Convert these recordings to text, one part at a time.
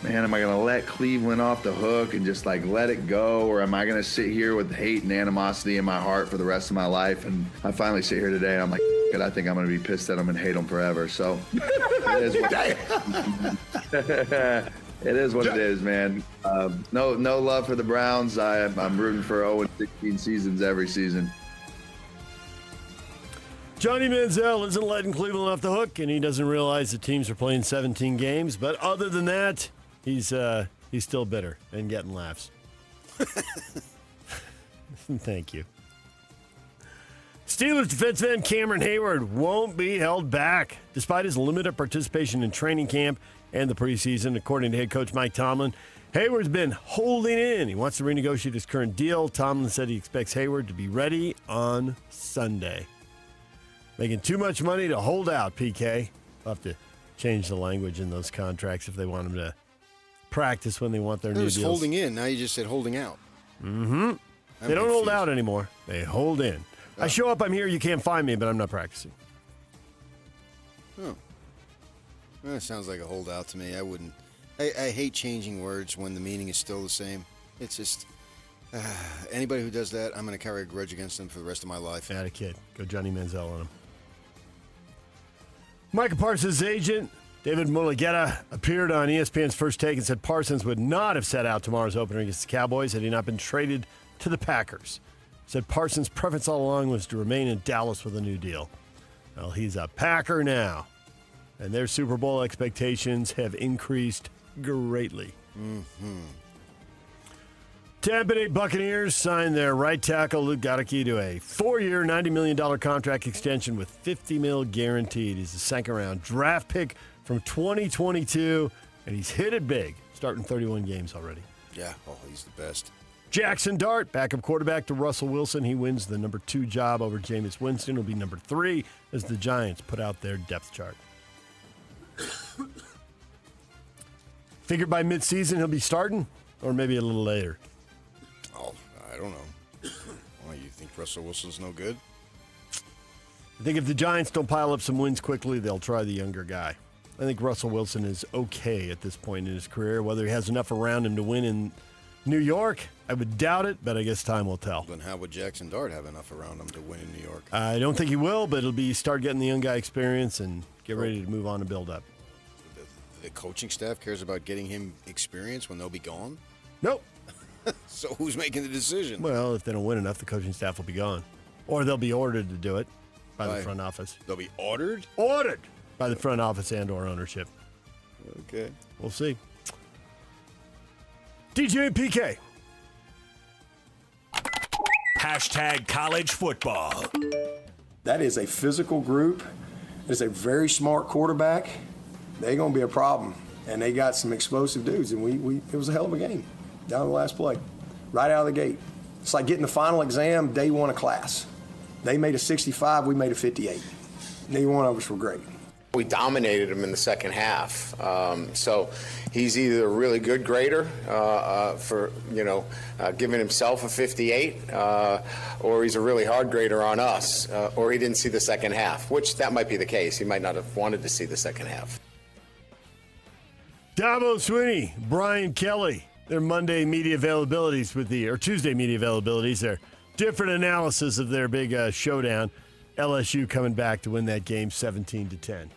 man, am I going to let Cleveland off the hook and just like let it go? Or am I going to sit here with hate and animosity in my heart for the rest of my life? And I finally sit here today and I'm like, I think I'm going to be pissed at them and hate them forever. So it is what it is, what it is, man. No love for the Browns. I'm rooting for 0-16 seasons every season. Johnny Manziel isn't letting Cleveland off the hook, and he doesn't realize the teams are playing 17 games. But other than that, he's still bitter and getting laughs. Thank you. Steelers defensive end Cameron Hayward won't be held back despite his limited participation in training camp and the preseason. According to head coach Mike Tomlin, Hayward's been holding in. He wants to renegotiate his current deal. Tomlin said he expects Hayward to be ready on Sunday. Making too much money to hold out, PK. They'll have to change the language in those contracts if they want him to practice when they want their new deals. Holding in. Now you just said holding out. Mm-hmm. They don't hold out anymore. They hold in. Oh. I show up, I'm here, you can't find me, but I'm not practicing. Oh. That sounds like a holdout to me. I wouldn't. I hate changing words when the meaning is still the same. It's just... anybody who does that, I'm going to carry a grudge against them for the rest of my life. Atta kid. Go Johnny Manziel on him. Micah Parsons' agent, David Mulugeta, appeared on ESPN's First Take and said Parsons would not have sat out tomorrow's opener against the Cowboys had he not been traded to the Packers. Said Parsons' preference all along was to remain in Dallas with a new deal. Well, he's a Packer now, and their Super Bowl expectations have increased greatly. Mm-hmm. Tampa Bay Buccaneers signed their right tackle Luke Goedeke to a 4-year, $90 million contract extension with $50 million guaranteed. He's a second-round draft pick from 2022, and he's hit it big, starting 31 games already. Yeah, he's the best. Jackson Dart, backup quarterback to Russell Wilson. He wins the number 2 job over Jameis Winston. He'll be number 3 as the Giants put out their depth chart. Figured by midseason he'll be starting, or maybe a little later. Oh, I don't know. Why, you think Russell Wilson's no good? I think if the Giants don't pile up some wins quickly, they'll try the younger guy. I think Russell Wilson is okay at this point in his career. Whether he has enough around him to win in New York, I would doubt it, but I guess time will tell. Then how would Jackson Dart have enough around him to win in New York? I don't think he will, but it'll be start getting the young guy experience and get ready to move on and build up. The coaching staff cares about getting him experience when they'll be gone? Nope. So who's making the decision? Well, if they don't win enough, the coaching staff will be gone. Or they'll be ordered to do it by the front office. They'll be ordered? Ordered by the front office and or ownership. Okay. We'll see. DJ and PK. Hashtag college football. That is a physical group. It's a very smart quarterback. They're going to be a problem. And they got some explosive dudes. And it was a hell of a game down to the last play, right out of the gate. It's like getting the final exam day one of class. They made a 65, we made a 58. Neither one of us were great. We dominated him in the second half. So he's either a really good grader for, giving himself a 58, or he's a really hard grader on us, or he didn't see the second half, which that might be the case. He might not have wanted to see the second half. Dabo Swinney, Brian Kelly, their Monday media availabilities or Tuesday media availabilities, their different analysis of their big showdown. LSU coming back to win that game 17-10.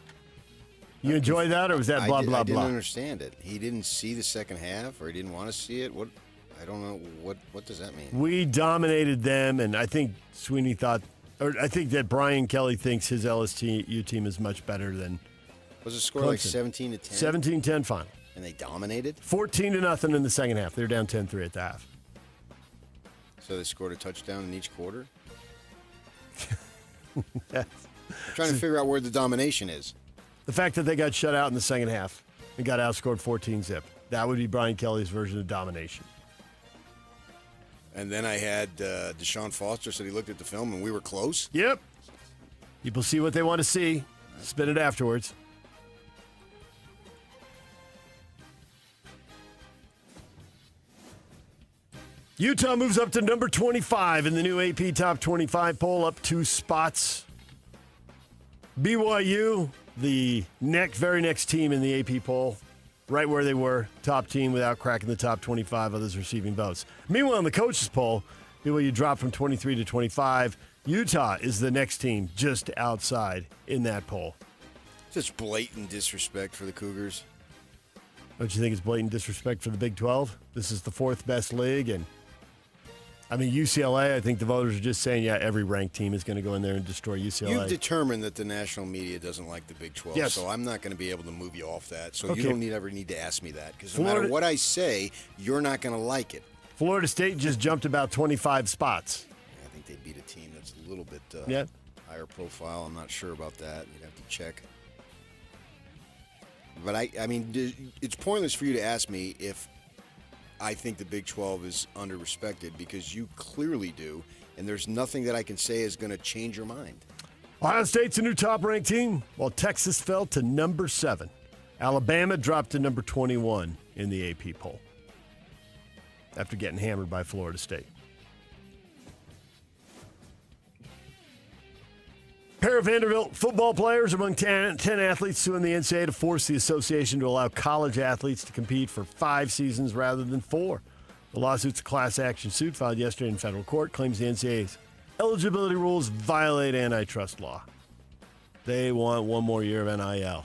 You enjoy that, or was that blah, blah, blah? I didn't understand it. He didn't see the second half, or he didn't want to see it? What? I don't know. What does that mean? We dominated them, and I think Swinney I think that Brian Kelly thinks his LSU team is much better than Was the score like 17-10? 17-10 final. And they dominated? 14-0 in the second half. They're down 10-3 at the half. So they scored a touchdown in each quarter? Yes. I'm trying to figure out where the domination is. The fact that they got shut out in the second half and got outscored 14-0. That would be Brian Kelly's version of domination. And then I had Deshaun Foster said he looked at the film and we were close? Yep. People see what they want to see. Spin it afterwards. Utah moves up to number 25 in the new AP Top 25 poll, up 2 spots. BYU, the very next team in the AP poll, right where they were, top team without cracking the top 25, others receiving votes. Meanwhile, in the coaches poll, BYU dropped from 23 to 25. Utah is the next team just outside in that poll. Just blatant disrespect for the Cougars. Don't you think it's blatant disrespect for the Big 12? This is the fourth best league, and I mean, UCLA, I think the voters are just saying, yeah, every ranked team is going to go in there and destroy UCLA. You've determined that the national media doesn't like the Big 12, yes. So I'm not going to be able to move you off that. So Okay. you don't ever need to ask me that, because no matter what I say, you're not going to like it. Florida State just jumped about 25 spots. I think they beat a team that's a little bit higher profile. I'm not sure about that. You'd have to check. But I mean, it's pointless for you to ask me if I think the Big 12 is under-respected, because you clearly do, and there's nothing that I can say is going to change your mind. Ohio State's a new top-ranked team, while Texas fell to number 7. Alabama dropped to number 21 in the AP poll after getting hammered by Florida State. Pair of Vanderbilt football players among 10 athletes suing the NCAA to force the association to allow college athletes to compete for 5 seasons rather than 4. The lawsuit's a class action suit filed yesterday in federal court, claims the NCAA's eligibility rules violate antitrust law. They want one more year of NIL.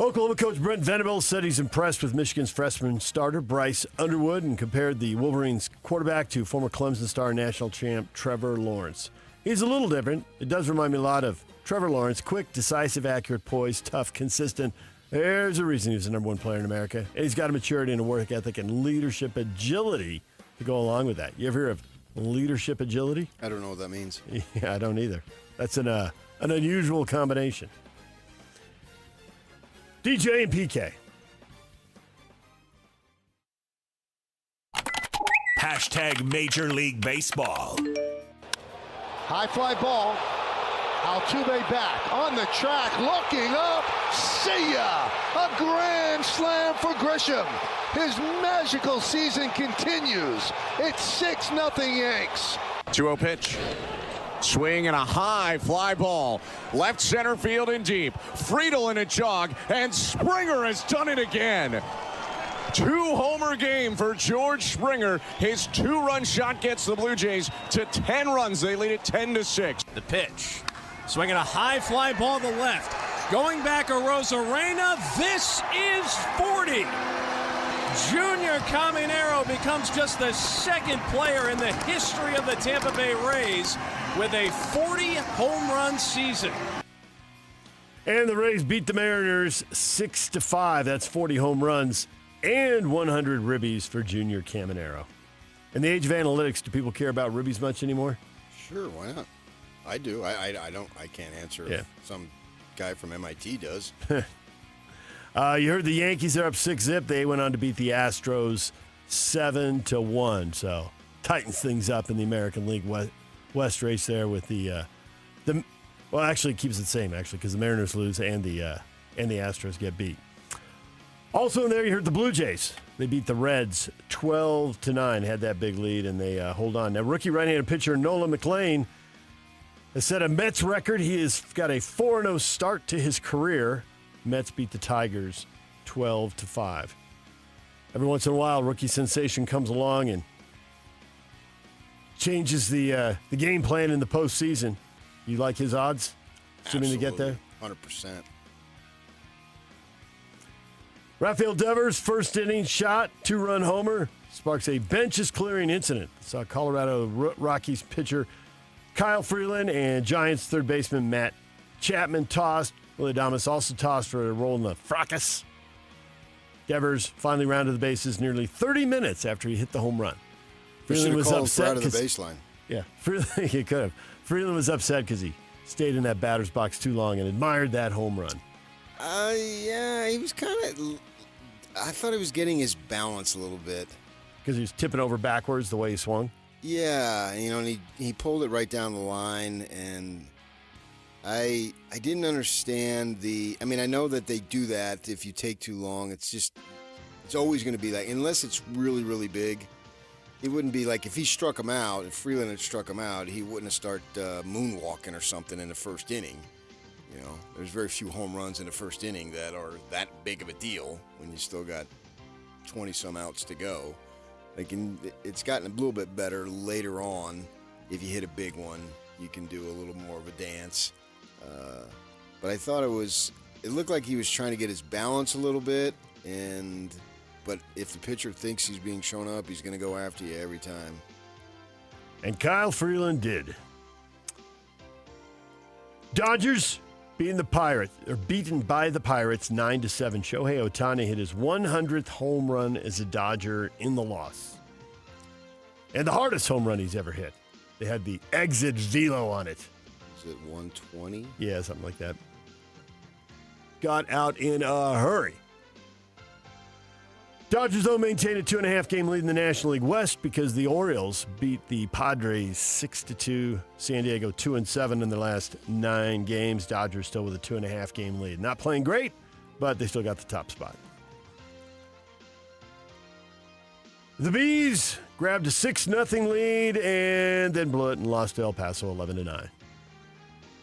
Oklahoma coach Brent Venables said he's impressed with Michigan's freshman starter Bryce Underwood and compared the Wolverines quarterback to former Clemson star national champ Trevor Lawrence. He's a little different. It does remind me a lot of Trevor Lawrence. Quick, decisive, accurate, poised, tough, consistent. There's a reason he's the number 1 player in America. And he's got a maturity and a work ethic and leadership agility to go along with that. You ever hear of leadership agility? I don't know what that means. Yeah, I don't either. That's an unusual combination. DJ and PK. Hashtag Major League Baseball. High fly ball. Altuve back on the track, looking up. See ya! A grand slam for Grisham. His magical season continues. It's 6-0 Yanks. 2-0 pitch. Swing and a high fly ball. Left center field and deep. Friedel in a jog, and Springer has done it again. 2-homer game for George Springer. His 2-run shot gets the Blue Jays to 10 runs. They lead it 10-6. The pitch. Swinging a high fly ball to the left. Going back, Arozarena. This is 40. Junior Caminero becomes just the second player in the history of the Tampa Bay Rays with a 40-home run season. And the Rays beat the Mariners 6-5. That's 40 home runs and 100 ribbies for Junior Caminero. In the age of analytics, do people care about ribbies much anymore? Sure, why not? I do. I don't. I can't answer. Yeah. Some guy from MIT does. You heard the Yankees are up 6-0. They went on to beat the Astros 7-1. So tightens things up in the American League West race there with the well, actually it keeps it the same actually because the Mariners lose and the Astros get beat. Also in there, you heard the Blue Jays. They beat the Reds 12-9. Had that big lead and they hold on. Now rookie right-handed pitcher Nolan McLean has set a Mets record. He has got a 4-0 start to his career. Mets beat the Tigers 12-5. Every once in a while, rookie sensation comes along and changes the game plan in the postseason. You like his odds, assuming they get there? 100%. Rafael Devers' first inning shot, 2-run homer, sparks a benches-clearing incident. Saw Colorado Rockies pitcher Kyle Freeland and Giants third baseman Matt Chapman tossed. Willie Adames also tossed for a roll in the fracas. Devers finally rounded the bases nearly 30 minutes after he hit the home run. Freeland was upset out of the baseline. Yeah, Freeland, he could have. Freeland was upset because he stayed in that batter's box too long and admired that home run. Yeah, he was kind of. I thought he was getting his balance a little bit. Because he was tipping over backwards the way he swung? Yeah, and he pulled it right down the line, and I didn't understand I mean, I know that they do that if you take too long. It's always going to be like, unless it's really, really big, it wouldn't be like if he struck him out, if Freeland had struck him out, he wouldn't have started moonwalking or something in the first inning. You know, there's very few home runs in the first inning that are that big of a deal when you still got 20-some outs to go. It's gotten a little bit better later on. If you hit a big one, you can do a little more of a dance. But I thought it looked like he was trying to get his balance a little bit, but if the pitcher thinks he's being shown up, he's going to go after you every time. And Kyle Freeland did. Dodgers beaten by the Pirates 9-7. Shohei Ohtani hit his 100th home run as a Dodger in the loss. And the hardest home run he's ever hit. They had the exit velo on it. Is it 120? Yeah, something like that. Got out in a hurry. Dodgers, though, maintain a 2.5-game lead in the National League West because the Orioles beat the Padres 6-2. San Diego 2-7 in their last 9 games. Dodgers still with a 2.5-game lead. Not playing great, but they still got the top spot. The Bees grabbed a 6-0 lead and then blew it and lost to El Paso 11-9.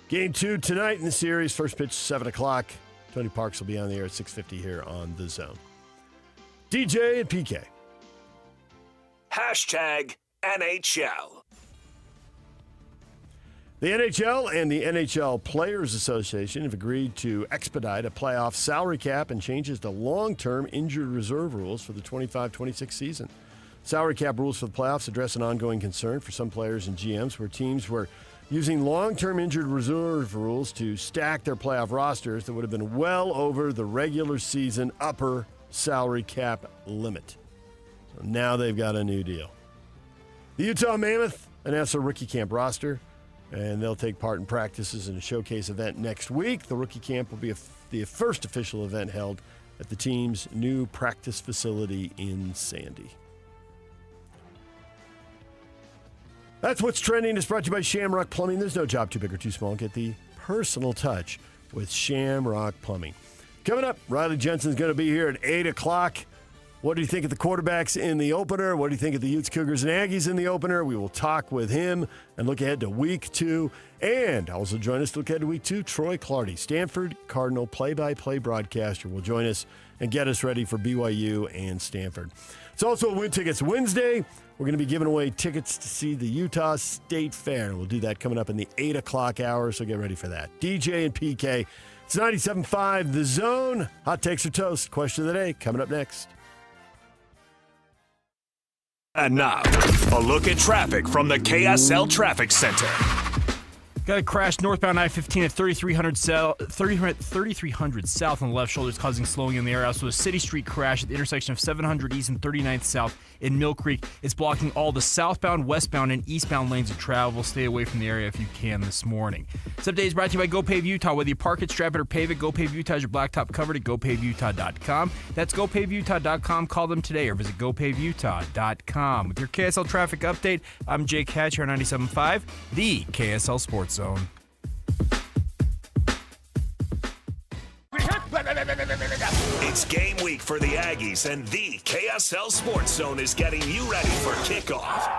Game 2 tonight in the series. First pitch 7 o'clock. Tony Parks will be on the air at 6:50 here on The Zone. DJ and PK. #NHL. The NHL and the NHL Players Association have agreed to expedite a playoff salary cap and changes to long-term injured reserve rules for the 25-26 season. Salary cap rules for the playoffs address an ongoing concern for some players and GMs where teams were using long-term injured reserve rules to stack their playoff rosters that would have been well over the regular season upper salary cap limit. So now they've got a new deal. The Utah Mammoth announced their rookie camp roster, and they'll take part in practices in a showcase event next week. The rookie camp will be the first official event held at the team's new practice facility in Sandy. That's what's trending. It's brought to you by Shamrock Plumbing. There's no job too big or too small. Get the personal touch with Shamrock Plumbing. Coming up, Riley Jensen's going to be here at 8 o'clock. What do you think of the quarterbacks in the opener? What do you think of the Utes, Cougars, and Aggies in the opener? We will talk with him and look ahead to Week 2. And also join us to look ahead to Week 2, Troy Clardy, Stanford Cardinal play-by-play broadcaster, will join us and get us ready for BYU and Stanford. It's also a Win Tickets Wednesday. We're going to be giving away tickets to see the Utah State Fair. We'll do that coming up in the 8 o'clock hour, so get ready for that. DJ and PK. It's 97.5 The Zone. Hot takes or toast. Question of the day coming up next. And now, a look at traffic from the KSL Traffic Center. Got a crash northbound I-15 at 3300 south on the left shoulder, causing slowing in the area. Also, a City Street crash at the intersection of 700 East and 39th South in Mill Creek. It's blocking all the southbound, westbound, and eastbound lanes of travel. Stay away from the area if you can this morning. This update is brought to you by GoPave Utah. Whether you park it, strap it, or pave it, GoPave Utah has your blacktop covered at GoPaveUtah.com. That's GoPaveUtah.com. Call them today or visit GoPaveUtah.com. With your KSL traffic update, I'm Jake Hatch here on 97.5, the KSL Sports Zone. It's game week for the Aggies, and the KSL Sports Zone is getting you ready for kickoff.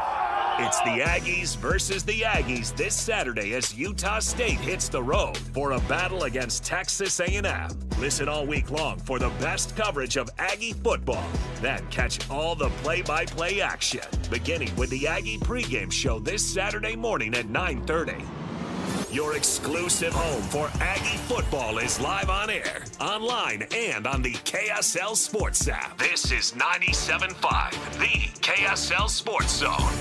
It's the Aggies versus the Aggies this Saturday as Utah State hits the road for a battle against Texas A&M. Listen all week long for the best coverage of Aggie football. Then catch all the play-by-play action, beginning with the Aggie pregame show this Saturday morning at 9:30. Your exclusive home for Aggie football is live on air, online, and on the KSL Sports app. This is 97.5, the KSL Sports Zone.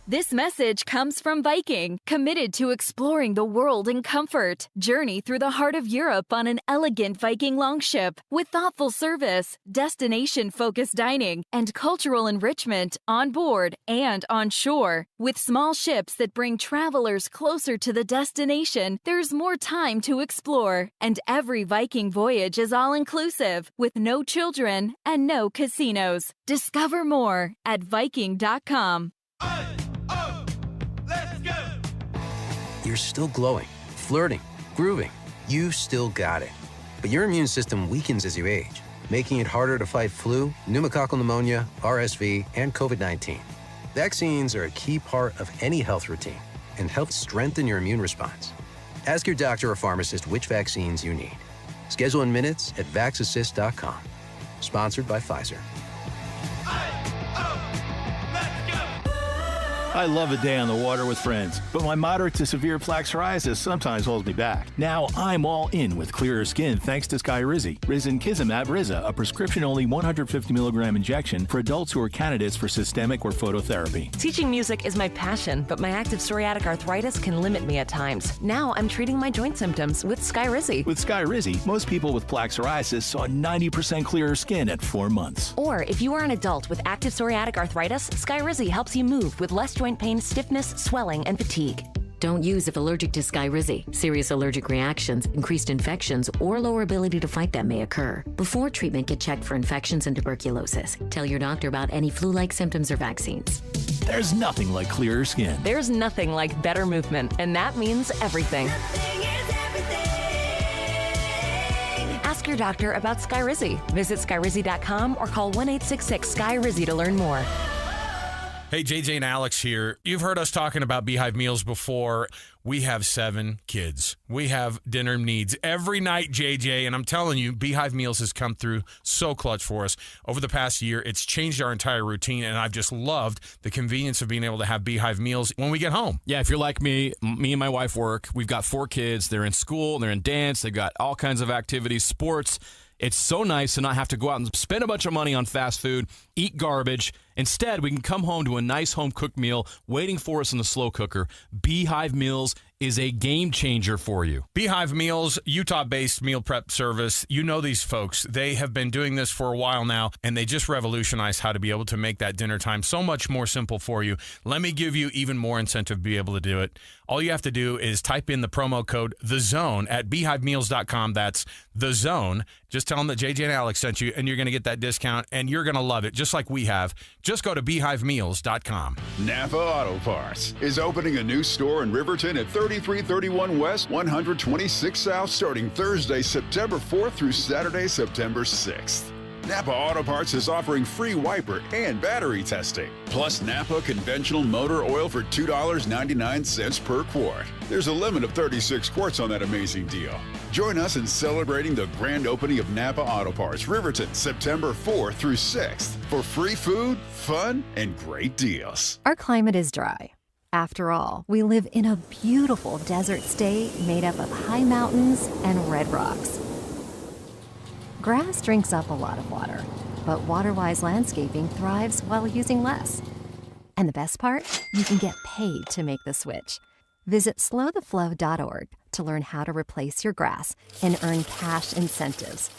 This message comes from Viking, committed to exploring the world in comfort. Journey through the heart of Europe on an elegant Viking longship with thoughtful service, destination-focused dining, and cultural enrichment on board and on shore. With small ships that bring travelers closer to the destination, there's more time to explore. And every Viking voyage is all-inclusive, with no children and no casinos. Discover more at Viking.com. You're still glowing, flirting, grooving. You've still got it. But your immune system weakens as you age, making it harder to fight flu, pneumococcal pneumonia, RSV, and COVID-19. Vaccines are a key part of any health routine and help strengthen your immune response. Ask your doctor or pharmacist which vaccines you need. Schedule in minutes at vaxassist.com. Sponsored by Pfizer. I love a day on the water with friends, but my moderate to severe plaque psoriasis sometimes holds me back. Now I'm all in with clearer skin thanks to Skyrizi. Risankizumab Riza, a prescription-only 150 milligram injection for adults who are candidates for systemic or phototherapy. Teaching music is my passion, but my active psoriatic arthritis can limit me at times. Now I'm treating my joint symptoms with Skyrizi. With Skyrizi, most people with plaque psoriasis saw 90% clearer skin at 4 months. Or if you are an adult with active psoriatic arthritis, Skyrizi helps you move with less joint pain, stiffness, swelling, and fatigue. Don't use if allergic to Skyrizi. Serious allergic reactions, increased infections, or lower ability to fight them may occur. Before treatment, get checked for infections and tuberculosis. Tell your doctor about any flu-like symptoms or vaccines. There's nothing like clearer skin. There's nothing like better movement, and that means everything. Ask your doctor about Skyrizi. Visit Skyrizi.com or call 1-866-SKY-RIZZI to learn more. Hey, JJ and Alex here. You've heard us talking about Beehive meals before. We have 7 kids. We have dinner needs every night, JJ, and I'm telling you, Beehive Meals has come through so clutch for us. Over the past year, it's changed our entire routine, and I've just loved the convenience of being able to have Beehive Meals when we get home. Yeah, if you're like me and my wife work. We've got 4 kids. They're in school, they're in dance, they've got all kinds of activities, sports. It's so nice to not have to go out and spend a bunch of money on fast food, eat garbage. Instead, we can come home to a nice home-cooked meal waiting for us in the slow cooker. Beehive Meals is a game changer for you. Beehive Meals, Utah-based meal prep service. You know these folks. They have been doing this for a while now, and they just revolutionized how to be able to make that dinner time so much more simple for you. Let me give you even more incentive to be able to do it. All you have to do is type in the promo code THEZONE at beehivemeals.com. That's THEZONE. Just tell them that JJ and Alex sent you, and you're going to get that discount, and you're going to love it, just like we have. Just go to beehivemeals.com. Napa Auto Parts is opening a new store in Riverton at 3331 West, 126 South, starting Thursday, September 4th through Saturday, September 6th. Napa Auto Parts is offering free wiper and battery testing, plus Napa conventional motor oil for $2.99 per quart. There's a limit of 36 quarts on that amazing deal. Join us in celebrating the grand opening of Napa Auto Parts, Riverton, September 4th through 6th, for free food, fun, and great deals. Our climate is dry. After all, we live in a beautiful desert state made up of high mountains and red rocks. Grass drinks up a lot of water, but Waterwise Landscaping thrives while using less. And the best part? You can get paid to make the switch. Visit slowtheflow.org to learn how to replace your grass and earn cash incentives.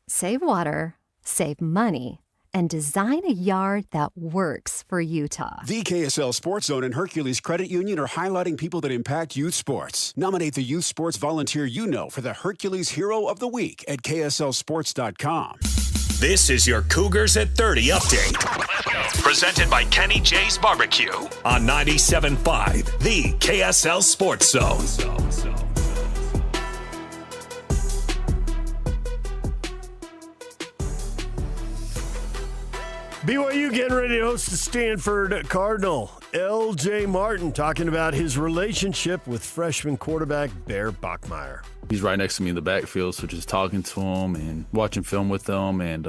Save water, save money, and design a yard that works for Utah. The KSL Sports Zone and Hercules Credit Union are highlighting people that impact youth sports. Nominate the youth sports volunteer you know for the Hercules Hero of the Week at KSLSports.com. This is your Cougars at 30 update. Presented by Kenny J's Barbecue on 97.5, the KSL Sports Zone. BYU getting ready to host the Stanford Cardinal. L.J. Martin talking about his relationship with freshman quarterback Bear Bachmeier. He's right next to me in the backfield, so just talking to him and watching film with them and,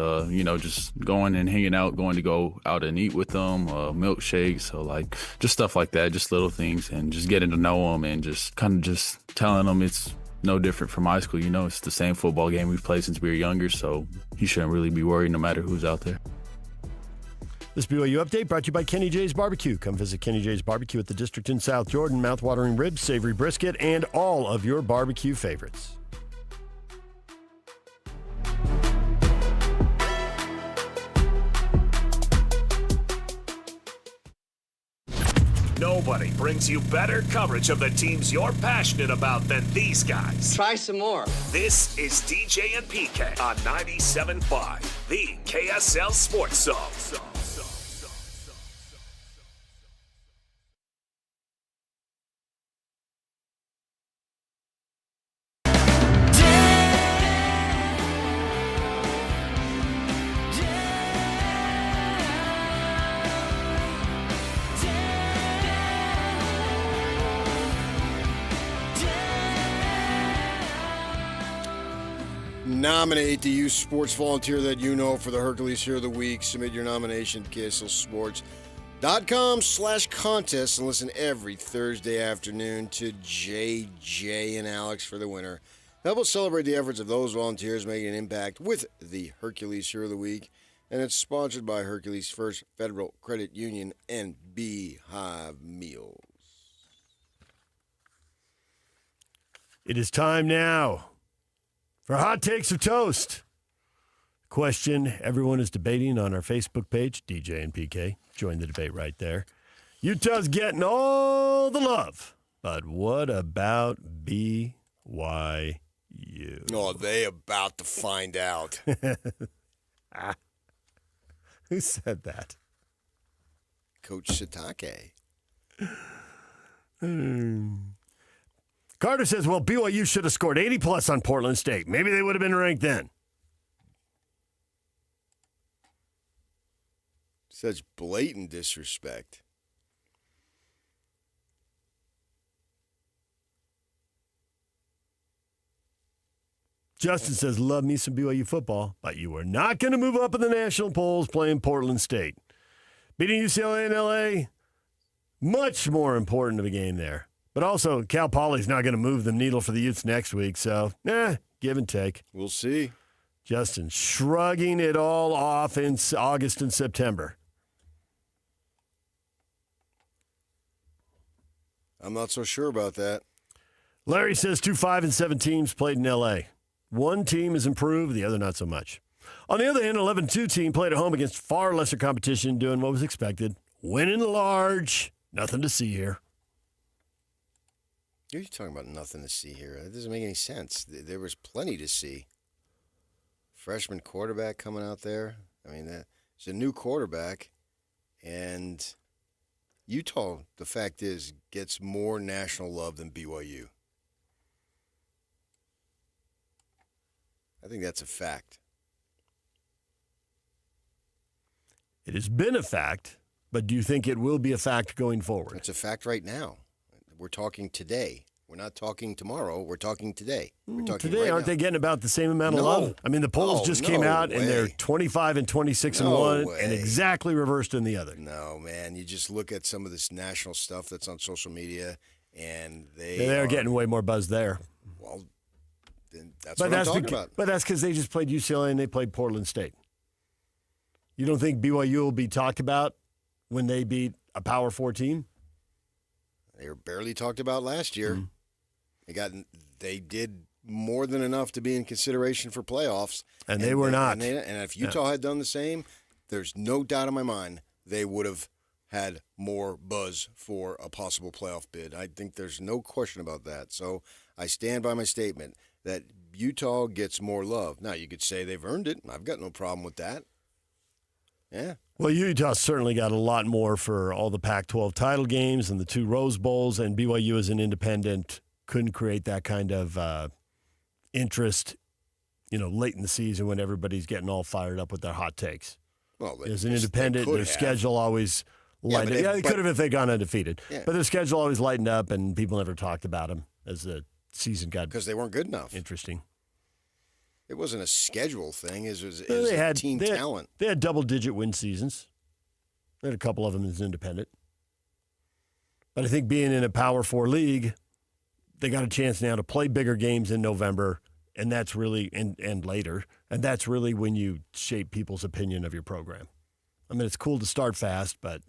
just going and hanging out, going to go out and eat with them, milkshakes, so just stuff like that, just little things, and just getting to know him and just kind of just telling him it's no different from high school. It's the same football game we've played since we were younger, so he shouldn't really be worried no matter who's out there. This BYU update brought to you by Kenny J's Barbecue. Come visit Kenny J's Barbecue at the District in South Jordan. Mouth-watering ribs, savory brisket, and all of your barbecue favorites. Nobody brings you better coverage of the teams you're passionate about than these guys. Try some more. This is DJ and PK on 97.5, the KSL Sports Zone. Nominate the youth sports volunteer that you know for the Hercules Hero of the Week. Submit your nomination to KSLSports.com/contest and listen every Thursday afternoon to JJ and Alex for the winner. Help us celebrate the efforts of those volunteers making an impact with the Hercules Hero of the Week. And it's sponsored by Hercules First Federal Credit Union and Beehive Meals. It is time now for Hot Takes or Toast. Question everyone is debating on our Facebook page, DJ and PK. Join the debate right there. Utah's getting all the love, but what about BYU? Oh, they about to find out. Who said that? Coach Satake. Carter says, well, BYU should have scored 80-plus on Portland State. Maybe they would have been ranked then. Such blatant disrespect. Justin says, love me some BYU football, but you are not going to move up in the national polls playing Portland State. Beating UCLA and LA, much more important of a game there. But also, Cal Poly's not going to move the needle for the Utes next week, so, give and take. We'll see. Justin shrugging it all off in August and September. I'm not so sure about that. Larry says 2 5-7 teams played in LA. One team has improved, the other not so much. On the other hand, 11-2 team played at home against far lesser competition, doing what was expected. Winning large. Nothing to see here. You're talking about nothing to see here. That doesn't make any sense. There was plenty to see. Freshman quarterback coming out there. I mean, it's a new quarterback. And Utah, the fact is, gets more national love than BYU. I think that's a fact. It has been a fact, but do you think it will be a fact going forward? It's a fact right now. We're talking today. We're not talking tomorrow. We're talking today. We're talking today, right aren't now. they getting about the same amount of No. love? I mean, the polls just came out, and they're 25-26-1, and exactly reversed in the other. No, man. You just look at some of this national stuff that's on social media, and they're getting way more buzz there. Well, then that's what I'm talking about. But that's because they just played UCLA and they played Portland State. You don't think BYU will be talked about when they beat a Power 4 team? They were barely talked about last year. They did more than enough to be in consideration for playoffs. And they were not. And if Utah had done the same, there's no doubt in my mind they would have had more buzz for a possible playoff bid. I think there's no question about that. So I stand by my statement that Utah gets more love. Now, you could say they've earned it. I've got no problem with that. Yeah. Well, Utah certainly got a lot more for all the Pac-12 title games and the 2 Rose Bowls, and BYU as an independent couldn't create that kind of interest, late in the season when everybody's getting all fired up with their hot takes. Well, as an independent, their schedule always lightened up. Yeah, they could have if they'd gone undefeated. Yeah. But their schedule always lightened up, and people never talked about them as the season got because they weren't good enough. Interesting. It wasn't a schedule thing. It was They had team talent. They had double-digit win seasons. They had a couple of them as independent. But I think being in a Power 4 league, they got a chance now to play bigger games in November, and that's really and later, and that's really when you shape people's opinion of your program. I mean, it's cool to start fast, but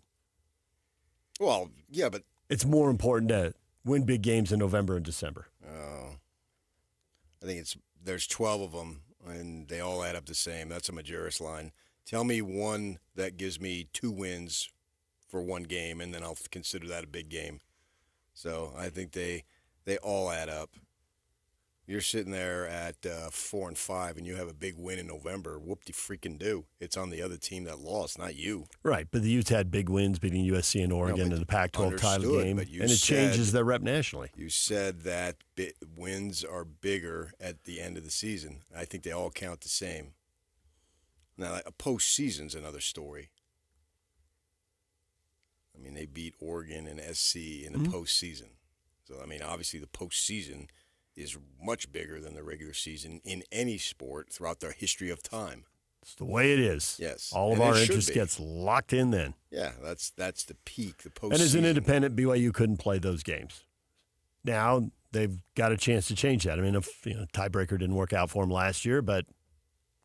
well, yeah, but it's more important to win big games in November and December. Oh, I think there's 12 of them, and they all add up the same. That's a Majerus line. Tell me one that gives me 2 wins for one game, and then I'll consider that a big game. So I think they all add up. You're sitting there at 4-5, and you have a big win in November. Whoop-de-freaking-do. It's on the other team that lost, not you. Right, but the Utes had big wins beating USC and Oregon in the Pac-12 title game, and it changes their rep nationally. You said that wins are bigger at the end of the season. I think they all count the same. Now, a postseason's another story. I mean, they beat Oregon and SC in the postseason. So, I mean, obviously the postseason is much bigger than the regular season in any sport throughout the history of time. It's the way it is. Yes. All of And our it should interest be. gets locked in then. Yeah, that's the peak, the postseason. And as an independent, BYU couldn't play those games. Now they've got a chance to change that. I mean, if tiebreaker didn't work out for them last year, but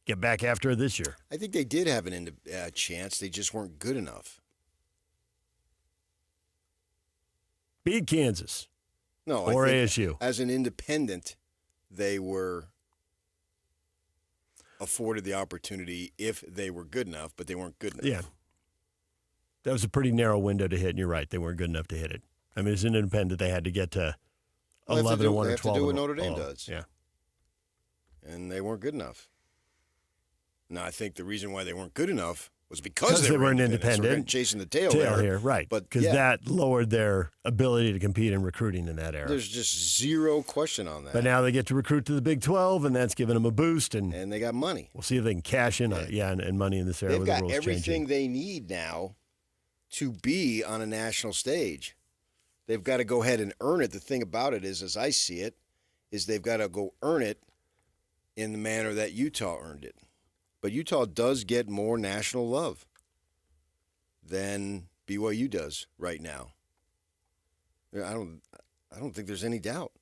get back after it this year. I think they did have a chance. They just weren't good enough. Beat Kansas. No, or I think ASU. As an independent, they were afforded the opportunity if they were good enough, but they weren't good enough. Yeah. That was a pretty narrow window to hit, and you're right. They weren't good enough to hit it. I mean, as an independent, they had to get to 11 or 1 or 12. They have to do what Notre Dame does. Yeah. And they weren't good enough. Now, I think the reason why they weren't good enough was because they weren't independent. So chasing the tail there. Here, right. But because that lowered their ability to compete in recruiting in that era. There's just zero question on that. But now they get to recruit to the Big 12, and that's giving them a boost. And they got money. We'll see if they can cash in on it. Yeah, and money in this era. They've with got the rules everything changing. they need now to be on a national stage. They've got to go ahead and earn it. The thing about it is, as I see it, is they've got to go earn it in the manner that Utah earned it. But Utah does get more national love than BYU does right now. I don't think there's any doubt.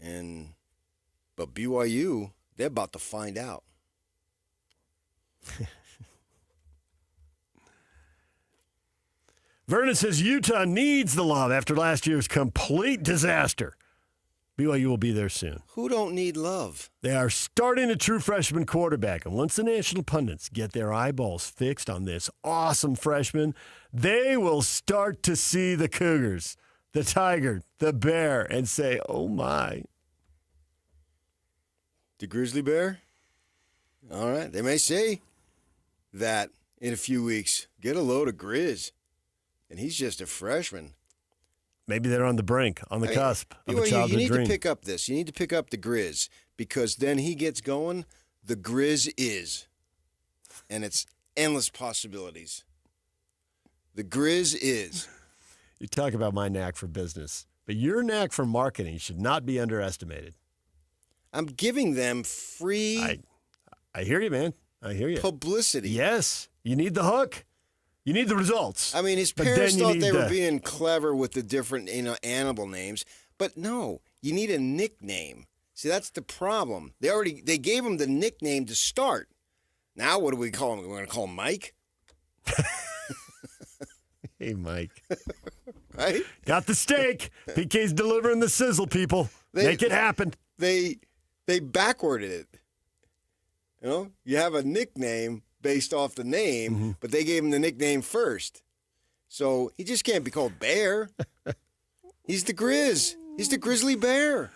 But BYU, they're about to find out. Vernon says Utah needs the love after last year's complete disaster. BYU will be there soon. Who don't need love? They are starting a true freshman quarterback, and once the national pundits get their eyeballs fixed on this awesome freshman, they will start to see the Cougars, the Tiger, the Bear, and say, oh my. The Grizzly Bear? All right. They may say that in a few weeks. Get a load of Grizz. And he's just a freshman. Maybe they're on the brink, on the cusp of a childhood you need dream. to pick up this. You need to pick up the Grizz, because then he gets going. The Grizz is. And it's endless possibilities. The Grizz is. You talk about my knack for business, but your knack for marketing should not be underestimated. I'm giving them free I hear you, man. I hear you. Publicity. Yes. You need the hook. You need the results. I mean, his parents thought they were being clever with the different, animal names. But no, you need a nickname. See, that's the problem. They gave him the nickname to start. Now what do we call him? We're going to call him Mike? Hey, Mike. Right? Got the steak. PK's delivering the sizzle, people. Make it happen. They backwarded it. You have a nickname based off the name, but they gave him the nickname first. So he just can't be called Bear. He's the Grizz. He's the Grizzly Bear.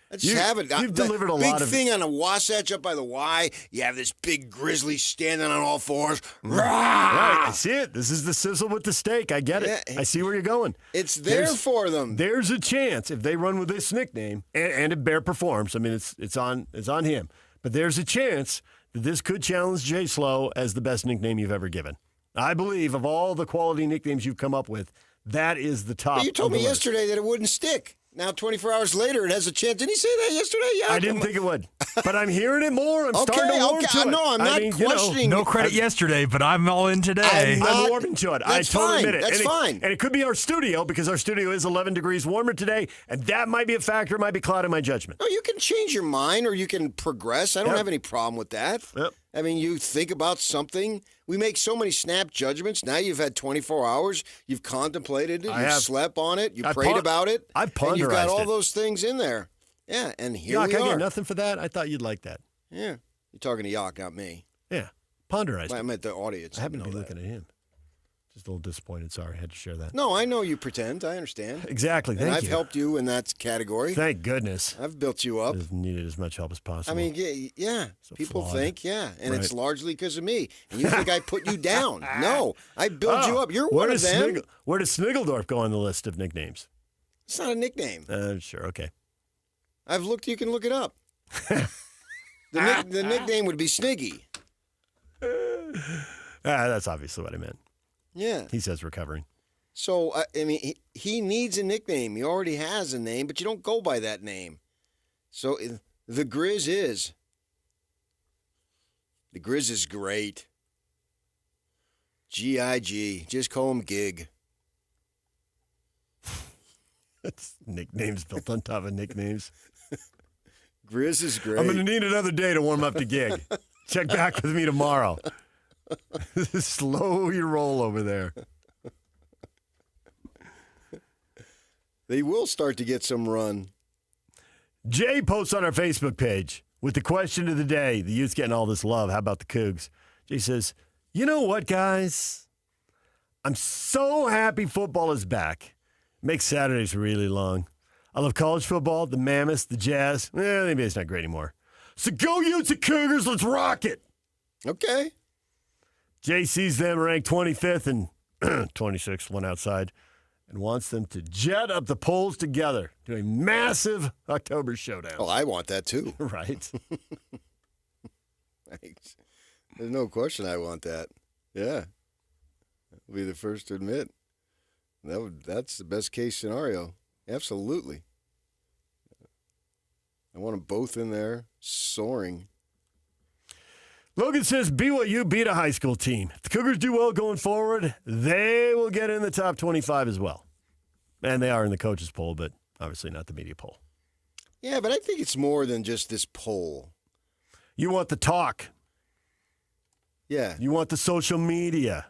Let's have it. You've delivered a lot of... Big thing on the Wasatch up by the Y. You have this big grizzly standing on all fours. Right, I see it. This is the sizzle with the steak. I get it. I see where you're going. It's there for them. There's a chance if they run with this nickname, and if Bear performs, I mean, it's on him. But there's a chance that this could challenge Jay Slow as the best nickname you've ever given. I believe of all the quality nicknames you've come up with, that is the top. But you told me yesterday that it wouldn't stick. Now, 24 hours later, it has a chance. Didn't he say that yesterday? Yeah. I didn't think it would, but I'm hearing it more. I'm starting to warm to it. No, I'm not questioning. No credit yesterday, but I'm all in today. I'm warming to it. I totally admit it. That's fine. And it could be our studio, because our studio is 11 degrees warmer today, and that might be a factor. It might be clouding my judgment. No, you can change your mind or you can progress. I don't have any problem with that. Yep. I mean, you think about something. We make so many snap judgments. Now you've had 24 hours. You've contemplated it. You've slept on it. You prayed about it. I've ponderized and you've got all it. those things in there. Yeah, and here we I are. get nothing for that. I thought you'd like that. Yeah. You're talking to Yock, not me. Yeah. Ponderized. I meant the audience. I happen to be looking at him. Just a little disappointed. Sorry, I had to share that. No, I know you pretend. I understand. Exactly. Thank and you. I've helped you in that category. Thank goodness. I've built you up. I've needed as much help as possible. I mean, yeah. People flawed. think, and Right. it's largely because of me. And you think I put you down. No, I built you up. You're one of them. Where does Sniggledorf go on the list of nicknames? It's not a nickname. Sure, okay. I've looked. You can look it up. The nickname would be Sniggy. That's obviously what I meant. Yeah. He says recovering. So, I mean, he needs a nickname. He already has a name, but you don't go by that name. So the Grizz is. The Grizz is great. G-I-G. Just call him Gig. That's nicknames built on top of nicknames. Grizz is great. I'm going to need another day to warm up to Gig. Check back with me tomorrow. Slow your roll over there. They will start to get some run. Jay posts on our Facebook page with the question of the day. The Utes getting all this love. How about the Cougs? Jay says, you know what, guys? I'm so happy football is back. Makes Saturdays really long. I love college football, the Mammoth, the Jazz. Maybe it's not great anymore. So go Utes and Cougars. Let's rock it. Okay. Jay sees them ranked 25th and 26th, one outside, and wants them to jet up the polls together to a massive October showdown. Oh, I want that too. Right. There's no question I want that. Yeah. I'll be the first to admit. That's the best case scenario. Absolutely. I want them both in there, soaring. Logan says BYU beat a high school team. If the Cougars do well going forward, they will get in the top 25 as well. And they are in the coaches poll, but obviously not the media poll. Yeah, but I think it's more than just this poll. You want the talk. Yeah. You want the social media.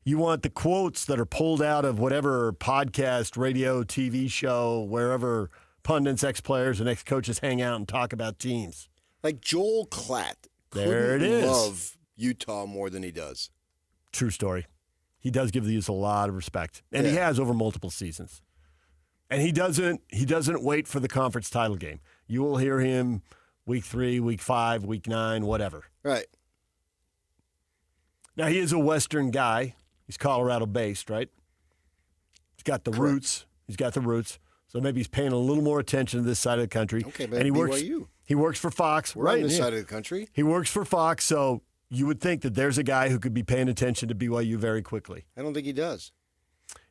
You want the quotes that are pulled out of whatever podcast, radio, TV show, wherever pundits, ex-players, and ex-coaches hang out and talk about teams. Like Joel Klatt. There it is. Love Utah more than he does. True story. He does give the Utes a lot of respect, and he has over multiple seasons. And he doesn't wait for the conference title game. You will hear him week 3, week 5, week 9, whatever. Right. Now he is a Western guy. He's Colorado-based, right? He's got the roots. He's got the roots. So maybe he's paying a little more attention to this side of the country. Okay, but and he BYU. He works for Fox. We're on this side of the country. He works for Fox, so you would think that there's a guy who could be paying attention to BYU very quickly. I don't think he does.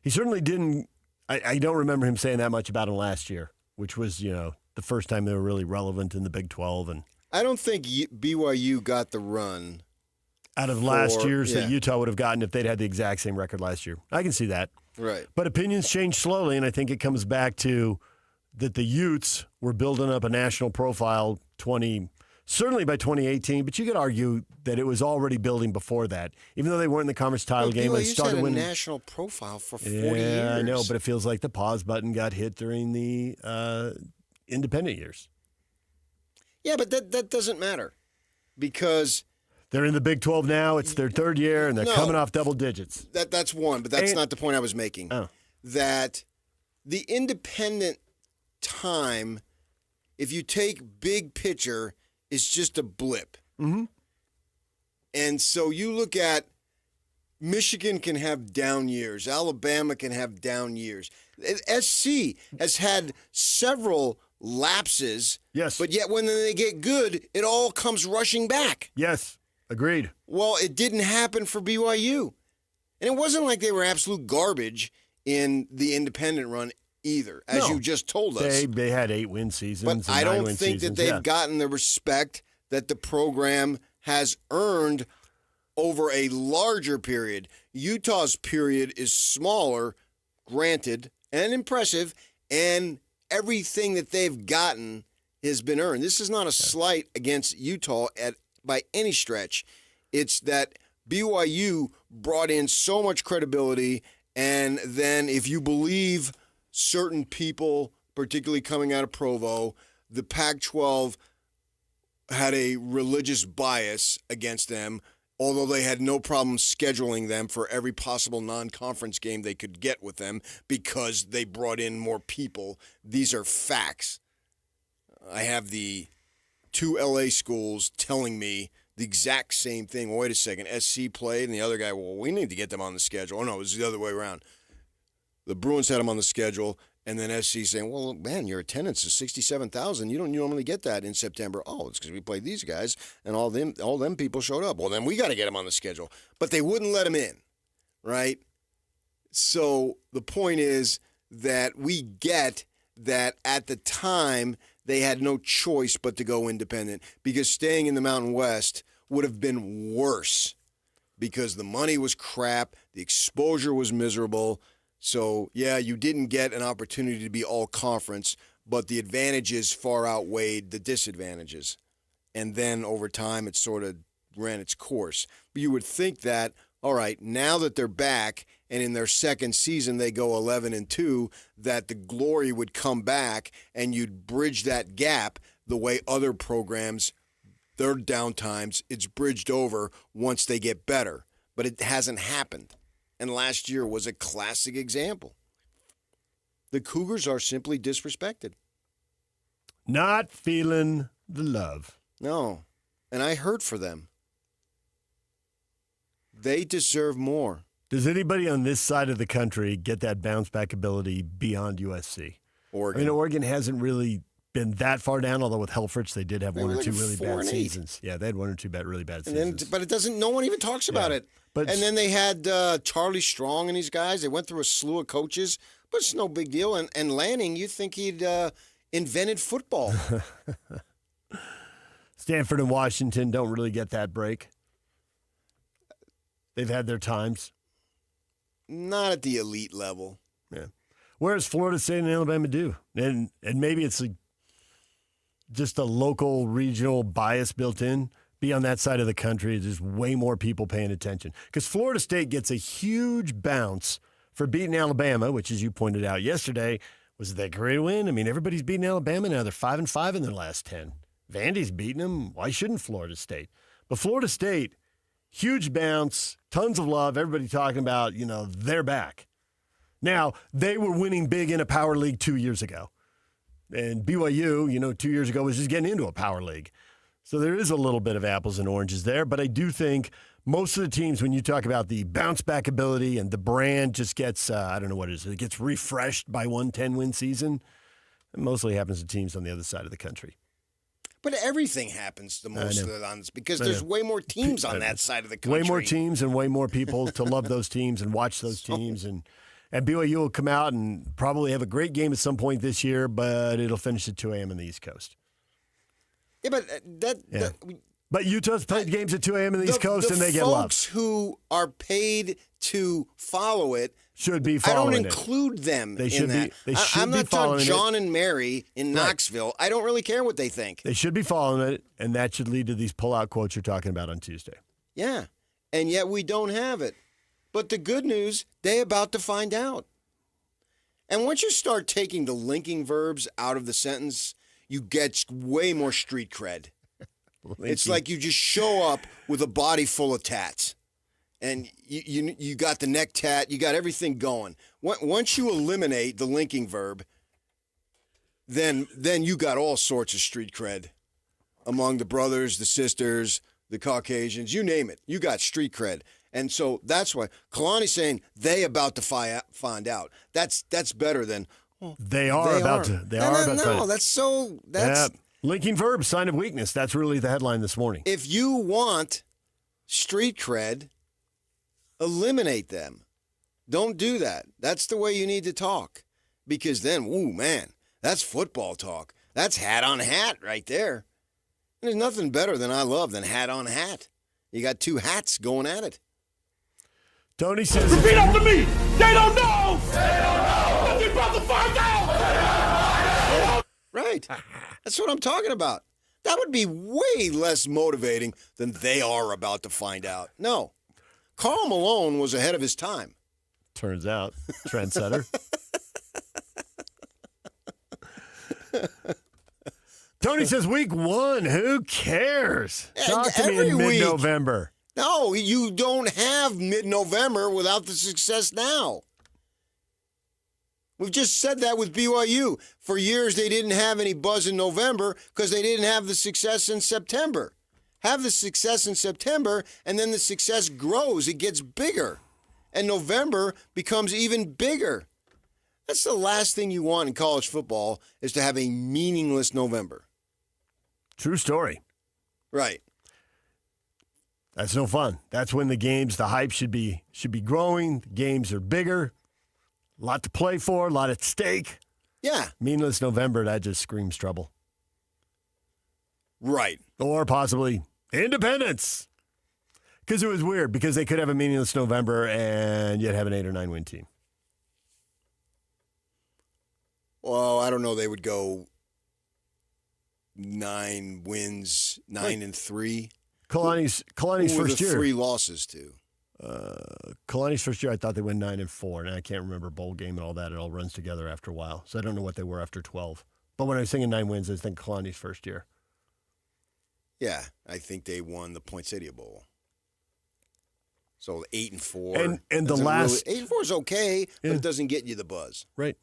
He certainly didn't. I don't remember him saying that much about him last year, which was, the first time they were really relevant in the Big 12. And I don't think BYU got the run out of last year's that Utah would have gotten if they'd had the exact same record last year. I can see that. Right. But opinions change slowly, and I think it comes back to that the Utes were building up a national profile certainly by 2018, but you could argue that it was already building before that, even though they weren't in the conference title game. BYU's They started had a winning. national profile for 40 years. Yeah, I know, but it feels like the pause button got hit during the independent years. Yeah, but that doesn't matter because they're in the Big 12 now. It's their third year, and they're coming off double digits. That's one, but that's not the point I was making. Oh. That the independent time, if you take big picture, is just a blip. Mm-hmm. And so you look at Michigan can have down years. Alabama can have down years. SC has had several lapses. Yes. But yet when they get good, it all comes rushing back. Yes. Agreed. Well, it didn't happen for BYU. And it wasn't like they were absolute garbage in the independent run either, as you just told us. They had 8-win seasons. But I don't think that they've gotten the respect that the program has earned over a larger period. Utah's period is smaller, granted, and impressive, and everything that they've gotten has been earned. This is not a slight against Utah by any stretch. It's that BYU brought in so much credibility, and then if you believe certain people, particularly coming out of Provo, the Pac-12 had a religious bias against them, although they had no problem scheduling them for every possible non-conference game they could get with them because they brought in more people. These are facts. I have the 2 LA schools telling me the exact same thing. Wait a second, SC played, and the other guy, well, we need to get them on the schedule. Oh, no, it was the other way around. The Bruins had them on the schedule, and then SC saying, well, man, your attendance is 67,000. You don't normally get that in September. Oh, it's because we played these guys, and all them people showed up. Well, then we got to get them on the schedule. But they wouldn't let them in, right? So the point is that we get that at the time they had no choice but to go independent because staying in the Mountain West would have been worse because the money was crap, the exposure was miserable. So, yeah, you didn't get an opportunity to be all conference, but the advantages far outweighed the disadvantages. And then over time, it sort of ran its course. But you would think that, all right, now that they're back and in their second season they go 11-2, that the glory would come back and you'd bridge that gap the way other programs, their downtimes, it's bridged over once they get better. But it hasn't happened. And last year was a classic example. The Cougars are simply disrespected. Not feeling the love. No. And I hurt for them. They deserve more. Does anybody on this side of the country get that bounce-back ability beyond USC? Oregon. I mean, Oregon hasn't really been that far down, although with Helfrich, they did have one or two really bad seasons. Yeah, they had one or two really bad seasons. But it doesn't. No one even talks about it. And then they had Charlie Strong and these guys. They went through a slew of coaches, but it's no big deal. And Lanning, you think he'd invented football. Stanford and Washington don't really get that break. They've had their times. Not at the elite level. Yeah. Whereas Florida State and Alabama do. And maybe it's just a local, regional bias built in. Be on that side of the country, there's way more people paying attention. Because Florida State gets a huge bounce for beating Alabama, which, as you pointed out yesterday, was that great win. I mean, everybody's beating Alabama now. They're 5-5 in their last 10. Vandy's beating them. Why shouldn't Florida State? But Florida State, huge bounce, tons of love. Everybody talking about, they're back. Now, they were winning big in a power league 2 years ago. And BYU, 2 years ago was just getting into a power league. So there is a little bit of apples and oranges there. But I do think most of the teams, when you talk about the bounce-back ability and the brand just gets, I don't know what it is, it gets refreshed by one 10-win season. It mostly happens to teams on the other side of the country. But everything happens to most of it on this because there's way more teams on that side of the country. Way more teams and way more people to love those teams and watch those teams. And BYU will come out and probably have a great game at some point this year, but it'll finish at 2 a.m. on the East Coast. Yeah, but but Utah's played games at 2 a.m. on the East Coast, and they get love. The folks who are paid to follow it should be following it. I don't include them They should in that. They should I'm be not following John it. and Mary in Knoxville. I don't really care what they think. They should be following it, and that should lead to these pull-out quotes you're talking about on Tuesday. Yeah, and yet we don't have it. But the good news, they about to find out. And once you start taking the linking verbs out of the sentence, you get way more street cred. It's like you just show up with a body full of tats. And you got the neck tat, you got everything going. Once you eliminate the linking verb, then you got all sorts of street cred among the brothers, the sisters, the Caucasians, you name it. You got street cred. And so that's why Kalani's saying they about to find out. That's better than they are about to. No, that's linking verb, sign of weakness. That's really the headline this morning. If you want street cred, eliminate them. Don't do that. That's the way you need to talk. Because then, ooh, man, that's football talk. That's hat on hat right there. And there's nothing better than hat on hat. You got two hats going at it. Tony says... Repeat after me! They don't know! They don't know! But they're about to find out! Right. That's what I'm talking about. That would be way less motivating than they are about to find out. No. Karl Malone was ahead of his time. Turns out. Trendsetter. Tony says week 1. Who cares? Talk to me in mid-November. No, you don't have mid-November without the success now. We've just said that with BYU. For years, they didn't have any buzz in November because they didn't have the success in September. Have the success in September, and then the success grows. It gets bigger. And November becomes even bigger. That's the last thing you want in college football is to have a meaningless November. True story. Right. That's no fun. That's when the hype should be growing. The games are bigger. A lot to play for, a lot at stake. Yeah. Meaningless November, that just screams trouble. Right. Or possibly independence. Because it was weird, because they could have a meaningless November and yet have an 8 or 9 win team. Well, I don't know. They would go 9 wins, 9-3. Kalani's first year. 3 losses to? Kalani's first year, I thought they went 9-4, and I can't remember bowl game and all that. It all runs together after a while, so I don't know what they were after 12. But when I was thinking 9 wins, I was thinking Kalani's first year. Yeah, I think they won the Poinsettia Bowl. So 8-4, and the last 8-4 is okay, but it doesn't get you the buzz, right?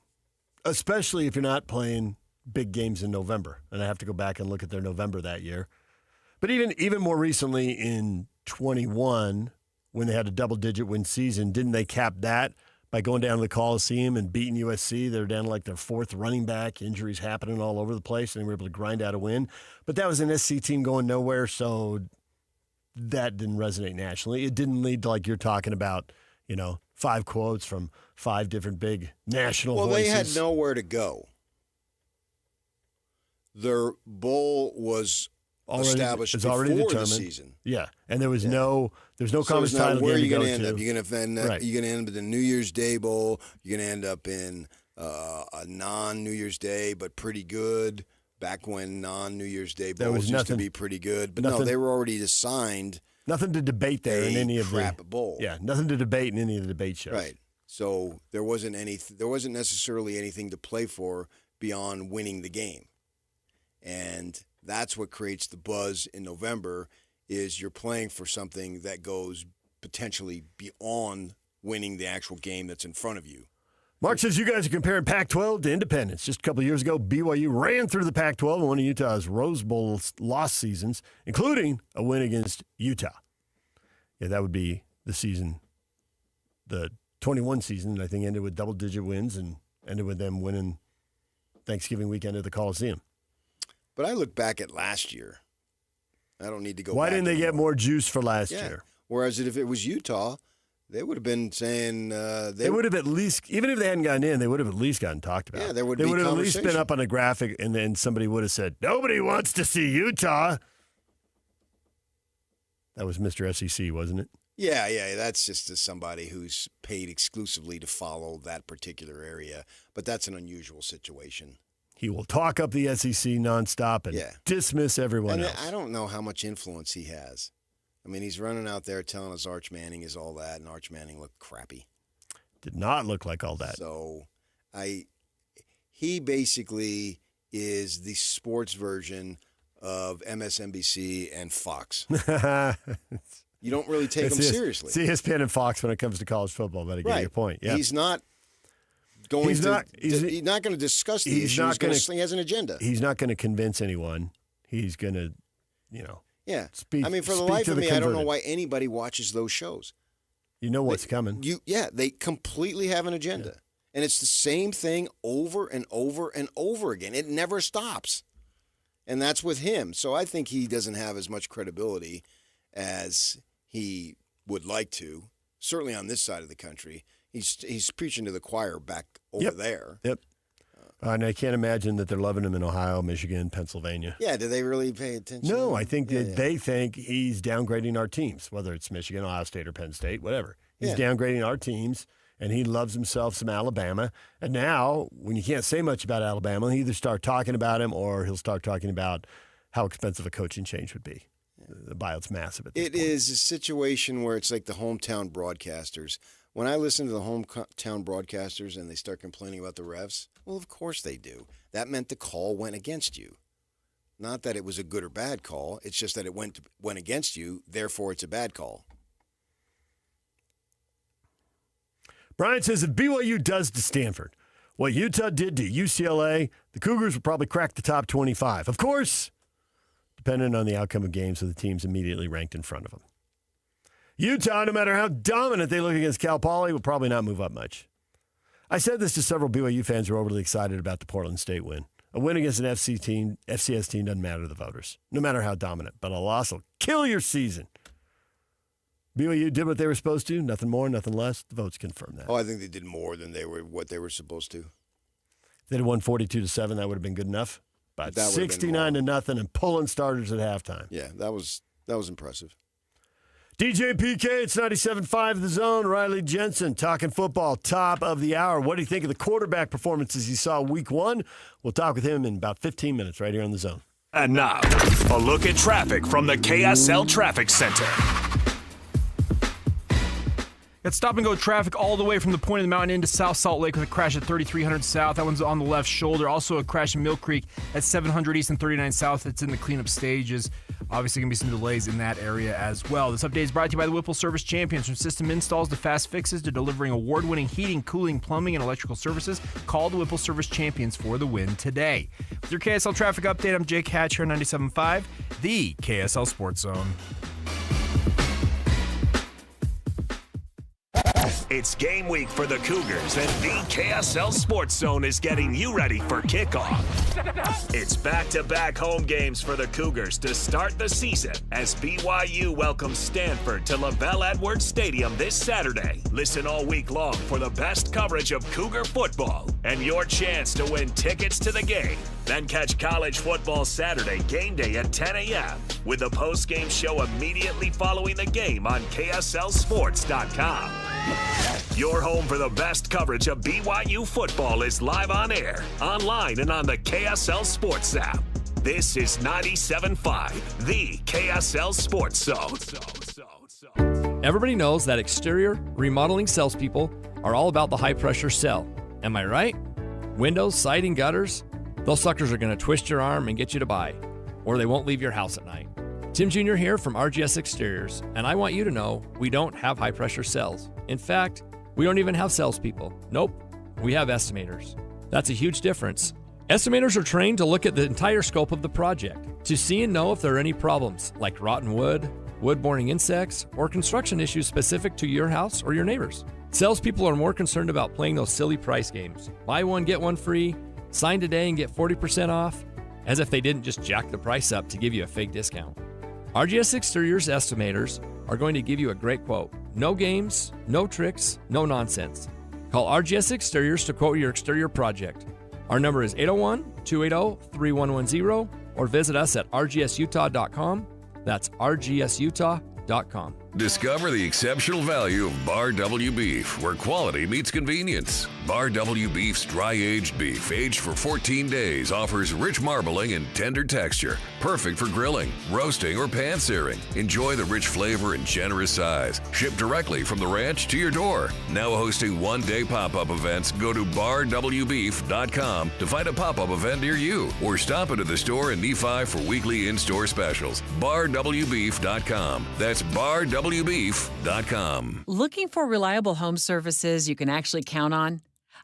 Especially if you're not playing big games in November. And I have to go back and look at their November that year. But even more recently in 21, when they had a double-digit win season, didn't they cap that by going down to the Coliseum and beating USC? They're down to like their 4th running back, injuries happening all over the place, and they were able to grind out a win. But that was an SC team going nowhere, so that didn't resonate nationally. It didn't lead to, like you're talking about, 5 quotes from 5 different big national voices. Well, they had nowhere to go. Their bowl was established before the season. Yeah, and there's no conference title where game are you to go going to end to. up? You're going to end up in the New Year's Day Bowl. You're going to end up in a non-New Year's Day, but pretty good. Back when non-New Year's Day bowls used to be pretty good. But no, they were already assigned. Nothing to debate there in any of the bowl. Yeah, nothing to debate in any of the debate shows. Right. So there wasn't necessarily anything to play for beyond winning the game. And that's what creates the buzz in November is you're playing for something that goes potentially beyond winning the actual game that's in front of you. Mark says you guys are comparing Pac-12 to independence. Just a couple of years ago, BYU ran through the Pac-12 in one of Utah's Rose Bowl loss seasons, including a win against Utah. Yeah, that would be the season, the 21 season, I think, ended with double-digit wins and ended with them winning Thanksgiving weekend at the Coliseum. But I look back at last year. I don't need to go Why back didn't they anymore. get more juice for last year? Whereas if it was Utah, they would have been saying they would have at least, even if they hadn't gotten in, they would have at least gotten talked about. Yeah, there would they be would have at least been conversation. up on a graphic, and then somebody would have said, "Nobody wants to see Utah." That was Mr. SEC, wasn't it? Yeah, that's just as somebody who's paid exclusively to follow that particular area. But that's an unusual situation. He will talk up the SEC nonstop and dismiss everyone else. I don't know how much influence he has. I mean, he's running out there telling us Arch Manning is all that, and Arch Manning looked crappy. Did not look like all that. So he basically is the sports version of MSNBC and Fox. You don't really take him seriously. See ESPN and Fox when it comes to college football, but I get your point. Yeah. He's not going he's not going to discuss the issue. He has an agenda. He's not going to convince anyone. He's going to, Yeah. speak. I mean, for the life of me, I don't know why anybody watches those shows. You know what's coming. They completely have an agenda. Yeah. And it's the same thing over and over and over again. It never stops. And that's with him. So I think he doesn't have as much credibility as he would like to, certainly on this side of the country. He's preaching to the choir back over there. Yep. And I can't imagine that they're loving him in Ohio, Michigan, Pennsylvania. Yeah, do they really pay attention? No, I think that they think he's downgrading our teams, whether it's Michigan, Ohio State, or Penn State, whatever. He's downgrading our teams, and he loves himself some Alabama. And now, when you can't say much about Alabama, he'll either start talking about him or he'll start talking about how expensive a coaching change would be. The buyout's massive at this point. It is a situation where it's like the hometown broadcasters. When I listen to the hometown broadcasters and they start complaining about the refs, well, of course they do. That meant the call went against you. Not that it was a good or bad call. It's just that it went against you, therefore it's a bad call. Brian says if BYU does to Stanford what Utah did to UCLA, the Cougars will probably crack the top 25. Of course, depending on the outcome of games of the teams immediately ranked in front of them. Utah, no matter how dominant they look against Cal Poly, will probably not move up much. I said this to several BYU fans who are overly excited about the Portland State win. A win against an FCS team doesn't matter to the voters, no matter how dominant, but a loss will kill your season. BYU did what they were supposed to. Nothing more, nothing less. The votes confirm that. Oh, I think they did more than what they were supposed to. If they'd have won 42-7, that would have been good enough. But That would have been 69-0 and pulling starters at halftime. Yeah, that was impressive. DJ PK, it's 97.5 The Zone. Riley Jensen talking football, top of the hour. What do you think of the quarterback performances you saw week one? We'll talk with him in about 15 minutes right here on The Zone. And now, a look at traffic from the KSL Traffic Center. Got stop-and-go traffic all the way from the point of the mountain into South Salt Lake with a crash at 3300 South. That one's on the left shoulder. Also a crash in Mill Creek at 700 East and 39 South. It's in the cleanup stages. Obviously going to be some delays in that area as well. This update is brought to you by the Whipple Service Champions. From system installs to fast fixes to delivering award-winning heating, cooling, plumbing, and electrical services, call the Whipple Service Champions for the win today. With your KSL traffic update, I'm Jake Hatch here on 97.5, the KSL Sports Zone. It's game week for the Cougars, and the KSL Sports Zone is getting you ready for kickoff. It's back-to-back home games for the Cougars to start the season as BYU welcomes Stanford to LaVell Edwards Stadium this Saturday. Listen all week long for the best coverage of Cougar football and your chance to win tickets to the game. Then catch college football Saturday game day at 10 a.m. with the post-game show immediately following the game on KSLSports.com. Your home for the best coverage of BYU football is live on air, online, and on the KSL Sports app. This is 97.5, the KSL Sports Zone. Everybody knows that exterior remodeling salespeople are all about the high-pressure sell. Am I right? Windows, siding, gutters, those suckers are going to twist your arm and get you to buy, or they won't leave your house at night. Tim Jr. here from RGS Exteriors, and I want you to know we don't have high-pressure sells. In fact, we don't even have salespeople. Nope, we have estimators. That's a huge difference. Estimators are trained to look at the entire scope of the project, to see and know if there are any problems, like rotten wood, wood-borne insects, or construction issues specific to your house or your neighbors. Salespeople are more concerned about playing those silly price games. Buy one, get one free, sign today and get 40% off, as if they didn't just jack the price up to give you a fake discount. RGS Exteriors estimators are going to give you a great quote. No games, no tricks, no nonsense. Call RGS Exteriors to quote your exterior project. Our number is 801-280-3110 or visit us at rgsutah.com. That's rgsutah.com. Discover the exceptional value of Bar W Beef, where quality meets convenience. Bar W Beef's dry-aged beef, aged for 14 days, offers rich marbling and tender texture, perfect for grilling, roasting, or pan-searing. Enjoy the rich flavor and generous size. Shipped directly from the ranch to your door. Now hosting one-day pop-up events, go to barwbeef.com to find a pop-up event near you, or stop into the store in Nephi for weekly in-store specials. barwbeef.com. That's barwbeef.com. Looking for reliable home services you can actually count on?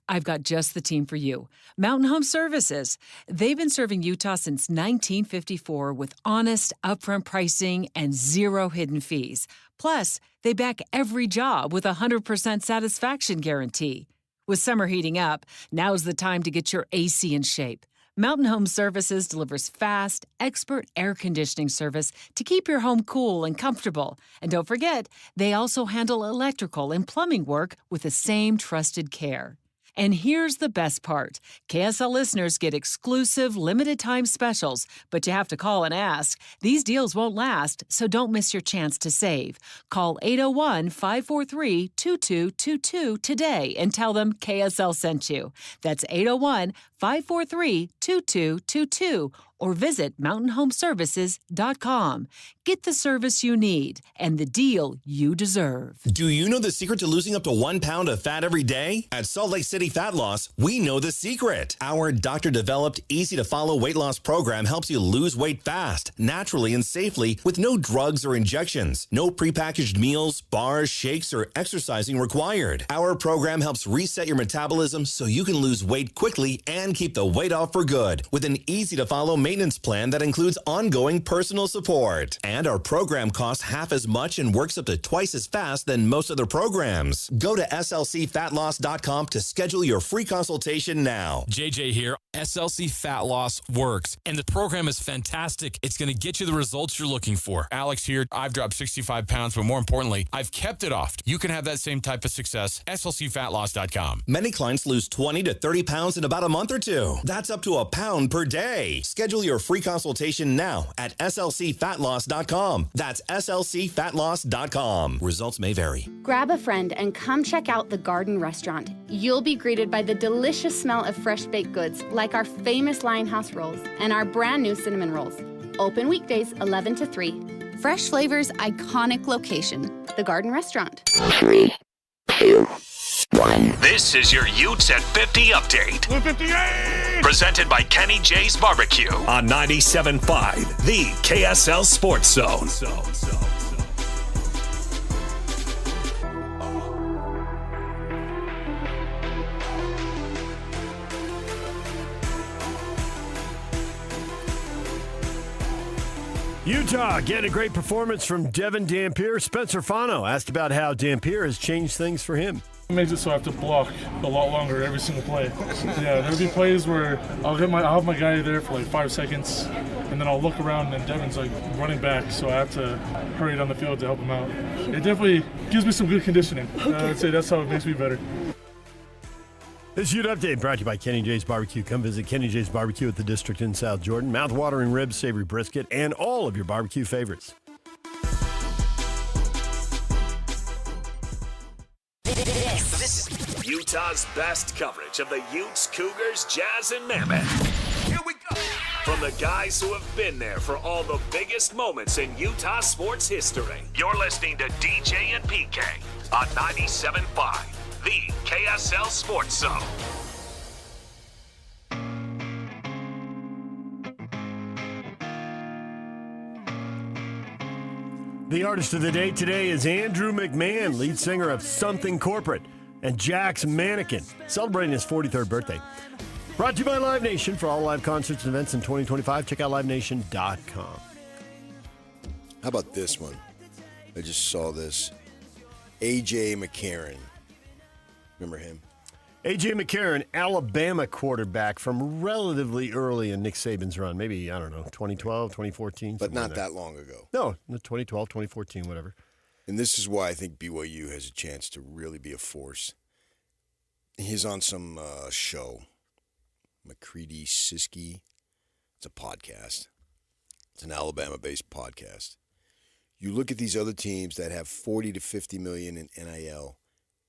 I've got just the team for you. Mountain Home Services. They've been serving Utah since 1954 with honest, upfront pricing and zero hidden fees. Plus, they back every job with a 100% satisfaction guarantee. With summer heating up, now's the time to get your AC in shape. Mountain Home Services delivers fast, expert air conditioning service to keep your home cool and comfortable. And don't forget, they also handle electrical and plumbing work with the same trusted care. And here's the best part. KSL listeners get exclusive limited-time specials, but you have to call and ask. These deals won't last, so don't miss your chance to save. Call 801-543-2222 today and tell them KSL sent you. That's 801-543-2222 or visit mountainhomeservices.com. Get the service you need and the deal you deserve. Do you know the secret to losing up to 1 pound of fat every day? At Salt Lake City Fat Loss, we know the secret. Our doctor-developed, easy-to-follow weight loss program helps you lose weight fast, naturally, and safely with no drugs or injections. No prepackaged meals, bars, shakes, or exercising required. Our program helps reset your metabolism so you can lose weight quickly and keep the weight off for good with an easy-to-follow maintenance plan that includes ongoing personal support. And our program costs half as much and works up to twice as fast than most other programs. Go to slcfatloss.com to schedule your free consultation now. JJ here. SLC Fat Loss works, and the program is fantastic. It's going to get you the results you're looking for. Alex here. I've dropped 65 pounds, but more importantly, I've kept it off. You can have that same type of success. SLCFatLoss.com. Many clients lose 20 to 30 pounds in about a month or two. That's up to a pound per day. Schedule your free consultation now at SLCFatLoss.com. That's SLCFatLoss.com. Results may vary. Grab a friend and come check out the Garden Restaurant. You'll be greeted by the delicious smell of fresh baked goods like our famous Lionhouse rolls and our brand new cinnamon rolls. Open weekdays 11 to 3. Fresh flavors, iconic location. The Garden Restaurant. 3, 2, 1. This is your Utes at 50 update. 158! Presented by Kenny J's Barbecue on 97.5, the KSL Sports Zone. Utah getting a great performance from Devin Dampier. Spencer Fano asked about how Dampier has changed things for him. It makes it so I have to block a lot longer every single play. Yeah, there'll be plays where I'll have my guy there for like 5 seconds, and then I'll look around and Devin's like running back, so I have to hurry down the field to help him out. It definitely gives me some good conditioning. I'd say that's how it makes me better. This Ute Update brought to you by Kenny J's Barbecue. Come visit Kenny J's Barbecue at the District in South Jordan. Mouth-watering ribs, savory brisket, and all of your barbecue favorites. This is Utah's best coverage of the Utes, Cougars, Jazz, and Mammoth. Here we go. From the guys who have been there for all the biggest moments in Utah sports history. You're listening to DJ and PK on 97.5. The KSL Sports Zone. The artist of the day today is Andrew McMahon, lead singer of Something Corporate, and Jack's Mannequin, celebrating his 43rd birthday. Brought to you by Live Nation. For all live concerts and events in 2025, check out livenation.com. How about this one? I just saw this. A.J. McCarron. Remember him? A.J. McCarron, Alabama quarterback from relatively early in Nick Saban's run. Maybe, 2012, 2014. But not that long ago. No, 2012, 2014, whatever. And this is why I think BYU has a chance to really be a force. He's on some show, McCready Siskey. It's a podcast. It's an Alabama-based podcast. You look at these other teams that have 40 to 50 million in NIL.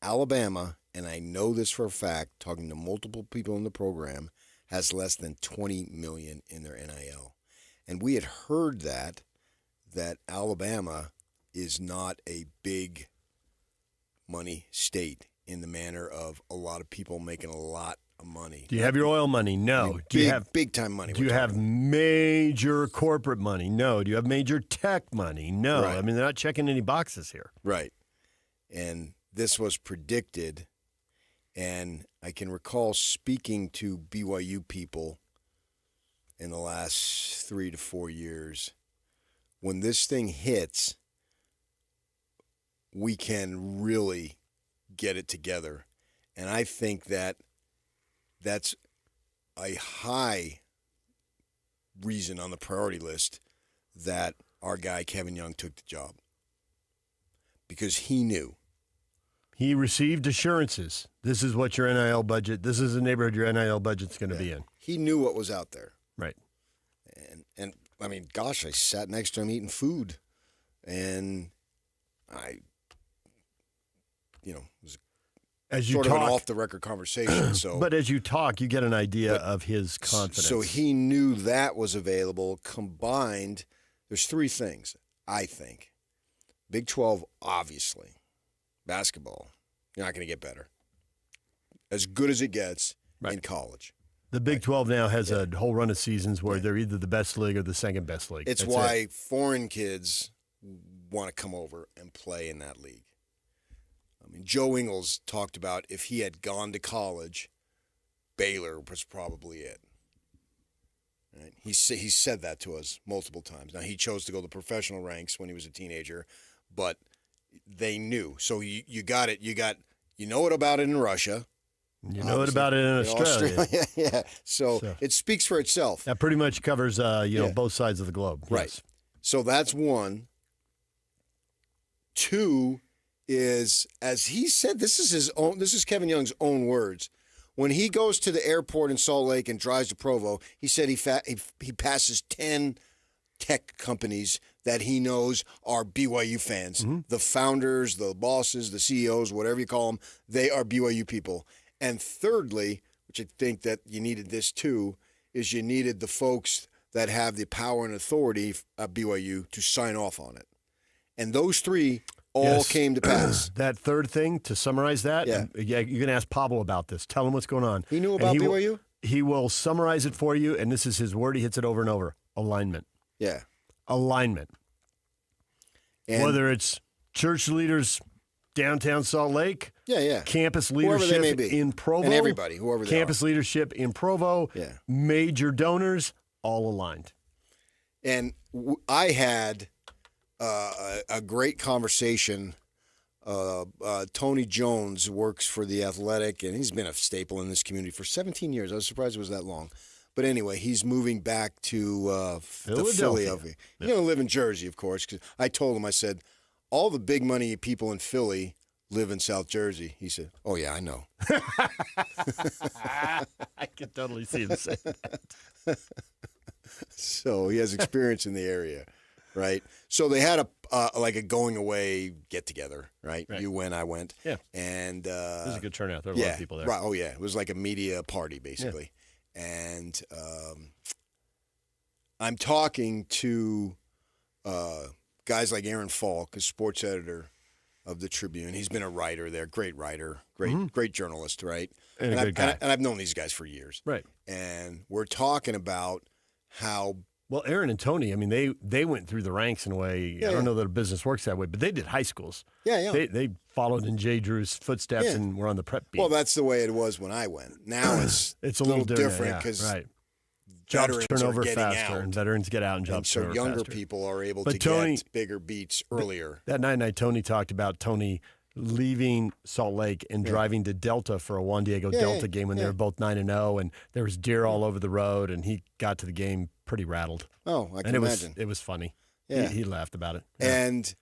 Alabama, and I know this for a fact, talking to multiple people in the program, has less than 20 million in their NIL. And we had heard that Alabama is not a big money state in the manner of a lot of people making a lot of money. Do you have your oil money? No. I mean, Do you have big time money? Do you have major corporate money? No. Do you have major tech money? No. Right. I mean, they're not checking any boxes here. Right. And this was predicted, and I can recall speaking to BYU people in the last 3 to 4 years. When this thing hits, we can really get it together. And I think that's a high reason on the priority list that our guy Kevin Young took the job. Because he knew. He received assurances. This is what your NIL budget, this is the neighborhood your NIL budget's going to be in. He knew what was out there. Right. And I mean, gosh, I sat next to him eating food. And it was as you sort talk, of an off-the-record conversation. So, but as you talk, you get an idea of his confidence. So he knew that was available. Combined, there's 3 things, I think. Big 12, obviously. Basketball, you're not going to get better. As good as it gets in college. The Big 12 now has a whole run of seasons where they're either the best league or the second best league. That's why foreign kids want to come over and play in that league. I mean, Joe Ingles talked about if he had gone to college, Baylor was probably it. Right? He said that to us multiple times. Now, he chose to go to the professional ranks when he was a teenager, but they knew. So you got it. You know it about it in Russia. You know it about it in Australia. Yeah. So it speaks for itself. That pretty much covers, both sides of the globe. Right. Yes. So that's one. Two is, as he said, this is Kevin Young's own words. When he goes to the airport in Salt Lake and drives to Provo, he said he passes 10 tech companies that he knows are BYU fans. Mm-hmm. The founders, the bosses, the CEOs, whatever you call them, they are BYU people. And thirdly, which I think that you needed this too, is you needed the folks that have the power and authority at BYU to sign off on it. And those three all came to pass. That third thing, to summarize that, you're going to ask Pablo about this. Tell him what's going on. He knew about BYU? He will summarize it for you, and this is his word. He hits it over and over. Alignment. Yeah. Alignment. And whether it's church leaders downtown Salt Lake, campus leadership in Provo, and everybody, whoever they campus are. leadership in Provo, major donors, all aligned. And I had a great conversation. Tony Jones works for The Athletic, and he's been a staple in this community for 17 years. I was surprised it was that long. But anyway, he's moving back to Philadelphia. He's going to live in Jersey, of course. 'Cause I told him, I said, all the big money people in Philly live in South Jersey. He said, oh, yeah, I know. I can totally see him saying that. So he has experience in the area, right? So they had a going away get together, right? You went, I went. Yeah. And it was a good turnout. There were a lot of people there. Right. Oh, yeah. It was like a media party, basically. Yeah. And I'm talking to guys like Aaron Falk, a sports editor of the Tribune. He's been a writer there, great writer, great journalist, right? And a good guy. And I've known these guys for years. Right. And we're talking about how... Well, Aaron and Tony, I mean, they went through the ranks in a way. I don't know that a business works that way, but they did high schools. Yeah. They followed in Jay Drew's footsteps and were on the prep beat. Well, that's the way it was when I went. Now it's a little different because jobs turn over faster, and veterans get out and jobs turn over faster. So younger people are able to get bigger beats earlier. That night, Tony talked about Tony leaving Salt Lake and driving to Delta for a Juan Diego Delta game when they were both 9-0, and there was deer all over the road, and he got to the game pretty rattled. Oh, I can imagine. It was funny. Yeah. He laughed about it. Yeah. And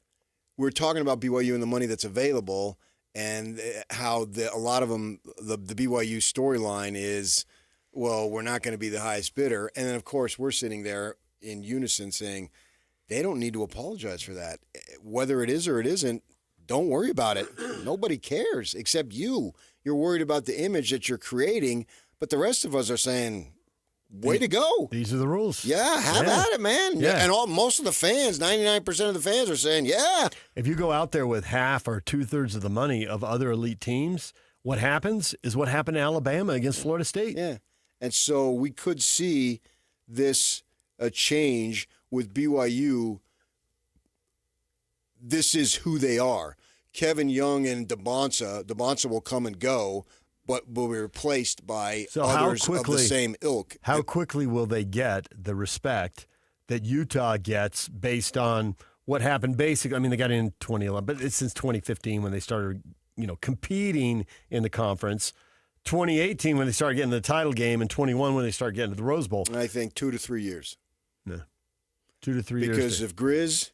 we're talking about BYU and the money that's available, and how a lot of them, the BYU storyline is, well, we're not going to be the highest bidder. And then, of course, we're sitting there in unison saying, they don't need to apologize for that. Whether it is or it isn't, don't worry about it. Nobody cares except you. You're worried about the image that you're creating, but the rest of us are saying, way to go. These are the rules. Yeah, have at it, man. Yeah. And most of the fans, 99% of the fans are saying, yeah. If you go out there with half or two-thirds of the money of other elite teams, what happens is what happened to Alabama against Florida State. Yeah. And so we could see this change with BYU. This is who they are. Kevin Young and DeBonsa will come and go, but will be replaced by others of the same ilk. How quickly will they get the respect that Utah gets based on what happened? Basically, I mean, they got in 2011, but it's since 2015 when they started, competing in the conference. 2018 when they started getting the title game, and 21 when they started getting to the Rose Bowl. I think 2 to 3 years. No, 2 to 3 years. Because if Grizz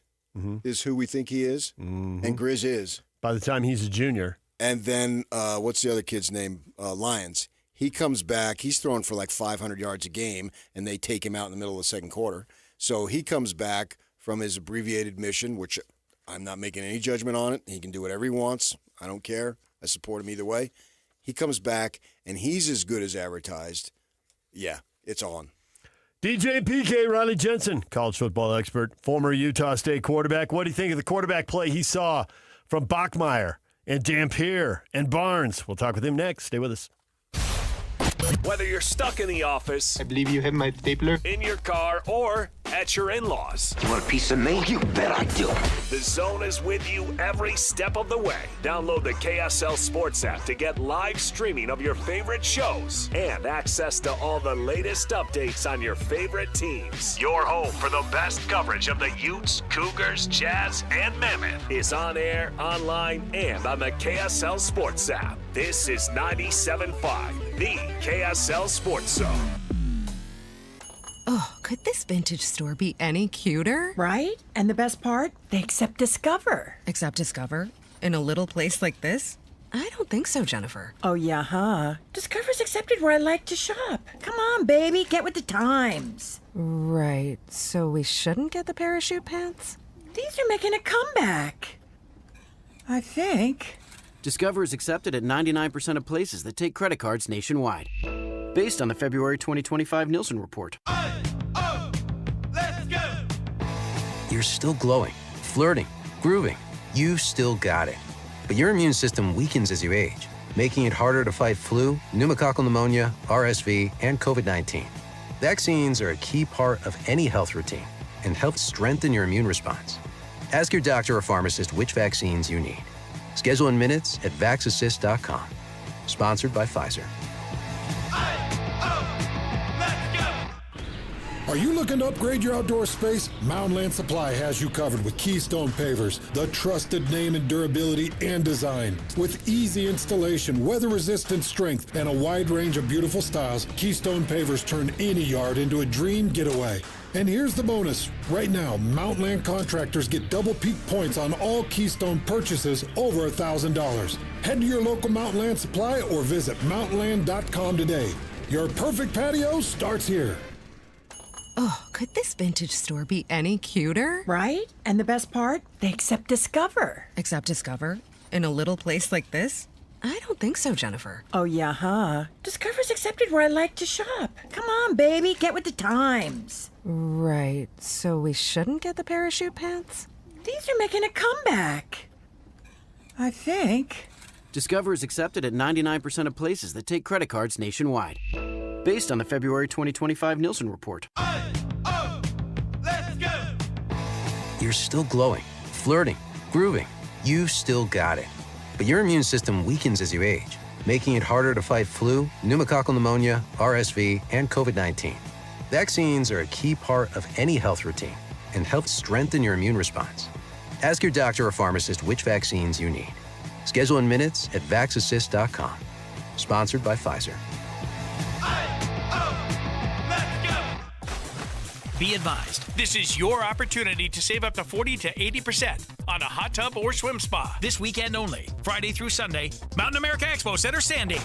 is who we think he is, and Grizz is. By the time he's a junior. And then, what's the other kid's name? Lyons. He comes back. He's throwing for like 500 yards a game, and they take him out in the middle of the second quarter. So he comes back from his abbreviated mission, which I'm not making any judgment on it. He can do whatever he wants. I don't care. I support him either way. He comes back, and he's as good as advertised. Yeah, it's on. DJ PK, Riley Jensen, college football expert, former Utah State quarterback. What do you think of the quarterback play he saw from Bachmeier and Dampier and Barnes? We'll talk with him next. Stay with us. Whether you're stuck in the office, I believe you have my stapler, in your car, or at your in-laws. You want a piece of me? You bet I do. The Zone is with you every step of the way. Download the KSL Sports app to get live streaming of your favorite shows and access to all the latest updates on your favorite teams. Your home for the best coverage of the Utes, Cougars, Jazz, and Mammoth is on air, online, and on the KSL Sports app. This is 97.5, the KSL Sports Zone. Oh, could this vintage store be any cuter? Right? And the best part? They accept Discover. Accept Discover? In a little place like this? I don't think so, Jennifer. Oh, yeah, huh? Discover's accepted where I like to shop. Come on, baby, get with the times. Right, so we shouldn't get the parachute pants? These are making a comeback. I think. Discover is accepted at 99% of places that take credit cards nationwide. Based on the February 2025 Nielsen report. Let's go! You're still glowing, flirting, grooving. You've still got it. But your immune system weakens as you age, making it harder to fight flu, pneumococcal pneumonia, RSV, and COVID-19. Vaccines are a key part of any health routine and help strengthen your immune response. Ask your doctor or pharmacist which vaccines you need. Schedule in minutes at vaxassist.com. Sponsored by Pfizer. Are you looking to upgrade your outdoor space? Mountain Land Supply has you covered with Keystone Pavers, the trusted name in durability and design. With easy installation, weather-resistant strength, and a wide range of beautiful styles, Keystone Pavers turn any yard into a dream getaway. And here's the bonus. Right now, Mountain Land contractors get double peak points on all Keystone purchases over $1,000. Head to your local Mountain Land Supply or visit mountainland.com today. Your perfect patio starts here. Oh, could this vintage store be any cuter? Right? And the best part? They accept Discover. Accept Discover? In a little place like this? I don't think so, Jennifer. Oh, yeah, huh? Discover's accepted where I like to shop. Come on, baby, get with the times. Right, so we shouldn't get the parachute pants? These are making a comeback. I think. Discover is accepted at 99% of places that take credit cards nationwide. Based on the February 2025 Nielsen report. Let's go! You're still glowing, flirting, grooving. You've still got it. But your immune system weakens as you age, making it harder to fight flu, pneumococcal pneumonia, RSV, and COVID-19. Vaccines are a key part of any health routine and help strengthen your immune response. Ask your doctor or pharmacist which vaccines you need. Schedule in minutes at vaxassist.com. Sponsored by Pfizer. Be advised, this is your opportunity to save up to 40 to 80% on a hot tub or swim spa this weekend only, Friday through Sunday, Mountain America Expo Center, Sandy.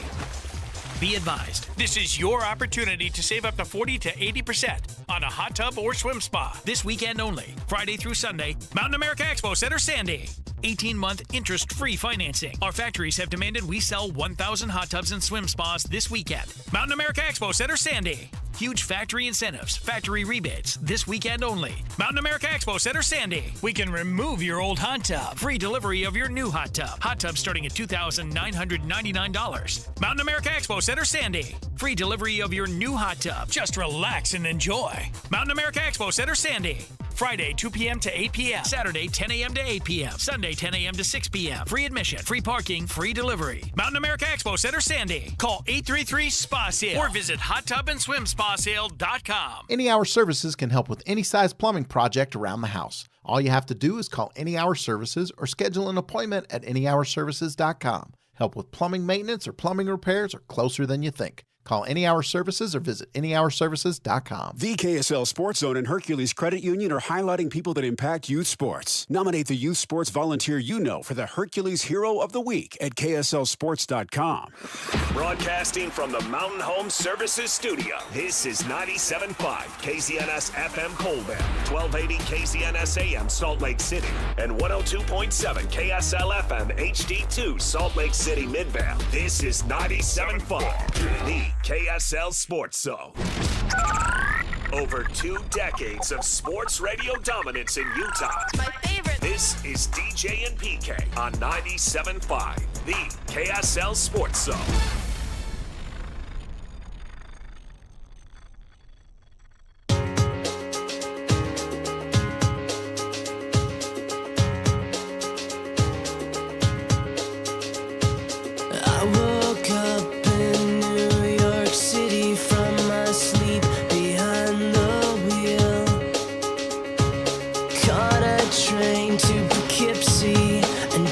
Be advised, this is your opportunity to save up to 40 to 80% on a hot tub or swim spa this weekend only, Friday through Sunday, Mountain America Expo Center, Sandy. 18-month interest-free financing. Our factories have demanded we sell 1,000 hot tubs and swim spas this weekend. Mountain America Expo Center, Sandy. Huge factory incentives, factory rebates, this weekend only. Mountain America Expo Center, Sandy. We can remove your old hot tub. Free delivery of your new hot tub. Hot tub starting at $2,999. Mountain America Expo Center, Sandy. Free delivery of your new hot tub. Just relax and enjoy. Mountain America Expo Center, Sandy. Friday, 2 p.m. to 8 p.m. Saturday, 10 a.m. to 8 p.m. Sunday, 10 a.m. to 6 p.m. Free admission, free parking, free delivery. Mountain America Expo Center, Sandy. Call 833-SPA-SALE or visit hottubandSwimSpaSale.com. Any Hour Services can help with any size plumbing project around the house. All you have to do is call Any Hour Services or schedule an appointment at anyhourservices.com. Help with plumbing maintenance or plumbing repairs are closer than you think. Call Any Hour Services or visit anyhourservices.com. The KSL Sports Zone and Hercules Credit Union are highlighting people that impact youth sports. Nominate the youth sports volunteer you know for the Hercules Hero of the Week at KSLSports.com. Broadcasting from the Mountain Home Services Studio, this is 97.5 KZNS FM Colville, 1280 KZNS AM Salt Lake City, and 102.7 KSL FM HD2 Salt Lake City Midvale. This is 97.5, the KSL Sports Zone. Over 2 decades of sports radio dominance in Utah. My favorite. This is DJ and PK on 97.5, the KSL Sports Zone.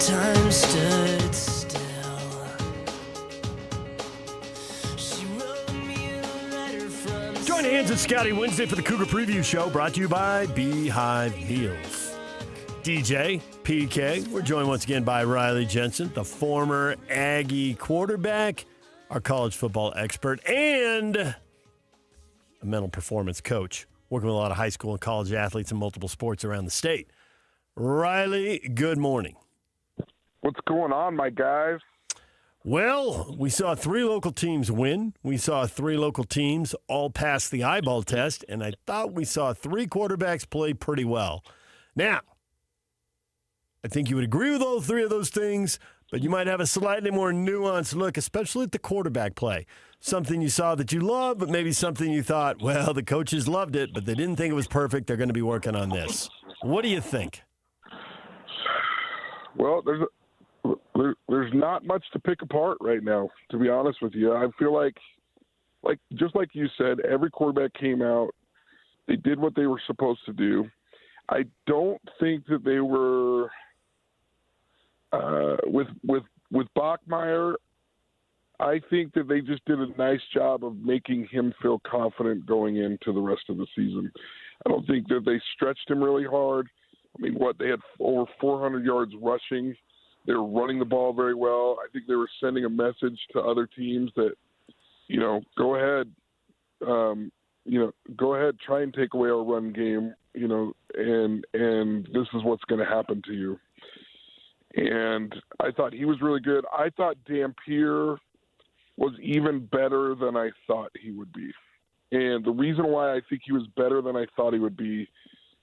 time stood still. Join hands at Scotty Wednesday for the Cougar Preview Show, brought to you by Beehive Meals. DJ, PK, we're joined once again by Riley Jensen, the former Aggie quarterback, our college football expert, and a mental performance coach, working with a lot of high school and college athletes in multiple sports around the state. Riley, good morning. What's going on, my guys? Well, we saw 3 local teams win. We saw 3 local teams all pass the eyeball test, and I thought we saw 3 quarterbacks play pretty well. Now, I think you would agree with all 3 of those things, but you might have a slightly more nuanced look, especially at the quarterback play. Something you saw that you loved, but maybe something you thought, well, the coaches loved it, but they didn't think it was perfect. They're going to be working on this. What do you think? Well, there's not much to pick apart right now, to be honest with you. I feel like just like you said, every quarterback came out. They did what they were supposed to do. I don't think that they were with Bachmeier. I think that they just did a nice job of making him feel confident going into the rest of the season. I don't think that they stretched him really hard. I mean, they had over 400 yards rushing. They were running the ball very well. I think they were sending a message to other teams that, go ahead, try and take away our run game, and this is what's going to happen to you. And I thought he was really good. I thought Dampier was even better than I thought he would be. And the reason why I think he was better than I thought he would be,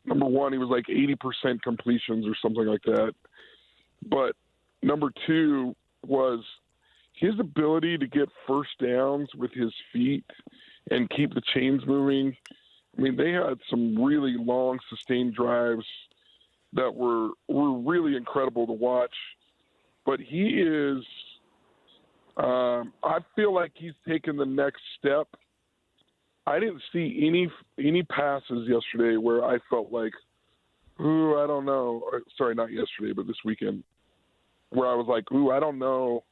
number one, he was like 80% completions or something like that. But number two was his ability to get first downs with his feet and keep the chains moving. I mean, they had some really long, sustained drives that were really incredible to watch. But he is I feel like he's taken the next step. I didn't see any passes yesterday where I felt like, I don't know. Sorry, not yesterday, but this weekend, where I was like, I don't know.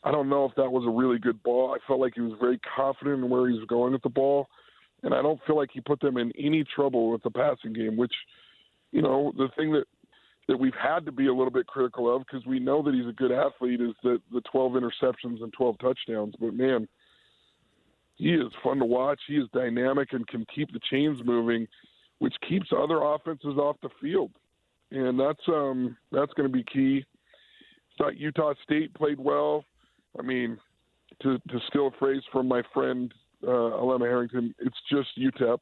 I don't know if that was a really good ball. I felt like he was very confident in where he was going with the ball, and I don't feel like he put them in any trouble with the passing game, which, the thing that we've had to be a little bit critical of, because we know that he's a good athlete, is the 12 interceptions and 12 touchdowns. But, man, he is fun to watch. He is dynamic and can keep the chains moving, which keeps other offenses off the field. And that's going to be key. Thought Utah State played well. I mean, to steal a phrase from my friend Alema Harrington, it's just UTEP.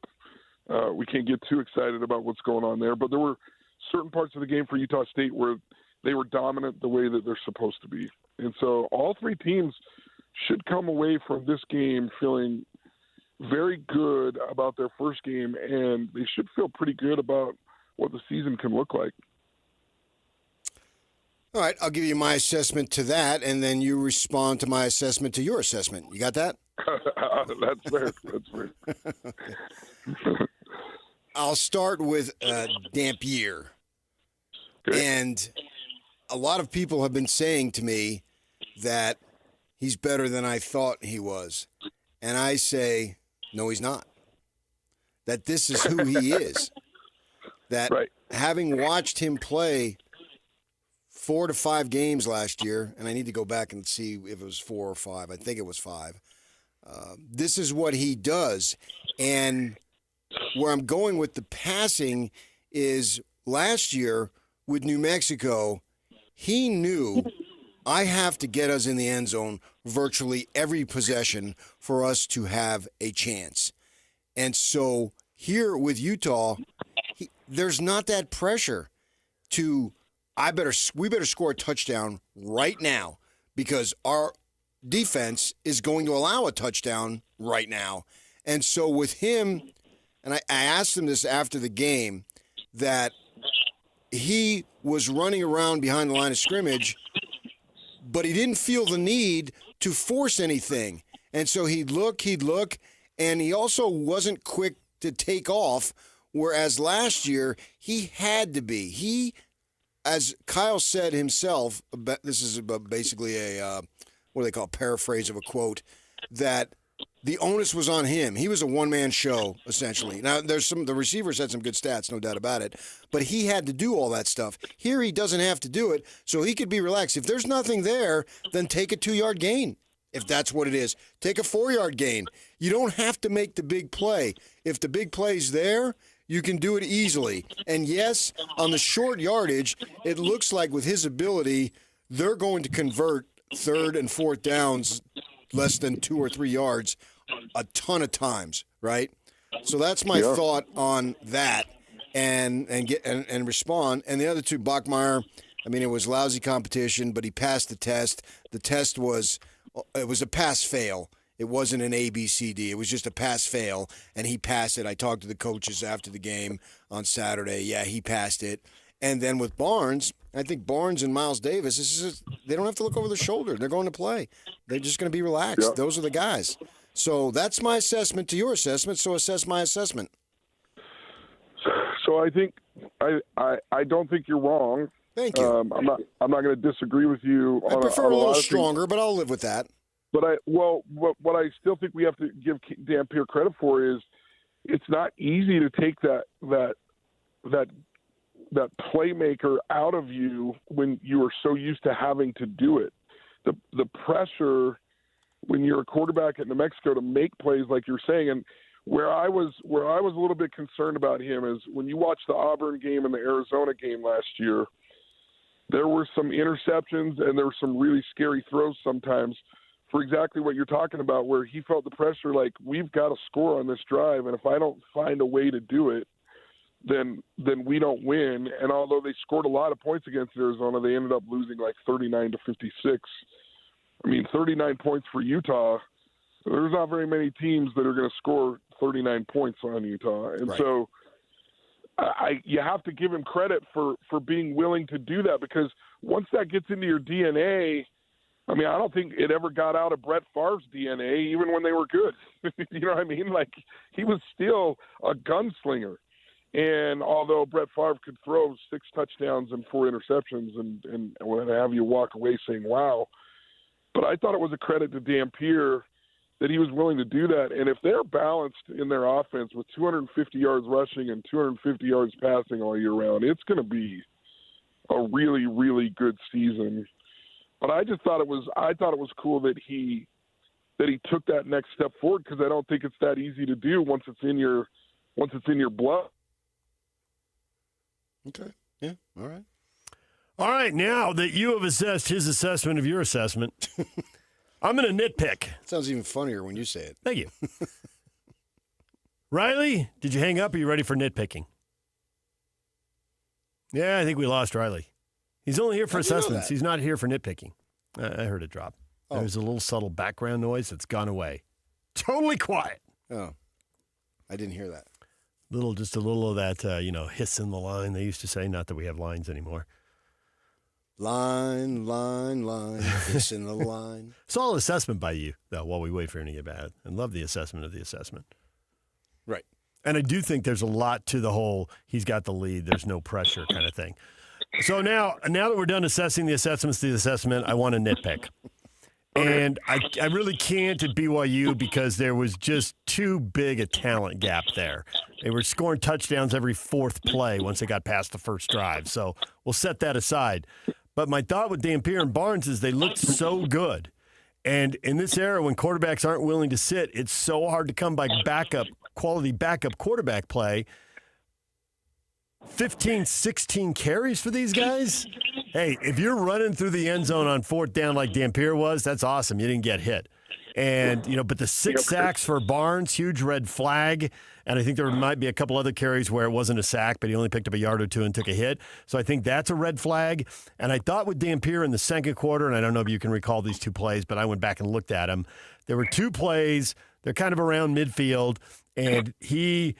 We can't get too excited about what's going on there. But there were certain parts of the game for Utah State where they were dominant the way that they're supposed to be. And so all 3 teams should come away from this game feeling very good about their first game, and they should feel pretty good about what the season can look like. All right, I'll give you my assessment to that, and then you respond to my assessment to your assessment. You got that? That's fair. That's fair. I'll start with Dampier. Okay. And a lot of people have been saying to me that he's better than I thought he was. And I say, no, he's not. That this is who he is. That right. Having watched him play 4 to 5 games last year, and I need to go back and see if it was 4 or 5. I think it was 5. This is what he does. And where I'm going with the passing is last year with New Mexico, he knew I have to get us in the end zone virtually every possession for us to have a chance. And so here with Utah, there's not that pressure to we better score a touchdown right now because our defense is going to allow a touchdown right now. And so with him, and I asked him this after the game, that he was running around behind the line of scrimmage, but he didn't feel the need to force anything. And so he'd look, and he also wasn't quick to take off, whereas last year he had to be. as Kyle said himself, this is basically a, what do they call, paraphrase of a quote, that the onus was on him. He was a one-man show, essentially. Now, the receivers had some good stats, no doubt about it, but he had to do all that stuff. Here, he doesn't have to do it, so he could be relaxed. If there's nothing there, then take a 2-yard gain, if that's what it is. Take a 4-yard gain. You don't have to make the big play. If the big play's there, you can do it easily. And yes, on the short yardage, it looks like with his ability, they're going to convert 3rd and 4th downs less than 2 or 3 yards a ton of times, right? So that's my thought on that, and respond. And the other two, Bachmeier, I mean, it was lousy competition, but he passed the test. The test was a pass-fail. It wasn't an ABCD. It was just a pass-fail, and he passed it. I talked to the coaches after the game on Saturday. Yeah, he passed it. And then with Barnes, I think Barnes and Miles Davis, they don't have to look over their shoulder. They're going to play. They're just going to be relaxed. Yep. Those are the guys. So that's my assessment to your assessment, so assess my assessment. So I think I don't think you're wrong. Thank you. I'm not going to disagree with you. I prefer a little stronger, but I'll live with that. But what I still think we have to give Dampier credit for is it's not easy to take that playmaker out of you when you are so used to having to do it. The pressure when you're a quarterback at New Mexico to make plays like you're saying, and where I was a little bit concerned about him is when you watch the Auburn game and the Arizona game last year, there were some interceptions and there were some really scary throws sometimes for exactly what you're talking about, where he felt the pressure like, we've got to score on this drive, and if I don't find a way to do it, then we don't win. And although they scored a lot of points against Arizona, they ended up losing like 39-56. I mean, 39 points for Utah. There's not very many teams that are going to score 39 points on Utah. And right. So you have to give him credit for being willing to do that, because once that gets into your DNA, I mean, I don't think it ever got out of Brett Favre's DNA, even when they were good. You know what I mean? Like, he was still a gunslinger. And although Brett Favre could throw 6 touchdowns and 4 interceptions and have you walk away saying, wow. But I thought it was a credit to Dampier that he was willing to do that. And if they're balanced in their offense with 250 yards rushing and 250 yards passing all year round, it's going to be a really, really good season. But I thought it was cool that he took that next step forward, because I don't think it's that easy to do once it's in your blood. Okay. Yeah. All right. All right. Now that you have assessed his assessment of your assessment, I'm going to nitpick. It sounds even funnier when you say it. Thank you. Riley, did you hang up? Are you ready for nitpicking? Yeah, I think we lost Riley. He's only here for assessments. He's not here for nitpicking. I heard it drop. Oh. There's a little subtle background noise that's gone away. Totally quiet. Oh, I didn't hear that. Just a little of that, hiss in the line, they used to say. Not that we have lines anymore. Line, hiss in the line. Solid assessment by you, though, while we wait for him to get back. And love the assessment of the assessment. Right. And I do think there's a lot to the whole he's got the lead, there's no pressure kind of thing. So now that we're done assessing the assessments to the assessment, I want to nitpick. And I really can't at BYU because there was just too big a talent gap there. They were scoring touchdowns every 4th play once they got past the first drive. So we'll set that aside. But my thought with Dampier and Barnes is they looked so good. And in this era when quarterbacks aren't willing to sit, it's so hard to come by quality backup quarterback play. 15, 16 carries for these guys? Hey, if you're running through the end zone on 4th down like Dampier was, that's awesome. You didn't get hit. And, but the 6 sacks for Barnes, huge red flag. And I think there might be a couple other carries where it wasn't a sack, but he only picked up a yard or 2 and took a hit. So I think that's a red flag. And I thought with Dampier in the second quarter, and I don't know if you can recall these 2 plays, but I went back and looked at them. There were 2 plays. They're kind of around midfield. And he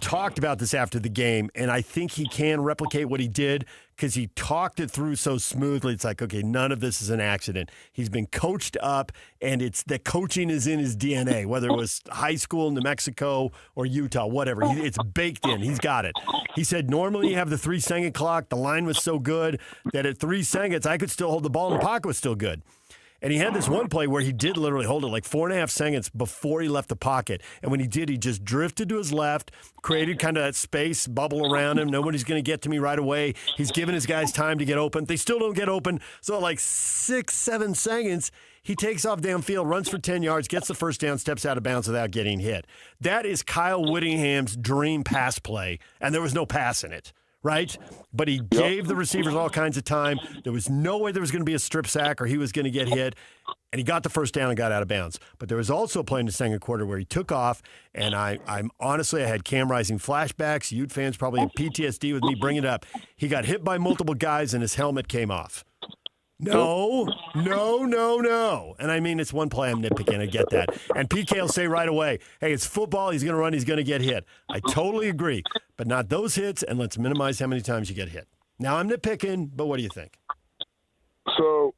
talked about this after the game, and I think he can replicate what he did because he talked it through so smoothly. It's like, okay, none of this is an accident. He's been coached up, and it's the coaching is in his DNA, whether it was high school, New Mexico, or Utah, whatever. It's baked in. He's got it. He said, normally you have the 3-second clock. The line was so good that at 3 seconds, I could still hold the ball, and the pocket was still good. And he had this one play where he did literally hold it like 4.5 seconds before he left the pocket. And when he did, he just drifted to his left, created kind of that space, bubble around him. Nobody's going to get to me right away. He's giving his guys time to get open. They still don't get open. So at like 6-7 seconds, he takes off downfield, runs for 10 yards, gets the first down, steps out of bounds without getting hit. That is Kyle Whittingham's dream pass play, and there was no pass in it. Right? But he gave the receivers all kinds of time. There was no way there was going to be a strip sack or he was going to get hit. And he got the first down and got out of bounds. But there was also a play in the second quarter where he took off, and I'm honestly, I had Cam Rising flashbacks. Ute fans probably have PTSD with me bringing it up. He got hit by multiple guys, and his helmet came off. No. And I mean, it's one play. I'm nitpicking. I get that. And PK will say right away, hey, it's football. He's going to run. He's going to get hit. I totally agree. But not those hits, and let's minimize how many times you get hit. Now, I'm nitpicking, but what do you think? So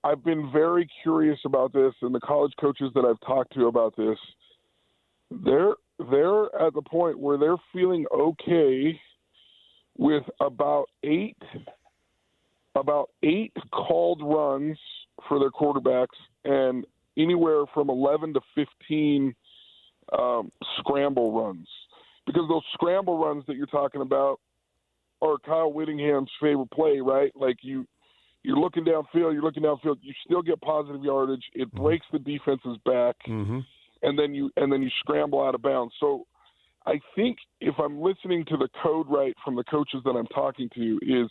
I've been very curious about this, and the college coaches that I've talked to about this, they're at the point where they're feeling okay with about eight called runs for their quarterbacks and anywhere from 11 to 15 scramble runs. Because those scramble runs that you're talking about are Kyle Whittingham's favorite play, right? Like you're looking downfield, you still get positive yardage. It breaks the defense's back, and then you scramble out of bounds. So I think if I'm listening to the code right from the coaches that I'm talking to is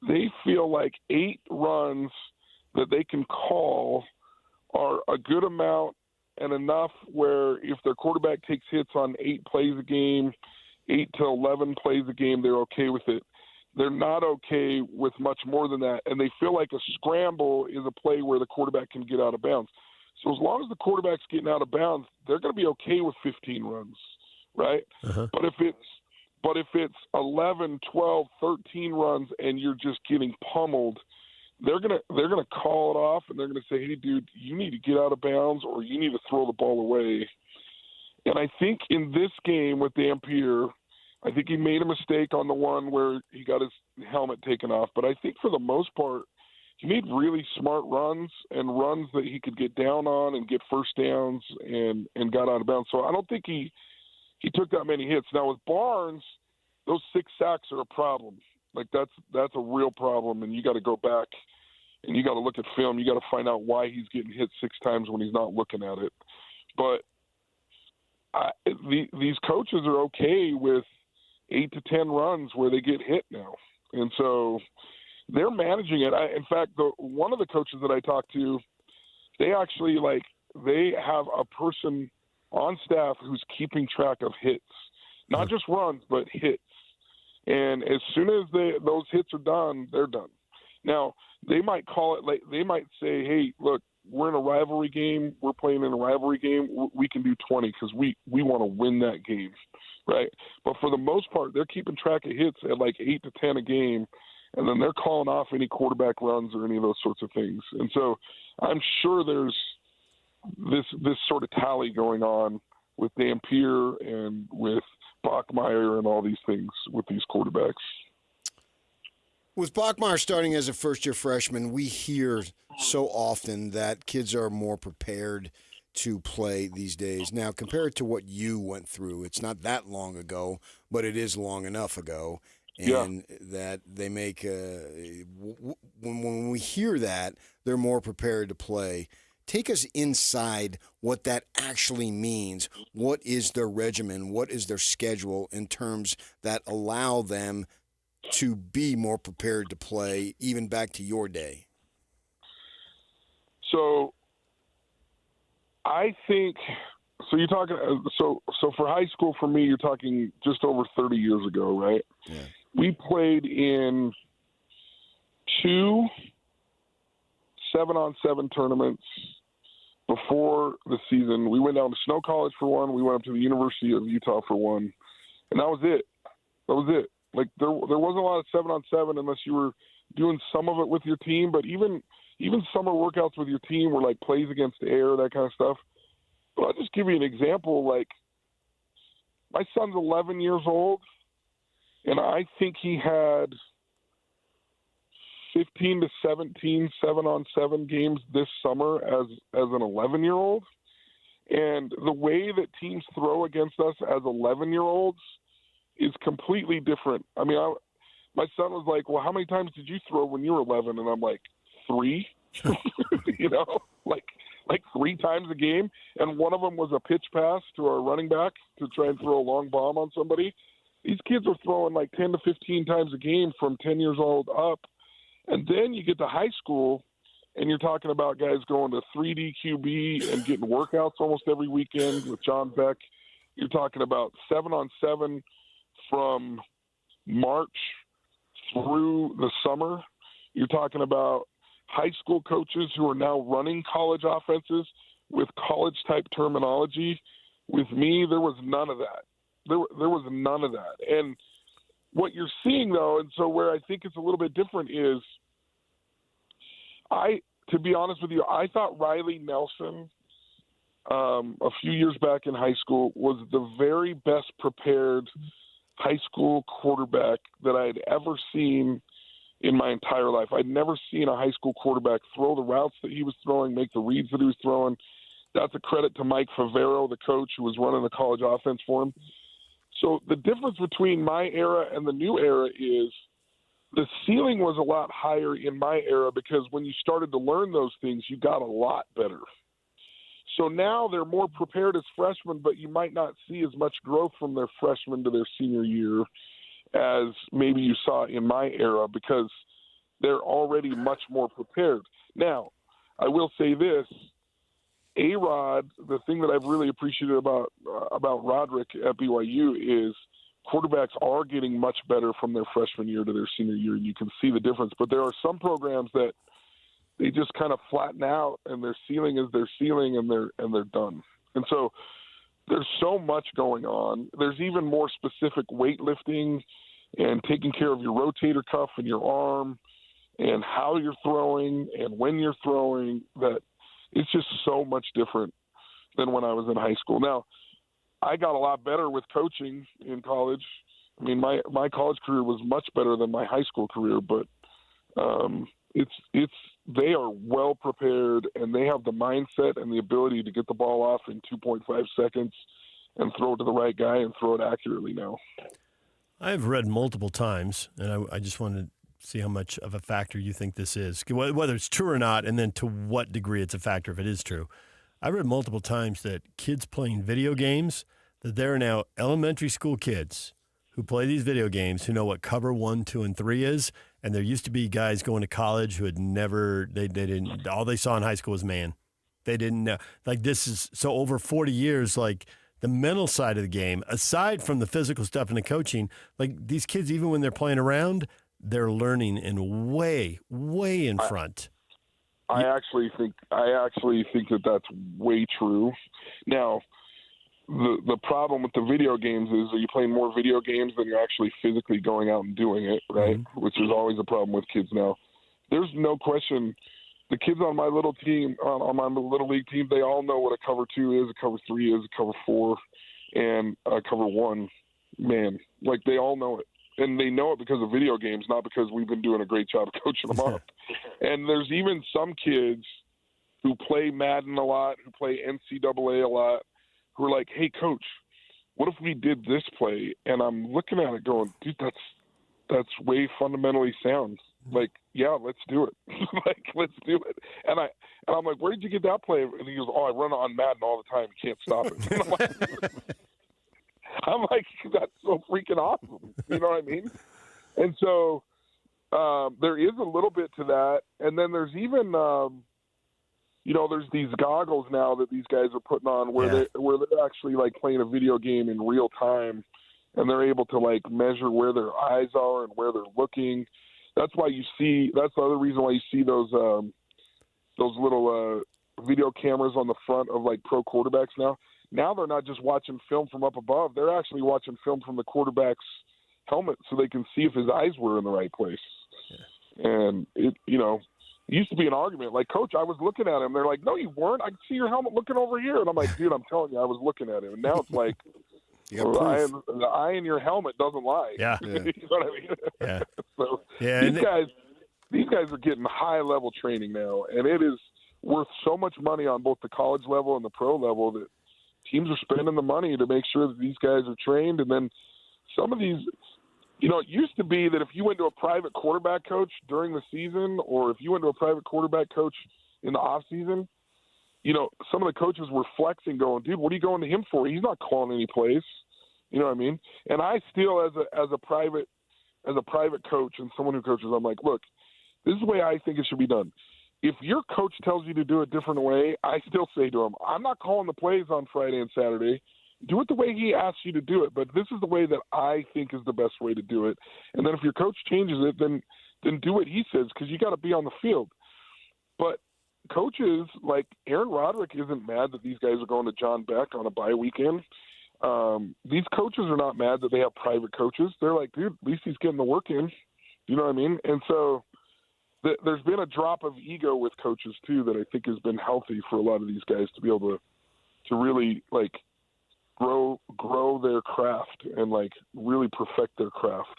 they feel like 8 runs that they can call are a good amount and enough where if their quarterback takes hits on 8 plays a game, 8 to 11 plays a game, they're okay with it. They're not okay with much more than that, and they feel like a scramble is a play where the quarterback can get out of bounds. So as long as the quarterback's getting out of bounds, they're going to be okay with 15 runs, right? But if it's 11, 12, 13 runs and you're just getting pummeled, they're gonna call it off, and they're gonna say, "Hey, dude, you need to get out of bounds, or you need to throw the ball away." And I think in this game with Dampier, I think he made a mistake on the one where he got his helmet taken off. But I think for the most part, he made really smart runs and runs that he could get down on and get first downs and got out of bounds. So I don't think he took that many hits. Now with Barnes, those 6 sacks are a problem. Like that's a real problem, and you got to go back and you got to look at film. You got to find out why he's getting hit 6 times when he's not looking at it. But these coaches are okay with 8 to 10 runs where they get hit now, and so they're managing it. In fact, one of the coaches that I talked to, they actually they have a person on staff who's keeping track of hits, not just runs, but hits. And as soon as those hits are done, they're done. Now, they might call it they might say, hey, look, we're in a rivalry game. We're playing in a rivalry game. We can do 20 because we want to win that game, right? But for the most part, they're keeping track of hits at 8 to 10 a game, and then they're calling off any quarterback runs or any of those sorts of things. And so I'm sure there's this sort of tally going on with Dampier and with Bachmeier and all these things with these quarterbacks. With Bachmeier starting as a first-year freshman, we hear so often that kids are more prepared to play these days. Now, compared to what you went through, it's not that long ago, but it is long enough ago. And that they make when we hear that, they're more prepared to play. Take us inside what that actually means. What is their regimen? What is their schedule in terms that allow them to be more prepared to play, even back to your day? So I think so. You're talking so for high school for me, you're talking just over 30 years ago, right? Yeah. We played in 2 7-on-7 tournaments before the season. We went down to Snow College for one. We went up to the University of Utah for one, and that was it. Like there wasn't a lot of 7-on-7 unless you were doing some of it with your team. But even summer workouts with your team were like plays against the air, that kind of stuff. But I'll just give you an example. Like my son's 11 years old, and I think he had 15 to 17 7-on-7 games this summer as an 11-year-old. And the way that teams throw against us as 11-year-olds is completely different. I mean, my son was like, well, how many times did you throw when you were 11? And I'm like, 3, like 3 times a game. And one of them was a pitch pass to our running back to try and throw a long bomb on somebody. These kids are throwing like 10 to 15 times a game from 10 years old up. And then you get to high school, and you're talking about guys going to 3D QB and getting workouts almost every weekend with John Beck. You're talking about 7-on-7 from March through the summer. You're talking about high school coaches who are now running college offenses with college-type terminology. With me, there was none of that. There was none of that. And what you're seeing, though, and so where I think it's a little bit different is to be honest with you, I thought Riley Nelson a few years back in high school was the very best prepared high school quarterback that I had ever seen in my entire life. I'd never seen a high school quarterback throw the routes that he was throwing, make the reads that he was throwing. That's a credit to Mike Favero, the coach who was running the college offense for him. So the difference between my era and the new era is the ceiling was a lot higher in my era because when you started to learn those things, you got a lot better. So now they're more prepared as freshmen, but you might not see as much growth from their freshman to their senior year as maybe you saw in my era because they're already much more prepared. Now, I will say this. A-Rod, the thing that I've really appreciated about Roderick at BYU is quarterbacks are getting much better from their freshman year to their senior year, and you can see the difference. But there are some programs that they just kind of flatten out, and their ceiling is their ceiling, and they're done. And so there's so much going on. There's even more specific weightlifting and taking care of your rotator cuff and your arm and how you're throwing and when you're throwing that it's just so much different than when I was in high school. Now, I got a lot better with coaching in college. I mean, my college career was much better than my high school career, but they are well prepared and they have the mindset and the ability to get the ball off in 2.5 seconds and throw it to the right guy and throw it accurately now. I've read multiple times, and I just wanted to see how much of a factor you think this is, whether it's true or not, and then to what degree it's a factor if it is true. I've read multiple times that kids playing video games, that there are now elementary school kids who play these video games who know what cover 1, 2, and 3 is, and there used to be guys going to college who had never, they didn't, all they saw in high school was man. They didn't know. Like this is, so over 40 years, like the mental side of the game, aside from the physical stuff and the coaching, like these kids, even when they're playing around, they're learning in way in front. I actually think that that's way true. Now, the problem with the video games is that you're playing more video games than you're actually physically going out and doing it, right? Mm-hmm. Which is always a problem with kids now. There's no question. The kids on my little team, on my little league team, they all know what a cover 2 is, a cover 3 is, a cover 4, and a cover 1. Man, like they all know it. And they know it because of video games, not because we've been doing a great job of coaching them up. And there's even some kids who play Madden a lot, who play NCAA a lot, who are like, hey, coach, what if we did this play? And I'm looking at it going, dude, that's way fundamentally sound. Like, yeah, let's do it. Like, let's do it. And I'm like, where did you get that play? And he goes, oh, I run on Madden all the time. You can't stop it. And I'm like, that's so freaking awesome. You know what I mean? And so there is a little bit to that. And then there's even, there's these goggles now that these guys are putting on where they're actually like playing a video game in real time, and they're able to like measure where their eyes are and where they're looking. That's why that's the other reason why you see those little video cameras on the front of like pro quarterbacks now. Now they're not just watching film from up above. They're actually watching film from the quarterback's helmet so they can see if his eyes were in the right place. Yeah. And it used to be an argument. Like, Coach, I was looking at him. They're like, no, you weren't. I can see your helmet looking over here. And I'm like, dude, I'm telling you, I was looking at him. And now it's like, the eye in your helmet doesn't lie. Yeah. You know what I mean? Yeah. So yeah, these guys are getting high-level training now, and it is worth so much money on both the college level and the pro level that teams are spending the money to make sure that these guys are trained. And then some of these, it used to be that if you went to a private quarterback coach during the season, or if you went to a private quarterback coach in the off season, some of the coaches were flexing, going, dude, what are you going to him for? He's not calling any plays. You know what I mean? And I still, as a private coach and someone who coaches, I'm like, look, this is the way I think it should be done. If your coach tells you to do it a different way, I still say to him, I'm not calling the plays on Friday and Saturday. Do it the way he asks you to do it. But this is the way that I think is the best way to do it. And then if your coach changes it, then do what he says, because you got to be on the field. But coaches like Aaron Roderick isn't mad that these guys are going to John Beck on a bye weekend. These coaches are not mad that they have private coaches. They're like, dude, at least he's getting the work in. You know what I mean? And so there's been a drop of ego with coaches too that I think has been healthy for a lot of these guys to be able to really like grow their craft and like really perfect their craft.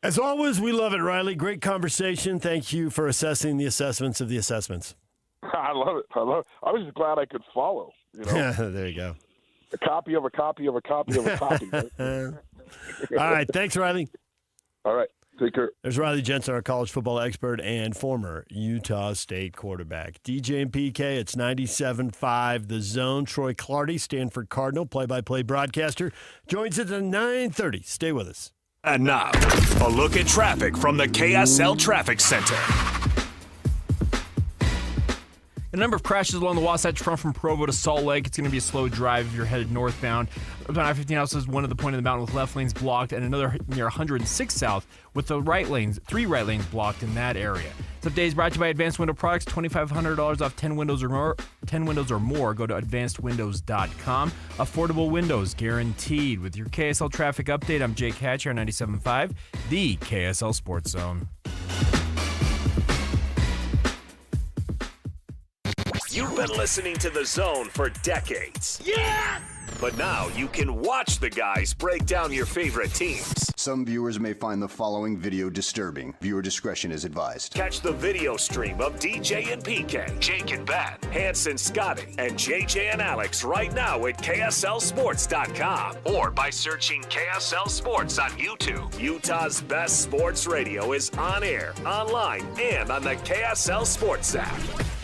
As always, we love it, Riley. Great conversation. Thank you for assessing the assessments of the assessments. I love it. I was just glad I could follow. There you go. A copy of a copy of a copy of a copy. Right? All right. Thanks, Riley. All right. Take care. There's Riley Jensen, our college football expert and former Utah State quarterback. DJ and PK, it's 97.5 The Zone. Troy Clardy, Stanford Cardinal, play-by-play broadcaster, joins us at 9:30. Stay with us. And now, a look at traffic from the KSL Traffic Center. A number of crashes along the Wasatch Front from Provo to Salt Lake. It's going to be a slow drive if you're headed northbound. About I-15 also is one at the point of the mountain with left lanes blocked, and another near 106 South with the three right lanes blocked in that area. This update is brought to you by Advanced Window Products. $2,500 off 10 windows or more. Go to advancedwindows.com. Affordable windows guaranteed. With your KSL traffic update, I'm Jake Hatcher on 97.5, the KSL Sports Zone. You've been listening to The Zone for decades. Yeah! But now you can watch the guys break down your favorite teams. Some viewers may find the following video disturbing. Viewer discretion is advised. Catch the video stream of DJ and PK, Jake and Ben, Hanson, Scotty, and JJ and Alex right now at KSLSports.com or by searching KSL Sports on YouTube. Utah's best sports radio is on air, online, and on the KSL Sports app.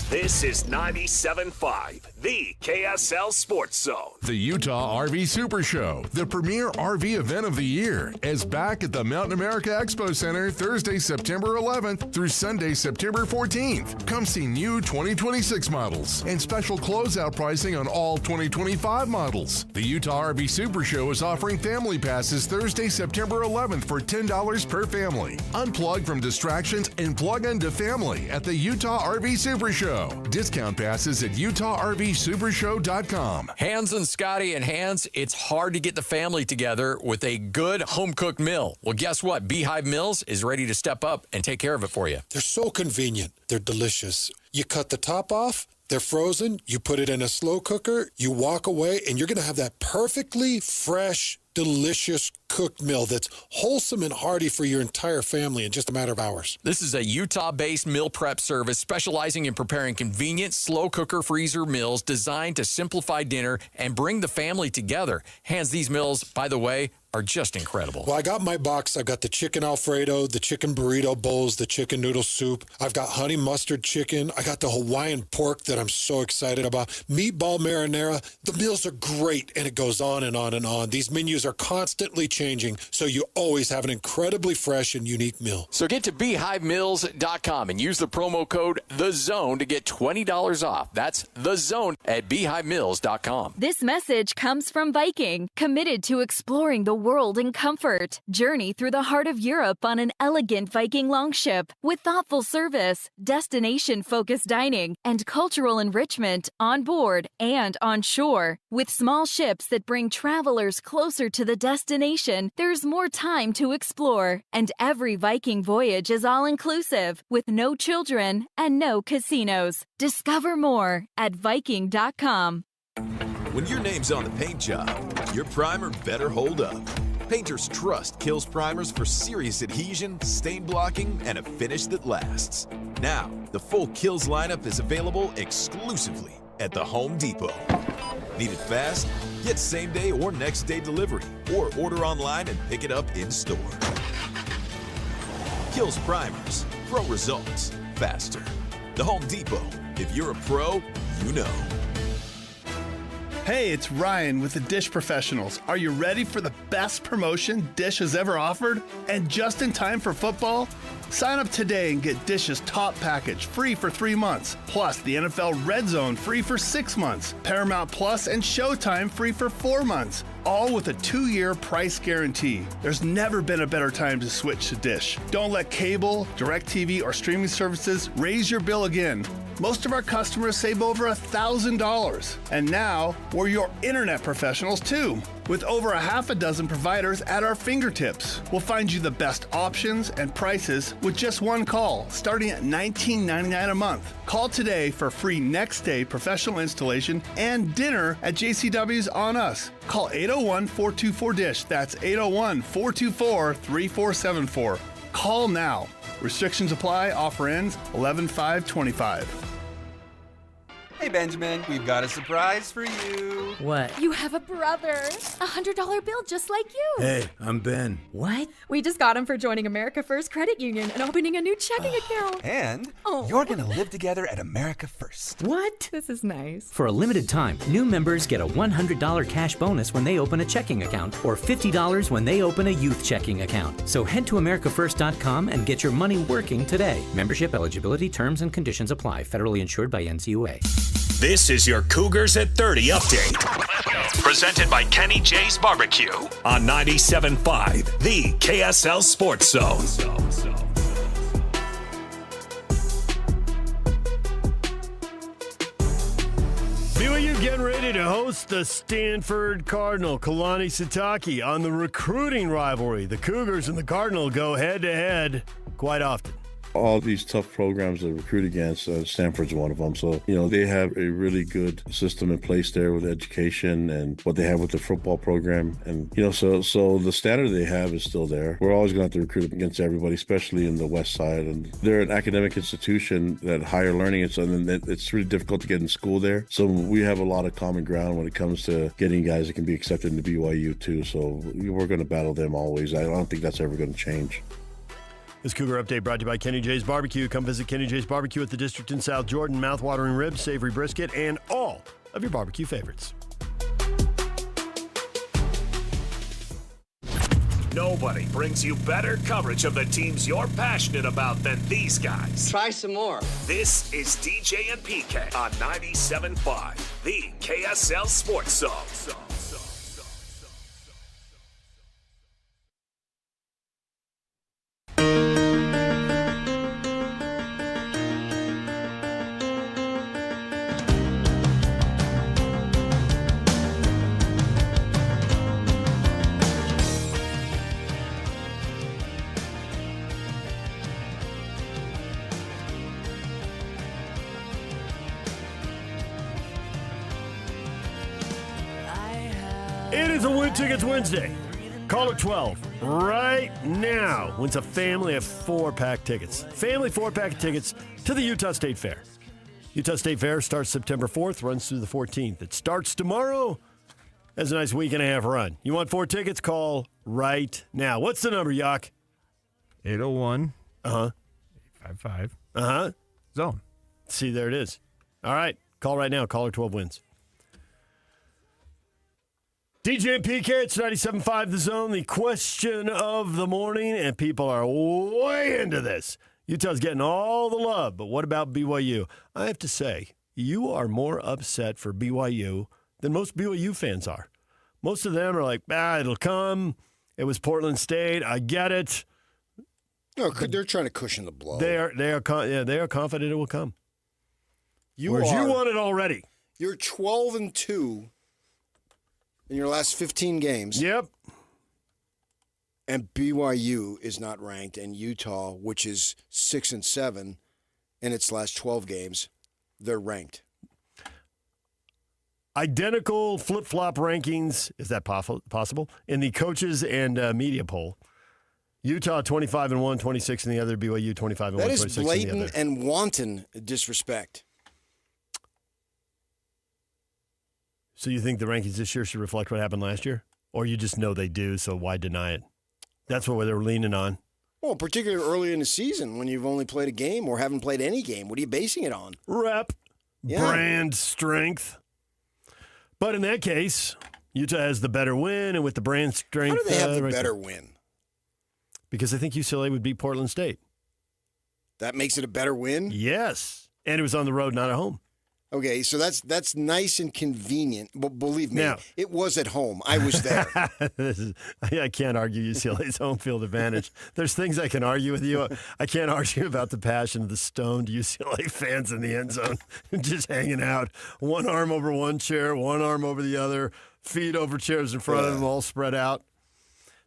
This is 97.5, the KSL Sports Zone. The Utah RV Super Show, the premier RV event of the year, is back at the Mountain America Expo Center Thursday, September 11th through Sunday, September 14th. Come see new 2026 models and special closeout pricing on all 2025 models. The Utah RV Super Show is offering family passes Thursday, September 11th for $10 per family. Unplug from distractions and plug into family at the Utah RV Super Show. Discount passes at UtahRVSupershow.com. Hans and Scotty and Hans, it's hard to get the family together with a good home-cooked meal. Well, guess what? Beehive Mills is ready to step up and take care of it for you. They're so convenient. They're delicious. You cut the top off, they're frozen, you put it in a slow cooker, you walk away, and you're going to have that perfectly fresh, delicious cooked meal that's wholesome and hearty for your entire family in just a matter of hours. This is a Utah-based meal prep service specializing in preparing convenient, slow cooker freezer meals designed to simplify dinner and bring the family together. Hands, these meals, by the way, are just incredible. Well, I got my box. I've got the chicken Alfredo, the chicken burrito bowls, the chicken noodle soup. I've got honey mustard chicken. I got the Hawaiian pork that I'm so excited about. Meatball marinara. The meals are great, and it goes on and on and on. These menus are are constantly changing, so you always have an incredibly fresh and unique meal. So get to BeehiveMills.com and use the promo code THEZONE to get $20 off. That's THEZONE at BeehiveMills.com. This message comes from Viking, committed to exploring the world in comfort. Journey through the heart of Europe on an elegant Viking longship with thoughtful service, destination-focused dining, and cultural enrichment on board and on shore. With small ships that bring travelers closer to the destination, there's more time to explore. And every Viking voyage is all-inclusive, with no children and no casinos. Discover more at Viking.com. When your name's on the paint job, your primer better hold up. Painters trust Kills primers for serious adhesion, stain blocking, and a finish that lasts. Now, the full Kills lineup is available exclusively at the Home Depot. Need it fast? Get same-day or next-day delivery, or order online and pick it up in-store. Kills primers. Pro results. Faster. The Home Depot. If you're a pro, you know. Hey, it's Ryan with the Dish Professionals. Are you ready for the best promotion Dish has ever offered? And just in time for football? Sign up today and get Dish's top package free for 3 months, plus the NFL Red Zone free for 6 months, Paramount Plus and Showtime free for 4 months, all with a 2-year price guarantee. There's never been a better time to switch to Dish. Don't let cable, DirecTV, or streaming services raise your bill again. Most of our customers save over $1,000. And now, we're your internet professionals too, with over a half a dozen providers at our fingertips. We'll find you the best options and prices with just one call, starting at $19.99 a month. Call today for free next-day professional installation and dinner at JCW's on us. Call 801-424-DISH. That's 801-424-3474. Call now. Restrictions apply. Offer ends 11/5/25. Hey, Benjamin, we've got a surprise for you. What? You have a brother. $100 bill just like you. Hey, I'm Ben. What? We just got him for joining America First Credit Union and opening a new checking account. And you're going to live together at America First. What? This is nice. For a limited time, new members get a $100 cash bonus when they open a checking account or $50 when they open a youth checking account. So head to AmericaFirst.com and get your money working today. Membership eligibility, terms, and conditions apply. Federally insured by NCUA. This is your Cougars at 30 update. Presented by Kenny J's Barbecue on 97.5, the KSL Sports Zone. BYU getting ready to host the Stanford Cardinal. Kalani Sitake on the recruiting rivalry. The Cougars and the Cardinal go head-to-head quite often. All these tough programs to recruit against, Stanford's one of them. So, they have a really good system in place there with education and what they have with the football program. And, so the standard they have is still there. We're always going to have to recruit against everybody, especially in the West Side. And they're an academic institution that higher learning. And so it's really difficult to get in school there. So we have a lot of common ground when it comes to getting guys that can be accepted into BYU too. So we're going to battle them always. I don't think that's ever going to change. This Cougar Update brought to you by Kenny J's Barbecue. Come visit Kenny J's Barbecue at the District in South Jordan. Mouth-watering ribs, savory brisket, and all of your barbecue favorites. Nobody brings you better coverage of the teams you're passionate about than these guys. Try some more. This is DJ and PK on 97.5, the KSL Sports Zone. It is a Win Tickets Wednesday. Caller 12 right now wins a family of 4-pack tickets. Family 4-pack tickets to the Utah State Fair. Utah State Fair starts September 4th, runs through the 14th. It starts tomorrow. That's a nice week and a half run. You want 4 tickets? Call right now. What's the number, Yak? 801. 855. Zone. See, there it is. All right. Call right now. Caller 12 wins. DJ and PK, it's 97.5 The Zone, the question of the morning, and people are way into this. Utah's getting all the love, but what about BYU? I have to say, you are more upset for BYU than most BYU fans are. Most of them are like, it'll come. It was Portland State. I get it. No, they're trying to cushion the blow. They are confident it will come. Whereas you want it already. You're 12-2 in your last 15 games. Yep. And BYU is not ranked, and Utah, which is 6-7 in its last 12 games, they're ranked. Identical flip-flop rankings, is that possible? In the coaches and media poll. Utah 25-1, 26 in the other. BYU 25-1, 26 in the other. That is blatant and wanton disrespect. So you think the rankings this year should reflect what happened last year? Or you just know they do, so why deny it? That's what they're leaning on. Well, particularly early in the season when you've only played a game or haven't played any game. What are you basing it on? Rep, brand, strength. But in that case, Utah has the better win, and with the brand strength... How do they have the better win? Because I think UCLA would beat Portland State. That makes it a better win? Yes. And it was on the road, not at home. Okay, so that's nice and convenient. But believe me, it was at home. I was there. I can't argue UCLA's home field advantage. There's things I can argue with you. I can't argue about the passion of the stoned UCLA fans in the end zone, just hanging out. One arm over one chair, one arm over the other, feet over chairs in front of them, all spread out.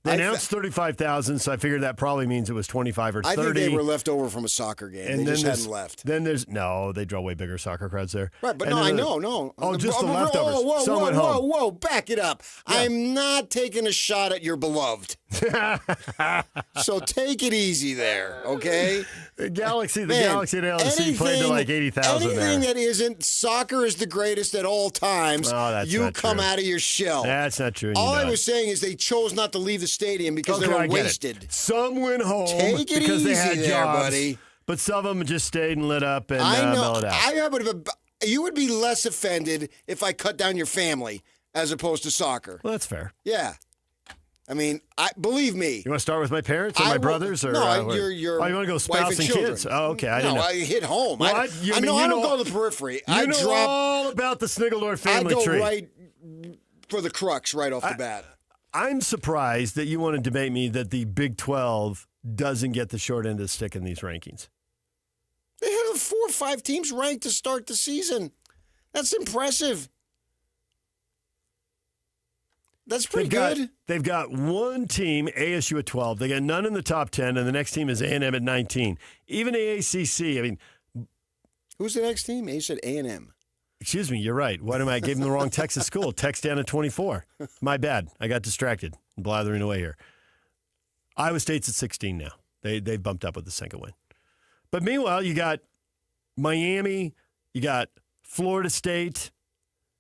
They announced 35,000, so I figured that probably means it was 25 or 30. I think they were left over from a soccer game. And they just hadn't left. Then they draw way bigger soccer crowds there. Right, but I know. Oh, just the leftovers. Whoa, back it up. Yeah. I'm not taking a shot at your beloved. So take it easy there, okay? The Galaxy and LSC played to like 80,000 there. Anything that isn't soccer is the greatest at all times. Oh, that's you not come true. out of your shell. That's not true. All I was saying is they chose not to leave the stadium because they were wasted. Some went home because they had jobs, buddy. But some of them just stayed and lit up and mellowed out. You would be less offended if I cut down your family as opposed to soccer. Well, that's fair. Yeah. I mean, believe me. You want to start with my parents or my brothers? Or, your you want to go spouse and kids? Oh, okay. I didn't know. I hit home. Well, I don't go to the periphery. I know all about the Sniggeldorf family tree. I go right for the crux right off the bat. I'm surprised that you want to debate me that the Big 12 doesn't get the short end of the stick in these rankings. They have 4 or 5 teams ranked to start the season. That's impressive. That's pretty good. They've got one team, ASU at 12. They got none in the top 10, and the next team is A&M at 19. Even AACC, I mean... Who's the next team? You said A&M. Excuse me, you're right. What am I? Gave them the wrong Texas school. Text down at 24. My bad. I got distracted. I'm blathering away here. Iowa State's at 16 now. They bumped up with the second win. But meanwhile, you got Miami, you got Florida State,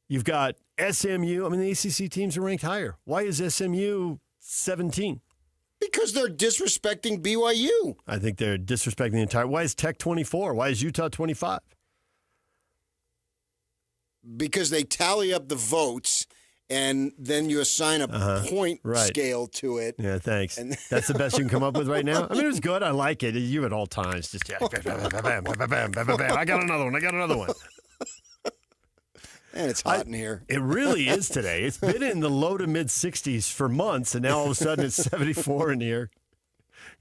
you've got SMU. I mean, the ACC teams are ranked higher. Why is SMU 17? Because they're disrespecting BYU. I think they're disrespecting the entire... Why is Tech 24? Why is Utah 25? Because they tally up the votes, and then you assign a point scale to it. Yeah, thanks. That's the best you can come up with right now? I mean, it was good. I like it. You at all times. Just I got another one. And it's hot in here. It really is today. It's been in the low to mid 60s for months, and now all of a sudden it's 74 in here.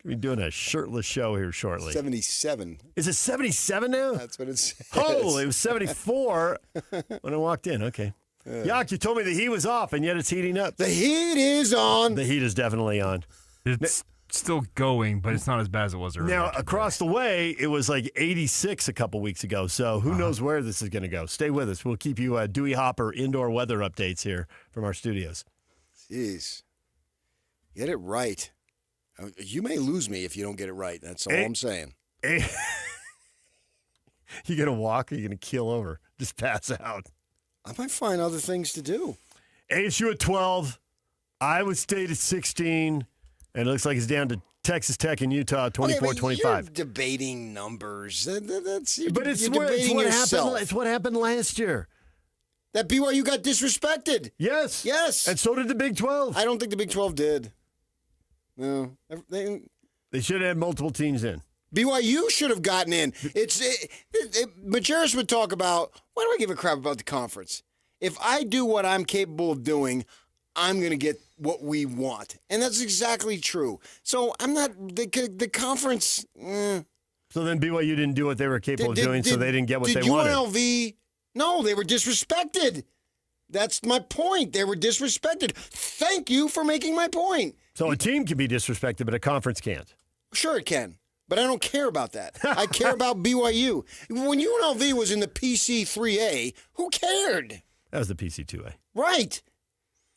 We'll be doing a shirtless show here shortly. 77. Is it 77 now? That's what it says. Oh, it was 74 when I walked in. Okay. Yak, you told me the heat was off, and yet it's heating up. The heat is on. The heat is definitely on. It's still going, but it's not as bad as it was earlier. Now, across the way, it was like 86 a couple weeks ago, so who knows where this is going to go. Stay with us. We'll keep you Dewey Hopper indoor weather updates here from our studios. Jeez. Get it right. You may lose me if you don't get it right. That's all I'm saying. You going to walk or you going to keel over? Just pass out. I might find other things to do. ASU at 12, Iowa State at 16, and it looks like it's down to Texas Tech and Utah 24-25. You're debating numbers. It's what happened last year. That BYU got disrespected. Yes. Yes. And so did the Big 12. I don't think the Big 12 did. No. They should have had multiple teams in. BYU should have gotten in. Majerus would talk about, why do I give a crap about the conference? If I do what I'm capable of doing, I'm going to get what we want. And that's exactly true. So I'm not, the conference. So then BYU didn't do what they were capable of doing, so they didn't get what they wanted. UNLV, no, they were disrespected. That's my point. They were disrespected. Thank you for making my point. So a team can be disrespected, but a conference can't. Sure it can. But I don't care about that. I care about BYU. When UNLV was in the PC 3A, who cared? That was the PC 2A. Right.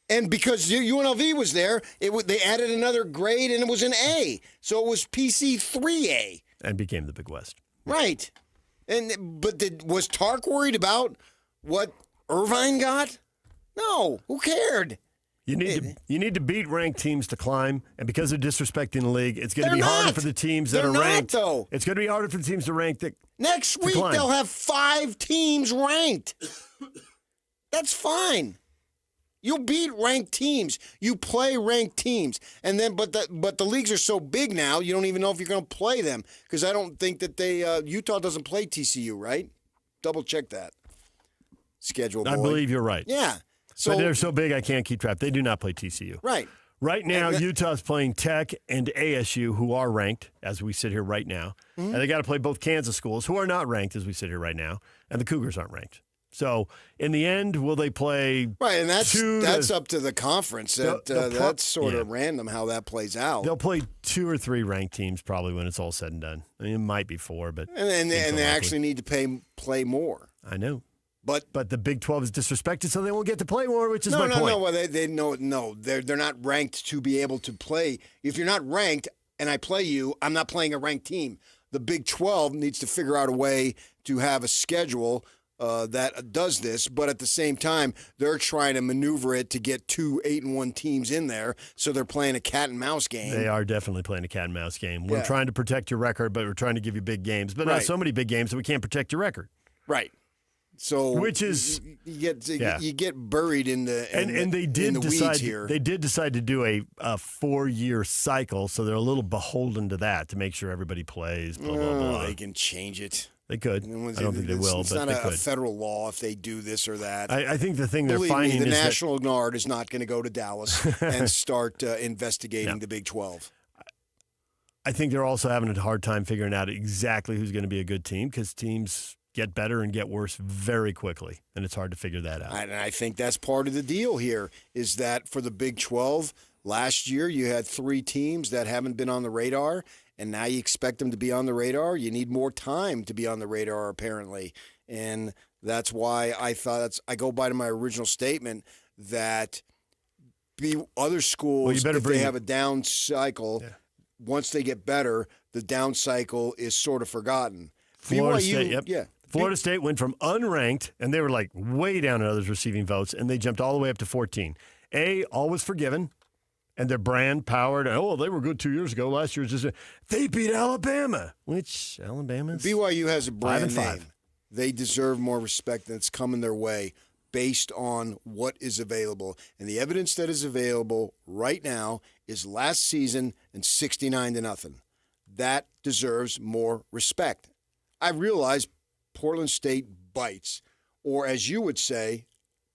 And because UNLV was there, they added another grade, and it was an A. So it was PC 3A. And became the Big West. Right. But was Tark worried about what Irvine got? No. Who cared? You need to beat ranked teams to climb, and because of disrespecting the league, it's going to be harder for the teams that are ranked. Though. It's going to be harder for the teams to rank. Next week they'll have 5 teams ranked. That's fine. You beat ranked teams. You play ranked teams, and then but the leagues are so big now, you don't even know if you're going to play them because I don't think that Utah doesn't play TCU, right? Double check that schedule. I believe you're right. Yeah. So, but they're so big, I can't keep track. They do not play TCU. Right. Right now, Utah's playing Tech and ASU, who are ranked, as we sit here right now. Mm-hmm. And they got to play both Kansas schools, who are not ranked, as we sit here right now. And the Cougars aren't ranked. So, in the end, will they play right? And that's up to the conference. That's sort of random how that plays out. They'll play 2 or 3 ranked teams probably when it's all said and done. I mean, it might be 4, but and they actually need to play more. I know. But the Big 12 is disrespected, so they won't get to play more, which is my point. No. Well, they're not ranked to be able to play. If you're not ranked and I play you, I'm not playing a ranked team. The Big 12 needs to figure out a way to have a schedule that does this, but at the same time, they're trying to maneuver it to get 2 8-1 teams in there, so they're playing a cat and mouse game. They are definitely playing a cat and mouse game. We're trying to protect your record, but we're trying to give you big games, but not so many big games that we can't protect your record. Right. So which is you get buried in the weeds here. They did decide to do a 4-year cycle, so they're a little beholden to that to make sure everybody plays. Blah blah blah. They can change it. They could. I don't think they will, it's but not they could. a federal law if they do this or that. I think the thing they're Believe finding me, the is National Guard is not going to go to Dallas and start investigating the Big 12. I think they're also having a hard time figuring out exactly who's going to be a good team because teams get better and get worse very quickly, and it's hard to figure that out. And I think that's part of the deal here is that for the Big 12, last year you had 3 teams that haven't been on the radar, and now you expect them to be on the radar. You need more time to be on the radar, apparently, and that's why I go by to my original statement that other schools, if they have a down cycle, once they get better, the down cycle is sort of forgotten. Florida BYU, State, Florida State went from unranked, and they were like way down in others receiving votes, and they jumped all the way up to 14. All was forgiven, and their brand powered. Oh, they were good 2 years ago. Last year, they beat Alabama, which Alabama's BYU has a brand 5-5. name. They deserve more respect that's coming their way based on what is available. And the evidence that is available right now is last season and 69-0. That deserves more respect. I realize Portland State bites, or as you would say,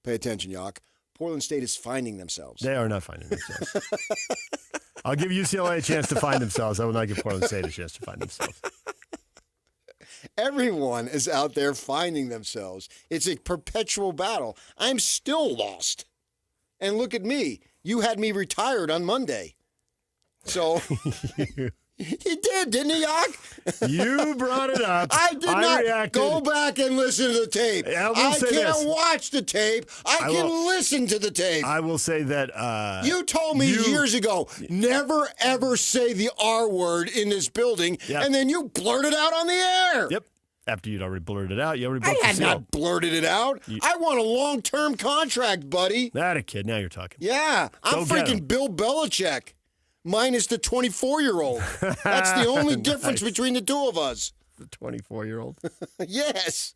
pay attention, Yak, Portland State is finding themselves. They are not finding themselves. I'll give UCLA a chance to find themselves. I will not give Portland State a chance to find themselves. Everyone is out there finding themselves. It's a perpetual battle. I'm still lost. And look at me. You had me retired on Monday. So... He did, didn't he, Yak? You brought it up. I did not reacted. Go back and listen to the tape. I can't watch the tape. I can listen to the tape. I will say that... you told me years ago, never, ever say the R word in this building, and then you blurted out on the air. Yep. After you'd already blurted it out. You already I had not blurted it out. I want a long-term contract, buddy. Not a kid. Now you're talking. Yeah. I'm freaking Bill Belichick. Minus the 24-year-old. That's the only difference between the two of us. The 24-year-old? Yes.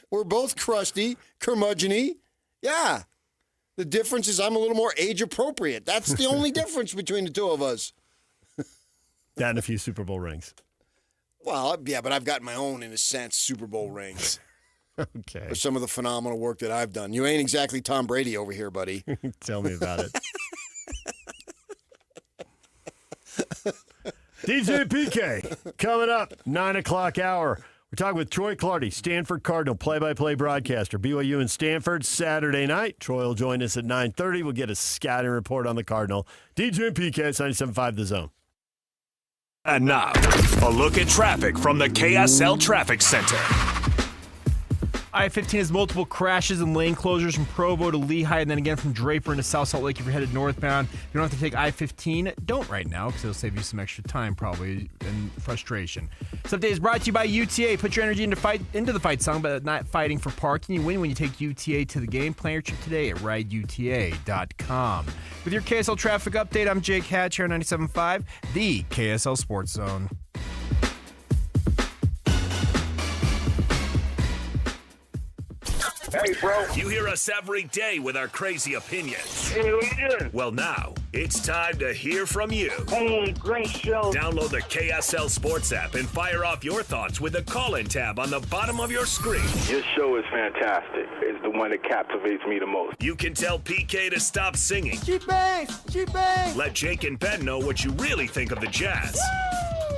We're both crusty, curmudgeon-y. Yeah. The difference is I'm a little more age appropriate. That's the only difference between the two of us. That and a few Super Bowl rings. Well, yeah, but I've got my own, in a sense, Super Bowl rings. Okay. For some of the phenomenal work that I've done. You ain't exactly Tom Brady over here, buddy. Tell me about it. DJ PK, coming up, 9 o'clock hour. We're talking with Troy Clardy, Stanford Cardinal play-by-play broadcaster. BYU and Stanford Saturday night. Troy will join us at 9:30. We'll get a scouting report on the Cardinal. DJ and PK, 97.5 The Zone. And now, a look at traffic from the KSL Traffic Center. I-15 has multiple crashes and lane closures from Provo to Lehigh, and then again from Draper into South Salt Lake if you're headed northbound. If you don't have to take I-15, don't right now, because it'll save you some extra time, probably, and frustration. This update is brought to you by UTA. Put your energy into the fight song, but not fighting for parking. You win when you take UTA to the game. Plan your trip today at rideuta.com. With your KSL traffic update, I'm Jake Hatch here on 97.5, the KSL Sports Zone. Hey, bro. You hear us every day with our crazy opinions. Hey, what you doing? Well, now, it's time to hear from you. Hey, great show. Download the KSL Sports app and fire off your thoughts with the call-in tab on the bottom of your screen. Your show is fantastic. It's the one that captivates me the most. You can tell PK to stop singing. Cheap bangs! Let Jake and Ben know what you really think of the Jazz. Woo!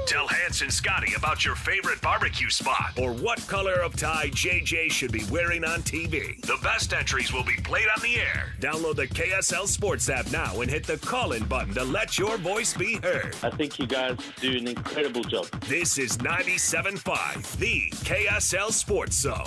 Tell Hans and Scotty about your favorite barbecue spot or what color of tie JJ should be wearing on TV. The best entries will be played on the air. Download the KSL Sports app now and hit the call-in button to let your voice be heard. I think you guys do an incredible job. This is 97.5, the KSL Sports Zone.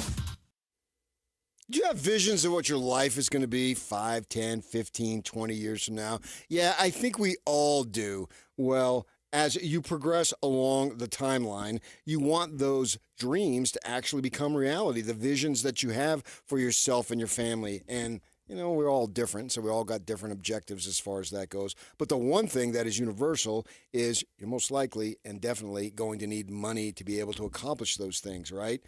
Do you have visions of what your life is going to be 5, 10, 15, 20 years from now? Yeah, I think we all do. Well, as you progress along the timeline, you want those dreams to actually become reality, the visions that you have for yourself and your family. And, you know, we're all different, so we all got different objectives as far as that goes. But the one thing that is universal is you're most likely and definitely going to need money to be able to accomplish those things, right?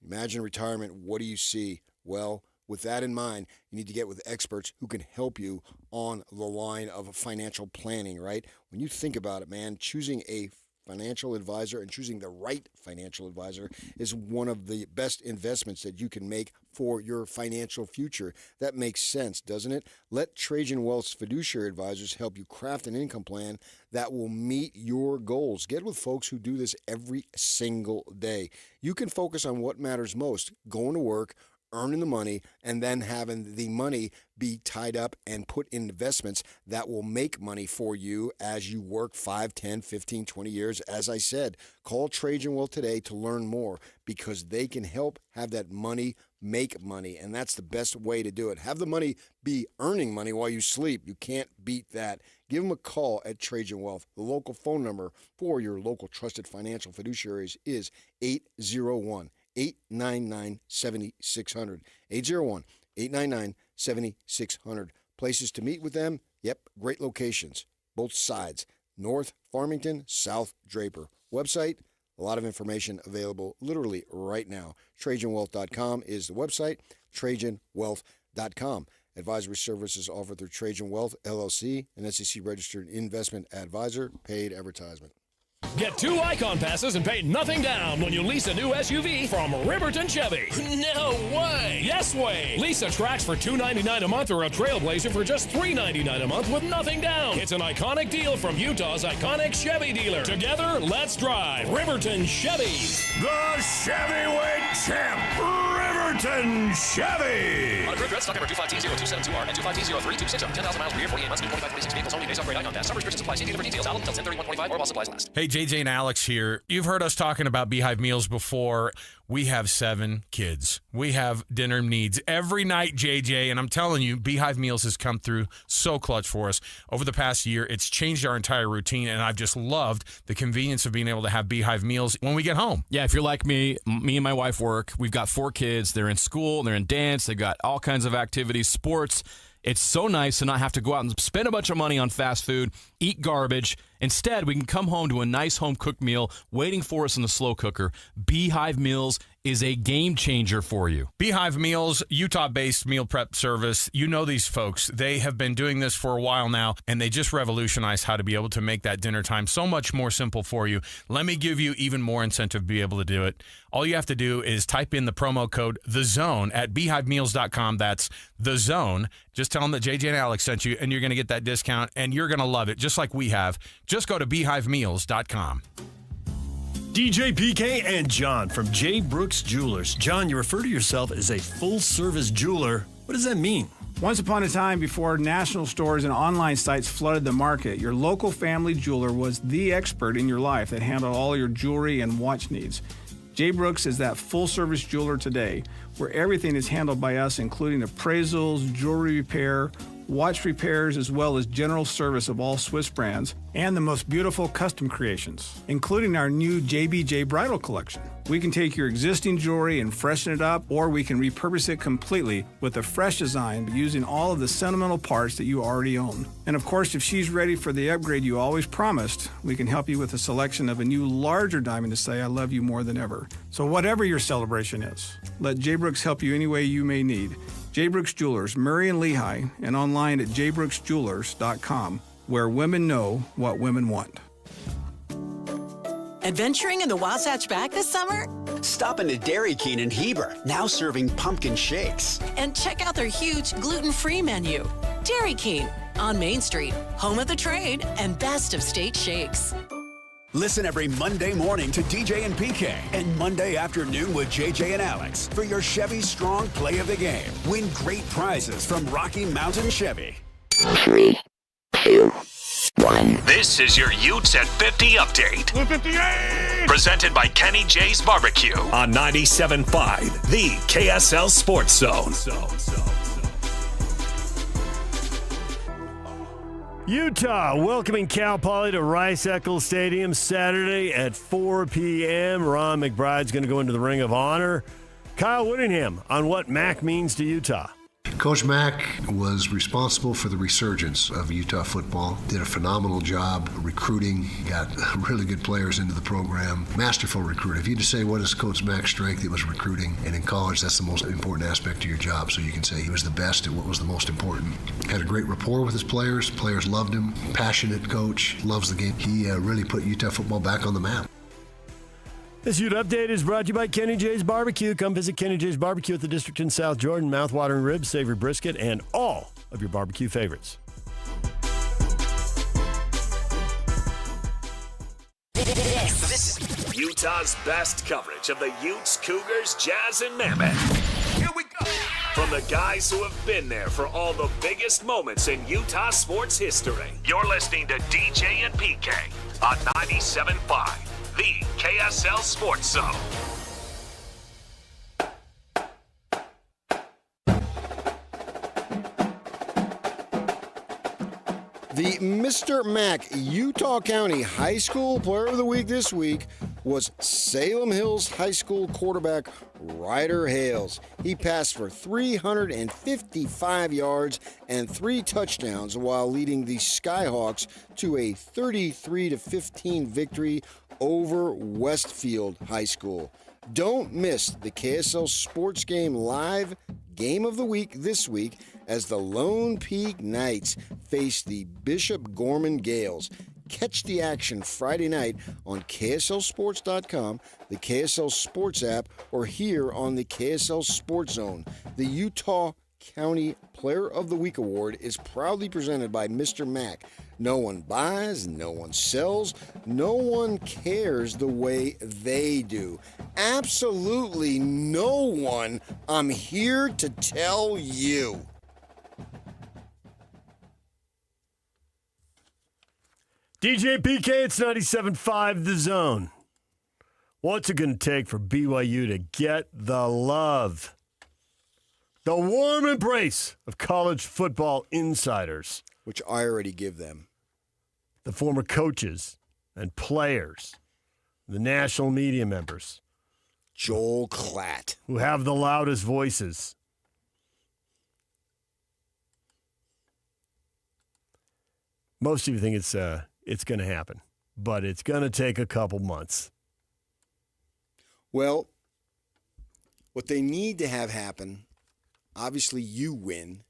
Imagine retirement. What do you see? Well, with that in mind, you need to get with experts who can help you on the line of financial planning, right? When you think about it, man, choosing a financial advisor and choosing the right financial advisor is one of the best investments that you can make for your financial future. That makes sense, doesn't it? Let Trajan Wealth's fiduciary advisors help you craft an income plan that will meet your goals. Get with folks who do this every single day. You can focus on what matters most, going to work, earning the money, and then having the money be tied up and put in investments that will make money for you as you work 5, 10, 15, 20 years. As I said, call Trajan Wealth today to learn more because they can help have that money make money, and that's the best way to do it. Have the money be earning money while you sleep. You can't beat that. Give them a call at Trajan Wealth. The local phone number for your local trusted financial fiduciaries is 801-899-7600. 801-899-7600. Places to meet with them? Yep, great locations. Both sides. North Farmington, South Draper. Website, a lot of information available literally right now. TrajanWealth.com is the website. TrajanWealth.com. Advisory services offered through Trajan Wealth, LLC, an SEC-registered investment advisor. Paid advertisement. Get 2 Icon passes and pay nothing down when you lease a new SUV from Riverton Chevy. No way! Yes way! Lease a Trax for $299 a month or a Trailblazer for just $399 a month with nothing down. It's an iconic deal from Utah's iconic Chevy dealer. Together, let's drive Riverton Chevy. The Chevyweight champ, Riverton Chevy. On approved red stock number 2520272R and 2520326 on 10,000 miles per year, 48 months, new 25, 26 vehicles only based upgrade Icon pass. Some restrictions apply. See dealer for details. Valid until 10/31/25 or while supplies last. Hey, JJ and Alex here. You've heard us talking about Beehive Meals before. We have 7 kids. We have dinner needs every night, JJ, and I'm telling you, Beehive Meals has come through so clutch for us. Over the past year, it's changed our entire routine, and I've just loved the convenience of being able to have Beehive Meals when we get home. Yeah, if you're like me and my wife work. We've got 4 kids. They're in school, they're in dance, they've got all kinds of activities, sports. It's so nice to not have to go out and spend a bunch of money on fast food, eat garbage. Instead, we can come home to a nice home-cooked meal waiting for us in the slow cooker. Beehive Meals is a game changer for you. Beehive Meals, Utah-based meal prep service. You know these folks. They have been doing this for a while now, and they just revolutionized how to be able to make that dinner time so much more simple for you. Let me give you even more incentive to be able to do it. All you have to do is type in the promo code THEZONE at beehivemeals.com. That's THEZONE. Just tell them that JJ and Alex sent you, and you're going to get that discount, and you're going to love it, just like we have. Just go to beehivemeals.com. DJ PK and John from J. Brooks Jewelers. John, you refer to yourself as a full-service jeweler. What does that mean? Once upon a time, before national stores and online sites flooded the market, your local family jeweler was the expert in your life that handled all your jewelry and watch needs. J. Brooks is that full-service jeweler today, where everything is handled by us, including appraisals, jewelry repair, watch repairs, as well as general service of all Swiss brands, and the most beautiful custom creations, including our new JBJ Bridal Collection. We can take your existing jewelry and freshen it up, or we can repurpose it completely with a fresh design, but using all of the sentimental parts that you already own. And of course, if she's ready for the upgrade you always promised, we can help you with a selection of a new larger diamond to say, I love you more than ever. So whatever your celebration is, let J. Brooks help you any way you may need. J. Brooks Jewelers, Murray and Lehigh, and online at jbrooksjewelers.com, where women know what women want. Adventuring in the Wasatch Back this summer? Stop into Dairy King in Heber, now serving pumpkin shakes. And check out their huge gluten-free menu. Dairy King, on Main Street, home of the trade and best of state shakes. Listen every Monday morning to DJ and PK and Monday afternoon with JJ and Alex for your Chevy Strong Play of the Game. Win great prizes from Rocky Mountain Chevy. 3, 2, 1. This is your Utes at 50 update. 58! Presented by Kenny J's Barbecue on 97.5, the KSL Sports Zone. Utah welcoming Cal Poly to Rice-Eccles Stadium Saturday at 4 p.m. Ron McBride's going to go into the Ring of Honor. Kyle Whittingham on what Mac means to Utah. Coach Mack was responsible for the resurgence of Utah football, did a phenomenal job recruiting, got really good players into the program, masterful recruiter. If you just say what is Coach Mack's strength, it was recruiting, and in college that's the most important aspect of your job, so you can say he was the best at what was the most important. Had a great rapport with his players loved him, passionate coach, loves the game. He really put Utah football back on the map. This Ute Update is brought to you by Kenny J's Barbecue. Come visit Kenny J's Barbecue at the District in South Jordan. Mouth-watering ribs, savory brisket, and all of your barbecue favorites. This is Utah's best coverage of the Utes, Cougars, Jazz, and Mammoth. Here we go. From the guys who have been there for all the biggest moments in Utah sports history. You're listening to DJ and PK on 97.5. The KSL Sports Zone. The Mr. Mack Utah County High School Player of the Week this week was Salem Hills High School quarterback Ryder Hales. He passed for 355 yards and 3 touchdowns while leading the Skyhawks to a 33-15 victory over Westfield High School. Don't miss the KSL Sports Game Live Game of the Week this week as the Lone Peak Knights face the Bishop Gorman Gales. Catch the action Friday night on KSLSports.com, the KSL Sports app, or here on the KSL Sports Zone. The Utah County Player of the Week Award is proudly presented by Mr. Mack. No one buys, no one sells, no one cares the way they do. Absolutely no one. I'm here to tell you. DJ PK, it's 97.5 The Zone. What's it going to take for BYU to get the love? The warm embrace of college football insiders. Which I already give them. The former coaches and players, the national media members. Joel Klatt. Who have the loudest voices. Most of you think it's going to happen, but it's going to take a couple months. Well, What they need to have happen, obviously you win,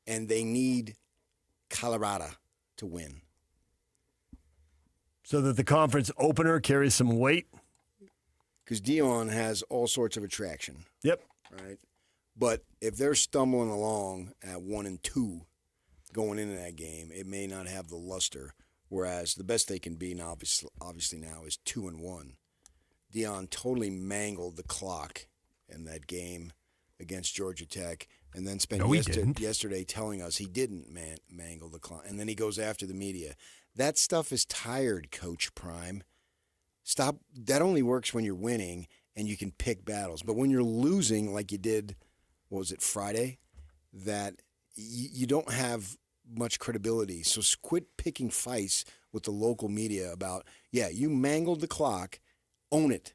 and they need Colorado to win. So that the conference opener carries some weight? Because Dion has all sorts of attraction. Yep. Right? But if they're stumbling along at 1-2 going into that game, it may not have the luster. Whereas the best they can be now, obviously now, is 2-1. Dion totally mangled the clock in that game against Georgia Tech, and then spent yesterday telling us he didn't mangle the clock. And then he goes after the media. That stuff is tired, Coach Prime. Stop. That only works when you're winning and you can pick battles. But when you're losing, like you did, what was it, Friday, that you don't have much credibility. So quit picking fights with the local media about, you mangled the clock, own it.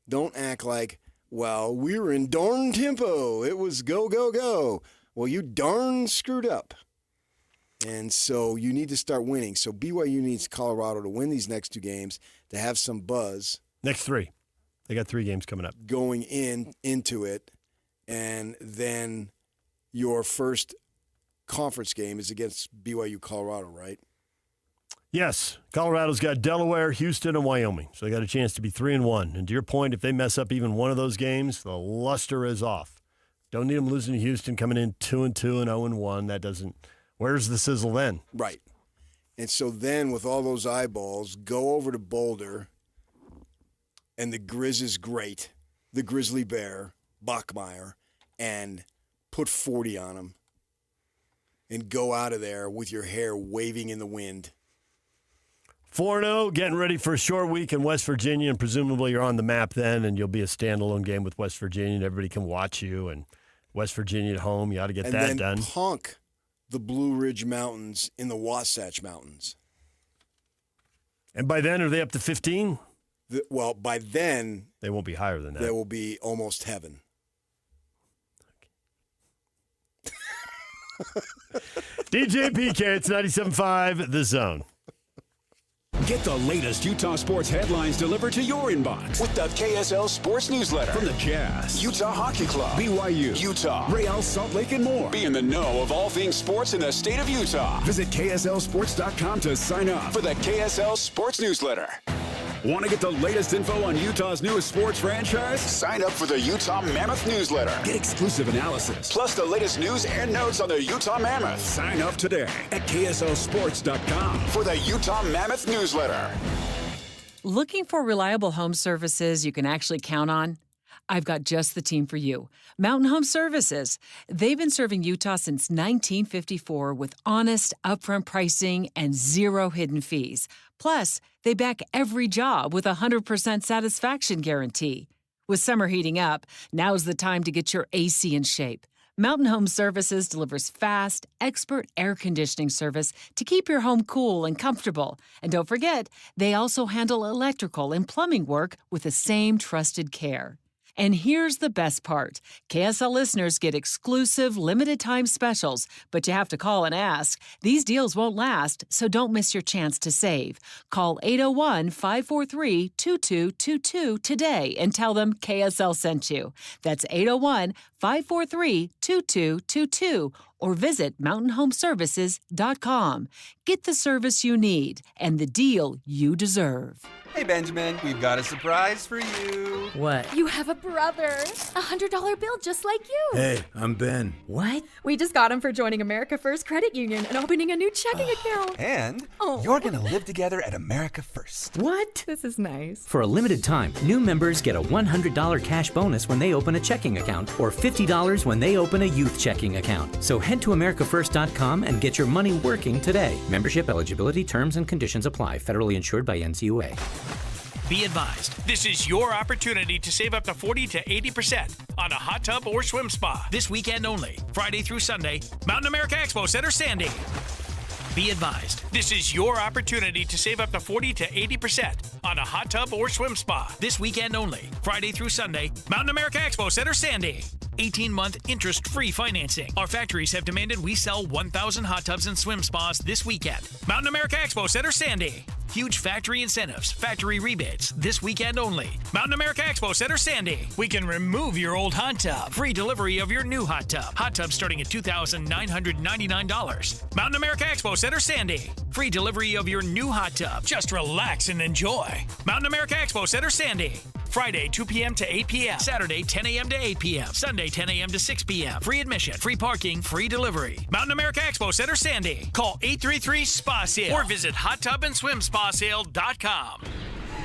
Don't act like, well, we were in darn tempo. It was go, go, go. Well, you darn screwed up. And so you need to start winning. So BYU needs Colorado to win these next 2 games, to have some buzz. Next 3. They got 3 games coming up. Going into it, and then your first conference game is against BYU Colorado, right? Yes. Colorado's got Delaware, Houston, and Wyoming. So they got a chance to be 3-1. And to your point, if they mess up even one of those games, the luster is off. Don't need them losing to Houston, coming in 2-2 and 0-1. That doesn't. Where's the sizzle then? Right. And so then with all those eyeballs, go over to Boulder, and the Grizz is great, the Grizzly Bear, Bachmeier, and put 40 on him. And go out of there with your hair waving in the wind. 4-0, getting ready for a short week in West Virginia, and presumably you're on the map then, and you'll be a standalone game with West Virginia, and everybody can watch you, and West Virginia at home, you ought to get that done. And then punk the Blue Ridge Mountains in the Wasatch Mountains. And by then, are they up to 15? Well, by then... They won't be higher than that. They will be almost heaven. DJ PK, it's 97.5, The Zone. Get the latest Utah sports headlines delivered to your inbox with the KSL Sports Newsletter. From the Jazz, Utah Hockey Club, BYU, Utah, Real Salt Lake, and more. Be in the know of all things sports in the state of Utah. Visit KSLSports.com to sign up for the KSL Sports Newsletter. Want to get the latest info on Utah's newest sports franchise? Sign up for the Utah Mammoth newsletter. Get exclusive analysis, plus the latest news and notes on the Utah Mammoth. Sign up today at KSLSports.com for the Utah Mammoth newsletter. Looking for reliable home services you can actually count on? I've got just the team for you. Mountain Home Services. They've been serving Utah since 1954 with honest, upfront pricing and zero hidden fees. Plus, they back every job with a 100% satisfaction guarantee. With summer heating up, now's the time to get your AC in shape. Mountain Home Services delivers fast, expert air conditioning service to keep your home cool and comfortable. And don't forget, they also handle electrical and plumbing work with the same trusted care. And here's the best part. KSL listeners get exclusive limited-time specials, but you have to call and ask. These deals won't last, so don't miss your chance to save. Call 801-543-2222 today and tell them KSL sent you. That's 801-543-2222 or visit mountainhomeservices.com. Get the service you need and the deal you deserve. Hey, Benjamin, we've got a surprise for you. What? You have a brother. $100 bill just like you. Hey, I'm Ben. What? We just got him for joining America First Credit Union and opening a new checking account. And you're going to live together at America First. What? This is nice. For a limited time, new members get a $100 cash bonus when they open a checking account or $50 when they open a youth checking account. So head to AmericaFirst.com and get your money working today. Membership eligibility, terms, and conditions apply. Federally insured by NCUA. Be advised, this is your opportunity to save up to 40 to 80% on a hot tub or swim spa. This weekend only, Friday through Sunday, Mountain America Expo Center, Sandy. Be advised, this is your opportunity to save up to 40 to 80% on a hot tub or swim spa. This weekend only, Friday through Sunday, Mountain America Expo Center, Sandy. 18-month interest-free financing. Our factories have demanded we sell 1,000 hot tubs and swim spas this weekend. Mountain America Expo Center, Sandy. Huge factory incentives, factory rebates, this weekend only. Mountain America Expo Center, Sandy. We can remove your old hot tub. Free delivery of your new hot tub. Hot tub starting at $2,999. Mountain America Expo Center, Sandy. Free delivery of your new hot tub. Just relax and enjoy. Mountain America Expo Center, Sandy. Friday, 2 p.m. to 8 p.m. Saturday, 10 a.m. to 8 p.m. Sunday, 10 a.m. to 6 p.m. Free admission, free parking, free delivery. Mountain America Expo Center, Sandy. Call 833-SPA-SALE or visit hottubandswimspasale.com.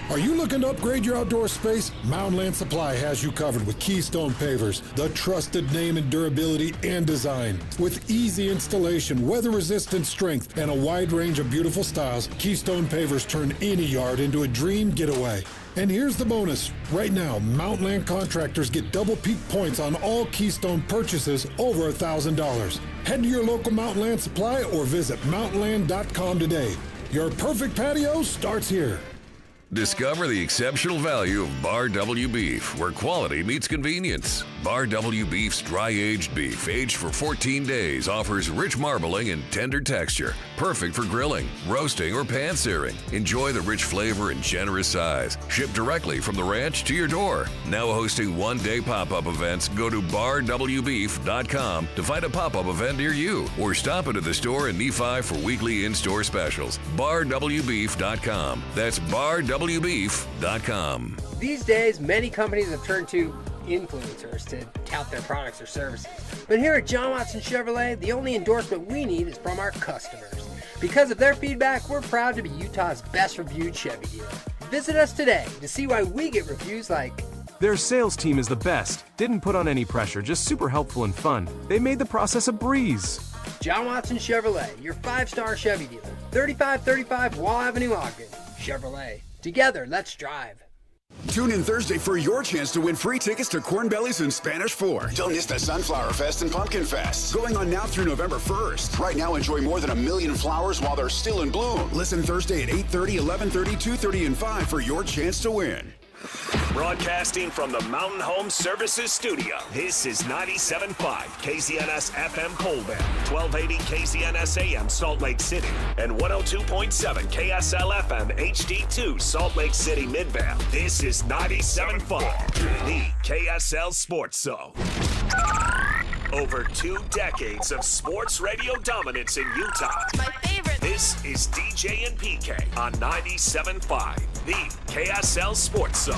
Are you looking to upgrade your outdoor space? Mountainland Supply has you covered with Keystone Pavers, the trusted name in durability and design. With easy installation, weather-resistant strength, and a wide range of beautiful styles, Keystone Pavers turn any yard into a dream getaway. And here's the bonus. Right now, Mountainland contractors get double peak points on all Keystone purchases over $1,000. Head to your local Mountainland Supply or visit mountainland.com today. Your perfect patio starts here. Discover the exceptional value of Bar W Beef, where quality meets convenience. Bar W Beef's dry-aged beef, aged for 14 days, offers rich marbling and tender texture, perfect for grilling, roasting, or pan-searing. Enjoy the rich flavor and generous size. Shipped directly from the ranch to your door. Now hosting one-day pop-up events, go to barwbeef.com to find a pop-up event near you, or stop into the store in Nephi for weekly in-store specials. barwbeef.com. That's barwbeef.com. These days, many companies have turned to influencers to tout their products or services. But here at John Watson Chevrolet, the only endorsement we need is from our customers. Because of their feedback, we're proud to be Utah's best reviewed Chevy dealer. Visit us today to see why we get reviews like, "Their sales team is the best. Didn't put on any pressure, just super helpful and fun. They made the process a breeze." John Watson Chevrolet, your 5-star Chevy dealer. 3535 Wall Avenue, Ogden. Chevrolet. Together, let's drive. Tune in Thursday for your chance to win free tickets to Corn Bellies and Spanish Fort. Don't miss the Sunflower Fest and Pumpkin Fest, going on now through November 1st. Right now, enjoy more than 1 million flowers while they're still in bloom. Listen Thursday at 8:30, 11:30, 2:30, and 5 for your chance to win. Broadcasting from the Mountain Home Services Studio, this is 97.5 KZNS FM Colbert, 1280 KZNS AM Salt Lake City, and 102.7 KSL FM HD2 Salt Lake City Midvale. This is 97.5, the KSL Sports Zone. Over 2 decades of sports radio dominance in Utah. My favorite. This is DJ and PK on 97.5, the KSL Sports Zone.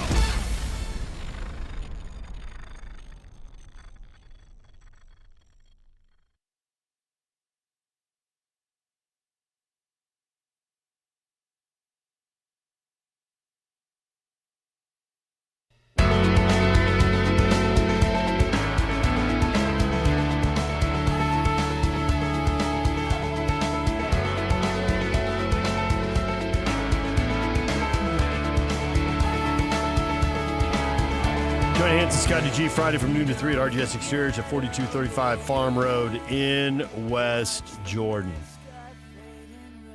Scotty G, Friday from noon to 3 at RGS Exteriors at 4235 Farm Road in West Jordan.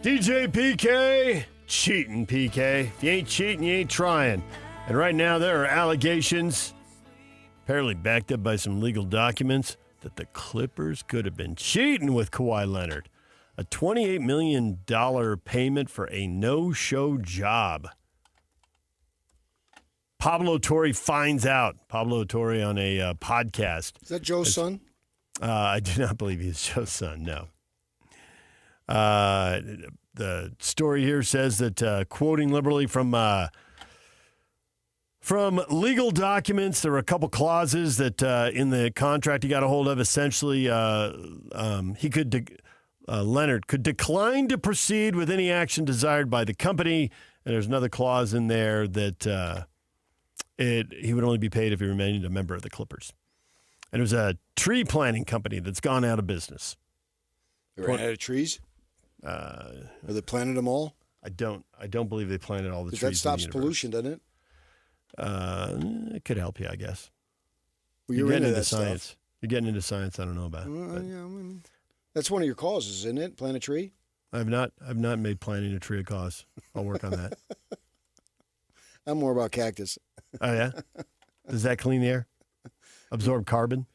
DJ PK, cheating PK. If you ain't cheating, you ain't trying. And right now there are allegations, apparently backed up by some legal documents, that the Clippers could have been cheating with Kawhi Leonard. A $28 million payment for a no-show job. Pablo Torre finds out. Pablo Torre on a podcast. Is that Joe's son? I do not believe he's Joe's son, no. The story here says that, quoting liberally from legal documents, there were a couple clauses that in the contract he got a hold of. Essentially, Leonard could decline to proceed with any action desired by the company. And there's another clause in there that he would only be paid if he remained a member of the Clippers. And it was a tree planting company that's gone out of business. They ran out of trees? Or they planted them all? I don't believe they planted all the trees. That stops pollution, doesn't it? It could help you, I guess. Well, you're into that science. stuff. You're getting into science I don't know about. That's one of your causes, isn't it? Plant a tree? I've not made planting a tree a cause. I'll work on that. I'm more about cactus. Oh, yeah? Does that clean the air? Absorb carbon?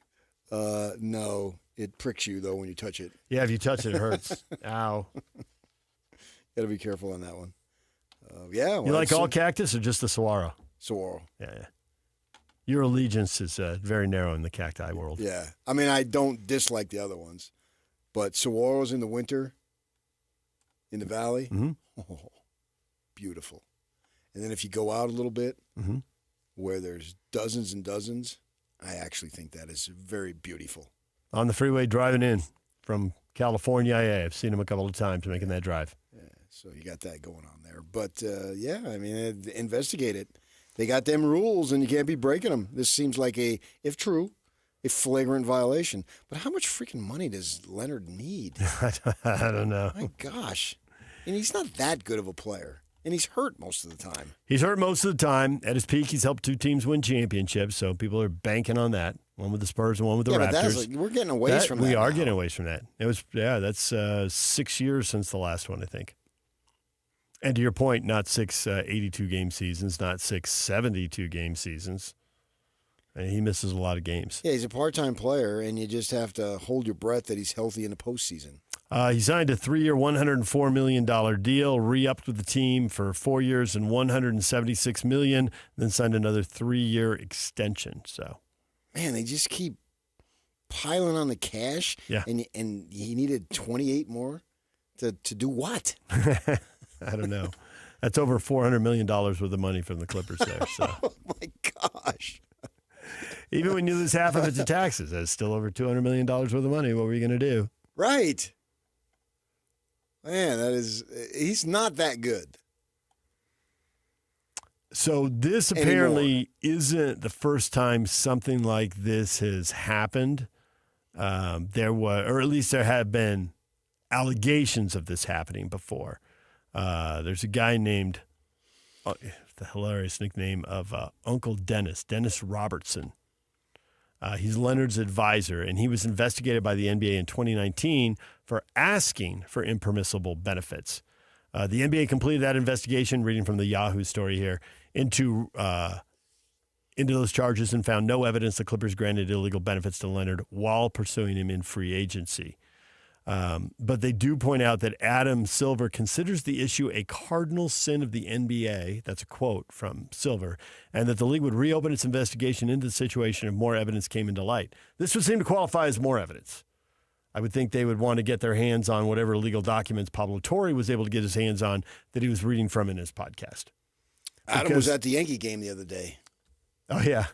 No. It pricks you, though, when you touch it. Yeah, if you touch it, it hurts. Ow. Got to be careful on that one. Yeah. Well, You like all cactus or just the saguaro? Saguaro. Yeah. Your allegiance is very narrow in the cacti world. Yeah. I mean, I don't dislike the other ones, but saguaros in the winter in the valley, oh, beautiful. And then if you go out a little bit where there's dozens and dozens, I actually think that is very beautiful. On the freeway driving in from California, I've seen them a couple of times making that drive. Yeah, so you got that going on there. But, yeah, I mean, investigate it. They got them rules, and you can't be breaking them. This seems like if true, a flagrant violation. But how much freaking money does Leonard need? I don't know. My gosh. And he's not that good of a player. And he's hurt most of the time. He's hurt most of the time. At his peak, he's helped 2 teams win championships, so people are banking on that. One with the Spurs and one with the Raptors. But we're getting away from that. We are now. getting away from that. That's 6 years since the last one, I think. And to your point, not 6 82-game seasons, not 6 72-game seasons. And he misses a lot of games. Yeah, he's a part-time player, and you just have to hold your breath that he's healthy in the postseason. He signed a 3-year, $104 million deal, re-upped with the team for 4 years and $176 million, then signed another 3-year extension. So, man, they just keep piling on the cash. Yeah. And he needed 28 more to do what? I don't know. That's over $400 million worth of money from the Clippers there. So. Oh, my gosh. Even when you lose half of it to taxes, that's still over $200 million worth of money. What were you going to do? Right. Man, he's not that good. So this apparently isn't the first time something like this has happened. Or at least there have been allegations of this happening before. There's a guy named, the hilarious nickname of Uncle Dennis Robertson. He's Leonard's advisor, and he was investigated by the NBA in 2019 for asking for impermissible benefits. The NBA completed that investigation, reading from the Yahoo story here, into those charges and found no evidence the Clippers granted illegal benefits to Leonard while pursuing him in free agency. But they do point out that Adam Silver considers the issue a cardinal sin of the NBA. That's a quote from Silver. And that the league would reopen its investigation into the situation if more evidence came into light. This would seem to qualify as more evidence. I would think they would want to get their hands on whatever legal documents Pablo Torre was able to get his hands on that he was reading from in his podcast. Adam was at the Yankee game the other day. Oh, yeah.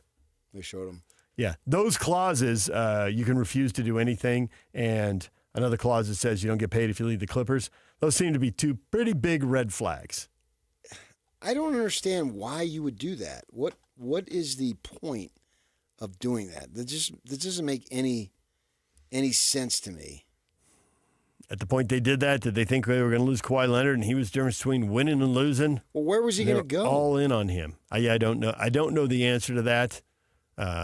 They showed him. Yeah. Those clauses, you can refuse to do anything, and another clause that says you don't get paid if you leave the Clippers. Those seem to be 2 pretty big red flags. I don't understand why you would do that. What is the point of doing that? That doesn't make any sense to me. At the point they did that, did they think they were going to lose Kawhi Leonard and he was the difference between winning and losing? Well, where was he going to go? All in on him. I don't know. I don't know the answer to that.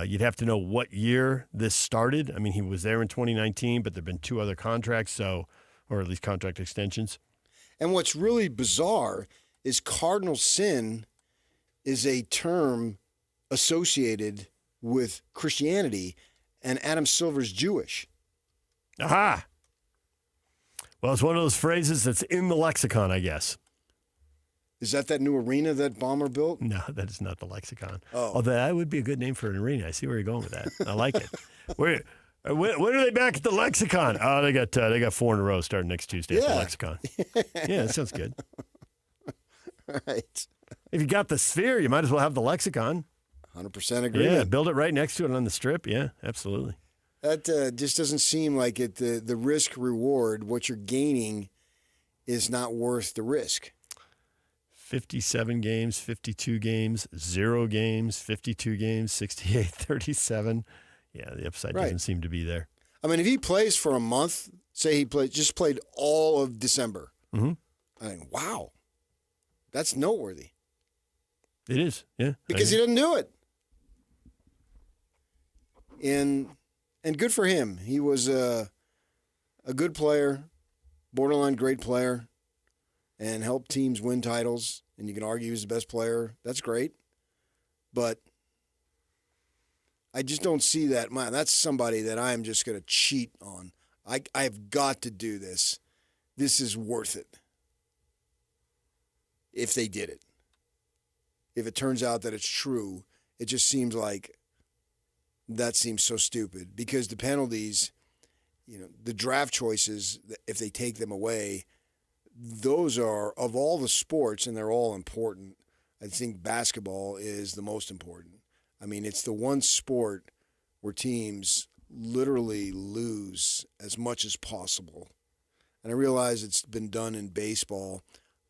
You'd have to know what year this started. I mean, he was there in 2019, but there have been 2 other contracts, or at least contract extensions. And what's really bizarre is cardinal sin is a term associated with Christianity, and Adam Silver's Jewish. Aha! Well, it's one of those phrases that's in the lexicon, I guess. Is that new arena that Bomber built? No, that is not the lexicon. Oh. Although that would be a good name for an arena. I see where you're going with that. I like it. When are they back at the lexicon? Oh, they got 4 in a row starting next Tuesday at the lexicon. Yeah, that sounds good. Right. If you got the Sphere, you might as well have the lexicon. 100% agree. Yeah, build it right next to it on the Strip. Yeah, absolutely. That just doesn't seem like it. The risk reward, what you're gaining, is not worth the risk. 57 games, 52 games, 0 games, 52 games, 68, 37. Yeah, the upside doesn't seem to be there. I mean, if he plays for a month, say he played all of December, I mean, wow, that's noteworthy. It is, yeah. Because he doesn't do it. And good for him. He was a good player, borderline great player, and helped teams win titles. And you can argue he's the best player. That's great. But I just don't see that. Man, that's somebody that I'm just going to cheat on. I've got to do this. This is worth it. if they did it. If it turns out that it's true, it just seems like that seems so stupid because the penalties, the draft choices, if they take them away, those are, of all the sports, and they're all important, I think basketball is the most important. I mean, it's the one sport where teams literally lose as much as possible. And I realize it's been done in baseball,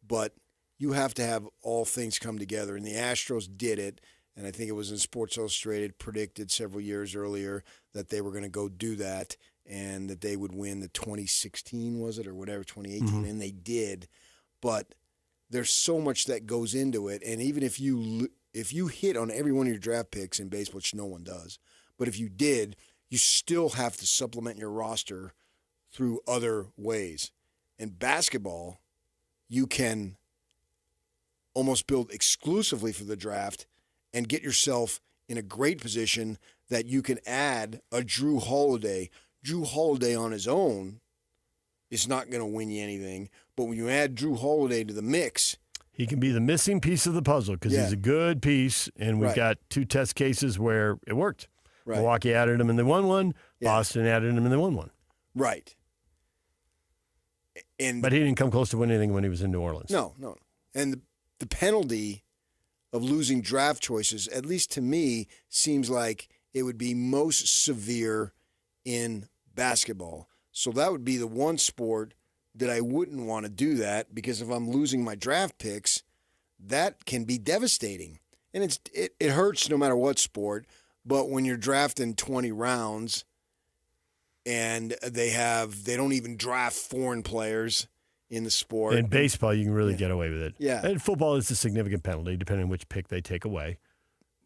but you have to have all things come together. And the Astros did it, and I think it was in Sports Illustrated, predicted several years earlier that they were going to go do that and that they would win the 2016, was it, or whatever, 2018, and they did. But there's so much that goes into it, and even if you hit on every one of your draft picks in baseball, which no one does, but if you did, you still have to supplement your roster through other ways. In basketball, you can almost build exclusively for the draft and get yourself in a great position that you can add a Drew Holiday. Drew Holiday on his own is not going to win you anything, but when you add Drew Holiday to the mix, he can be the missing piece of the puzzle because he's a good piece, and we've got 2 test cases where it worked. Right. Milwaukee added him and they won one. Yeah. Boston added him and they won one. Right. But he didn't come close to winning anything when he was in New Orleans. No. And the penalty of losing draft choices, at least to me, seems like it would be most severe in basketball. So that would be the one sport that I wouldn't want to do that, because if I'm losing my draft picks, that can be devastating. And it hurts no matter what sport, but when you're drafting 20 rounds and they don't even draft foreign players in the sport. In baseball, you can really get away with it. Yeah. And football is a significant penalty, depending on which pick they take away.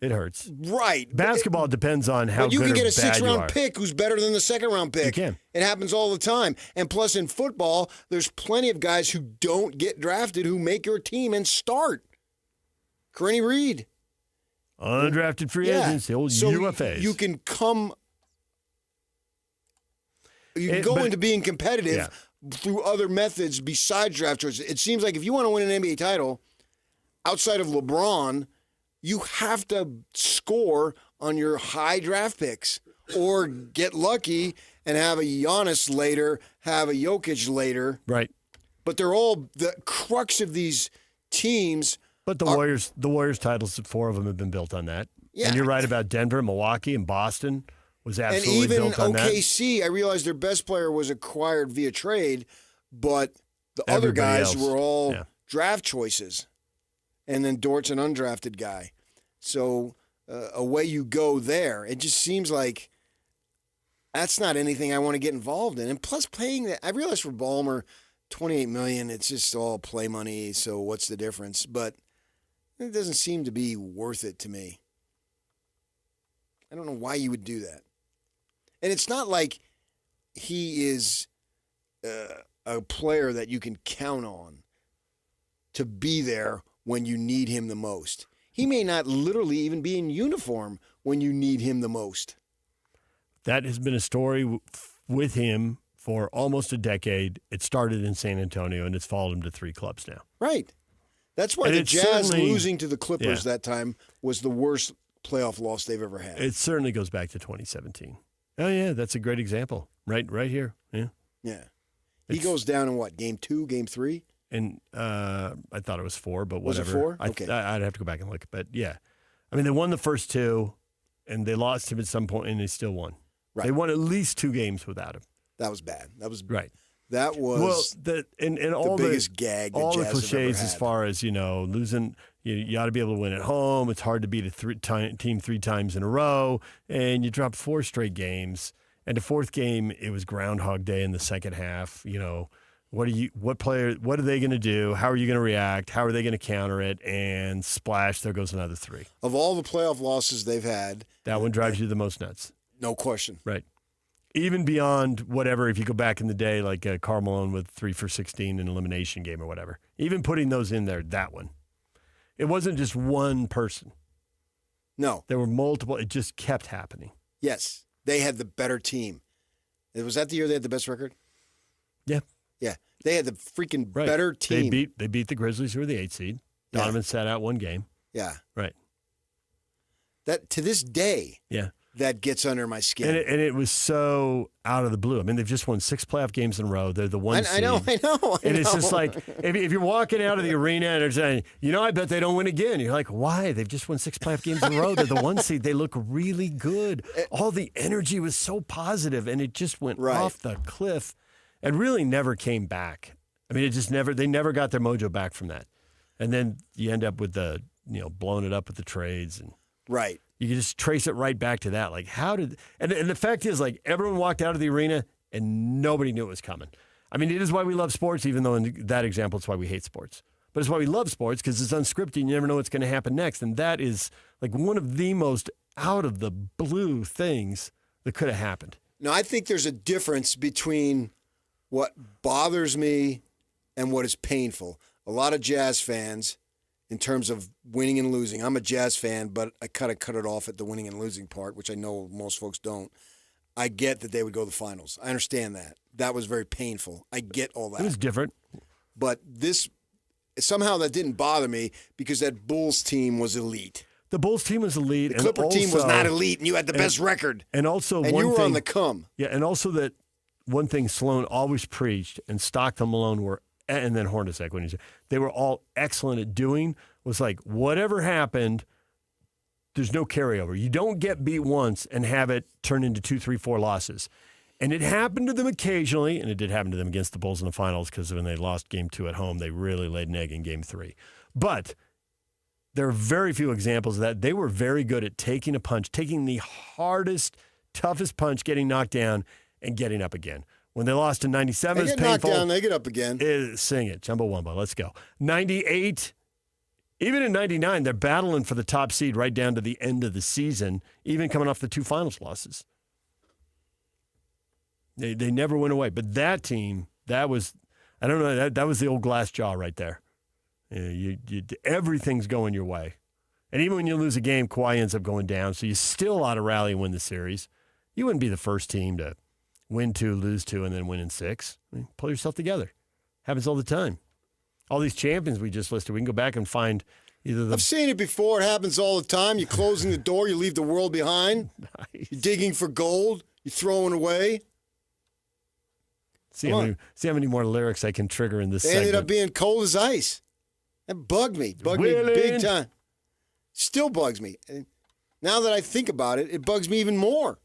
It hurts. Right. Basketball depends on how good or bad you are. You can get a 6th-round pick who's better than the 2nd-round pick. You can. It happens all the time. And plus, in football, there's plenty of guys who don't get drafted who make your team and start. Kearney Reed. Undrafted free agents, the old UFAs. You can go into being competitive through other methods besides draft choices. It seems like if you want to win an NBA title, outside of LeBron, you have to score on your high draft picks or get lucky and have a Giannis later, have a Jokic later. Right. But they're all the crux of these teams. But the Warriors titles, 4 of them have been built on that. Yeah. And you're right about Denver, Milwaukee, and Boston was absolutely built on that. And even OKC, I realized their best player was acquired via trade, but the other guys were all draft choices. And then Dort's an undrafted guy. So away you go there. It just seems like that's not anything I want to get involved in. And plus paying that, I realize for Ballmer, $28 million, it's just all play money, so what's the difference? But it doesn't seem to be worth it to me. I don't know why you would do that. And it's not like he is a player that you can count on to be there when you need him the most. He may not literally even be in uniform when you need him the most. That has been a story with him for almost a decade. It started in San Antonio, and it's followed him to 3 clubs now. Right. That's why the Jazz losing to the Clippers that time was the worst playoff loss they've ever had. It certainly goes back to 2017. Oh, yeah, that's a great example. Right here. Yeah. Yeah. He goes down in what, game 2, game 3? And I thought it was 4, but whatever. Was it 4? Okay. I'd have to go back and look. But, yeah. I mean, they won the first 2, and they lost him at some point, and they still won. Right. They won at least 2 games without him. That was bad. That was right. That was all the biggest gag. All the Jazz cliches as far as losing. You ought to be able to win at home. It's hard to beat a team 3 times in a row, and you dropped 4 straight games. And the 4th game, it was Groundhog Day in the second half. What are they going to do? How are you going to react? How are they going to counter it? And splash, there goes another 3. Of all the playoff losses they've had, that one drives you the most nuts. No question. Right. Even beyond whatever, if you go back in the day, like Karl Malone with 3 for 16 in an elimination game or whatever. Even putting those in there, that one. It wasn't just one person. No. There were multiple. It just kept happening. Yes. They had the better team. Was that the year they had the best record? Yeah. Yeah. They had the freaking better team. They beat the Grizzlies, who were the 8th seed. Donovan sat out one game. Yeah. Right. That to this day. Yeah. That gets under my skin. And it was so out of the blue. I mean, they've just won 6 playoff games in a row. They're the one seed. I know. And it's just like, if you're walking out of the arena and they're saying, I bet they don't win again. You're like, why? They've just won 6 playoff games in a row. They're the one seed. They look really good. All the energy was so positive, and it just went off the cliff and really never came back. I mean, they never got their mojo back from that. And then you end up with blowing it up with the trades. And right. You can just trace it right back to that. Like, and the fact is, like, everyone walked out of the arena and nobody knew it was coming. I mean, it is why we love sports, even though in that example, it's why we hate sports. But it's why we love sports, because it's unscripted. You never know what's going to happen next. And that is, like, one of the most out of the blue things that could have happened. Now, I think there's a difference between what bothers me and what is painful. A lot of Jazz fans, in terms of winning and losing, I'm a Jazz fan, but I kind of cut it off at the winning and losing part, which I know most folks don't. I get that they would go to the finals. I understand that. That was very painful. I get all that. It was different. But somehow that didn't bother me because that Bulls team was elite. The Bulls team was elite. The Clipper team was not elite, and you had the best record. And also, you were on the come. Yeah, and also that one thing Sloan always preached, and Stockton Malone and then Hornacek, when they were all excellent at doing, was like, whatever happened, there's no carryover. You don't get beat once and have it turn into 2, 3, 4 losses. And it happened to them occasionally, and it did happen to them against the Bulls in the finals, because when they lost Game 2 at home, they really laid an egg in Game 3. But there are very few examples of that. They were very good at taking a punch, taking the hardest, toughest punch, getting knocked down, and getting up again. When they lost in 97, they it's get painful. knocked down, they get up again. Sing it. Chumbawamba. Let's go. 98. Even in 99, they're battling for the top seed right down to the end of the season, even coming off the 2 finals losses. They never went away. But that team, that was, I don't know, that was the old glass jaw right there. Everything's going your way. And even when you lose a game, Kawhi ends up going down, so you still ought to rally and win the series. You wouldn't be the first team to win 2, lose 2, and then win in 6. I mean, pull yourself together. Happens all the time. All these champions we just listed, we can go back and find either I've seen it before. It happens all the time. You're closing the door. You leave the world behind. Nice. You're digging for gold. You're throwing away. See how many more lyrics I can trigger in this They segment. ended up being cold as ice. That bugged me. Bugged me big time. Still bugs me. And now that I think about it, it bugs me even more.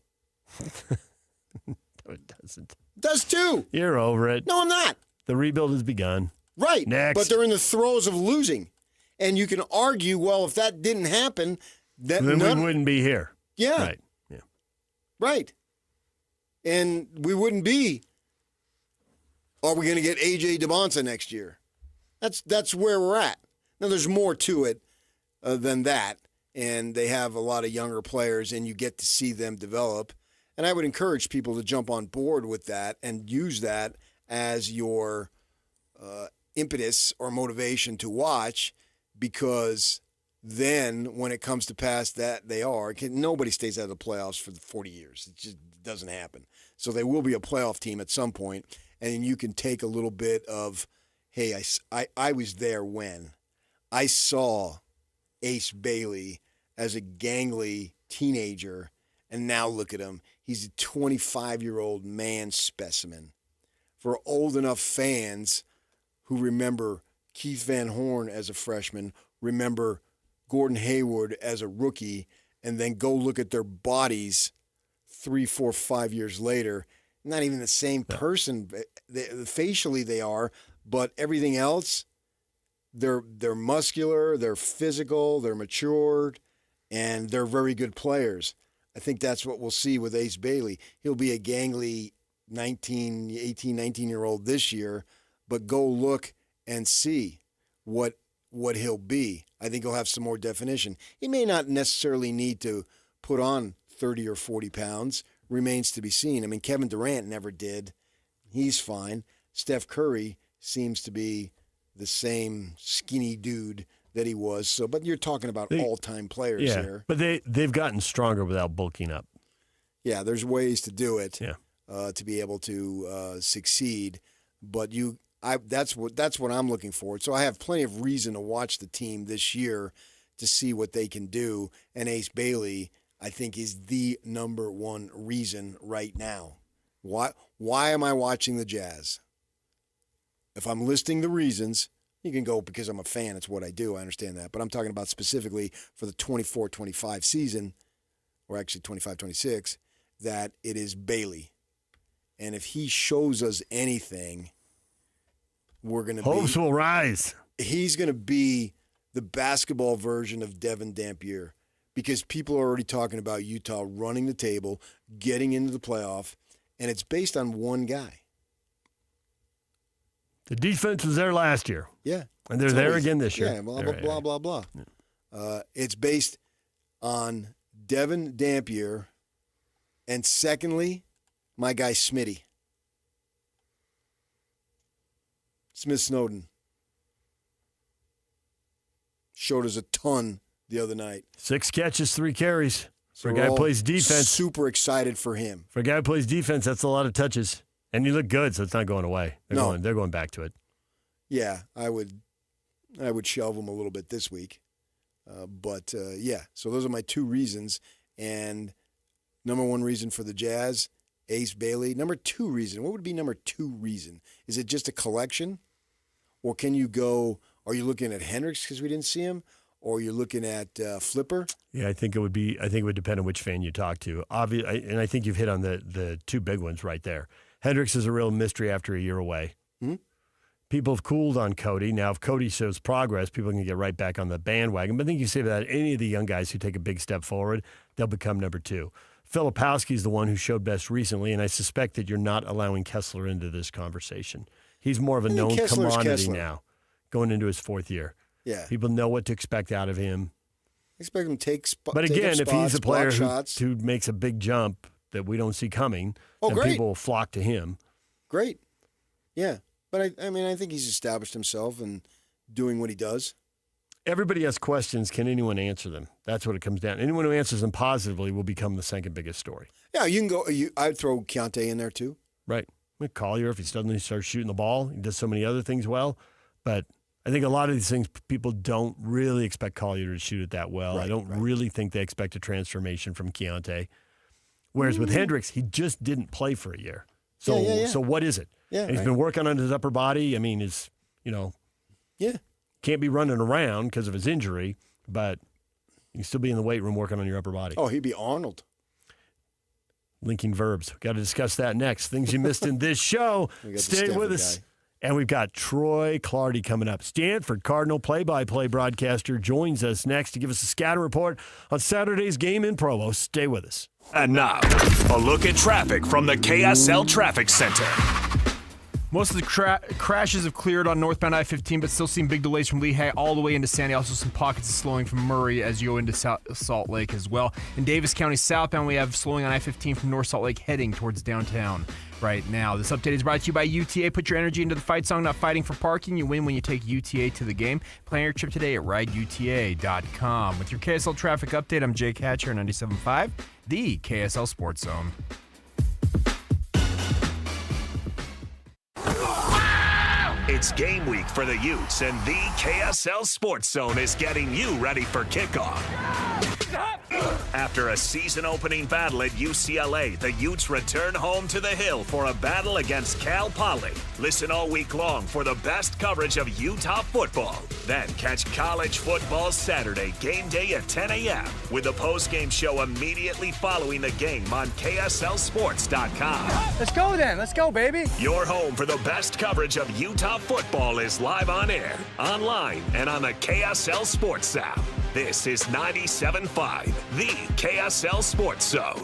No, it doesn't. It does too. You're over it. No, I'm not. The rebuild has begun. Right. Next. But they're in the throes of losing. And you can argue, well, if that didn't happen, then we wouldn't be here. Yeah. Right. Yeah. Right. And we wouldn't be, are we going to get A.J. DeMonta next year? That's where we're at. Now, there's more to it than that. And they have a lot of younger players, and you get to see them develop. And I would encourage people to jump on board with that and use that as your impetus or motivation to watch, because then when it comes to pass that nobody stays out of the playoffs for 40 years. It just doesn't happen. So they will be a playoff team at some point, and you can take a little bit of, hey, I was there when I saw Ace Bailey as a gangly teenager, and now look at him. He's a 25-year-old man specimen. For old enough fans who remember Keith Van Horn as a freshman, remember Gordon Hayward as a rookie, and then go look at their bodies 3, 4, 5 years later, not even the same person. Facially they are, but everything else, they're muscular, they're physical, they're matured, and they're very good players. I think that's what we'll see with Ace Bailey. He'll be a gangly 18, 19-year-old this year, but go look and see what he'll be. I think he'll have some more definition. He may not necessarily need to put on 30 or 40 pounds. Remains to be seen. I mean, Kevin Durant never did. He's fine. Steph Curry seems to be the same skinny dude that he was. So, but you're talking about all-time players here. But they've gotten stronger without bulking up. Yeah, there's ways to do it. Yeah. To be able to succeed. But That's what I'm looking for. So I have plenty of reason to watch the team this year to see what they can do. And Ace Bailey, I think, is the number one reason right now. Why am I watching the Jazz? If I'm listing the reasons, you can go because I'm a fan. It's what I do. I understand that. But I'm talking about specifically for the 24-25 season, or actually 25-26, that it is Bailey. And if he shows us anything, we're going to hopes will rise. He's going to be the basketball version of Devin Dampier, because people are already talking about Utah running the table, getting into the playoff, and it's based on one guy. The defense was there last year. Yeah. And they're there again this year. Yeah, blah, blah, blah. It's based on Devin Dampier, and secondly, my guy Smitty. Smith Snowden showed us a ton the other night. 6 catches, 3 carries. So For a guy who plays defense. Super excited for him. For a guy who plays defense, that's a lot of touches. And you look good, so it's not going away. They're going back to it. Yeah, I would shelve him a little bit this week. Yeah, so those are my 2 reasons. And number 1 reason for the Jazz, Ace Bailey. Number 2 reason, what would be number 2 reason? Is it just a collection? Or can you go, are you looking at Hendricks because we didn't see him? Or you're looking at Flipper? Yeah, I think it would depend on which fan you talk to. And I think you've hit on the 2 big ones right there. Hendricks is a real mystery after a year away. Mm-hmm. People have cooled on Cody. Now, if Cody shows progress, people can get right back on the bandwagon. But I think you say that any of the young guys who take a big step forward, they'll become number 2. Filipowski's the one who showed best recently, and I suspect that you're not allowing Kessler into this conversation. He's more of a known commodity now, going into his 4th year. Yeah. People know what to expect out of him. Expect him to take spots. But again, if he's a player who makes a big jump that we don't see coming, then people will flock to him. Great. Yeah. But I think he's established himself and doing what he does. Everybody has questions. Can anyone answer them? That's what it comes down. Anyone who answers them positively will become the second biggest story. Yeah, you can go. I'd throw Keontae in there too. Right. Collier, if he suddenly starts shooting the ball, he does so many other things well. But I think a lot of these things, people don't really expect Collier to shoot it that well. I don't really think they expect a transformation from Keontae. Whereas with Hendricks, he just didn't play for a year. So So what is it? Yeah, and he's been working on his upper body. I mean, can't be running around because of his injury, but you can still be in the weight room working on your upper body. Oh, he'd be Arnold. Linking verbs. Got to discuss that next. Things you missed in this show. Stay with us. And we've got Troy Clardy coming up. Stanford Cardinal play-by-play broadcaster joins us next to give us a scatter report on Saturday's game in Provo. Stay with us. And now, a look at traffic from the KSL Traffic Center. Most of the crashes have cleared on northbound I-15, but still seeing big delays from Lehigh all the way into Sandy. Also some pockets of slowing from Murray as you go into Salt Lake as well. In Davis County southbound, we have slowing on I-15 from North Salt Lake heading towards downtown right now. This update is brought to you by UTA. Put your energy into the fight song, not fighting for parking. You win when you take UTA to the game. Plan your trip today at rideuta.com. With your KSL traffic update, I'm Jake Hatcher, 97.5, the KSL Sports Zone. It's game week for the Utes, and the KSL Sports Zone is getting you ready for kickoff. After a season-opening battle at UCLA, the Utes return home to the Hill for a battle against Cal Poly. Listen all week long for the best coverage of Utah football. Then catch college football Saturday, game day at 10 a.m. with the post-game show immediately following the game on KSLSports.com. Let's go then. Let's go, baby. Your home for the best coverage of Utah football is live on air, online, and on the KSL Sports app. This is 97.5, the KSL Sports Zone.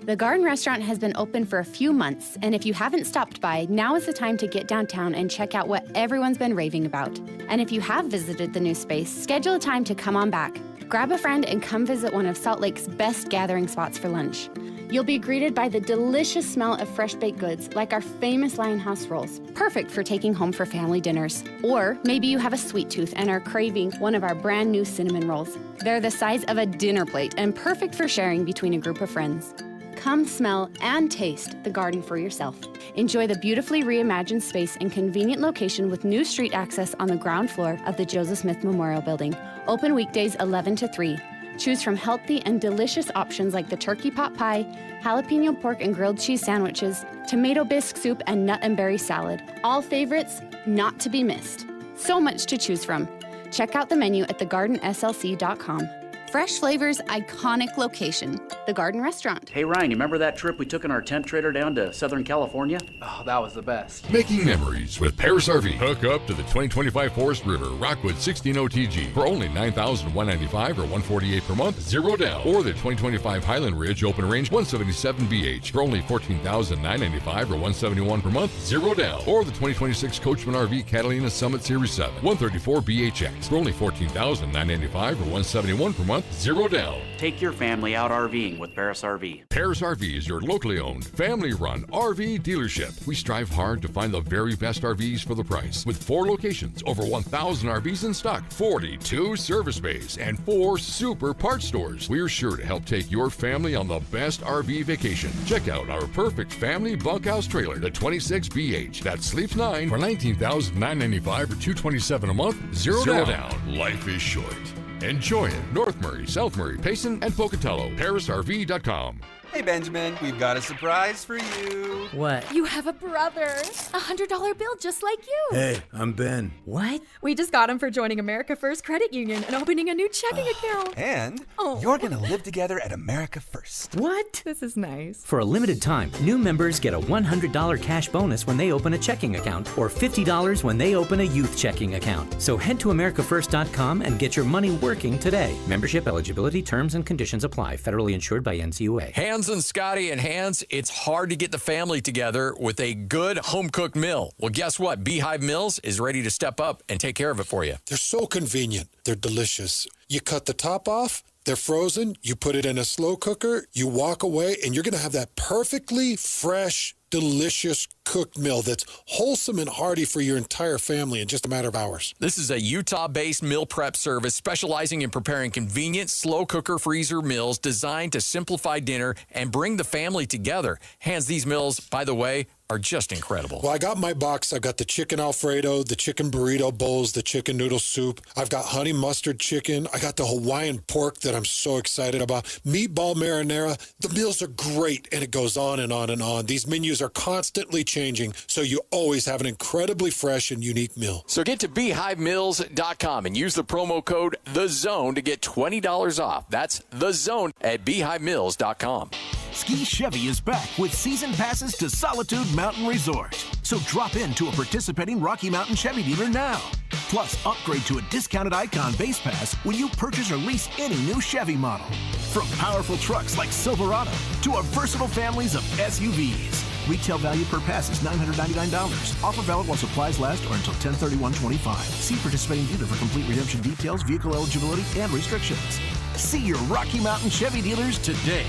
The Garden Restaurant has been open for a few months, and if you haven't stopped by, now is the time to get downtown and check out what everyone's been raving about. And if you have visited the new space, schedule a time to come on back. Grab a friend and come visit one of Salt Lake's best gathering spots for lunch. You'll be greeted by the delicious smell of fresh baked goods, like our famous Lionhouse rolls, perfect for taking home for family dinners. Or maybe you have a sweet tooth and are craving one of our brand new cinnamon rolls. They're the size of a dinner plate and perfect for sharing between a group of friends. Come smell and taste the garden for yourself. Enjoy the beautifully reimagined space and convenient location with new street access on the ground floor of the Joseph Smith Memorial Building. Open weekdays 11 to 3. Choose from healthy and delicious options like the turkey pot pie, jalapeno pork and grilled cheese sandwiches, tomato bisque soup, and nut and berry salad. All favorites not to be missed. So much to choose from. Check out the menu at thegardenslc.com. Fresh flavors, iconic location. The Garden Restaurant. Hey Ryan, you remember that trip we took in our tent trailer down to Southern California? Oh, that was the best. Making memories with Paris RV. Hook up to the 2025 Forest River Rockwood 16 OTG for only $9,195 or $148 per month, zero down. Or the 2025 Highland Ridge Open Range 177 BH for only $14,995 or $171 per month, zero down. Or the 2026 Coachman RV Catalina Summit Series 7 134 BHX for only $14,995 or $171 per month, zero down. Take your family out RVing with Paris RV. Paris RV is your locally owned, family-run RV dealership. We strive hard to find the very best RVs for the price. With 4 locations, over 1,000 RVs in stock, 42 service bays, and 4 super parts stores. We're sure to help take your family on the best RV vacation. Check out our perfect family bunkhouse trailer, the 26BH, that sleeps 9 for $19,995 or $227 a month, zero down. Life is short. Enjoy it. North Murray, South Murray, Payson, and Pocatello. ParisRV.com. Hey, Benjamin, we've got a surprise for you. What? You have a brother. $100 bill just like you. Hey, I'm Ben. What? We just got him for joining America First Credit Union and opening a new checking account. And you're going to live together at America First. What? This is nice. For a limited time, new members get a $100 cash bonus when they open a checking account or $50 when they open a youth checking account. So head to AmericaFirst.com and get your money working today. Membership eligibility, terms, and conditions apply. Federally insured by NCUA. Hans and Scotty and Hans, it's hard to get the family together with a good home-cooked meal. Well, guess what? Beehive Mills is ready to step up and take care of it for you. They're so convenient. They're delicious. You cut the top off, they're frozen, you put it in a slow cooker, you walk away, and you're going to have that perfectly fresh, delicious cooked meal that's wholesome and hearty for your entire family in just a matter of hours. This is a Utah-based meal prep service specializing in preparing convenient, slow cooker freezer meals designed to simplify dinner and bring the family together. Hans, these meals, by the way, are just incredible. Well, I got my box. I've got the chicken Alfredo, the chicken burrito bowls, the chicken noodle soup. I've got honey mustard chicken. I got the Hawaiian pork that I'm so excited about. Meatball marinara. The meals are great, and it goes on and on and on. These menus are constantly changing, so you always have an incredibly fresh and unique meal. So get to BeehiveMills.com and use the promo code THEZONE to get $20 off. That's THEZONE at BeehiveMills.com. Ski Chevy is back with season passes to Solitude Mountain Resort. So drop into a participating Rocky Mountain Chevy dealer now. Plus, upgrade to a discounted Icon base pass when you purchase or lease any new Chevy model. From powerful trucks like Silverado to our versatile families of SUVs. Retail value per pass is $999. Offer valid while supplies last or until 10/31/25. See participating dealer for complete redemption details, vehicle eligibility, and restrictions. See your Rocky Mountain Chevy dealers today.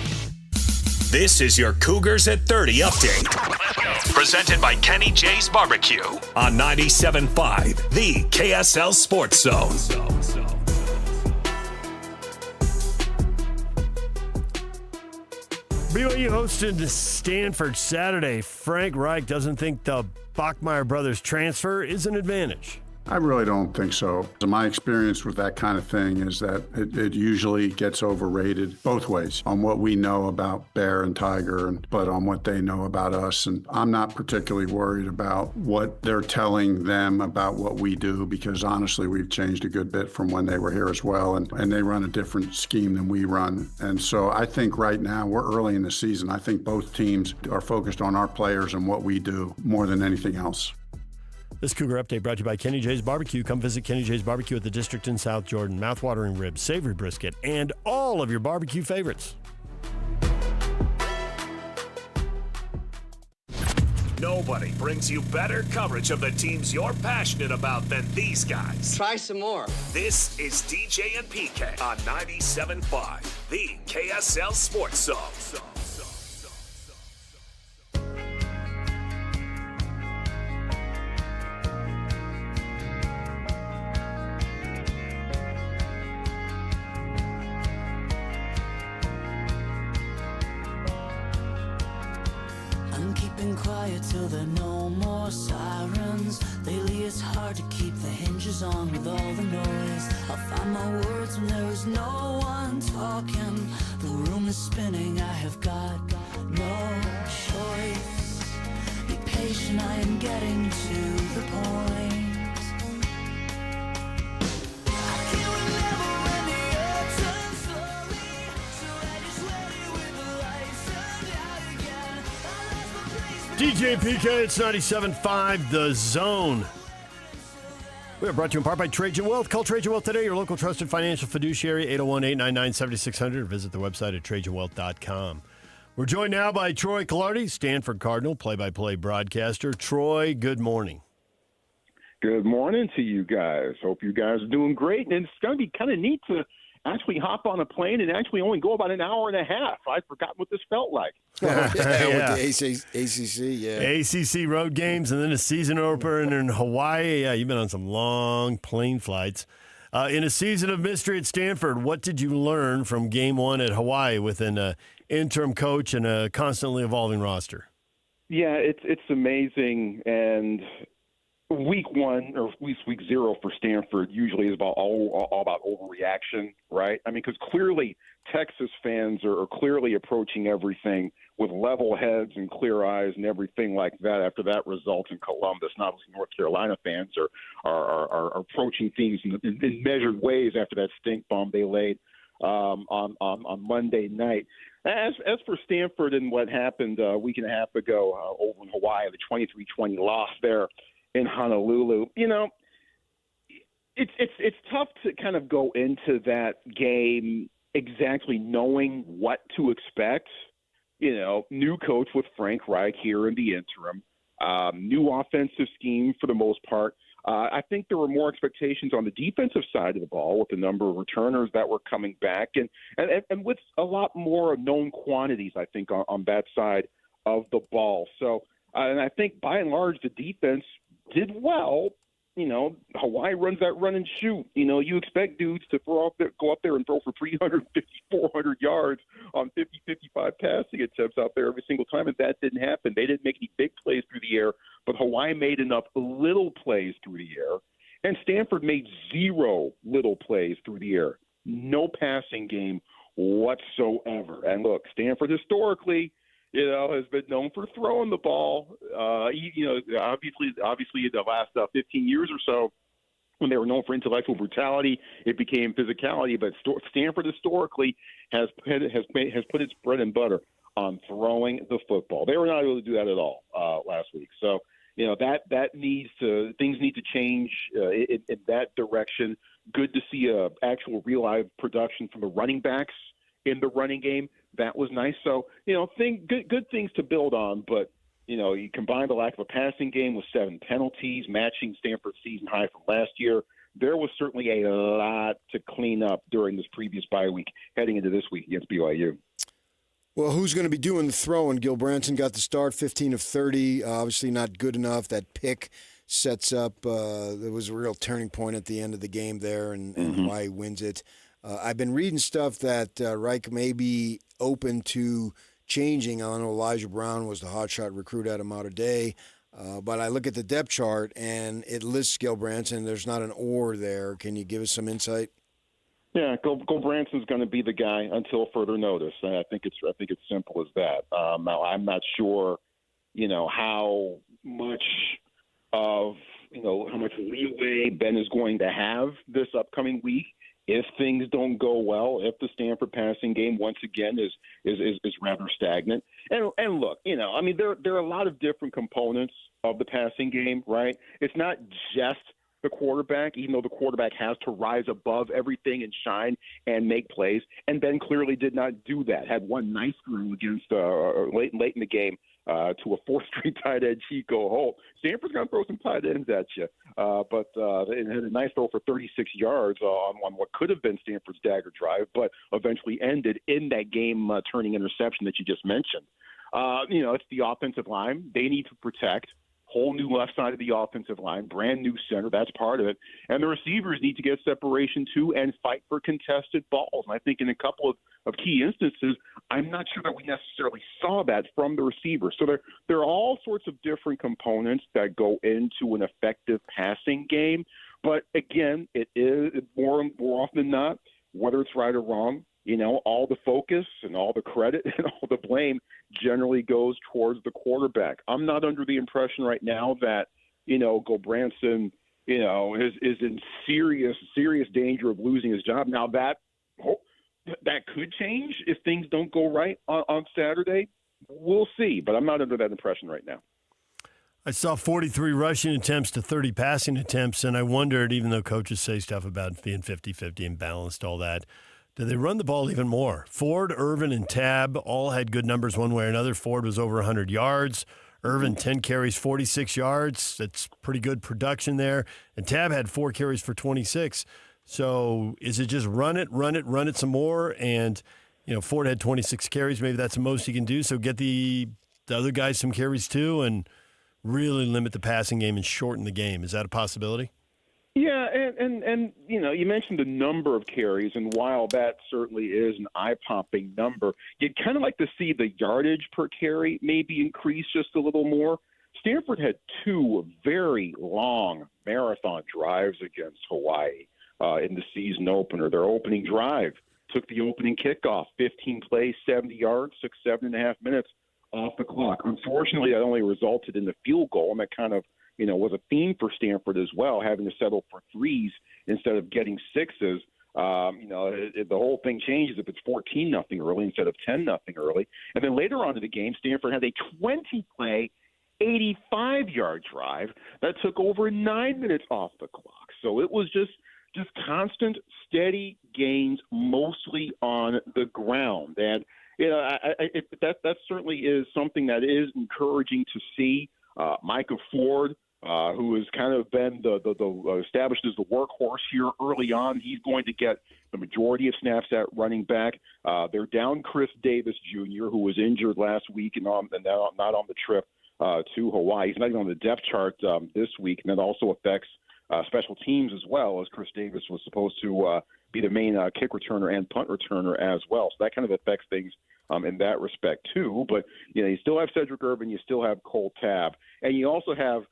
This is your Cougars at 30 update. Presented by Kenny J's Barbecue on 97.5, the KSL Sports Zone. BYU hosted Stanford Saturday. Frank Reich doesn't think the Bachmeier brothers transfer is an advantage. I really don't think so. My experience with that kind of thing is that it usually gets overrated both ways on what we know about Bear and Tiger, but on what they know about us. And I'm not particularly worried about what they're telling them about what we do, because honestly, we've changed a good bit from when they were here as well. And they run a different scheme than we run. And so I think right now, we're early in the season. I think both teams are focused on our players and what we do more than anything else. This Cougar Update brought to you by Kenny J's Barbecue. Come visit Kenny J's Barbecue at the District in South Jordan. Mouth-watering ribs, savory brisket, and all of your barbecue favorites. Nobody brings you better coverage of the teams you're passionate about than these guys. Try some more. This is DJ and PK on 97.5, the KSL Sports Zone. been quiet till there are no more sirens. Lately it's hard to keep the hinges on with all the noise. I'll find my words when there is no one talking. The room is spinning, I have got no choice. Be patient, I am getting to the point. DJ PK, it's 97.5 The Zone. We are brought to you in part by Trajan Wealth. Call Trajan Wealth today, your local trusted financial fiduciary, 801-899-7600. Visit the website at trajanwealth.com. We're joined now by Troy Clardy, Stanford Cardinal, play-by-play broadcaster. Troy, good morning. Good morning to you guys. Hope you guys are doing great. And it's going to be kind of neat to actually hop on a plane and actually only go about an hour and a half. I forgot what this felt like. With the ACC, yeah. ACC road games and then a season opener in Hawaii. Yeah, you've been on some long plane flights. In a season of mystery at Stanford, what did you learn from game one at Hawaii with an interim coach and a constantly evolving roster? Yeah, it's amazing. And week one, or at least week zero for Stanford, usually is all about overreaction, right? I mean, because clearly Texas fans are clearly approaching everything with level heads and clear eyes and everything like that after that result in Columbus. And obviously North Carolina fans are approaching things in measured ways after that stink bomb they laid on Monday night. As for Stanford and what happened a week and a half ago over in Hawaii, the 23-20 loss there in Honolulu, you know, it's tough to kind of go into that game exactly knowing what to expect. You know, new coach with Frank Reich here in the interim, new offensive scheme for the most part. I think there were more expectations on the defensive side of the ball with the number of returners that were coming back and with a lot more known quantities, I think, on that side of the ball. So, and I think by and large the defense did well. You know, Hawaii runs that run and shoot. You know, you expect dudes to go up there and throw for 350, 400 yards on 50, 55 passing attempts out there every single time, and that didn't happen. They didn't make any big plays through the air, but Hawaii made enough little plays through the air, and Stanford made zero little plays through the air. No passing game whatsoever. And look, Stanford historically, you know, has been known for throwing the ball. You know, obviously, the last 15 years or so, when they were known for intellectual brutality, it became physicality. But Stanford historically has put its bread and butter on throwing the football. They were not able to do that at all last week. So, you know, things need to change in that direction. Good to see actual real live production from the running backs in the running game. That was nice. So, you know, good things to build on. But, you know, you combine the lack of a passing game with 7 penalties, matching Stanford's season high from last year. There was certainly a lot to clean up during this previous bye week heading into this week against BYU. Well, who's going to be doing the throwing? Gil Branson got the start, 15 of 30. Obviously not good enough. That pick sets up there was a real turning point at the end of the game there, and Hawaii wins it. I've been reading stuff that Reich may be open to changing. I don't know, Elijah Brown was the hotshot recruit out of Mater Dei. But I look at the depth chart, and it lists Gil Branson. There's not an or there. Can you give us some insight? Yeah, Gil Branson's going to be the guy until further notice. And I think it's simple as that. Now, I'm not sure, you know, how much leeway Ben is going to have this upcoming week. If things don't go well, if the Stanford passing game once again is rather stagnant, and look, you know, I mean, there are a lot of different components of the passing game, right? It's not just the quarterback, even though the quarterback has to rise above everything and shine and make plays. And Ben clearly did not do that. Had one nice throw against late in the game to a fourth-string tight end, Chico Holt. Stanford's going to throw some tight ends at you. But it had a nice throw for 36 yards on what could have been Stanford's dagger drive, but eventually ended in that game-turning interception that you just mentioned. You know, it's the offensive line. They need to protect. Whole new left side of the offensive line, brand new center, that's part of it. And the receivers need to get separation too and fight for contested balls. And I think in a couple of key instances, I'm not sure that we necessarily saw that from the receivers. So there are all sorts of different components that go into an effective passing game. But again, it is more often than not, whether it's right or wrong, all the focus and all the credit and all the blame generally goes towards the quarterback. I'm not under the impression right now that, Gulbranson, is in serious danger of losing his job. Now that could change if things don't go right on Saturday. We'll see, but I'm not under that impression right now. I saw 43 rushing attempts to 30 passing attempts, and I wondered, even though coaches say stuff about being 50-50 and balanced, all that, do they run the ball even more? Ford, Irvin, and Tab all had good numbers one way or another. Ford was over 100 yards. Irvin, 10 carries, 46 yards. That's pretty good production there. And Tab had 4 carries for 26. So is it just run it some more? And, Ford had 26 carries. Maybe that's the most he can do. So get the other guys some carries too and really limit the passing game and shorten the game. Is that a possibility? Yeah, and you mentioned the number of carries, and while that certainly is an eye-popping number, you'd kind of like to see the yardage per carry maybe increase just a little more. Stanford had 2 very long marathon drives against Hawaii in the season opener. Their opening drive took the opening kickoff, 15 plays, 70 yards, took 7.5 minutes off the clock. Unfortunately, that only resulted in the field goal, and that kind of was a theme for Stanford as well, having to settle for 3s instead of getting 6s. The whole thing changes if it's 14-0 early instead of 10-0 early. And then later on in the game, Stanford had a 20-play, 85-yard drive that took over 9 minutes off the clock. So it was just constant, steady gains, mostly on the ground. And that certainly is something that is encouraging to see. Micah Ford, who has kind of been the established as the workhorse here early on, he's going to get the majority of snaps at running back. They're down Chris Davis Jr., who was injured last week and not on the trip to Hawaii. He's not even on the depth chart this week, and that also affects special teams as well, as Chris Davis was supposed to be the main kick returner and punt returner as well. So that kind of affects things in that respect too. But you still have Cedric Irvin, you still have Cole Tab, and you also have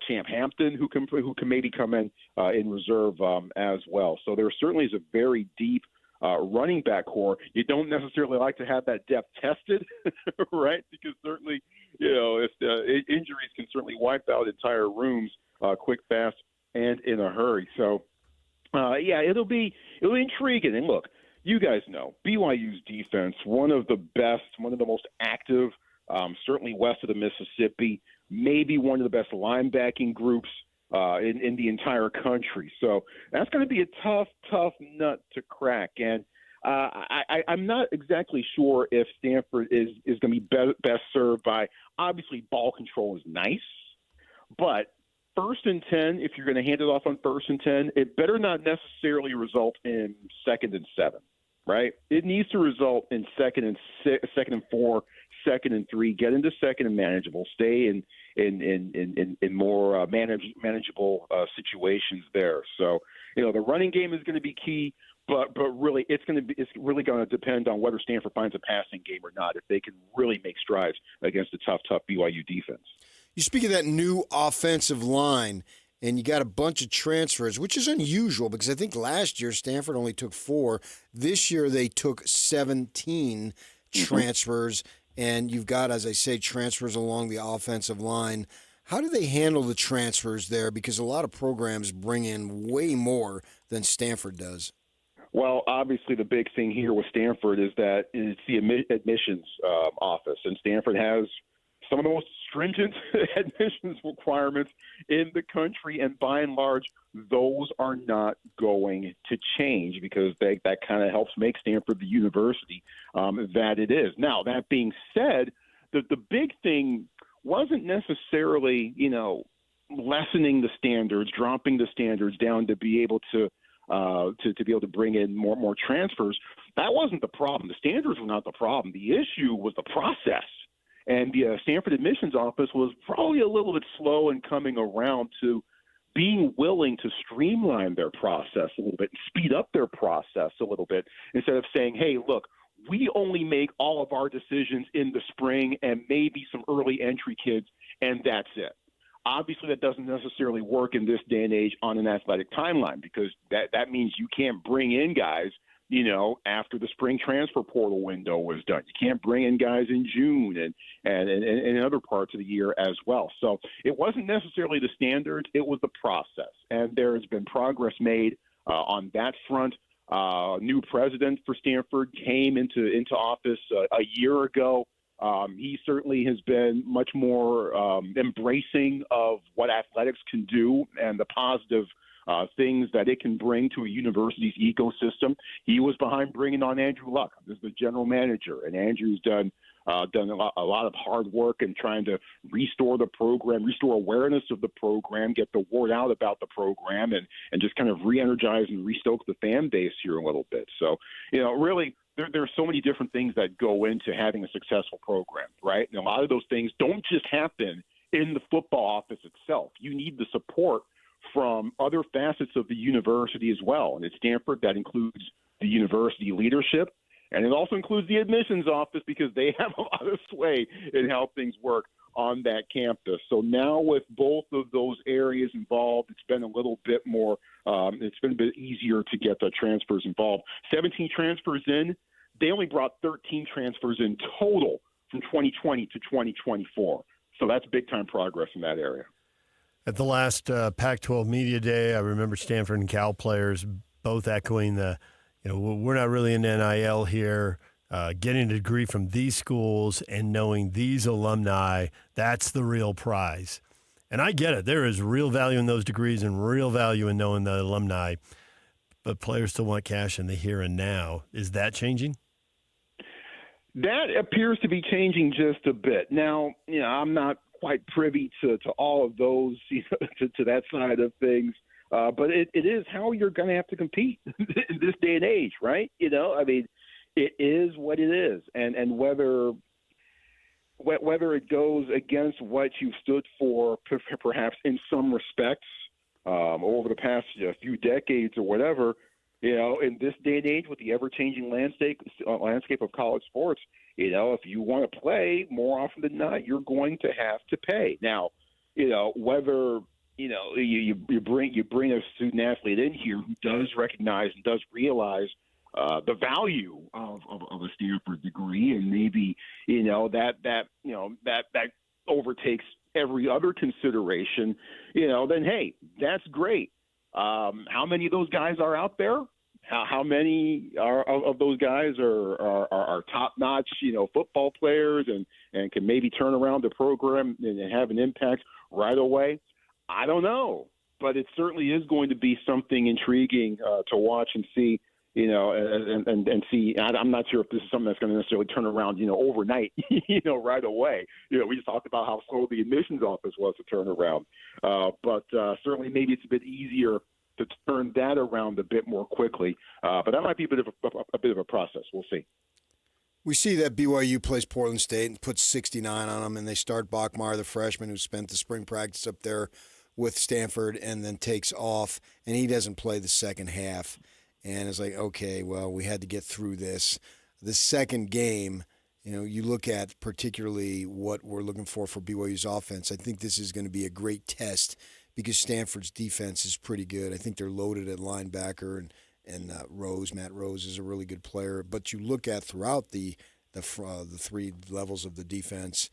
Champ Hampton who can maybe come in reserve as well. So there certainly is a very deep running back core. You don't necessarily like to have that depth tested, right? Because certainly if injuries can certainly wipe out entire rooms quick, fast, and in a hurry. So it'll be intriguing. And look, you guys know BYU's defense, one of the best, one of the most active, certainly west of the Mississippi, maybe one of the best linebacking groups in the entire country. So that's going to be a tough nut to crack. And I'm not exactly sure if Stanford is going to be best served by, obviously, ball control is nice, but 1st and 10, if you're going to hand it off on 1st and 10, it better not necessarily result in 2nd and 7, right? It needs to result in 2nd and 4, 2nd and 3, get into 2nd and manageable, stay in more manageable situations there. So, the running game is going to be key, but really it's really going to depend on whether Stanford finds a passing game or not, if they can really make strides against a tough BYU defense. You speak of that new offensive line, and you got a bunch of transfers, which is unusual because I think last year Stanford only took 4. This year they took 17 transfers, and you've got, as I say, transfers along the offensive line. How do they handle the transfers there? Because a lot of programs bring in way more than Stanford does. Well, obviously the big thing here with Stanford is that it's the admissions office, and Stanford has some of the most stringent admissions requirements in the country, and by and large, those are not going to change because that kind of helps make Stanford the university that it is. Now, that being said, the big thing wasn't necessarily, lessening the standards, dropping the standards down to be able to be able to bring in more transfers. That wasn't the problem. The standards were not the problem. The issue was the process. And the Stanford admissions office was probably a little bit slow in coming around to being willing to streamline their process a little bit, speed up their process a little bit, instead of saying, hey, look, we only make all of our decisions in the spring and maybe some early entry kids, and that's it. Obviously, that doesn't necessarily work in this day and age on an athletic timeline, because that means you can't bring in guys, after the spring transfer portal window was done. You can't bring in guys in June and other parts of the year as well. So it wasn't necessarily the standards, it was the process. And there has been progress made on that front. New president for Stanford came into office a year ago. He certainly has been much more embracing of what athletics can do and the positive things that it can bring to a university's ecosystem. He was behind bringing on Andrew Luck as the general manager, and Andrew's done a lot of hard work in trying to restore the program, restore awareness of the program, get the word out about the program, and just kind of re-energize and restoke the fan base here a little bit. So, really, there are so many different things that go into having a successful program, right? And a lot of those things don't just happen in the football office itself. You need the support from other facets of the university as well. And at Stanford, that includes the university leadership, and it also includes the admissions office, because they have a lot of sway in how things work on that campus. So now with both of those areas involved, it's been a little bit more, it's been a bit easier to get the transfers involved. 17 transfers in. They only brought 13 transfers in total from 2020 to 2024. So that's big-time progress in that area. At the last Pac-12 Media Day, I remember Stanford and Cal players both echoing we're not really in NIL here. Getting a degree from these schools and knowing these alumni, that's the real prize. And I get it. There is real value in those degrees and real value in knowing the alumni. But players still want cash in the here and now. Is that changing? That appears to be changing just a bit. Now, I'm not quite privy to all of those, to that side of things. But it is how you're going to have to compete in this day and age, right? It is what it is. And whether it goes against what you've stood for, perhaps in some respects, over the past few decades or whatever, in this day and age with the ever-changing landscape of college sports, if you want to play, more often than not, you're going to have to pay. Now, whether you bring a student athlete in here who does recognize and does realize the value of a Stanford degree, and maybe that overtakes every other consideration, then hey, that's great. How many of those guys are out there? How many of those guys are top-notch, football players and can maybe turn around the program and have an impact right away? I don't know, but it certainly is going to be something intriguing to watch and see, and see. I'm not sure if this is something that's going to necessarily turn around, overnight, right away. We just talked about how slow the admissions office was to turn around, but certainly maybe it's a bit easier to turn that around a bit more quickly. But that might be a bit of a process. We'll see. We see that BYU plays Portland State and puts 69 on them, and they start Bachmar, the freshman who spent the spring practice up there with Stanford and then takes off, and he doesn't play the second half. And it's like, okay, well, we had to get through this. The second game, you look at particularly what we're looking for BYU's offense. I think this is going to be a great test because Stanford's defense is pretty good. I think they're loaded at linebacker, and Matt Rose is a really good player. But you look at throughout the three levels of the defense,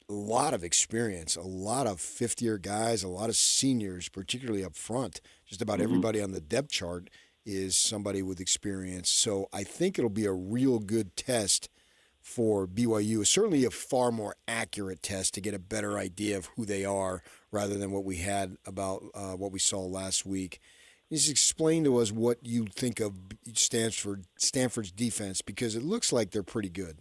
a lot of experience, a lot of fifth-year guys, a lot of seniors, particularly up front. Just about everybody on the depth chart is somebody with experience. So I think it'll be a real good test for BYU. Certainly a far more accurate test to get a better idea of who they are rather than what we had about what we saw last week. Just explain to us what you think of Stanford's defense, because it looks like they're pretty good.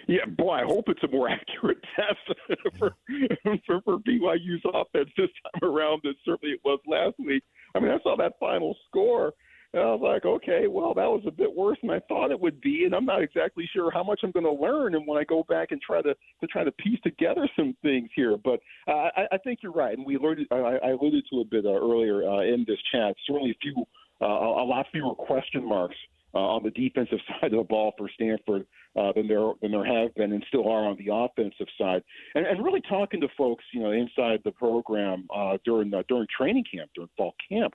Yeah, boy, I hope it's a more accurate test for BYU's offense this time around than certainly it was last week. I mean, I saw that final score, and I was like, okay, well, that was a bit worse than I thought it would be, and I'm not exactly sure how much I'm going to learn. And when I go back and try to piece together some things here, but I think you're right, and I alluded to a bit earlier in this chat. Certainly a lot fewer question marks on the defensive side of the ball for Stanford than there have been and still are on the offensive side. And really talking to folks, inside the program during training camp, during fall camp,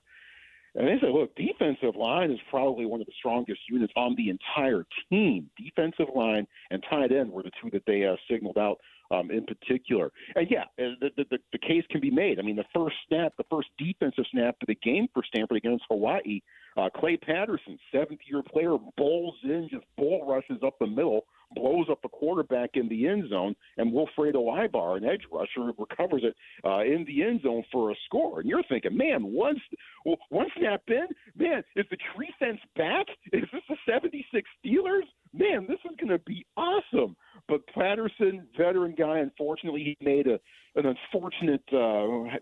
and they say, look, defensive line is probably one of the strongest units on the entire team. Defensive line and tight end were the two that they signaled out in particular. And, yeah, the case can be made. I mean, the first defensive snap of the game for Stanford against Hawaii, Clay Patterson, seventh-year player, bowls in, just bull rushes up the middle, blows up the quarterback in the end zone, and Wilfredo Ibar, an edge rusher, recovers it in the end zone for a score. And you're thinking, man, one snap in, man, is the tree fence back? Is this the 76 Steelers? Man, this is going to be awesome. But Patterson, veteran guy, unfortunately, he made an unfortunate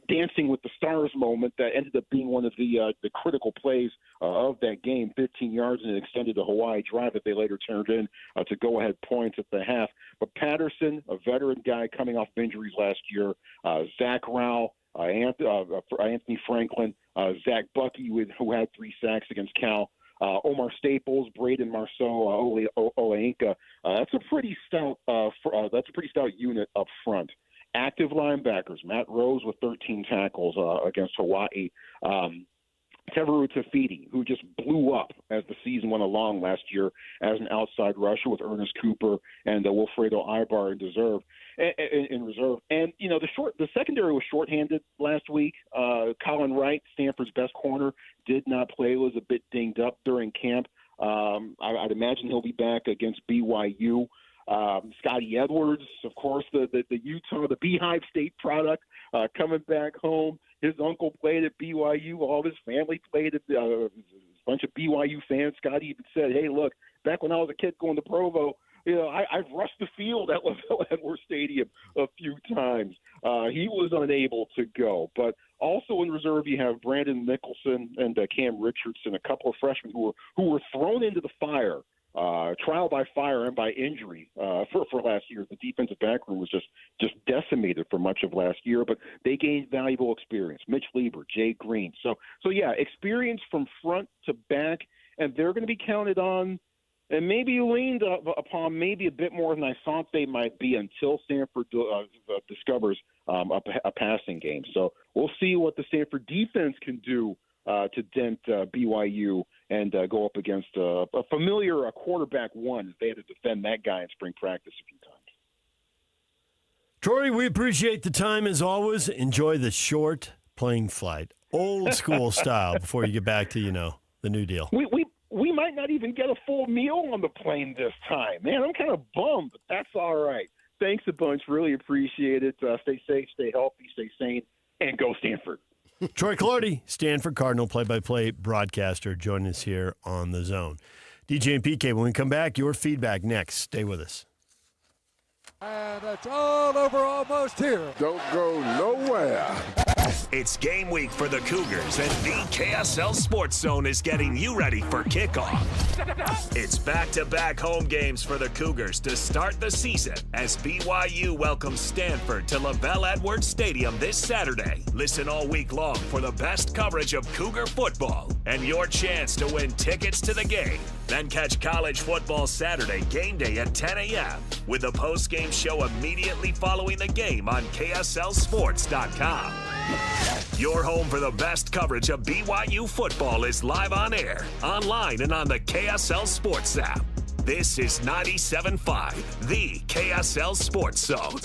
dancing with the stars moment that ended up being one of the critical plays of that game, 15 yards and an extended Hawaii drive that they later turned in to go-ahead points at the half. But Patterson, a veteran guy coming off injuries last year, Zach Rao, Anthony Franklin, Zach Bucky, who had 3 sacks against Cal, Omar Staples, Braden Marceau, Oleinka. That's a pretty stout. That's a pretty stout unit up front. Active linebackers: Matt Rose with 13 tackles against Hawaii. Teveru Tafiti, who just blew up as the season went along last year as an outside rusher with Ernest Cooper and Wilfredo Ibar in reserve. And the secondary was shorthanded last week. Colin Wright, Stanford's best corner, did not play. Was a bit dinged up during camp. I'd imagine he'll be back against BYU. Scotty Edwards, of course, the Utah, the Beehive State product, coming back home. His uncle played at BYU. All his family played at a bunch of BYU fans. Scotty even said, hey, look, back when I was a kid going to Provo, I've rushed the field at LaVelle Edwards Stadium a few times. He was unable to go. But also in reserve, you have Brandon Nicholson and Cam Richardson, a couple of freshmen who were thrown into the fire, trial by fire and by injury for last year. The defensive back room was just decimated for much of last year, but they gained valuable experience. Mitch Lieber, Jay Green. So yeah, experience from front to back, and they're going to be counted on and maybe leaned upon maybe a bit more than I thought they might be until Stanford discovers a passing game. So we'll see what the Stanford defense can do to dent BYU and go up against a familiar quarterback one. They had to defend that guy in spring practice a few times. Troy, we appreciate the time as always. Enjoy the short plane flight, old school style, before you get back to, the new deal. We might not even get a full meal on the plane this time. Man, I'm kind of bummed, but that's all right. Thanks a bunch. Really appreciate it. Stay safe, stay healthy, stay sane, and go Stanford. Troy Clardy, Stanford Cardinal play-by-play broadcaster, joining us here on The Zone. DJ and PK, when we come back, your feedback next. Stay with us. And it's all over almost here. Don't go nowhere. It's game week for the Cougars, and the KSL Sports Zone is getting you ready for kickoff. It's back-to-back home games for the Cougars to start the season as BYU welcomes Stanford to LaVelle Edwards Stadium this Saturday. Listen all week long for the best coverage of Cougar football and your chance to win tickets to the game. Then catch college football Saturday game day at 10 a.m. with the post-game show immediately following the game on KSLSports.com. Your home for the best coverage of BYU football is live on air, online, and on the KSL Sports app. This is 97.5, the KSL Sports Zone.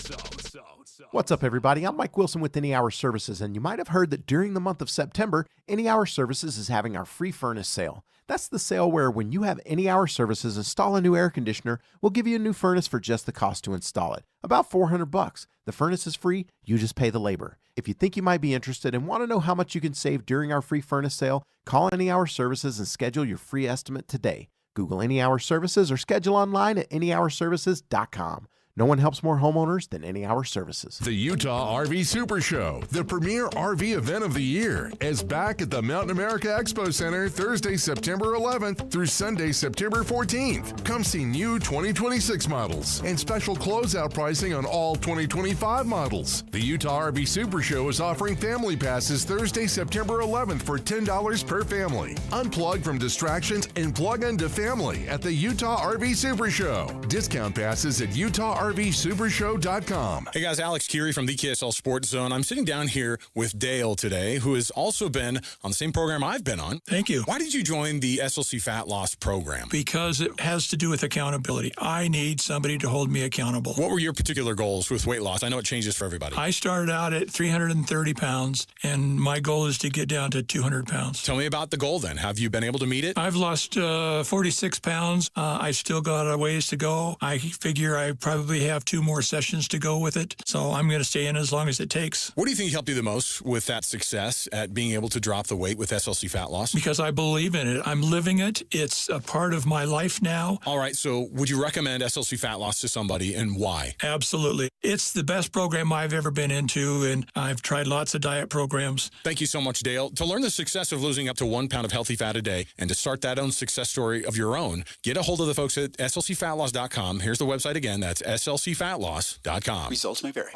What's up, everybody? I'm Mike Wilson with Any Hour Services, and you might have heard that during the month of September, Any Hour Services is having our free furnace sale. That's the sale where when you have Any Hour Services install a new air conditioner, we'll give you a new furnace for just the cost to install it. About $400. The furnace is free, you just pay the labor. If you think you might be interested and want to know how much you can save during our free furnace sale, call Any Hour Services and schedule your free estimate today. Google Any Hour Services or schedule online at anyhourservices.com. No one helps more homeowners than Any Hour Services. The Utah RV Super Show, the premier RV event of the year, is back at the Mountain America Expo Center Thursday, September 11th through Sunday, September 14th. Come see new 2026 models and special closeout pricing on all 2025 models. The Utah RV Super Show is offering family passes Thursday, September 11th for $10 per family. Unplug from distractions and plug into family at the Utah RV Super Show. Discount passes at UtahRVSupershow.com. Hey guys, Alex Curie from the KSL Sports Zone. I'm sitting down here with Dale today, who has also been on the same program I've been on. Thank you. Why did you join the SLC Fat Loss program? Because it has to do with accountability. I need somebody to hold me accountable. What were your particular goals with weight loss? I know it changes for everybody. I started out at 330 pounds, and my goal is to get down to 200 pounds. Tell me about the goal then. Have you been able to meet it? I've lost 46 pounds. I still got a ways to go. I figure I probably have 2 more sessions to go with it, so I'm going to stay in as long as it takes. What do you think helped you the most with that success at being able to drop the weight with SLC Fat Loss? Because I believe in it. I'm living it. It's a part of my life now. All right, so would you recommend SLC Fat Loss to somebody, and why? Absolutely. It's the best program I've ever been into, and I've tried lots of diet programs. Thank you so much, Dale. To learn the success of losing up to 1 pound of healthy fat a day and to start that own success story of your own, get a hold of the folks at slcfatloss.com. Here's the website again. That's slcfatloss.com. Results may vary.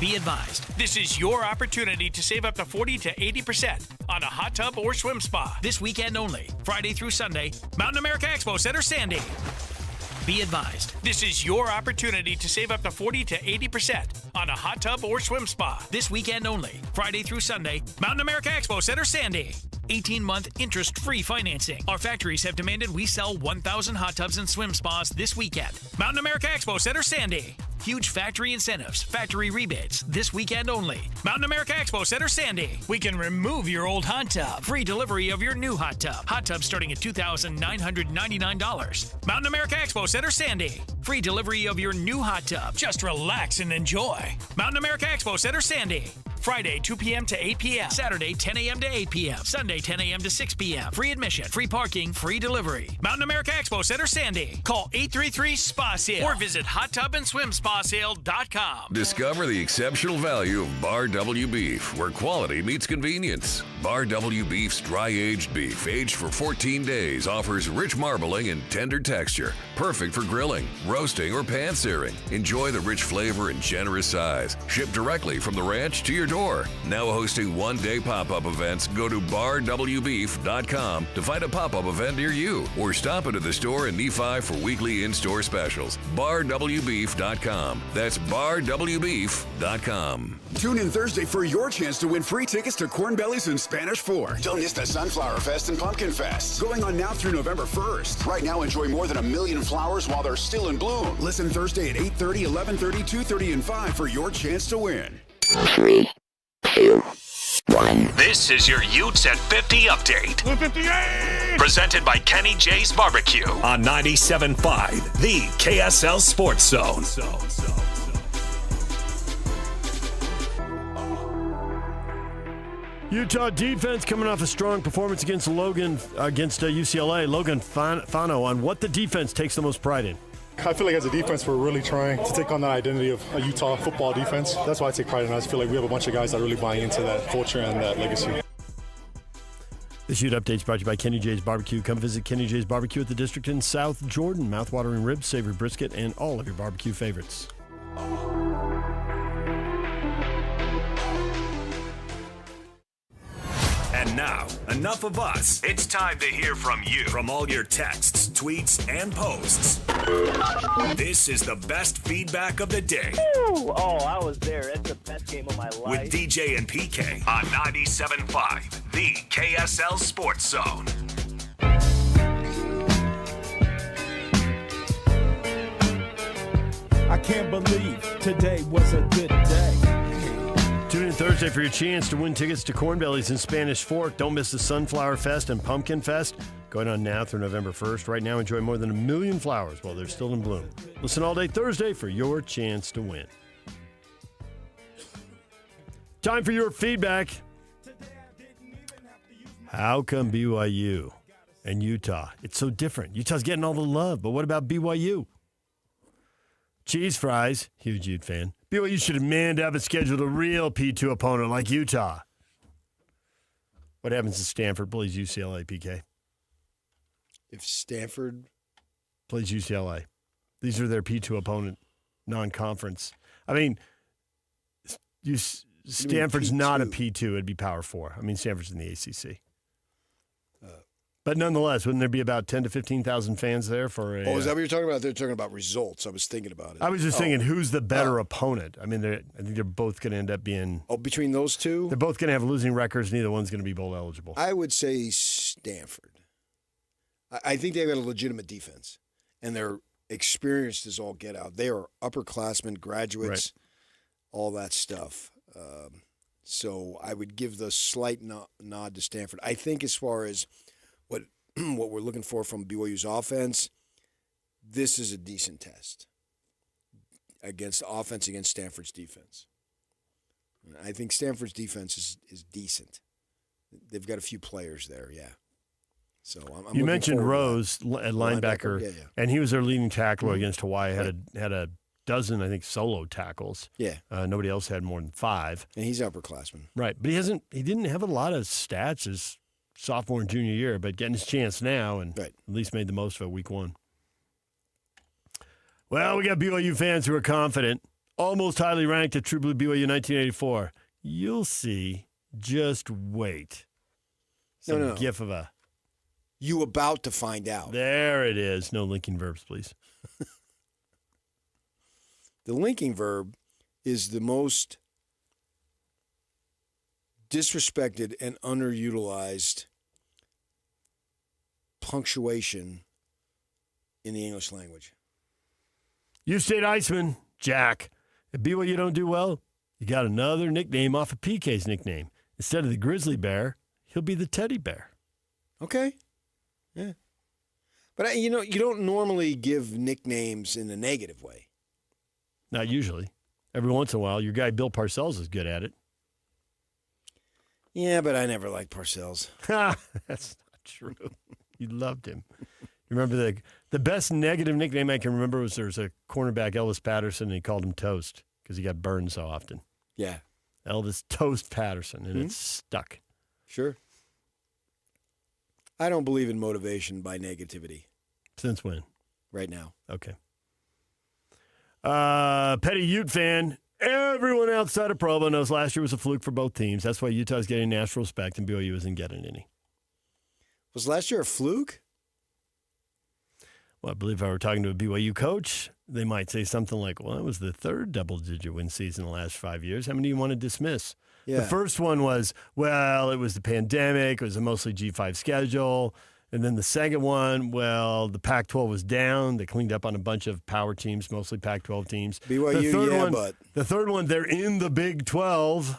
Be advised, this is your opportunity to save up to 40 to 80% on a hot tub or swim spa this weekend only, Friday through Sunday, Mountain America Expo Center, Sandy. Be advised, this is your opportunity to save up to 40 to 80% on a hot tub or swim spa this weekend only, Friday through Sunday, Mountain America Expo Center, Sandy. 18-month interest-free financing. Our factories have demanded we sell 1,000 hot tubs and swim spas this weekend. Mountain America Expo Center, Sandy. Huge factory incentives, factory rebates, this weekend only. Mountain America Expo Center, Sandy. We can remove your old hot tub. Free delivery of your new hot tub. Hot tub starting at $2,999. Mountain America Expo Center, Sandy. Free delivery of your new hot tub. Just relax and enjoy. Mountain America Expo Center, Sandy. Friday, 2 p.m. to 8 p.m. Saturday, 10 a.m. to 8 p.m. Sunday, 10 a.m. to 6 p.m. Free admission, free parking, free delivery. Mountain America Expo Center, Sandy. Call 833-SPA-SALE or visit hottubandSwimSpaSale.com. Discover the exceptional value of Bar W Beef, where quality meets convenience. Bar W Beef's dry-aged beef, aged for 14 days, offers rich marbling and tender texture, perfect for grilling, roasting, or pan-searing. Enjoy the rich flavor and generous size. Shipped directly from the ranch to your door. Now hosting one-day pop-up events, go to barwbeef.com to find a pop-up event near you, or stop into the store in Nephi for weekly in-store specials. barwbeef.com. That's barwbeef.com. Tune in Thursday for your chance to win free tickets to Corn Bellies and Spanish Fork. Don't miss the Sunflower Fest and Pumpkin Fest, going on now through November 1st. Right now, enjoy more than 1 million flowers while they're still in bloom. Listen Thursday at 8:30, 11:30, 2:30, and 5 for your chance to win. 3, 2, 1. This is your Utes at 50 update. 158! Presented by Kenny J's Barbecue on 97.5, the KSL Sports Zone. Utah defense coming off a strong performance against UCLA. Logan Fano on what the defense takes the most pride in. I feel like as a defense, we're really trying to take on that identity of a Utah football defense. That's why I take pride in it. I just feel like we have a bunch of guys that really buy into that culture and that legacy. This Ute Update is brought to you by Kenny J's Barbecue. Come visit Kenny J's Barbecue at the District in South Jordan. Mouth-watering ribs, savory brisket, and all of your barbecue favorites. And now, enough of us. It's time to hear from you. From all your texts, tweets, and posts. This is the best feedback of the day. Ooh, I was there. It's the best game of my life. With DJ and PK on 97.5, the KSL Sports Zone. I can't believe today was a good day. Tune in Thursday for your chance to win tickets to Corn Bellies and Spanish Fork. Don't miss the Sunflower Fest and Pumpkin Fest. Going on now through November 1st. Right now, enjoy more than 1 million flowers while they're still in bloom. Listen all day Thursday for your chance to win. Time for your feedback. How come BYU and Utah, it's so different? Utah's getting all the love, but what about BYU? Cheese fries, huge Ute fan. BYU should have manned up and scheduled a real P2 opponent like Utah. What happens if Stanford plays UCLA, PK? If Stanford plays UCLA. These are their P2 opponent, non-conference. I mean, Stanford's not a P2. It'd be Power 4. I mean, Stanford's in the ACC. But nonetheless, wouldn't there be about 10 to 15,000 fans there for a... Oh, is that what you're talking about? They're talking about results. I was thinking about it. I was just thinking, who's the better opponent? I mean, I think they're both going to end up being... Oh, between those two? They're both going to have losing records. Neither one's going to be bowl eligible. I would say Stanford. I think they've got a legitimate defense, and they're experienced as all get out. They are upperclassmen, graduates, all that stuff. So I would give the slight nod to Stanford. I think as far as what we're looking for from BYU's offense, this is a decent test against Stanford's defense. I think Stanford's defense is decent. They've got a few players there, yeah. So I'm you mentioned Rose at linebacker, yeah. And he was their leading tackler against Hawaii. Had a dozen, I think, solo tackles. Yeah. Nobody else had more than 5. And he's upperclassman. Right, but he didn't have a lot of stats his sophomore and junior year, but getting his chance now and at least made the most of it week 1. Well, we got BYU fans who are confident, almost highly ranked at True Blue BYU 1984. You'll see. Just wait. No. Gif of a... You about to find out. There it is. No linking verbs, please. The linking verb is the most disrespected and underutilized punctuation in the English language. You State Iceman, Jack. If BYU don't do well, you got another nickname off of PK's nickname. Instead of the grizzly bear, he'll be the teddy bear. Okay. Yeah. But, you don't normally give nicknames in a negative way. Not usually. Every once in a while, your guy Bill Parcells is good at it. Yeah, but I never liked Parcells. That's not true. You loved him. You remember the best negative nickname I can remember was there's a cornerback, Elvis Patterson, and he called him Toast because he got burned so often. Yeah. Elvis Toast Patterson, and it stuck. Sure. I don't believe in motivation by negativity. Since when? Right now. Okay. Petty Ute fan. Everyone outside of Provo knows last year was a fluke for both teams. That's why Utah's getting national respect and BYU isn't getting any. Was last year a fluke? Well, I believe if I were talking to a BYU coach, they might say something like, well, it was the 3rd double-digit win season in the last 5 years. How many do you want to dismiss? Yeah. The first one was, well, it was the pandemic. It was a mostly G5 schedule. And then the second one, well, the Pac-12 was down. They cleaned up on a bunch of power teams, mostly Pac-12 teams. BYU, but... The third one, they're in the Big 12.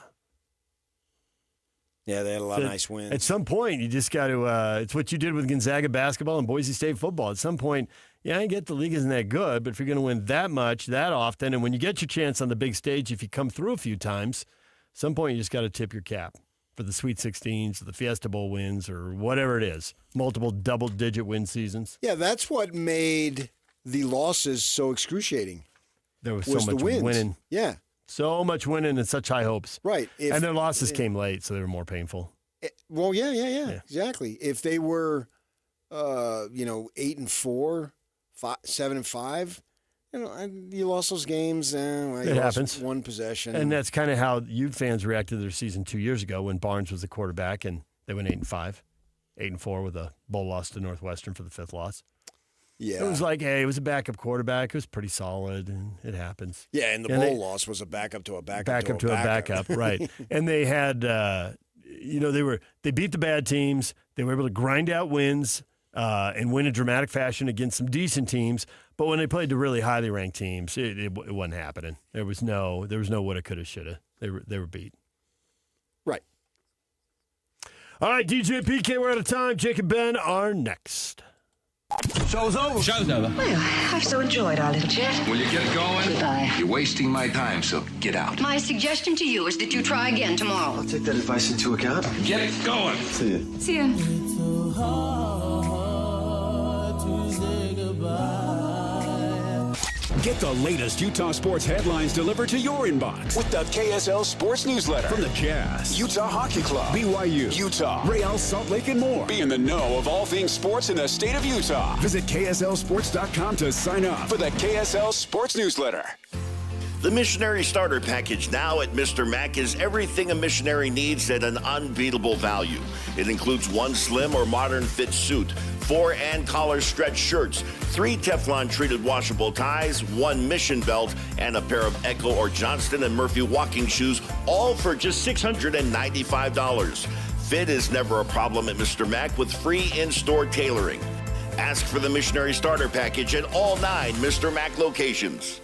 Yeah, they had a lot of nice wins. At some point, you just got to it's what you did with Gonzaga basketball and Boise State football. At some point, I get the league isn't that good, but if you're going to win that much, that often, and when you get your chance on the big stage, if you come through a few times, at some point you just got to tip your cap for the Sweet 16s or the Fiesta Bowl wins or whatever it is. Multiple double-digit win seasons. Yeah, that's what made the losses so excruciating. There was so much winning. Yeah. So much winning and such high hopes. Right. And their losses came late, so they were more painful. Well, yeah, exactly. If they were, 8-4, 7-5, you lost those games. It happens. One possession. And that's kind of how Ute fans reacted to their season 2 years ago when Barnes was the quarterback and they went 8-5, 8-4 with a bowl loss to Northwestern for the 5th loss. Yeah. It was like, hey, it was a backup quartherback. It was pretty solid, and it happens. Yeah, and the bowl loss was a backup to a backup to a backup, right. And they had, they beat the bad teams. They were able to grind out wins and win in dramatic fashion against some decent teams. But when they played the really highly ranked teams, it wasn't happening. There was no woulda, coulda, shoulda. They were beat. Right. All right, DJ PK, we're out of time. Jake and Ben are next. Show's over. Show's over. Well, I've so enjoyed our little chat. Will you get going? Goodbye. You're wasting my time, so get out. My suggestion to you is that you try again tomorrow. I'll take that advice into account. Get going. See you. See ya. It's so hard to say goodbye. Get the latest Utah sports headlines delivered to your inbox with the KSL Sports Newsletter. From the Jazz, Utah Hockey Club, BYU, Utah, Real Salt Lake, and more. Be in the know of all things sports in the state of Utah. Visit KSLSports.com to sign up for the KSL Sports Newsletter. The Missionary Starter Package now at Mr. Mac is everything a missionary needs at an unbeatable value. It includes 1 slim or modern fit suit, 4 and collar stretch shirts, 3 Teflon treated washable ties, 1 mission belt, and a pair of Echo or Johnston & Murphy walking shoes, all for just $695. Fit is never a problem at Mr. Mac with free in-store tailoring. Ask for the Missionary Starter Package at all 9 Mr. Mac locations.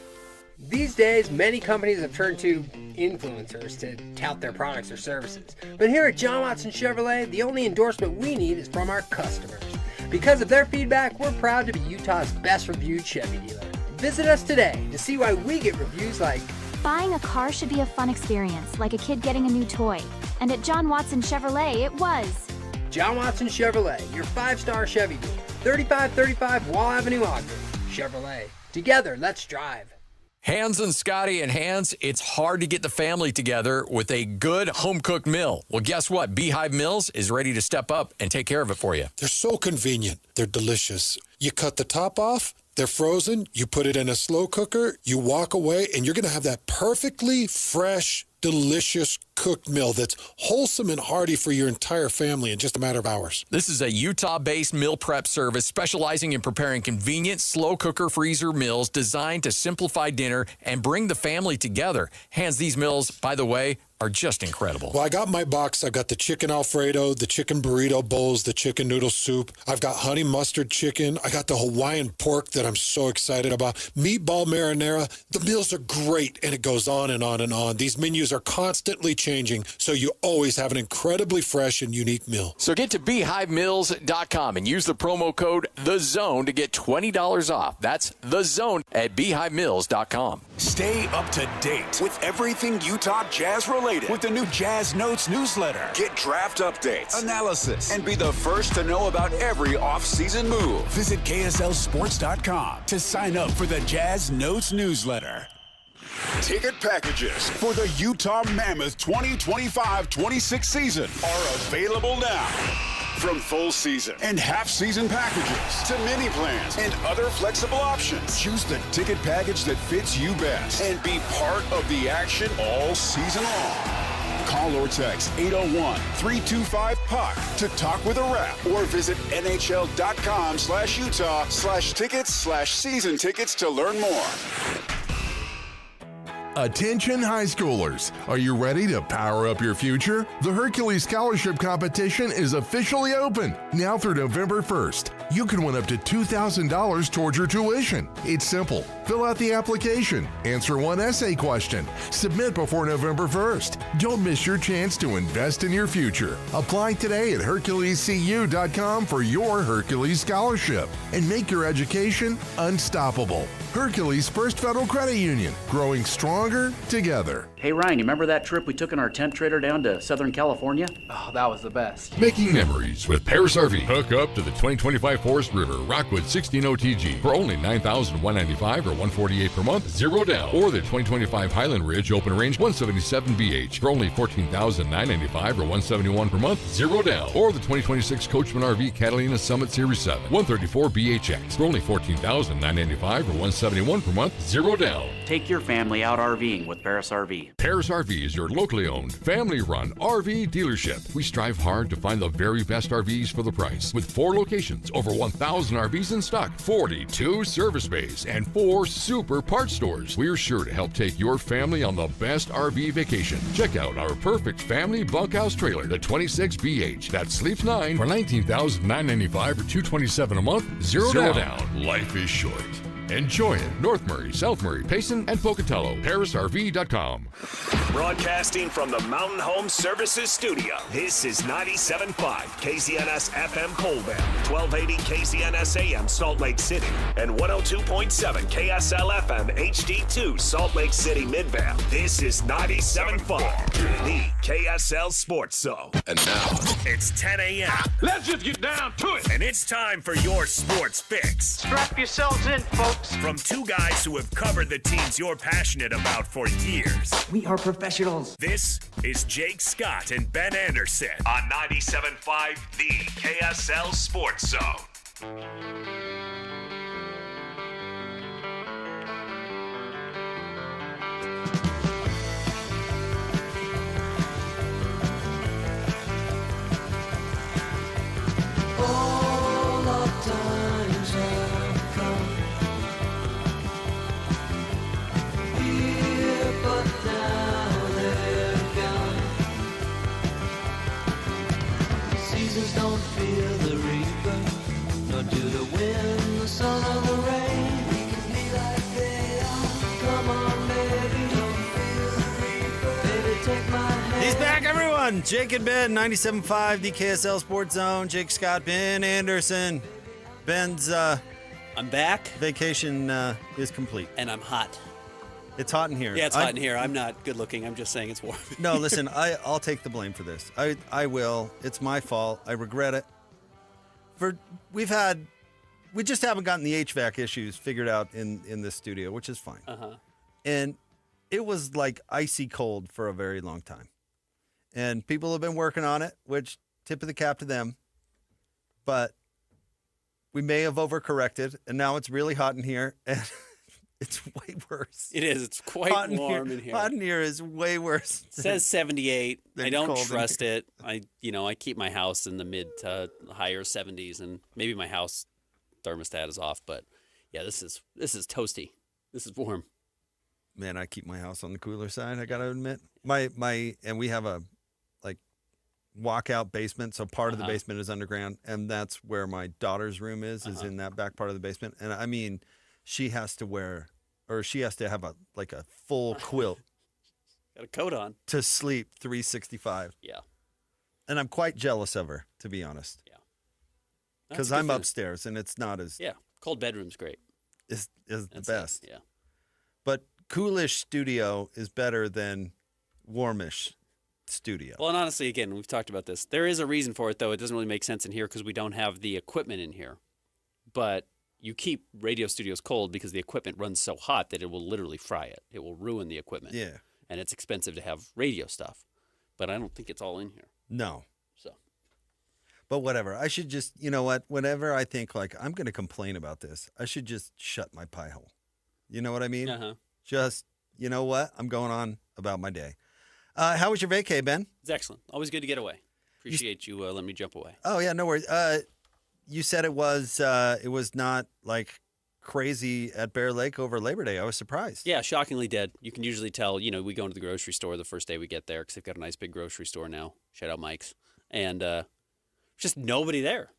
These days, many companies have turned to influencers to tout their products or services. But here at John Watson Chevrolet, the only endorsement we need is from our customers. Because of their feedback, we're proud to be Utah's best reviewed Chevy dealer. Visit us today to see why we get reviews like, buying a car should be a fun experience, like a kid getting a new toy. And at John Watson Chevrolet, it was. John Watson Chevrolet, your 5-star Chevy dealer. 3535 Wall Avenue, Ogden. Chevrolet. Together, let's drive. Hans and Scotty and Hans, it's hard to get the family together with a good home-cooked meal. Well, guess what? Beehive Meals is ready to step up and take care of it for you. They're so convenient. They're delicious. You cut the top off, they're frozen, you put it in a slow cooker, you walk away, and you're going to have that perfectly fresh, delicious cooked meal that's wholesome and hearty for your entire family in just a matter of hours. This is a Utah-based meal prep service specializing in preparing convenient slow cooker freezer meals designed to simplify dinner and bring the family together. Hans, these meals, by the way, are just incredible. Well, I got my box. I've got the chicken Alfredo, the chicken burrito bowls, the chicken noodle soup. I've got honey mustard chicken. I got the Hawaiian pork that I'm so excited about. Meatball marinara. The meals are great, and it goes on and on and on. These menus are constantly changing, so you always have an incredibly fresh and unique meal. So get to beehivemeals.com and use the promo code THEZONE to get $20 off. That's THEZONE at beehivemeals.com. Stay up to date with everything Utah Jazz related with the new Jazz Notes newsletter. Get draft updates, analysis, and be the first to know about every off-season move. Visit KSLSports.com to sign up for the Jazz Notes newsletter. Ticket packages for the Utah Mammoth 2025-26 season are available now. From full season and half-season packages to mini plans and other flexible options, choose the ticket package that fits you best and be part of the action all season long. Call or text 801-325-PUCK to talk with a rep or visit NHL.com/Utah/tickets/season tickets to learn more. Attention high schoolers, are you ready to power up your future? The Hercules Scholarship Competition is officially open, now through November 1st. You can win up to $2,000 towards your tuition. It's simple. Fill out the application, answer one essay question, submit before November 1st. Don't miss your chance to invest in your future. Apply today at HerculesCU.com for your Hercules Scholarship and make your education unstoppable. Hercules First Federal Credit Union, growing stronger together. Hey Ryan, you remember that trip we took in our tent trailer down to Southern California? Oh, that was the best. Making memories with Paris RV. Hook up to the 2025 Forest River Rockwood 16 OTG for only $9,195 or $148 per month, 0 down. Or the 2025 Highland Ridge Open Range 177 BH for only $14,995 or $171 per month, 0 down. Or the 2026 Coachman RV Catalina Summit Series 7 134 BHX for only $14,995 or $171 per month, 0 down. Take your family out RVing with Paris RV. Paris RV is your locally owned, family-run RV dealership. We strive hard to find the very best RVs for the price. With 4 locations, over 1,000 RVs in stock, 42 service bays, and 4 super parts stores. We're sure to help take your family on the best RV vacation. Check out our perfect family bunkhouse trailer, the 26BH. That sleeps 9 for $19,995 or $227 a month, 0 down. Life is short. Enjoy it. North Murray, South Murray, Payson, and Pocatello. ParisRV.com. Broadcasting from the Mountain Home Services Studio, this is 97.5 KZNS FM Colville, 1280 KZNS AM Salt Lake City, and 102.7 KSL FM HD2 Salt Lake City Midvale. This is 97.5, the KSL Sports Zone. And now, it's 10 a.m. Let's just get down to it. And it's time for your sports fix. Strap yourselves in, folks. From two guys who have covered the teams you're passionate about for years. We are professionals. This is Jake Scott and Ben Anderson on 97.5 The KSL Sports Zone. All our times have come here, but now they're gone. Seasons don't fear the reaper, nor do the wind, the sun, or the rain. We can be like they are. Come on, baby, don't fear the reaper. Baby, take my hand. He's back, everyone. Jake and Ben, 97.5, the KSL Sports Zone. Jake Scott, Ben Anderson. Ben's I'm back. Vacation is complete. And I'm hot. It's hot in here. Yeah, it's hot in here. I'm not good looking. I'm just saying it's warm. No, listen, I'll take the blame for this. I will. It's my fault. I regret it. We just haven't gotten the HVAC issues figured out in this studio, which is fine. Uh-huh. And it was like icy cold for a very long time. And people have been working on it, which tip of the cap to them. But we may have overcorrected, and now it's really hot in here, and it's way worse. It is. It's quite warm in here. Hot in here is way worse. It says 78. I don't cold in trust it. I keep my house in the mid to higher 70s, and maybe my house thermostat is off. But yeah, this is toasty. This is warm. Man, I keep my house on the cooler side. I gotta admit, and we have a walkout basement, so part of the basement is underground, and that's where my daughter's room is in that back part of the basement. And I mean, she has to have a full quilt. Got a coat on to sleep 365. Yeah, and I'm quite jealous of her, to be honest. Yeah, because I'm upstairs and it's not as cold bedroom's great. Is the best. Yeah, but coolish studio is better than warmish studio. Well, and honestly, again, we've talked about this. There is a reason for it, though. It doesn't really make sense in here because we don't have the equipment in here. But you keep radio studios cold because the equipment runs so hot that it will literally fry it. It will ruin the equipment. Yeah. And it's expensive to have radio stuff. But I don't think it's all in here. No. So. But whatever. I should just, you know what? Whenever I think I'm going to complain about this, I should just shut my pie hole. You know what I mean? Uh-huh. Just, you know what? I'm going on about my day. How was your vacay, Ben? It's excellent. Always good to get away. Appreciate you letting me jump away. Oh, yeah, no worries. You said it was not like crazy at Bear Lake over Labor Day. I was surprised. Yeah, shockingly dead. You can usually tell, we go into the grocery store the first day we get there because they've got a nice big grocery store now. Shout out Mike's. And just nobody there,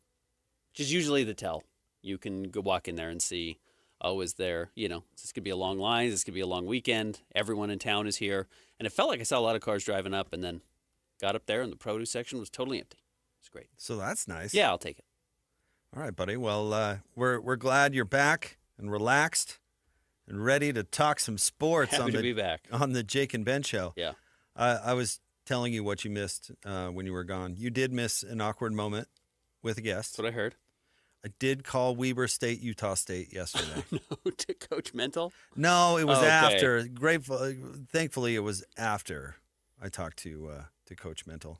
which is usually the tell. You can go walk in there and see, is there, this could be a long line. This could be a long weekend. Everyone in town is here. And it felt like I saw a lot of cars driving up and then got up there and the produce section was totally empty. It's great. So that's nice. Yeah, I'll take it. All right, buddy. Well, we're glad you're back and relaxed and ready to talk some sports. Happy to be back on the Jake and Ben show. Yeah. I was telling you what you missed when you were gone. You did miss an awkward moment with a guest. That's what I heard. I did call Weber State, Utah State yesterday. No, to Coach Mental? No, it was after. Thankfully, it was after I talked to Coach Mental.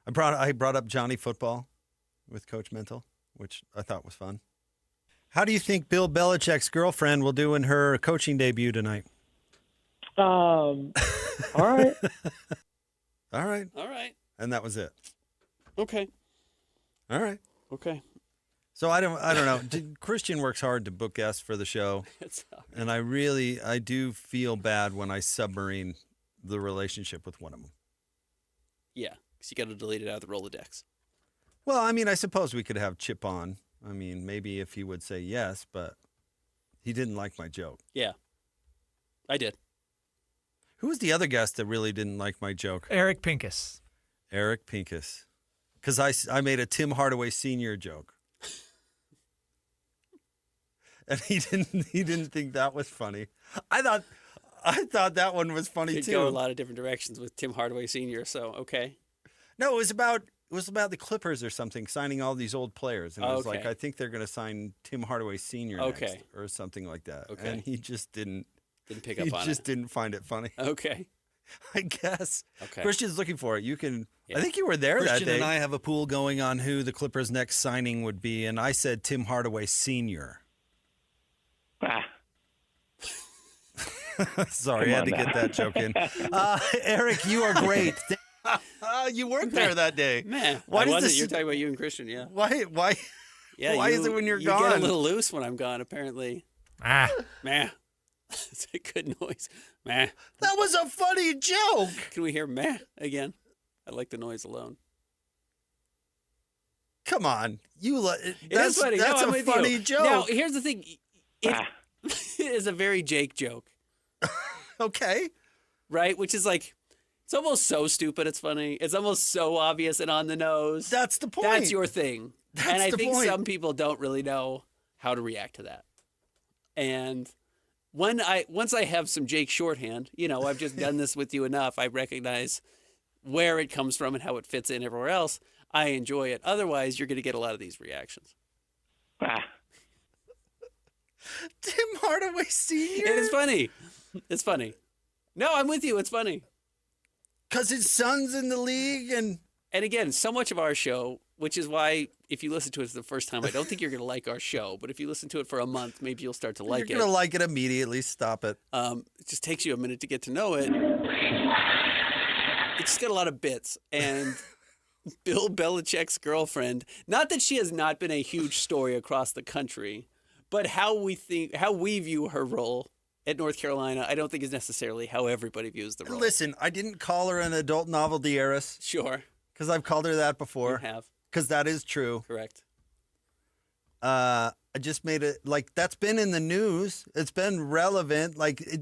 I brought up Johnny Football with Coach Mental, which I thought was fun. How do you think Bill Belichick's girlfriend will do in her coaching debut tonight? All right. All right. All right. And that was it. Okay. All right. Okay. So I don't know. Christian works hard to book guests for the show, and I do feel bad when I submarine the relationship with one of them. Yeah, because you got to delete it out of the Rolodex. Well, I mean, I suppose we could have Chip on. I mean, maybe if he would say yes, but he didn't like my joke. Yeah, I did. Who was the other guest that really didn't like my joke? Eric Pincus. Eric Pincus. Because I made a Tim Hardaway Sr. joke. And he didn't think that was funny. I I thought that one was funny Could too. go a lot of different directions with Tim Hardaway Sr. So okay. No, it was about the Clippers or something signing all these old players, and it was like I think they're going to sign Tim Hardaway Sr. next or something like that. Okay. And he just didn't pick up on it. He just didn't find it funny. Okay. I guess. Okay. Christian's looking for it. You can. Yeah. I think you were there that day. Christian and I have a pool going on who the Clippers' next signing would be, and I said Tim Hardaway Sr. Sorry, I had to get that joke in. Eric, you are great. You weren't there that day. Man, why I does wasn't. this? You're talking about you and Christian, yeah. Why? Yeah. Why is it when you're gone? You get a little loose when I'm gone, apparently. Meh. It's a good noise. Meh. That was a funny joke. Can we hear meh again? I like the noise alone. Come on, It is funny. That's I'm a with funny you. joke. Now, here's the thing. It is a very Jake joke. Okay. Right? Which is like, it's almost so stupid it's funny. It's almost so obvious and on the nose. That's the point. That's your thing. And I the think point. some people don't really know how to react to that. And once I have some Jake shorthand, I've just done this with you enough, I recognize where it comes from and how it fits in everywhere else. I enjoy it. Otherwise, you're going to get a lot of these reactions. Tim Hardaway Sr. It is funny. It's funny. No, I'm with you. It's funny. Because his son's in the league. And again, so much of our show, which is why if you listen to it for the first time, I don't think you're going to like our show. But if you listen to it for a month, maybe you'll start to like it. You're going to like it immediately. Stop it. It just takes you a minute to get to know it. It's just got a lot of bits. And Bill Belichick's girlfriend, not that she has not been a huge story across the country, but how we view her role at North Carolina, I don't think is necessarily how everybody views the role. Listen, I didn't call her an adult novelty heiress. Sure. Because I've called her that before. You have. Because that is true. Correct. I just made it, that's been in the news. It's been relevant.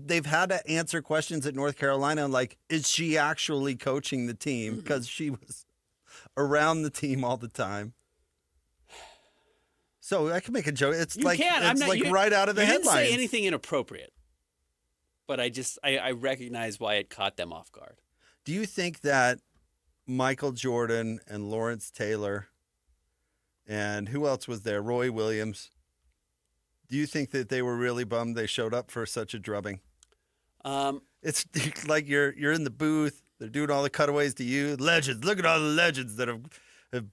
They've had to answer questions at North Carolina, is she actually coaching the team? Because she was around the team all the time. So I can make a joke. It's right out of the headlines. You didn't say anything inappropriate, but I recognize why it caught them off guard. Do you think that Michael Jordan and Lawrence Taylor and who else was there? Roy Williams. Do you think that they were really bummed they showed up for such a drubbing? It's like you're in the booth. They're doing all the cutaways to you. Legends. Look at all the legends that have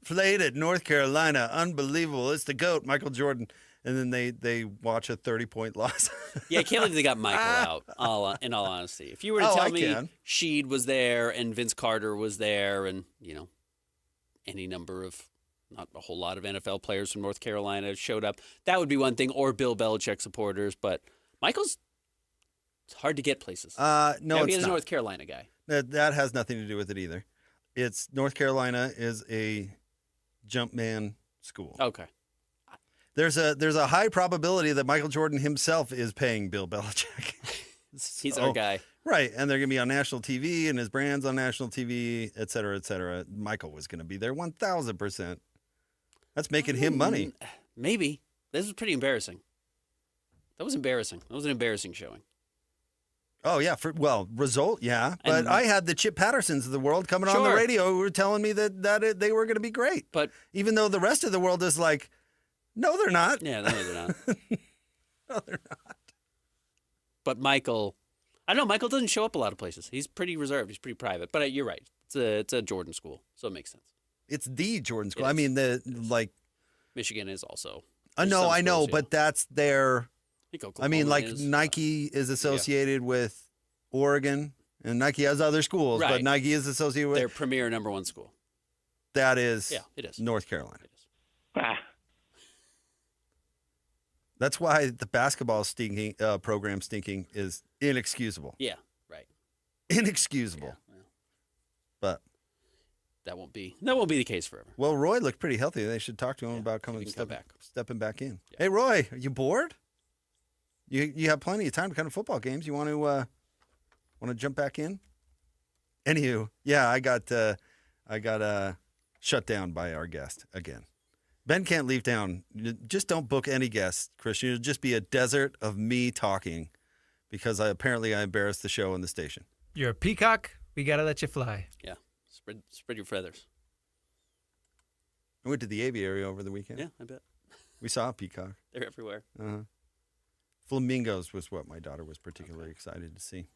played at North Carolina. Unbelievable. It's the GOAT, Michael Jordan. And then they watch a 30-point loss. Yeah, I can't believe they got Michael out, in all honesty. If you were to tell me Sheed was there and Vince Carter was there and, any number of, not a whole lot of NFL players from North Carolina showed up, that would be one thing, or Bill Belichick supporters. But Michael's, it's hard to get places. No, now, it's he's not. a North Carolina guy. That has nothing to do with it either. It's North Carolina is a Jumpman school. Okay. There's a high probability that Michael Jordan himself is paying Bill Belichick. He's our guy. Right, and they're going to be on national TV, and his brand's on national TV, et cetera, et cetera. Michael was going to be there 1,000%. That's making him money. Maybe. This was pretty embarrassing. That was embarrassing. That was an embarrassing showing. Oh, yeah. Result, yeah. But I had the Chip Pattersons of the world coming on the radio who were telling me that they were going to be great. But even though the rest of the world is like, no, they're not. Yeah, no, they're not. No, they're not. But Michael, I don't know. Michael doesn't show up a lot of places. He's pretty reserved. He's pretty private. But you're right. It's a Jordan school, so it makes sense. It's the Jordan school. It I mean, Michigan is also. I know, but that's their. I mean, Nike is associated with Oregon, and Nike has other schools, but Nike is associated with their premier #1 school. That is, it is North Carolina. It is. That's why the basketball program stinking is inexcusable. Yeah, right. Inexcusable. Yeah. But that won't be the case forever. Well, Roy looked pretty healthy. They should talk to him about stepping back in. Yeah. Hey, Roy, are you bored? You have plenty of time to come to football games. You want to jump back in? Anywho, yeah, I got shut down by our guest again. Ben can't leave town. Just don't book any guests, Christian. It'll just be a desert of me talking because apparently I embarrassed the show and the station. You're a peacock. We got to let you fly. Yeah. Spread your feathers. I went to the aviary over the weekend. Yeah, I bet. We saw a peacock. They're everywhere. Uh-huh. Flamingos was what my daughter was particularly excited to see.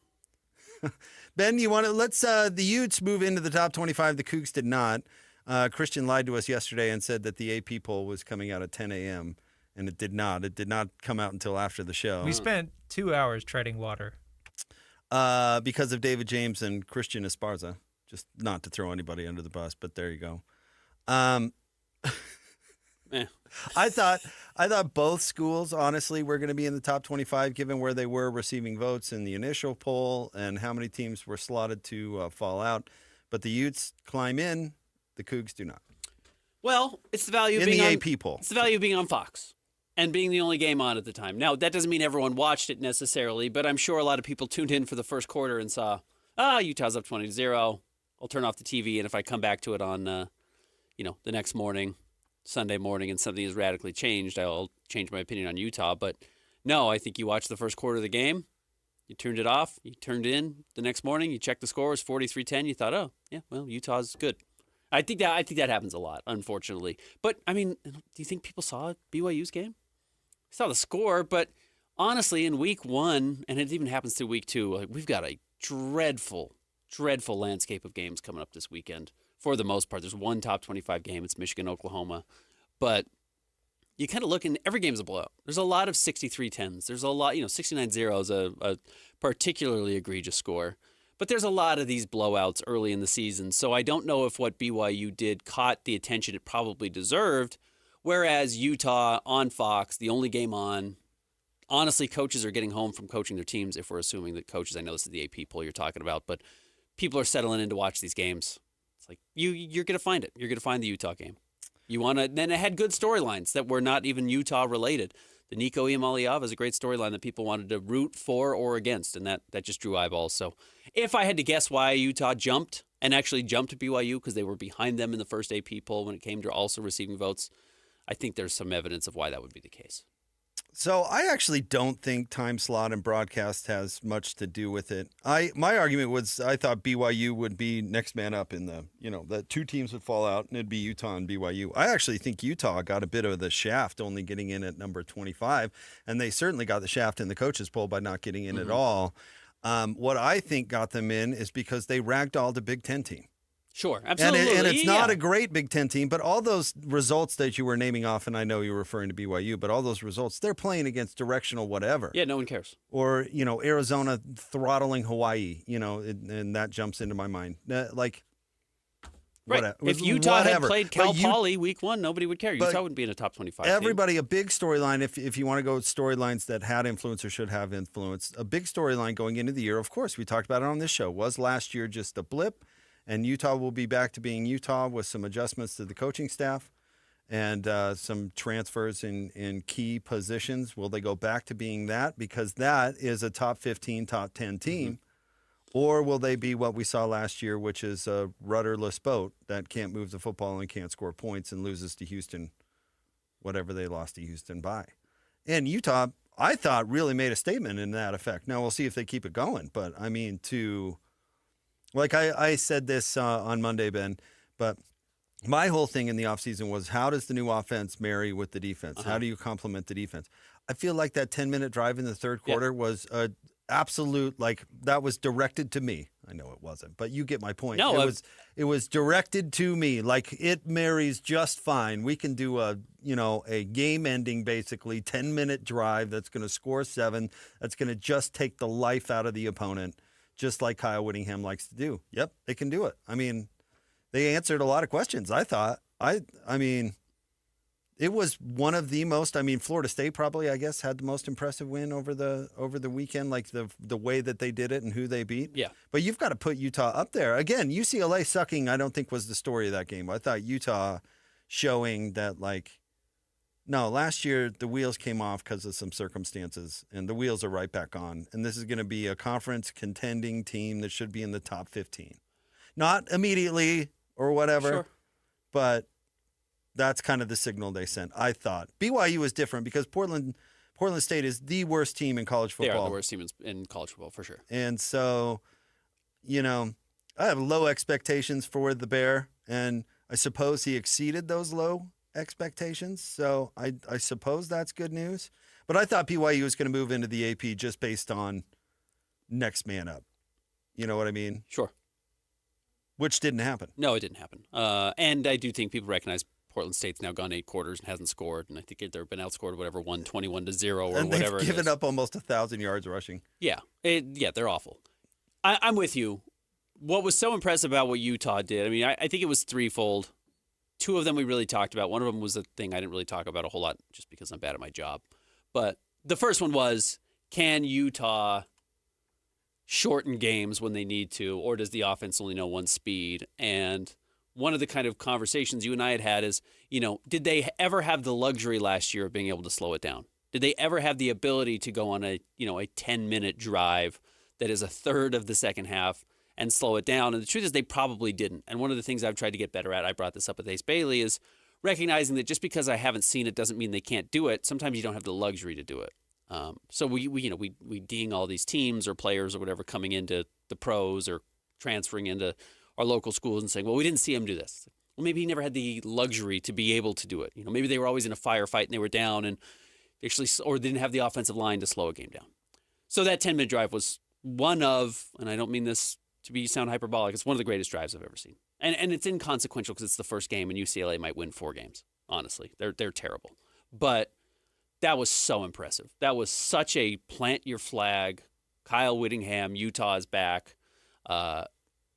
Ben, you want to let's the Utes move into the top 25. The Cougs did not. Christian lied to us yesterday and said that the AP poll was coming out at 10 a.m. and it did not. It did not come out until after the show. We spent 2 hours treading water. Because of David James and Christian Esparza. Just not to throw anybody under the bus, but there you go. I thought both schools, honestly, were going to be in the top 25, given where they were receiving votes in the initial poll and how many teams were slotted to fall out. But the Utes climb in, the Cougs do not. Well, it's the value of in being the on, AP poll. It's the value of being on Fox and being the only game on at the time. Now, that doesn't mean everyone watched it necessarily, but I'm sure a lot of people tuned in for the first quarter and saw, Utah's up 20-0. I'll turn off the TV, and if I come back to it on, the next morning, Sunday morning, and something has radically changed, I'll change my opinion on Utah. But no, I think you watched the first quarter of the game, you turned it off, you turned in the next morning, you checked the score, it was 43-10, you thought, oh, yeah, well, Utah's good. I think that happens a lot, unfortunately. But, I mean, do you think people saw BYU's game? Saw the score, but honestly, in week one, and it even happens through week two, we've got a dreadful landscape of games coming up this weekend. For the most part, there's one top 25 game. It's Michigan, Oklahoma. But you kind of look, and every game's a blowout. There's a lot of 63-10s. There's a lot, 69-0 is a particularly egregious score. But there's a lot of these blowouts early in the season. So I don't know if what BYU did caught the attention it probably deserved. Whereas Utah on Fox, the only game on, honestly, coaches are getting home from coaching their teams, if we're assuming that coaches, I know this is the AP poll you're talking about, but people are settling in to watch these games. It's like, you're going to find it. You're going to find the Utah game. You want to, then it had good storylines that were not even Utah related. The Nico Iamaleava is a great storyline that people wanted to root for or against, and that just drew eyeballs. So if I had to guess why Utah jumped, and actually jumped to BYU because they were behind them in the first AP poll when it came to also receiving votes, I think there's some evidence of why that would be the case. So I actually don't think time slot and broadcast has much to do with it. My argument was I thought BYU would be next man up in the two teams would fall out and it'd be Utah and BYU. I actually think Utah got a bit of the shaft only getting in at number 25, and they certainly got the shaft in the coaches poll by not getting in at all. What I think got them in is because they ragdolled a Big Ten team. Sure, absolutely. And it's not a great Big Ten team, but all those results that you were naming off, and I know you're referring to BYU, but all those results, they're playing against directional whatever. Yeah, no one cares. Or, Arizona throttling Hawaii, and that jumps into my mind. Right. If Utah had played Cal Poly week one, nobody would care. Utah wouldn't be in a top 25 Everybody, team. A big storyline, if you want to go with storylines that had influence or should have influence, a big storyline going into the year, of course, we talked about it on this show, was last year just a blip. And Utah will be back to being Utah with some adjustments to the coaching staff and some transfers in key positions. Will they go back to being that because that is a top 15, top 10 team? Mm-hmm. Or will they be what we saw last year, which is a rudderless boat that can't move the football and can't score points and loses to Houston, whatever they lost to Houston by? And Utah, I thought, really made a statement in that effect. Now, we'll see if they keep it going. But, I mean, like I said this on Monday, Ben, but my whole thing in the offseason was how does the new offense marry with the defense? How do you complement the defense? I feel like that 10-minute drive in the third quarter was a absolute, that was directed to me. I know it wasn't, but you get my point. No, it was directed to me. It marries just fine. We can do a game-ending, basically, 10-minute drive that's going to score 7, that's going to just take the life out of the opponent. Just like Kyle Whittingham likes to do. Yep, they can do it. I mean, they answered a lot of questions, I thought. I mean, it was one of the most, Florida State probably, I guess, had the most impressive win over the weekend, like the way that they did it and who they beat. Yeah. But you've got to put Utah up there. Again, UCLA sucking, I don't think was the story of that game. I thought Utah showing that, no, last year the wheels came off because of some circumstances, and the wheels are right back on. And this is going to be a conference contending team that should be in the top 15. Not immediately or whatever, but that's kind of the signal they sent, I thought. BYU was different because Portland Portland State is the worst team in college football. They are the worst team in college football, for sure. And so, I have low expectations for the Bear, and I suppose he exceeded those low expectations. So I suppose that's good news. But I thought BYU was going to move into the AP just based on next man up. You know what I mean? Sure. Which didn't happen. No, it didn't happen. And I do think people recognize Portland State's now gone 8 quarters and hasn't scored. And I think they've been outscored, 21-0 or and whatever. They've given up almost 1,000 yards rushing. Yeah. They're awful. I'm with you. What was so impressive about what Utah did, I think it was threefold. 2 of them we really talked about. One of them was a thing I didn't really talk about a whole lot just because I'm bad at my job. But the first one was, can Utah shorten games when they need to, or does the offense only know one speed? And one of the kind of conversations you and I had is, did they ever have the luxury last year of being able to slow it down? Did they ever have the ability to go on a 10-minute drive that is a third of the second half and slow it down? And the truth is they probably didn't. And one of the things I've tried to get better at, I brought this up with Ace Bailey, is recognizing that just because I haven't seen it doesn't mean they can't do it. Sometimes you don't have the luxury to do it. So we ding all these teams or players or whatever coming into the pros or transferring into our local schools and saying, well, we didn't see him do this. Well, maybe he never had the luxury to be able to do it. Maybe they were always in a firefight and they were down and or didn't have the offensive line to slow a game down. So that 10-minute drive was one of, and I don't mean this to sound hyperbolic, it's one of the greatest drives I've ever seen. And it's inconsequential because it's the first game and UCLA might win 4 games. Honestly, they're terrible. But that was so impressive. That was such a plant your flag. Kyle Whittingham, Utah is back.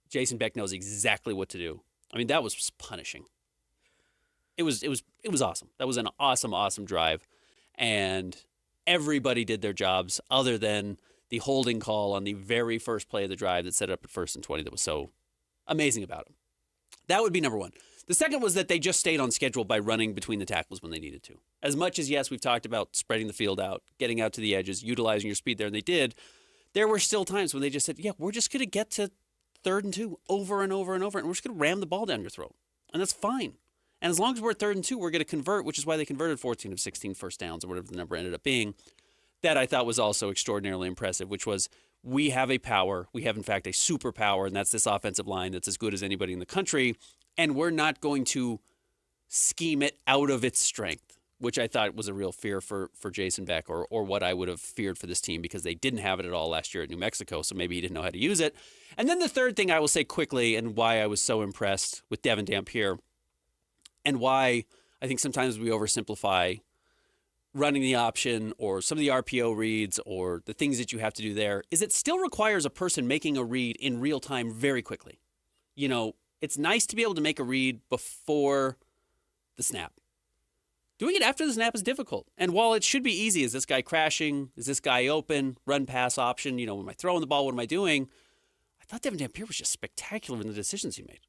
Jason Beck knows exactly what to do. That was punishing. It was awesome. That was an awesome drive. And everybody did their jobs other than the holding call on the very first play of the drive that set up at 1st and 20 that was so amazing about him. That would be number one. The second was that they just stayed on schedule by running between the tackles when they needed to. As much as, yes, we've talked about spreading the field out, getting out to the edges, utilizing your speed there, and they did, there were still times when they just said, yeah, we're just going to get to 3rd and 2 over and over and over, and we're just going to ram the ball down your throat. And that's fine. And as long as we're at 3rd and 2, we're going to convert, which is why they converted 14 of 16 first downs or whatever the number ended up being. That I thought was also extraordinarily impressive, which was we have a power. We have, in fact, a superpower, and that's this offensive line that's as good as anybody in the country. And we're not going to scheme it out of its strength, which I thought was a real fear for Jason Beck or what I would have feared for this team because they didn't have it at all last year at New Mexico, so maybe he didn't know how to use it. And then the third thing I will say quickly and why I was so impressed with Devin Dampier and why I think sometimes we oversimplify running the option or some of the RPO reads or the things that you have to do there is it still requires a person making a read in real time very quickly. It's nice to be able to make a read before the snap. Doing it after the snap is difficult. And while it should be easy, is this guy crashing? Is this guy open? Run pass option? Am I throwing the ball? What am I doing? I thought Devin Dampier was just spectacular in the decisions he made.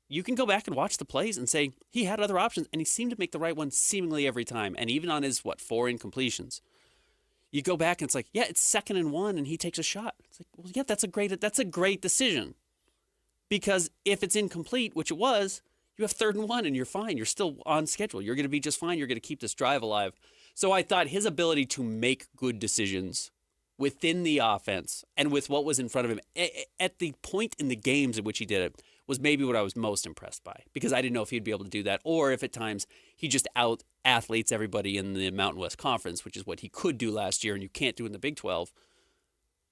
You can go back and watch the plays and say he had other options, and he seemed to make the right one seemingly every time. And even on his, 4 incompletions, you go back and it's like, yeah, it's 2nd and 1, and he takes a shot. It's like, well, yeah, that's a great decision. Because if it's incomplete, which it was, you have 3rd and 1 and you're fine. You're still on schedule. You're going to be just fine. You're going to keep this drive alive. So I thought his ability to make good decisions within the offense and with what was in front of him at the point in the games at which he did it was maybe what I was most impressed by because I didn't know if he'd be able to do that or if at times he just out-athletes everybody in the Mountain West Conference, which is what he could do last year and you can't do in the Big 12.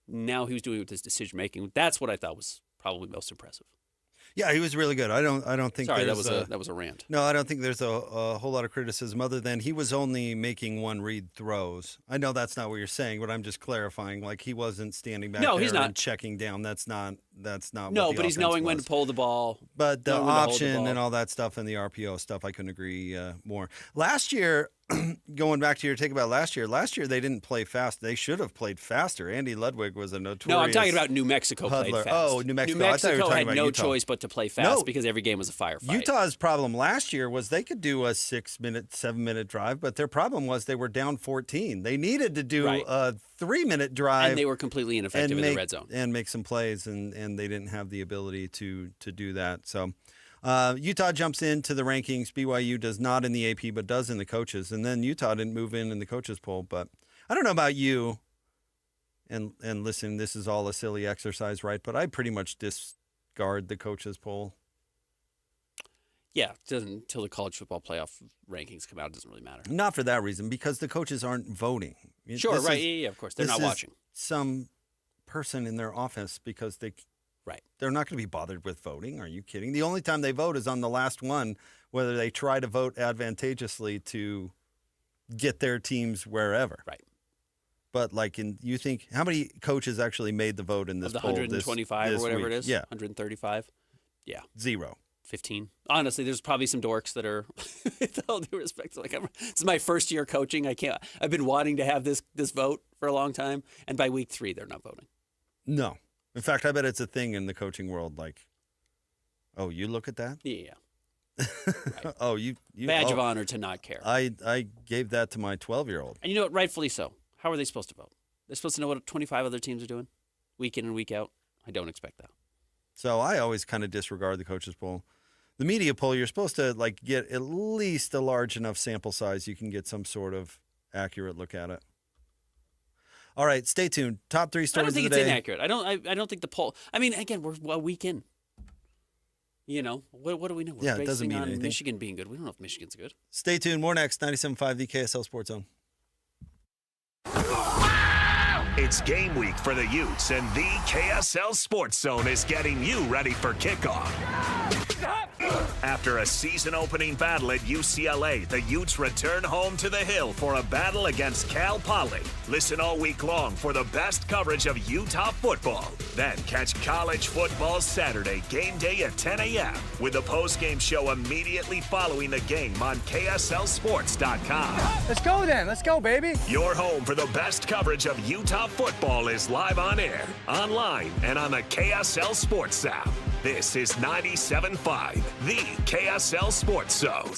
Now he was doing it with his decision-making. That's what I thought was probably most impressive. Yeah, he was really good. I don't think. Sorry, that was a rant. No, I don't think there's a whole lot of criticism other than he was only making 1 read throws. I know that's not what you're saying, but I'm just clarifying. Like he wasn't standing back he's not. and checking down. That's not. No, what but he's knowing when to pull the ball. But the option and all that stuff and the RPO stuff, I couldn't agree more. Last year, going back to your take about last year they didn't play fast. They should have played faster. Andy Ludwig was a notorious. No, I'm talking about New Mexico huddler. Played fast. Oh, New Mexico. New Mexico I thought you were talking had about no Utah. choice but to play fast because every game was a firefight. Utah's problem last year was they could do a 6-minute, 7-minute drive, but their problem was they were down 14. They needed to do a 3-minute drive. And they were completely ineffective in the red zone. And make some plays, and they didn't have the ability to do that. So Utah jumps into the rankings. BYU does not in the AP, but does in the coaches. And then Utah didn't move in the coaches poll. But I don't know about you, and listen, this is all a silly exercise, right? But I pretty much discard the coaches poll. Yeah, it doesn't until the college football playoff rankings come out. It doesn't really matter. Not for that reason, because the coaches aren't voting. Sure, right? Yeah, of course. They're not watching. Some person in their office because they're not going to be bothered with voting. Are you kidding? The only time they vote is on the last one, whether they try to vote advantageously to get their teams wherever. Right. But you think how many coaches actually made the vote in this of the poll? 125 this or whatever week? it is? Yeah. 135? Yeah. 0. 15. Honestly, there's probably some dorks that are, with all due respect, this is my first year coaching. I've been wanting to have this vote for a long time, and by week 3, they're not voting. No. In fact, I bet it's a thing in the coaching world. Oh, you look at that? Yeah. Right. Oh, you badge of honor to not care. I gave that to my 12-year-old. And you know what? Rightfully so. How are they supposed to vote? They're supposed to know what 25 other teams are doing, week in and week out. I don't expect that. So I always kind of disregard the coaches poll. The media poll, you're supposed to get at least a large enough sample size you can get some sort of accurate look at it. All right, stay tuned. Top 3 stories of the day. I don't think it's inaccurate. I don't think the poll. I mean, again, we're a week in. You know, what do we know? We're it doesn't mean anything. Michigan being good. We don't know if Michigan's good. Stay tuned. More next. 97.5, the KSL Sports Zone. It's game week for the Utes, and the KSL Sports Zone is getting you ready for kickoff. After a season-opening battle at UCLA, the Utes return home to the Hill for a battle against Cal Poly. Listen all week long for the best coverage of Utah football. Then catch college football Saturday, game day at 10 a.m. with the post-game show immediately following the game on KSLSports.com. Let's go then. Let's go, baby. Your home for the best coverage of Utah football is live on air, online, and on the KSL Sports app. This is 97.5, the KSL Sports Zone.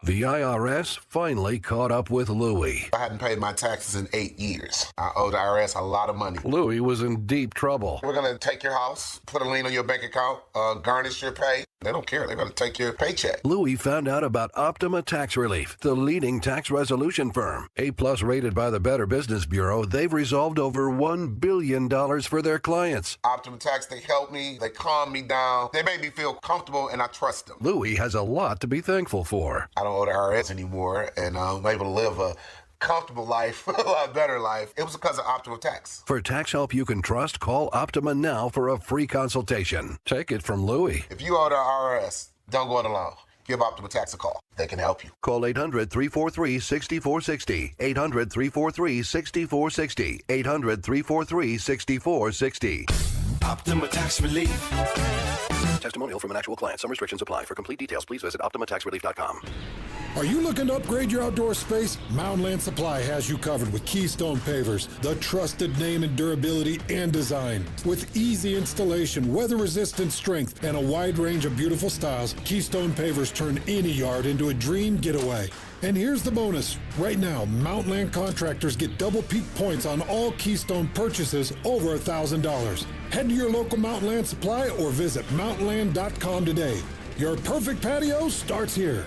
The IRS finally caught up with Louie. I hadn't paid my taxes in 8 years. I owe the IRS a lot of money. Louie was in deep trouble. We're going to take your house, put a lien on your bank account, garnish your pay. They don't care. They're going to take your paycheck. Louie found out about Optima Tax Relief, the leading tax resolution firm. A-plus rated by the Better Business Bureau, they've resolved over $1 billion for their clients. Optima Tax, they help me. They calm me down. They make me feel comfortable, and I trust them. Louie has a lot to be thankful for. I don't owe the IRS anymore, and I'm able to live a comfortable life, a lot better life. It was because of Optima Tax. For tax help you can trust, call Optima now for a free consultation. Take it from Louie. If you owe the IRS, don't go it alone. Give Optima Tax a call. They can help you. Call 800-343-6460. 800-343-6460. 800-343-6460. Optima Tax Relief. Testimonial from an actual client. Some restrictions apply. For complete details, please visit OptimaTaxRelief.com. Are you looking to upgrade your outdoor space? Mountain Supply has you covered with Keystone Pavers, the trusted name in durability and design. With easy installation, weather-resistant strength, and a wide range of beautiful styles, Keystone Pavers turn any yard into a dream getaway. And here's the bonus. Right now, Mountain contractors get double peak points on all Keystone purchases over $1,000. Head to your local Mountain Supply or visit mountainland.com today. Your perfect patio starts here.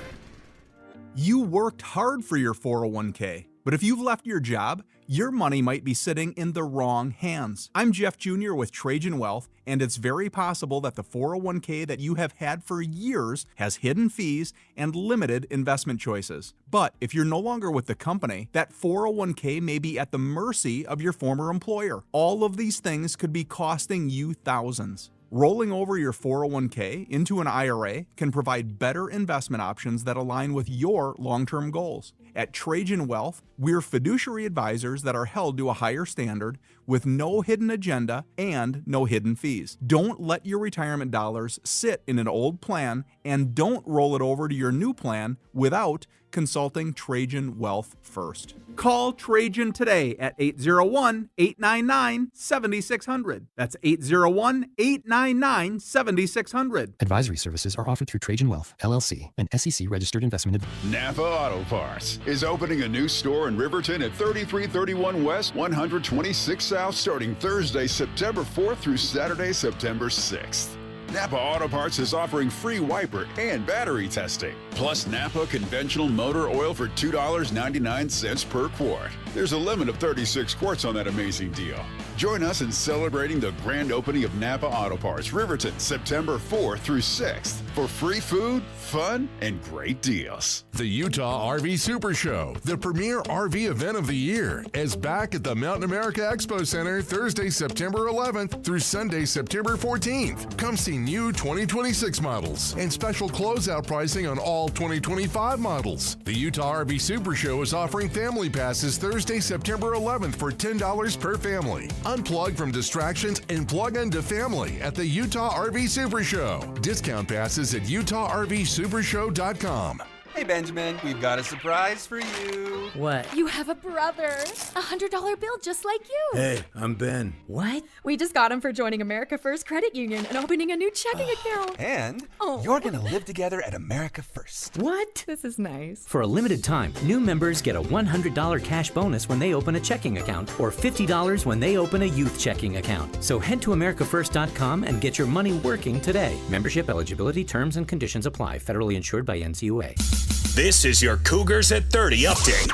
You worked hard for your 401k, but if you've left your job, your money might be sitting in the wrong hands. I'm Jeff Jr. with Trajan Wealth, and it's very possible that the 401k that you have had for years has hidden fees and limited investment choices. But if you're no longer with the company, that 401k may be at the mercy of your former employer. All of these things could be costing you thousands. Rolling over your 401k into an IRA can provide better investment options that align with your long-term goals. At Trajan Wealth, we're fiduciary advisors that are held to a higher standard with no hidden agenda and no hidden fees. Don't let your retirement dollars sit in an old plan, and don't roll it over to your new plan without consulting Trajan Wealth first. Call Trajan today at 801-899-7600. That's 801-899-7600. Advisory services are offered through Trajan Wealth, LLC, an SEC-registered investment Napa Auto Parts is opening a new store in Riverton at 3331 West, 126 South, starting Thursday, September 4th through Saturday, September 6th. Napa Auto Parts is offering free wiper and battery testing. Plus Napa conventional motor oil for $2.99 per quart. There's a limit of 36 quarts on that amazing deal. Join us in celebrating the grand opening of Napa Auto Parts, Riverton, September 4th through 6th for free food, fun, and great deals. The Utah RV Super Show, the premier RV event of the year, is back at the Mountain America Expo Center Thursday, September 11th through Sunday, September 14th. Come see new 2026 models and special closeout pricing on all 2025 models. The Utah RV Super Show is offering family passes Thursday, September 11th for $10 per family. Unplug from distractions and plug into family at the Utah RV Super Show. Discount passes at UtahRVSupershow.com. Hey, Benjamin, we've got a surprise for you. What? You have a brother. $100 bill just like you. Hey, I'm Ben. What? We just got him for joining America First Credit Union and opening a new checking account. And you're going to live together at America First. What? This is nice. For a limited time, new members get a $100 cash bonus when they open a checking account or $50 when they open a youth checking account. So head to AmericaFirst.com and get your money working today. Membership eligibility, terms, and conditions apply. Federally insured by NCUA. This is your Cougars at 30 update.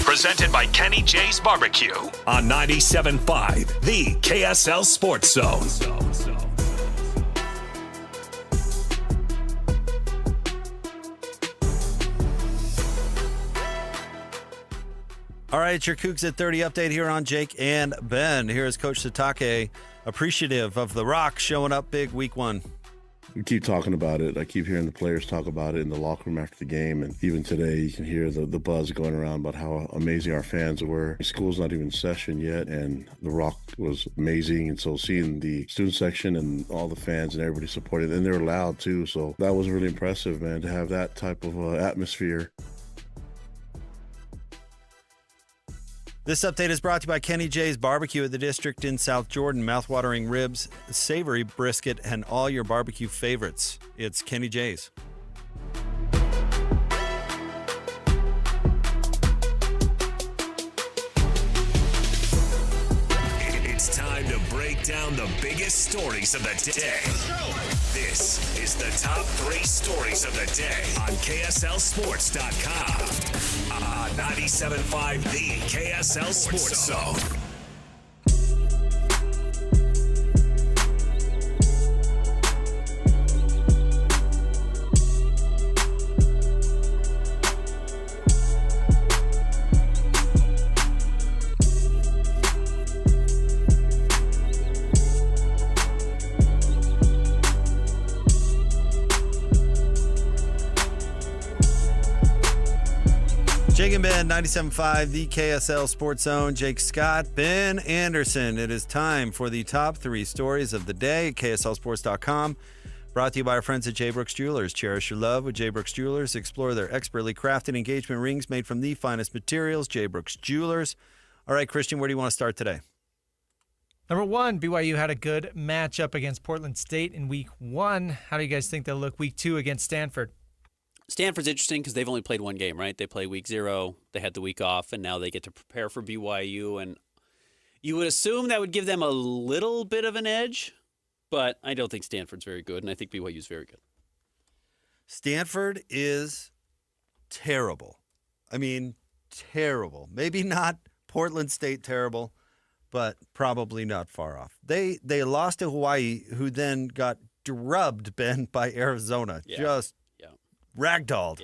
Presented by Kenny J's Barbecue on 97.5, the KSL Sports Zone. All right, it's your Cougs at 30 update here on Jake and Ben. Here is Coach Satake, appreciative of the Rock showing up big week 1. We keep talking about it. I keep hearing the players talk about it in the locker room after the game. And even today, you can hear the buzz going around about how amazing our fans were. School's not even in session yet, and the Rock was amazing. And so seeing the student section and all the fans and everybody supported, and they were loud too. So that was really impressive, man, to have that type of atmosphere. This update is brought to you by Kenny J's Barbecue at the District in South Jordan. Mouthwatering ribs, savory brisket, and all your barbecue favorites. It's Kenny J's. It's time to break down the biggest stories of the day. This is the top 3 stories of the day on KSLSports.com. 97.5, the KSL Sports Zone. Jake and Ben, 97.5, the KSL Sports Zone. Jake Scott, Ben Anderson. It is time for the top 3 stories of the day at KSLSports.com. Brought to you by our friends at J. Brooks Jewelers. Cherish your love with J. Brooks Jewelers. Explore their expertly crafted engagement rings made from the finest materials. J. Brooks Jewelers. All right, Christian, where do you want to start today? Number 1, BYU had a good matchup against Portland State in week 1. How do you guys think they'll look week 2 against Stanford? Stanford's interesting because they've only played one game, right? They play week 0. They had the week off, and now they get to prepare for BYU. And you would assume that would give them a little bit of an edge, but I don't think Stanford's very good, and I think BYU's very good. Stanford is terrible. I mean, terrible. Maybe not Portland State terrible, but probably not far off. They lost to Hawaii, who then got drubbed, Ben, by Arizona. Yeah. Just ragdolled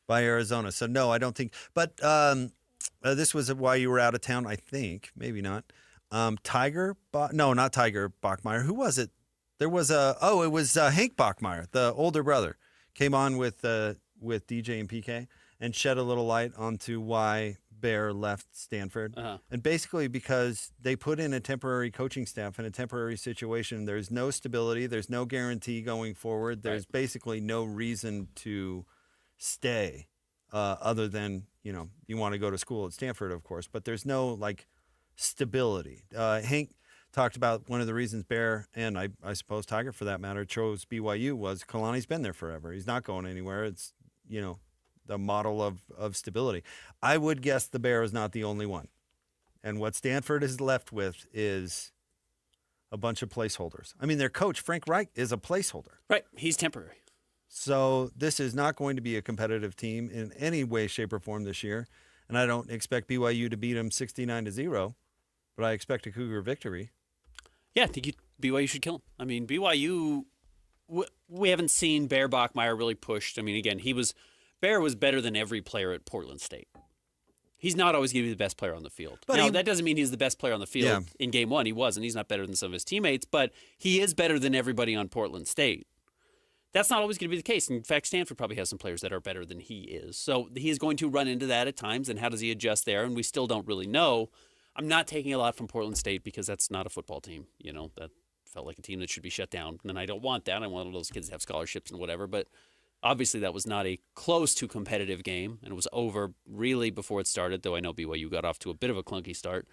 by Arizona. So, no, I don't think. But this was why you were out of town, I think. Maybe not. Not Tiger Bachmeier. Who was it? There was it was Hank Bachmeier, the older brother, came on with DJ and PK and shed a little light onto why Bear left Stanford. And basically because they put in a temporary coaching staff in a temporary situation. There's no stability. There's no guarantee going forward. There's basically no reason to stay other than, you want to go to school at Stanford, of course. But there's no, stability. Hank talked about one of the reasons Bear, and I suppose Tiger for that matter, chose BYU was Kalani's been there forever. He's not going anywhere. It's, the model of stability. I would guess the Bear is not the only one. And what Stanford is left with is a bunch of placeholders. I mean, their coach, Frank Reich, is a placeholder. Right. He's temporary. So this is not going to be a competitive team in any way, shape, or form this year. And I don't expect BYU to beat them 69-0, but I expect a Cougar victory. Yeah, I think BYU should kill him. I mean, BYU, we haven't seen Bear Bachmeier really pushed. I mean, again, Bear was better than every player at Portland State. He's not always going to be the best player on the field. But that doesn't mean he's the best player on the field. In game one. He wasn't. He's not better than some of his teammates, but he is better than everybody on Portland State. That's not always going to be the case. In fact, Stanford probably has some players that are better than he is. So he is going to run into that at times, and how does he adjust there? And we still don't really know. I'm not taking a lot from Portland State because that's not a football team. You know, that felt like a team that should be shut down, and I don't want that. I want all those kids to have scholarships and whatever, but obviously that was not a close to competitive game, and it was over really before it started, though I know BYU got off to a bit of a clunky start.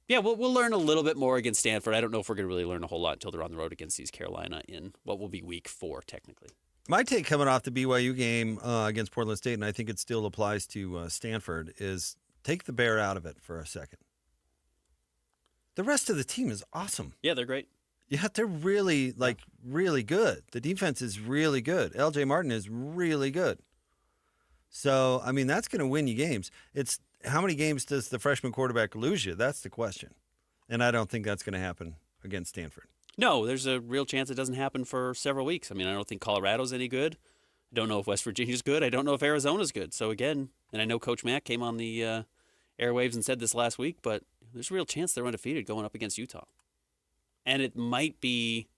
Yeah, we'll learn a little bit more against Stanford. I don't know if we're going to really learn a whole lot until they're on the road against East Carolina in what will be week 4, technically. My take coming off the BYU game against Portland State, and I think it still applies to Stanford, is take the Bear out of it for a second. The rest of the team is awesome. Yeah, they're great. Yeah, they're really, really good. The defense is really good. LJ Martin is really good. So, I mean, that's going to win you games. It's how many games does the freshman quarterback lose you? That's the question. And I don't think that's going to happen against Stanford. No, there's a real chance it doesn't happen for several weeks. I mean, I don't think Colorado's any good. I don't know if West Virginia's good. I don't know if Arizona's good. So, again, and I know Coach Mack came on the airwaves and said this last week, but there's a real chance they're undefeated going up against Utah. And it might be,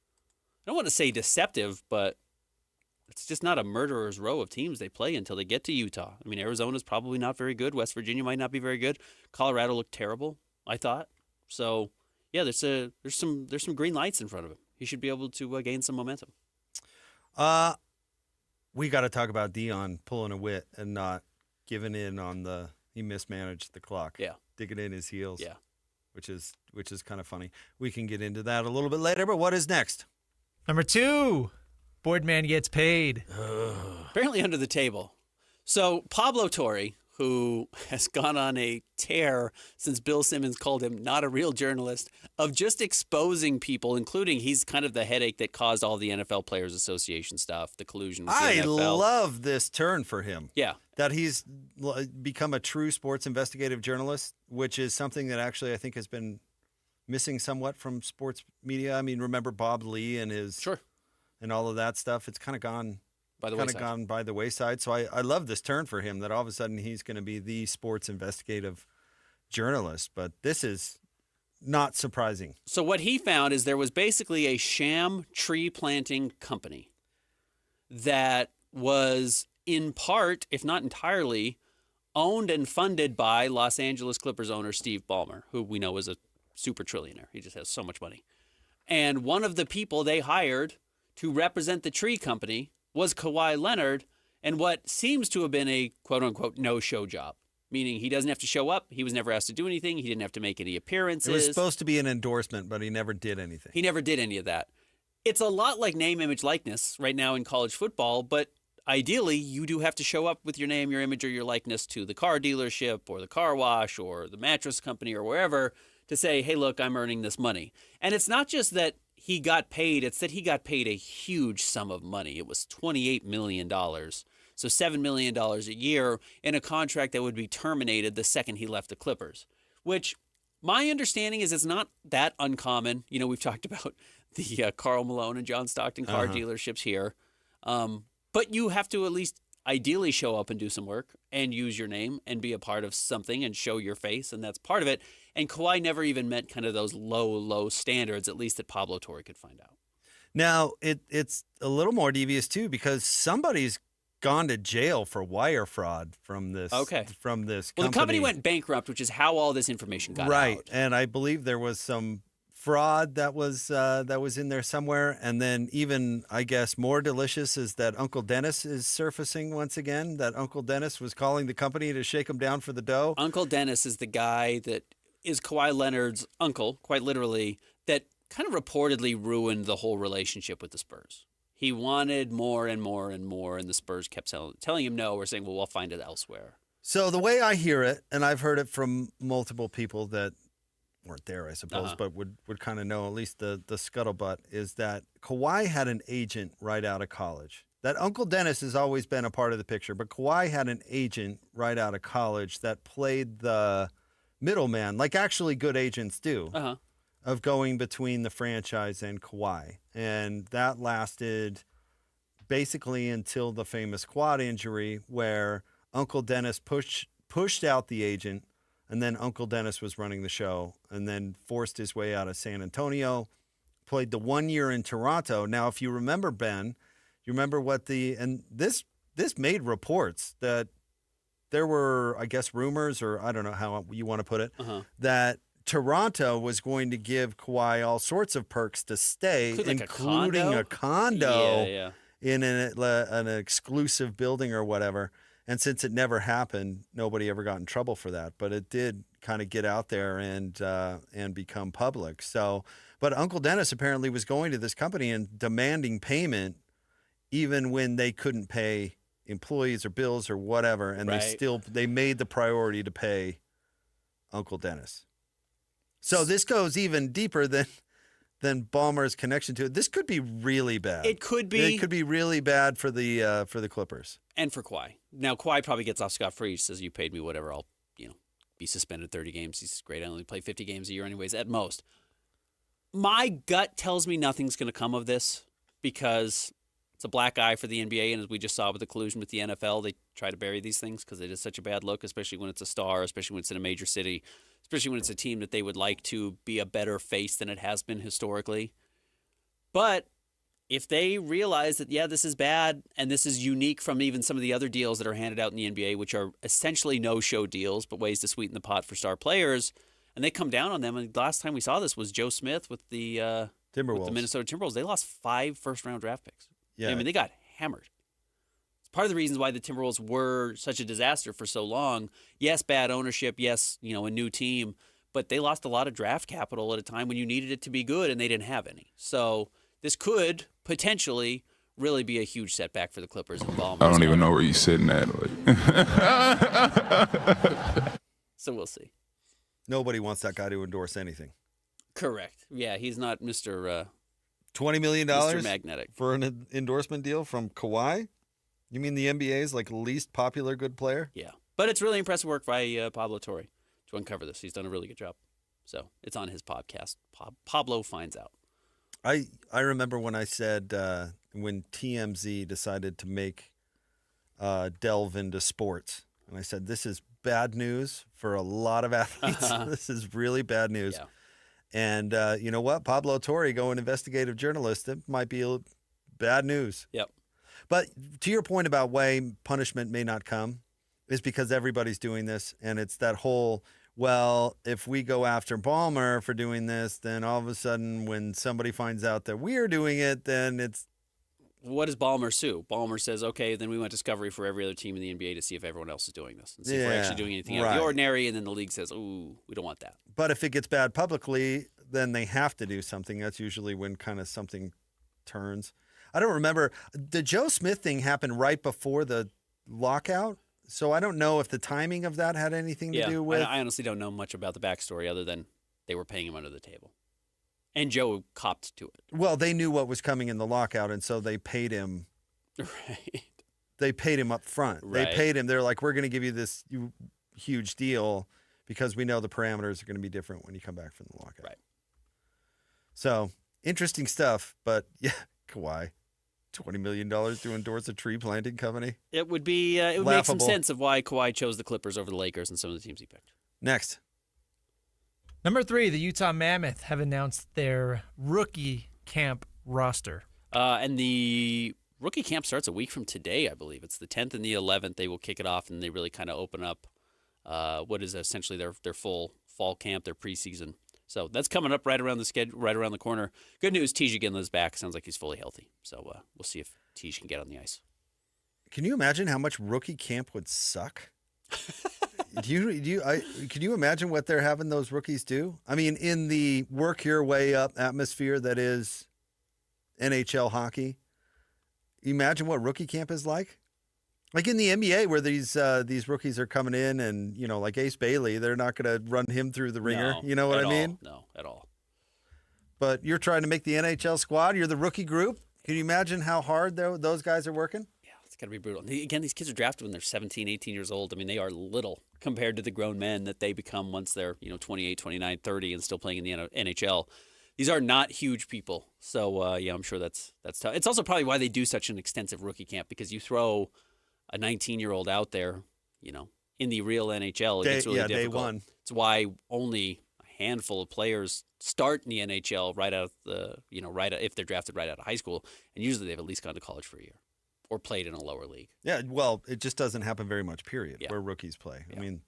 I don't want to say deceptive, but it's just not a murderer's row of teams they play until they get to Utah. I mean, Arizona's probably not very good. West Virginia might not be very good. Colorado looked terrible, I thought. So, yeah, there's some green lights in front of him. He should be able to gain some momentum. We got to talk about Dion pulling a wit and not giving in on he mismanaged the clock. Yeah. Digging in his heels. Yeah. Which is kind of funny. We can get into that a little bit later, but what is next? Number 2, Boardman gets paid. Apparently under the table. So Pablo Torre, who has gone on a tear since Bill Simmons called him not a real journalist, of just exposing people, including he's kind of the headache that caused all the NFL Players Association stuff, the collusion with the NFL. I love this turn for him. Yeah. That he's become a true sports investigative journalist, which is something that actually I think has been missing somewhat from sports media. I mean, remember Bob Lee and his and all of that stuff? It's kind of gone by the wayside. So I love this turn for him that all of a sudden he's going to be the sports investigative journalist. But this is not surprising. So what he found is there was basically a sham tree planting company that was in part, if not entirely, owned and funded by Los Angeles Clippers owner Steve Ballmer, who we know is a super trillionaire. He just has so much money. And one of the people they hired to represent the tree company was Kawhi Leonard, and what seems to have been a quote-unquote no-show job, meaning he doesn't have to show up. He was never asked to do anything. He didn't have to make any appearances. It was supposed to be an endorsement, but he never did anything. He never did any of that. It's a lot like name, image, likeness right now in college football, but ideally you do have to show up with your name, your image, or your likeness to the car dealership or the car wash or the mattress company or wherever to say, hey, look, I'm earning this money. And it's not just that he got paid, it's that he got paid a huge sum of money. It was $28 million. So $7 million a year in a contract that would be terminated the second he left the Clippers, which my understanding is it's not that uncommon. You know, we've talked about the Karl Malone and John Stockton car dealerships here. But you have to at least ideally show up and do some work and use your name and be a part of something and show your face, and that's part of it. And Kawhi never even met kind of those low standards, at least that Pablo Torre could find out. Now, it's a little more devious, too, because somebody's gone to jail for wire fraud from this from this company. Well, the company went bankrupt, which is how all this information got out. Right, and I believe there was some fraud that was in there somewhere, and then even, I guess, more delicious is that Uncle Dennis is surfacing once again, that Uncle Dennis was calling the company to shake him down for the dough. Uncle Dennis is the guy that is Kawhi Leonard's uncle, quite literally, that kind of reportedly ruined the whole relationship with the Spurs. He wanted more and more and more, and the Spurs kept telling him no, or saying, well, we'll find it elsewhere. So the way I hear it, and I've heard it from multiple people that weren't there, I suppose, but would kind of know at least the scuttlebutt, is that Kawhi had an agent right out of college that Uncle Dennis has always been a part of the picture, but Kawhi had an agent right out of college that played the middleman, like actually good agents do, of going between the franchise and Kawhi. And that lasted basically until the famous quad injury where Uncle Dennis pushed out the agent, and then Uncle Dennis was running the show and then forced his way out of San Antonio, played the 1 year in Toronto. Now, if you remember, Ben, you remember this made reports that there were, I guess, rumors, or I don't know how you want to put it, that Toronto was going to give Kawhi all sorts of perks to stay, including a condo in an exclusive building or whatever. And since it never happened, nobody ever got in trouble for that. But it did kind of get out there and become public. So, but Uncle Dennis apparently was going to this company and demanding payment, even when they couldn't pay employees or bills or whatever, and they made the priority to pay Uncle Dennis. So this goes even deeper than Ballmer's connection to it. This could be really bad. It could be. It could be really bad for the Clippers and for Kawhi. Now Kawhi probably gets off scot-free. He says, "You paid me whatever. I'll be suspended 30 games." He's great. I only play 50 games a year, anyways, at most. My gut tells me nothing's going to come of this because it's a black eye for the NBA, and as we just saw with the collusion with the NFL, they try to bury these things because it is such a bad look, especially when it's a star, especially when it's in a major city, especially when it's a team that they would like to be a better face than it has been historically. But if they realize that, this is bad, and this is unique from even some of the other deals that are handed out in the NBA, which are essentially no-show deals, but ways to sweeten the pot for star players, and they come down on them, and the last time we saw this was Joe Smith with the Timberwolves. With the Minnesota Timberwolves. They lost 5 first-round draft picks. Yeah. I mean, they got hammered. It's part of the reasons why the Timberwolves were such a disaster for so long. Yes, bad ownership. Yes, a new team. But they lost a lot of draft capital at a time when you needed it to be good, and they didn't have any. So this could potentially really be a huge setback for the Clippers. I don't even know where you're sitting at. So we'll see. Nobody wants that guy to endorse anything. Correct. Yeah, he's not Mr. $20 million Mr. Magnetic for an endorsement deal from Kawhi? You mean the NBA's least popular good player? Yeah. But it's really impressive work by Pablo Torre to uncover this. He's done a really good job. So it's on his podcast. Pablo Finds Out. I remember when I said when TMZ decided to make delve into sports, and I said, this is bad news for a lot of athletes. This is really bad news. Yeah. And you know what? Pablo Torre, going investigative journalist, it might be bad news. Yep. But to your point about why punishment may not come is because everybody's doing this. And it's that whole, well, if we go after Ballmer for doing this, then all of a sudden when somebody finds out that we're doing it, then it's. What does Ballmer sue? Ballmer says, okay, then we want discovery for every other team in the NBA to see if everyone else is doing this and see if we're actually doing anything out of the ordinary. And then the league says, ooh, we don't want that. But if it gets bad publicly, then they have to do something. That's usually when kind of something turns. I don't remember. The Joe Smith thing happened right before the lockout. So I don't know if the timing of that had anything to do with. I honestly don't know much about the backstory other than they were paying him under the table. And Joe copped to it. Well, they knew what was coming in the lockout, and so they paid him. Right. They paid him up front. Right. They paid him. They're like, we're going to give you this huge deal because we know the parameters are going to be different when you come back from the lockout. Right. So, interesting stuff. But, yeah, Kawhi, $20 million to endorse a tree planting company. It would be. It would make some sense of why Kawhi chose the Clippers over the Lakers and some of the teams he picked. Next. Number 3, the Utah Mammoth have announced their rookie camp roster. And the rookie camp starts a week from today, I believe. It's the 10th and the 11th. They will kick it off, and they really kind of open up what is essentially their full fall camp, their preseason. So that's coming up right around the corner. Good news, Tej Ginla's back. Sounds like he's fully healthy. So we'll see if Tej can get on the ice. Can you imagine how much rookie camp would suck? Can you imagine what they're having those rookies do? I mean, in the work your way up atmosphere that is NHL hockey, imagine what rookie camp is like. Like in the NBA, where these rookies are coming in, and like Ace Bailey, they're not going to run him through the ringer. You know what I mean? No, at all. But you're trying to make the NHL squad. You're the rookie group. Can you imagine how hard those guys are working? It's got to be brutal. Again, these kids are drafted when they're 17, 18 years old. I mean, they are little compared to the grown men that they become once they're 28, 29, 30 and still playing in the NHL. These are not huge people. So, I'm sure that's tough. It's also probably why they do such an extensive rookie camp, because you throw a 19-year-old out there, in the real NHL, it gets really difficult. Day one. It's why only a handful of players start in the NHL right out of if they're drafted right out of high school, and usually they've at least gone to college for a year or played in a lower league. Yeah, well, it just doesn't happen very much, period, where rookies play. Yeah. I mean,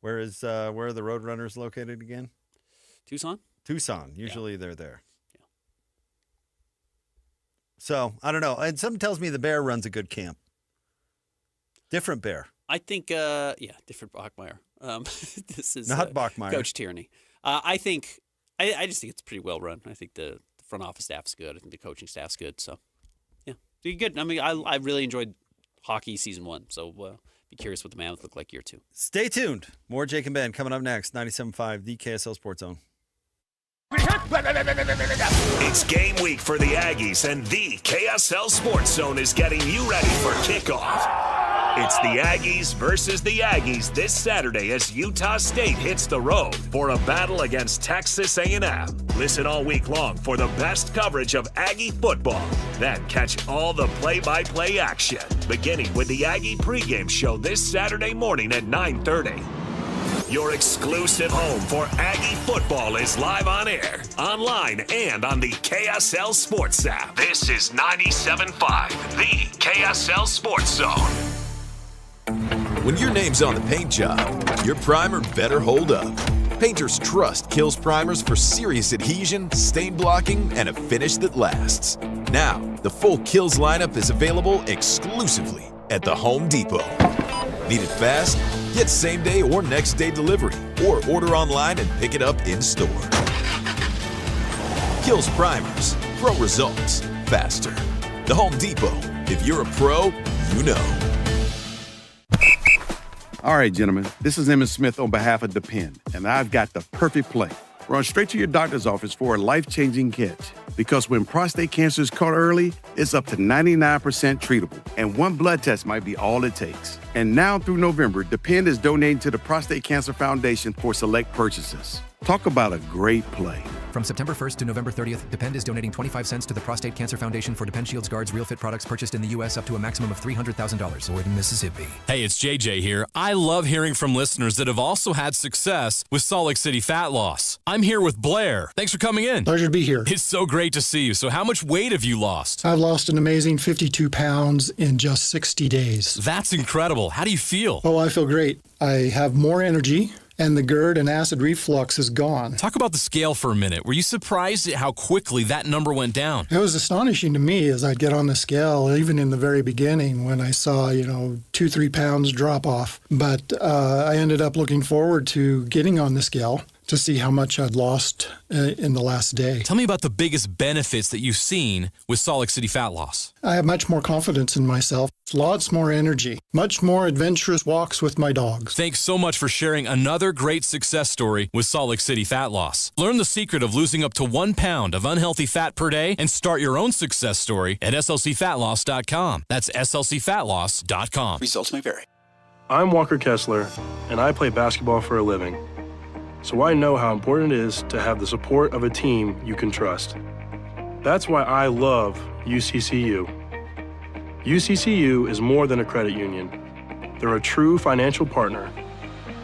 where are the Roadrunners located again? Tucson. Usually they're there. Yeah. So, I don't know. And something tells me the Bear runs a good camp. Different Bear. I think, different Bachmeier. This is not Bachmeier. Coach Tierney. I just think it's pretty well run. I think the front office staff's good. I think the coaching staff's good. So, yeah, they're good. I mean, I really enjoyed hockey season 1. So, be curious what the Mammoth look like year 2. Stay tuned. More Jake and Ben coming up next. 97.5, the KSL Sports Zone. It's game week for the Aggies, and the KSL Sports Zone is getting you ready for kickoff. It's the Aggies versus the Aggies this Saturday as Utah State hits the road for a battle against Texas A&M. Listen all week long for the best coverage of Aggie football. Then catch all the play-by-play action, beginning with the Aggie pregame show this Saturday morning at 9:30. Your exclusive home for Aggie football is live on air, online, and on the KSL Sports app. This is 97.5, the KSL Sports Zone. When your name's on the paint job, your primer better hold up. Painters trust Kills primers for serious adhesion, stain blocking, and a finish that lasts. Now, the full Kills lineup is available exclusively at the Home Depot. Need it fast? Get same-day or next-day delivery, or order online and pick it up in-store. Kills primers. Pro results. Faster. The Home Depot. If you're a pro, you know. All right, gentlemen, this is Emmett Smith on behalf of Depend, and I've got the perfect play. Run straight to your doctor's office for a life-changing catch. Because when prostate cancer is caught early, it's up to 99% treatable, and one blood test might be all it takes. And now through November, Depend is donating to the Prostate Cancer Foundation for select purchases. Talk about a great play. From September 1st to November 30th, Depend is donating 25 cents to the Prostate Cancer Foundation for Depend Shields Guards Real Fit products purchased in the U.S. up to a maximum of $300,000. Or in Mississippi. Hey, it's JJ here. I love hearing from listeners that have also had success with Salt Lake City fat loss. I'm here with Blair. Thanks for coming in. Pleasure to be here. It's so great to see you. So how much weight have you lost? I've lost an amazing 52 pounds in just 60 days. That's incredible. How do you feel? Oh, I feel great. I have more energy. And the GERD and acid reflux is gone. Talk about the scale for a minute. Were you surprised at how quickly that number went down? It was astonishing to me as I'd get on the scale, even in the very beginning when I saw, 2-3 pounds drop off. But I ended up looking forward to getting on the scale to see how much I'd lost in the last day. Tell me about the biggest benefits that you've seen with Salt Lake City fat loss. I have much more confidence in myself, lots more energy, much more adventurous walks with my dogs. Thanks so much for sharing another great success story with Salt Lake City fat loss. Learn the secret of losing up to 1 pound of unhealthy fat per day and start your own success story at slcfatloss.com. That's slcfatloss.com. Results may vary. I'm Walker Kessler, and I play basketball for a living. So I know how important it is to have the support of a team you can trust. That's why I love UCCU. UCCU is more than a credit union. They're a true financial partner,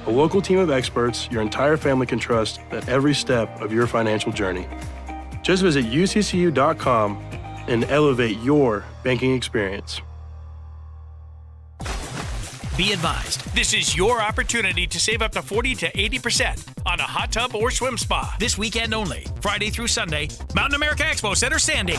a local team of experts your entire family can trust at every step of your financial journey. Just visit uccu.com and elevate your banking experience. Be advised, this is your opportunity to save up to 40 to 80% on a hot tub or swim spa. This weekend only, Friday through Sunday, Mountain America Expo Center, Sandy.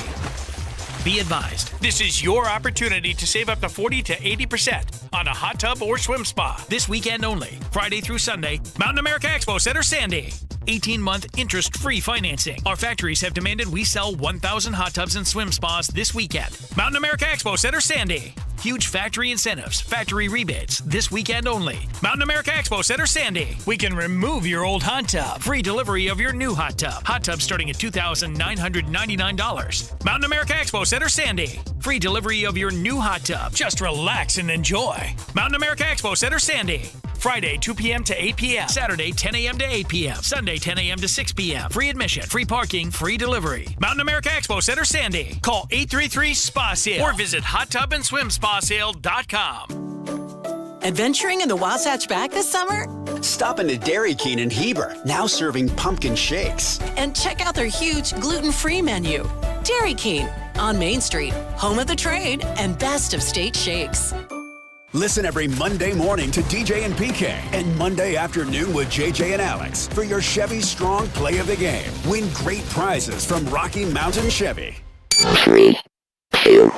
Be advised, this is your opportunity to save up to 40 to 80% on a hot tub or swim spa. This weekend only, Friday through Sunday, Mountain America Expo Center, Sandy. 18-month interest-free financing. Our factories have demanded we sell 1,000 hot tubs and swim spas this weekend. Mountain America Expo Center, Sandy. Huge factory incentives, factory rebates, this weekend only. Mountain America Expo Center, Sandy. We can remove your old hot tub. Free delivery of your new hot tub. Hot tub starting at $2,999. Mountain America Expo Center, Sandy. Free delivery of your new hot tub. Just relax and enjoy. Mountain America Expo Center, Sandy. Friday, 2 p.m. to 8 p.m. Saturday, 10 a.m. to 8 p.m. Sunday, 10 a.m. to 6 p.m. Free admission, free parking, free delivery. Mountain America Expo Center, Sandy. Call 833-SPA-SALE or visit hottubandSwimSpaSale.com. Adventuring in the Wasatch Back this summer? Stop into Dairy King in Heber, now serving pumpkin shakes. And check out their huge gluten-free menu. Dairy King on Main Street, home of the trade and best of state shakes. Listen every Monday morning to DJ and PK and Monday afternoon with JJ and Alex for your Chevy Strong Play of the Game. Win great prizes from Rocky Mountain Chevy. 3, 2,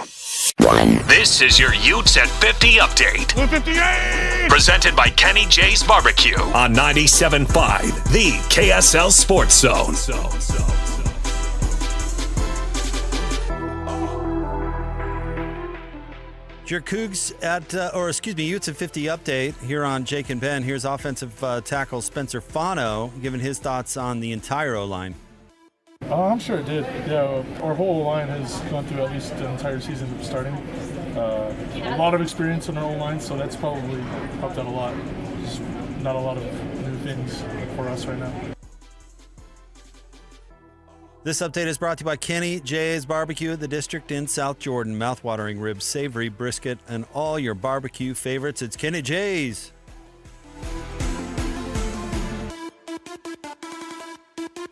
1. This is your Utes at 50 update. 58! Presented by Kenny J's Barbecue on 97.5, the KSL Sports Zone. Your Cougs Utes at 50 update here on Jake and Ben. Here's offensive tackle Spencer Fano giving his thoughts on the entire O-line. I'm sure it did. Yeah, our whole line has gone through at least the entire season of starting. A lot of experience on our O-line, so that's probably helped out a lot. Just not a lot of new things for us right now. This update is brought to you by Kenny J's Barbecue at the District in South Jordan. Mouth-watering ribs, savory brisket, and all your barbecue favorites. It's Kenny J's.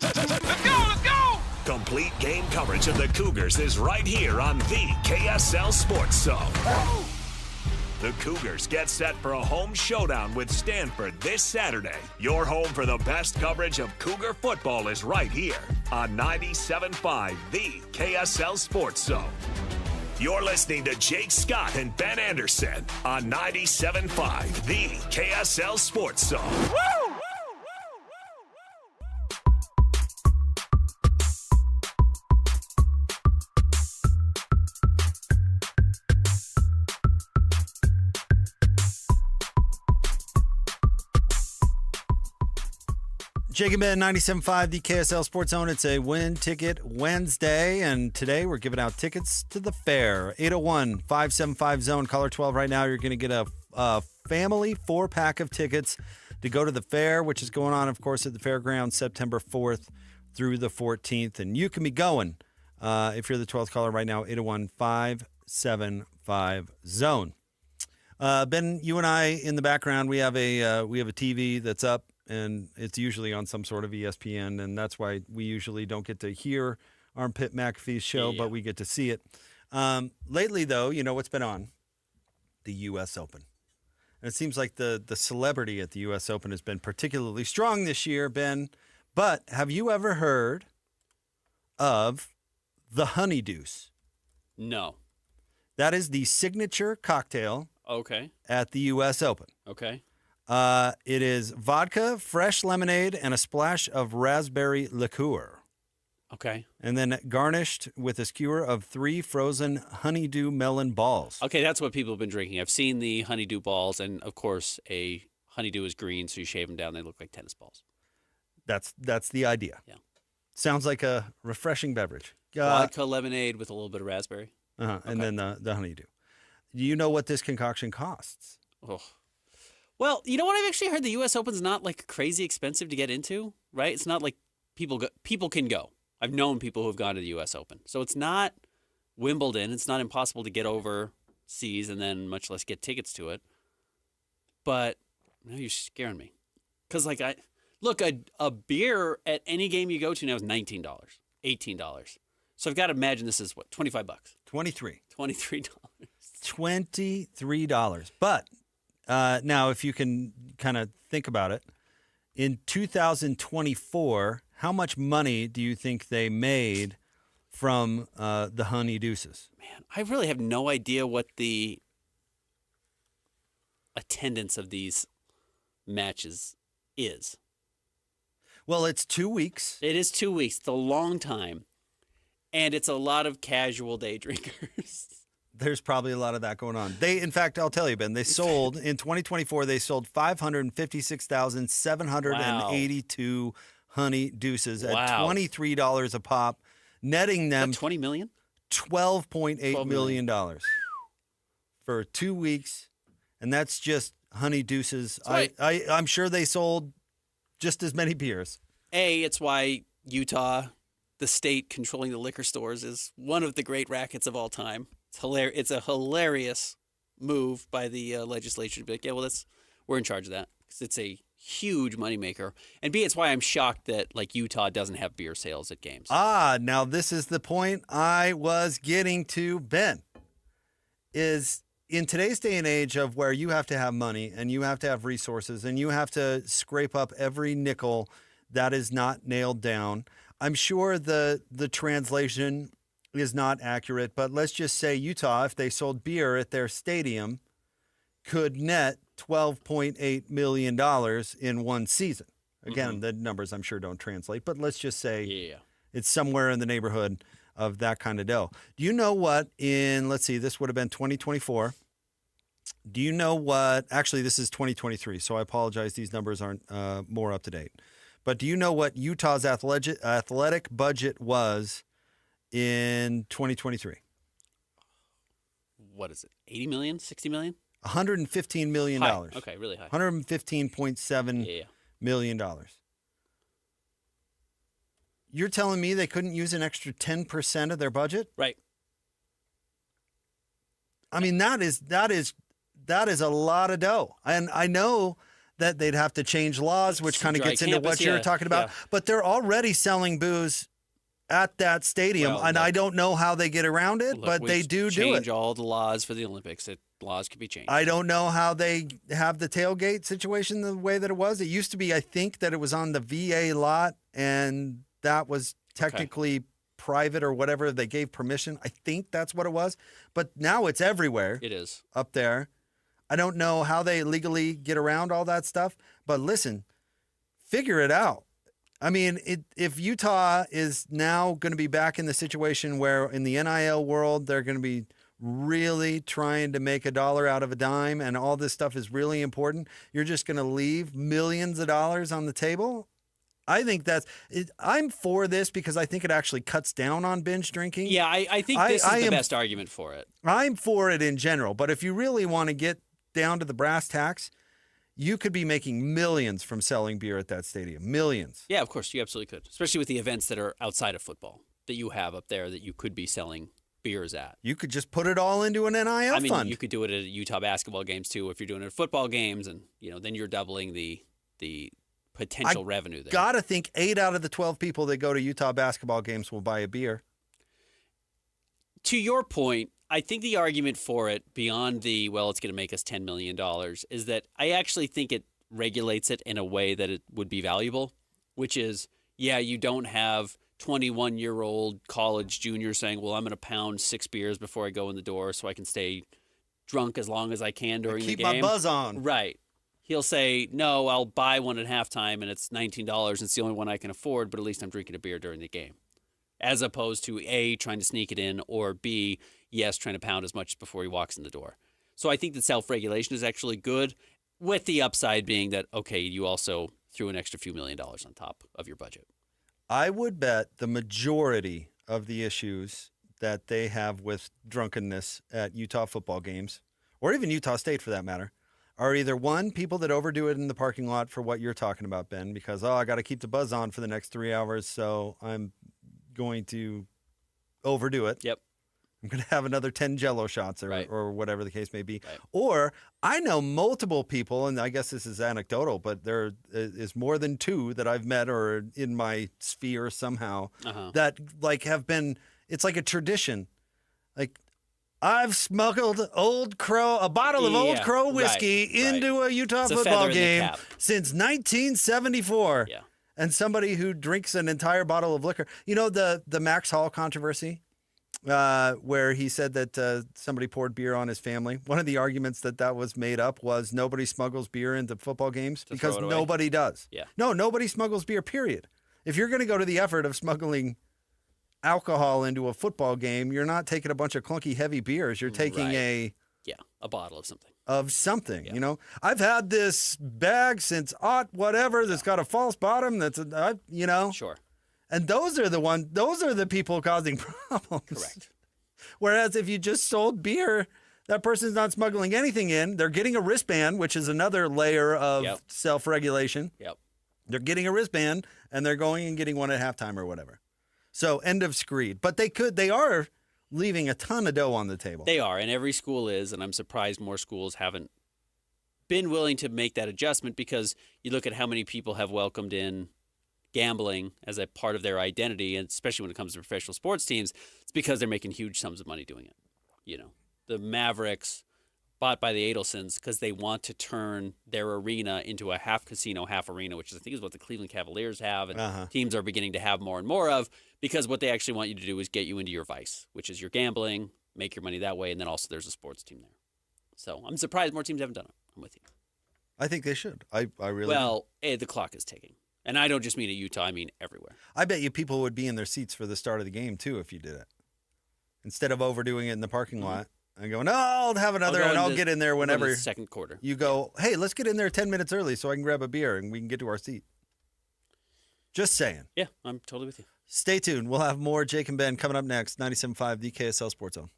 Let's go! Complete game coverage of the Cougars is right here on the KSL Sports Zone. The Cougars get set for a home showdown with Stanford this Saturday. Your home for the best coverage of Cougar football is right here on 97.5, the KSL Sports Zone. You're listening to Jake Scott and Ben Anderson on 97.5, the KSL Sports Zone. Woo! Jake and Ben, 97.5, the KSL Sports Zone. It's a Win Ticket Wednesday, and today we're giving out tickets to the fair. 801-575-ZONE, caller 12 right now. You're going to get a family 4-pack of tickets to go to the fair, which is going on, of course, at the fairgrounds September 4th through the 14th. And you can be going if you're the 12th caller right now, 801-575-ZONE. Ben, you and I in the background, we have a TV that's up. And it's usually on some sort of ESPN, and that's why we usually don't get to hear Armpit McAfee's show, but we get to see it. Lately, though, you know what's been on? The U.S. Open. And it seems like the celebrity at the U.S. Open has been particularly strong this year, Ben. But have you ever heard of the Honeydeuce? No. That is the signature cocktail at the U.S. Open. Okay. It is vodka, fresh lemonade, and a splash of raspberry liqueur. Okay. And then garnished with a skewer of 3 frozen honeydew melon balls. Okay, that's what people have been drinking. I've seen the honeydew balls, and of course, a honeydew is green, so you shave them down, they look like tennis balls. That's the idea. Yeah. Sounds like a refreshing beverage. Vodka lemonade with a little bit of raspberry. Uh-huh. Okay. And then the honeydew. Do you know what this concoction costs? Oh. Well, you know what? I've actually heard the U.S. Open's not like crazy expensive to get into, right? It's not like people can go. I've known people who have gone to the U.S. Open. So it's not Wimbledon. It's not impossible to get overseas and then much less get tickets to it. But now you're scaring me. Because a beer at any game you go to now is $19, $18. So I've got to imagine this is what, $25? $23. $23. But now, if you can kind of think about it, in 2024, how much money do you think they made from the Honeydeuces? Man, I really have no idea what the attendance of these matches is. Well, it's 2 weeks. It is 2 weeks. It's a long time. And it's a lot of casual day drinkers. There's probably a lot of that going on. In fact, I'll tell you, Ben, they sold, in 2024, they sold 556,782 honey deuces at $23 a pop, netting them $20 million? $12.8 million for 2 weeks. And that's just honey deuces. I'm sure they sold just as many beers. It's why Utah, the state controlling the liquor stores, is one of the great rackets of all time. It's hilarious. It's a hilarious move by the legislature to be like, yeah, well, we're in charge of that because it's a huge moneymaker. And B, it's why I'm shocked that like Utah doesn't have beer sales at games. Now this is the point I was getting to, Ben, is in today's day and age of where you have to have money and you have to have resources and you have to scrape up every nickel that is not nailed down. I'm sure the translation is not accurate, but let's just say Utah, if they sold beer at their stadium, could net $12.8 million in one season. Again, the numbers I'm sure don't translate, but let's just say it's somewhere in the neighborhood of that kind of dough. Do you know what let's see, this would have been 2024. Do you know what, actually this is 2023, so I apologize, these numbers aren't more up to date. But do you know what Utah's athletic budget was in 2023? What is it? 80 million? 60 million? $115 million. High. Okay, really high. $115.7 million. You're telling me they couldn't use an extra 10% of their budget? Right. I mean, that is a lot of dough. And I know that they'd have to change laws, which kind of gets into what you're talking about. Yeah. But they're already selling booze at that stadium, and I don't know how they get around it, but they do it. Change all the laws for the Olympics. Laws could be changed. I don't know how they have the tailgate situation the way that it was. It used to be, I think, that it was on the VA lot, and that was technically private or whatever. They gave permission. I think that's what it was. But now it's everywhere. It is. Up there. I don't know how they legally get around all that stuff, but listen, figure it out. I mean, if Utah is now going to be back in the situation where in the NIL world, they're going to be really trying to make a dollar out of a dime and all this stuff is really important, you're just going to leave millions of dollars on the table? I think I'm for this because I think it actually cuts down on binge drinking. Yeah, I think this is the best argument for it. I'm for it in general, but if you really want to get down to the brass tacks, you could be making millions from selling beer at that stadium. Millions. Yeah, of course, you absolutely could. Especially with the events that are outside of football that you have up there that you could be selling beers at. You could just put it all into an NIL fund. You could do it at Utah basketball games too if you're doing it at football games, and then you're doubling the potential revenue there. Gotta think 8 out of the 12 people that go to Utah basketball games will buy a beer. To your point, I think the argument for it, beyond it's going to make us $10 million, is that I actually think it regulates it in a way that it would be valuable, which is, you don't have 21-year-old college junior saying, well, I'm going to pound 6 beers before I go in the door so I can stay drunk as long as I can during the game. Keep my buzz on. Right. He'll say, no, I'll buy one at halftime, and it's $19, and it's the only one I can afford, but at least I'm drinking a beer during the game. As opposed to A, trying to sneak it in, or B, trying to pound as much before he walks in the door. So I think that self-regulation is actually good, with the upside being that, okay, you also threw an extra few $1 million on top of your budget. I would bet the majority of the issues that they have with drunkenness at Utah football games, or even Utah State for that matter, are either one, people that overdo it in the parking lot for what you're talking about, Ben, because, I got to keep the buzz on for the next 3 hours, so I'm going to overdo it. Yep. I'm going to have another 10 Jell-O shots or whatever the case may be. Right. Or I know multiple people, and I guess this is anecdotal, but there is more than 2 that I've met or in my sphere somehow that have been, it's like a tradition. Like, I've smuggled a bottle of Old Crow whiskey into a Utah football game since 1974. Yeah. And somebody who drinks an entire bottle of liquor. You know the Max Hall controversy where he said that somebody poured beer on his family? One of the arguments that was made up was nobody smuggles beer into football games because nobody does. Yeah. No, nobody smuggles beer, period. If you're going to go to the effort of smuggling alcohol into a football game, you're not taking a bunch of clunky, heavy beers. You're taking a bottle of something. You know, I've had this bag since whatever that's got a false bottom. Sure. And those are the people causing problems. Correct. Whereas if you just sold beer, that person's not smuggling anything in. They're getting a wristband, which is another layer of self-regulation. Yep. They're getting a wristband, and they're going and getting one at halftime or whatever. So end of screed. But they are leaving a ton of dough on the table. They are, and every school is, and I'm surprised more schools haven't been willing to make that adjustment, because you look at how many people have welcomed in gambling as a part of their identity, and especially when it comes to professional sports teams, it's because they're making huge sums of money doing it. You know, the Mavericks bought by the Adelsons because they want to turn their arena into a half casino, half arena, which I think is what the Cleveland Cavaliers have, and teams are beginning to have more and more of, because what they actually want you to do is get you into your vice, which is your gambling, make your money that way, and then also there's a sports team there. So I'm surprised more teams haven't done it. I'm with you. I think they should. I really Well, the clock is ticking. And I don't just mean at Utah, I mean everywhere. I bet you people would be in their seats for the start of the game, too, if you did it. Instead of overdoing it in the parking lot and going, no, I'll have another, and I'll get in there whenever. The second quarter. You go, hey, let's get in there 10 minutes early so I can grab a beer and we can get to our seat. Just saying. Yeah, I'm totally with you. Stay tuned. We'll have more Jake and Ben coming up next. 97.5, the KSL Sports Zone.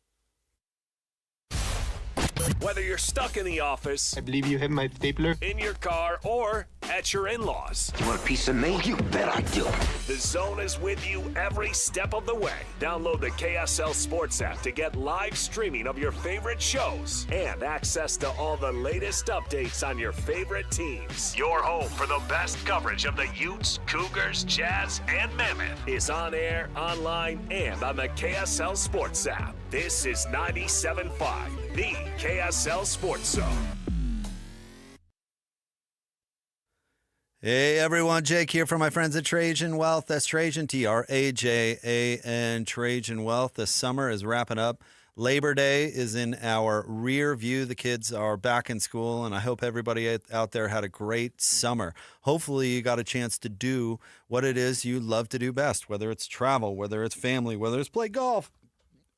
Whether you're stuck in the office, I believe you have my stapler, in your car, or at your in-laws. You want a piece of me? You bet I do. The Zone is with you every step of the way. Download the KSL Sports app to get live streaming of your favorite shows and access to all the latest updates on your favorite teams. Your home for the best coverage of the Utes, Cougars, Jazz, and Mammoth is on air, online, and on the KSL Sports app. This is 97.5, the KSL Sports Zone. Hey everyone, Jake here for my friends at Trajan Wealth. That's Trajan, Trajan, Trajan Wealth. The summer is wrapping up. Labor Day is in our rear view. The kids are back in school, and I hope everybody out there had a great summer. Hopefully you got a chance to do what it is you love to do best, whether it's travel, whether it's family, whether it's play golf.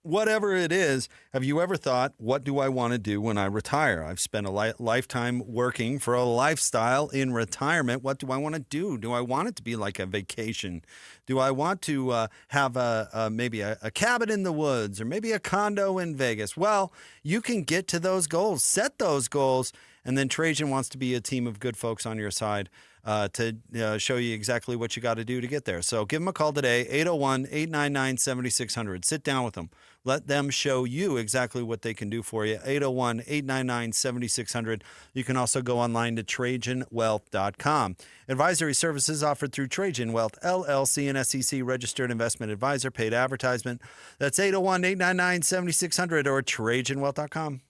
Whatever it is, have you ever thought, what do I want to do when I retire? I've spent a lifetime working for a lifestyle in retirement. What do I want to do? Do I want it to be like a vacation? Do I want to have maybe a cabin in the woods, or maybe a condo in Vegas? Well, you can get to those goals, set those goals, and then Trajan wants to be a team of good folks on your side to show you exactly what you got to do to get there. So give them a call today, 801-899-7600. Sit down with them. Let them show you exactly what they can do for you, 801-899-7600. You can also go online to TrajanWealth.com. Advisory services offered through Trajan Wealth, LLC, and SEC registered investment advisor, paid advertisement. That's 801-899-7600 or TrajanWealth.com.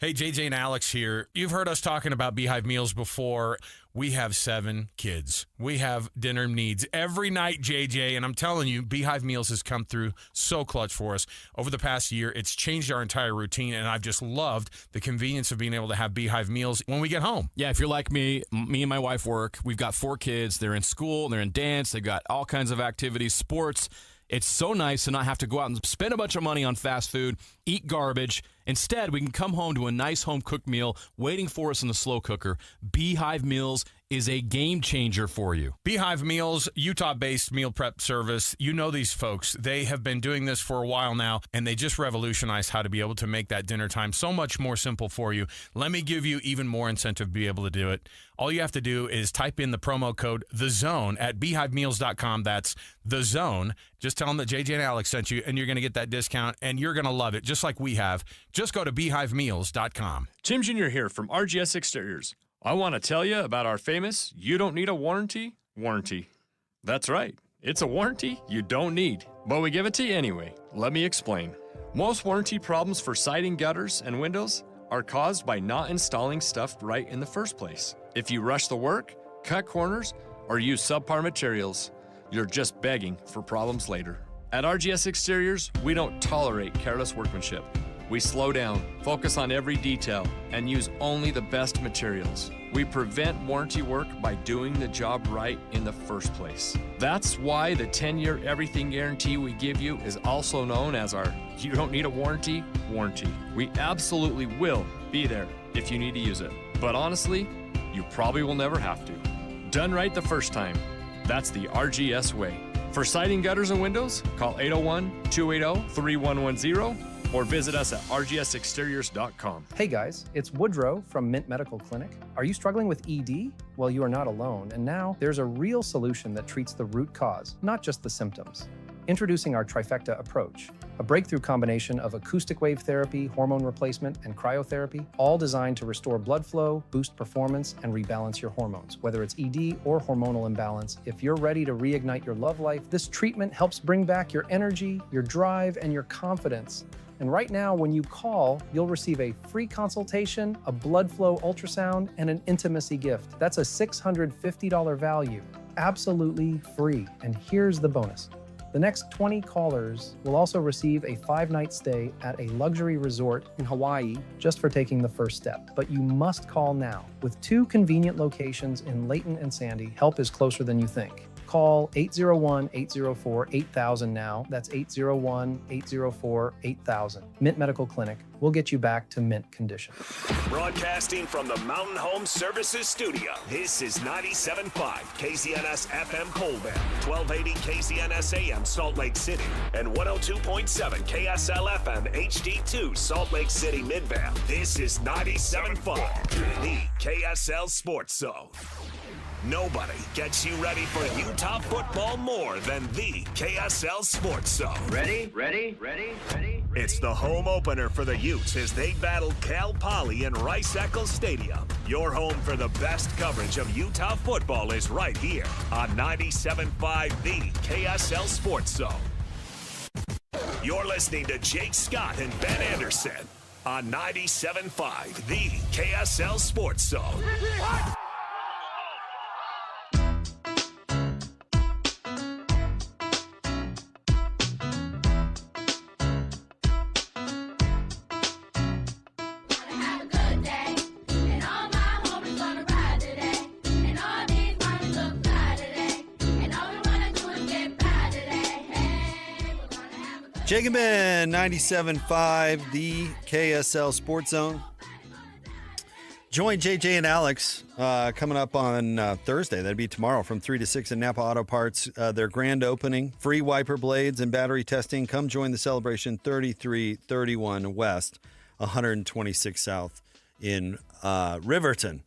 Hey, JJ and Alex here. You've heard us talking about Beehive meals before. We have 7 kids. We have dinner needs every night, JJ, and I'm telling you, Beehive Meals has come through so clutch for us. Over the past year, it's changed our entire routine, and I've just loved the convenience of being able to have Beehive Meals when we get home. Yeah, if you're like me and my wife work. We've got 4 kids. They're in school, they're in dance, they've got all kinds of activities, sports. It's so nice to not have to go out and spend a bunch of money on fast food, eat garbage. Instead, we can come home to a nice home-cooked meal waiting for us in the slow cooker. Beehive Meals is a game changer for you. Beehive Meals, Utah-based meal prep service. You know these folks. They have been doing this for a while now, and they just revolutionized how to be able to make that dinner time so much more simple for you. Let me give you even more incentive to be able to do it. All you have to do is type in the promo code THEZONE at beehivemeals.com. That's THEZONE. Just tell them that JJ and Alex sent you, and you're going to get that discount, and you're going to love it, just like we have. Just go to beehivemeals.com. Tim Jr. here from RGS Exteriors. I want to tell you about our famous "You Don't Need a Warranty" warranty. That's right. It's a warranty you don't need, but we give it to you anyway. Let me explain. Most warranty problems for siding, gutters, and windows are caused by not installing stuff right in the first place. If you rush the work, cut corners, or use subpar materials, you're just begging for problems later. At RGS Exteriors, we don't tolerate careless workmanship. We slow down, focus on every detail, and use only the best materials. We prevent warranty work by doing the job right in the first place. That's why the 10-year everything guarantee we give you is also known as our "You Don't Need a Warranty" warranty. We absolutely will be there if you need to use it. But honestly, you probably will never have to. Done right the first time. That's the RGS way. For siding, gutters, and windows, call 801-280-3110 or visit us at rgsexteriors.com. Hey guys, it's Woodrow from Mint Medical Clinic. Are you struggling with ED? Well, you are not alone, and now there's a real solution that treats the root cause, not just the symptoms. Introducing our trifecta approach, a breakthrough combination of acoustic wave therapy, hormone replacement, and cryotherapy, all designed to restore blood flow, boost performance, and rebalance your hormones. Whether it's ED or hormonal imbalance, if you're ready to reignite your love life, this treatment helps bring back your energy, your drive, and your confidence. And right now, when you call, you'll receive a free consultation, a blood flow ultrasound, and an intimacy gift. That's a $650 value, absolutely free. And here's the bonus. The next 20 callers will also receive a 5-night stay at a luxury resort in Hawaii just for taking the first step. But you must call now. With 2 convenient locations in Layton and Sandy, help is closer than you think. Call 801-804-8000 now. That's 801-804-8000. Mint Medical Clinic. We'll get you back to mint condition. Broadcasting from the Mountain Home Services Studio, this is 97.5 KZNS FM Colville, 1280 KZNS AM Salt Lake City, and 102.7 KSL FM HD2 Salt Lake City Midvale. This is 97.5, the KSL Sports Zone. Nobody gets you ready for Utah football more than the KSL Sports Zone. Ready? It's the home opener for the Utes as they battle Cal Poly in Rice-Eccles Stadium. Your home for the best coverage of Utah football is right here on 97.5 the KSL Sports Zone. You're listening to Jake Scott and Ben Anderson on 97.5 the KSL Sports Zone. Jake and Ben, 97.5, the KSL Sports Zone. Join JJ and Alex coming up on Thursday. That'd be tomorrow from 3 to 6 in Napa Auto Parts. Their grand opening, free wiper blades and battery testing. Come join the celebration, 3331 West, 126 South in Riverton.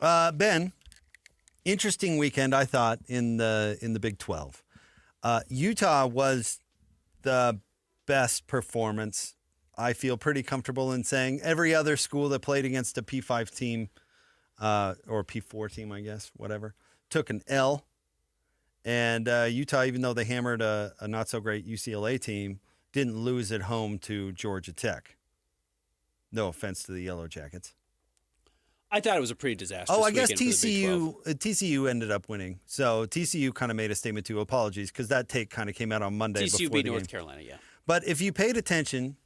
Ben, interesting weekend, I thought, in the Big 12. Utah was the best performance. I feel pretty comfortable in saying every other school that played against a P5 team or P4 team, I guess, whatever, took an L. And Utah, even though they hammered a not-so-great UCLA team, didn't lose at home to Georgia Tech. No offense to the Yellow Jackets. I thought it was a pretty disastrous I guess weekend for the Big 12. TCU ended up winning. So TCU kind of made a statement too. Apologies, because that take kind of came out on Monday. TCU before beat the North game. Carolina, yeah. But if you paid attention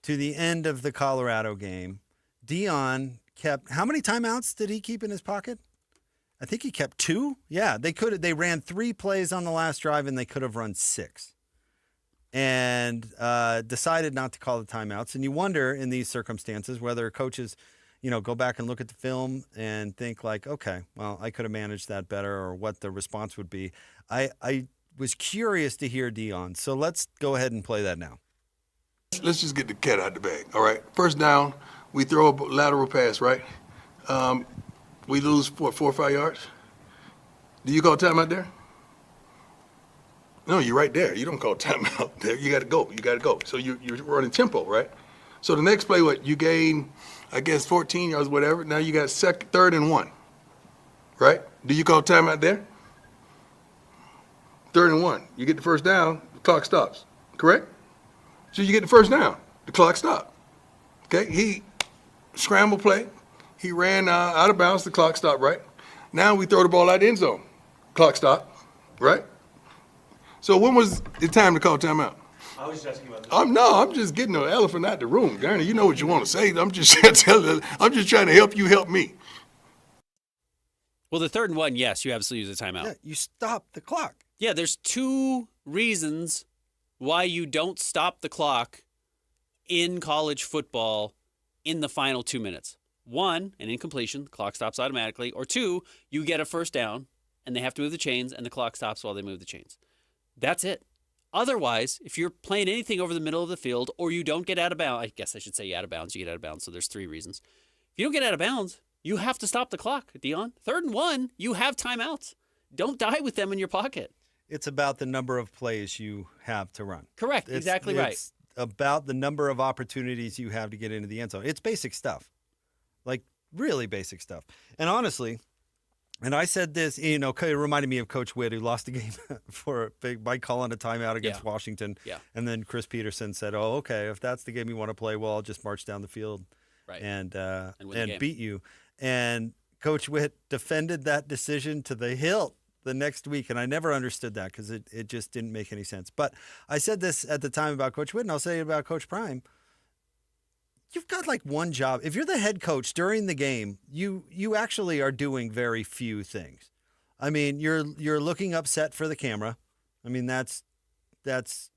to the end of the Colorado game, Dion kept, how many timeouts did he keep in his pocket? I think he kept 2. Yeah, they ran 3 plays on the last drive, and they could have run 6. And decided not to call the timeouts. And you wonder in these circumstances whether coaches, go back and look at the film and think like, okay, well, I could have managed that better, or what the response would be. I was curious to hear Dion. So let's go ahead and play that now. Let's just get the cat out of the bag, all right? First down, we throw a lateral pass, right? We lose, 4 or 5 yards? Do you call timeout there? No, you're right there. You don't call timeout there. You got to go. So you're running tempo, right? So the next play, you gain, I guess, 14 yards, whatever. Now you got 3rd and 1, right? Do you call timeout there? 3rd and 1. You get the first down, the clock stops, correct? So you get the first down, the clock stopped. Okay, he scrambled play. He ran out of bounds, the clock stopped, right? Now we throw the ball out the end zone. Clock stopped, right? So when was the time to call timeout? I was just asking about I'm just getting the elephant out the room, Gurney. You know what you want to say. I'm just trying to help you help me. Well, the 3rd and 1, yes, you absolutely use a timeout. Yeah, you stop the clock. Yeah, there's 2 reasons why you don't stop the clock in college football in the final 2 minutes. 1, an incompletion, the clock stops automatically. Or 2, you get a first down, and they have to move the chains, and the clock stops while they move the chains. That's it. Otherwise, if you're playing anything over the middle of the field or you don't get out of bounds, I guess I should say out of bounds, you get out of bounds, so there's 3 reasons. If you don't get out of bounds, you have to stop the clock, Dion. 3rd and 1, you have timeouts. Don't die with them in your pocket. It's about the number of plays you have to run. Correct, exactly right. It's about the number of opportunities you have to get into the end zone. It's basic stuff, like really basic stuff. And honestly, and I said this, it reminded me of Coach Witt, who lost the game by calling a timeout against Washington. Yeah. And then Chris Peterson said, "Oh, okay, if that's the game you want to play, well, I'll just march down the field and beat you." And Coach Witt defended that decision to the hilt the next week, and I never understood that because it just didn't make any sense. But I said this at the time about Coach Witt, and I'll say it about Coach Prime. You've got like one job. If you're the head coach during the game, you actually are doing very few things. I mean, you're looking upset for the camera. I mean, that's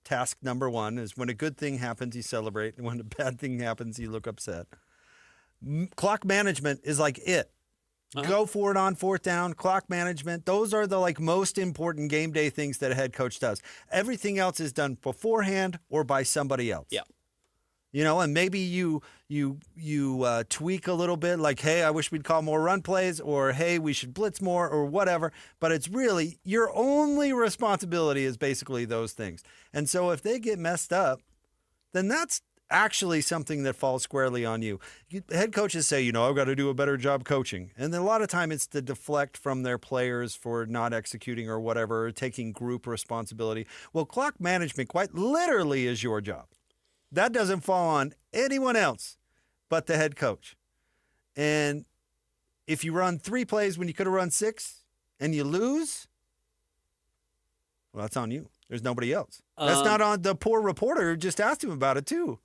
task number 1 is when a good thing happens, you celebrate, and when a bad thing happens, you look upset. Clock management is like it. Go for it on 4th down, clock management. Those are the most important game day things that a head coach does. Everything else is done beforehand or by somebody else. Yeah. And maybe you tweak a little bit, like, hey, I wish we'd call more run plays, or hey, we should blitz more, or whatever. But it's really your only responsibility is basically those things. And so if they get messed up, then that's actually something that falls squarely on you. Head coaches say, I've got to do a better job coaching. And then a lot of time it's to deflect from their players for not executing or whatever, or taking group responsibility. Well, clock management quite literally is your job. That doesn't fall on anyone else but the head coach. And if you run 3 plays when you could have run 6 and you lose, well, that's on you. There's nobody else. That's not on the poor reporter who just asked him about it, too.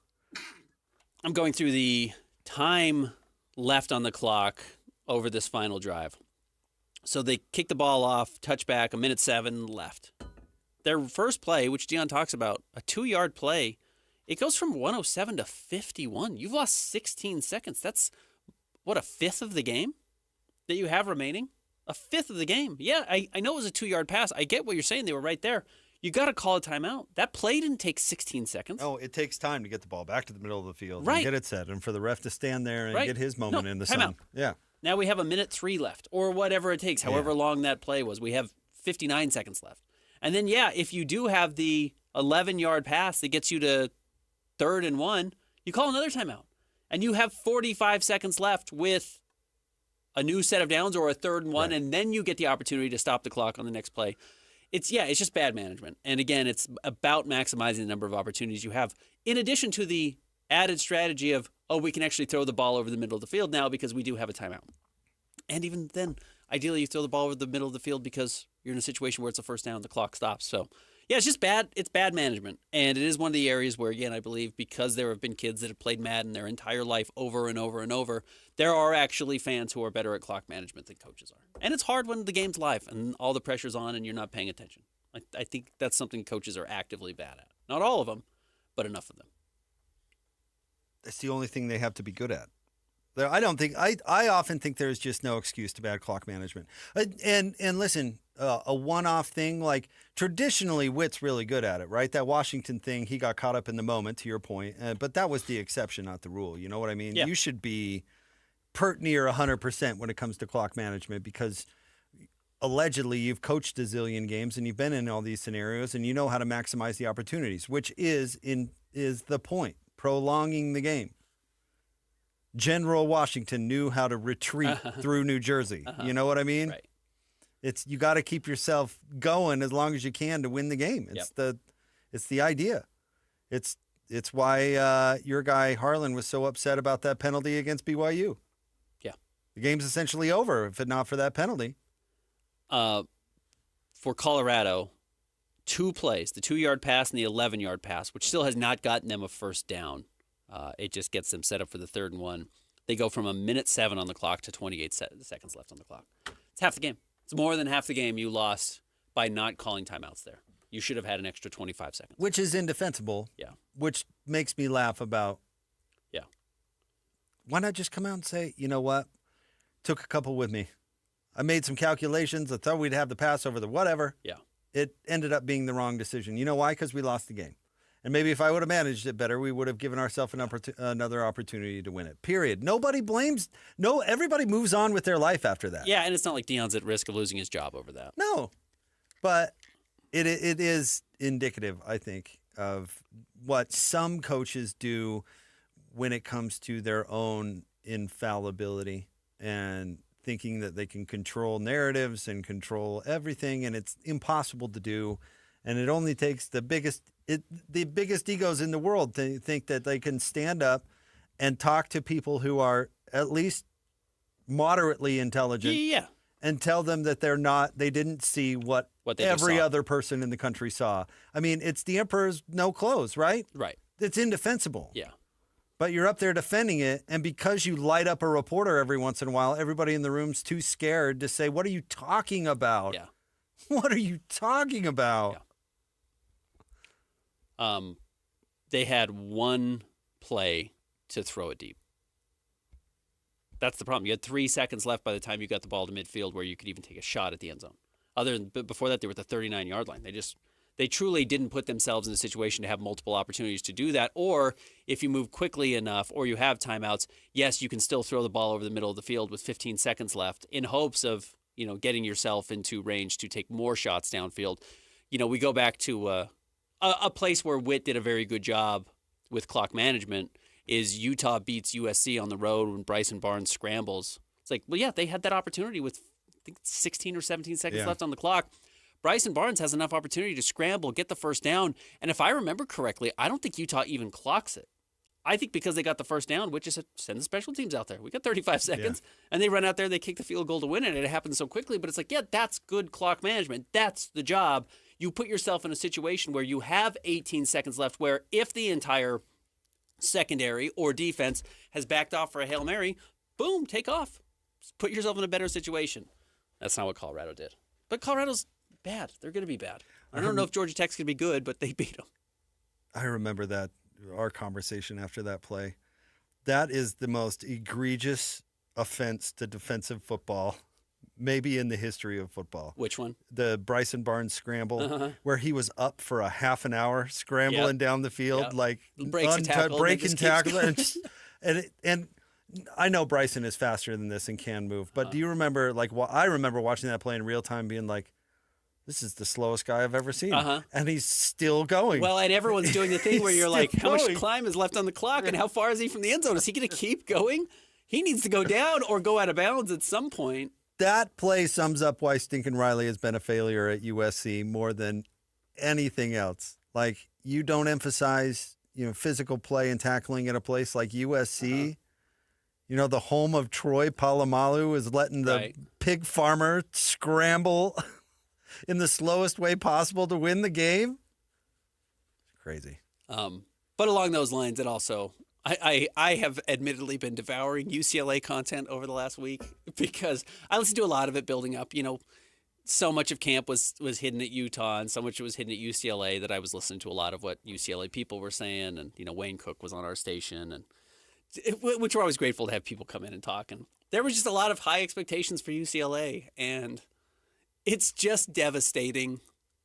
I'm going through the time left on the clock over this final drive. So they kick the ball off, touchback, 1:07 left. Their first play, which Dion talks about, a 2-yard play, it goes from 107 to 51. You've lost 16 seconds. That's, what, a fifth of the game that you have remaining? A fifth of the game. Yeah, I know it was a 2-yard pass. I get what you're saying. They were right there. You got to call a timeout. That play didn't take 16 seconds. Oh, it takes time to get the ball back to the middle of the field and get it set, and for the ref to stand there and get his moment in the sun. Timeout. Yeah. Now we have 1:03 left, or whatever it takes, however long that play was. We have 59 seconds left. And then, if you do have the 11-yard pass that gets you to 3rd and 1, you call another timeout. And you have 45 seconds left with a new set of downs or a 3rd and 1, and then you get the opportunity to stop the clock on the next play. It's just bad management. And again, it's about maximizing the number of opportunities you have, in addition to the added strategy of, we can actually throw the ball over the middle of the field now because we do have a timeout. And even then, ideally you throw the ball over the middle of the field because you're in a situation where it's a first down and the clock stops. So, it's just bad. It's bad management. And it is one of the areas where, again, I believe because there have been kids that have played Madden their entire life over and over and over, there are actually fans who are better at clock management than coaches are. And it's hard when the game's live and all the pressure's on and you're not paying attention. I think that's something coaches are actively bad at. Not all of them, but enough of them. That's the only thing they have to be good at. I often think there's just no excuse to bad clock management. And listen, a one-off thing, like traditionally Witt's really good at it, right? That Washington thing, he got caught up in the moment, to your point. But that was the exception, not the rule. You know what I mean? Yeah. You should be pert near 100% when it comes to clock management because allegedly you've coached a zillion games and you've been in all these scenarios and you know how to maximize the opportunities, which is the point, prolonging the game. General Washington knew how to retreat through New Jersey. You know what I mean? Right. You got to keep yourself going as long as you can to win the game. It's the idea. It's why your guy Harlan was so upset about that penalty against BYU. Yeah. The game's essentially over if not for that penalty. For Colorado, 2 plays, the 2-yard pass and the 11-yard pass, which still has not gotten them a first down. It just gets them set up for the 3rd and 1. They go from 1:07 on the clock to 28 seconds left on the clock. It's half the game. It's more than half the game you lost by not calling timeouts there. You should have had an extra 25 seconds. Which is indefensible. Yeah. Which makes me laugh about. Yeah. Why not just come out and say, you know what? Took a couple with me. I made some calculations. I thought we'd have the pass over the whatever. Yeah. It ended up being the wrong decision. You know why? Because we lost the game. And maybe if I would have managed it better, we would have given ourselves another opportunity to win it. Period. Nobody blames. No, everybody moves on with their life after that. Yeah, and it's not like Deion's at risk of losing his job over that. No. But it is indicative, I think, of what some coaches do when it comes to their own infallibility and thinking that they can control narratives and control everything, and it's impossible to do. And it only takes the biggest egos in the world to think that they can stand up and talk to people who are at least moderately intelligent. Yeah. And tell them that they didn't see what they every saw. other person in the country saw. I mean, it's the emperor's no clothes, right? Right. It's indefensible. Yeah. But you're up there defending it, and because you light up a reporter every once in a while, everybody in the room's too scared to say, "What are you talking about?" Yeah. What are you talking about? Yeah. They had 1 play to throw it deep. That's the problem. You had 3 seconds left by the time you got the ball to midfield where you could even take a shot at the end zone. But before that, they were at the 39-yard line. They truly didn't put themselves in a situation to have multiple opportunities to do that. Or if you move quickly enough or you have timeouts, yes, you can still throw the ball over the middle of the field with 15 seconds left in hopes of, getting yourself into range to take more shots downfield. We go back to a place where Witt did a very good job with clock management is Utah beats USC on the road when Bryson Barnes scrambles. It's like, well, yeah, they had that opportunity with I think 16 or 17 seconds left on the clock. Bryson Barnes has enough opportunity to scramble, get the first down, and if I remember correctly, I don't think Utah even clocks it. I think because they got the first down, which is send the special teams out there. We got 35 seconds, and they run out there, they kick the field goal to win it, and it happens so quickly. But it's like, yeah, that's good clock management. That's the job. You put yourself in a situation where you have 18 seconds left, where if the entire secondary or defense has backed off for a Hail Mary, boom, take off. Put yourself in a better situation. That's not what Colorado did. But Colorado's bad. They're going to be bad. I don't know if Georgia Tech's going to be good, but they beat them. I remember that, our conversation after that play. That is the most egregious offense to defensive football, maybe in the history of football. Which one? The Bryson Barnes scramble, where he was up for a half an hour scrambling down the field, like breaking tackle, and I know Bryson is faster than this and can move, but do you remember, I remember watching that play in real time being like, this is the slowest guy I've ever seen. And he's still going. Well, and everyone's doing the thing where you're like, how much going. climb is left on the clock and how far is he from the end zone? Is he going to keep going? He needs to go down or go out of bounds at some point. That play sums up why Stinkin' Riley has been a failure at USC more than anything else. Like, you don't emphasize, physical play and tackling at a place like USC. The home of Troy Polamalu is letting the pig farmer scramble in the slowest way possible to win the game. Crazy. But along those lines, it also, I have admittedly been devouring UCLA content over the last week because I listened to a lot of it building up. So much of camp was hidden at Utah and so much was hidden at UCLA that I was listening to a lot of what UCLA people were saying. And, Wayne Cook was on our station, and which we're always grateful to have people come in and talk. And there was just a lot of high expectations for UCLA, and it's just devastating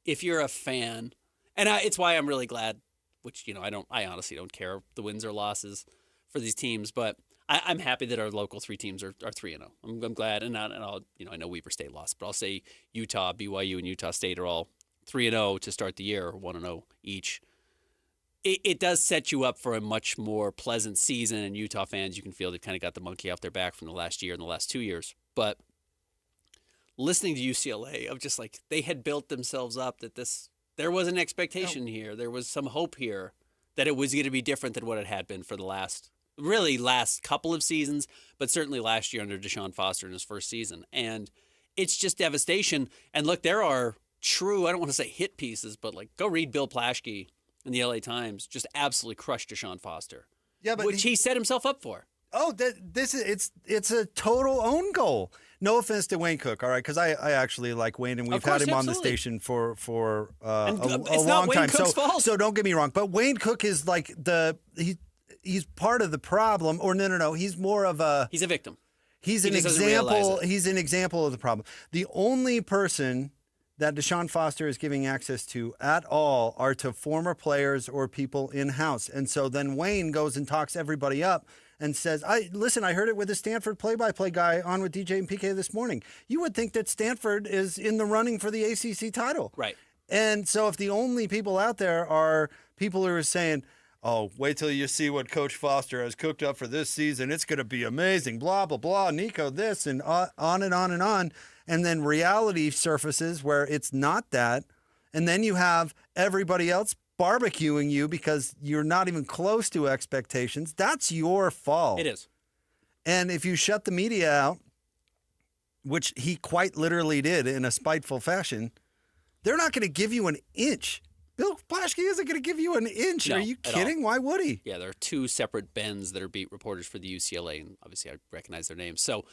if you're a fan. And it's why I'm really glad, which, I honestly don't care the wins or losses for these teams, but I'm happy that our local 3 teams are 3-0. I'm glad, and I'll, I know Weber State lost, but I'll say Utah, BYU, and Utah State are all 3-0 to start the year, 1-0 each. It does set you up for a much more pleasant season, and Utah fans, you can feel they've kind of got the monkey off their back from the last year and the last 2 years. But listening to UCLA, of just like they had built themselves up that there was an expectation here, there was some hope here that it was going to be different than what it had been for the last couple of seasons, but certainly last year under Deshaun Foster in his first season. And it's just devastation. And look, there are true, I don't want to say hit pieces, but like go read Bill Plaschke in the LA Times, just absolutely crushed Deshaun Foster. Yeah, but which he set himself up for. Oh, it's a total own goal. No offense to Wayne Cook, all right, because I actually like Wayne, and we've had him on the station for a long time. So don't get me wrong, but Wayne Cook is like he's part of the problem, or no, he's more of a victim. He's an example. He's an example of the problem. The only person that Deshaun Foster is giving access to at all are to former players or people in-house. And so then Wayne goes and talks everybody up and says, I heard it with the Stanford play-by-play guy on with DJ and PK this morning. You would think that Stanford is in the running for the ACC title. Right. And so if the only people out there are people who are saying, oh, wait till you see what Coach Foster has cooked up for this season. It's going to be amazing, blah, blah, blah, Nico this, and on and on and on. And then reality surfaces where it's not that. And then you have everybody else barbecuing you because you're not even close to expectations. That's your fault. It is. And if you shut the media out, which he quite literally did in a spiteful fashion, they're not going to give you an inch. Bill Plaschke isn't going to give you an inch. No, Are you kidding? Why would he? Yeah, there are two separate Bens that are beat reporters for the UCLA, and obviously I recognize their names. So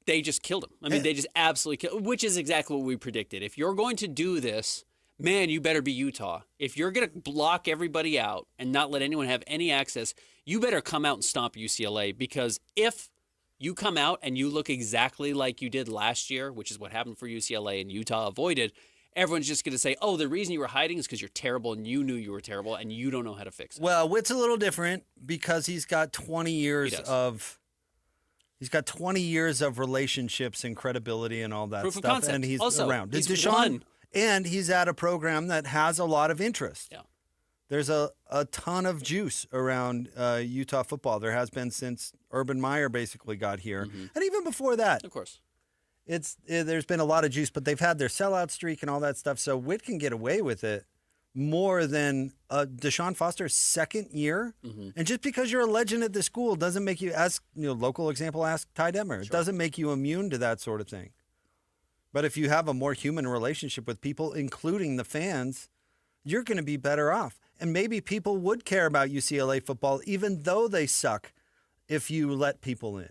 they just killed him. I mean, they just absolutely killed him, which is exactly what we predicted. If you're going to do this, man, you better be Utah. If you're going to block everybody out and not let anyone have any access, you better come out and stomp UCLA, because if you come out and you look exactly like you did last year, which is what happened for UCLA and Utah avoided, everyone's just going to say, oh, the reason you were hiding is because you're terrible and you knew you were terrible and you don't know how to fix it. Well, Witt's a little different because he's got 20 years of relationships and credibility and all that Proof of stuff, concept. and he's Also, around. he's won. And he's at a program that has a lot of interest. Yeah. There's a ton of juice around Utah football. There has been since Urban Meyer basically got here, and even before that. Of course. There's been a lot of juice, but they've had their sellout streak and all that stuff. So Witt can get away with it more than Deshaun Foster's second year. And just because you're a legend at the school doesn't make you, as local example, ask Ty Detmer. It doesn't make you immune to that sort of thing. But if you have a more human relationship with people, including the fans, you're going to be better off. And maybe people would care about UCLA football, even though they suck, if you let people in.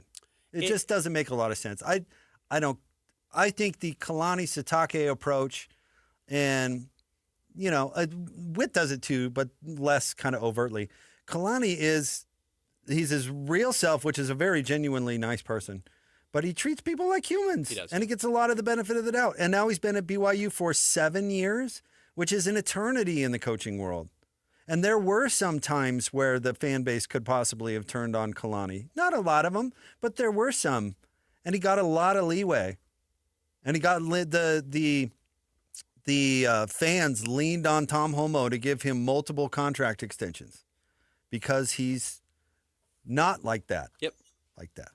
It just doesn't make a lot of sense. I think the Kalani Sitake approach, and Witt does it too, but less kind of overtly. Kalani he's his real self, which is a very genuinely nice person, but he treats people like humans. He does. And he gets a lot of the benefit of the doubt. And now he's been at BYU for 7 years, which is an eternity in the coaching world. And there were some times where the fan base could possibly have turned on Kalani. Not a lot of them, but there were some. And he got a lot of leeway. And he got the fans leaned on Tom Homo to give him multiple contract extensions because he's not like that. Yep. Like that.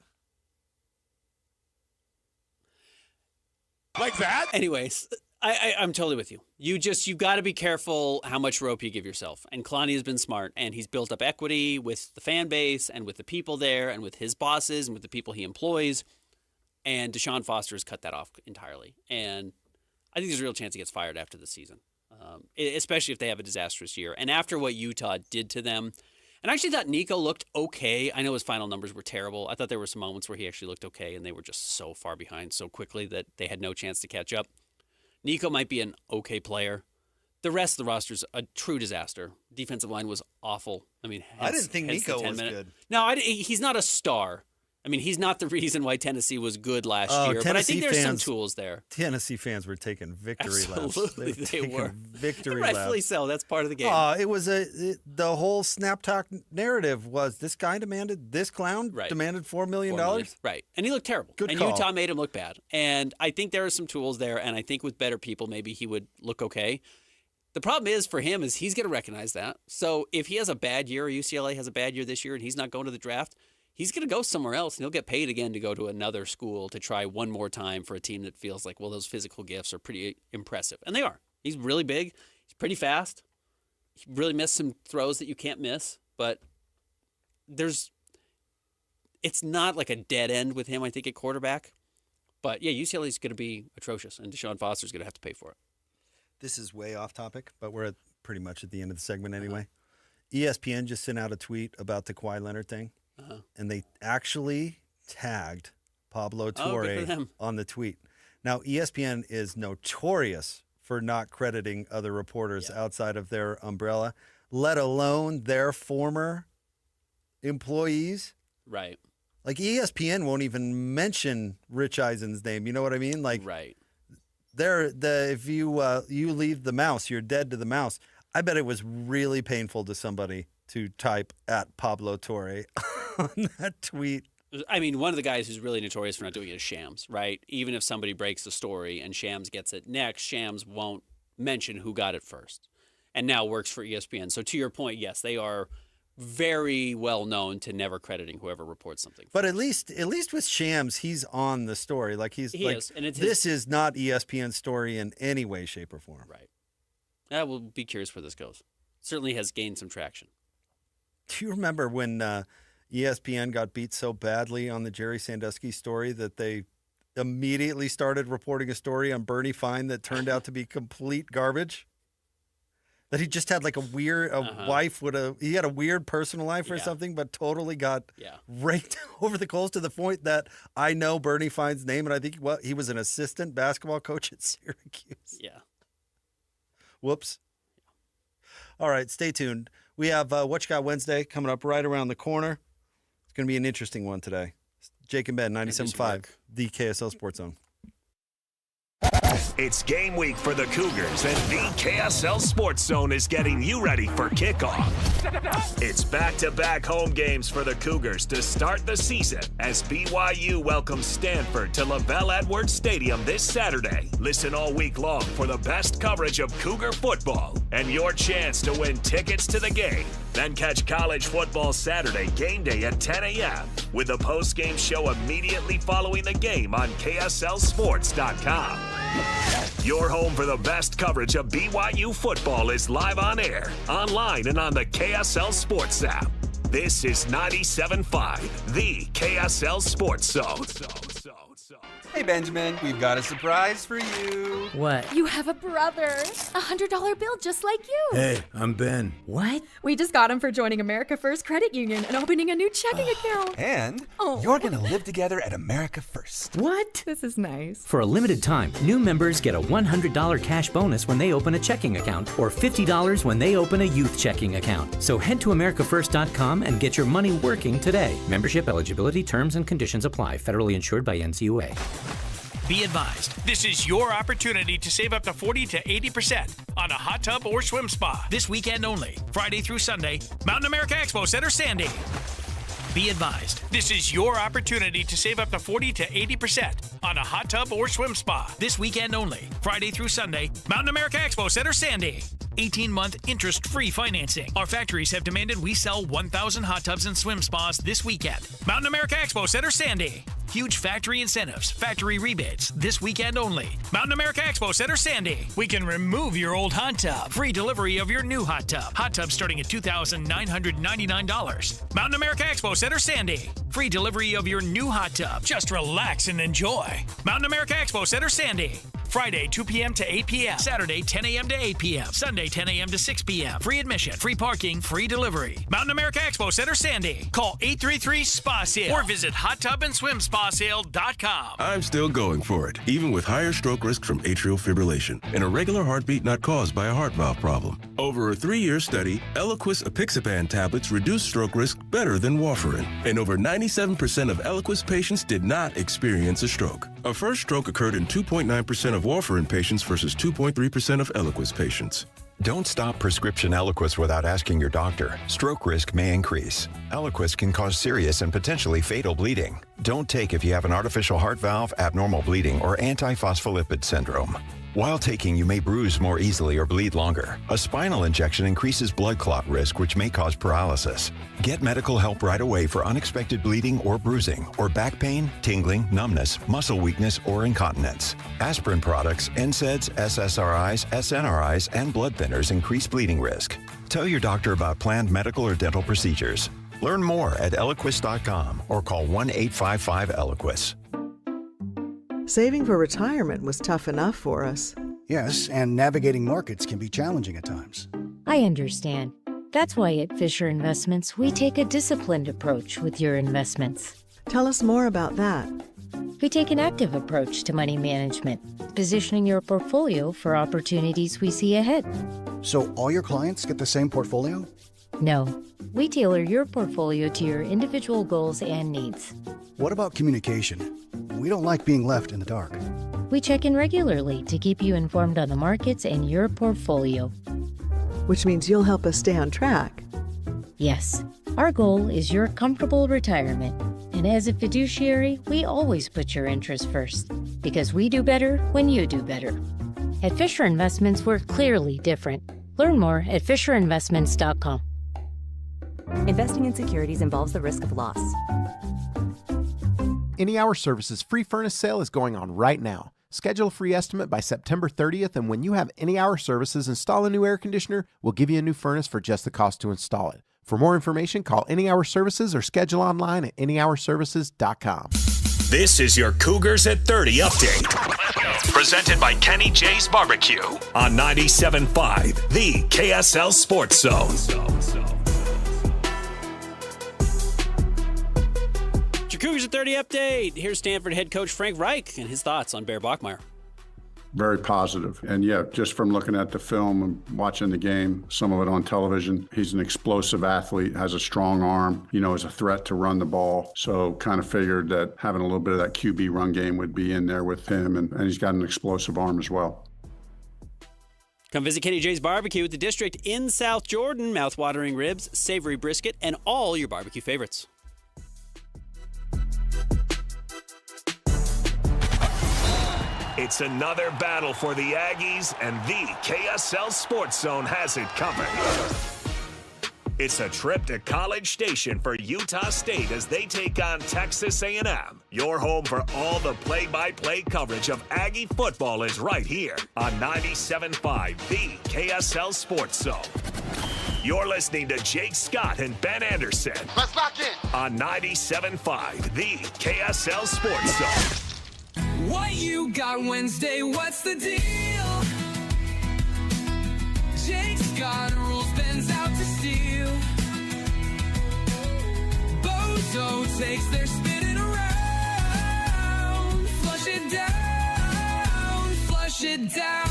Like that? Anyways, I'm totally with you. You've got to be careful how much rope you give yourself. And Kalani has been smart, and he's built up equity with the fan base and with the people there and with his bosses and with the people he employs. And Deshaun Foster has cut that off entirely. And I think there's a real chance he gets fired after the season, especially if they have a disastrous year. And after what Utah did to them, and I actually thought Nico looked okay. I know his final numbers were terrible. I thought there were some moments where he actually looked okay, and they were just so far behind so quickly that they had no chance to catch up. Nico might be an okay player. The rest of the roster's a true disaster. Defensive line was awful. I mean, I didn't think Nico was good. No, he's not a star. I mean, he's not the reason why Tennessee was good last year, but I think there's some tools there. Tennessee fans were taking victory laps. Absolutely, they were. Victory rightfully laps. so. That's part of the game. It was the whole snap talk narrative was this clown demanded $4 million. Right, and he looked terrible. Good and call. Utah made him look bad. And I think there are some tools there, and I think with better people, maybe he would look okay. The problem is for him is he's going to recognize that. So if he has a bad year, or UCLA has a bad year this year, and he's not going to the draft, he's going to go somewhere else, and he'll get paid again to go to another school to try one more time for a team that feels like, well, those physical gifts are pretty impressive. And they are. He's really big. He's pretty fast. He really missed some throws that you can't miss. But it's not like a dead end with him, I think, at quarterback. But, yeah, UCLA is going to be atrocious, and Deshaun Foster's going to have to pay for it. this is way off topic, but we're pretty much at the end of the segment anyway. ESPN just sent out a tweet about the Kawhi Leonard thing, and they actually tagged Pablo Torre on the tweet. Now, ESPN is notorious for not crediting other reporters outside of their umbrella, let alone their former employees. Right. Like ESPN won't even mention Rich Eisen's name. You know what I mean? Like, right. If you leave the mouse, you're dead to the mouse. I bet it was really painful to somebody to type at Pablo Torre on that tweet. I mean, one of the guys who's really notorious for not doing it is Shams, right? Even if somebody breaks the story and Shams gets it next, Shams won't mention who got it first, and now works for ESPN. So to your point, yes, they are very well known to never crediting whoever reports something. But at least with Shams, he's on the story. Like he is, and this is not ESPN's story in any way, shape, or form. Right. I will be curious where this goes. Certainly has gained some traction. Do you remember when ESPN got beat so badly on the Jerry Sandusky story that they immediately started reporting a story on Bernie Fine that turned out to be complete garbage? That he just had like a weird wife he had a weird personal life or something, but totally got raked over the coals to the point that I know Bernie Fine's name, and I think he was an assistant basketball coach at Syracuse. Yeah. Whoops. All right, stay tuned. We have What You Got Wednesday coming up right around the corner. It's going to be an interesting one today. Jake and Ben, 97.5, the KSL Sports Zone. It's game week for the Cougars, and the KSL Sports Zone is getting you ready for kickoff. It's back-to-back home games for the Cougars to start the season as BYU welcomes Stanford to LaVell Edwards Stadium this Saturday. Listen all week long for the best coverage of Cougar football and your chance to win tickets to the game. Then catch college football Saturday game day at 10 a.m. with the post-game show immediately following the game on KSLSports.com. Your home for the best coverage of BYU football is live on air, online, and on the KSL Sports app. This is 97.5, the KSL Sports Zone. Hey, Benjamin, we've got a surprise for you. What? You have a brother. $100 bill just like you. Hey, I'm Ben. What? We just got him for joining America First Credit Union and opening a new checking account. And you're going to live together at America First. What? This is nice. For a limited time, new members get a $100 cash bonus when they open a checking account or $50 when they open a youth checking account. So head to AmericaFirst.com and get your money working today. Membership eligibility, terms, and conditions apply. Federally insured by NCUA. Be advised, this is your opportunity to save up to 40 to 80% on a hot tub or swim spa this weekend only, Friday through Sunday, Mountain America Expo Center, Sandy. Be advised, this is your opportunity to save up to 40 to 80% on a hot tub or swim spa this weekend only, Friday through Sunday, Mountain America Expo Center, Sandy. 18-month interest-free financing. Our factories have demanded we sell 1,000 hot tubs and swim spas this weekend. Mountain America Expo Center, Sandy. Huge factory incentives, factory rebates, this weekend only. Mountain America Expo Center, Sandy. We can remove your old hot tub. Free delivery of your new hot tub. Hot tub starting at $2,999. Mountain America Expo Center, Sandy. Free delivery of your new hot tub. Just relax and enjoy. Mountain America Expo Center, Sandy. Friday, 2 p.m. to 8 p.m. Saturday, 10 a.m. to 8 p.m. Sunday, 10 a.m. to 6 p.m. Free admission, free parking, free delivery. Mountain America Expo Center, Sandy. Call 833-SPA-SALE or visit hottubandSwimSpaSale.com. I'm still going for it, even with higher stroke risk from atrial fibrillation and a regular heartbeat not caused by a heart valve problem. Over a 3-year study, Eliquis apixaban tablets reduced stroke risk better than warfarin, and over 97% of Eliquis patients did not experience a stroke. A first stroke occurred in 2.9% of warfarin patients versus 2.3% of Eliquis patients. Don't stop prescription Eliquis without asking your doctor. Stroke risk may increase. Eliquis can cause serious and potentially fatal bleeding. Don't take if you have an artificial heart valve, abnormal bleeding, or antiphospholipid syndrome. While taking, you may bruise more easily or bleed longer. A spinal injection increases blood clot risk, which may cause paralysis. Get medical help right away for unexpected bleeding or bruising, or back pain, tingling, numbness, muscle weakness, or incontinence. Aspirin products, NSAIDs, SSRIs, SNRIs, and blood thinners increase bleeding risk. Tell your doctor about planned medical or dental procedures. Learn more at Eliquis.com or call 1-855-ELIQUIS. Saving for retirement was tough enough for us. Yes, and navigating markets can be challenging at times. I understand. That's why at Fisher Investments, we take a disciplined approach with your investments. Tell us more about that. We take an active approach to money management, positioning your portfolio for opportunities we see ahead. So all your clients get the same portfolio? No, we tailor your portfolio to your individual goals and needs. What about communication? We don't like being left in the dark. We check in regularly to keep you informed on the markets and your portfolio. Which means you'll help us stay on track. Yes, our goal is your comfortable retirement. And as a fiduciary, we always put your interests first, because we do better when you do better. At Fisher Investments, we're clearly different. Learn more at FisherInvestments.com. Investing in securities involves the risk of loss. Any Hour Services free furnace sale is going on right now. Schedule a free estimate by September 30th, and when you have Any Hour Services install a new air conditioner, we'll give you a new furnace for just the cost to install it. For more information, call Any Hour Services or schedule online at anyhourservices.com. This is your Cougars at 30 update. Presented by Kenny J's Barbecue on 97.5, the KSL Sports Zone. Cougars at 30 update. Here's Stanford head coach Frank Reich and his thoughts on Bear Bachmeier. Very positive. And yeah, just from looking at the film and watching the game, some of it on television, he's an explosive athlete, has a strong arm, is a threat to run the ball. So kind of figured that having a little bit of that QB run game would be in there with him. And he's got an explosive arm as well. Come visit Kenny J's Barbecue at the District in South Jordan. Mouth-watering ribs, savory brisket, and all your barbecue favorites. It's another battle for the Aggies, and the KSL Sports Zone has it covered. It's a trip to College Station for Utah State as they take on Texas A&M. Your home for all the play-by-play coverage of Aggie football is right here on 97.5, the KSL Sports Zone. You're listening to Jake Scott and Ben Anderson. Let's lock in. On 97.5, the KSL Sports Zone. What you got Wednesday? What's the deal? Jake's got rules, Ben's out to steal. Bozo takes their spinning around. Flush it down, flush it down.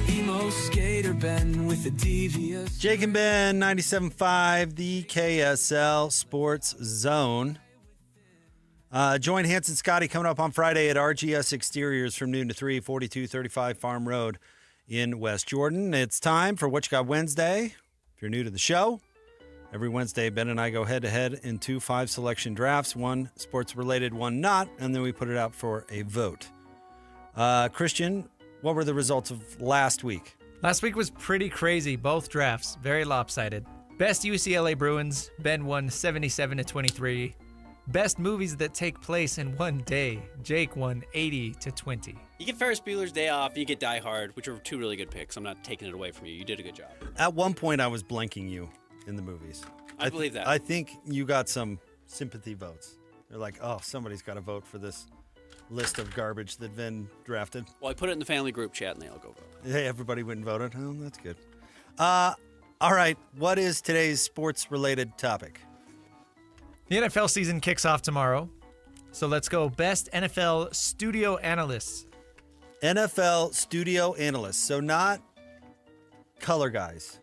Emo skater Ben with the devious. Jake and Ben, 97.5, the KSL Sports Zone. Join Hanson Scotty coming up on Friday at RGS Exteriors from noon to 3, 4235 Farm Road in West Jordan. It's time for What You Got Wednesday. If you're new to the show, every Wednesday, Ben and I go head-to-head in 2 5-selection drafts, one sports-related, one not, and then we put it out for a vote. Christian, what were the results of last week? Last week was pretty crazy. Both drafts, very lopsided. Best UCLA Bruins, Ben won 77-23. Best movies that take place in one day, Jake won 80-20. You get Ferris Bueller's Day Off, you get Die Hard, which are 2 really good picks. I'm not taking it away from you. You did a good job. At one point, I was blanking you in the movies. I believe that. I think you got some sympathy votes. They're like, oh, somebody's got to vote for this list of garbage that Ben drafted. Well, I put it in the family group chat, and they all go vote. Hey, everybody went and voted. Oh, that's good. All right, what is today's sports-related topic? The NFL season kicks off tomorrow, so let's go best NFL studio analysts. NFL studio analysts, so not color guys.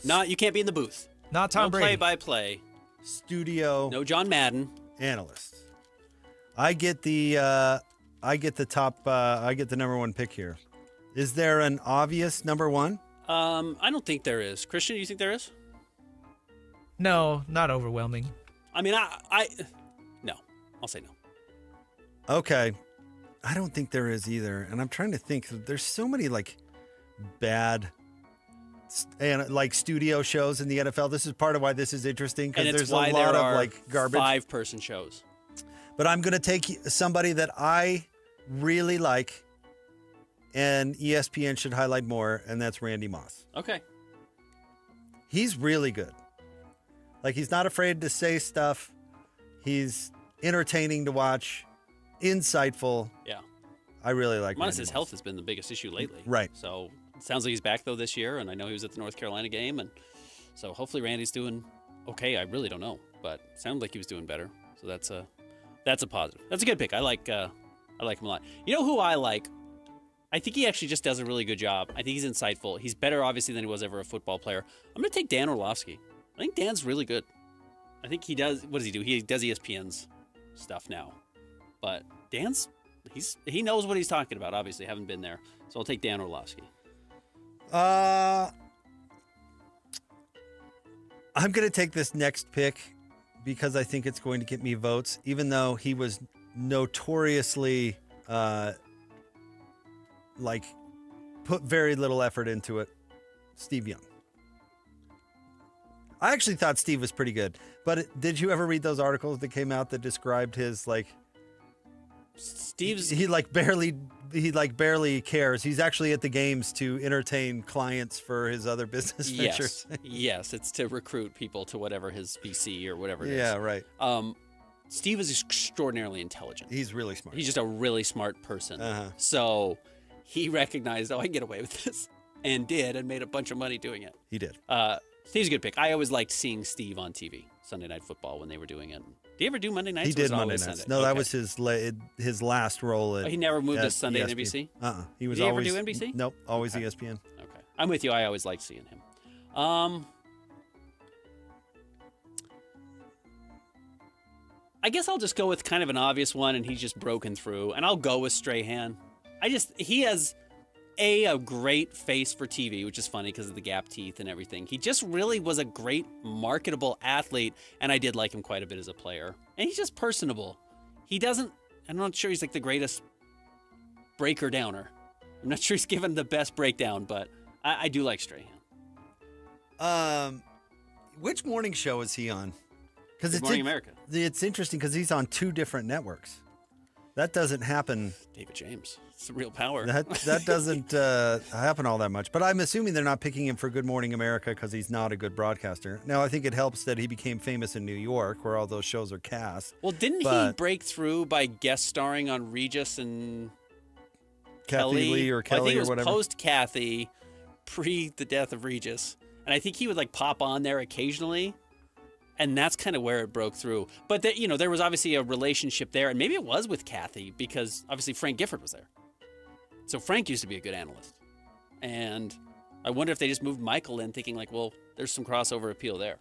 You can't be in the booth. Not Tom Brady. Play-by-play. Studio. No John Madden. Analysts. I get the top. I get the number one pick here. Is there an obvious number one? I don't think there is. Christian, do you think there is? No, not overwhelming. I mean, no. I'll say no. Okay. I don't think there is either. And I'm trying to think. There's so many bad studio shows in the NFL. This is part of why this is interesting, because there's a lot of garbage. 5-person shows. But I'm going to take somebody that I really like, and ESPN should highlight more, and that's Randy Moss. Okay. He's really good. He's not afraid to say stuff. He's entertaining to watch, insightful. Yeah. I really like Minus Randy his Moss. health has been the biggest issue lately. Right. So it sounds like he's back, though, this year, and I know he was at the North Carolina game, and so hopefully Randy's doing okay. I really don't know, but it sounded like he was doing better. So that's a positive. That's a good pick. I like him a lot. You know who I like? I think he actually just does a really good job. I think he's insightful. He's better, obviously, than he was ever a football player. I'm going to take Dan Orlovsky. I think Dan's really good. I think he does. What does he do? He does ESPN's stuff now. But he knows what he's talking about, obviously. Haven't been there. So I'll take Dan Orlovsky. I'm going to take this next pick because I think it's going to get me votes, even though he was notoriously put very little effort into it. Steve Young. I actually thought Steve was pretty good, but did you ever read those articles that came out that described his Steve's he barely cares. He's actually at the games to entertain clients for his other business ventures. Yes, it's to recruit people to whatever his BC or whatever it is. Yeah, right. Steve is extraordinarily intelligent. He's really smart. He's just a really smart person. Uh-huh. So he recognized, I can get away with this, and did, and made a bunch of money doing it. He did. Steve's a good pick. I always liked seeing Steve on TV, Sunday Night Football, when they were doing it. Did he ever do Monday nights? He did Monday nights. nights. No, that was his last role at. He never moved to Sunday ESPN. and NBC? He was Did he always. ever do NBC? Nope, always ESPN. Okay. I'm with you. I always liked seeing him. I guess I'll just go with kind of an obvious one, and he's just broken through, and I'll go with Strahan. He has a great face for TV, which is funny because of the gap teeth and everything. He just really was a great marketable athlete, and I did like him quite a bit as a player. And he's just personable. I'm not sure he's the greatest breaker downer. I'm not sure he's given the best breakdown, but I do like Strahan. Which morning show is he on? Good Morning America. It's interesting because he's on 2 different networks. That doesn't happen. David James. It's a real power. That doesn't happen all that much. But I'm assuming they're not picking him for Good Morning America because he's not a good broadcaster. Now, I think it helps that he became famous in New York where all those shows are cast. Well, didn't he break through by guest starring on Regis and Kathy Lee or Kelly I think it was or whatever? post-Kathy, pre the death of Regis. And I think he would pop on there occasionally. And that's kind of where it broke through. But, there was obviously a relationship there. And maybe it was with Kathy because obviously Frank Gifford was there. So Frank used to be a good analyst. And I wonder if they just moved Michael in thinking there's some crossover appeal there.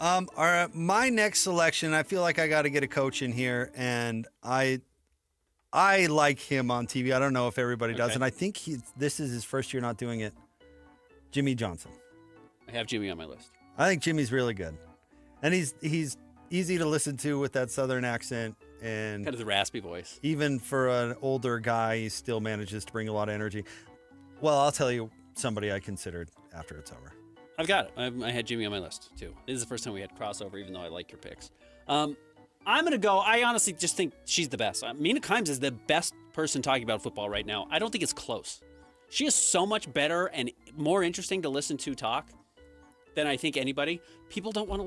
My next selection, I feel like I got to get a coach in here. And I like him on TV. I don't know if everybody does. And I think this is his first year not doing it. Jimmy Johnson. I have Jimmy on my list. I think Jimmy's really good. And he's easy to listen to with that Southern accent and kind of the raspy voice. Even for an older guy, he still manages to bring a lot of energy. Well, I'll tell you somebody I considered after it's over. I've got it. I had Jimmy on my list too. This is the first time we had crossover, even though I like your picks. I'm going to go. I honestly just think she's the best. Mina Kimes is the best person talking about football right now. I don't think it's close. She is so much better and more interesting to listen to talk than I think anybody. Some people don't want to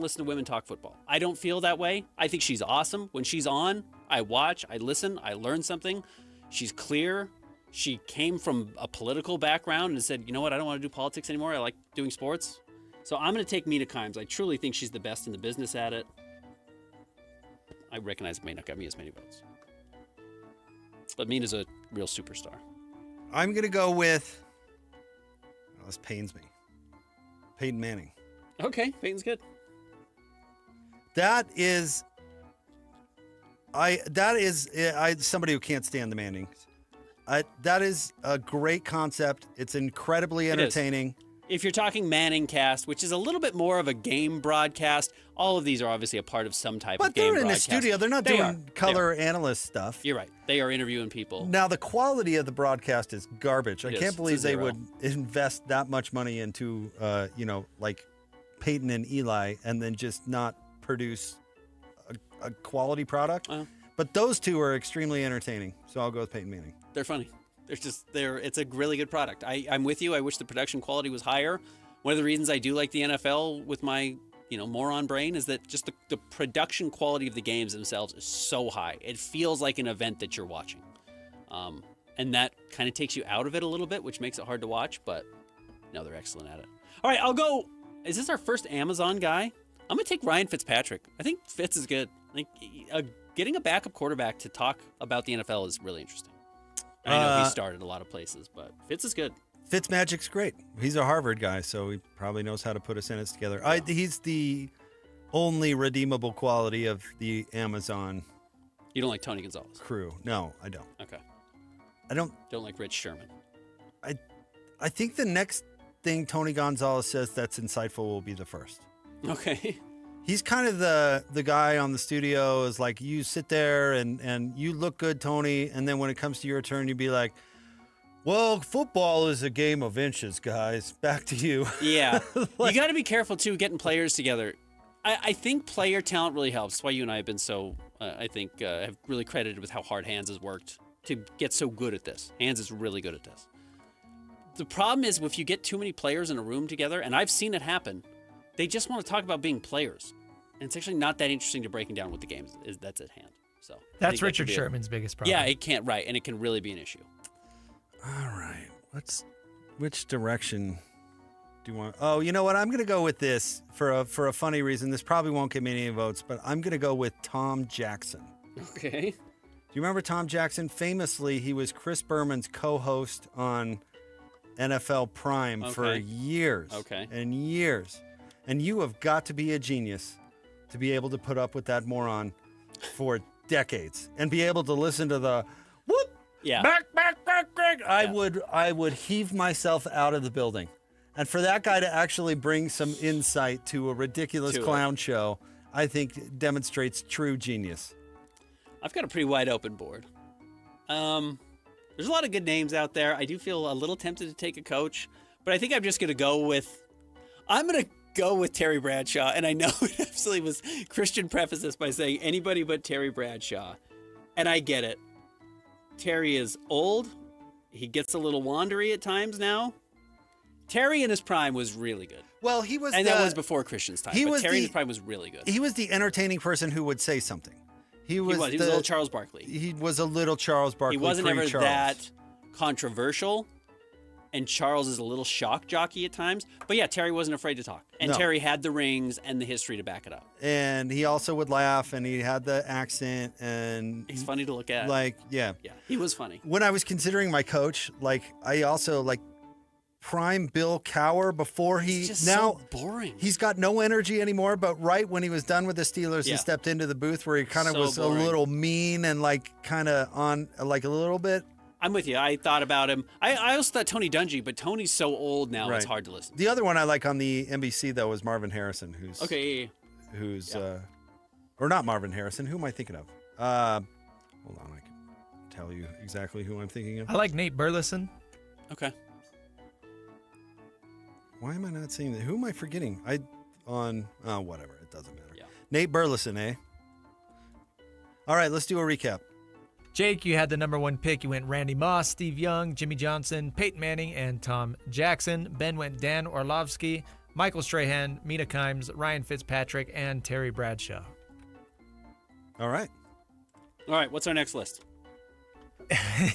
listen to women talk football. I don't feel that way. I think she's awesome. When she's on, I watch, I listen, I learn something. She's clear. She came from a political background and said, you know what, I don't want to do politics anymore. I like doing sports. So I'm going to take Mina Kimes. I truly think she's the best in the business at it. I recognize it may not get me as many votes. But Mina's a real superstar. I'm going to go with, this pains me, Peyton Manning. Okay, Peyton's good. That is somebody who can't stand the Mannings. That is a great concept. It's incredibly entertaining. If you're talking Manning cast, which is a little bit more of a game broadcast, all of these are obviously a part of some type of game broadcast. But they're in a studio. They're not doing color analyst stuff. You're right. They are interviewing people. Now, the quality of the broadcast is garbage. I can't believe they would invest that much money into, Peyton and Eli and then just not produce a quality product. But those two are extremely entertaining. So I'll go with Peyton Manning. They're funny. It's a really good product. I'm with you. I wish the production quality was higher. One of the reasons I do like the NFL with my, moron brain, is that just the production quality of the games themselves is so high. It feels like an event that you're watching. And that kind of takes you out of it a little bit, which makes it hard to watch, but no, they're excellent at it. All right, I'll go. Is this our first Amazon guy? I'm going to take Ryan Fitzpatrick. I think Fitz is good. Getting a backup quarterback to talk about the NFL is really interesting. I know he started a lot of places, but Fitz is good. Fitzmagic's great. He's a Harvard guy, so he probably knows how to put a sentence together. Yeah. He's the only redeemable quality of the Amazon. You don't like Tony Gonzalez? Crew. No, I don't. Okay. I don't like Rich Sherman. I think the next thing Tony Gonzalez says that's insightful will be the first. Okay. He's kind of the guy on the studio is like, you sit there and you look good, Tony, and then when it comes to your turn, you'd be like, well, football is a game of inches, guys. Back to you. Yeah. You got to be careful, too, getting players together. I think player talent really helps. That's why you and I have been so, have really credited with how hard Hans has worked to get so good at this. Hans is really good at this. The problem is if you get too many players in a room together, and I've seen it happen, they just want to talk about being players. And it's actually not that interesting to breaking down what the game is that's at hand. So that's Richard Sherman's biggest problem. Yeah, it can't, right, and it can really be an issue. All right. Which direction do you want? Oh, you know what? I'm going to go with this for a funny reason. This probably won't get me any votes, but I'm going to go with Tom Jackson. Okay. Do you remember Tom Jackson? Famously, he was Chris Berman's co-host on NFL Prime for years and years. And you have got to be a genius to be able to put up with that moron for decades and be able to listen to the whoop, back. I would heave myself out of the building. And for that guy to actually bring some insight to a ridiculous clown show, I think demonstrates true genius. I've got a pretty wide open board. There's a lot of good names out there. I do feel a little tempted to take a coach, but I think I'm just going to go with Terry Bradshaw. And I know it absolutely was. Christian prefaced this by saying anybody but Terry Bradshaw. And I get it. Terry is old. He gets a little wandery at times now. Terry in his prime was really good. Well, he was, and that was before Christian's time. But Terry in his prime was really good. He was the entertaining person who would say something. He was a little Charles Barkley. He was a little Charles Barkley. He wasn't ever that controversial, and Charles is a little shock jockey at times. But yeah, Terry wasn't afraid to talk, and Terry had the rings and the history to back it up. And he also would laugh, and he had the accent, and he's funny to look at. Yeah, he was funny. When I was considering my coach, I also prime Bill Cowher before he so boring. He's got no energy anymore, but right when he was done with the Steelers, he stepped into the booth where he kind of was boring. A little mean and kind of on a little bit. I'm with you. I thought about him. I also thought Tony Dungy, but Tony's so old now it's hard to listen. The other one I like on the NBC though is Marvin Harrison, or not Marvin Harrison. Who am I thinking of? Hold on, I can tell you exactly who I'm thinking of. I like Nate Burleson. Okay. Why am I not seeing that? Who am I forgetting? Whatever. It doesn't matter. Yeah. Nate Burleson, eh? All right, let's do a recap. Jake, you had the number one pick. You went Randy Moss, Steve Young, Jimmy Johnson, Peyton Manning, and Tom Jackson. Ben went Dan Orlovsky, Michael Strahan, Mina Kimes, Ryan Fitzpatrick, and Terry Bradshaw. All right. What's our next list?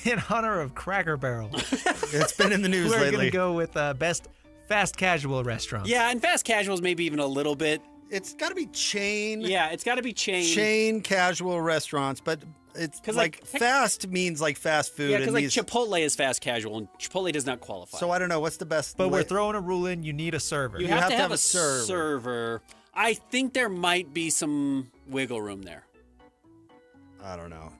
In honor of Cracker Barrel. It's been in the news lately. We're going to go with best fast casual restaurants. Yeah, and fast casuals maybe even a little bit. It's got to be chain. Yeah, it's got to be chain. Chain casual restaurants, but it's fast means fast food. Yeah, because Chipotle is fast casual, and Chipotle does not qualify. So I don't know what's the best. But we're throwing a rule in. You need a server. You have to have a server. I think there might be some wiggle room there. I don't know.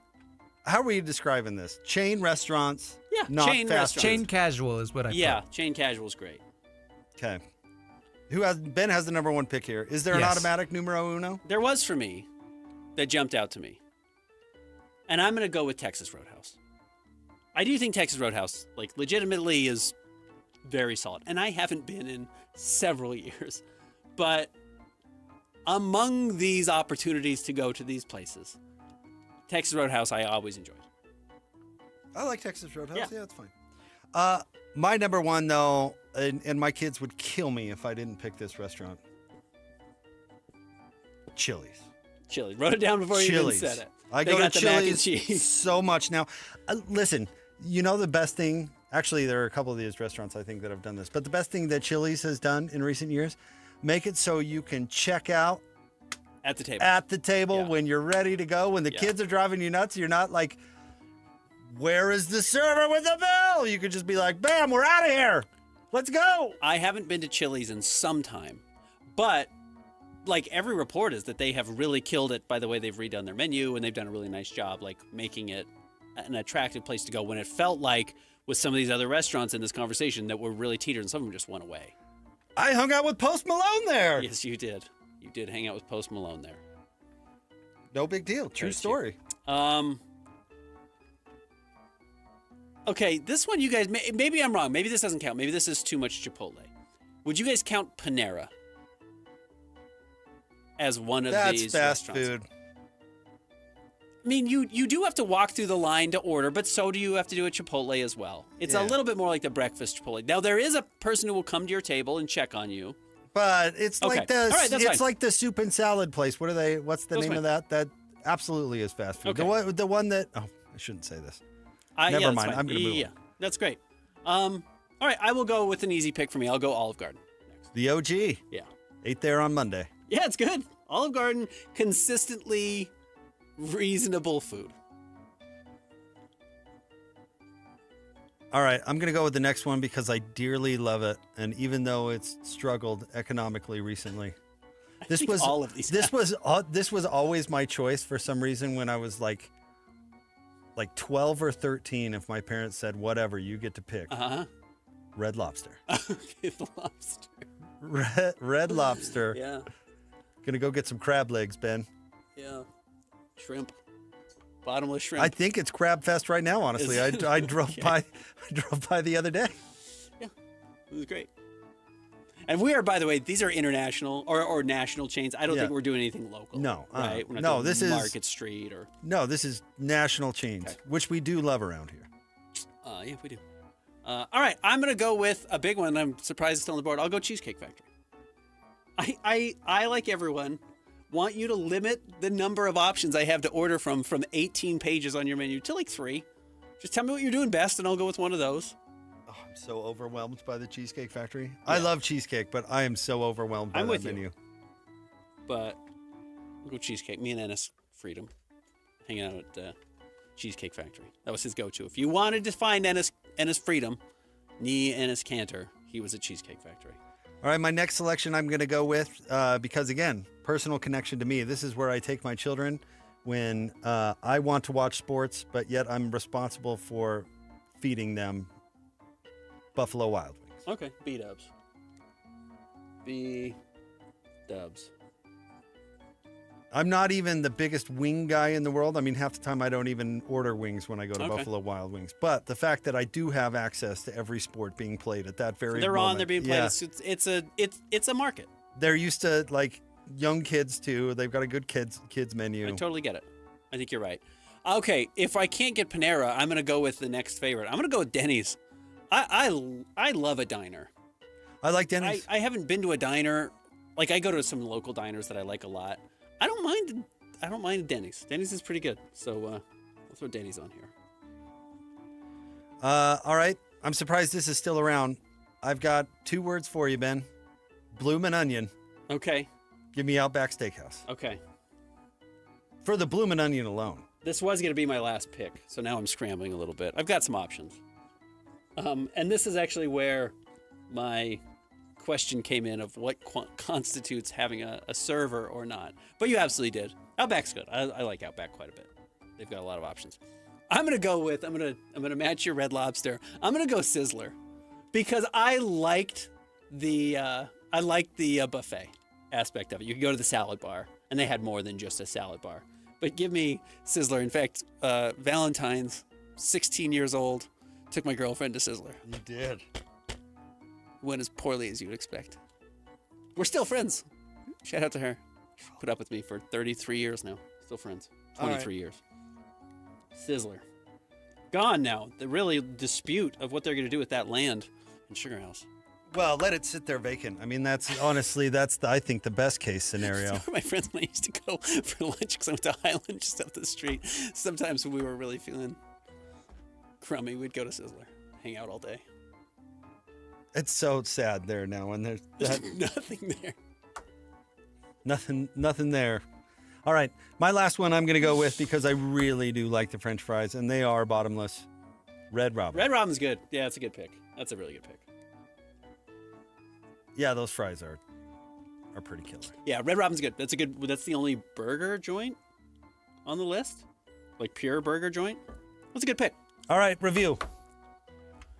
How are we describing this? Chain restaurants. Yeah, not chain fast restaurants. Chain casual is what I put. Yeah, chain casual is great. Okay. Ben has the number one pick here. Is there an automatic numero uno? There was for me that jumped out to me. And I'm going to go with Texas Roadhouse. I do think Texas Roadhouse, legitimately is very solid. And I haven't been in several years. But among these opportunities to go to these places, Texas Roadhouse I always enjoyed. I like Texas Roadhouse. Yeah, it's fine. My number one, though, and my kids would kill me if I didn't pick this restaurant. Chili's. Chili's. Wrote it down before you even Chili's. said it. I They go got to the mac and Chili's cheese. so much now. Listen, you know the best thing? Actually, there are a couple of these restaurants I think that have done this. But the best thing that Chili's has done in recent years, make it so you can check out At the table. at the table when you're ready to go. When the kids are driving you nuts, you're not like, where is the server with the bill? You could just be like, bam, we're out of here. Let's go. I haven't been to Chili's in some time, but like every report is that they have really killed it by the way they've redone their menu, and they've done a really nice job like making it an attractive place to go when it felt like with some of these other restaurants in this conversation that were really teetered and some of them just went away. I hung out with Post Malone there. Yes, you did. You did hang out with Post Malone there. No big deal. True story. Okay, this one you guys, maybe I'm wrong. Maybe this doesn't count. Maybe this is too much Chipotle. Would you guys count Panera as one of these fast restaurants? food. I mean, you do have to walk through the line to order, but so do you have to do a Chipotle as well. It's a little bit more like the breakfast Chipotle. Now, there is a person who will come to your table and check on you. But it's like All right, that's fine. like the soup and salad place. What are they? What's the name of that? That absolutely is fast food. Okay. The one that I shouldn't say this. Yeah, Never that's mind. fine. I'm gonna move Yeah, on. that's great. All right, I will go with an easy pick for me. I'll go Olive Garden. The OG. Yeah. Ate there on Monday. Yeah, it's good. Olive Garden, consistently reasonable food. All right, I'm going to go with the next one because I dearly love it, and even though it's struggled economically recently, this think was all of these this was always my choice for some reason when I was like 12 or 13. If my parents said whatever, you get to pick. Red Lobster. Okay, the lobster. Red Lobster. Yeah. Gonna go get some crab legs, Ben. Yeah. Shrimp. Bottomless shrimp. I think it's Crab Fest right now. Honestly, Is it? I drove Okay. by. I drove by the other day. It was great. And we are, by the way, these are international or national chains. I don't Yeah. think we're doing anything local. No, right? We're not no, doing this is Market Street or. No, this is national chains, which we do love around here. Yeah, we do. All right, I'm gonna go with a big one. I'm surprised it's still on the board. I'll go Cheesecake Factory. I like everyone, want you to limit the number of options I have to order from 18 pages on your menu to like 3. Just tell me what you're doing best, and I'll go with one of those. Oh, I'm so overwhelmed by the Cheesecake Factory. I love cheesecake, but I am so overwhelmed by I'm that with menu. you. But we'll go Cheesecake. Me and Ennis Freedom hanging out at Cheesecake Factory. That was his go-to. If you wanted to find Ennis Freedom, Ennis Cantor, he was at Cheesecake Factory. All right, my next selection I'm going to go with because, again, personal connection to me. This is where I take my children when I want to watch sports, but yet I'm responsible for feeding them Buffalo Wild Wings. Okay, B-dubs. B-dubs. I'm not even the biggest wing guy in the world. I mean, half the time I don't even order wings when I go to Okay. Buffalo Wild Wings. But the fact that I do have access to every sport being played at that very They're moment. on, they're being played. Yeah. It's a market. They're used to like young kids too. They've got a good kids menu. I totally get it. I think you're right. Okay, if I can't get Panera, I'm going to go with the next favorite. I'm going to go with Denny's. I love a diner. I like Denny's. I haven't been to a diner. Like I go to some local diners that I like a lot. I don't mind Denny's. Denny's is pretty good. So we'll throw Denny's on here. All right. I'm surprised this is still around. I've got 2 words for you, Ben. Bloomin' Onion. Okay. Give me Outback Steakhouse. Okay. For the Bloomin' Onion alone. This was going to be my last pick, so now I'm scrambling a little bit. I've got some options. And this is actually where my question came in of what constitutes having a server or not. But you absolutely did. Outback's good. I like Outback quite a bit. They've got a lot of options. I'm gonna match your Red Lobster. I'm gonna go Sizzler because I liked the buffet aspect of it. You could go to the salad bar, and they had more than just a salad bar. But give me Sizzler. In fact, Valentine's, 16 years old, took my girlfriend to Sizzler. You did. Went as poorly as you'd expect. We're still friends. Shout out to her. Put up with me for 33 years now. Still friends. 23 years. Sizzler. Gone now. The really dispute of what they're going to do with that land in Sugar House. Well, let it sit there vacant. I mean, that's I think the best case scenario. That's where my friends and I used to go for lunch because I went to Highland just up the street. Sometimes when we were really feeling crummy, we'd go to Sizzler, hang out all day. It's so sad there now, and there's nothing there. Nothing there. All right, my last one I'm going to go with because I really do like the French fries, and they are bottomless. Red Robin. Red Robin's good. Yeah, that's a good pick. That's a really good pick. Yeah, those fries are pretty killer. Yeah, Red Robin's good. That's the only burger joint on the list. Like pure burger joint. That's a good pick. All right, review.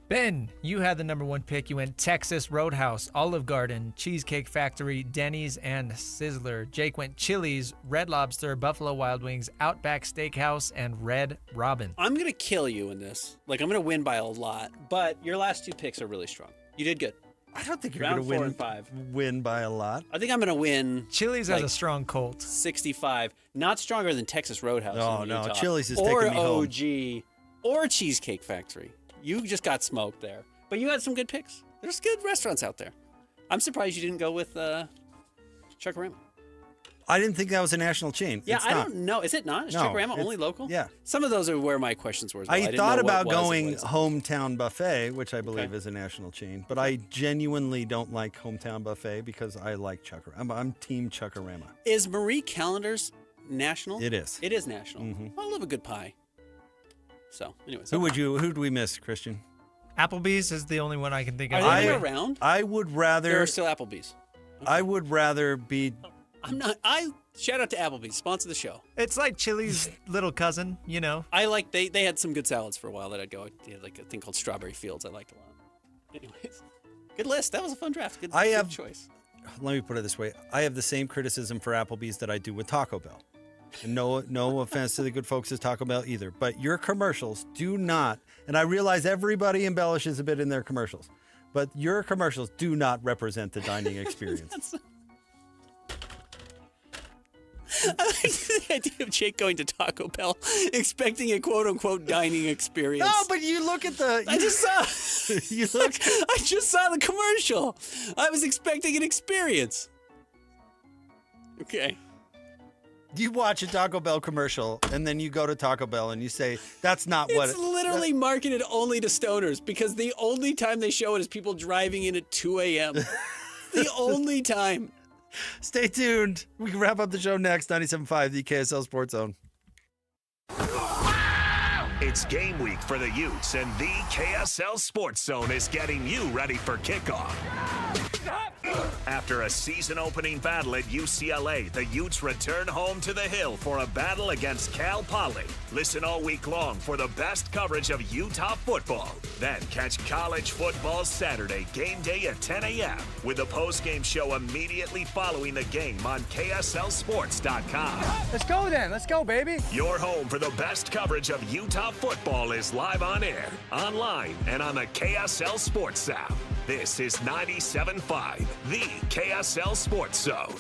Ben, you had the number 1 pick. You went Texas Roadhouse, Olive Garden, Cheesecake Factory, Denny's, and Sizzler. Jake went Chili's, Red Lobster, Buffalo Wild Wings, Outback Steakhouse, and Red Robin. I'm going to kill you in this. Like, I'm going to win by a lot, but your last 2 picks are really strong. You did good. I don't think you're Round going 4 to and 5. win by a lot. I think I'm going to win. Chili's has a strong Colt. 65. Not stronger than Texas Roadhouse. No, in no. Utah. Chili's is or taking me home. OG. Or Cheesecake Factory. You just got smoked there. But you had some good picks. There's good restaurants out there. I'm surprised you didn't go with Chuck-A-Rama. I didn't think that was a national chain. Yeah, It's I not. don't know. Is it not? Is No, Chuck-A-Rama it's- only local? yeah. Some of those are where my questions were as well. I didn't thought know what about was and going what isn't. Hometown Buffet, which I believe is a national chain, but I genuinely don't like Hometown Buffet because I like Chuck-A-Rama. I'm team Chuck-A-Rama. Is Marie Callender's national? It is. It is national. I love a good pie. So, anyways. Who do we miss, Christian? Applebee's is the only one I can think of. Are they around? I would rather. There are still Applebee's. I would rather be. Shout out to Applebee's, sponsor the show. It's like Chili's little cousin, you know. They had some good salads for a while that I'd go. They had like a thing called Strawberry Fields I liked a lot. Anyways, good list. That was a fun draft. Good choice. Let me put it this way. I have the same criticism for Applebee's that I do with Taco Bell. And no offense to the good folks at Taco Bell either, but your commercials do not, and I realize everybody embellishes a bit in their commercials, but your commercials do not represent the dining experience. I like the idea of Jake going to Taco Bell expecting a quote-unquote dining experience. No, but you look at the... I just saw... I just saw the commercial. I was expecting an experience. Okay. You watch a Taco Bell commercial, and then you go to Taco Bell, and you say, that's not what... It's literally marketed only to stoners, because the only time they show it is people driving in at 2 a.m. The only time. Stay tuned. We can wrap up the show next. 97.5, the KSL Sports Zone. It's game week for the Utes, and the KSL Sports Zone is getting you ready for kickoff. After a season-opening battle at UCLA, the Utes return home to the Hill for a battle against Cal Poly. Listen all week long for the best coverage of Utah football. Then catch college football Saturday, game day at 10 a.m. with a post-game show immediately following the game on KSLSports.com. Let's go then. Let's go, baby. Your home for the best coverage of Utah football is live on air, online, and on the KSL Sports app. This is 97.5, the KSL Sports Zone.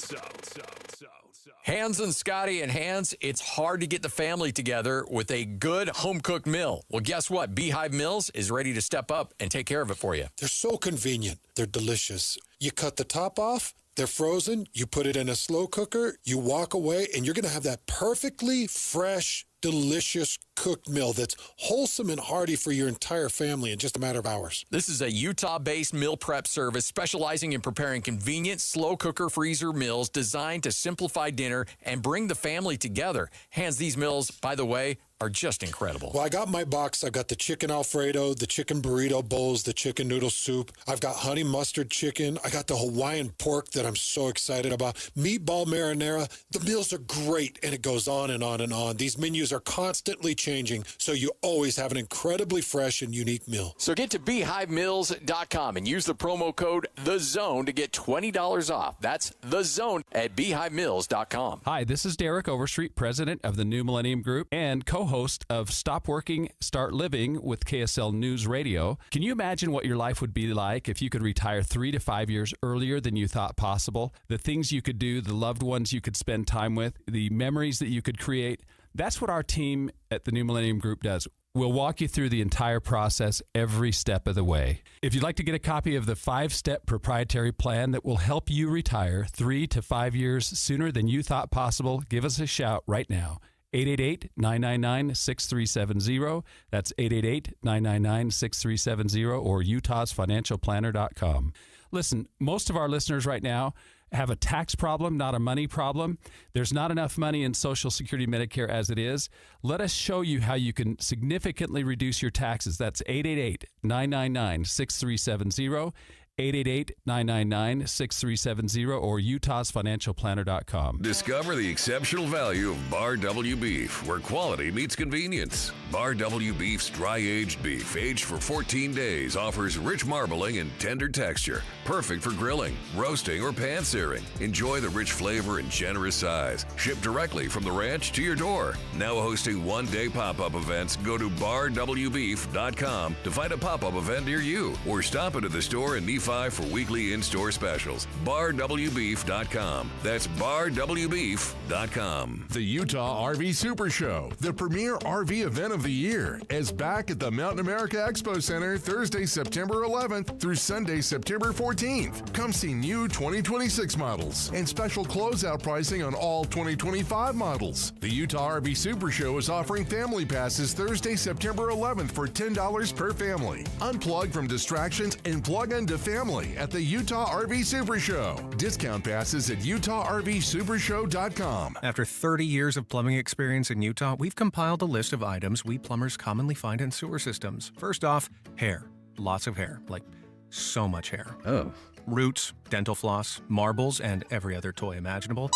Hans and Scotty and Hans, it's hard to get the family together with a good home-cooked meal. Well, guess what? Beehive Meals is ready to step up and take care of it for you. They're so convenient. They're delicious. You cut the top off, they're frozen, you put it in a slow cooker, you walk away, and you're going to have that perfectly fresh, delicious cooked meal that's wholesome and hearty for your entire family in just a matter of hours. This is a Utah-based meal prep service specializing in preparing convenient, slow cooker freezer meals designed to simplify dinner and bring the family together. Hans, these meals, by the way, are just incredible. Well, I got my box. I've got the chicken Alfredo, the chicken burrito bowls, the chicken noodle soup. I've got honey mustard chicken. I got the Hawaiian pork that I'm so excited about. Meatball marinara. The meals are great, and it goes on and on and on. These menus are constantly changing, so you always have an incredibly fresh and unique meal. So get to BeehiveMeals.com and use the promo code THEZONE to get $20 off. That's THEZONE at BeehiveMeals.com. Hi, this is Derek Overstreet, president of the New Millennium Group and co-host of Stop Working, Start Living with KSL News Radio. Can you imagine what your life would be like if you could retire 3 to 5 years earlier than you thought possible? The things you could do, the loved ones you could spend time with, the memories that you could create. That's what our team at the New Millennium Group does. We'll walk you through the entire process every step of the way. If you'd like to get a copy of the 5-step proprietary plan that will help you retire 3 to 5 years sooner than you thought possible, give us a shout right now. 888-999-6370. That's 888-999-6370 or utahsfinancialplanner.com. Listen, most of our listeners right now have a tax problem, not a money problem. There's not enough money in Social Security Medicare as it is. Let us show you how you can significantly reduce your taxes. That's 888-999-6370. 888-999-6370 or utahsfinancialplanner.com. Discover the exceptional value of Bar W beef, where quality meets convenience. Bar W beef's dry-aged beef, aged for 14 days, offers rich marbling and tender texture, perfect for grilling, roasting, or pan-searing. Enjoy the rich flavor and generous size. Shipped directly from the ranch to your door. Now hosting one-day pop-up events, go to barwbeef.com to find a pop-up event near you, or stop into the store in Nephi for weekly in-store specials. barwbeef.com. That's barwbeef.com. The Utah RV Super Show, the premier RV event of the year, is back at the Mountain America Expo Center Thursday, September 11th through Sunday, September 14th. Come see new 2026 models and special closeout pricing on all 2025 models. The Utah RV Super Show is offering family passes Thursday, September 11th for $10 per family. Unplug from distractions and plug into family at the Utah RV Super Show. Discount passes at utahRVSupershow.com. After 30 years of plumbing experience in Utah, we've compiled a list of items we plumbers commonly find in sewer systems. First off, hair. Lots of hair. Like, so much hair. Oh. Roots, dental floss, marbles, and every other toy imaginable.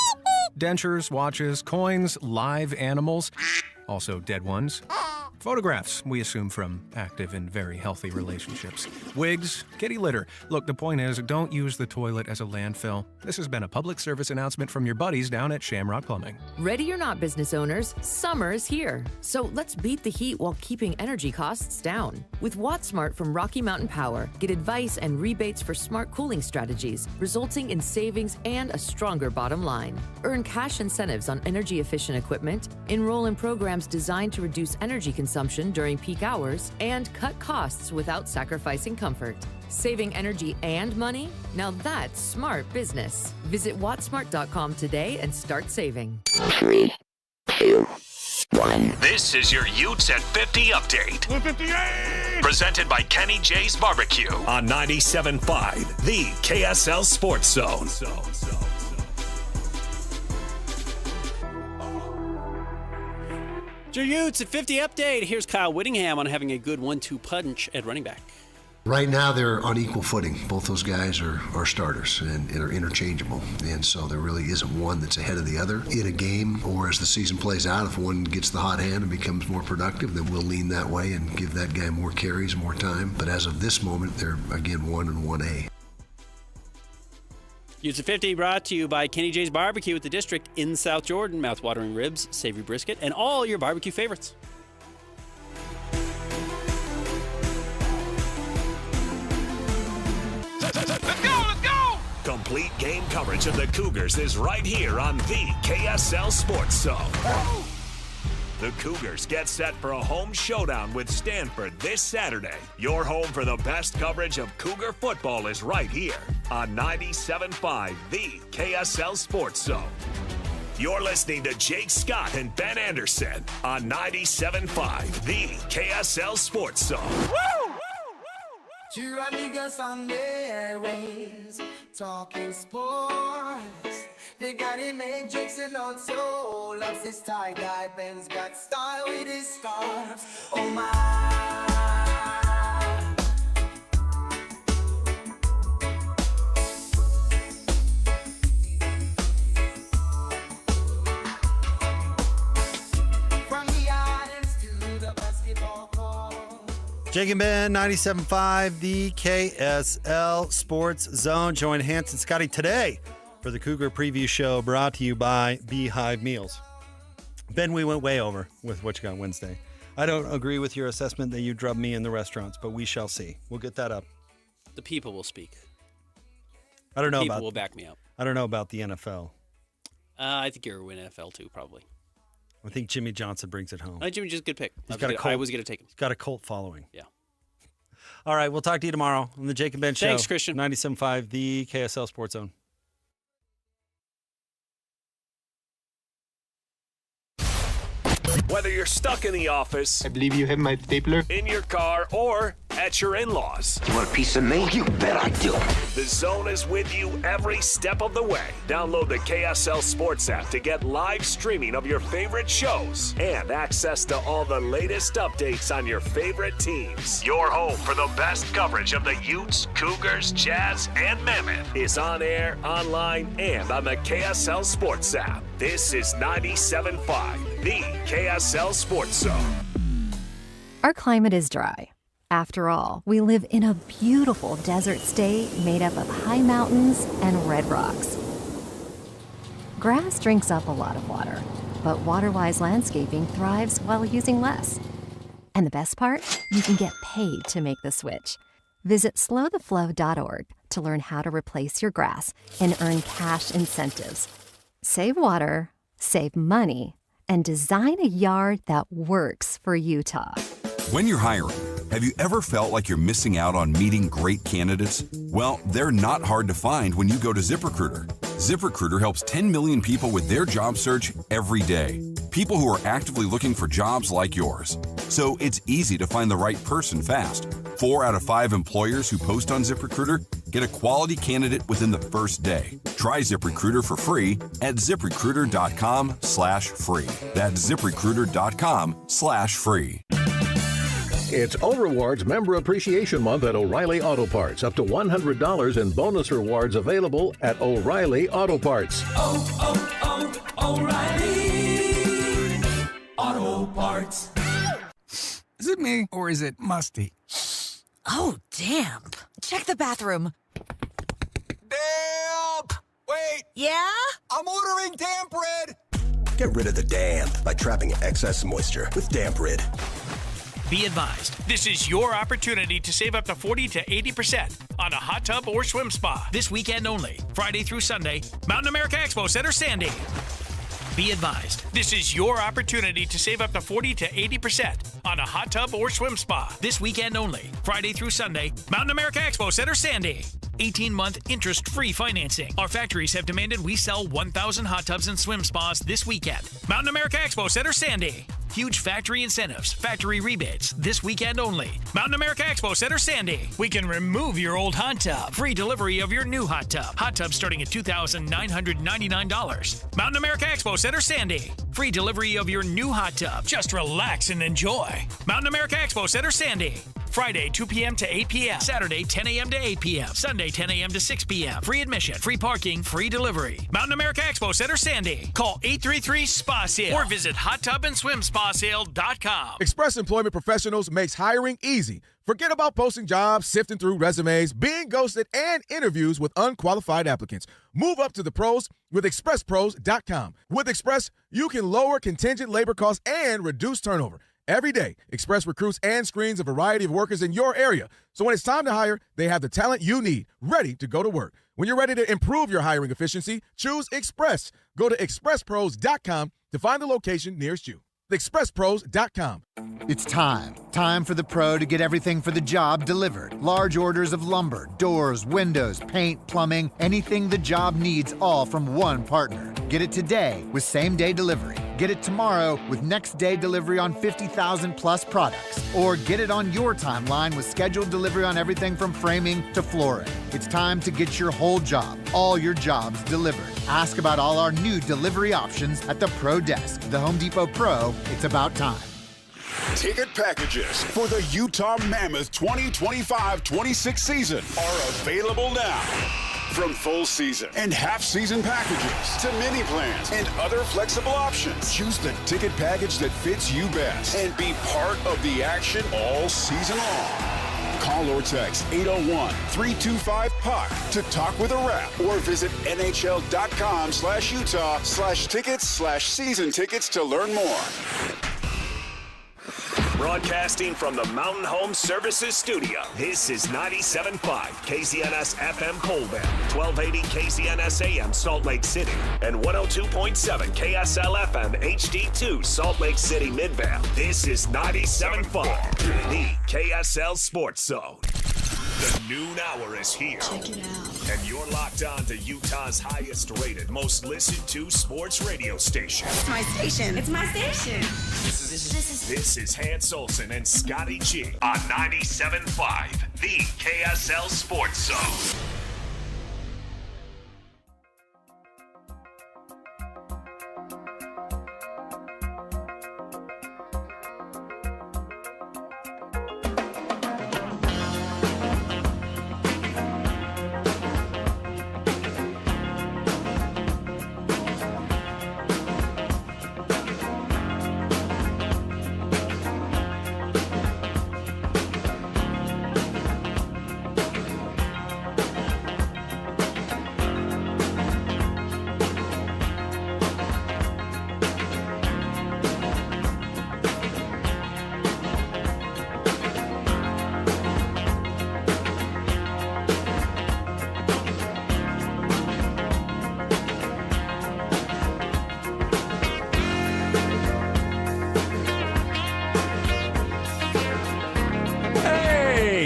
Dentures, watches, coins, live animals. Also dead ones. Photographs, we assume from active and very healthy relationships. Wigs, kitty litter. Look, the point is, don't use the toilet as a landfill. This has been a public service announcement from your buddies down at Shamrock Plumbing. Ready or not, business owners, summer is here. So let's beat the heat while keeping energy costs down. With WattSmart from Rocky Mountain Power, get advice and rebates for smart cooling strategies, resulting in savings and a stronger bottom line. Earn cash incentives on energy-efficient equipment, enroll in programs designed to reduce energy consumption during peak hours, and cut costs without sacrificing comfort. Saving energy and money? Now that's smart business. Visit wattsmart.com today and start saving. 3, 2, 1. This is your Utes at 50 update. 58! Presented by Kenny J's Barbecue on 97.5, the KSL Sports Zone. Your Utes at 50 update. Here's Kyle Whittingham on having a good 1-2 punch at running back. Right now, they're on equal footing. Both those guys are starters and are interchangeable. And so there really isn't one that's ahead of the other in a game, or as the season plays out, if one gets the hot hand and becomes more productive, then we'll lean that way and give that guy more carries, more time. But as of this moment, they're, again, 1 and 1A. Utes at 50 brought to you by Kenny J's Barbecue at the District in South Jordan. Mouth-watering ribs, savory brisket, and all your barbecue favorites. Let's go! Complete game coverage of the Cougars is right here on the KSL Sports Zone. The Cougars get set for a home showdown with Stanford this Saturday. Your home for the best coverage of Cougar football is right here on 97.5, the KSL Sports Zone. You're listening to Jake Scott and Ben Anderson on 97.5, the KSL Sports Zone. Woo! Two amigos on the airways, talking sports. They got him and Jensen on soul. Loves his tie guy. Ben's got style with his scarves. Oh my. From the islands to the basketball court. Jake and Ben, 97.5, the KSL Sports Zone. Join Hans and Scotty today for the Cougar Preview Show, brought to you by Beehive Meals. Ben, we went way over with what you got Wednesday. I don't agree with your assessment that you drubbed me in the restaurants, but we shall see. We'll get that up. The people will speak. I don't know people about. will back me up. I don't know about the NFL. I think you're in NFL too, probably. I think Jimmy Johnson brings it home. Jimmy's just a good pick. I was going to take him. He's got a cult following. Yeah. All right, we'll talk to you tomorrow on the Jake and Ben Show. Thanks, Christian. 97.5, the KSL Sports Zone. Whether you're stuck in the office, I believe you have my stapler, in your car, or at your in-laws. You want a piece of me? You bet I do. The Zone is with you every step of the way. Download the KSL Sports app to get live streaming of your favorite shows and access to all the latest updates on your favorite teams. Your home for the best coverage of the Utes, Cougars, Jazz, and Mammoth is on air, online, and on the KSL Sports app. This is 97.5, the KSL Sports Zone. Our climate is dry. After all, we live in a beautiful desert state made up of high mountains and red rocks. Grass drinks up a lot of water, but Waterwise Landscaping thrives while using less. And the best part? You can get paid to make the switch. Visit slowtheflow.org to learn how to replace your grass and earn cash incentives. Save water, save money, and design a yard that works for Utah. When you're hiring, have you ever felt like you're missing out on meeting great candidates? Well, they're not hard to find when you go to ZipRecruiter. ZipRecruiter helps 10 million people with their job search every day. People who are actively looking for jobs like yours. So it's easy to find the right person fast. 4 out of 5 employers who post on ZipRecruiter get a quality candidate within the first day. Try ZipRecruiter for free at ZipRecruiter.com/free. That's ZipRecruiter.com/free. It's O-Rewards Member Appreciation Month at O'Reilly Auto Parts. Up to $100 in bonus rewards available at O'Reilly Auto Parts. O'Reilly Auto Parts. Is it me or is it musty? Oh, damp. Check the bathroom. Damp! Wait! Yeah? I'm ordering Damp Rid! Get rid of the damp by trapping excess moisture with Damp Rid. Be advised, this is your opportunity to save up to 40 to 80% on a hot tub or swim spa this weekend only, Friday through Sunday, Mountain America Expo Center, Sandy. Be advised, this is your opportunity to save up to 40 to 80% on a hot tub or swim spa this weekend only, Friday through Sunday, Mountain America Expo Center, Sandy. 18-month interest-free financing. Our factories have demanded we sell 1,000 hot tubs and swim spas this weekend. Mountain America Expo Center, Sandy. Huge factory incentives, factory rebates, this weekend only. Mountain America Expo Center, Sandy. We can remove your old hot tub. Free delivery of your new hot tub. Hot tub starting at $2,999. Mountain America Expo Center, Sandy. Free delivery of your new hot tub. Just relax and enjoy. Mountain America Expo Center, Sandy. Friday, 2 p.m. to 8 p.m. Saturday, 10 a.m. to 8 p.m. Sunday, 10 a.m. to 6 p.m. Free admission, free parking, free delivery. Mountain America Expo Center, Sandy. Call 833-SPA-SALE or visit hottubandSwimSpaSale.com. Express Employment Professionals makes hiring easy. Forget about posting jobs, sifting through resumes, being ghosted, and interviews with unqualified applicants. Move up to the pros with ExpressPros.com. With Express, you can lower contingent labor costs and reduce turnover. Every day, Express recruits and screens a variety of workers in your area. So when it's time to hire, they have the talent you need, ready to go to work. When you're ready to improve your hiring efficiency, choose Express. Go to ExpressPros.com to find the location nearest you. ExpressPros.com. It's time for the pro to get everything for the job delivered. Large orders of lumber, doors, windows, paint, plumbing, anything the job needs, all from one partner. Get it today with same-day delivery. Get it tomorrow with next-day delivery on 50,000 plus products. Or get it on your timeline with scheduled delivery on everything from framing to flooring. It's time to get your whole job, all your jobs delivered. Ask about all our new delivery options at the Pro Desk. The Home Depot Pro, it's about time. Ticket packages for the Utah Mammoth 2025-26 season are available now. From full season and half-season packages to mini plans and other flexible options, choose the ticket package that fits you best and be part of the action all season long. Call or text 801-325-PUCK to talk with a rep or visit NHL.com/Utah/tickets/season tickets to learn more. Broadcasting from the Mountain Home Services Studio, this is 97.5 KZNS FM Colbert, 1280 KZNS AM Salt Lake City, and 102.7 KSL FM HD2 Salt Lake City Midvale. This is 97.5, the KSL Sports Zone. The noon hour is here. Check it out. And you're locked on to Utah's highest rated, most listened to sports radio station. It's my station. It's my station. This is Hans Olsen and Scotty G on 97.5, the KSL Sports Zone.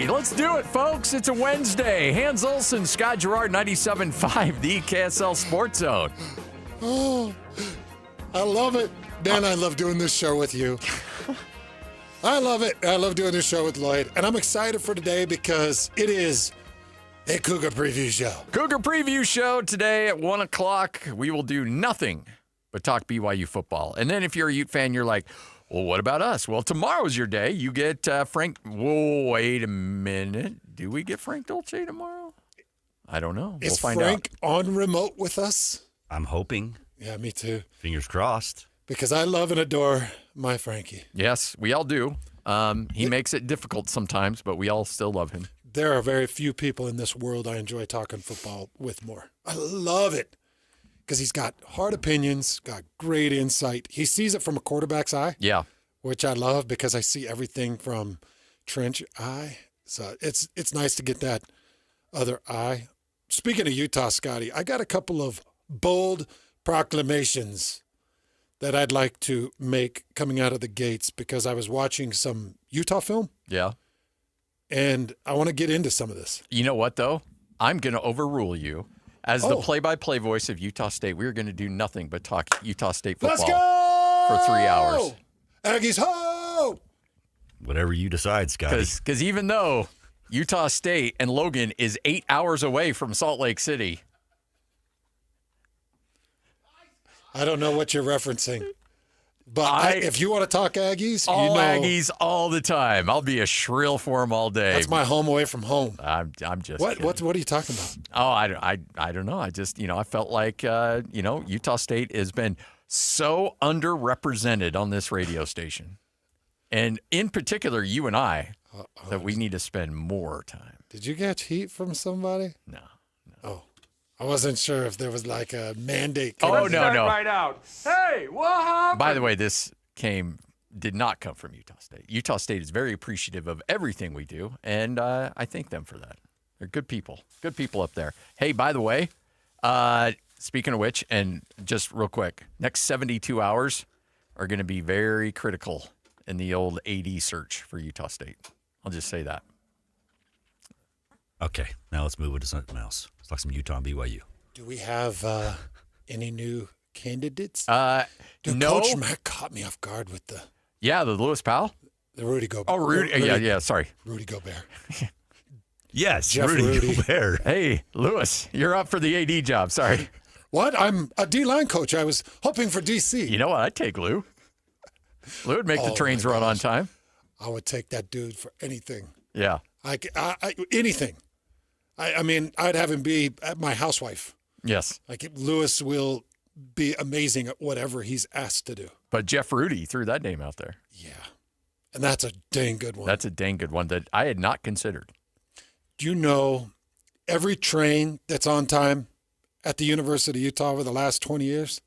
Let's do it, folks. It's a Wednesday. Hans Olsen, Scott Gerard, 97.5, the KSL Sports Zone. Oh, I love it. Man, I love doing this show with you. I love it. I love doing this show with Lloyd. And I'm excited for today because it is a Cougar preview show. Cougar preview show today at 1 o'clock. We will do nothing but talk BYU football. And then if you're a Ute fan, you're like, well, what about us? Well, tomorrow's your day. You get Frank. Whoa, wait a minute. Do we get Frank Dolce tomorrow? I don't know. Is we'll find Frank out. on remote with us? I'm hoping. Yeah, me too. Fingers crossed. Because I love and adore my Frankie. Yes, we all do. He makes it difficult sometimes, but we all still love him. There are very few people in this world I enjoy talking football with more. I love it. Because he's got hard opinions, got great insight. He sees it from a quarterback's eye. Yeah. Which I love because I see everything from trench eye. So it's nice to get that other eye. Speaking of Utah, Scotty, I got a couple of bold proclamations that I'd like to make coming out of the gates because I was watching some Utah film. Yeah. And I want to get into some of this. You know what, though? I'm going to overrule you. As the play-by-play voice of Utah State, we're going to do nothing but talk Utah State football for 3 hours. Aggies, ho! Whatever you decide, Scotty. Because even though Utah State and Logan is 8 hours away from Salt Lake City. I don't know what you're referencing. But if you want to talk Aggies, Aggies all the time. I'll be a shrill for them all day. That's my home away from home. I'm just what are you talking about? Oh, I don't know. I just I felt like Utah State has been so underrepresented on this radio station, and in particular you and I, that we need to spend more time. Did you catch heat from somebody? No. Oh. I wasn't sure if there was like a mandate. Oh, no. Right out. Hey, what happened? By the way, this did not come from Utah State. Utah State is very appreciative of everything we do, and I thank them for that. They're good people. Good people up there. Hey, by the way, speaking of which, and just real quick, next 72 hours are going to be very critical in the old AD search for Utah State. I'll just say that. Okay, now let's move to something else. Let's talk some Utah and BYU. Do we have any new candidates? No. Coach Matt caught me off guard with the Lewis Powell? The Rudy Gobert. Oh, Rudy. Sorry. Rudy Gobert. Yes, Jeff Rudy Gobert. Hey, Lewis, you're up for the AD job. Sorry. What? I'm a D-line coach. I was hoping for DC. You know what? I'd take Lou. Lou would make the trains run on time. I would take that dude for anything. Yeah. Anything. I mean, I'd have him be my housewife. Yes. Like Lewis will be amazing at whatever he's asked to do. But Jeff Rudy threw that name out there. Yeah. And that's a dang good one. That's a dang good one that I had not considered. Do you know every train that's on time at the University of Utah over the last 20 years?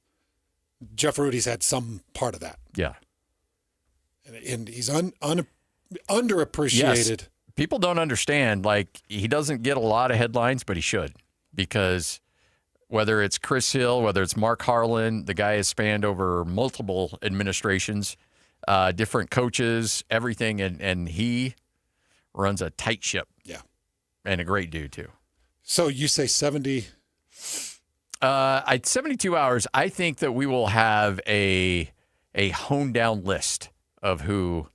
Jeff Rudy's had some part of that. Yeah. and he's underappreciated. Yes. People don't understand. Like, he doesn't get a lot of headlines, but he should, because whether it's Chris Hill, whether it's Mark Harlan, the guy has spanned over multiple administrations, different coaches, everything, and he runs a tight ship. Yeah. And a great dude, too. So you say 70? 72 hours. I think that we will have a honed down list of who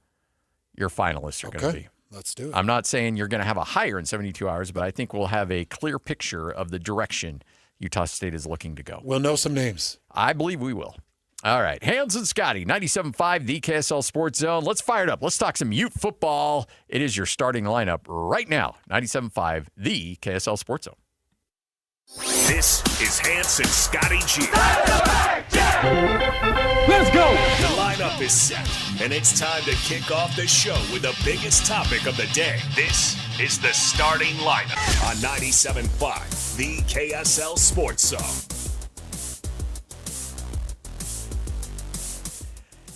your finalists are going to be. Let's do it. I'm not saying you're going to have a hire in 72 hours, but I think we'll have a clear picture of the direction Utah State is looking to go. We'll know some names. I believe we will. All right. Hans and Scotty, 97.5, the KSL Sports Zone. Let's fire it up. Let's talk some Ute football. It is your starting lineup right now. 97.5, the KSL Sports Zone. This is Hans and Scotty G. Let's go! The lineup is set, and it's time to kick off the show with the biggest topic of the day. This is the starting lineup on 97.5, the KSL Sports Zone.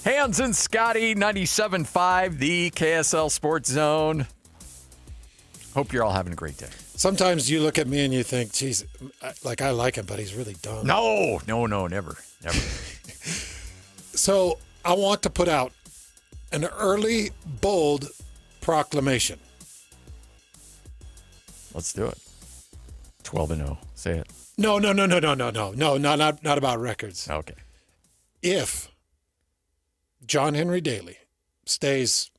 Hans and Scotty, 97.5, the KSL Sports Zone. Hope you're all having a great day. Sometimes you look at me and you think, geez, like I like him, but he's really dumb. No, never. So I want to put out an early, bold proclamation. Let's do it. 12-0. Say it. No, not about records. Okay. If John Henry Daly stays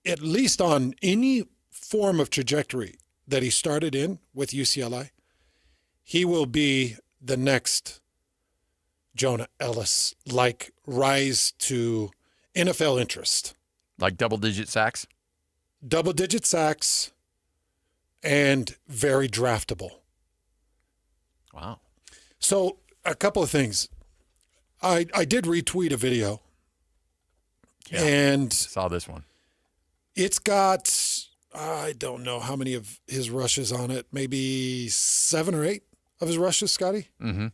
at least on any form of trajectory that he started in with UCLA, he will be the next Jonah Ellis, like rise to NFL interest. Like double-digit sacks? Double-digit sacks and very draftable. Wow. So a couple of things. I did retweet a video. Yeah, and saw this one. It's got, I don't know how many of his rushes on it, maybe 7 or 8 of his rushes, Scotty? Mm-hmm.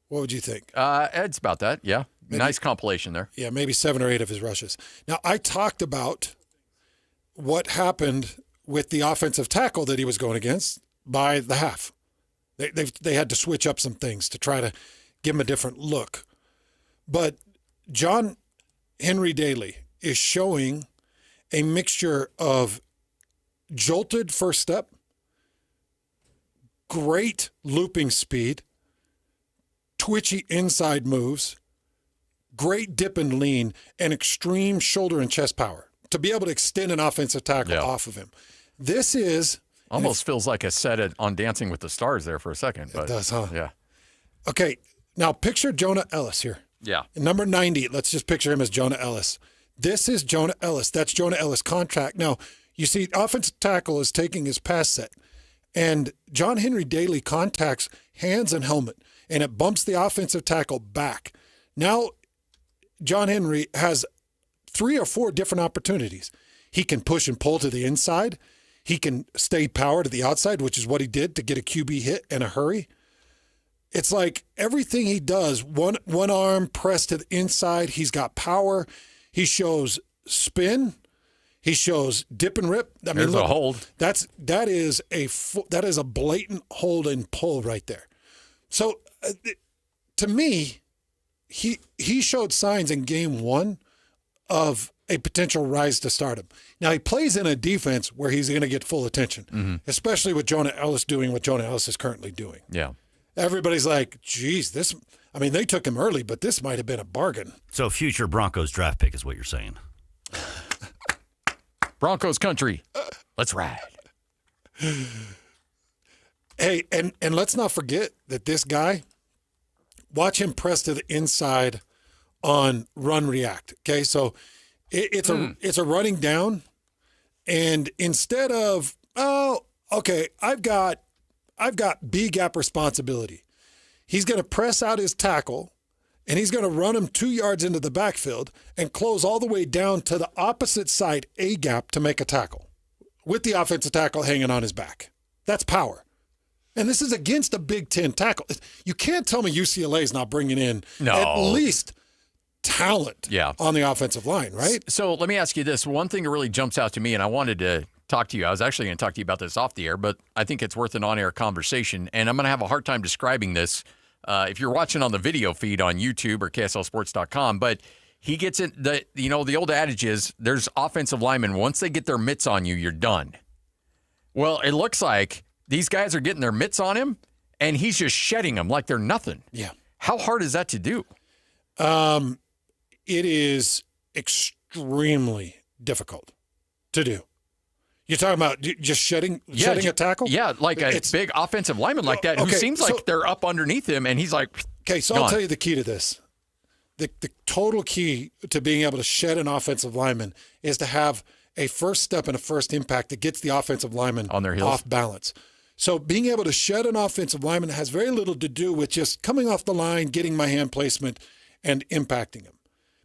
What would you think? It's about that, yeah. Maybe, nice compilation there. Yeah, maybe 7 or 8 of his rushes. Now, I talked about what happened with the offensive tackle that he was going against by the half. They had to switch up some things to try to give him a different look. But John Henry Daly is showing a mixture of jolted first step, great looping speed, twitchy inside moves, great dip and lean, and extreme shoulder and chest power to be able to extend an offensive tackle off of him. This is... Almost feels like a set on Dancing with the Stars there for a second. But, it does, huh? Yeah. Okay, now picture Jonah Ellis here. Yeah. Number 90, let's just picture him as Jonah Ellis. This is Jonah Ellis. That's Jonah Ellis' contract. Now, you see, offensive tackle is taking his pass set, and John Henry Daly contacts hands and helmet, and it bumps the offensive tackle back. Now, John Henry has 3 or 4 different opportunities. He can push and pull to the inside. He can stay power to the outside, which is what he did to get a QB hit in a hurry. It's like everything he does, one arm pressed to the inside, he's got power. He shows spin. He shows dip and rip. I mean, there's a hold. That is a blatant hold and pull right there. So, to me, he showed signs in game 1 of a potential rise to stardom. Now, he plays in a defense where he's going to get full attention, especially with Jonah Ellis doing what Jonah Ellis is currently doing. Yeah. Everybody's like, geez, they took him early, but this might have been a bargain. So future Broncos draft pick is what you're saying. Broncos country. Let's ride. Hey, and let's not forget that this guy, watch him press to the inside on run react. Okay, so it's a running down, and instead of I've got B gap responsibility. He's going to press out his tackle, and he's going to run him 2 yards into the backfield and close all the way down to the opposite side A gap to make a tackle with the offensive tackle hanging on his back. That's power. And this is against a Big Ten tackle. You can't tell me UCLA is not bringing in at least talent on the offensive line, right? So let me ask you this. One thing that really jumps out to me, and I wanted to talk to you. I was actually going to talk to you about this off the air, but I think it's worth an on-air conversation, and I'm going to have a hard time describing this if you're watching on the video feed on YouTube or KSLSports.com, but he gets it. The old adage is there's offensive linemen. Once they get their mitts on you, you're done. Well, it looks like these guys are getting their mitts on him, and he's just shedding them like they're nothing. Yeah. How hard is that to do? It is extremely difficult to do. You're talking about just shedding a tackle? Yeah, like a big offensive lineman like that who seems like they're up underneath him, and he's like, okay, so I'll tell you the key to this. The total key to being able to shed an offensive lineman is to have a first step and a first impact that gets the offensive lineman on their heels, off balance. So being able to shed an offensive lineman has very little to do with just coming off the line, getting my hand placement, and impacting him.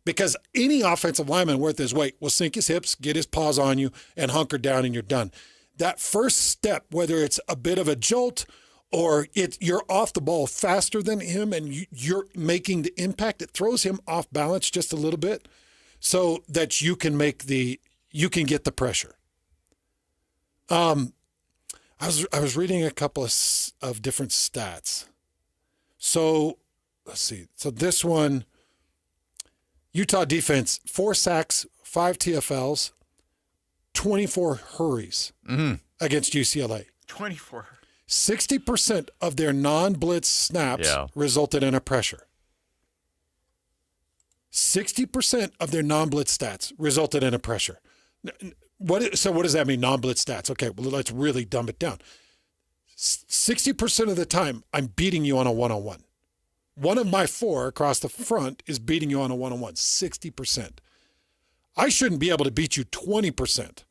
Because any offensive lineman worth his weight will sink his hips, get his paws on you, and hunker down, and you're done. That first step, whether it's a bit of a jolt or you're off the ball faster than him and you're making the impact, it throws him off balance just a little bit so that you can get the pressure. I was reading a couple of different stats. So let's see. So this one, Utah defense, 4 sacks, 5 TFLs, 24 hurries against UCLA. 24. 60% of their non-blitz snaps resulted in a pressure. 60% of their non-blitz stats resulted in a pressure. So what does that mean, non-blitz stats? Okay, well, let's really dumb it down. 60% of the time, I'm beating you on a one-on-one. One of my 4 across the front is beating you on a one-on-one, 60%. I shouldn't be able to beat you 20%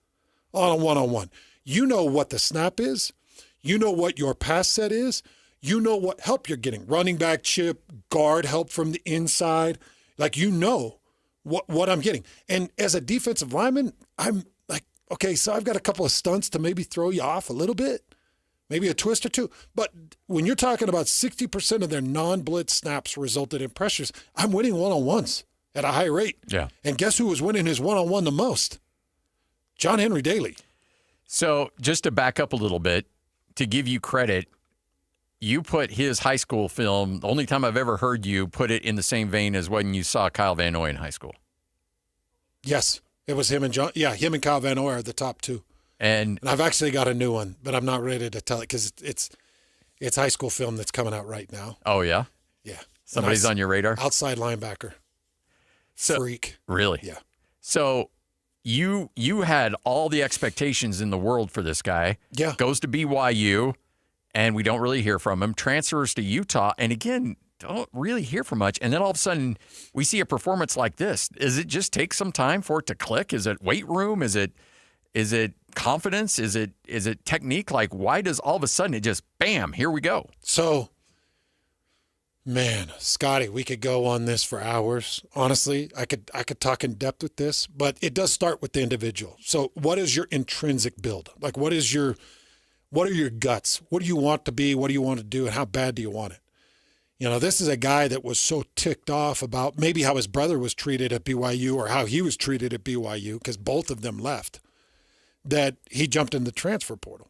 on a one-on-one. You know what the snap is. You know what your pass set is. You know what help you're getting. Running back chip, guard help from the inside. Like, you know what I'm getting. And as a defensive lineman, I'm like, okay, so I've got a couple of stunts to maybe throw you off a little bit. Maybe a twist or two. But when you're talking about 60% of their non-blitz snaps resulted in pressures, I'm winning one-on-ones at a high rate. Yeah. And guess who was winning his one-on-one the most? John Henry Daly. So just to back up a little bit, to give you credit, you put his high school film, the only time I've ever heard you put it in the same vein as when you saw Kyle Van Noy in high school. Yes. It was him and John. Yeah, him and Kyle Van Noy are the top 2. And I've actually got a new one, but I'm not ready to tell it because it's high school film that's coming out right now. Oh, yeah? Yeah. Somebody's on your radar? Outside linebacker. Freak. Really? Yeah. So you had all the expectations in the world for this guy. Yeah. Goes to BYU, and we don't really hear from him. Transfers to Utah, and again, don't really hear from much. And then all of a sudden, we see a performance like this. Does it just take some time for it to click? Is it weight room? Is it confidence? Is it technique? Like, why does all of a sudden it just, bam, here we go? So, man, Scotty, we could go on this for hours. Honestly, I could talk in depth with this, but it does start with the individual. So what is your intrinsic build? Like, what are your guts? What do you want to be? What do you want to do? And how bad do you want it? You know, this is a guy that was so ticked off about maybe how his brother was treated at BYU or how he was treated at BYU, because both of them left, that he jumped in the transfer portal.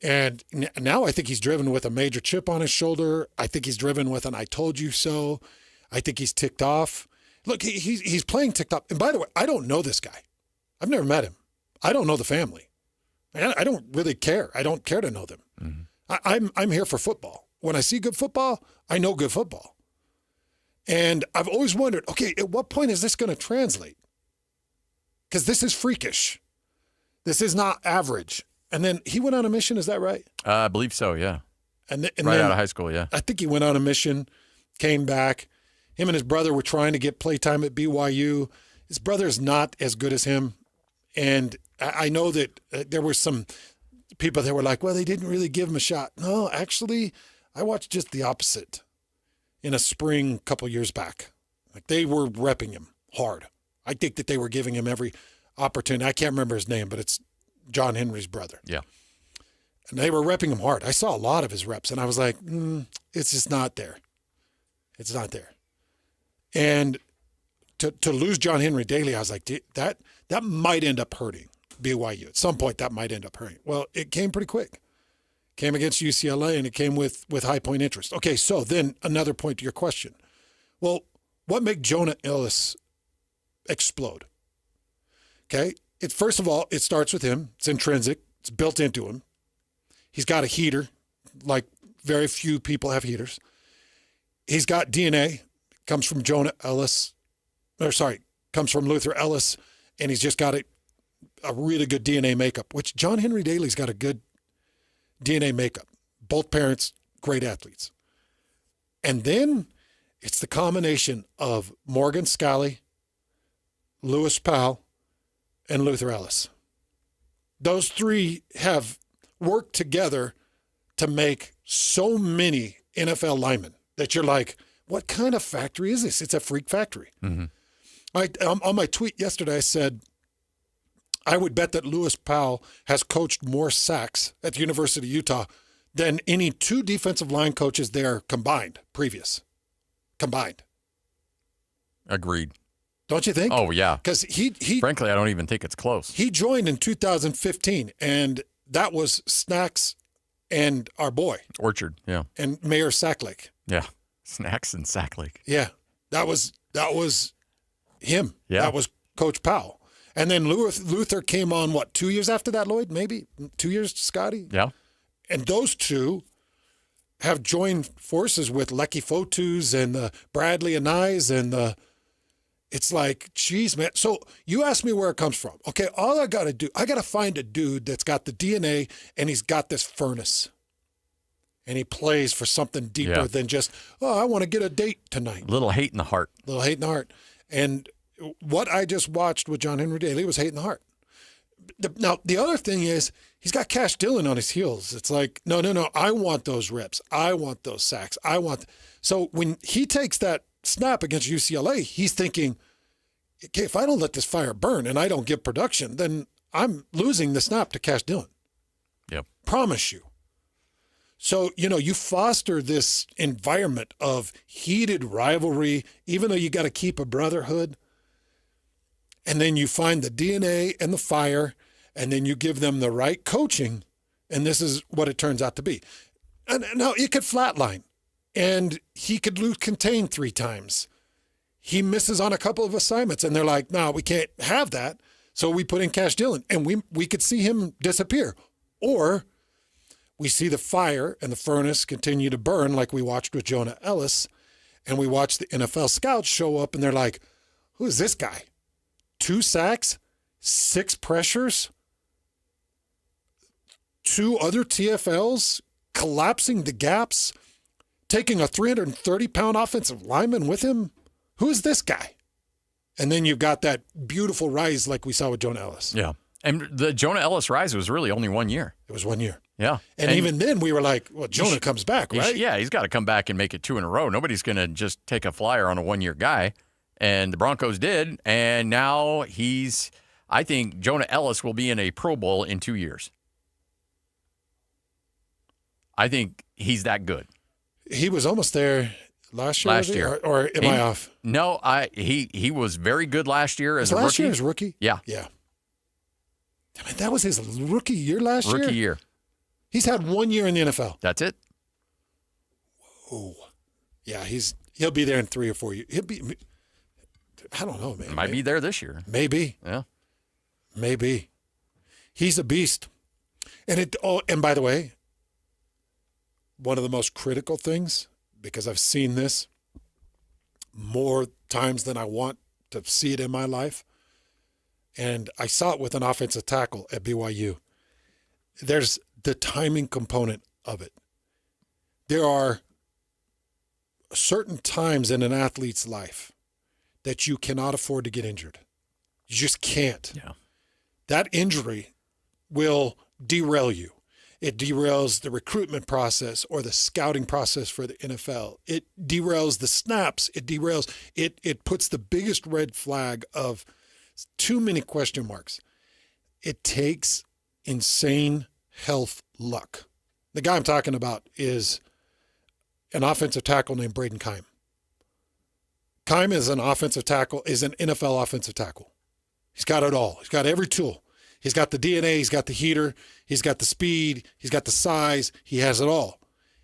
And now I think he's driven with a major chip on his shoulder. I think he's driven with an I told you so. I think he's ticked off. Look, he's playing ticked off. And by the way, I don't know this guy. I've never met him. I don't know the family. I don't really care. I don't care to know them. Mm-hmm. I'm here for football. When I see good football, I know good football. And I've always wondered, okay, at what point is this going to translate? Because this is freakish. This is not average. And then he went on a mission, is that right? I believe so, yeah. And right then, out of high school, yeah. I think he went on a mission, came back. Him and his brother were trying to get playtime at BYU. His brother is not as good as him. And I know that there were some people that were like, well, they didn't really give him a shot. No, actually, I watched just the opposite in a spring couple years back. Like, they were repping him hard. I think that they were giving him every opportunity. I can't remember his name, but it's John Henry's brother. Yeah. And they were repping him hard. I saw a lot of his reps, and I was like, it's just not there. It's not there. And to lose John Henry Daly, I was like, that might end up hurting BYU. At some point, that might end up hurting. Well, it came pretty quick. Came against UCLA, and it came with high point interest. Okay, so then another point to your question. Well, what made Jonah Ellis explode? Okay, first of all, it starts with him. It's intrinsic. It's built into him. He's got a heater, like very few people have heaters. He's got DNA. Comes from Jonah Ellis. Comes from Luther Ellis, and he's just got a really good DNA makeup, which John Henry Daly's got a good DNA makeup. Both parents, great athletes. And then it's the combination of Morgan Scally, Lewis Powell, and Luther Ellis. Those three have worked together to make so many NFL linemen that you're like, what kind of factory is this? It's a freak factory. Mm-hmm. On my tweet yesterday, I said, I would bet that Lewis Powell has coached more sacks at the University of Utah than any two defensive line coaches there combined. Agreed. Don't you think? Oh, yeah. Because he frankly, I don't even think it's close. He joined in 2015, and that was Snacks and our boy. Orchard, yeah. And Mayor Sacklake. Yeah. Snacks and Sacklake. Yeah. That was him. Yeah. That was Coach Powell. And then Luther came on, 2 years after that, Lloyd? Maybe 2 years, Scotty? Yeah. And those two have joined forces with Lecky Fotus and Bradley and Nyes and it's like, geez, man. So you asked me where it comes from. Okay, all I got to do, I got to find a dude that's got the DNA and he's got this furnace. And he plays for something deeper than just, I want to get a date tonight. Little hate in the heart. And what I just watched with John Henry Daly was hate in the heart. Now, the other thing is he's got Cash Dillon on his heels. It's like, no, I want those reps. I want those sacks. So when he takes that snap against UCLA, he's thinking, okay, if I don't let this fire burn and I don't give production, then I'm losing the snap to Cash Dillon. Yep. Promise you. So, you foster this environment of heated rivalry, even though you got to keep a brotherhood. And then you find the DNA and the fire, and then you give them the right coaching, and this is what it turns out to be. And now it could flatline, and he could lose contain 3 times. He misses on a couple of assignments, and they're like, no, we can't have that. So we put in Cash Dillon, and we could see him disappear. Or we see the fire and the furnace continue to burn like we watched with Jonah Ellis, and we watch the NFL scouts show up, and they're like, who is this guy? 2 sacks, 6 pressures, 2 other TFLs, collapsing the gaps, taking a 330-pound offensive lineman with him. Who is this guy? And then you've got that beautiful rise like we saw with Jonah Ellis. Yeah. And the Jonah Ellis rise was really only 1 year. It was 1 year. Yeah. And even then we were like, well, Jonah comes back, right? He's got to come back and make it 2 in a row. Nobody's going to just take a flyer on a 1-year guy. And the Broncos did. And now I think Jonah Ellis will be in a Pro Bowl in 2 years. I think he's that good. He was almost there last year. Or am I off? No, he was very good last year as a rookie. Last year as rookie? Yeah. Yeah. I mean, that was his rookie year last year? Rookie year. He's had 1 year in the NFL. That's it. Whoa. Yeah, he'll be there in 3 or 4 years. I don't know, man. Might be there this year. Maybe. Yeah. Maybe. He's a beast. And by the way, one of the most critical things, because I've seen this more times than I want to see it in my life, and I saw it with an offensive tackle at BYU. There's the timing component of it. There are certain times in an athlete's life that you cannot afford to get injured. You just can't. Yeah. That injury will derail you. It derails the recruitment process or the scouting process for the NFL. It derails the snaps. It puts the biggest red flag of too many question marks. It takes insane health luck. The guy I'm talking about is an offensive tackle named Braden Keim. Kime is an offensive tackle, is an NFL offensive tackle. He's got it all. He's got every tool. He's got the DNA. He's got the heater. He's got the speed. He's got the size. He has it all.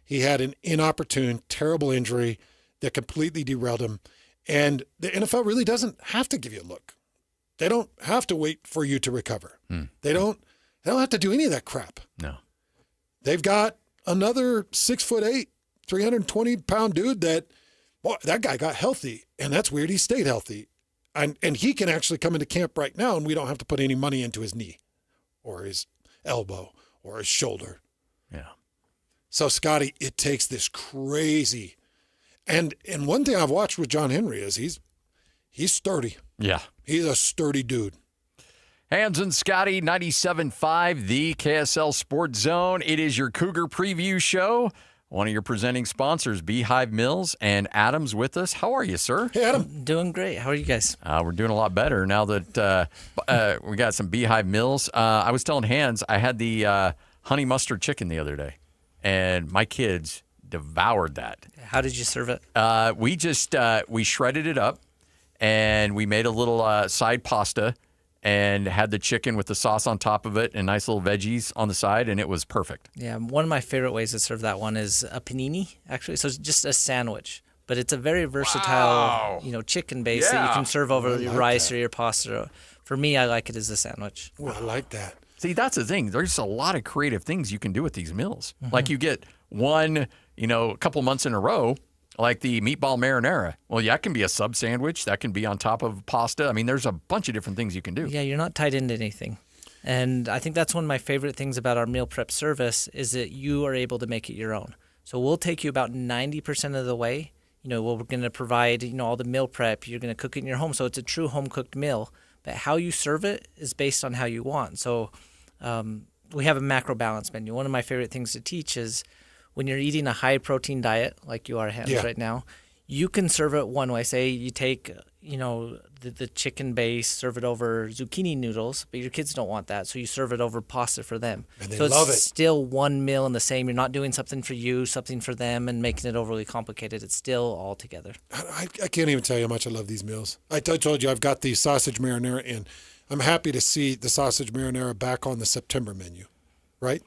He had an inopportune, terrible injury that completely derailed him. And the NFL really doesn't have to give you a look. They don't have to wait for you to recover. They don't have to do any of that crap. No. They've got another 6'8", 320-pound dude that guy got healthy, and that's weird. He stayed healthy. And he can actually come into camp right now, and we don't have to put any money into his knee or his elbow or his shoulder. Yeah. So, Scotty, it takes this crazy. And one thing I've watched with John Henry is he's sturdy. Yeah. He's a sturdy dude. Hans and Scotty, 97.5, the KSL Sports Zone. It is your Cougar preview show. One of your presenting sponsors, Beehive Mills, and Adam's with us. How are you, sir? Hey, Adam. Doing great. How are you guys? We're doing a lot better now that we got some Beehive Mills. I was telling Hans, I had the honey mustard chicken the other day, and my kids devoured that. How did you serve it? We shredded it up, and we made a little side pasta, and had the chicken with the sauce on top of it and nice little veggies on the side, and it was perfect. Yeah, one of my favorite ways to serve that one is a panini, actually. So it's just a sandwich, but it's a very versatile, chicken base that you can serve over your rice or your pasta. For me, I like it as a sandwich. Well, I like that. See, that's the thing. There's a lot of creative things you can do with these meals. Like you get one, a couple months in a row, like the meatball marinara. Well, that can be a sub sandwich. That can be on top of pasta. I mean, there's a bunch of different things you can do. Yeah, you're not tied into anything. And I think that's one of my favorite things about our meal prep service is that you are able to make it your own. So we'll take you about 90% of the way. We're going to provide, all the meal prep. You're going to cook it in your home. So it's a true home-cooked meal. But how you serve it is based on how you want. So we have a macro balance menu. One of my favorite things to teach is when you're eating a high-protein diet like you are, Hans, right now, you can serve it one way. Say you take, the chicken base, serve it over zucchini noodles, but your kids don't want that, so you serve it over pasta for them. And they so love it's still one meal and the same. You're not doing something for you, something for them, and making it overly complicated. It's still all together. I can't even tell you how much I love these meals. I told you I've got the sausage marinara in. I'm happy to see the sausage marinara back on the September menu, right?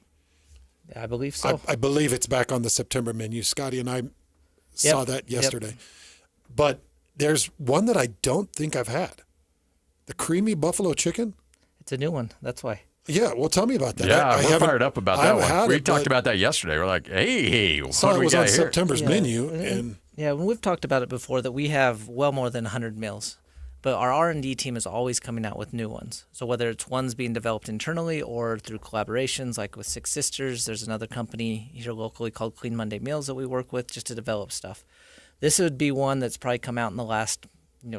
I believe so. I believe it's back on the September menu. Scotty and I saw that yesterday. But there's one that I don't think I've had. The creamy buffalo chicken. It's a new one. That's why. Yeah, well, tell me about that. Yeah, we're fired up about that one. We talked about that yesterday. We're like, hey, what do we got here? It was on September's menu. And when we've talked about it before, that we have well more than 100 meals. But our R&D team is always coming out with new ones. So whether it's ones being developed internally or through collaborations like with Six Sisters, there's another company here locally called Clean Monday Meals that we work with just to develop stuff. This would be one that's probably come out in the last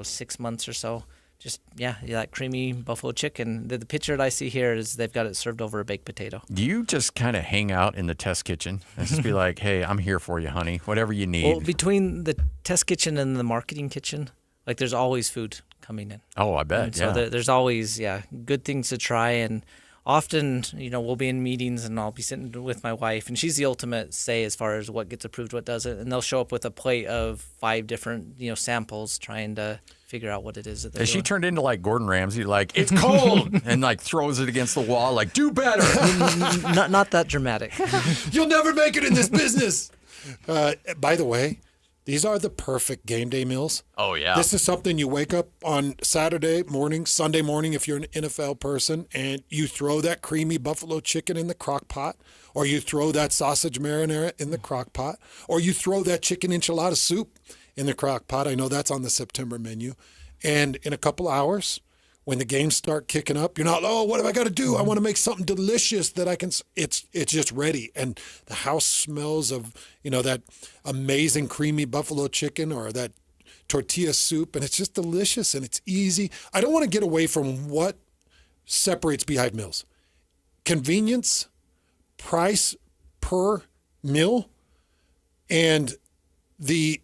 6 months or so. Just, that creamy buffalo chicken. The picture that I see here is they've got it served over a baked potato. Do you just kind of hang out in the test kitchen and just be like, hey, I'm here for you, honey, whatever you need? Well, between the test kitchen and the marketing kitchen, there's always food coming in. Oh, I bet. And so there's always, good things to try. And often, we'll be in meetings and I'll be sitting with my wife, and she's the ultimate say as far as what gets approved, what doesn't. And they'll show up with a plate of 5 different, samples trying to figure out what it is that they're doing. She turned into like Gordon Ramsay, like, it's cold, and like throws it against the wall, like, do better. Not that dramatic. You'll never make it in this business. By the way, these are the perfect game day meals. Oh, yeah. This is something you wake up on Saturday morning, Sunday morning, if you're an NFL person, and you throw that creamy buffalo chicken in the crock pot, or you throw that sausage marinara in the crock pot, or you throw that chicken enchilada soup in the crock pot. I know that's on the September menu. And in a couple hours, when the games start kicking up, you're not, what have I got to do? I want to make something delicious that I can, it's just ready. And the house smells of, that amazing creamy buffalo chicken or that tortilla soup, and it's just delicious and it's easy. I don't want to get away from what separates Beehive Mills. Convenience, price per meal, and the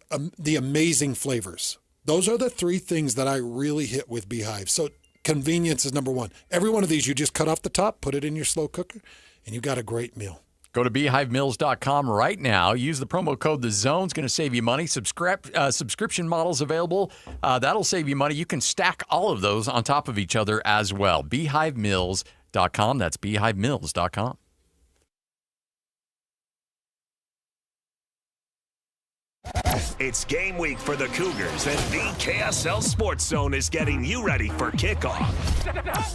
amazing flavors. Those are the 3 things that I really hit with Beehive. So convenience is number 1. Every one of these, you just cut off the top, put it in your slow cooker, and you got a great meal. Go to beehivemills.com right now. Use the promo code The Zone. It's going to save you money. Subscription models available. That'll save you money. You can stack all of those on top of each other as well. beehivemills.com. That's beehivemills.com. It's game week for the Cougars, and the KSL Sports Zone is getting you ready for kickoff.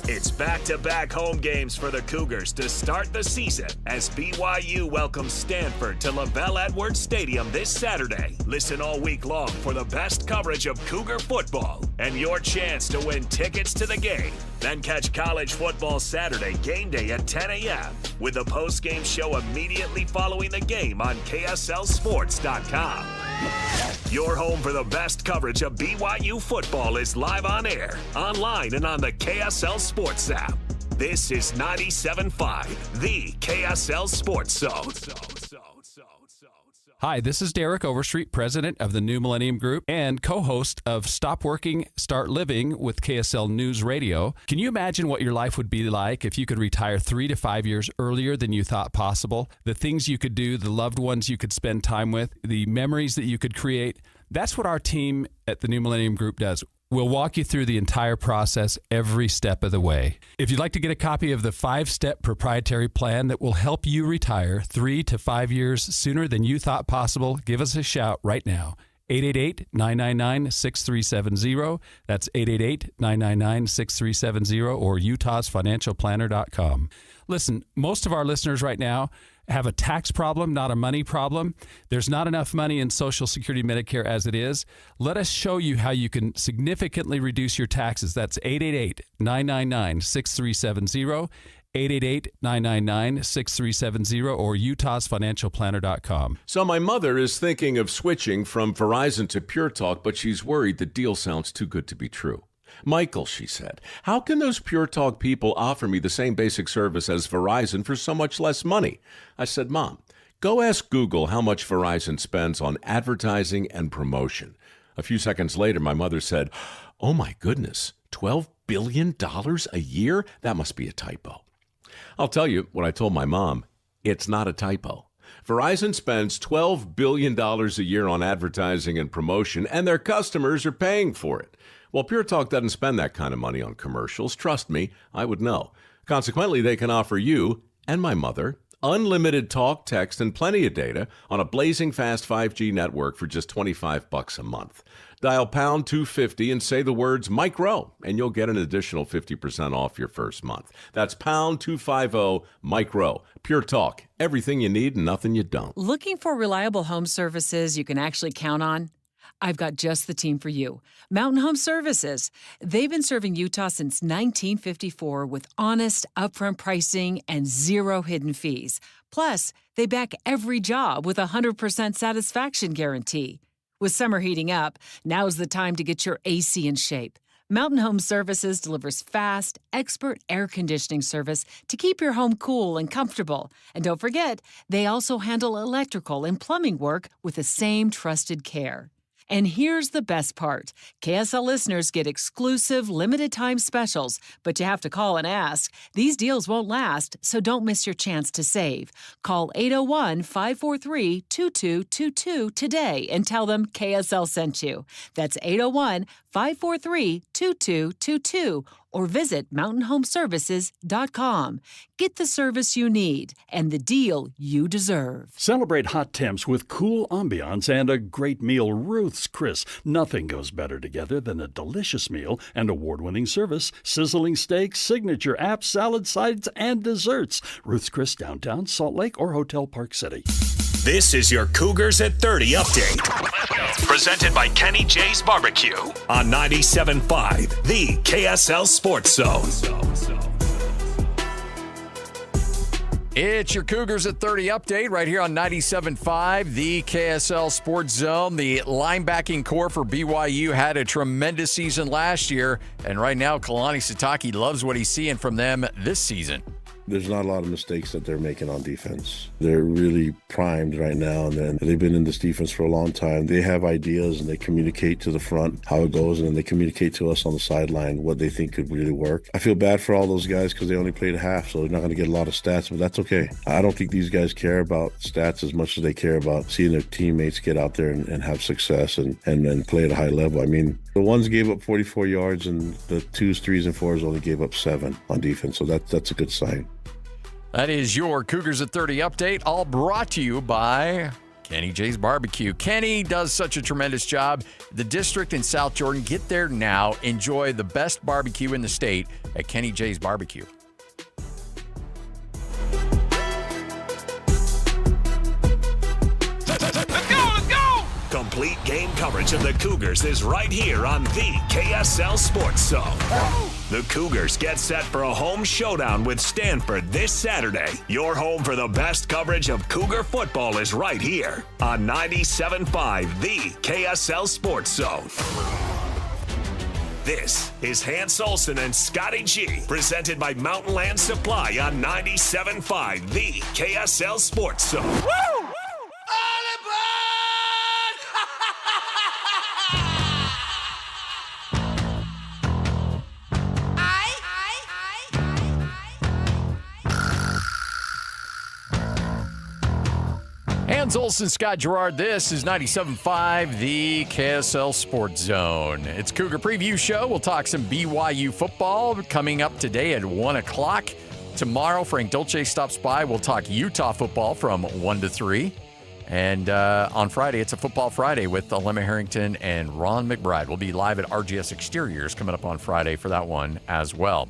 It's back-to-back home games for the Cougars to start the season as BYU welcomes Stanford to LaBelle Edwards Stadium this Saturday. Listen all week long for the best coverage of Cougar football and your chance to win tickets to the game. Then catch college football Saturday game day at 10 a.m. with the post-game show immediately following the game on KSLSports.com. Your home for the best coverage of BYU football is live on air, online, and on the KSL Sports app. This is 97.5, the KSL Sports Zone. Hi, this is Derek Overstreet, president of the New Millennium Group and co-host of Stop Working, Start Living with KSL News Radio. Can you imagine what your life would be like if you could retire 3 to 5 years earlier than you thought possible? The things you could do, the loved ones you could spend time with, the memories that you could create. That's what our team at the New Millennium Group does. We'll walk you through the entire process every step of the way. If you'd like to get a copy of the 5-step proprietary plan that will help you retire 3 to 5 years sooner than you thought possible, give us a shout right now. 888-999-6370. That's 888-999-6370 or utahsfinancialplanner.com. Listen, most of our listeners right now have a tax problem, not a money problem. There's not enough money in Social Security Medicare as it is. Let us show you how you can significantly reduce your taxes. That's 888-999-6370, 888-999-6370, or utahsfinancialplanner.com. So my mother is thinking of switching from Verizon to Pure Talk, but she's worried the deal sounds too good to be true. Michael, she said, how can those Pure Talk people offer me the same basic service as Verizon for so much less money? I said, Mom, go ask Google how much Verizon spends on advertising and promotion. A few seconds later, my mother said, oh my goodness, $12 billion a year? That must be a typo. I'll tell you what I told my mom. It's not a typo. Verizon spends $12 billion a year on advertising and promotion, and their customers are paying for it. Well, Pure Talk doesn't spend that kind of money on commercials. Trust me, I would know. Consequently, they can offer you and my mother unlimited talk, text, and plenty of data on a blazing fast 5G network for just $25 a month. Dial pound 250 and say the words Mike Rowe, and you'll get an additional 50% off your first month. That's pound 250 Mike Rowe. Pure Talk, everything you need and nothing you don't. Looking for reliable home services you can actually count on? I've got just the team for you. Mountain Home Services. They've been serving Utah since 1954 with honest, upfront pricing and zero hidden fees. Plus, they back every job with a 100% satisfaction guarantee. With summer heating up, now's the time to get your AC in shape. Mountain Home Services delivers fast, expert air conditioning service to keep your home cool and comfortable. And don't forget, they also handle electrical and plumbing work with the same trusted care. And here's the best part. KSL listeners get exclusive limited-time specials, but you have to call and ask. These deals won't last, so don't miss your chance to save. Call 801-543-2222 today and tell them KSL sent you. That's 801-543-2222 or visit mountainhomeservices.com. Get the service you need and the deal you deserve. Celebrate hot temps with cool ambiance and a great meal. Ruth's Chris. Nothing goes better together than a delicious meal and award-winning service, sizzling steaks, signature apps, salad sides, and desserts. Ruth's Chris, downtown Salt Lake or Hotel Park City. This is your Cougars at 30 update. Presented by Kenny J's Barbecue on 97.5, the KSL Sports Zone. It's your Cougars at 30 update right here on 97.5, the KSL Sports Zone. The linebacking core for BYU had a tremendous season last year, and right now Kalani Sitake loves what he's seeing from them this season. There's not a lot of mistakes that they're making on defense. They're really primed right now, and then they've been in this defense for a long time. They have ideas, and they communicate to the front how it goes, and then they communicate to us on the sideline what they think could really work. I feel bad for all those guys because they only played a half, so they're not going to get a lot of stats, but that's okay. I don't think these guys care about stats as much as they care about seeing their teammates get out there and have success and play at a high level. I mean, the ones gave up 44 yards, and the 2s, 3s, and 4s only gave up 7 on defense, so that's a good sign. That is your Cougars at 30 update, all brought to you by Kenny J's Barbecue. Kenny does such a tremendous job. The district in South Jordan, get there now. Enjoy the best barbecue in the state at Kenny J's Barbecue. Complete game coverage of the Cougars is right here on the KSL Sports Zone. The Cougars get set for a home showdown with Stanford this Saturday. Your home for the best coverage of Cougar football is right here on 97.5, the KSL Sports Zone. This is Hans Olsen and Scotty G, presented by Mountain Land Supply on 97.5, the KSL Sports Zone. Woo! Hans Olsen, Scott Gerard. This is 97.5, the KSL Sports Zone. It's Cougar Preview Show. We'll talk some BYU football coming up today at 1 o'clock. Tomorrow, Frank Dolce stops by. We'll talk Utah football from 1 to 3. And on Friday, it's a Football Friday with Lemma Harrington and Ron McBride. We'll be live at RGS Exteriors coming up on Friday for that one as well.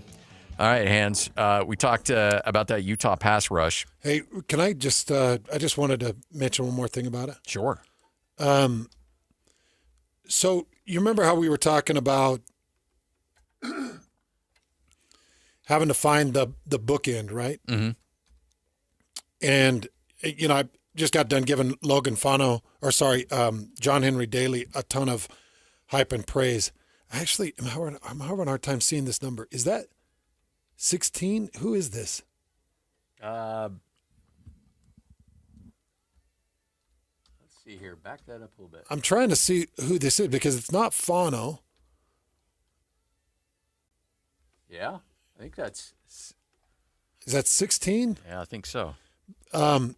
All right, Hans, we talked about that Utah pass rush. Hey, can I just I just wanted to mention one more thing about it. Sure. So you remember how we were talking about having to find the bookend, right? Mm-hmm. And, you know, I just got done giving John Henry Daly a ton of hype and praise. Actually, I'm having a hard time seeing this number. Is that 16? Who is this? Let's see here. Back that up a little bit. I'm trying to see who this is because it's not Fano. Yeah, I think that's... Is that 16? Yeah, I think so. The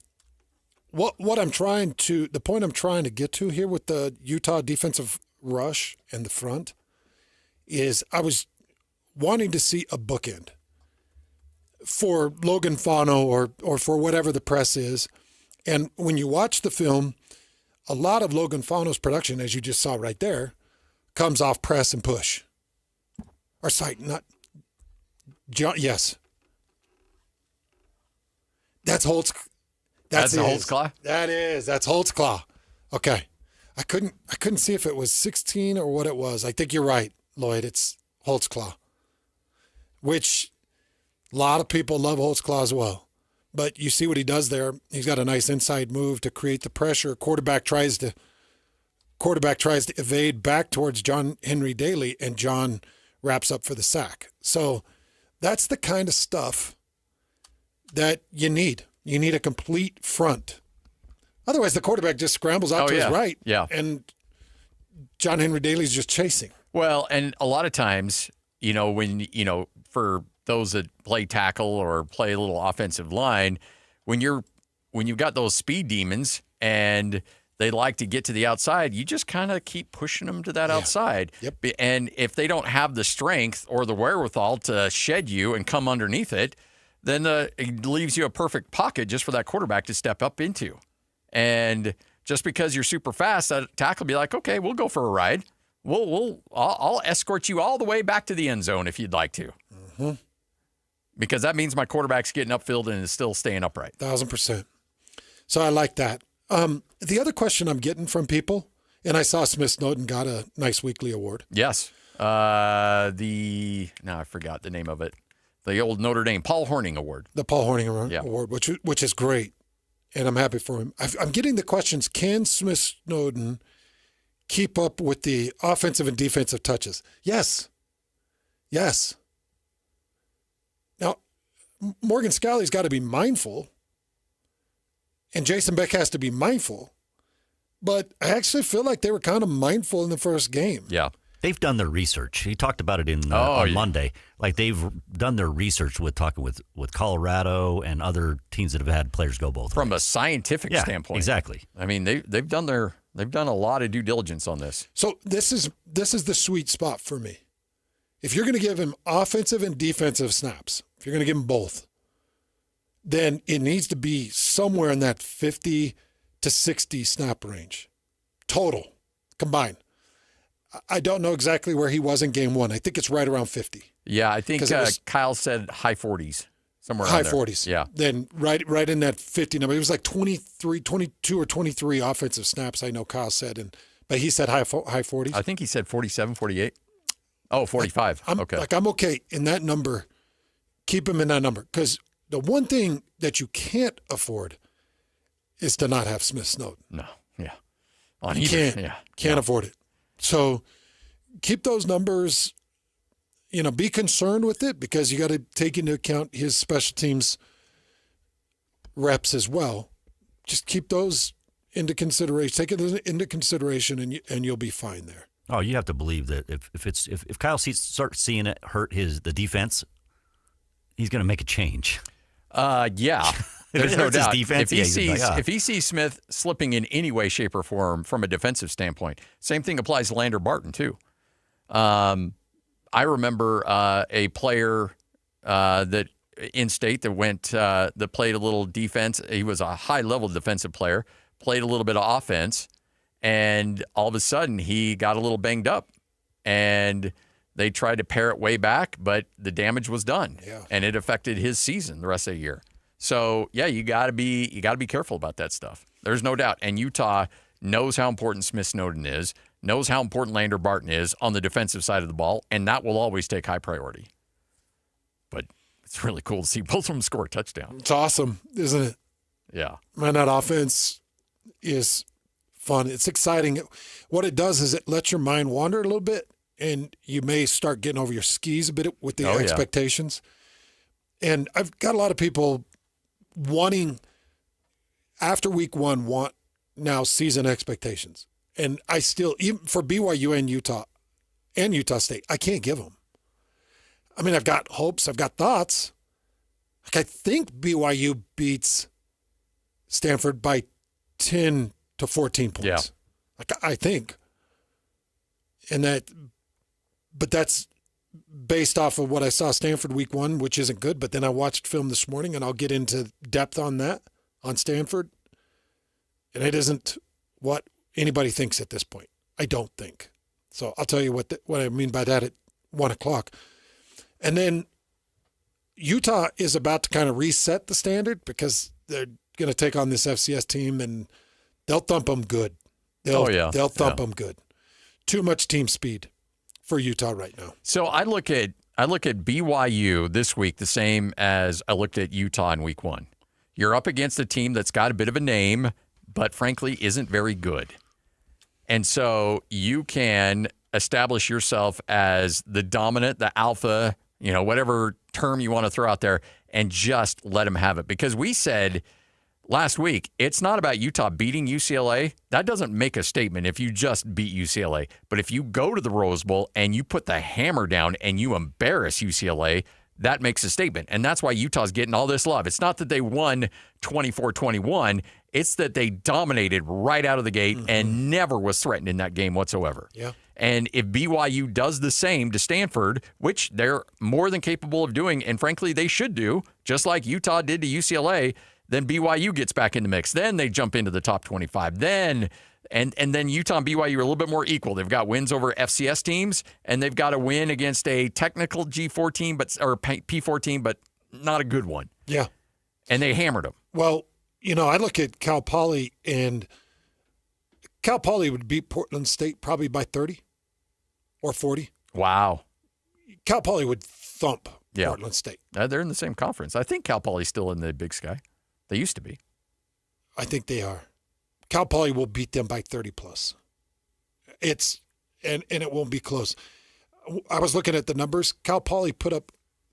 point I'm trying to get to here with the Utah defensive rush and the front is I was wanting to see a bookend for Logan Fano or for whatever the press is. And when you watch the film, a lot of Logan Fano's production, as you just saw right there, comes off press and push. Or sorry, not John. Yes, that's Holtz. That's Holtzclaw? That's Holtzclaw. Okay. I couldn't see if it was 16 or what it was. I think you're right, Lloyd. It's Holtzclaw. Which a lot of people love Holtzclaw as well. But you see what he does there. He's got a nice inside move to create the pressure. Quarterback tries to evade back towards John Henry Daly, and John wraps up for the sack. So that's the kind of stuff that you need. You need a complete front. Otherwise, the quarterback just scrambles out to his right. Yeah. And John Henry Daly's just chasing. Well, and a lot of times, for those that play tackle or play a little offensive line, when you've got those speed demons and they like to get to the outside, you just kind of keep pushing them to that outside. Yep. And if they don't have the strength or the wherewithal to shed you and come underneath it, then it leaves you a perfect pocket just for that quarterback to step up into. And just because you're super fast, that tackle will be like, okay, we'll go for a ride. I'll escort you all the way back to the end zone if you'd like to. Mm-hmm. Because that means my quarterback's getting upfield and is still staying upright. 1,000%. So I like that. The other question I'm getting from people, and I saw Smith Snowden got a nice weekly award. Yes. I forgot the name of it. The old Notre Dame Paul Hornung Award. The Paul Hornung Award, which is great, and I'm happy for him. I'm getting the questions, can Smith Snowden keep up with the offensive and defensive touches? Yes. Now, Morgan Scalley's got to be mindful, and Jason Beck has to be mindful. But I actually feel like they were kind of mindful in the first game. Yeah. They've done their research. He talked about it on Monday. Like, they've done their research with talking with Colorado and other teams that have had players go both From ways. a scientific standpoint. Exactly. I mean, they've done a lot of due diligence on this. So this is the sweet spot for me. If you're going to give him offensive and defensive snaps, if you're going to give him both, then it needs to be somewhere in that 50 to 60 snap range, total, combined. I don't know exactly where he was in game one. I think it's right around 50. Yeah, I think Kyle said high 40s, somewhere high around there. 40s. Yeah. Then right in that 50 number. It was like 22 or 23 offensive snaps, I know Kyle said, but he said high 40s. I think he said 47, 48. Oh, 45. I'm okay in that number. Keep him in that number. Because the one thing that you can't afford is to not have Smith Snowden. No, yeah. Can't afford it. So keep those numbers, be concerned with it because you got to take into account his special teams reps as well. Just keep those into consideration. Take it into consideration and you'll be fine there. Oh, you have to believe that if Kyle starts seeing it hurt the defense, he's going to make a change. Yeah. There's no doubt. Defense, if he sees Smith slipping in any way, shape, or form from a defensive standpoint, same thing applies to Lander Barton too. I remember a player that in state that played a little defense. He was a high-level defensive player, played a little bit of offense, and all of a sudden he got a little banged up, and they tried to pare it way back, but the damage was done, and it affected his season the rest of the year. So, yeah, you got to be careful about that stuff. There's no doubt. And Utah knows how important Smith Snowden is, knows how important Lander Barton is on the defensive side of the ball, and that will always take high priority. But it's really cool to see both of them score a touchdown. It's awesome, isn't it? Yeah. Man, that offense is fun. It's exciting. What it does is it lets your mind wander a little bit, and you may start getting over your skis a bit with the expectations. Yeah. And I've got a lot of people wanting, after week one, want now season expectations. And I still, even for BYU and Utah State, I can't give them. I mean, I've got hopes, I've got thoughts. Like, I think BYU beats Stanford by 10 to 14 points. Yeah. Like, I think. But that's based off of what I saw Stanford week one, which isn't good. But then I watched film this morning, and I'll get into depth on that, on Stanford. And it isn't what anybody thinks at this point. I don't think. So I'll tell you what I mean by that at 1 o'clock. And then Utah is about to kind of reset the standard because they're going to take on this FCS team, and they'll thump them good. They'll thump them good. Too much team speed for Utah right now. So I look at BYU this week the same as I looked at Utah in week one. You're up against a team that's got a bit of a name, but frankly isn't very good. And so you can establish yourself as the dominant, the alpha, whatever term you want to throw out there, and just let them have it. Because we said last week, it's not about Utah beating UCLA. That doesn't make a statement if you just beat UCLA. But if you go to the Rose Bowl and you put the hammer down and you embarrass UCLA, that makes a statement. And that's why Utah's getting all this love. It's not that they won 24-21. It's that they dominated right out of the gate and never was threatened in that game whatsoever. Yeah. And if BYU does the same to Stanford, which they're more than capable of doing, and frankly they should do, just like Utah did to UCLA, then BYU gets back in the mix. Then they jump into the top 25. Then Utah and BYU are a little bit more equal. They've got wins over FCS teams, and they've got a win against a technical G4 team, or P4 team, but not a good one. Yeah. And they hammered them. Well, I look at Cal Poly, and Cal Poly would beat Portland State probably by 30 or 40. Wow. Cal Poly would thump Portland State. They're in the same conference. I think Cal Poly's still in the Big Sky. They used to be. I think they are. Cal Poly will beat them by 30 plus. And it won't be close. I was looking at the numbers. Cal Poly put up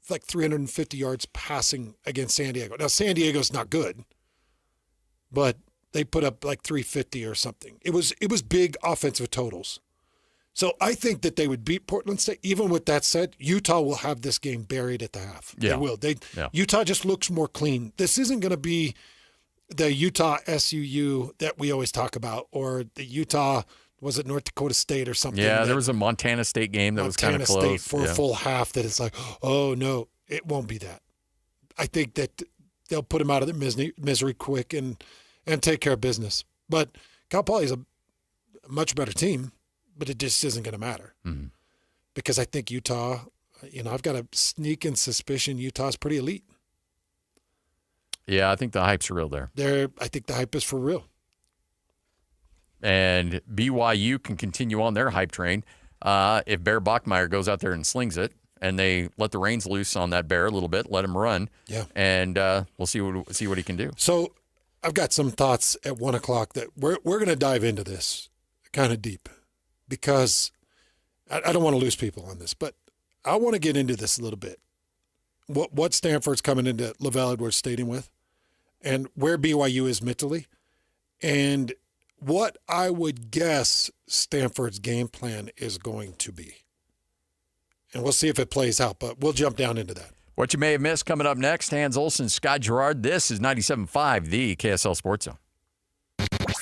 like 350 yards passing against San Diego. Now, San Diego's not good, but they put up like 350 or something. It was big offensive totals. So I think that they would beat Portland State. Even with that said, Utah will have this game buried at the half. Yeah. They will. Utah just looks more clean. This isn't going to be the Utah SUU that we always talk about, or the Utah, was it North Dakota State or something? Yeah, there was a Montana State game that was kind of close. Montana State for a full half that it's like, oh, no, it won't be that. I think that they'll put them out of their misery quick and take care of business. But Cal Poly is a much better team, but it just isn't going to matter. Mm-hmm. Because I think Utah, I've got a sneaking suspicion Utah's pretty elite. Yeah, I think the hype's real there. I think the hype is for real. And BYU can continue on their hype train if Bear Bachmeier goes out there and slings it, and they let the reins loose on that Bear a little bit, let him run. Yeah. And we'll see what he can do. So I've got some thoughts at 1 o'clock that we're going to dive into this kind of deep, because I don't want to lose people on this, but I want to get into this a little bit. What Stanford's coming into Lavelle Edwards Stadium with, and where BYU is mentally, and what I would guess Stanford's game plan is going to be. And we'll see if it plays out, but we'll jump down into that. What you may have missed coming up next, Hans Olsen, Scott Gerard. This is 97.5, the KSL Sports Zone.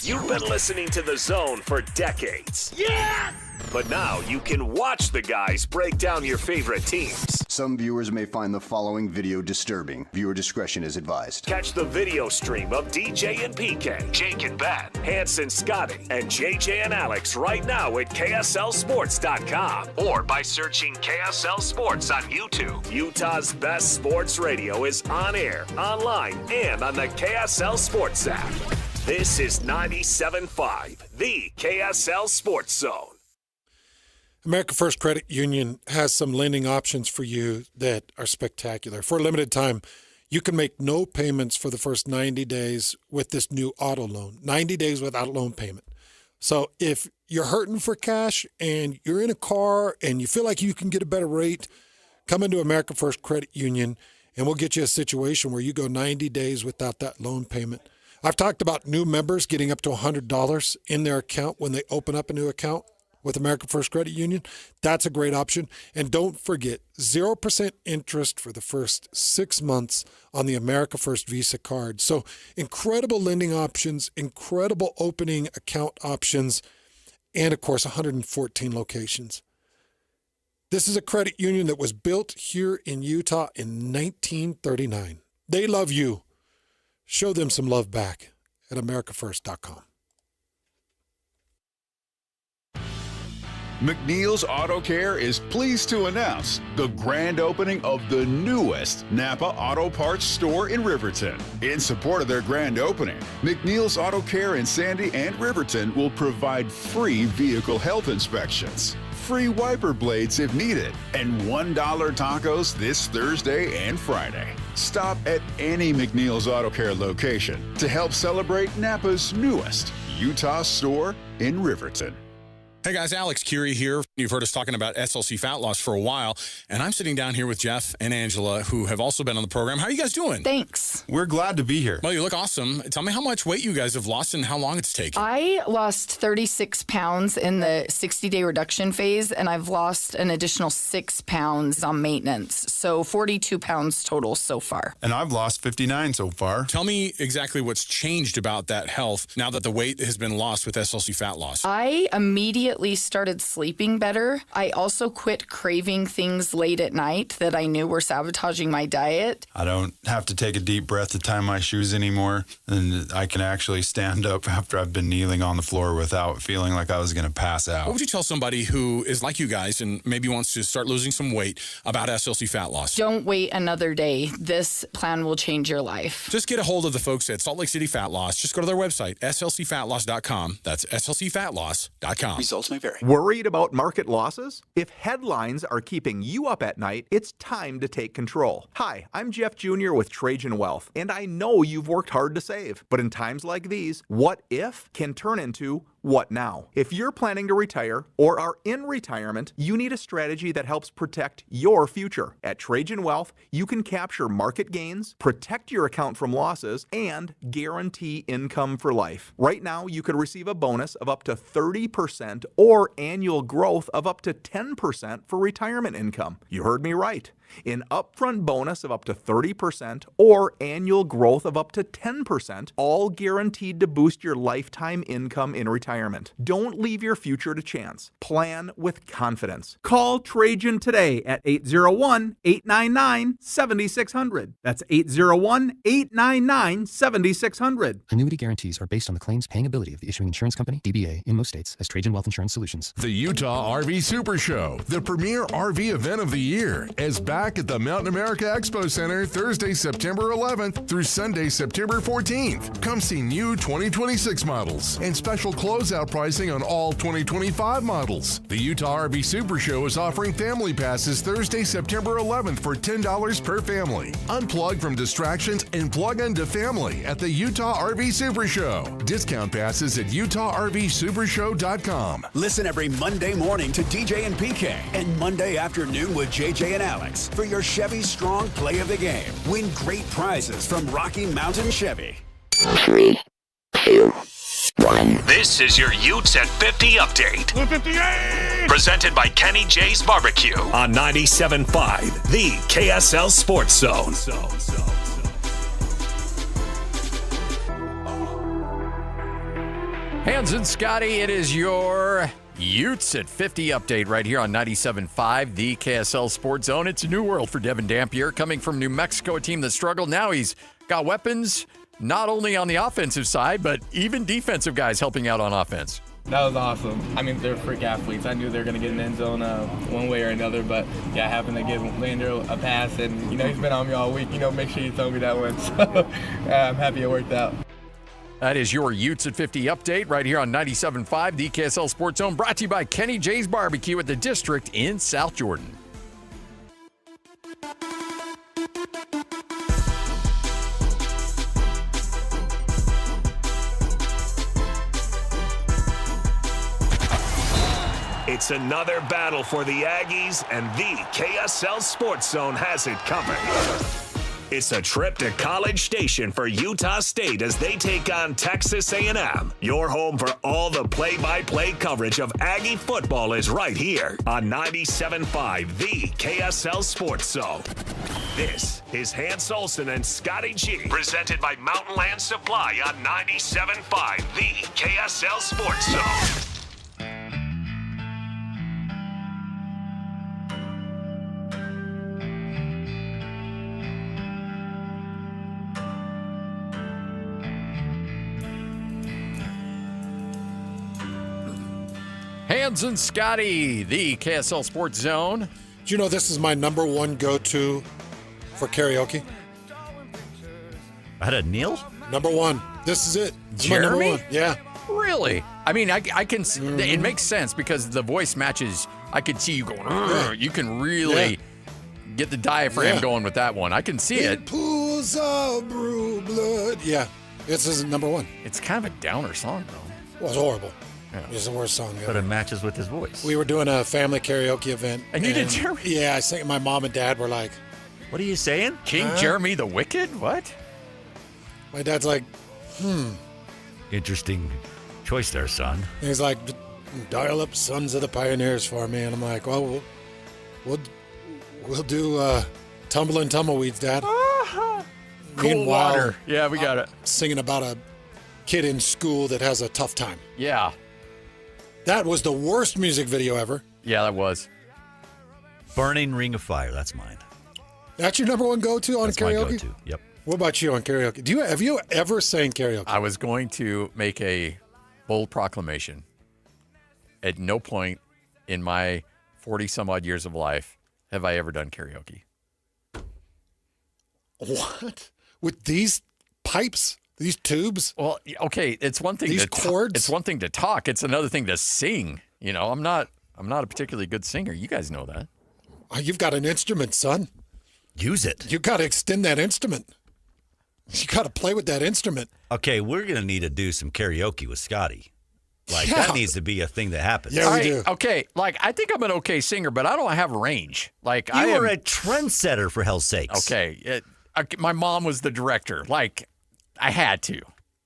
You've been listening to The Zone for decades. Yes! But now you can watch the guys break down your favorite teams. Some viewers may find the following video disturbing. Viewer discretion is advised. Catch the video stream of DJ and PK, Jake and Ben, Hanson, Scotty, and JJ and Alex right now at KSLSports.com or by searching KSL Sports on YouTube. Utah's best sports radio is on air, online, and on the KSL Sports app. This is 97.5, the KSL Sports Zone. America First Credit Union has some lending options for you that are spectacular. For a limited time, you can make no payments for the first 90 days with this new auto loan. 90 days without a loan payment. So if you're hurting for cash and you're in a car and you feel like you can get a better rate, come into America First Credit Union and we'll get you a situation where you go 90 days without that loan payment. I've talked about new members getting up to $100 in their account when they open up a new account with American First Credit Union. That's a great option. And don't forget, 0% interest for the first 6 months on the America First Visa card. So incredible lending options, incredible opening account options, and of course, 114 locations. This is a credit union that was built here in Utah in 1939. They love you. Show them some love back at AmericaFirst.com. McNeil's Auto Care is pleased to announce the grand opening of the newest Napa Auto Parts store in Riverton. In support of their grand opening, McNeil's Auto Care in Sandy and Riverton will provide free vehicle health inspections, free wiper blades if needed, and $1 tacos this Thursday and Friday. Stop at any McNeil's Auto Care location to help celebrate Napa's newest Utah store in Riverton. Hey guys, Alex Curie here. You've heard us talking about SLC fat loss for a while, and I'm sitting down here with Jeff and Angela, who have also been on the program. How are you guys doing? Thanks. We're glad to be here. Well, you look awesome. Tell me how much weight you guys have lost and how long it's taken. I lost 36 pounds in the 60-day reduction phase, and I've lost an additional 6 pounds on maintenance, so 42 pounds total so far. And I've lost 59 so far. Tell me exactly what's changed about that health now that the weight has been lost with SLC fat loss. I immediately started sleeping better. I also quit craving things late at night that I knew were sabotaging my diet. I don't have to take a deep breath to tie my shoes anymore, and I can actually stand up after I've been kneeling on the floor without feeling like I was going to pass out. What would you tell somebody who is like you guys and maybe wants to start losing some weight about SLC fat loss? Don't wait another day. This plan will change your life. Just get a hold of the folks at Salt Lake City Fat Loss. Just go to their website, slcfatloss.com. That's slcfatloss.com. Results may vary. Worried about market losses? If headlines are keeping you up at night, it's time to take control. Hi, I'm Jeff Jr. with Trajan Wealth, and I know you've worked hard to save. But in times like these, what if can turn into what now? If you're planning to retire or are in retirement, you need a strategy that helps protect your future. At Trajan Wealth, you can capture market gains, protect your account from losses, and guarantee income for life. Right now, you could receive a bonus of up to 30% or annual growth of up to 10% for retirement income. You heard me right. An upfront bonus of up to 30% or annual growth of up to 10%, all guaranteed to boost your lifetime income in retirement. Don't leave your future to chance. Plan with confidence. Call Trajan today at 801-899-7600. That's 801-899-7600. Annuity guarantees are based on the claims paying ability of the issuing insurance company, DBA, in most states as Trajan Wealth Insurance Solutions. The Utah RV Super Show, the premier RV event of the year, is back at the Mountain America Expo Center Thursday, September 11th through Sunday, September 14th. Come see new 2026 models and special closeout pricing on all 2025 models. The Utah RV Super Show is offering family passes Thursday, September 11th for $10 per family. Unplug from distractions and plug into family at the Utah RV Super Show. Discount passes at UtahRVSupershow.com. Listen every Monday morning to DJ and PK and Monday afternoon with JJ and Alex for your Chevy Strong Play of the Game. Win great prizes from Rocky Mountain Chevy. 3, 2, 1. This is your Utes at 50 update. 158! Presented by Kenny J's Barbecue on 97.5, the KSL Sports Zone. Hans and Scotty, it is your Utes at 50 update right here on 97.5, the KSL Sports Zone. It's a new world for Devin Dampier, coming from New Mexico, a team that struggled. Now he's got weapons not only on the offensive side, but even defensive guys helping out on offense. That was awesome. I mean, they're freak athletes. I knew they were going to get in the end zone one way or another, but yeah, I happened to give Lander a pass, and, he's been on me all week. Make sure you told me that one. So I'm happy it worked out. That is your Utes at 50 update right here on 97.5, the KSL Sports Zone, brought to you by Kenny J's Barbecue at the District in South Jordan. It's another battle for the Aggies, and the KSL Sports Zone has it covered. It's a trip to College Station for Utah State as they take on Texas A&M. Your home for all the play-by-play coverage of Aggie football is right here on 97.5, the KSL Sports Zone. This is Hans Olsen and Scotty G, presented by Mountain Land Supply on 97.5, the KSL Sports Zone. Hans and Scotty, the KSL Sports Zone. Do you know this is my number one go-to for karaoke? I had a Neil? Number one. This is it. This Jeremy? is my number one. Yeah. Really? I mean, I can. It makes sense because the voice matches. I could see you going. Yeah. You can really get the diaphragm going with that one. I can see it. Pools of brew blood. Yeah. This is number one. It's kind of a downer song, though. Well, it's horrible. Yeah. It's the worst song ever. But it matches with his voice. We were doing a family karaoke event. And you did Jeremy? Yeah, I sang. My mom and dad were like, "What are you saying? King Jeremy the Wicked? What?" My dad's like, Interesting choice there, son. And he's like, "Dial up Sons of the Pioneers for me." And I'm like, "Well, we'll do Tumbling Tumbleweeds, Dad." Cool water. Yeah, we got it. Singing about a kid in school that has a tough time. Yeah. That was the worst music video ever. Yeah, that was. Burning Ring of Fire, that's mine. That's your number one go-to on that's karaoke? My go-to, yep. What about you on karaoke? Have you ever sang karaoke? I was going to make a bold proclamation. At no point in my 40-some-odd years of life have I ever done karaoke. What? With these pipes? These tubes? Well, okay, it's one thing. These chords? It's one thing to talk. It's another thing to sing. I'm not a particularly good singer. You guys know that. You've got an instrument, son. Use it. You got to extend that instrument. You got to play with that instrument. Okay, we're going to need to do some karaoke with Scotty. Like, that needs to be a thing that happens. Yeah, we do. Okay, like, I think I'm an okay singer, but I don't have range. Like, You are a trendsetter, for hell's sakes. Okay, my mom was the director. Like, I had to.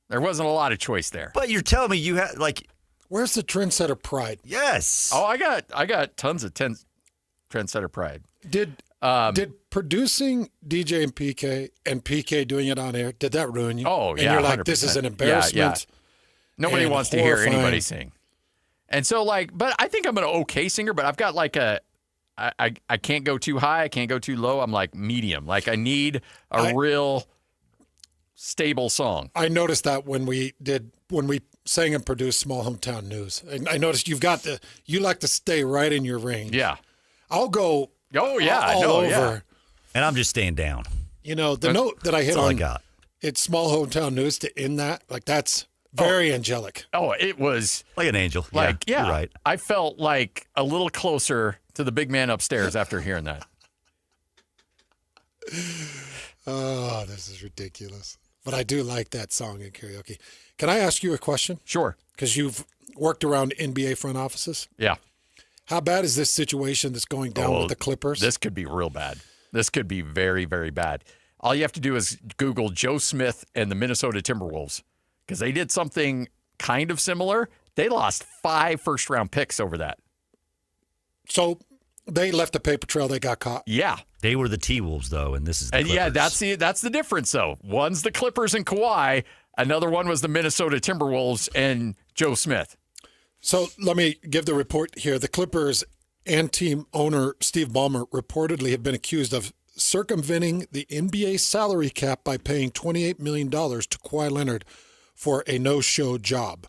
There wasn't a lot of choice there. But you're telling me you had, like... Where's the trendsetter pride? Yes. Oh, I got tons of trendsetter pride. Did producing DJ and PK doing it on air, did that ruin you? Oh, and yeah, you're like, 100%. this is an embarrassment. Yeah. Nobody wants to hear anybody sing. And so, like, but I think I'm an okay singer, but I've got like I can't go too high, I can't go too low. I'm like medium. Like, I need a real stable song. I noticed that when we sang and produced Small Hometown News. And I noticed you like to stay right in your range. Yeah. I'll go all over. Yeah. And I'm just staying down. You know, the note that I hit That's all on, I got. It's Small Hometown News to end that. Like, that's very angelic. Oh, it was like an angel. Like, yeah, you're right. I felt like a little closer to the big man upstairs after hearing that. Oh, this is ridiculous. But I do like that song in karaoke. Can I ask you a question? Sure. Because you've worked around NBA front offices. Yeah. How bad is this situation that's going down with the Clippers? This could be real bad. This could be very, very bad. All you have to do is Google Joe Smith and the Minnesota Timberwolves, because they did something kind of similar. They lost 5 first-round picks over that. So they left a paper trail. They got caught. Yeah. They were the T-Wolves, though, and this is the Clippers. Yeah, that's the difference, though. One's the Clippers and Kawhi. Another one was the Minnesota Timberwolves and Joe Smith. So let me give the report here. The Clippers and team owner Steve Ballmer reportedly have been accused of circumventing the NBA salary cap by paying $28 million to Kawhi Leonard for a no-show job.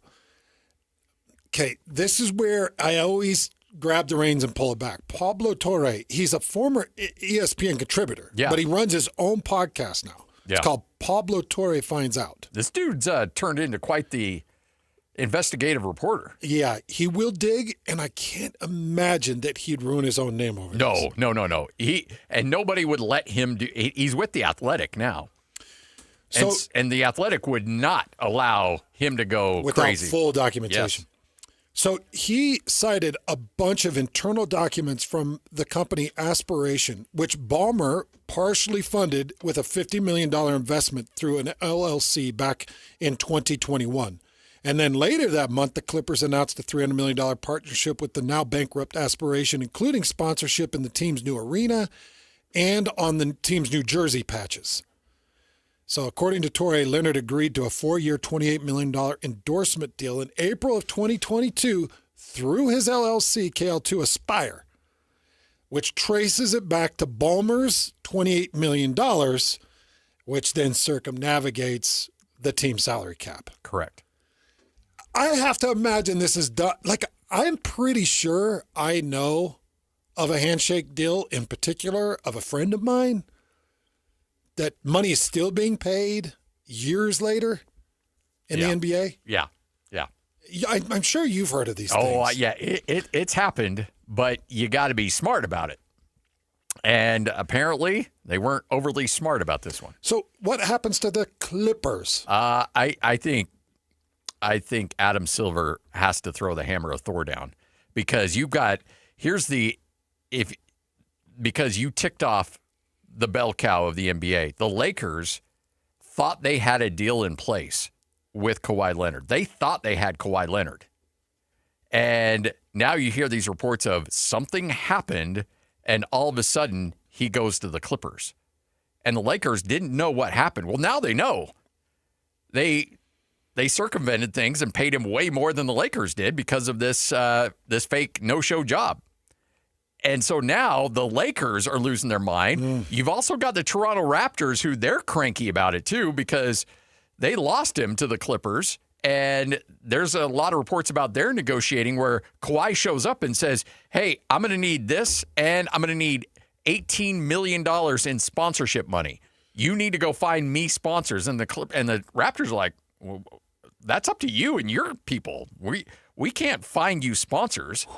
Okay, this is where I always grab the reins and pull it back. Pablo Torre, he's a former ESPN contributor, but he runs his own podcast now. Yeah. It's called Pablo Torre Finds Out. This dude's turned into quite the investigative reporter. Yeah, he will dig, and I can't imagine that he'd ruin his own name over this. No. And nobody would let him do. He's with the Athletic now, and the Athletic would not allow him to go without crazy. Full documentation. Yes. So he cited a bunch of internal documents from the company Aspiration, which Ballmer partially funded with a $50 million investment through an LLC back in 2021. And then later that month, the Clippers announced a $300 million partnership with the now bankrupt Aspiration, including sponsorship in the team's new arena and on the team's new jersey patches. So according to Torre, Leonard agreed to a 4-year, $28 million endorsement deal in April of 2022 through his LLC, KL2 Aspire, which traces it back to Ballmer's $28 million, which then circumnavigates the team salary cap. Correct. I have to imagine this is done. Like, I'm pretty sure I know of a handshake deal in particular of a friend of mine that money is still being paid years later in the NBA. Yeah. I'm sure you've heard of these things. Oh, yeah, it's happened, but you got to be smart about it. And apparently, they weren't overly smart about this one. So what happens to the Clippers? I think Adam Silver has to throw the hammer of Thor down, because because you ticked off the bell cow of the NBA. The Lakers thought they had a deal in place with Kawhi Leonard. They thought they had Kawhi Leonard. And now you hear these reports of something happened, and all of a sudden he goes to the Clippers. And the Lakers didn't know what happened. Well, now they know. They circumvented things and paid him way more than the Lakers did because of this fake no-show job. And so now the Lakers are losing their mind. You've also got the Toronto Raptors, who they're cranky about it too, because they lost him to the Clippers. And there's a lot of reports about their negotiating where Kawhi shows up and says, hey, I'm going to need this, and I'm going to need $18 million in sponsorship money. You need to go find me sponsors. And the Raptors are like, well, that's up to you and your people. We can't find you sponsors.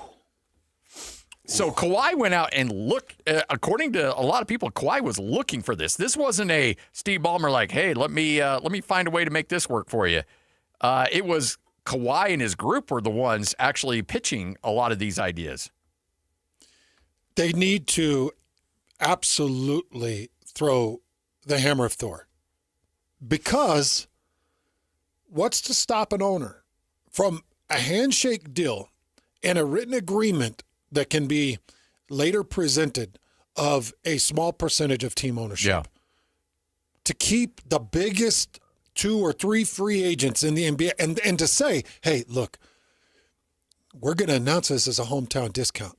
So Kawhi went out and looked, according to a lot of people, Kawhi was looking for this. This wasn't a Steve Ballmer like, hey, let me find a way to make this work for you. It was Kawhi and his group were the ones actually pitching a lot of these ideas. They need to absolutely throw the hammer of Thor. Because what's to stop an owner from a handshake deal and a written agreement that can be later presented of a small percentage of team ownership to keep the biggest 2 or 3 free agents in the NBA and to say, hey, look, we're going to announce this as a hometown discount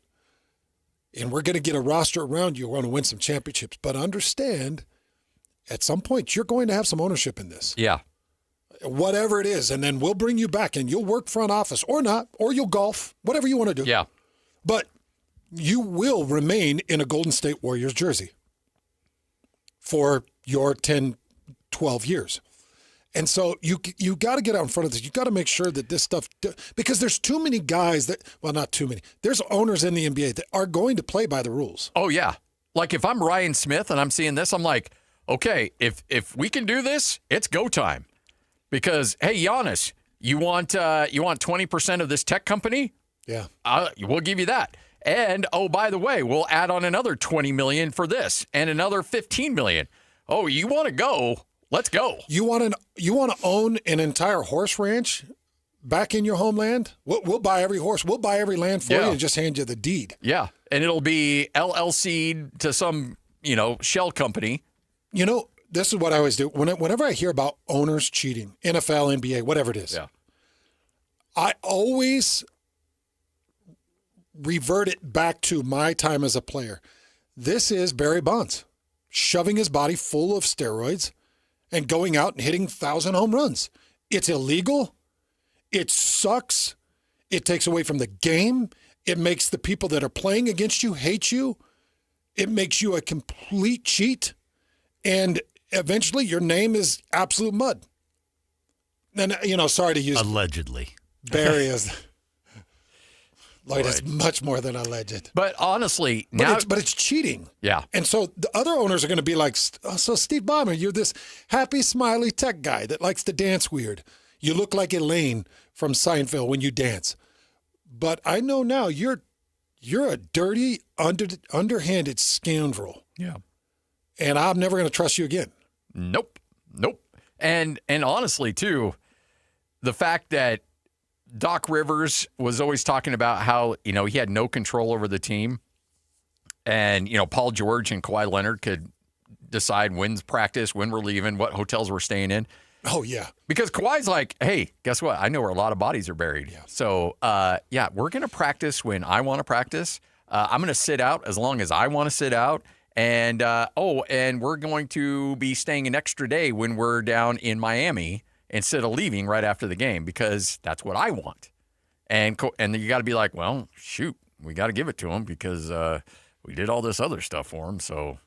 and we're going to get a roster around you. We're going to win some championships. But understand, at some point, you're going to have some ownership in this. Yeah. Whatever it is. And then we'll bring you back and you'll work front office or not, or you'll golf, whatever you want to do. Yeah. But you will remain in a Golden State Warriors jersey for your 10, 12 years. And so you got to get out in front of this. You got to make sure that this stuff, because there's too many guys that, well, not too many. There's owners in the NBA that are going to play by the rules. Oh, yeah. Like if I'm Ryan Smith and I'm seeing this, I'm like, okay, if we can do this, it's go time. Because, hey, Giannis, you want 20% of this tech company? Yeah. We'll give you that. And, oh, by the way, we'll add on another $20 million for this and another $15 million. Oh, you want to go? Let's go. You want to own an entire horse ranch back in your homeland? We'll buy every horse. We'll buy every land for you and just hand you the deed. Yeah, and it'll be LLC to some, shell company. This is what I always do. Whenever I hear about owners cheating, NFL, NBA, whatever it is, I always revert it back to my time as a player. This is Barry Bonds shoving his body full of steroids and going out and hitting 1,000 home runs. It's illegal. It sucks. It takes away from the game. It makes the people that are playing against you hate you. It makes you a complete cheat. And eventually your name is absolute mud. And, sorry to use... Allegedly. Barry is... Lloyd is much more than alleged. But honestly, but it's cheating. Yeah. And so the other owners are going to be like, so Steve Ballmer, you're this happy, smiley tech guy that likes to dance weird. You look like Elaine from Seinfeld when you dance. But I know now you're a dirty, underhanded scoundrel. Yeah. And I'm never going to trust you again. Nope. And honestly, too, the fact that Doc Rivers was always talking about how, he had no control over the team. And, Paul George and Kawhi Leonard could decide when's practice, when we're leaving, what hotels we're staying in. Oh, yeah. Because Kawhi's like, hey, guess what? I know where a lot of bodies are buried. Yeah. So, we're going to practice when I want to practice. I'm going to sit out as long as I want to sit out. And, and we're going to be staying an extra day when we're down in Miami instead of leaving right after the game because that's what I want. And you got to be like, well, shoot, we got to give it to him because we did all this other stuff for him, so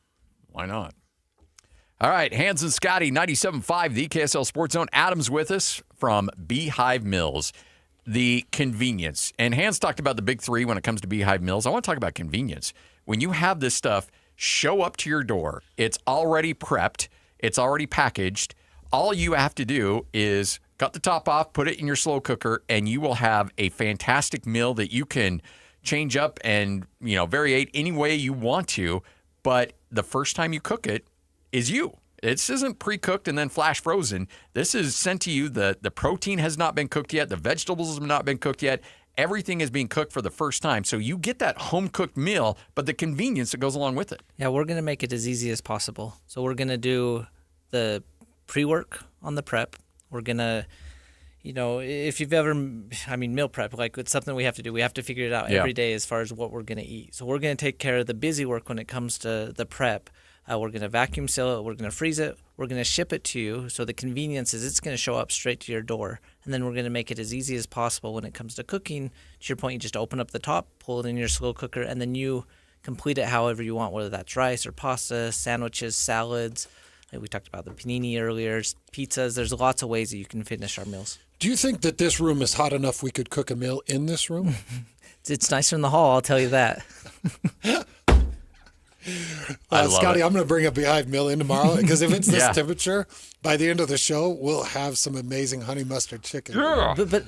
why not? All right, Hans and Scotty, 97.5, the KSL Sports Zone. Adam's with us from Beehive Mills, the convenience. And Hans talked about the big three when it comes to Beehive Mills. I want to talk about convenience. When you have this stuff show up to your door, it's already prepped, it's already packaged. All you have to do is cut the top off, put it in your slow cooker, and you will have a fantastic meal that you can change up and, variate any way you want to. But the first time you cook it is you. This isn't pre-cooked and then flash frozen. This is sent to you. The protein has not been cooked yet. The vegetables have not been cooked yet. Everything is being cooked for the first time. So you get that home-cooked meal, but the convenience that goes along with it. Yeah, we're going to make it as easy as possible. So we're going to do the pre-work on the prep. We're going to, if you've ever, meal prep, like it's something we have to do. We have to figure it out every day as far as what we're going to eat. So we're going to take care of the busy work when it comes to the prep. We're going to vacuum seal it. We're going to freeze it. We're going to ship it to you. So the convenience is it's going to show up straight to your door. And then we're going to make it as easy as possible when it comes to cooking. To your point, you just open up the top, pull it in your slow cooker, and then you complete it however you want, whether that's rice or pasta, sandwiches, salads. We talked about the panini earlier, pizzas. There's lots of ways that you can finish our meals. Do you think that this room is hot enough we could cook a meal in this room? It's nicer in the hall, I'll tell you that. Scotty, I'm going to bring a Beehive meal in tomorrow because if it's this temperature, by the end of the show, we'll have some amazing honey mustard chicken. Yeah. But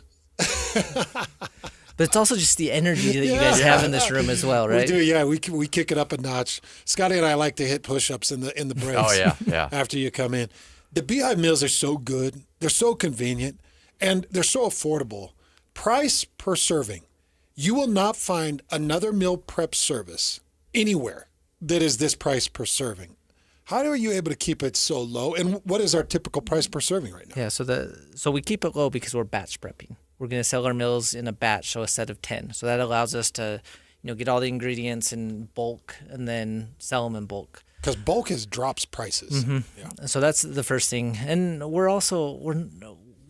But it's also just the energy that you guys have in this room as well, right? We do, yeah. We kick it up a notch. Scotty and I like to hit push-ups in the breaks. Oh, yeah. After you come in. The Beehive meals are so good. They're so convenient, and they're so affordable. Price per serving. You will not find another meal prep service anywhere that is this price per serving. How are you able to keep it so low? And what is our typical price per serving right now? Yeah, so we keep it low because we're batch prepping. We're going to sell our meals in a batch, so a set of 10. So that allows us to, get all the ingredients in bulk and then sell them in bulk. Because bulk drops prices. Mm-hmm. Yeah. So that's the first thing. And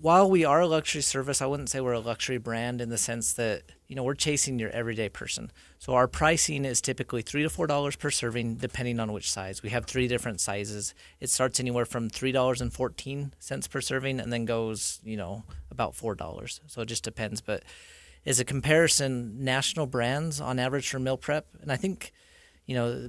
while we are a luxury service, I wouldn't say we're a luxury brand in the sense that, we're chasing your everyday person. So our pricing is typically $3 to $4 per serving, depending on which size. We have 3 different sizes. It starts anywhere from $3.14 per serving and then goes, about $4. So it just depends. But as a comparison, national brands on average for meal prep, and I think,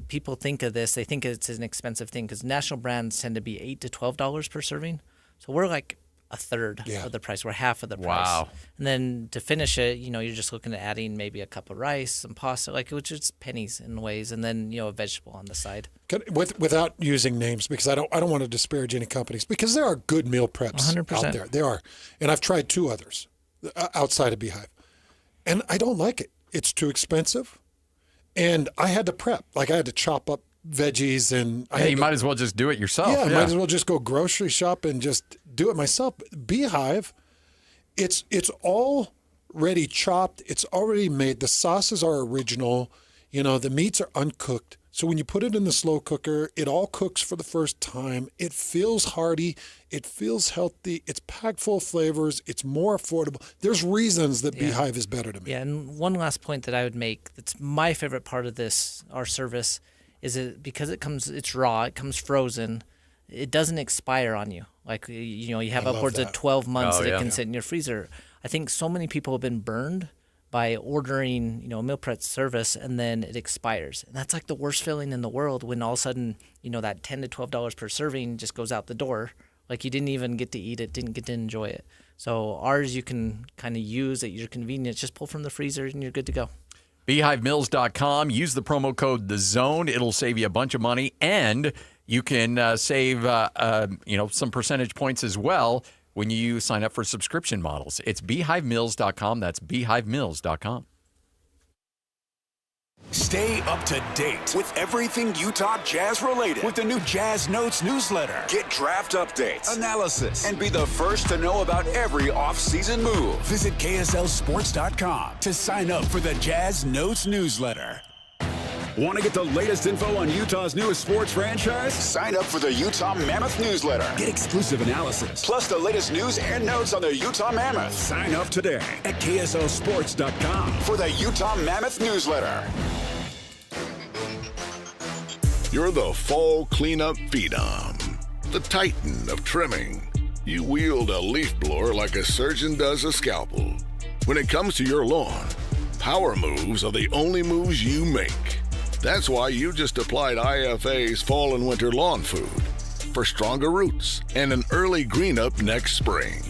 people think of this, they think it's an expensive thing because national brands tend to be $8 to $12 per serving. So we're like a third of the price. We're half of the price. Wow. And then to finish it, you're just looking at adding maybe a cup of rice, some pasta, which is pennies in ways, and then, a vegetable on the side. Without using names, because I don't want to disparage any companies, because there are good meal preps 100%. out there. There are. And I've tried 2 others outside of Beehive. And I don't like it. It's too expensive. And I had to prep. I had to chop up veggies and you might as well just do it yourself. Yeah, might as well just go grocery shop and just do it myself. Beehive, it's already chopped. It's already made. The sauces are original. The meats are uncooked. So when you put it in the slow cooker, it all cooks for the first time. It feels hearty. It feels healthy. It's packed full of flavors. It's more affordable. There's reasons that Beehive is better to me. Yeah, and one last point that I would make that's my favorite part of our service, is it because it's raw, it comes frozen, it doesn't expire on you. You have upwards of 12 months that it can sit in your freezer. I think so many people have been burned by ordering, a meal prep service and then it expires. And that's like the worst feeling in the world when all of a sudden, that $10 to $12 per serving just goes out the door. Like you didn't even get to eat it, didn't get to enjoy it. So ours you can kind of use at your convenience, just pull from the freezer and you're good to go. BeehiveMills.com. Use the promo code TheZone. It'll save you a bunch of money, and you can save some percentage points as well when you sign up for subscription models. It's BeehiveMills.com. That's BeehiveMills.com. Stay up to date with everything Utah Jazz related with the new Jazz Notes newsletter. Get draft updates, analysis, and be the first to know about every offseason move. Visit KSLSports.com to sign up for the Jazz Notes newsletter. Want to get the latest info on Utah's newest sports franchise? Sign up for the Utah Mammoth newsletter. Get exclusive analysis, plus the latest news and notes on the Utah Mammoth. Sign up today at KSLSports.com for the Utah Mammoth newsletter. You're the fall cleanup phenom, the titan of trimming. You wield a leaf blower like a surgeon does a scalpel. When it comes to your lawn, power moves are the only moves you make. That's why you just applied IFA's Fall and Winter Lawn Food for stronger roots and an early green up next spring.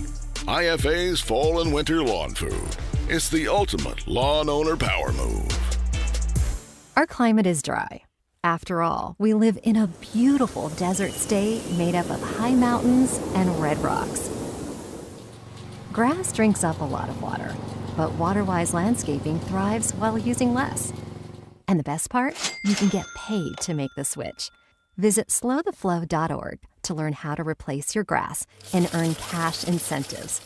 IFA's Fall and Winter Lawn Food. It's the ultimate lawn owner power move. Our climate is dry. After all, we live in a beautiful desert state made up of high mountains and red rocks. Grass drinks up a lot of water, but Waterwise Landscaping thrives while using less. And the best part? You can get paid to make the switch. Visit slowtheflow.org to learn how to replace your grass and earn cash incentives.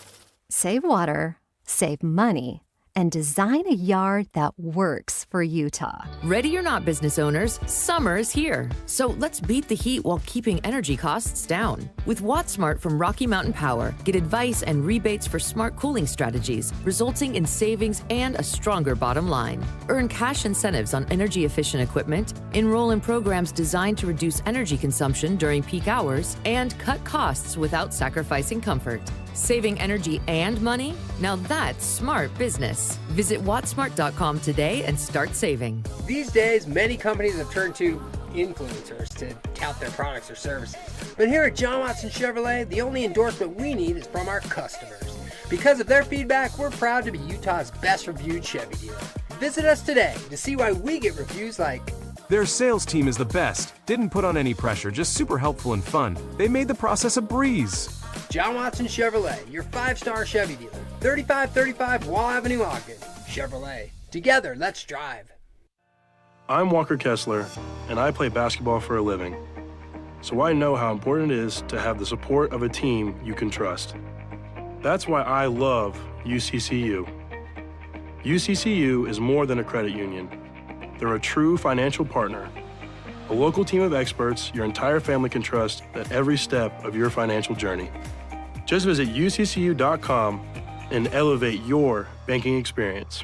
Save water, save money, and design a yard that works for Utah. Ready or not, business owners, summer is here. So let's beat the heat while keeping energy costs down. With WattSmart from Rocky Mountain Power, get advice and rebates for smart cooling strategies, resulting in savings and a stronger bottom line. Earn cash incentives on energy-efficient equipment, enroll in programs designed to reduce energy consumption during peak hours, and cut costs without sacrificing comfort. Saving energy and money? Now that's smart business. Visit wattsmart.com today and start saving. These days, many companies have turned to influencers to tout their products or services. But here at John Watson Chevrolet, the only endorsement we need is from our customers. Because of their feedback, we're proud to be Utah's best reviewed Chevy dealer. Visit us today to see why we get reviews like, "Their sales team is the best. Didn't put on any pressure, just super helpful and fun. They made the process a breeze." John Watson Chevrolet, your 5-star Chevy dealer. 3535 Wall Avenue, Ogden. Chevrolet. Together, let's drive. I'm Walker Kessler, and I play basketball for a living. So I know how important it is to have the support of a team you can trust. That's why I love UCCU. UCCU is more than a credit union. They're a true financial partner, a local team of experts your entire family can trust at every step of your financial journey. Just visit uccu.com and elevate your banking experience.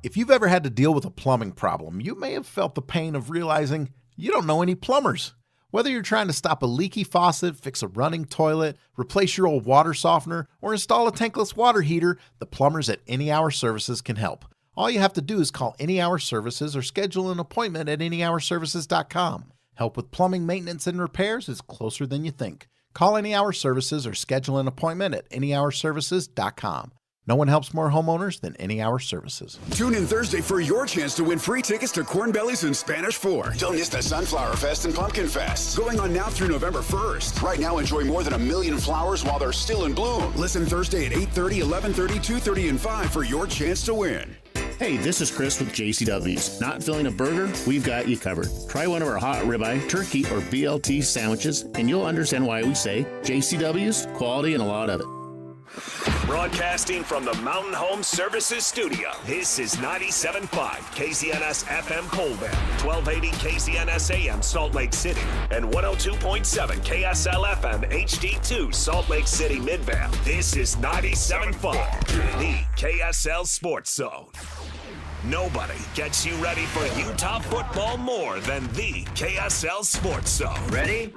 If you've ever had to deal with a plumbing problem, you may have felt the pain of realizing you don't know any plumbers. Whether you're trying to stop a leaky faucet, fix a running toilet, replace your old water softener, or install a tankless water heater, the plumbers at Any Hour Services can help. All you have to do is call Any Hour Services or schedule an appointment at anyhourservices.com. Help with plumbing maintenance and repairs is closer than you think. Call Any Hour Services or schedule an appointment at anyhourservices.com. No one helps more homeowners than Any Hour Services. Tune in Thursday for your chance to win free tickets to Corn Bellies and Spanish Fort. Don't miss the Sunflower Fest and Pumpkin Fest, going on now through November 1st. Right now, enjoy more than 1 million flowers while they're still in bloom. Listen Thursday at 8:30, 11:30, 2:30, and 5 for your chance to win. Hey, this is Chris with JCW's. Not feeling a burger? We've got you covered. Try one of our hot ribeye, turkey, or BLT sandwiches, and you'll understand why we say JCW's, quality, and a lot of it. Broadcasting from the Mountain Home Services Studio, this is 97.5 KZNS FM Colville, 1280 KZNS AM Salt Lake City, and 102.7 KSL FM HD2 Salt Lake City Midvale. This is 97.5, the KSL Sports Zone. Nobody gets you ready for Utah football more than the KSL Sports Zone. Ready?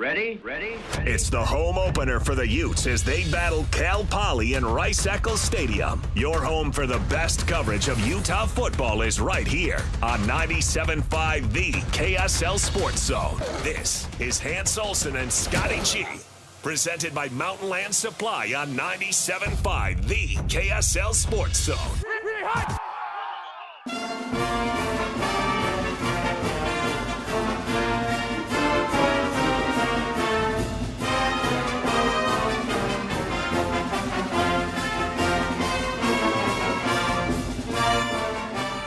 It's the home opener for the Utes as they battle Cal Poly in Rice-Eccles Stadium. Your home for the best coverage of Utah football is right here on 97.5 the KSL Sports Zone. This is Hans Olsen and Scotty G. Presented by Mountain Land Supply on 97.5 the KSL Sports Zone.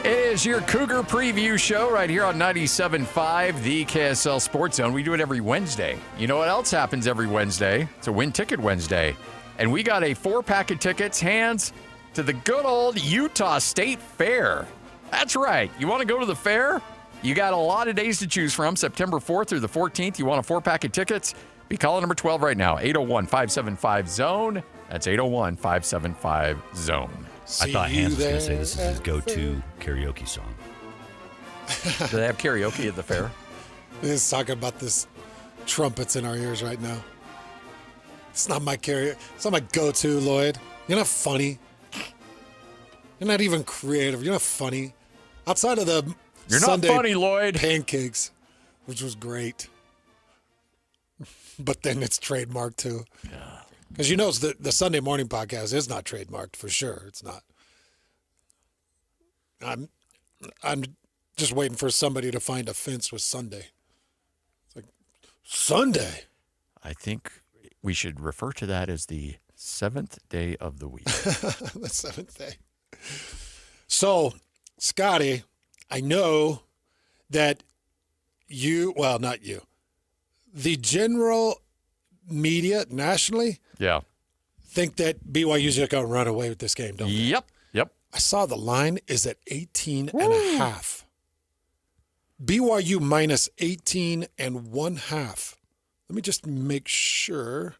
It is your Cougar preview show right here on 97.5, the KSL Sports Zone. We do it every Wednesday. You know what else happens every Wednesday? It's a Win Ticket Wednesday. And we got a 4-pack of tickets, hands to the good old Utah State Fair. That's right. You want to go to the fair? You got a lot of days to choose from. September 4th through the 14th. You want a 4-pack of tickets? Be calling number 12 right now, 801-575-ZONE. That's 801-575-ZONE. I thought Hans was going to say this is his go-to karaoke song. Do they have karaoke at the fair? He's talking about this trumpets in our ears right now. It's not my karaoke. It's not my go-to, Lloyd. You're not funny. You're not even creative. You're not funny. Outside of the Sunday not funny, Lloyd. Pancakes, which was great. But then it's trademarked too. Yeah. Because you know the Sunday morning podcast is not trademarked for sure. It's not. I'm just waiting for somebody to find a fence with Sunday. It's like, Sunday? I think we should refer to that as the 7th day of the week. The 7th day. So, Scotty, I know that not you, the general media nationally think that BYU's just going to run away with this game, don't they? Yep. I saw the line is at 18.5. BYU minus 18.5. Let me just make sure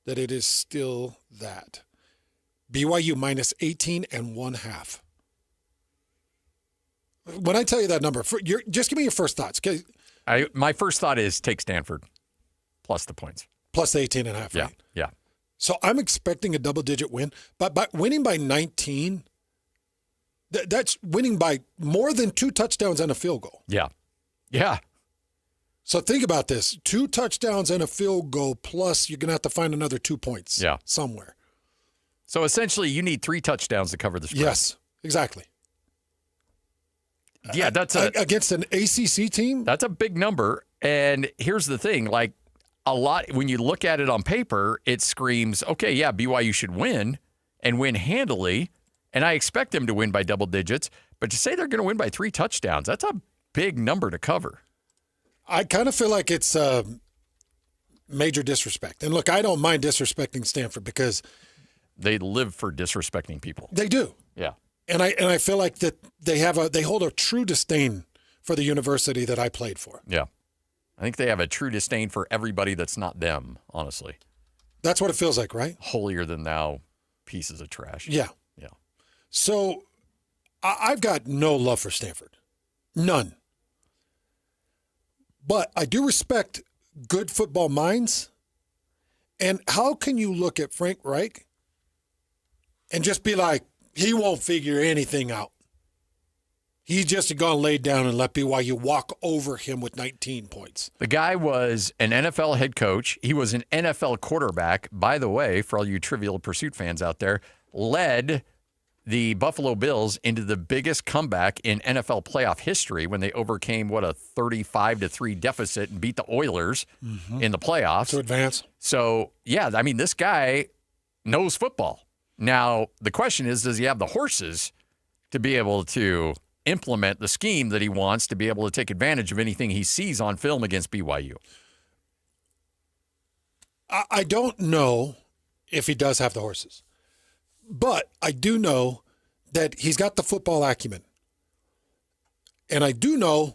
that it is still that. BYU minus 18.5. When I tell you that number, just give me your first thoughts. My first thought is take Stanford plus the points. Plus the 18.5, right? Yeah. So I'm expecting a double-digit win. But by winning by 19, that's winning by more than 2 touchdowns and a field goal. Yeah. So think about this. 2 touchdowns and a field goal, plus you're going to have to find another 2 points somewhere. So essentially, you need 3 touchdowns to cover the spread. Yes, exactly. Yeah, that's against an ACC team. That's a big number. And here's the thing, like a lot when you look at it on paper, it screams, okay, yeah, BYU should win and win handily, and I expect them to win by double digits. But to say they're going to win by 3 touchdowns, that's a big number to cover. I kind of feel like it's major disrespect. And look, I don't mind disrespecting Stanford because they live for disrespecting people. They do. Yeah. And I feel like that they hold a true disdain for the university that I played for. Yeah. I think they have a true disdain for everybody that's not them, honestly. That's what it feels like, right? Holier than thou pieces of trash. Yeah. Yeah. So I've got no love for Stanford. None. But I do respect good football minds. And how can you look at Frank Reich and just be like, he won't figure anything out? He's just going to lay down and let BYU walk over him with 19 points. The guy was an NFL head coach. He was an NFL quarterback. By the way, for all you Trivial Pursuit fans out there, led the Buffalo Bills into the biggest comeback in NFL playoff history when they overcame, a 35-3 deficit and beat the Oilers in the playoffs. To advance. So, yeah, I mean, this guy knows football. Now, the question is, does he have the horses to be able to implement the scheme that he wants to be able to take advantage of anything he sees on film against BYU? I don't know if he does have the horses, but I do know that he's got the football acumen. And I do know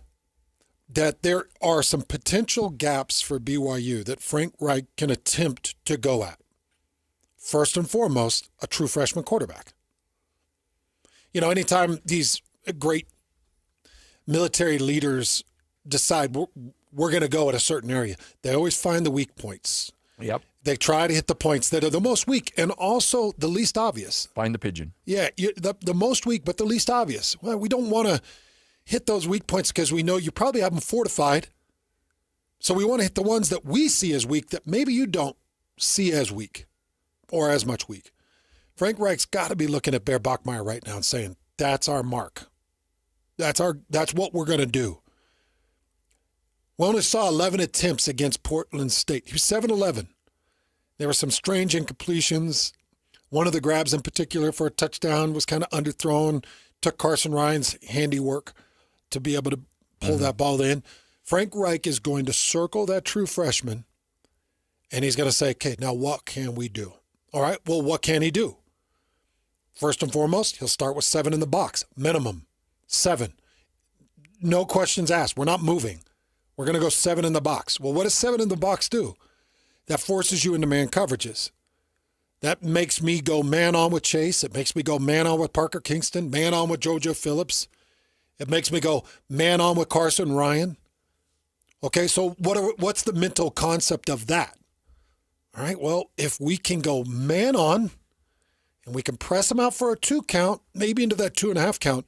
that there are some potential gaps for BYU that Frank Reich can attempt to go at. First and foremost, a true freshman quarterback. You know, anytime these great military leaders decide we're going to go at a certain area, they always find the weak points. Yep. They try to hit the points that are the most weak and also the least obvious. Find the pigeon. Yeah, the most weak, but the least obvious. Well, we don't want to hit those weak points because we know you probably have them fortified. So we want to hit the ones that we see as weak that maybe you don't see as weak or as much weak. Frank Reich's got to be looking at Bear Bachmeier right now and saying, that's our mark. That's what we're going to do. We only saw 11 attempts against Portland State. He was 7-11. There were some strange incompletions. One of the grabs in particular for a touchdown was kind of underthrown. Took Carson Ryan's handiwork to be able to pull that ball in. Frank Reich is going to circle that true freshman, and he's going to say, okay, now what can we do? All right, well, what can he do? First and foremost, he'll start with 7 in the box, minimum 7. No questions asked. We're not moving. We're going to go 7 in the box. Well, what does 7 in the box do? That forces you into man coverages. That makes me go man on with Chase. It makes me go man on with Parker Kingston, man on with JoJo Phillips. It makes me go man on with Carson Ryan. Okay, so what's the mental concept of that? All right, well, if we can go man on and we can press them out for a 2 count, maybe into that 2.5 count,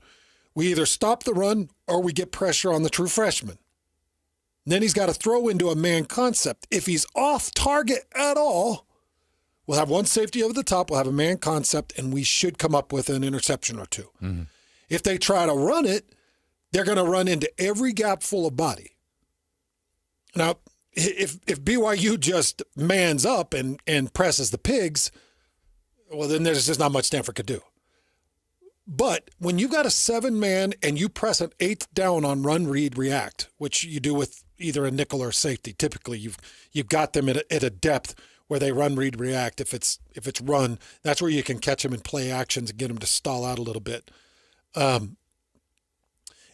we either stop the run or we get pressure on the true freshman. And then he's got to throw into a man concept. If he's off target at all, we'll have one safety over the top, we'll have a man concept, and we should come up with an interception or 2. Mm-hmm. If they try to run it, they're going to run into every gap full of body. Now, if BYU just mans up and presses the pigs, well, then there's just not much Stanford could do. But when you've got a 7-man and you press an 8th down on run, read, react, which you do with either a nickel or safety, typically you've got them at a depth where they run, read, react. If it's run, that's where you can catch them in play actions and get them to stall out a little bit.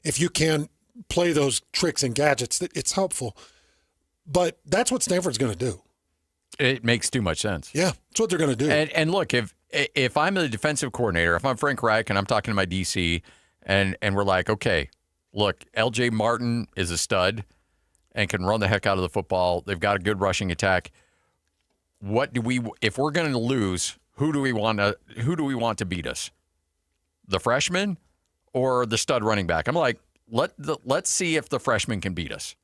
If you can play those tricks and gadgets, it's helpful. But that's what Stanford's going to do. It makes too much sense. Yeah, that's what they're going to do. And look, if I'm the defensive coordinator, if I'm Frank Reich and I'm talking to my DC and we're like, okay, look, LJ Martin is a stud and can run the heck out of the football. They've got a good rushing attack. If we're going to lose, who do we want to beat us? The freshman or the stud running back? I'm like, let's see if the freshman can beat us.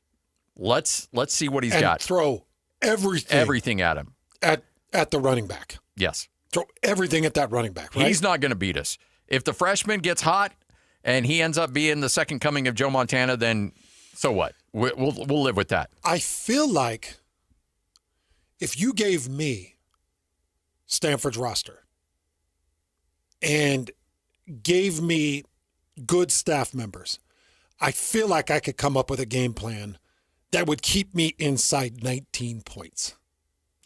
Let's see what he's got. Throw everything at him at the running back. Yes. throw everything at that running back, right? He's not going to beat us. If the freshman gets hot and he ends up being the second coming of Joe Montana, then so what? We'll live with that. I feel like if you gave me Stanford's roster and gave me good staff members, I feel like I could come up with a game plan that would keep me inside 19 points.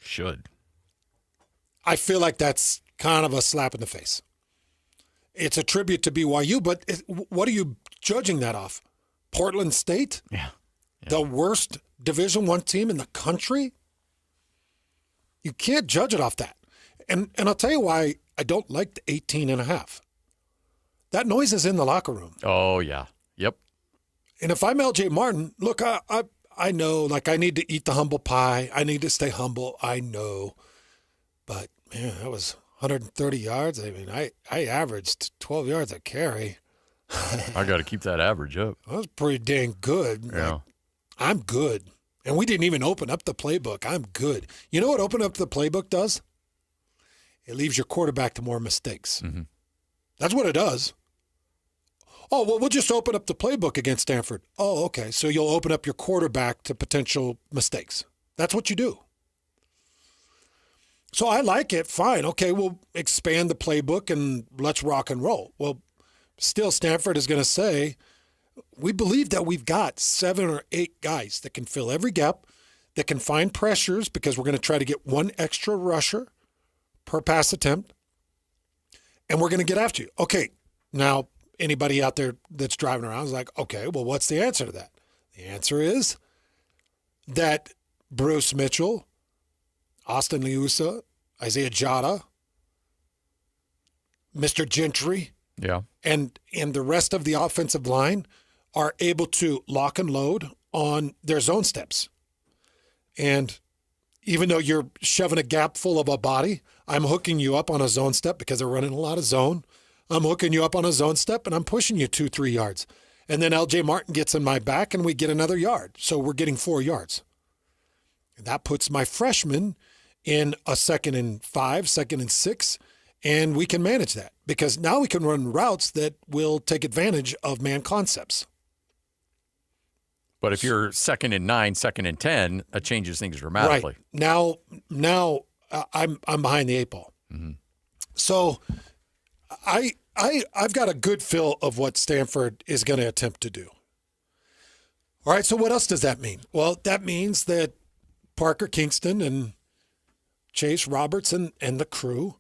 Should. I feel like that's kind of a slap in the face. It's a tribute to BYU, but what are you judging that off? Portland State? Yeah. The worst Division I team in the country? You can't judge it off that. And I'll tell you why I don't like the 18.5. That noise is in the locker room. Oh, yeah. Yep. And if I'm LJ Martin, look, I know, like, I need to eat the humble pie. I need to stay humble. I know. But, man, that was 130 yards. I mean, I averaged 12 yards a carry. I got to keep that average up. That was pretty dang good. Yeah. Like, I'm good. And we didn't even open up the playbook. I'm good. You know what open up the playbook does? It leaves your quarterback to more mistakes. Mm-hmm. That's what it does. Oh, well, we'll just open up the playbook against Stanford. Oh, okay. So you'll open up your quarterback to potential mistakes. That's what you do. So I like it. Fine. Okay, we'll expand the playbook and let's rock and roll. Well, still Stanford is going to say, we believe that we've got 7 or 8 guys that can fill every gap, that can find pressures because we're going to try to get one extra rusher per pass attempt, and we're going to get after you. Okay, now anybody out there that's driving around is like, okay, well, what's the answer to that? The answer is that Bruce Mitchell, Austin Liusa, Isaiah Jada, Mr. Gentry, yeah, and the rest of the offensive line are able to lock and load on their zone steps. And even though you're shoving a gap full of a body, I'm hooking you up on a zone step because they're running a lot of zone. I'm hooking you up on a zone step, and I'm pushing you 2-3 yards. And then LJ Martin gets in my back, and we get another yard. So we're getting 4 yards. And that puts my freshman in a 2nd and 5, 2nd and 6, and we can manage that because now we can run routes that will take advantage of man concepts. But if you're 2nd and 9, 2nd and 10, that changes things dramatically. Right. Now I'm behind the 8 ball. Mm-hmm. So I've got a good feel of what Stanford is going to attempt to do. All right, so what else does that mean? Well, that means that Parker Kingston and Chase Roberts and the crew,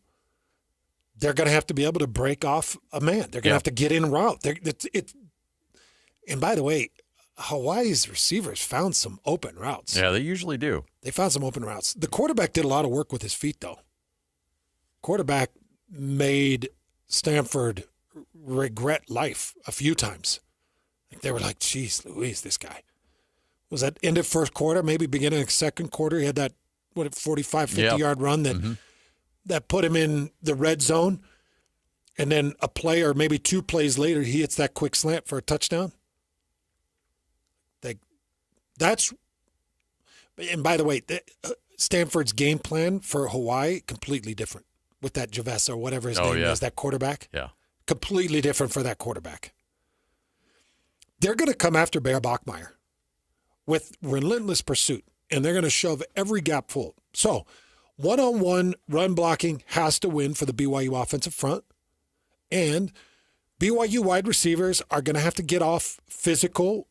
they're going to have to be able to break off a man. They're going to have to get in route. And by the way, Hawaii's receivers found some open routes. Yeah, they usually do. They found some open routes. The quarterback did a lot of work with his feet, though. Quarterback made Stanford regret life a few times. They were like, geez, Louise, this guy. Was that end of first quarter, maybe beginning of second quarter? He had that 45, 50-yard run that put him in the red zone. And then a play or maybe 2 plays later, he hits that quick slant for a touchdown. And by the way, Stanford's game plan for Hawaii, completely different with that Javessa or whatever his name is, that quarterback. Yeah. Completely different for that quarterback. They're going to come after Bear Bachmeier with relentless pursuit, and they're going to shove every gap full. So, one-on-one run blocking has to win for the BYU offensive front, and BYU wide receivers are going to have to get off physical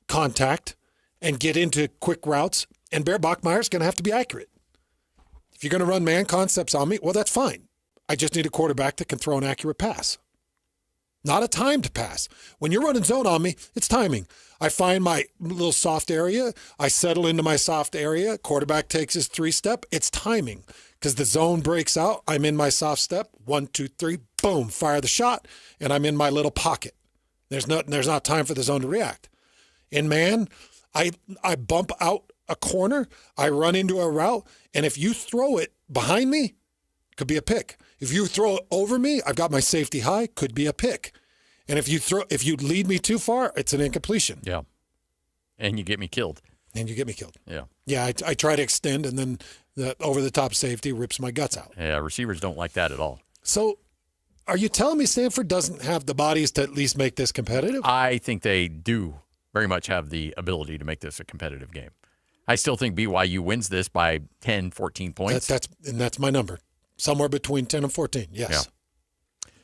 contact and get into quick routes, and Bear Bachmeier's going to have to be accurate. If you're going to run man concepts on me, well, that's fine. I just need a quarterback that can throw an accurate pass. Not a timed pass. When you're running zone on me, it's timing. I find my little soft area. I settle into my soft area. Quarterback takes his 3-step. It's timing because the zone breaks out. I'm in my soft step. 1, 2, 3, boom, fire the shot, and I'm in my little pocket. There's not time for the zone to react. In man, I bump out a corner. I run into a route, and if you throw it behind me, it could be a pick. If you throw it over me, I've got my safety high, could be a pick. And if you lead me too far, it's an incompletion. Yeah. And you get me killed. Yeah. Yeah, I try to extend, and then the over-the-top safety rips my guts out. Yeah, receivers don't like that at all. So are you telling me Stanford doesn't have the bodies to at least make this competitive? I think they do very much have the ability to make this a competitive game. I still think BYU wins this by 10, 14 points. That's my number. Somewhere between 10 and 14, yes.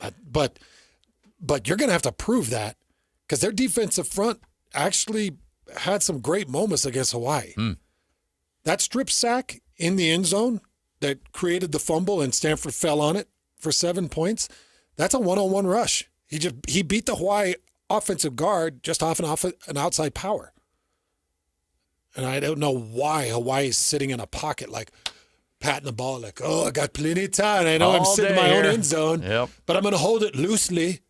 Yeah. But you're going to have to prove that because their defensive front actually had some great moments against Hawaii. That strip sack in the end zone that created the fumble and Stanford fell on it for 7 points, that's a one-on-one rush. He beat the Hawaii offensive guard just off an outside power. And I don't know why Hawaii's sitting in a pocket like patting the ball like, I got plenty of time. I know I'm sitting in my own end zone, but I'm going to hold it loosely.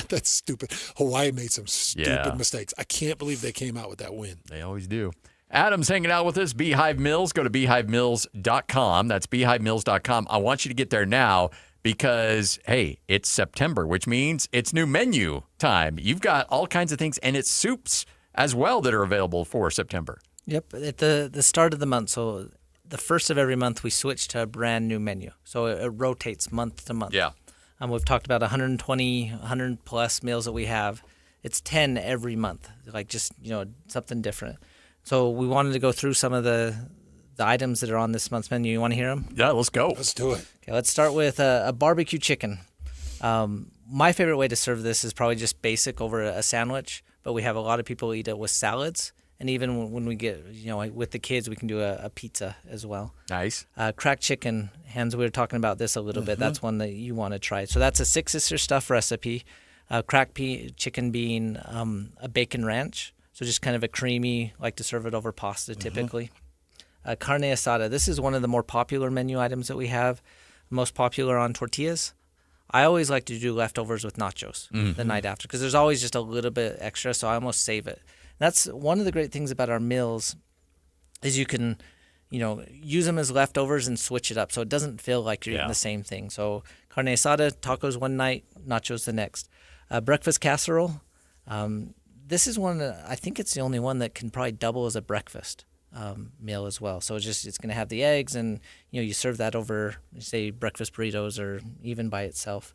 That's stupid. Hawaii made some stupid mistakes. I can't believe they came out with that win. They always do. Adam's hanging out with us, Beehive Mills. Go to beehivemills.com. That's beehivemills.com. I want you to get there now because, hey, it's September, which means it's new menu time. You've got all kinds of things, and it's soups as well that are available for September. Yep. At the start of the month, so the first of every month, we switch to a brand new menu. So it rotates month to month. Yeah. We've talked about 120, 100-plus meals that we have. It's 10 every month, like just, something different. So we wanted to go through some of the items that are on this month's menu. You want to hear them? Yeah, let's go. Let's do it. Okay, let's start with a barbecue chicken. My favorite way to serve this is probably just basic over a sandwich, but we have a lot of people eat it with salads. And even when we get, with the kids, we can do a pizza as well. Nice. Cracked chicken, Hans, we were talking about this a little bit. That's one that you want to try. So that's a Six Sister stuff recipe. Cracked chicken being a bacon ranch. So just kind of a creamy, like to serve it over pasta typically. Carne asada. This is one of the more popular menu items that we have. Most popular on tortillas. I always like to do leftovers with nachos the night after because there's always just a little bit extra, so I almost save it. That's one of the great things about our meals is you can, use them as leftovers and switch it up so it doesn't feel like you're eating the same thing. So carne asada, tacos one night, nachos the next. Breakfast casserole. This is one that I think it's the only one that can probably double as a breakfast meal as well. So it's going to have the eggs and, you serve that over, say, breakfast burritos or even by itself.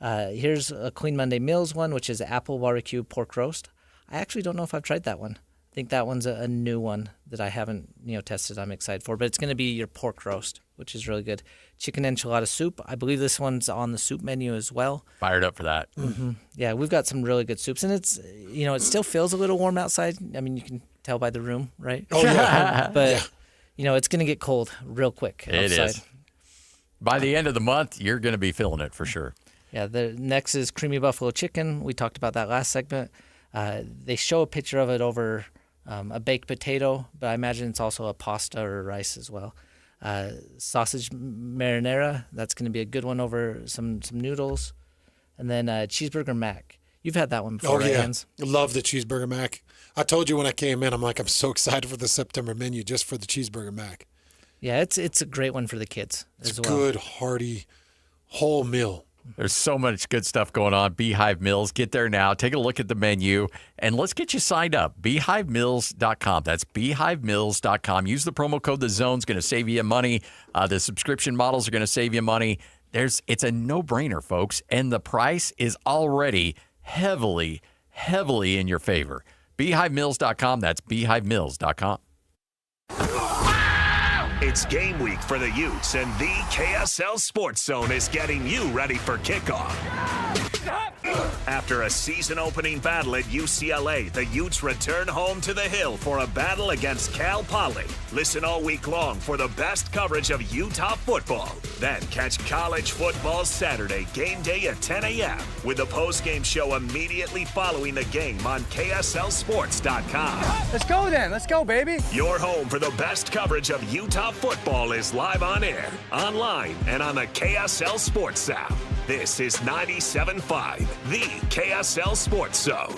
Here's a Clean Monday Meals one, which is apple barbecue pork roast. I actually don't know if I've tried that one. I think that one's a new one that I haven't, tested. I'm excited for. But it's going to be your pork roast, which is really good. Chicken enchilada soup. I believe this one's on the soup menu as well. Fired up for that. Mm-hmm. Yeah, we've got some really good soups. And it's, it still feels a little warm outside. I mean, you can tell by the room, right? Oh, yeah. But, it's going to get cold real quick outside. It is. By the end of the month, you're going to be feeling it for sure. Yeah, the next is creamy buffalo chicken. We talked about that last segment. They show a picture of it over a baked potato, but I imagine it's also a pasta or rice as well. Sausage marinara, that's going to be a good one over some noodles. And then cheeseburger mac. You've had that one before, right, Hans? Love the cheeseburger mac. I told you when I came in, I'm so excited for the September menu just for the cheeseburger mac. Yeah, it's a great one for the kids as well. Good, hearty, whole meal. There's so much good stuff going on. Beehive Mills. Get there now. Take a look at the menu, and let's get you signed up. BeehiveMills.com. That's BeehiveMills.com. Use the promo code The Zone's going to save you money. The subscription models are going to save you money. It's a no-brainer, folks, and the price is already heavily, heavily in your favor. BeehiveMills.com. That's BeehiveMills.com. It's game week for the Utes, and the KSL Sports Zone is getting you ready for kickoff. After a season-opening battle at UCLA, the Utes return home to the Hill for a battle against Cal Poly. Listen all week long for the best coverage of Utah football. Then catch college football Saturday, game day at 10 a.m. with the post-game show immediately following the game on KSLSports.com. Let's go then. Let's go, baby. Your home for the best coverage of Utah football is live on air, online, and on the KSL Sports app. This is 97.5, the KSL Sports Zone.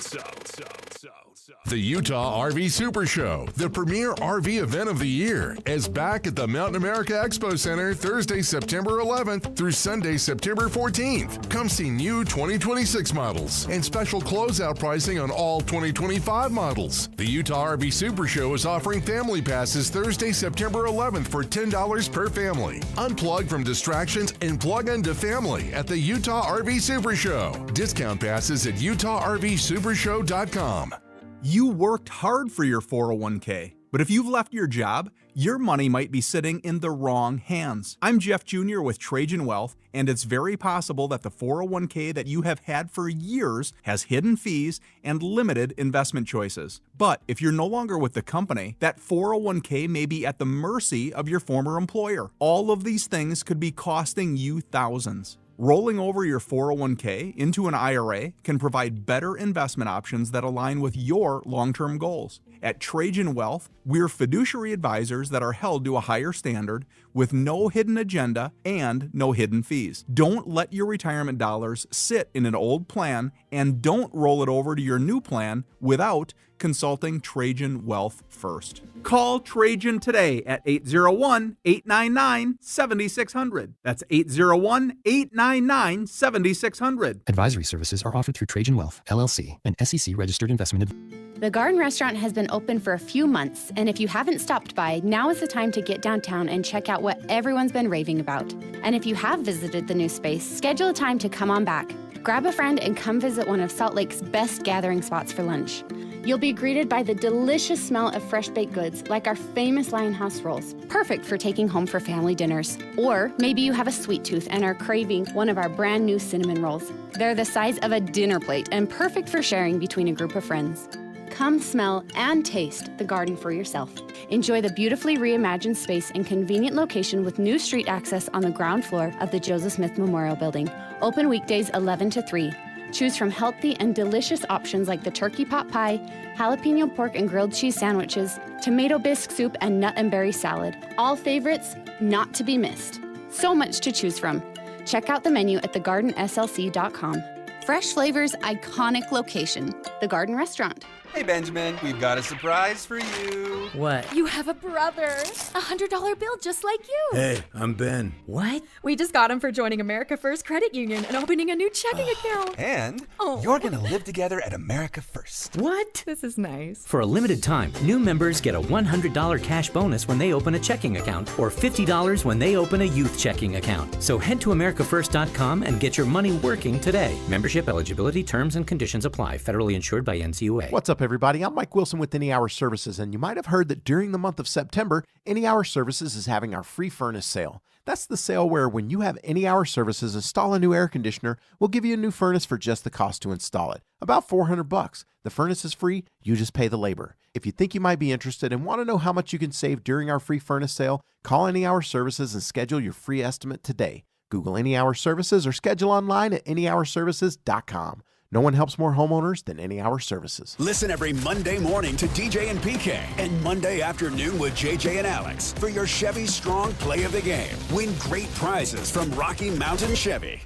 The Utah RV Super Show, the premier RV event of the year, is back at the Mountain America Expo Center Thursday, September 11th through Sunday, September 14th. Come see new 2026 models and special closeout pricing on all 2025 models. The Utah RV Super Show is offering family passes Thursday, September 11th for $10 per family. Unplug from distractions and plug into family at the Utah RV Super Show. Discount passes at UtahRVSupershow.com. You worked hard for your 401k, but if you've left your job, your money might be sitting in the wrong hands. I'm Jeff Jr. with Trajan Wealth, and it's very possible that the 401k that you have had for years has hidden fees and limited investment choices. But if you're no longer with the company, that 401k may be at the mercy of your former employer. All of these things could be costing you thousands. Rolling over your 401k into an IRA can provide better investment options that align with your long-term goals. At Trajan Wealth, we're fiduciary advisors that are held to a higher standard with no hidden agenda and no hidden fees. Don't let your retirement dollars sit in an old plan, and don't roll it over to your new plan without consulting Trajan Wealth first. Call Trajan today at 801-899-7600. That's 801-899-7600. Advisory services are offered through Trajan Wealth, LLC, an SEC-registered investment. The Garden Restaurant has been open for a few months, and if you haven't stopped by, now is the time to get downtown and check out what everyone's been raving about. And if you have visited the new space, schedule a time to come on back. Grab a friend and come visit one of Salt Lake's best gathering spots for lunch. You'll be greeted by the delicious smell of fresh baked goods like our famous Lionhouse rolls, perfect for taking home for family dinners. Or maybe you have a sweet tooth and are craving one of our brand new cinnamon rolls. They're the size of a dinner plate and perfect for sharing between a group of friends. Come smell and taste the garden for yourself. Enjoy the beautifully reimagined space and convenient location with new street access on the ground floor of the Joseph Smith Memorial Building. Open weekdays 11 to 3. Choose from healthy and delicious options like the turkey pot pie, jalapeno pork and grilled cheese sandwiches, tomato bisque soup, and nut and berry salad. All favorites not to be missed. So much to choose from. Check out the menu at thegardenslc.com. Fresh flavors, iconic location. The Garden Restaurant. Hey, Benjamin, we've got a surprise for you. What? You have a brother. A $100 bill just like you. Hey, I'm Ben. What? We just got him for joining America First Credit Union and opening a new checking account. And you're going to live together at America First. What? This is nice. For a limited time, new members get a $100 cash bonus when they open a checking account or $50 when they open a youth checking account. So head to americafirst.com and get your money working today. Membership eligibility, terms, and conditions apply. Federally insured by NCUA. What's up, everybody? I'm Mike Wilson with Any Hour Services, and you might have heard that during the month of September, Any Hour Services is having our free furnace sale. That's the sale where when you have Any Hour Services install a new air conditioner, we'll give you a new furnace for just the cost to install it. About $400. The furnace is free, you just pay the labor. If you think you might be interested and want to know how much you can save during our free furnace sale, call Any Hour Services and schedule your free estimate today. Google Any Hour Services or schedule online at anyhourservices.com. No one helps more homeowners than Any Hour Services. Listen every Monday morning to DJ and PK and Monday afternoon with JJ and Alex for your Chevy Strong Play of the Game. Win great prizes from Rocky Mountain Chevy.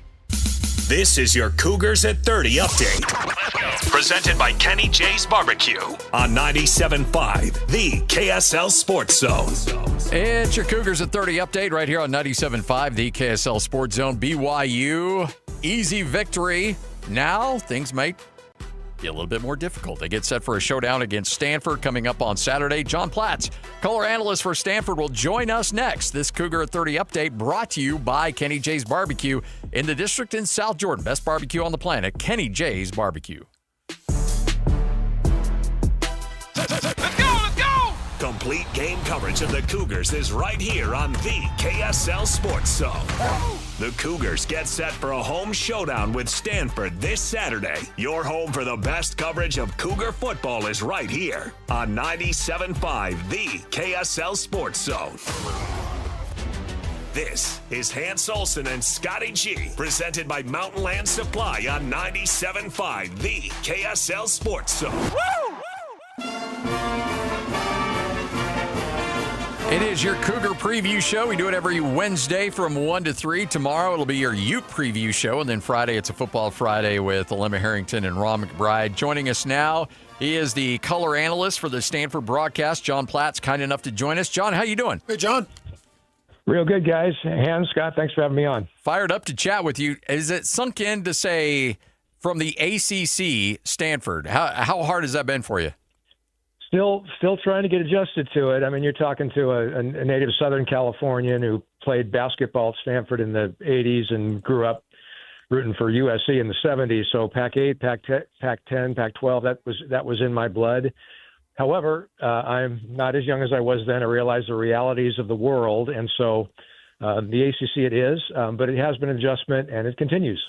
This is your Cougars at 30 update. Presented by Kenny J's Barbecue on 97.5, the KSL Sports Zone. It's your Cougars at 30 update right here on 97.5, the KSL Sports Zone. BYU, easy victory. Now things might be a little bit more difficult. They get set for a showdown against Stanford coming up on Saturday. John Platts, color analyst for Stanford, will join us next. This Cougar at 30 update brought to you by Kenny J's Barbecue in the district in South Jordan. Best barbecue on the planet, Kenny J's Barbecue. Complete game coverage of the Cougars is right here on the KSL Sports Zone. The Cougars get set for a home showdown with Stanford this Saturday. Your home for the best coverage of Cougar football is right here on 97.5, the KSL Sports Zone. This is Hans Olsen and Scotty G, presented by Mountain Land Supply on 97.5, the KSL Sports Zone. It is your Cougar preview show. We do it every Wednesday from 1 to 3. Tomorrow it'll be your Ute preview show. And then Friday it's a Football Friday with Alema Harrington and Ron McBride. Joining us now, he is the color analyst for the Stanford broadcast. John Platt's kind enough to join us. John, how you doing? Hey, John. Real good, guys. Hans, Scott, thanks for having me on. Fired up to chat with you. Is it sunk in to say from the ACC, Stanford? How hard has that been for you? Still trying to get adjusted to it. I mean, you're talking to a native Southern Californian who played basketball at Stanford in the 80s and grew up rooting for USC in the 70s. So Pac-8, Pac-10, Pac-12, that was in my blood. However, I'm not as young as I was then. I realize the realities of the world, and so the ACC it is, but it has been an adjustment, and it continues.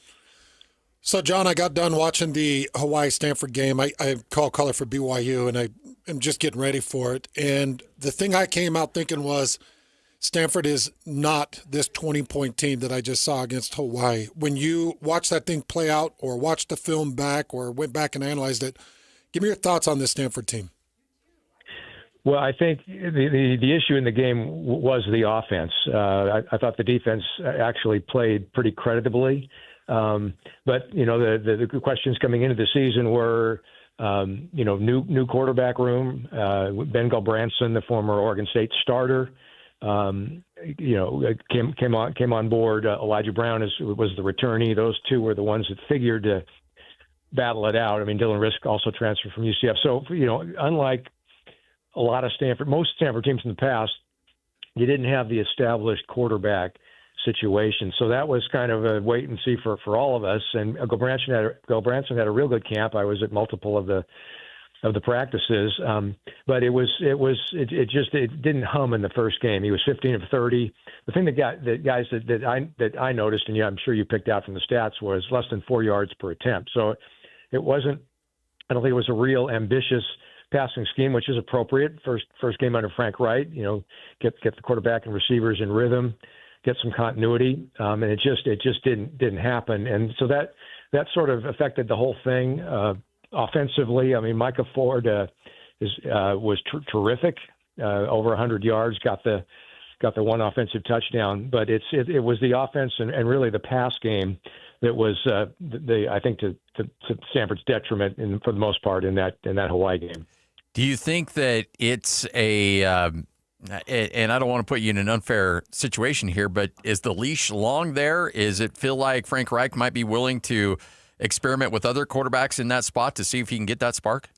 So, John, I got done watching the Hawaii-Stanford game. I call color for BYU, and I am just getting ready for it. And the thing I came out thinking was Stanford is not this 20-point team that I just saw against Hawaii. When you watch that thing play out or watch the film back or went back and analyzed it, give me your thoughts on this Stanford team. Well, I think the issue in the game was the offense. I thought the defense actually played pretty creditably. But, the questions coming into the season were, new quarterback room, Ben Gulbranson, the former Oregon State starter, came on board. Elijah Brown was the returnee. Those two were the ones that figured to battle it out. I mean, Dylan Risk also transferred from UCF. So, unlike most Stanford teams in the past, you didn't have the established quarterback situation. So that was kind of a wait and see for all of us. And Gulbranson had a real good camp. I was at multiple of the practices, but it didn't hum in the first game. He was 15 of 30. The thing that I noticed, and I'm sure you picked out from the stats, was less than 4 yards per attempt. So it wasn't. I don't think it was a real ambitious passing scheme, which is appropriate. First game under Frank Wright. Get the quarterback and receivers in rhythm, get some continuity, and it just didn't happen. And so that sort of affected the whole thing offensively. I mean, Micah Ford was terrific, over 100 yards, got the one offensive touchdown. But it was the offense and really the pass game that was I think to Stanford's detriment for the most part in that Hawaii game. Do you think that it's and I don't want to put you in an unfair situation here, but is the leash long there? Is it feel like Frank Reich might be willing to experiment with other quarterbacks in that spot to see if he can get that spark?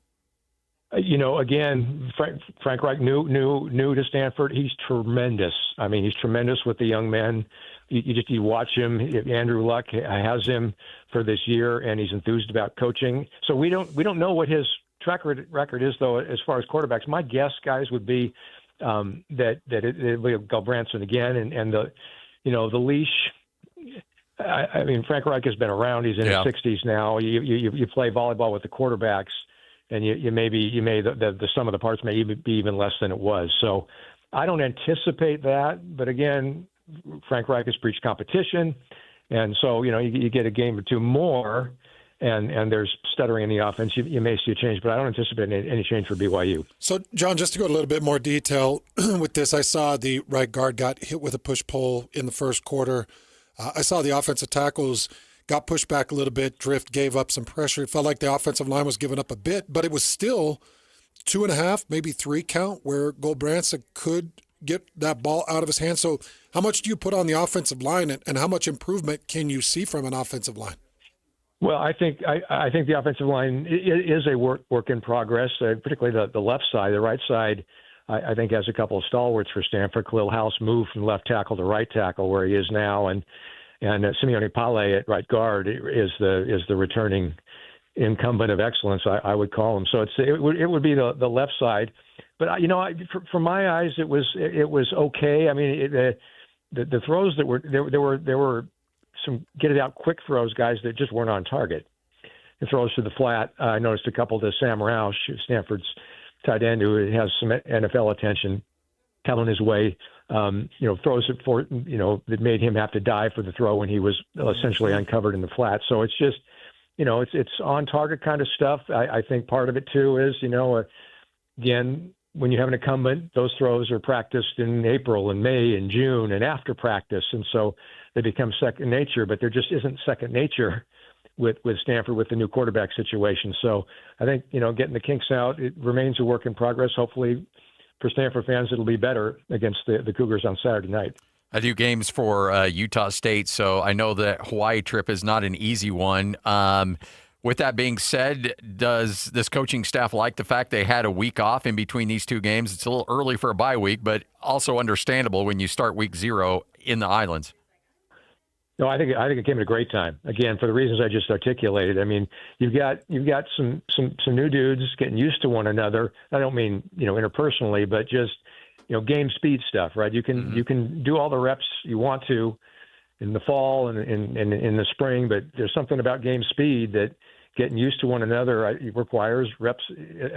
Again, Frank Reich new to Stanford. He's tremendous. I mean, he's tremendous with the young men. You watch him. Andrew Luck has him for this year, and he's enthused about coaching. So we don't know what his track record is, though, as far as quarterbacks. My guess, guys, would be that it'll be Gulbranson again, and the leash. I mean, Frank Reich has been around. He's in his 60s now. You play volleyball with the quarterbacks, and the sum of the parts may be even less than it was. So I don't anticipate that. But again, Frank Reich has preached competition, and so you get a game or two more. And there's stuttering in the offense, you may see a change, but I don't anticipate any change for BYU. So, John, just to go a little bit more detail with this, I saw the right guard got hit with a push-pull in the first quarter. I saw the offensive tackles got pushed back a little bit, drift, gave up some pressure. It felt like the offensive line was giving up a bit, but it was still 2.5, maybe 3 count where Gulbranson could get that ball out of his hand. So how much do you put on the offensive line, and how much improvement can you see from an offensive line? Well, I think the offensive line is a work in progress, particularly the left side. The right side, I think, has a couple of stalwarts for Stanford. Khalil House moved from left tackle to right tackle, where he is now, and Simeone Pale at right guard is the returning incumbent of excellence, I would call him. So it would be the left side, but from my eyes, it was okay. I mean, the throws that were there were some get it out quick throws, guys that just weren't on target. The throws to the flat. I noticed a couple to Sam Roush, Stanford's tight end, who has some NFL attention coming his way. Throws it for that made him have to dive for the throw when he was essentially uncovered in the flat. So it's just it's on target kind of stuff. I think part of it too is again when you have an incumbent, those throws are practiced in April and May and June and after practice, and so they become second nature. But there just isn't second nature with Stanford with the new quarterback situation. So I think, getting the kinks out, it remains a work in progress. Hopefully for Stanford fans, it'll be better against the Cougars on Saturday night. I do games for Utah State, so I know the Hawaii trip is not an easy one. With that being said, does this coaching staff like the fact they had a week off in between these two games? It's a little early for a bye week, but also understandable when you start week 0 in the islands. No, I think it came at a great time. Again, for the reasons I just articulated. I mean, you've got some new dudes getting used to one another. I don't mean interpersonally, but just game speed stuff, right? You can do all the reps you want to in the fall and in the spring, but there's something about game speed that getting used to one another requires reps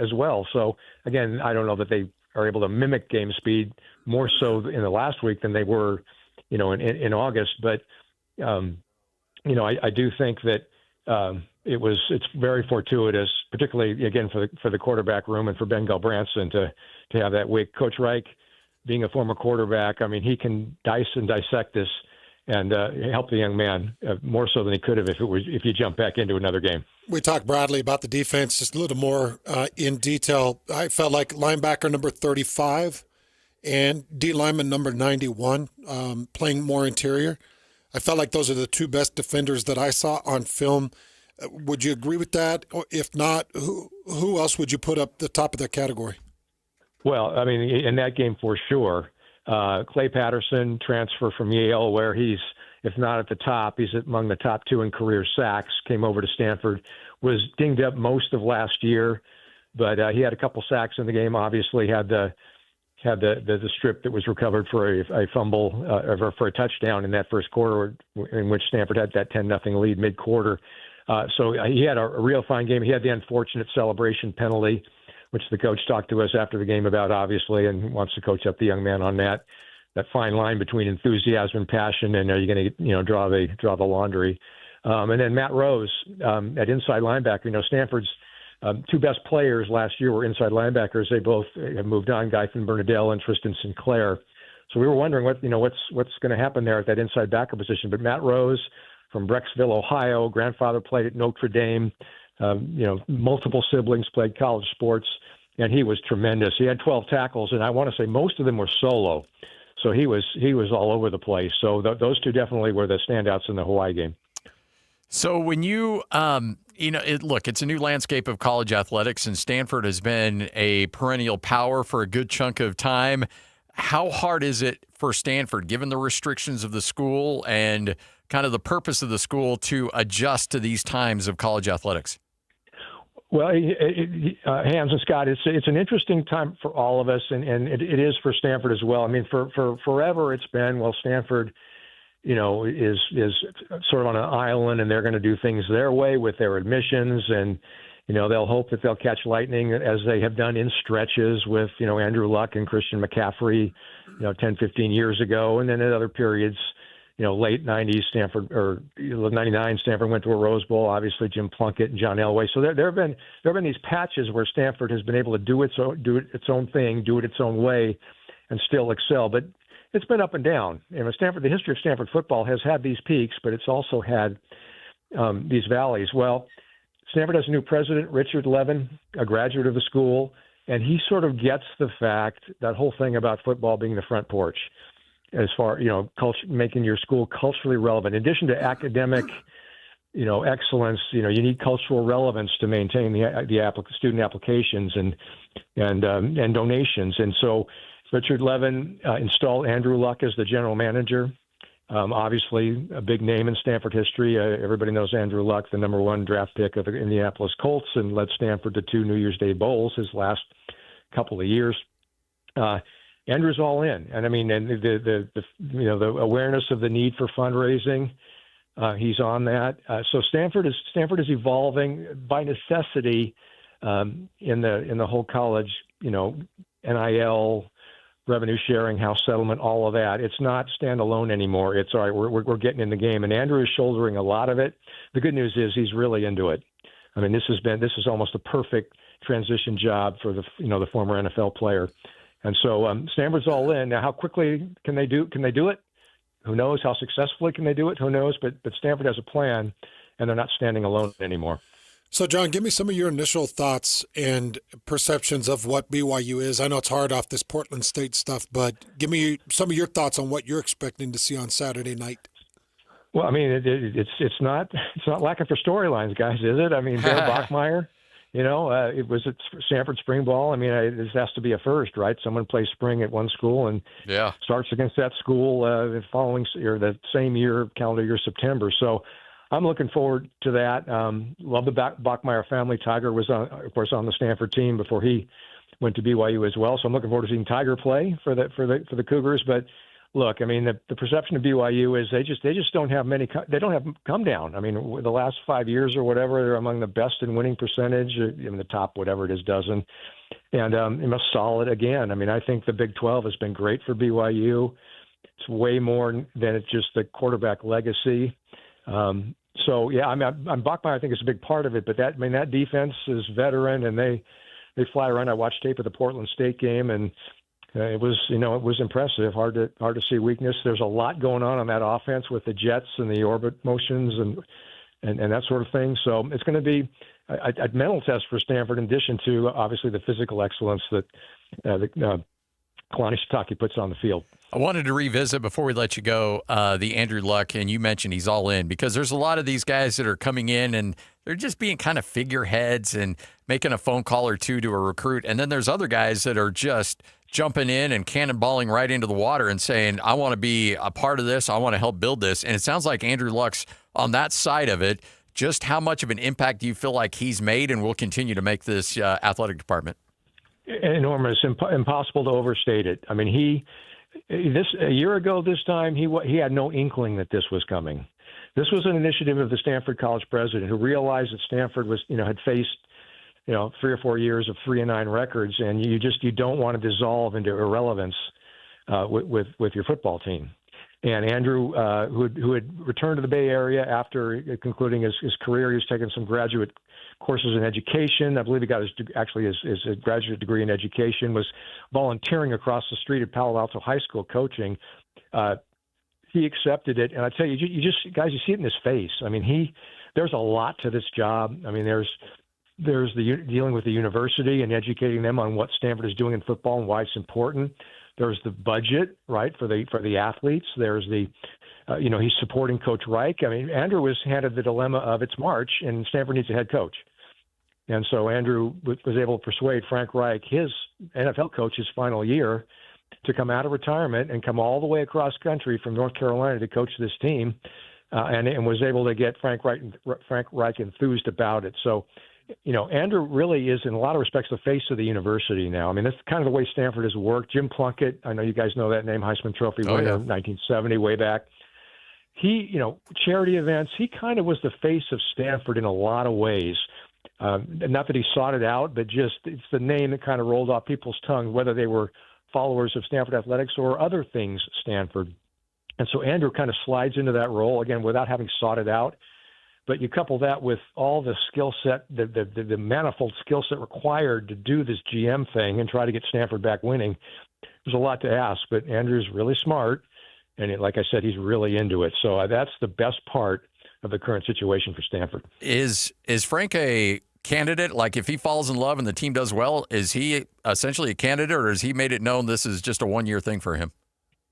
as well. So again, I don't know that they are able to mimic game speed more so in the last week than they were, in August. But I do think that it's very fortuitous, particularly again for the quarterback room and for Ben Galbranson to have that week. Coach Reich, being a former quarterback, I mean, he can dice and dissect this and help the young man more so than he could have if you jump back into another game. We talked broadly about the defense just a little more in detail. I felt like linebacker number 35 and D lineman number 91 playing more interior. I felt like those are the two best defenders that I saw on film. Would you agree with that? Or if not, who else would you put up the top of that category? Well, I mean, in that game for sure. Clay Patterson, transfer from Yale, where he's, if not at the top, he's among the top 2 in career sacks, came over to Stanford, was dinged up most of last year, but he had a couple sacks in the game, obviously had the strip that was recovered for a fumble or for a touchdown in that first quarter in which Stanford had that 10-0 lead mid-quarter. So he had a real fine game. He had the unfortunate celebration penalty, which the coach talked to us after the game about, obviously, and wants to coach up the young man on that fine line between enthusiasm and passion, and are you going to draw the laundry? And then Matt Rose at inside linebacker. Stanford's two best players last year were inside linebackers. They both have moved on, Gyfin Bernadelle and Tristan Sinclair. So we were wondering what's going to happen there at that inside backer position. But Matt Rose from Brecksville, Ohio, grandfather played at Notre Dame. Multiple siblings, played college sports, and he was tremendous. He had 12 tackles, and I want to say most of them were solo. So he was all over the place. So those two definitely were the standouts in the Hawaii game. So when you, it's a new landscape of college athletics, and Stanford has been a perennial power for a good chunk of time. How hard is it for Stanford, given the restrictions of the school and kind of the purpose of the school, to adjust to these times of college athletics? Well, Hans and Scott, it's an interesting time for all of us, and it is for Stanford as well. I mean, for forever it's been, Stanford, is sort of on an island, and they're going to do things their way with their admissions, and they'll hope that they'll catch lightning as they have done in stretches with Andrew Luck and Christian McCaffrey, 10, 15 years ago, and then at other periods. Late 90s, Stanford, or 99, Stanford went to a Rose Bowl, obviously Jim Plunkett and John Elway. So there have been these patches where Stanford has been able to do its own thing, do it its own way, and still excel. But it's been up and down. The history of Stanford football has had these peaks, but it's also had these valleys. Well, Stanford has a new president, Richard Levin, a graduate of the school, and he sort of gets the fact, that whole thing about football being the front porch. As far, culture, making your school culturally relevant. In addition to academic, excellence, you need cultural relevance to maintain the student applications and donations. And so Richard Levin installed Andrew Luck as the general manager. Obviously, a big name in Stanford history. Everybody knows Andrew Luck, the number 1 draft pick of the Indianapolis Colts, and led Stanford to 2 New Year's Day bowls his last couple of years. Andrew's all in, and I mean, and the awareness of the need for fundraising, he's on that. So Stanford is evolving by necessity in the whole college, NIL, revenue sharing, house settlement, all of that. It's not standalone anymore. It's all right. We're getting in the game, and Andrew is shouldering a lot of it. The good news is he's really into it. I mean, this is almost a perfect transition job for the former NFL player. And so Stanford's all in. Now, how quickly can they do it? Who knows? How successfully can they do it? Who knows? But Stanford has a plan, and they're not standing alone anymore. So, John, give me some of your initial thoughts and perceptions of what BYU is. I know it's hard off this Portland State stuff, but give me some of your thoughts on what you're expecting to see on Saturday night. Well, I mean, it's not lacking for storylines, guys, is it? I mean, Bear Bachmeier. It was at Stanford spring ball. I mean, this has to be a first, right? Someone plays spring at one school and starts against that school the following or the same year, calendar year, September. So I'm looking forward to that. Love the Bachmeier family. Tiger was, of course, on the Stanford team before he went to BYU as well. So I'm looking forward to seeing Tiger play for the Cougars. But look, I mean, the perception of BYU is they just don't have many. They don't have come down. I mean, the last 5 years or whatever, they're among the best in winning percentage, in the top whatever it is dozen, and they're solid again. I mean, I think the Big 12 has been great for BYU. It's way more than it's just the quarterback legacy. So yeah, I mean, Bachmeier I think is a big part of it, but that defense is veteran and they fly around. I watched tape of the Portland State game and. It was impressive. Hard to see weakness. There's a lot going on that offense with the jets and the orbit motions and that sort of thing. So it's going to be a mental test for Stanford, in addition to obviously the physical excellence that Kalani Sitake puts on the field. I wanted to revisit before we let you go the Andrew Luck, and you mentioned he's all in because there's a lot of these guys that are coming in and they're just being kind of figureheads and making a phone call or two to a recruit, and then there's other guys that are just jumping in and cannonballing right into the water and saying, I want to be a part of this. I want to help build this. And it sounds like Andrew Luck's on that side of it. Just how much of an impact do you feel like he's made and will continue to make this athletic department? Enormous, impossible to overstate it. I mean, a year ago this time, he had no inkling that this was coming. This was an initiative of the Stanford College president who realized that Stanford was, had faced 3 or 4 years of 3-9 records, and you don't want to dissolve into irrelevance with your football team. And Andrew, who had returned to the Bay Area after concluding his career, he was taking some graduate courses in education. I believe he got his graduate degree in education. Was volunteering across the street at Palo Alto High School coaching. He accepted it, and I tell you, you see it in his face. I mean, there's a lot to this job. I mean, there's the dealing with the university and educating them on what Stanford is doing in football and why it's important. There's the budget, right, for the athletes. There's the, he's supporting Coach Reich. I mean, Andrew was handed the dilemma of it's March and Stanford needs a head coach. And so Andrew was able to persuade Frank Reich, his NFL coach, his final year, to come out of retirement and come all the way across country from North Carolina to coach this team, and was able to get Frank Reich enthused about it. So, Andrew really is, in a lot of respects, the face of the university now. I mean, that's kind of the way Stanford has worked. Jim Plunkett, I know you guys know that name, Heisman Trophy winner, 1970, way back. He, charity events, he kind of was the face of Stanford in a lot of ways. Not that he sought it out, but just it's the name that kind of rolled off people's tongue, whether they were followers of Stanford athletics or other things Stanford. And so Andrew kind of slides into that role, again, without having sought it out. But you couple that with all the skill set, the manifold skill set required to do this GM thing and try to get Stanford back winning. There's a lot to ask, but Andrew's really smart. And like I said, he's really into it. So that's the best part of the current situation for Stanford. Is Frank a candidate? Like if he falls in love and the team does well, is he essentially a candidate, or has he made it known this is just a one-year thing for him?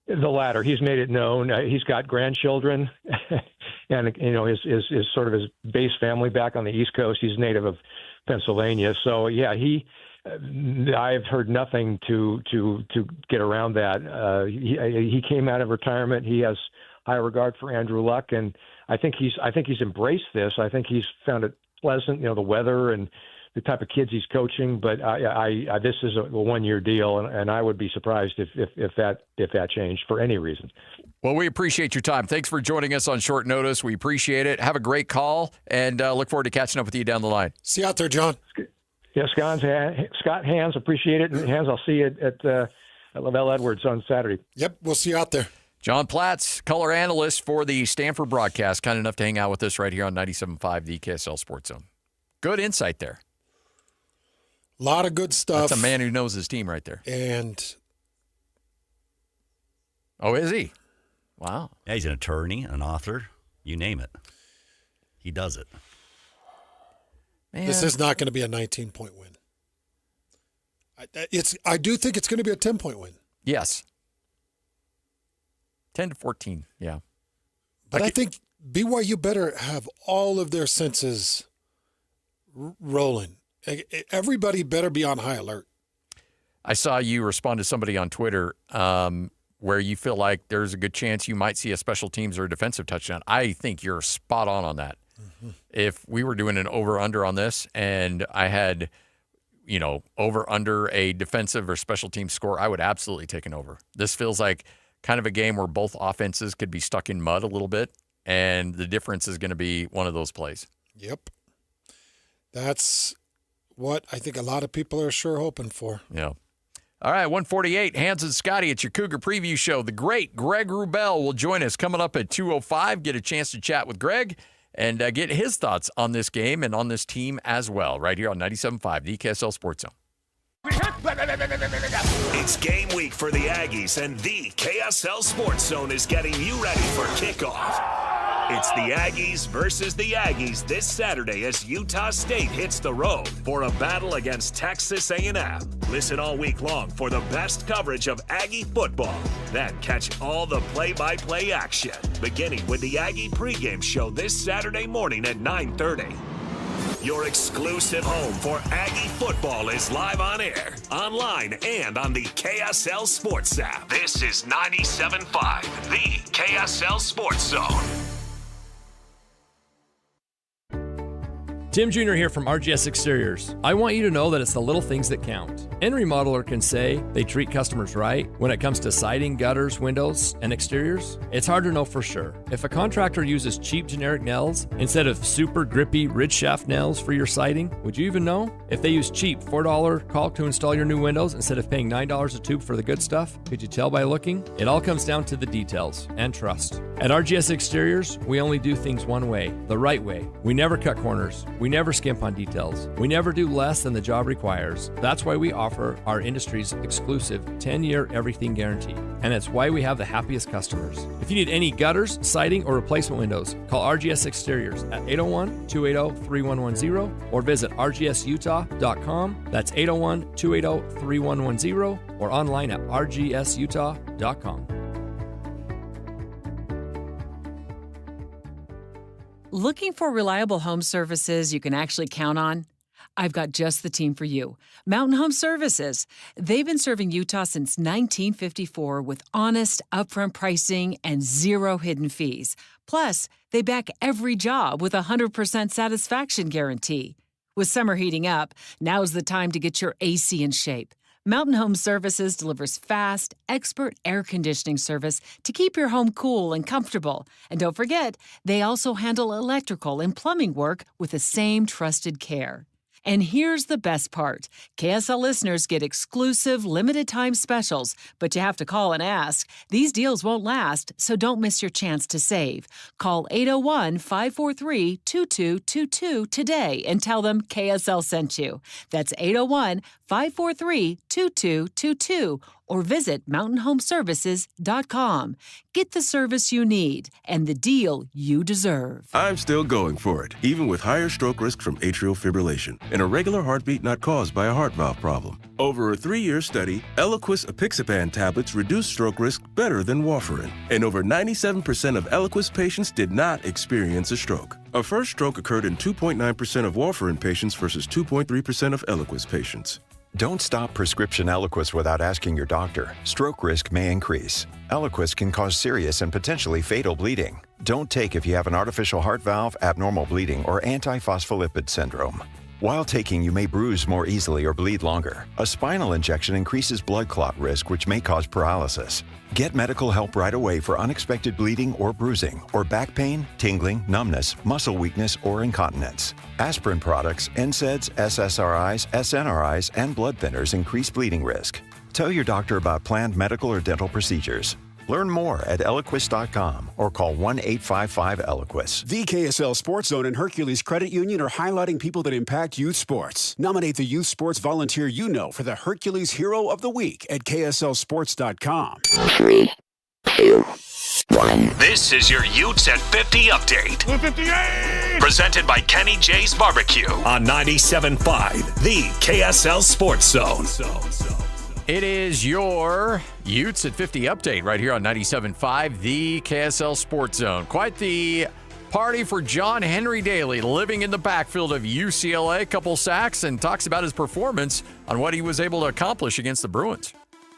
The latter. He's made it known. He's got grandchildren, and his sort of his base family back on the East Coast. He's native of Pennsylvania, so yeah, I've heard nothing to get around that. He came out of retirement. He has high regard for Andrew Luck, and I think he's embraced this. I think he's found it pleasant, the weather and the type of kids he's coaching, but this is a one-year deal, and I would be surprised if that changed for any reason. Well, we appreciate your time. Thanks for joining us on short notice. We appreciate it. Have a great call, and look forward to catching up with you down the line. See you out there, John. Yeah, Scott Hans, appreciate it. And Hans, I'll see you at Lavelle Edwards on Saturday. Yep, we'll see you out there. John Platts, color analyst for the Stanford broadcast, kind enough to hang out with us right here on 97.5, the KSL Sports Zone. Good insight there. A lot of good stuff. That's a man who knows his team right there. And oh, is he? Wow. Yeah, he's an attorney, an author, you name it. He does it. Man. This is not going to be a 19-point win. I do think it's going to be a 10-point win. Yes. 10-14, yeah. But I think BYU better have all of their senses rolling. Everybody better be on high alert. I saw you respond to somebody on Twitter where you feel like there's a good chance you might see a special teams or a defensive touchdown. I think you're spot on that. Mm-hmm. If we were doing an over-under on this and I had, over-under a defensive or special team score, I would absolutely take an over. This feels like kind of a game where both offenses could be stuck in mud a little bit, and the difference is going to be one of those plays. Yep. That's what I think a lot of people are sure hoping for. Yeah. All right, 148, Hans and Scotty, it's your Cougar Preview Show. The great Greg Wrubell will join us coming up at 2:05. Get a chance to chat with Greg and get his thoughts on this game and on this team as well, right here on 97.5, the KSL Sports Zone. It's game week for the Aggies, and the KSL Sports Zone is getting you ready for kickoff. It's the Aggies versus the Aggies this Saturday as Utah State hits the road for a battle against Texas A&M. Listen all week long for the best coverage of Aggie football. Then catch all the play-by-play action, beginning with the Aggie pregame show this Saturday morning at 9:30. Your exclusive home for Aggie football is live on air, online, and on the KSL Sports app. This is 97.5, the KSL Sports Zone. Tim Jr. here from RGS Exteriors. I want you to know that it's the little things that count. Any remodeler can say they treat customers right when it comes to siding, gutters, windows, and exteriors. It's hard to know for sure. If a contractor uses cheap generic nails instead of super grippy ridge shaft nails for your siding, would you even know? If they use cheap $4 caulk to install your new windows instead of paying $9 a tube for the good stuff, could you tell by looking? It all comes down to the details and trust. At RGS Exteriors, we only do things one way, the right way. We never cut corners. We never skimp on details. We never do less than the job requires. That's why we offer our industry's exclusive 10-year everything guarantee. And it's why we have the happiest customers. If you need any gutters, siding, or replacement windows, call RGS Exteriors at 801-280-3110 or visit rgsutah.com. That's 801-280-3110 or online at rgsutah.com. Looking for reliable home services you can actually count on? I've got just the team for you. Mountain Home Services. They've been serving Utah since 1954 with honest, upfront pricing and zero hidden fees. Plus, they back every job with a 100% satisfaction guarantee. With summer heating up, now's the time to get your AC in shape. Mountain Home Services delivers fast, expert air conditioning service to keep your home cool and comfortable. And don't forget, they also handle electrical and plumbing work with the same trusted care. And here's the best part. KSL listeners get exclusive limited-time specials, but you have to call and ask. These deals won't last, so don't miss your chance to save. Call 801-543-2222 today and tell them KSL sent you. That's 801-543-2222 or visit mountainhomeservices.com. Get the service you need and the deal you deserve. I'm still going for it, even with higher stroke risk from atrial fibrillation, an irregular heartbeat not caused by a heart valve problem. Over a 3-year study, Eliquis apixaban tablets reduce stroke risk better than warfarin, and over 97% of Eliquis patients did not experience a stroke. A first stroke occurred in 2.9% of warfarin patients versus 2.3% of Eliquis patients. Don't stop prescription Eliquis without asking your doctor. Stroke risk may increase. Eliquis can cause serious and potentially fatal bleeding. Don't take if you have an artificial heart valve, abnormal bleeding, or antiphospholipid syndrome. While taking, you may bruise more easily or bleed longer. A spinal injection increases blood clot risk, which may cause paralysis. Get medical help right away for unexpected bleeding or bruising, or back pain, tingling, numbness, muscle weakness, or incontinence. Aspirin products, NSAIDs, SSRIs, SNRIs, and blood thinners increase bleeding risk. Tell your doctor about planned medical or dental procedures. Learn more at Eloquist.com or call 1-855-ELOQUIS. The KSL Sports Zone and Hercules Credit Union are highlighting people that impact youth sports. Nominate the youth sports volunteer you know for the Hercules Hero of the Week at KSLSports.com. 3, 2, 1. This is your Utes at 50 update. 58! Presented by Kenny J's Barbecue on 97.5, the KSL Sports Zone. It is your Utes at 50 update right here on 97.5, the KSL Sports Zone. Quite the party for John Henry Daly, living in the backfield of UCLA. Couple sacks, and talks about his performance on what he was able to accomplish against the Bruins.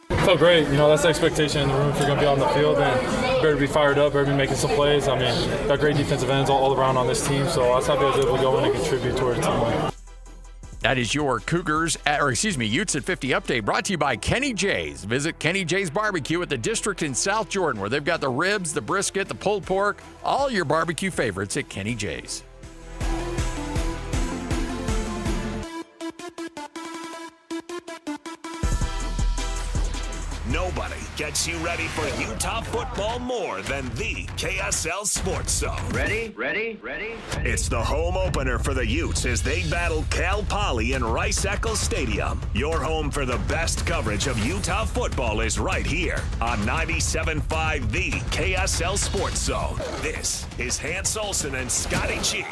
Felt great. That's the expectation in the room if you're going to be on the field, and better be fired up, better be making some plays. I mean, got great defensive ends all around on this team, so I was happy I was able to go in and contribute towards the team win. That is your Utes at 50 update, brought to you by Kenny J's. Visit Kenny J's Barbecue at the District in South Jordan, where they've got the ribs, the brisket, the pulled pork, all your barbecue favorites at Kenny J's. Nobody gets you ready for Utah football more than the KSL Sports Zone. Ready? It's the home opener for the Utes as they battle Cal Poly in Rice-Eccles Stadium. Your home for the best coverage of Utah football is right here on 97.5, the KSL Sports Zone. This is Hans Olsen and Scotty G.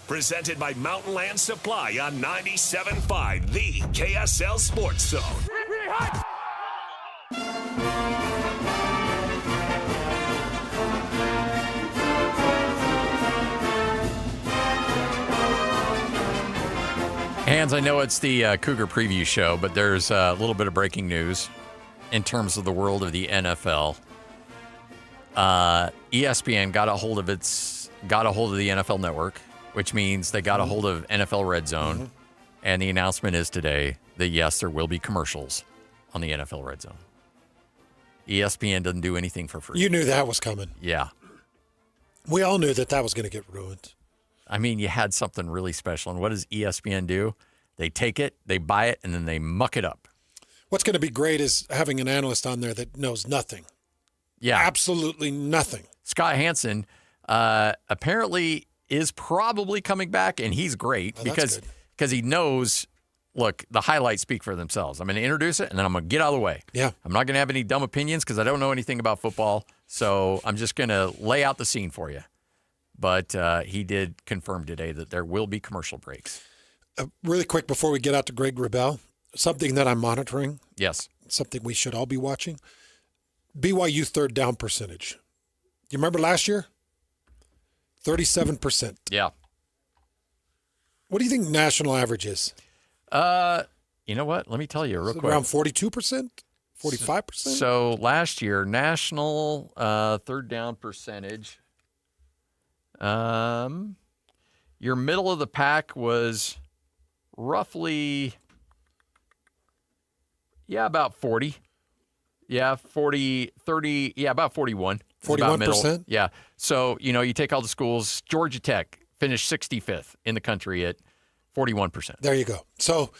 Presented by Mountain Land Supply on 97.5, the KSL Sports Zone. Hans, I know it's the Cougar preview show, but there's a little bit of breaking news in terms of the world of the NFL. ESPN got a hold of the NFL Network, which means they got a hold of NFL Red Zone, and the announcement is today that yes, there will be commercials on the NFL Red Zone. ESPN doesn't do anything for free. You knew that was coming. Yeah. We all knew that was going to get ruined. I mean, you had something really special. And what does ESPN do? They take it, they buy it, and then they muck it up. What's going to be great is having an analyst on there that knows nothing. Yeah. Absolutely nothing. Scott Hansen apparently is probably coming back, and he's great because he knows, look, the highlights speak for themselves. I'm going to introduce it, and then I'm going to get out of the way. Yeah. I'm not going to have any dumb opinions because I don't know anything about football, so I'm just going to lay out the scene for you. But he did confirm today that there will be commercial breaks. Really quick before we get out to Greg Wrubell, something that I'm monitoring. Yes. Something we should all be watching. BYU third down percentage. You remember last year? 37%. Yeah. What do you think national average is? You know what? Let me tell you real quick. Around 42%? 45%? So last year, national third down percentage, your middle of the pack was roughly, about 40. Yeah, 40, 30, about 41. 41%? Yeah. So, you take all the schools. Georgia Tech finished 65th in the country at 41%. There you go. So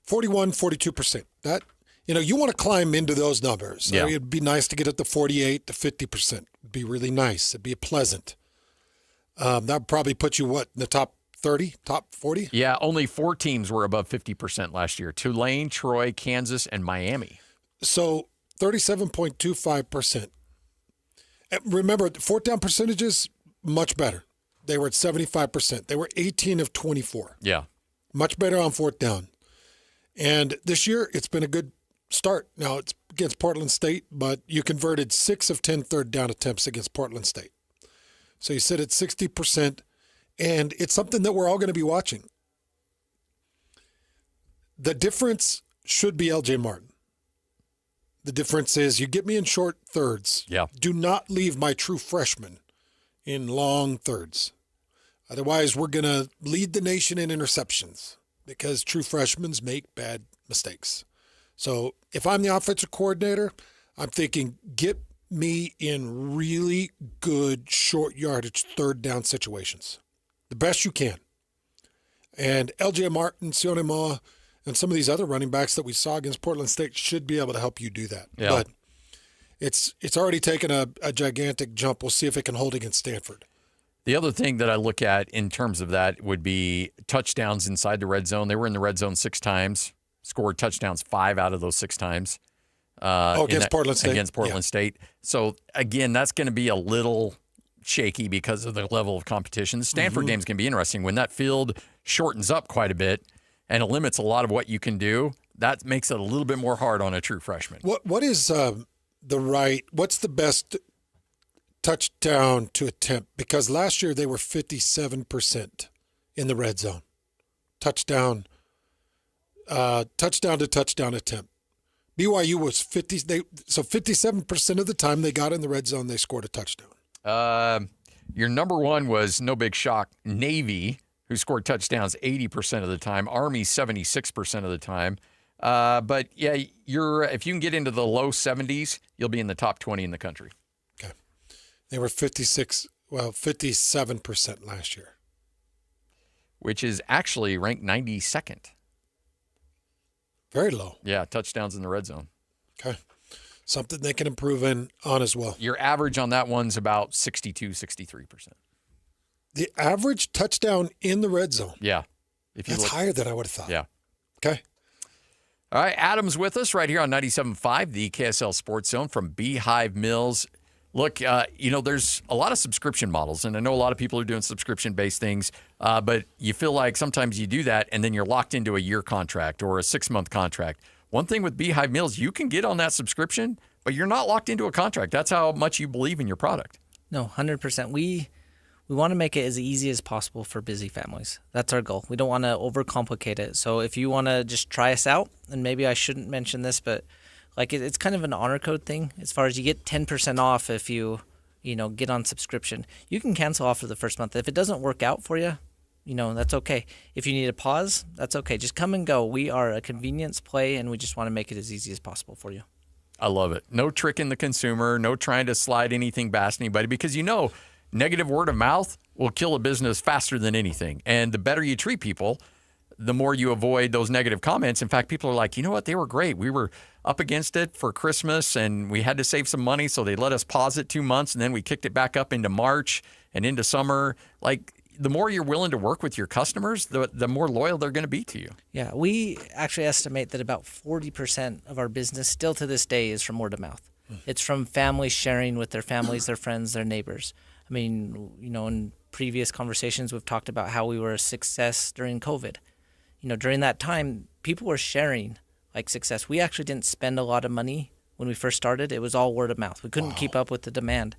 41, 42%. That, you want to climb into those numbers. Yeah. It'd be nice to get it to 48 to 50%. It'd be really nice. It'd be pleasant. That would probably put you, in the top 30, top 40? Yeah, only 4 teams were above 50% last year. Tulane, Troy, Kansas, and Miami. So 37.25%. Remember, fourth down percentages, much better. They were at 75%. They were 18 of 24. Yeah. Much better on fourth down. And this year, it's been a good start. Now, it's against Portland State, but you converted 6 of 10 third down attempts against Portland State. So you sit at 60%, and it's something that we're all going to be watching. The difference should be LJ Martin. The difference is you get me in short thirds. Yeah. Do not leave my true freshman in long thirds. Otherwise, we're going to lead the nation in interceptions because true freshmen make bad mistakes. So if I'm the offensive coordinator, I'm thinking get me in really good short yardage third down situations. The best you can. And LJ Martin, Sione Moa, and some of these other running backs that we saw against Portland State should be able to help you do that. Yeah. But it's already taken a gigantic jump. We'll see if it can hold against Stanford. The other thing that I look at in terms of that would be touchdowns inside the red zone. They were in the red zone 6 times, scored touchdowns 5 out of those 6 times. Against Portland State. Against Portland State. So, again, that's going to be a little shaky because of the level of competition. The Stanford game's going to be interesting. When that field shortens up quite a bit and it limits a lot of what you can do, that makes it a little bit more hard on a true freshman. What is what's the best touchdown to attempt? Because last year they were 57% in the red zone. Touchdown to touchdown attempt. BYU was 57% of the time they got in the red zone, they scored a touchdown. Your number one was, no big shock, Navy, who scored touchdowns 80% of the time. Army, 76% of the time. But, yeah, if you can get into the low 70s, you'll be in the top 20 in the country. Okay. They were 57% last year. Which is actually ranked 92nd. Very low. Yeah, touchdowns in the red zone. Okay. Something they can improve on as well. Your average on that one's about 62, 63%. The average touchdown in the red zone? Yeah. That's higher than I would have thought. Yeah. Okay. All right, Adam's with us right here on 97.5, the KSL Sports Zone from Beehive Mills. Look, there's a lot of subscription models, and I know a lot of people are doing subscription-based things, but you feel like sometimes you do that, and then you're locked into a year contract or a 6-month contract. One thing with Beehive Mills, you can get on that subscription, but you're not locked into a contract. That's how much you believe in your product. No, 100%. We want to make it as easy as possible for busy families. That's our goal. We don't want to overcomplicate it. So if you want to just try us out, and maybe I shouldn't mention this, but it's kind of an honor code thing as far as you get 10% off if you get on subscription. You can cancel after the first month. If it doesn't work out for you, that's okay. If you need a pause, that's okay. Just come and go. We are a convenience play, and we just want to make it as easy as possible for you. I love it. No tricking the consumer, no trying to slide anything past anybody, because negative word of mouth will kill a business faster than anything. And the better you treat people, the more you avoid those negative comments. In fact, people are like, you know what? They were great. We were up against it for Christmas, and we had to save some money, so they let us pause it 2 months, and then we kicked it back up into March and into summer. The more you're willing to work with your customers, the more loyal they're going to be to you. Yeah, we actually estimate that about 40% of our business still to this day is from word of mouth. It's from families sharing with their families, their friends, their neighbors. I mean, in previous conversations, we've talked about how we were a success during COVID. During that time, people were sharing success. We actually didn't spend a lot of money when we first started. It was all word of mouth. We couldn't keep up with the demand.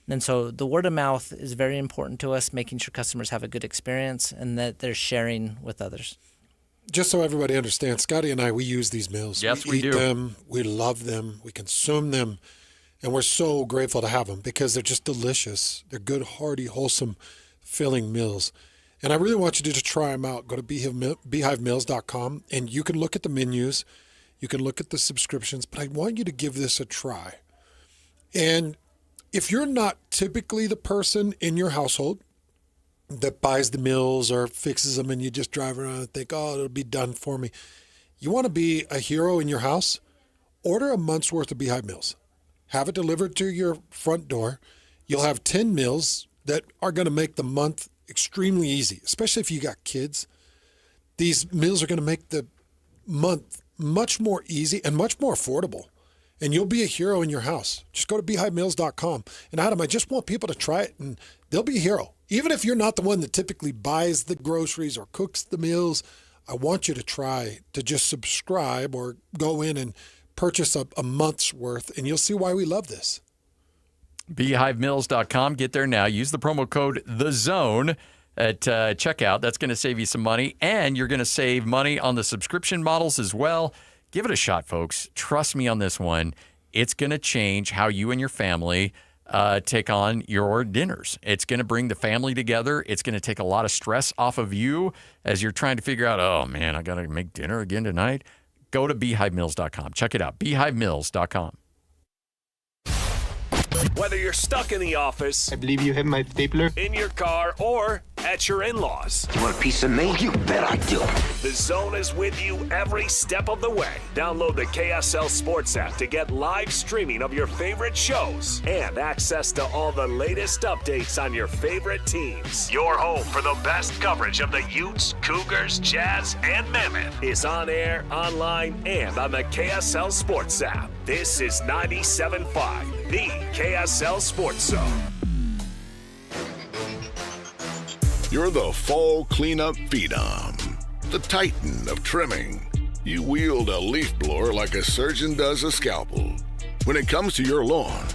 And so the word of mouth is very important to us, making sure customers have a good experience and that they're sharing with others. Just so everybody understands, Scotty and I, we use these meals. Yes, we eat do. them. We love them. We consume them. And we're so grateful to have them because they're just delicious. They're good, hearty, wholesome, filling meals. And I really want you to try them out. Go to beehivemills.com, and you can look at the menus. You can look at the subscriptions. But I want you to give this a try. And if you're not typically the person in your household that buys the meals or fixes them and you just drive around and think, it'll be done for me. You want to be a hero in your house? Order a month's worth of Beehive Meals. Have it delivered to your front door. You'll have 10 meals that are going to make the month extremely easy, especially if you got kids. These meals are going to make the month much more easy and much more affordable. And you'll be a hero in your house. Just go to beehivemills.com. And Adam, I just want people to try it, and they'll be a hero. Even if you're not the one that typically buys the groceries or cooks the meals, I want you to try to just subscribe or go in and purchase a month's worth, and you'll see why we love this. Beehivemills.com. Get there now. Use the promo code THEZONE at checkout. That's going to save you some money, and you're going to save money on the subscription models as well. Give it a shot, folks. Trust me on this one. It's going to change how you and your family take on your dinners. It's going to bring the family together. It's going to take a lot of stress off of you as you're trying to figure out, oh, man, I got to make dinner again tonight. Go to beehivemills.com. Check it out, beehivemills.com. Whether you're stuck in the office, I believe you have my stapler, in your car, or at your in-laws. You want a piece of me? You bet I do. The Zone is with you every step of the way. Download the KSL Sports app to get live streaming of your favorite shows and access to all the latest updates on your favorite teams. Your home for the best coverage of the Utes, Cougars, Jazz, and Mammoth is on air, online, and on the KSL Sports app. This is 97.5, the KSL Sports Zone. You're the fall cleanup phenom, the titan of trimming. You wield a leaf blower like a surgeon does a scalpel. When it comes to your lawn,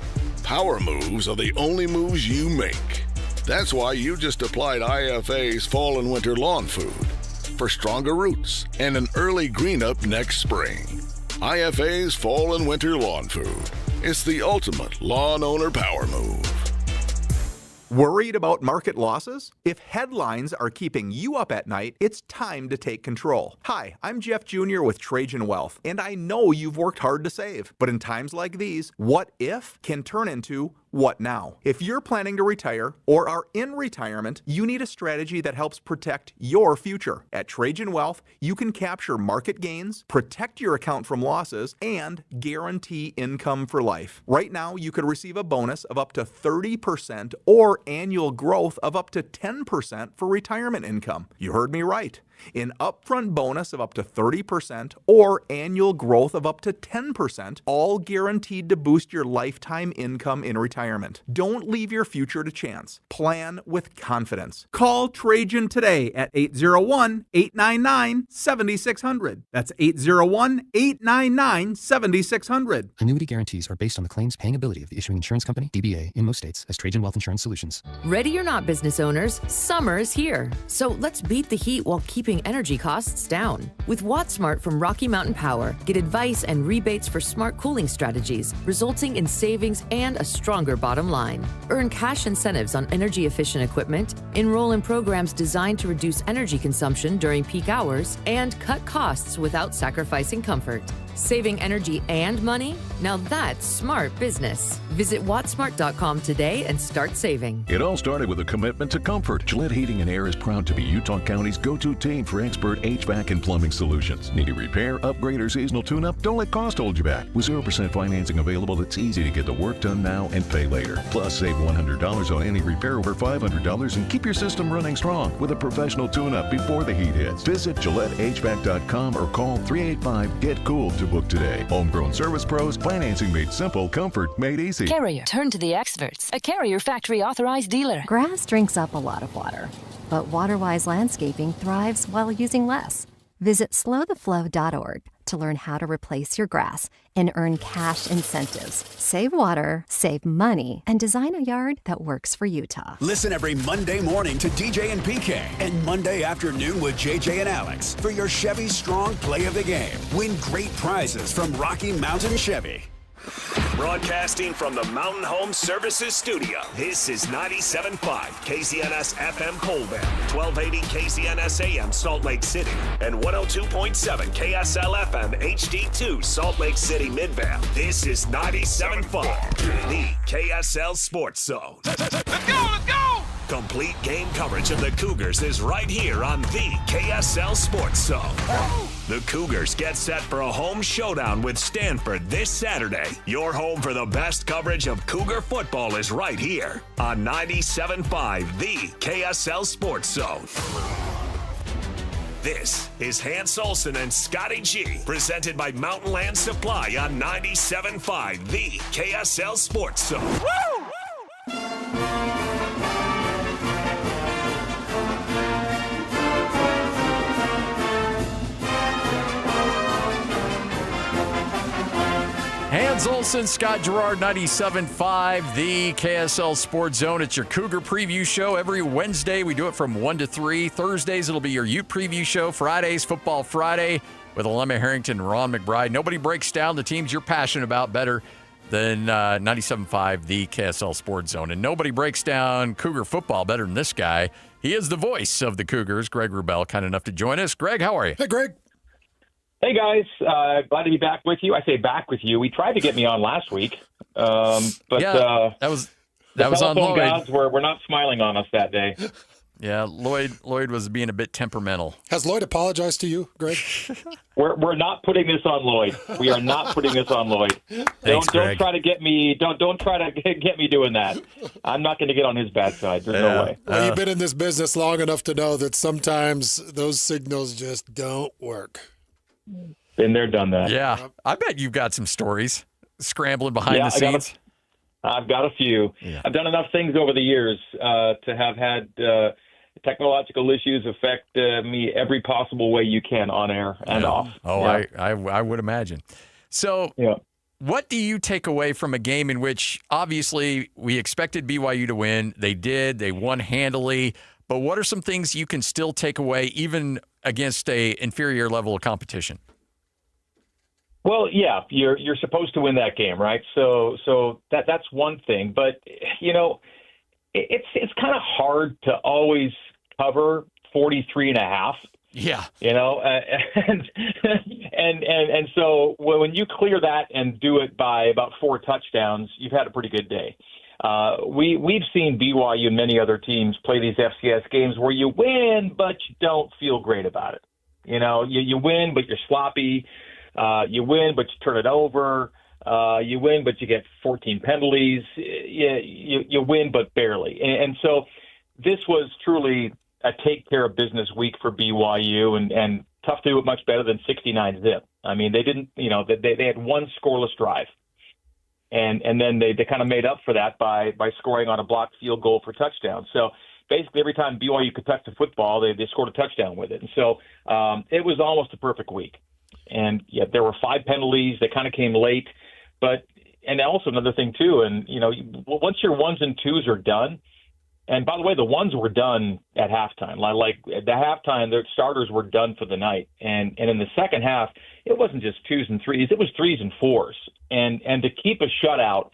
power moves are the only moves you make. That's why you just applied IFA's Fall and Winter Lawn Food for stronger roots and an early green up next spring. IFA's Fall and Winter Lawn Food. It's the ultimate lawn owner power move. Worried about market losses? If headlines are keeping you up at night, it's time to take control. Hi, I'm Jeff Jr. with Trajan Wealth, and I know you've worked hard to save. But in times like these, what if can turn into what now? If you're planning to retire or are in retirement, you need a strategy that helps protect your future. At Trajan Wealth, you can capture market gains, protect your account from losses, and guarantee income for life. Right now, you could receive a bonus of up to 30% or annual growth of up to 10% for retirement income. You heard me right. An upfront bonus of up to 30% or annual growth of up to 10%, all guaranteed to boost your lifetime income in retirement. Don't leave your future to chance. Plan with confidence. Call Trajan today at 801-899-7600. That's 801-899-7600. Annuity guarantees are based on the claims paying ability of the issuing insurance company, DBA, in most states, as Trajan Wealth Insurance Solutions. Ready or not, business owners, summer's here. So let's beat the heat while keeping energy costs down. With WattSmart from Rocky Mountain Power, get advice and rebates for smart cooling strategies, resulting in savings and a stronger bottom line. Earn cash incentives on energy-efficient equipment, enroll in programs designed to reduce energy consumption during peak hours, and cut costs without sacrificing comfort. Saving energy and money? Now that's smart business. Visit wattsmart.com today and start saving. It all started with a commitment to comfort. Gillette Heating and Air is proud to be Utah County's go-to team for expert HVAC and plumbing solutions. Need a repair, upgrade, or seasonal tune-up? Don't let cost hold you back. With 0% financing available, it's easy to get the work done now and pay later. Plus, save $100 on any repair over $500 and keep your system running strong with a professional tune-up before the heat hits. Visit GilletteHVAC.com or call 385-GET-COOL to book today. Homegrown service pros, financing made simple, comfort made easy. Carrier, turn to the experts. A Carrier factory authorized dealer. Grass drinks up a lot of water, but WaterWise Landscaping thrives while using less. Visit slowtheflow.org to learn how to replace your grass and earn cash incentives. Save water, save money, and design a yard that works for Utah. Listen every Monday morning to DJ and PK and Monday afternoon with JJ and Alex for your Chevy Strong Play of the Game. Win great prizes from Rocky Mountain Chevy. Broadcasting from the Mountain Home Services Studio, this is 97.5 KZNS FM Colville, 1280 KZNS AM Salt Lake City, and 102.7 KSL FM HD2 Salt Lake City Midvale. This is 97.5, the KSL Sports Zone. Let's go! Complete game coverage of the Cougars is right here on the KSL Sports Zone. The Cougars get set for a home showdown with Stanford this Saturday. Your home for the best coverage of Cougar football is right here on 97.5, the KSL Sports Zone. This is Hans Olsen and Scotty G, presented by Mountain Land Supply on 97.5, the KSL Sports Zone. Woo! Hans Olsen, Scott Gerard, 97.5, the KSL Sports Zone. It's your Cougar preview show every Wednesday. We do it from 1 to 3. Thursdays, it'll be your Ute preview show. Fridays, Football Friday with Alema Harrington and Ron McBride. Nobody breaks down the teams you're passionate about better than 97.5, the KSL Sports Zone. And nobody breaks down Cougar football better than this guy. He is the voice of the Cougars, Greg Wrubell, kind enough to join us. Greg, how are you? Hey, Greg. Hey, guys. Glad to be back with you. I say back with you. We tried to get me on last week, but yeah, that was on telephone gods were not smiling on us that day. Yeah, Lloyd was being a bit temperamental. Has Lloyd apologized to you, Greg? We're not putting this on Lloyd. We are not putting this on Lloyd. Thanks, don't try to get me. Don't try to get me doing that. I'm not going to get on his bad side. There's no way. Well, you've been in this business long enough to know that sometimes those signals just don't work. Been there, done that. Yeah, I bet you've got some stories scrambling behind the scenes. I've got a few. Yeah. I've done enough things over the years to have had technological issues affect me every possible way you can, on air and off. Oh, yeah. I would imagine. So, what do you take away from a game in which obviously we expected BYU to win? They did. They won handily. But what are some things you can still take away even against a inferior level of competition? Well, yeah, you're supposed to win that game, right? So that's one thing. But it's kind of hard to always cover 43.5. Yeah. And so when you clear that and do it by about 4 touchdowns, you've had a pretty good day. We've seen BYU and many other teams play these FCS games where you win, but you don't feel great about it. You win, but you're sloppy. You win, but you turn it over. You win, but you get 14 penalties. You win, but barely. And so this was truly a take care of business week for BYU, and tough to do it much better than 69-zip. I mean, they didn't, they had one scoreless drive. And then they kind of made up for that by scoring on a blocked field goal for touchdown. So basically every time BYU could touch the football, they scored a touchdown with it. And so it was almost a perfect week. And yeah, there were 5 penalties. They kind of came late. And also another thing too, and once your 1s and 2s are done, and by the way, the 1s were done at halftime. Like at the halftime, their starters were done for the night. And in the second half, it wasn't just 2s and 3s, it was 3s and 4s. And to keep a shutout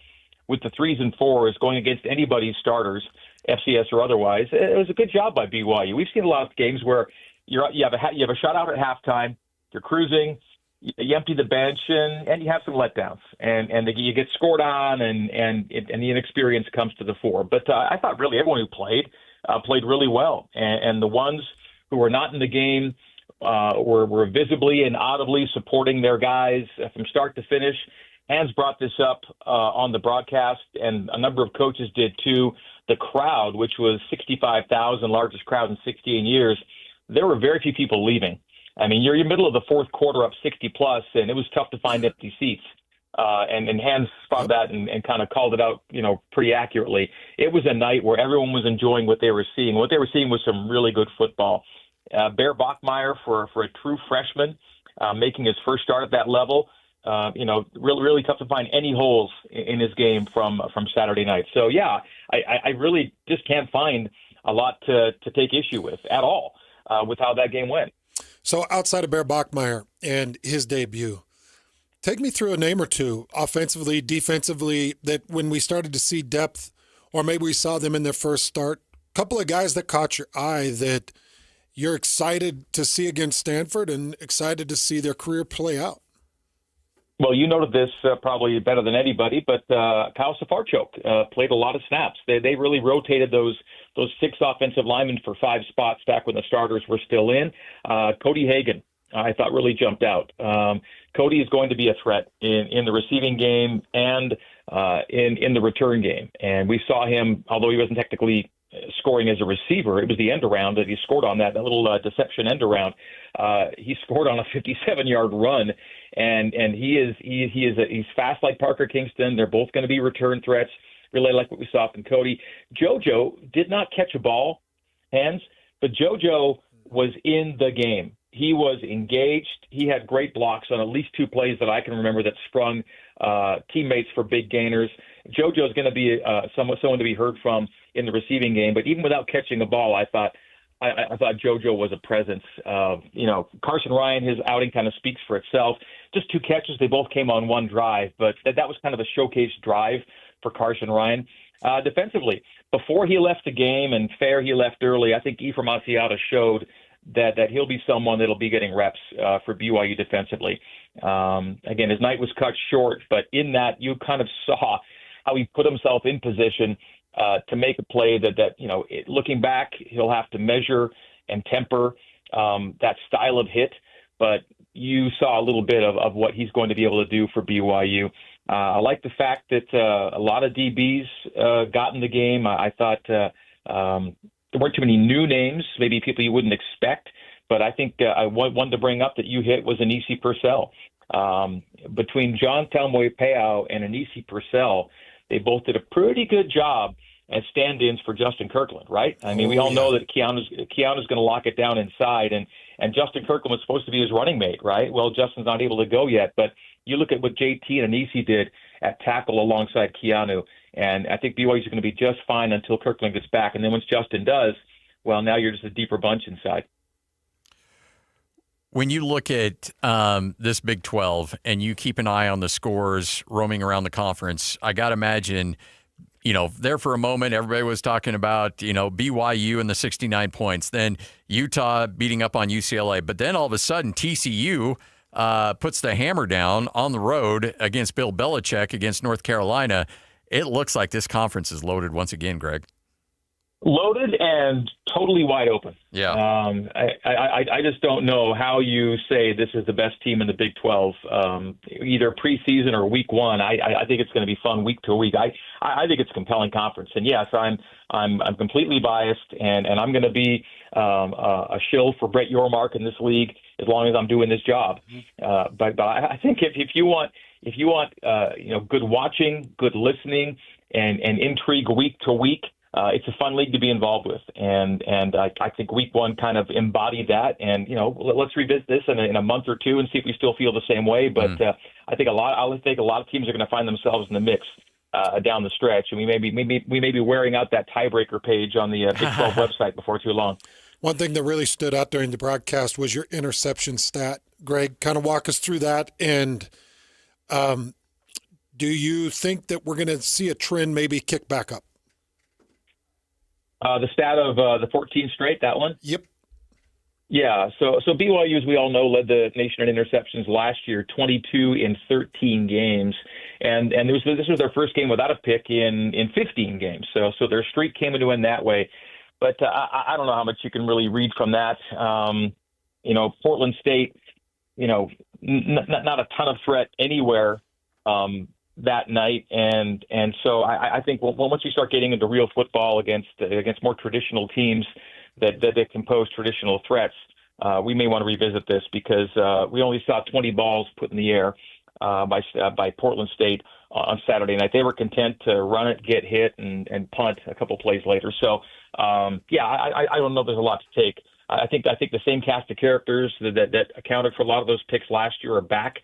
with the 3s and 4s going against anybody's starters, FCS or otherwise, it was a good job by BYU. We've seen a lot of games where you have a shutout at halftime, you're cruising, you empty the bench, and you have some letdowns, and you get scored on, and the inexperience comes to the fore. But I thought really everyone who played really well, and the ones who were not in the game were visibly and audibly supporting their guys from start to finish. Hans brought this up on the broadcast, and a number of coaches did too. The crowd, which was 65,000, largest crowd in 16 years, there were very few people leaving. I mean, you're in the middle of the fourth quarter up 60+, and it was tough to find empty seats. And Hans spotted that and kind of called it out, pretty accurately. It was a night where everyone was enjoying what they were seeing. What they were seeing was some really good football. Bear Bachmeier, for a true freshman, making his first start at that level, really tough to find any holes in his game from Saturday night. So, yeah, I really just can't find a lot to take issue with at all with how that game went. So outside of Bear Bachmeier and his debut, take me through a name or two, offensively, defensively, that when we started to see depth, or maybe we saw them in their first start, a couple of guys that caught your eye that you're excited to see against Stanford and excited to see their career play out. Well, you noted this probably better than anybody, but Kyle Safarchuk played a lot of snaps. They really rotated those 6 offensive linemen for 5 spots back when the starters were still in. Cody Hagan, I thought, really jumped out. Cody is going to be a threat in the receiving game and in the return game. And we saw him, although he wasn't technically scoring as a receiver, it was the end around that he scored on, that little deception end around. He scored on a 57-yard run. And he's fast like Parker Kingston. They're both going to be return threats, really like what we saw from Cody. JoJo did not catch a ball, Hans, but JoJo was in the game. He was engaged. He had great blocks on at least 2 plays that I can remember that sprung teammates for big gainers. JoJo is going to be someone to be heard from in the receiving game, but even without catching the ball, I thought JoJo was a presence. Carson Ryan, his outing kind of speaks for itself. Just 2 catches. They both came on 1 drive, but that was kind of a showcase drive for Carson Ryan. Defensively, before he left the game, and fair he left early, I think Ephraim Asiata showed that he'll be someone that'll be getting reps for BYU defensively. Again, his night was cut short, but in that you kind of saw how he put himself in position to make a play that looking back, he'll have to measure and temper that style of hit. But you saw a little bit of what he's going to be able to do for BYU. I like the fact that a lot of DBs got in the game. I thought there weren't too many new names, maybe people you wouldn't expect. But I think one to bring up that you hit was Anisi Purcell. Between John Talmoe-Peau and Anisi Purcell, they both did a pretty good job as stand-ins for Justin Kirkland, right? I mean, we all know that Keanu's going to lock it down inside, and Justin Kirkland was supposed to be his running mate, right? Well, Justin's not able to go yet, but you look at what JT and Anisi did at tackle alongside Keanu, and I think BYU's going to be just fine until Kirkland gets back, and then once Justin does, well, now you're just a deeper bunch inside. When you look at this Big 12 and you keep an eye on the scores roaming around the conference, I got to imagine, there for a moment, everybody was talking about, BYU and the 69 points, then Utah beating up on UCLA. But then all of a sudden, TCU puts the hammer down on the road against Bill Belichick against North Carolina. It looks like this conference is loaded once again, Greg. Loaded and totally wide open. Yeah. I just don't know how you say this is the best team in the Big 12, either preseason or week one. I think it's going to be fun week to week. I think it's a compelling conference. And yes, I'm completely biased, and I'm going to be a shill for Brett Yormark in this league as long as I'm doing this job. But I think if you want good watching, good listening, and intrigue week to week, it's a fun league to be involved with, and I think week one kind of embodied that. And let's revisit this in a month or two and see if we still feel the same way. But I think a lot of teams are going to find themselves in the mix down the stretch, and we may be wearing out that tiebreaker page on the Big 12 website before too long. One thing that really stood out during the broadcast was your interception stat. Greg, kind of walk us through that, and do you think that we're going to see a trend maybe kick back up? The stat of the 14 straight, that one? Yep. Yeah, so BYU, as we all know, led the nation in interceptions last year, 22 in 13 games. And this was their first game without a pick in 15 games. So their streak came into end that way. But I don't know how much you can really read from that. Portland State, not a ton of threat anywhere that night, and so I think once you start getting into real football against more traditional teams that can pose traditional threats, we may want to revisit this, because we only saw 20 balls put in the air by Portland State on Saturday night. They were content to run it, get hit, and punt a couple plays later. So I don't know. There's a lot to take. I think the same cast of characters that accounted for a lot of those picks last year are back.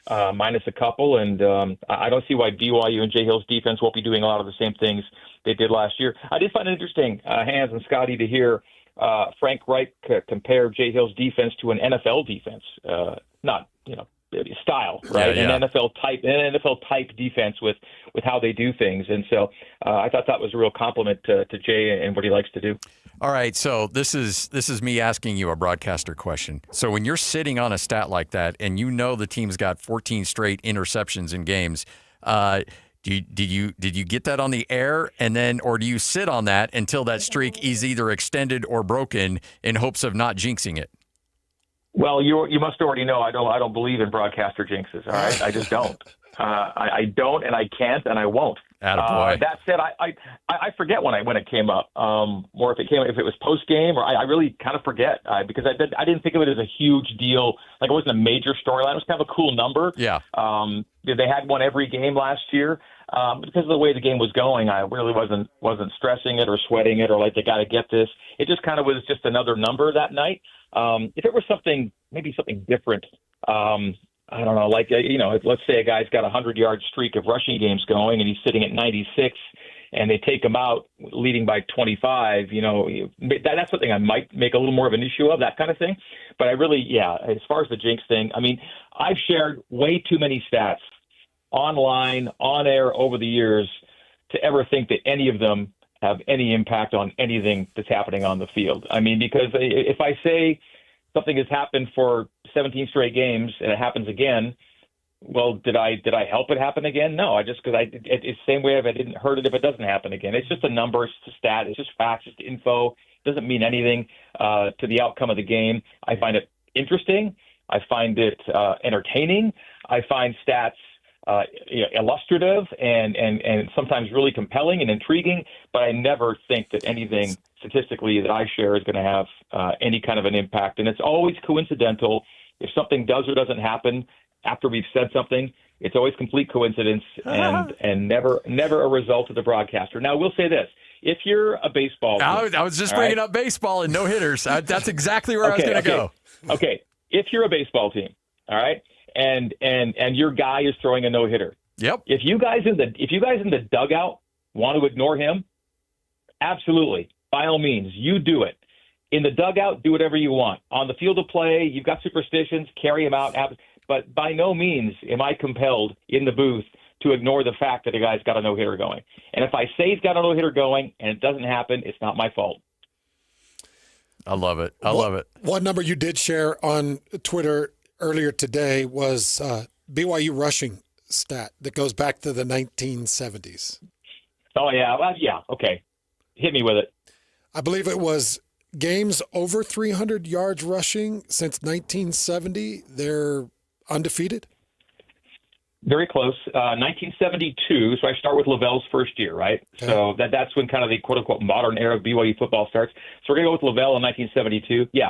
Minus a couple, and I don't see why BYU and Jay Hill's defense won't be doing a lot of the same things they did last year. I did find it interesting, Hans and Scotty, to hear Frank Reich compare Jay Hill's defense to an NFL defense, not style, right? Yeah. An NFL type defense with how they do things, and so I thought that was a real compliment to Jay and what he likes to do. All right, so this is me asking you a broadcaster question. So when you're sitting on a stat like that, and the team's got 14 straight interceptions in games, did you get that on the air, or do you sit on that until that streak is either extended or broken in hopes of not jinxing it? Well, you must already know I don't believe in broadcaster jinxes. All right, I just don't. I don't, and I can't, and I won't. That said, I forget when it came up, or if it was post game, or I really kind of forget because I didn't think of it as a huge deal. Like, it wasn't a major storyline. It was kind of a cool number. Yeah. They had one every game last year. Because of the way the game was going, I really wasn't stressing it or sweating it or like they got to get this. It just kind of was just another number that night. If it was something different, I don't know, like, let's say a guy's got a 100-yard streak of rushing games going and he's sitting at 96 and they take him out leading by 25, that's something I might make a little more of an issue of, that kind of thing. But I really, as far as the jinx thing, I mean, I've shared way too many stats online, on air over the years to ever think that any of them have any impact on anything that's happening on the field. I mean, because if I say something has happened for 17 straight games and it happens again, well, did I help it happen again? No, it's the same way if I didn't hurt it if it doesn't happen again. It's just a number, it's just a stat, it's just facts, it's info. It doesn't mean anything to the outcome of the game. I find it interesting. I find it entertaining. I find stats illustrative and sometimes really compelling and intriguing, but I never think that anything statistically that I share is going to have any kind of an impact. And it's always coincidental. If something does or doesn't happen after we've said something, it's always complete coincidence and never a result of the broadcaster. Now, we'll say this. If you're a baseball team, I was just bringing up baseball and no hitters. That's exactly where I was going to go. Okay. If you're a baseball team, all right, and your guy is throwing a no-hitter. Yep. If you guys in the dugout want to ignore him, absolutely. By all means, you do it. In the dugout, do whatever you want. On the field of play, you've got superstitions, carry them out. But by no means am I compelled in the booth to ignore the fact that a guy's got a no-hitter going. And if I say he's got a no-hitter going and it doesn't happen, it's not my fault. I love it. I love it. One number you did share on Twitter earlier today was BYU rushing stat that goes back to the 1970s. Oh, yeah. Well, yeah. Okay. Hit me with it. I believe it was games over 300 yards rushing since 1970. They're undefeated? Very close. 1972, so I start with Lavelle's first year, right? Okay. So that's when kind of the quote-unquote modern era of BYU football starts. So we're going to go with Lavelle in 1972. Yeah.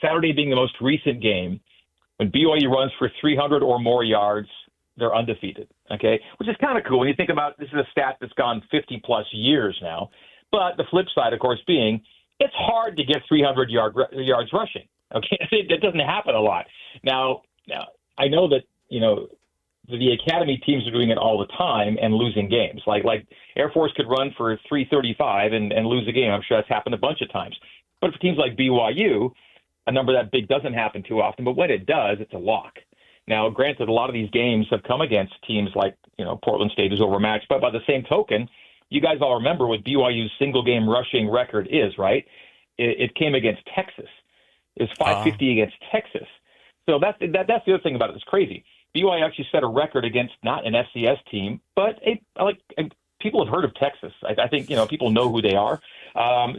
Saturday being the most recent game, when BYU runs for 300 or more yards, they're undefeated, okay? Which is kind of cool when you think about this is a stat that's gone 50-plus years now. But the flip side, of course, being it's hard to get 300 yards rushing, okay? That doesn't happen a lot. Now, I know that, the academy teams are doing it all the time and losing games. Like Air Force could run for 335 and lose a game. I'm sure that's happened a bunch of times. But for teams like BYU, a number that big doesn't happen too often. But when it does, it's a lock. Now, granted, a lot of these games have come against teams like, Portland State is overmatched. But by the same token, you guys all remember what BYU's single-game rushing record is, right? It came against Texas. It was 550 against Texas. So that's the other thing about it that's crazy. BYU actually set a record against not an FCS team, but people have heard of Texas. I think people know who they are.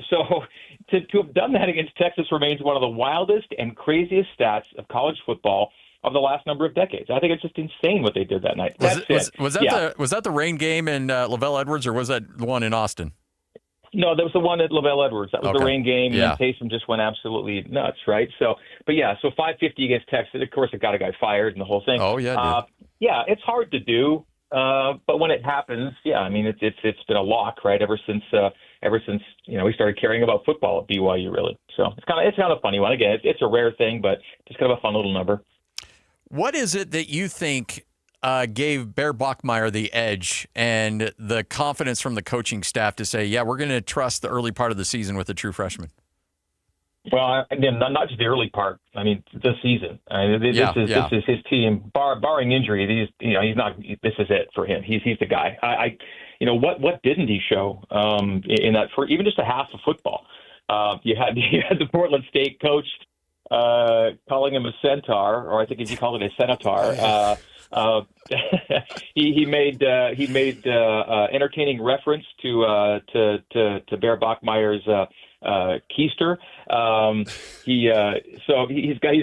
So to have done that against Texas remains one of the wildest and craziest stats of college football of the last number of decades. I think it's just insane what they did that night. Was that the rain game in Lavelle Edwards, or was that the one in Austin? No, that was the one at Lavelle Edwards. That was the rain game, and Taysom just went absolutely nuts, right? So 550 against Texas. Of course, it got a guy fired and the whole thing. Oh, yeah. It's hard to do, but when it happens, it's been a lock, right? Ever since we started caring about football at BYU, really. So it's kind of a funny one. Again, it's a rare thing, but just kind of a fun little number. What is it that you think gave Bear Bachmeier the edge and the confidence from the coaching staff to say, we're going to trust the early part of the season with a true freshman? Well, again, not just the early part. I mean, this season. This is his team. Barring injury, he's not. This is it for him. He's the guy. What didn't he show in that for even just a half of football? You had the Portland State coach calling him a centaur, or I think he called it a centaur. He made entertaining reference to Bear Bachmeier's keister. He's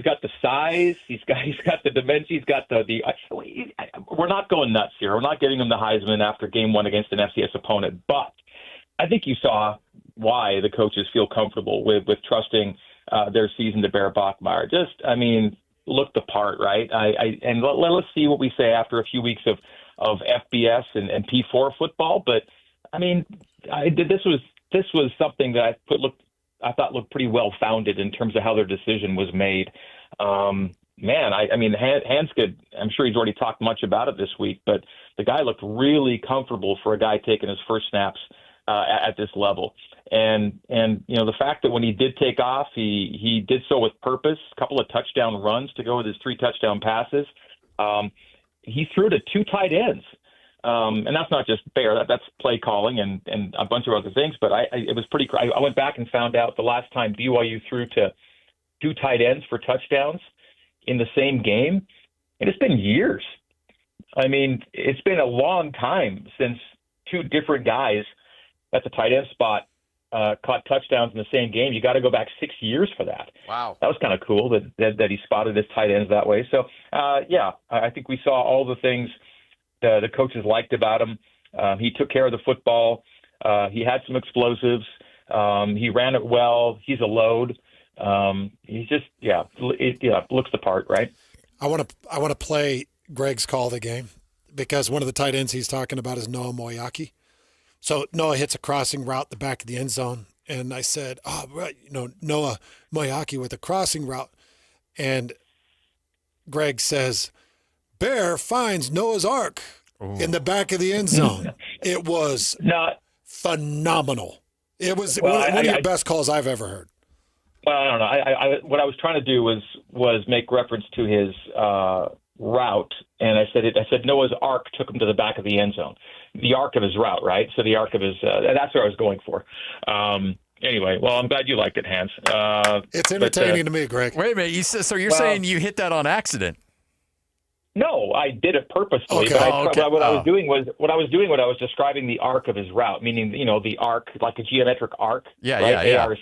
got the size, he's got the dimension, he's got the. We're not going nuts here. We're not giving him the Heisman after game one against an FCS opponent, but I think you saw why the coaches feel comfortable with trusting their season to Bear Bachmeier. Look the part, right? Let's see what we say after a few weeks of FBS and P4 football. But this was something that I thought looked pretty well founded in terms of how their decision was made. Hanskid, I'm sure he's already talked much about it this week, but the guy looked really comfortable for a guy taking his first snaps at this level. And the fact that when he did take off, he did so with purpose, a couple of touchdown runs to go with his 3 touchdown passes. He threw to 2 tight ends. And that's not just Bear, that's play calling and a bunch of other things. But it was pretty. I went back and found out the last time BYU threw to 2 tight ends for touchdowns in the same game And it's been years. I mean, it's been a long time since two different guys at the tight end spot caught touchdowns in the same game. You got to go back 6 years for that. Wow. That was kind of cool that he spotted his tight ends that way. So, I think we saw all the things the coaches liked about him. He took care of the football. He had some explosives. He ran it well. He's a load. He's just, looks the part, right? I want to play Greg's call of the game because one of the tight ends he's talking about is Noah Moyaki. So Noah hits a crossing route the back of the end zone, and I said, Noah Moyaki with a crossing route, and Greg says, Bear finds Noah's Ark in the back of the end zone. It was phenomenal. It was one of your best calls I've ever heard. Well, I don't know. What I was trying to do was make reference to his route, and I said Noah's Ark took him to the back of the end zone. The arc of his route, right? So the arc of his that's what I was going for. Anyway, well, I'm glad you liked it, Hans. It's entertaining to me, Greg. Wait a minute. So you're saying you hit that on accident? No, I did it purposefully. Okay. But what I was doing was I was describing the arc of his route, meaning the arc, like a geometric arc. Yeah, right? yeah. ARC.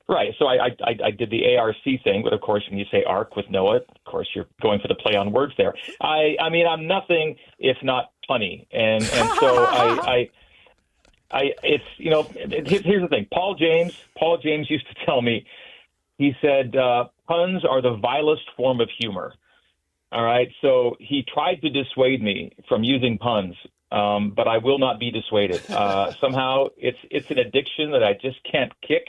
Right. So I did the ARC thing, but of course, when you say arc with Noah, of course, you're going for the play on words there. I mean, I'm nothing if not funny, and so it's here's the thing. Paul James used to tell me, he said puns are the vilest form of humor. All right, so he tried to dissuade me from using puns, but I will not be dissuaded. Somehow, it's an addiction that I just can't kick.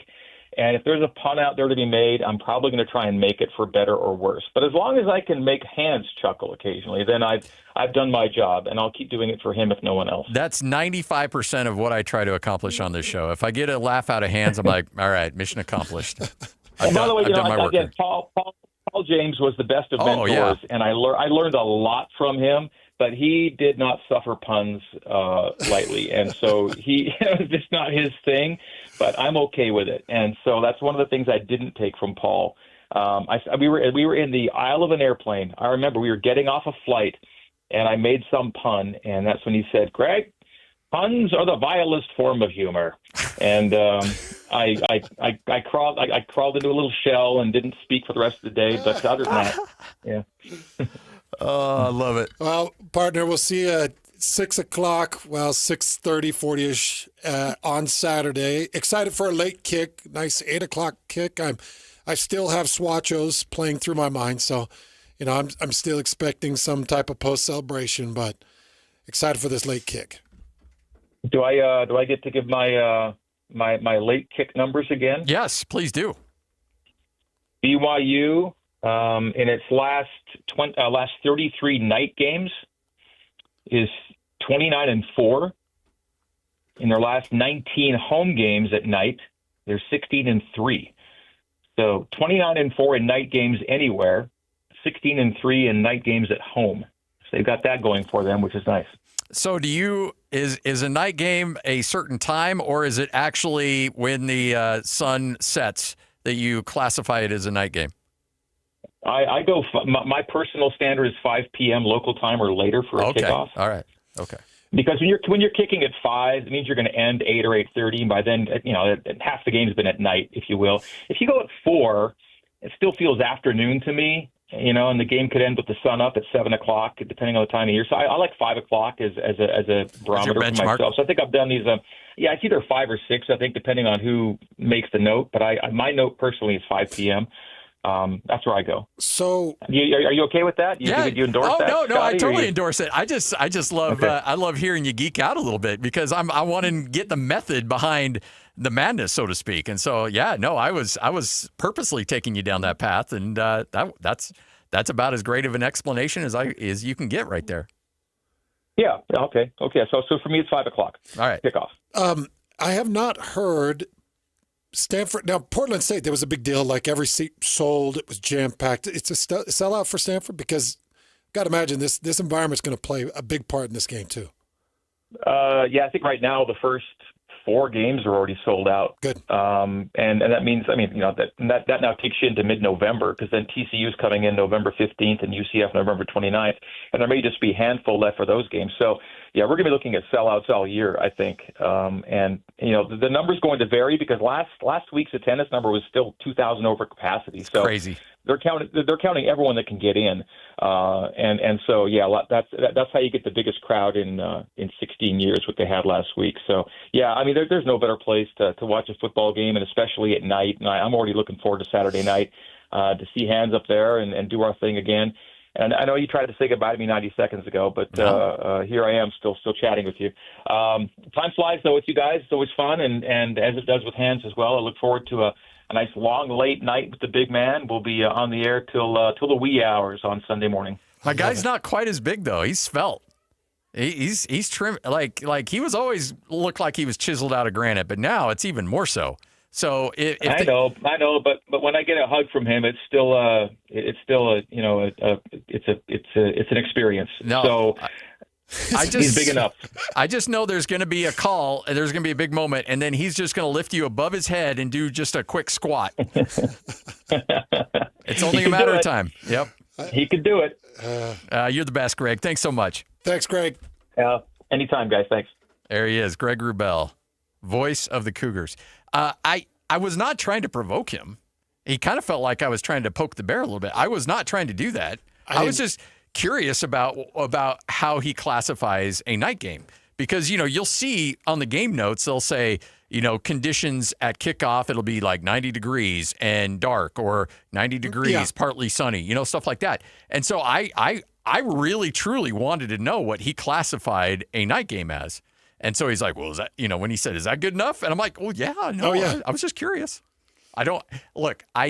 And if there's a pun out there to be made, I'm probably going to try and make it for better or worse. But as long as I can make Hans chuckle occasionally, then I've done my job, and I'll keep doing it for him if no one else. That's 95% of what I try to accomplish on this show. If I get a laugh out of Hans, I'm like, all right, mission accomplished. By the way, Paul James was the best of mentors, and I learned a lot from him. But he did not suffer puns lightly, and so it was just not his thing. But I'm okay with it, and so that's one of the things I didn't take from Paul. We were in the aisle of an airplane. I remember we were getting off a flight, and I made some pun, and that's when he said, "Greg, puns are the vilest form of humor." And I crawled into a little shell and didn't speak for the rest of the day. But other than that, yeah. Oh, I love it. Well, partner, we'll see you at 6 o'clock, 6:30, 40-ish on Saturday. Excited for a late kick, nice 8 o'clock kick. I still have Swatchos playing through my mind, so I'm still expecting some type of post celebration, but excited for this late kick. Do I get to give my my late kick numbers again? Yes, please do. BYU. In its last 33 night games is 29-4. In their last 19 home games at night, they're 16-3. So 29-4 in night games anywhere, 16-3 in night games at home. So they've got that going for them, which is nice. So is a night game a certain time, or is it actually when the sun sets that you classify it as a night game? I go. My personal standard is 5 p.m. local time or later for a kickoff. All right. Okay. Because when you're kicking at 5, it means you're going to end 8 or 8:30. By then, half the game's been at night, if you will. If you go at 4, it still feels afternoon to me. And the game could end with the sun up at 7 o'clock, depending on the time of year. So I like 5 o'clock as a barometer for myself. So I think I've done these. It's either 5 or 6. I think depending on who makes the note. But my note personally is 5 p.m. That's where I go. So, are you okay with that? Do you endorse that? No, Scotty, I totally endorse it. I just love I love hearing you geek out a little bit because I want to get the method behind the madness, so to speak. And so, I was purposely taking you down that path, and that's about as great of an explanation as you can get right there. Yeah. Okay. So for me, it's 5 o'clock. All right. Kickoff. I have not heard. Stanford, now Portland State, there was a big deal. Like every seat sold, it was jam-packed. It's a sellout for Stanford because I've got to imagine this environment's going to play a big part in this game too. I think right now the first 4 games are already sold out. Good. And that means, that now takes you into mid-November, because then TCU's coming in November 15th and UCF November 29th, and there may just be a handful left for those games. So, yeah, we're going to be looking at sellouts all year, I think. The number's going to vary, because last week's attendance number was still 2,000 over capacity. So crazy. They're counting everyone that can get in, and so that's how you get the biggest crowd in 16 years, what they had last week. So there's no better place to watch a football game, and especially at night. And I'm already looking forward to Saturday night to see Hands up there and do our thing again. And I know you tried to say goodbye to me 90 seconds ago, but here I am still chatting with you. Time flies though with you guys. It's always fun, and as it does with Hands as well. I look forward to a nice long late night with the big man. We'll be on the air till the wee hours on Sunday morning. My guy's not quite as big though. He's svelte. He's trim, like he was always looked like he was chiseled out of granite, but now it's even more so. So I know, but when I get a hug from him, it's still it's an experience. No, so he's big enough. I just know there's going to be a call, and there's going to be a big moment, and then he's just going to lift you above his head and do just a quick squat. It's only a matter of time. Yep. He could do it. You're the best, Greg. Thanks so much. Thanks, Greg. Anytime, guys. Thanks. There he is, Greg Wrubell, voice of the Cougars. I was not trying to provoke him. He kind of felt like I was trying to poke the bear a little bit. I was not trying to do that. I was just curious about how he classifies a night game, because you'll see on the game notes they'll say conditions at kickoff, it'll be like 90 degrees and dark, or 90 degrees partly sunny, stuff like that. And so I really truly wanted to know what he classified a night game as. And so he's like, well, is that, when he said, is that good enough? And I'm like, well, yeah, no, I was just curious. I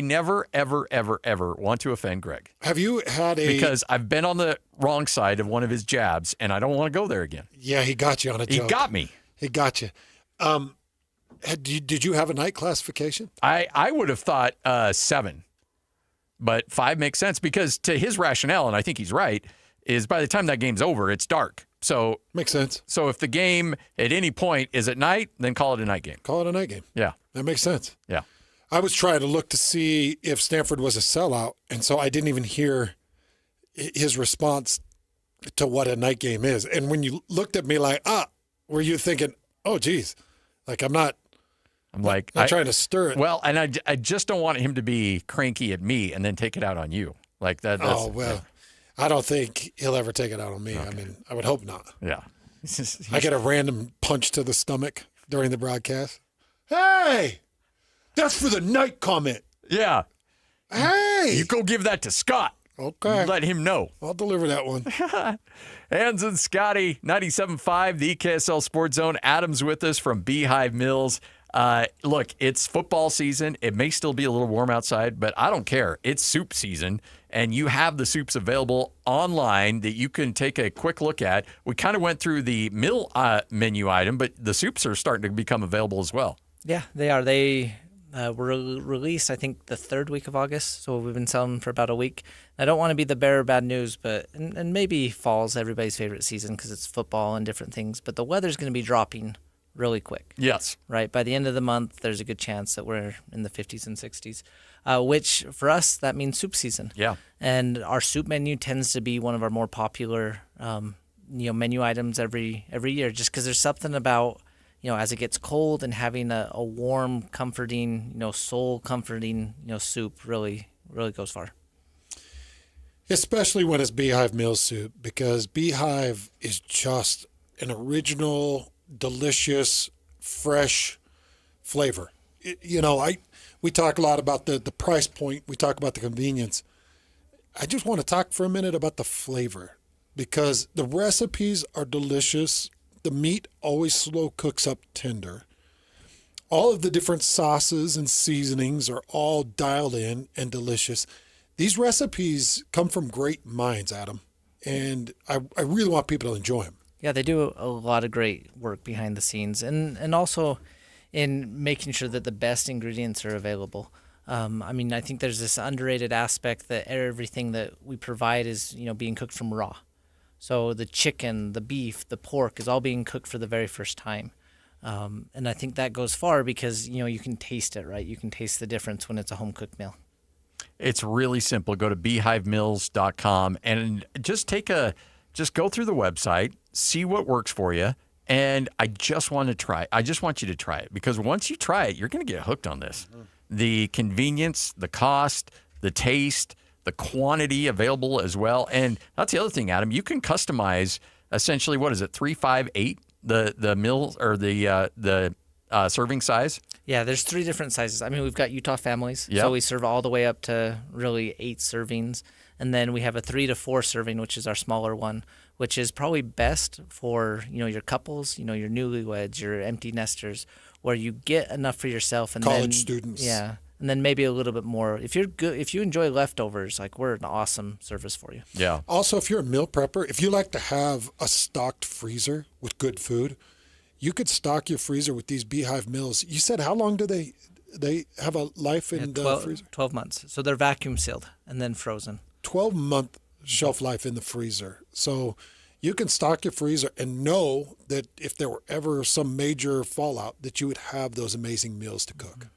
never, ever, ever, ever want to offend Greg. Have you had because I've been on the wrong side of one of his jabs, and I don't want to go there again. Yeah, he got you on a joke. He got me. He got you. Did you have a night classification? I would have thought 7, but 5 makes sense, because to his rationale, and I think he's right, is by the time that game's over, it's dark. So makes sense. So if the game at any point is at night, then call it a night game. Call it a night game. Yeah. That makes sense. Yeah. I was trying to look to see if Stanford was a sellout, and so I didn't even hear his response to what a night game is. And when you looked at me like, were you thinking, oh, geez, like I'm not trying to stir it. Well, and I just don't want him to be cranky at me and then take it out on you. Like that. Yeah. I don't think he'll ever take it out on me. Okay. I mean, I would hope not. Yeah. I get a random punch to the stomach during the broadcast. Hey, that's for the night comment. Yeah. Hey. You go give that to Scott. Okay. Let him know. I'll deliver that one. Hands and Scotty, 97.5, the KSL Sports Zone. Adam's with us from Beehive Mills. Look, it's football season. It may still be a little warm outside, but I don't care. It's soup season, and you have the soups available online that you can take a quick look at. We kind of went through the meal menu item, but the soups are starting to become available as well. Yeah, they are. They were released, I think, the 3rd week of August, so we've been selling them for about a week. I don't want to be the bearer of bad news, but and maybe fall's everybody's favorite season because it's football and different things, but the weather's going to be dropping really quick. Yes. Right? By the end of the month, there's a good chance that we're in the 50s and 60s, which for us, that means soup season. Yeah. And our soup menu tends to be one of our more popular menu items every year, just because there's something about, as it gets cold and having a warm, comforting, soul comforting, soup really goes far. Especially when it's Beehive Mill soup, because Beehive is just an original, delicious, fresh flavor. We talk a lot about the price point. We talk about the convenience. I just want to talk for a minute about the flavor, because the recipes are delicious. The meat always slow cooks up tender. All of the different sauces and seasonings are all dialed in and delicious. These recipes come from great minds, Adam, and I really want people to enjoy them. Yeah, they do a lot of great work behind the scenes, and also in making sure that the best ingredients are available. I think there's this underrated aspect that everything that we provide is, being cooked from raw. So the chicken, the beef, the pork is all being cooked for the very first time. And I think that goes far because, you can taste it, right? You can taste the difference when it's a home-cooked meal. It's really simple. Go to beehivemills.com and just go through the website, see what works for you. And I just want you to try it because once you try it, you're going to get hooked on this. The convenience, the cost, the taste, the quantity available as well. And that's the other thing, Adam. You can customize essentially, 3, 5, 8, the meals or the serving size. Yeah, there's 3 different sizes. I mean, we've got Utah families, so we serve all the way up to really 8 servings. And then we have a 3 to 4 serving, which is our smaller one, which is probably best for, your couples, your newlyweds, your empty nesters, where you get enough for yourself and college students. Yeah. And then maybe a little bit more. If you enjoy leftovers, we're an awesome service for you. Yeah. Also, if you're a meal prepper, if you like to have a stocked freezer with good food, you could stock your freezer with these Beehive meals. You said how long do they have a life in the freezer? 12 months. So they're vacuum sealed and then frozen. 12-month shelf life in the freezer. So you can stock your freezer and know that if there were ever some major fallout, that you would have those amazing meals to cook.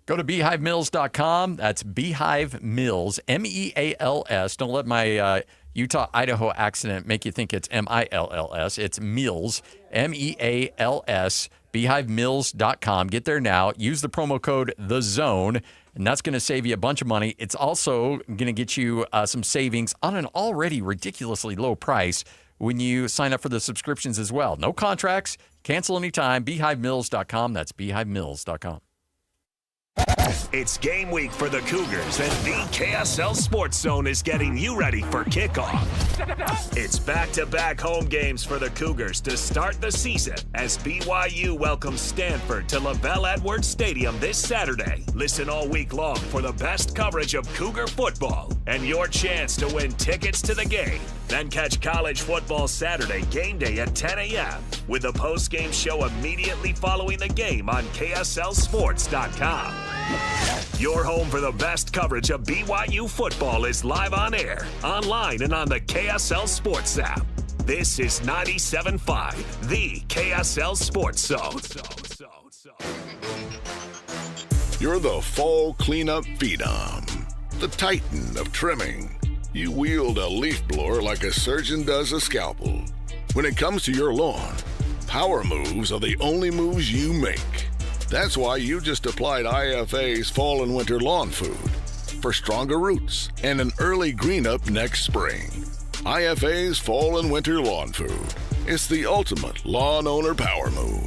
Go to beehivemills.com. That's Beehive Mills, M-E-A-L-S. Don't let my Utah-Idaho accent make you think it's M-I-L-L-S. It's Mills, M-E-A-L-S, beehivemills.com. Get there now. Use the promo code THEZONE, and that's going to save you a bunch of money. It's also going to get you some savings on an already ridiculously low price when you sign up for the subscriptions as well. No contracts. Cancel anytime. Beehivemills.com. That's beehivemills.com. It's game week for the Cougars, and the KSL Sports Zone is getting you ready for kickoff. It's back-to-back home games for the Cougars to start the season as BYU welcomes Stanford to LaBelle Edwards Stadium this Saturday. Listen all week long for the best coverage of Cougar football and your chance to win tickets to the game. Then catch college football Saturday game day at 10 a.m. with the post-game show immediately following the game on KSLSports.com. Your home for the best coverage of BYU football is live on air, online, and on the KSL Sports app. This is 97.5, the KSL Sports Zone. You're the fall cleanup phenom, the titan of trimming. You wield a leaf blower like a surgeon does a scalpel. When it comes to your lawn, power moves are the only moves you make. That's why you just applied IFA's Fall and Winter Lawn Food for stronger roots and an early green up next spring. IFA's Fall and Winter Lawn Food. It's the ultimate lawn owner power move.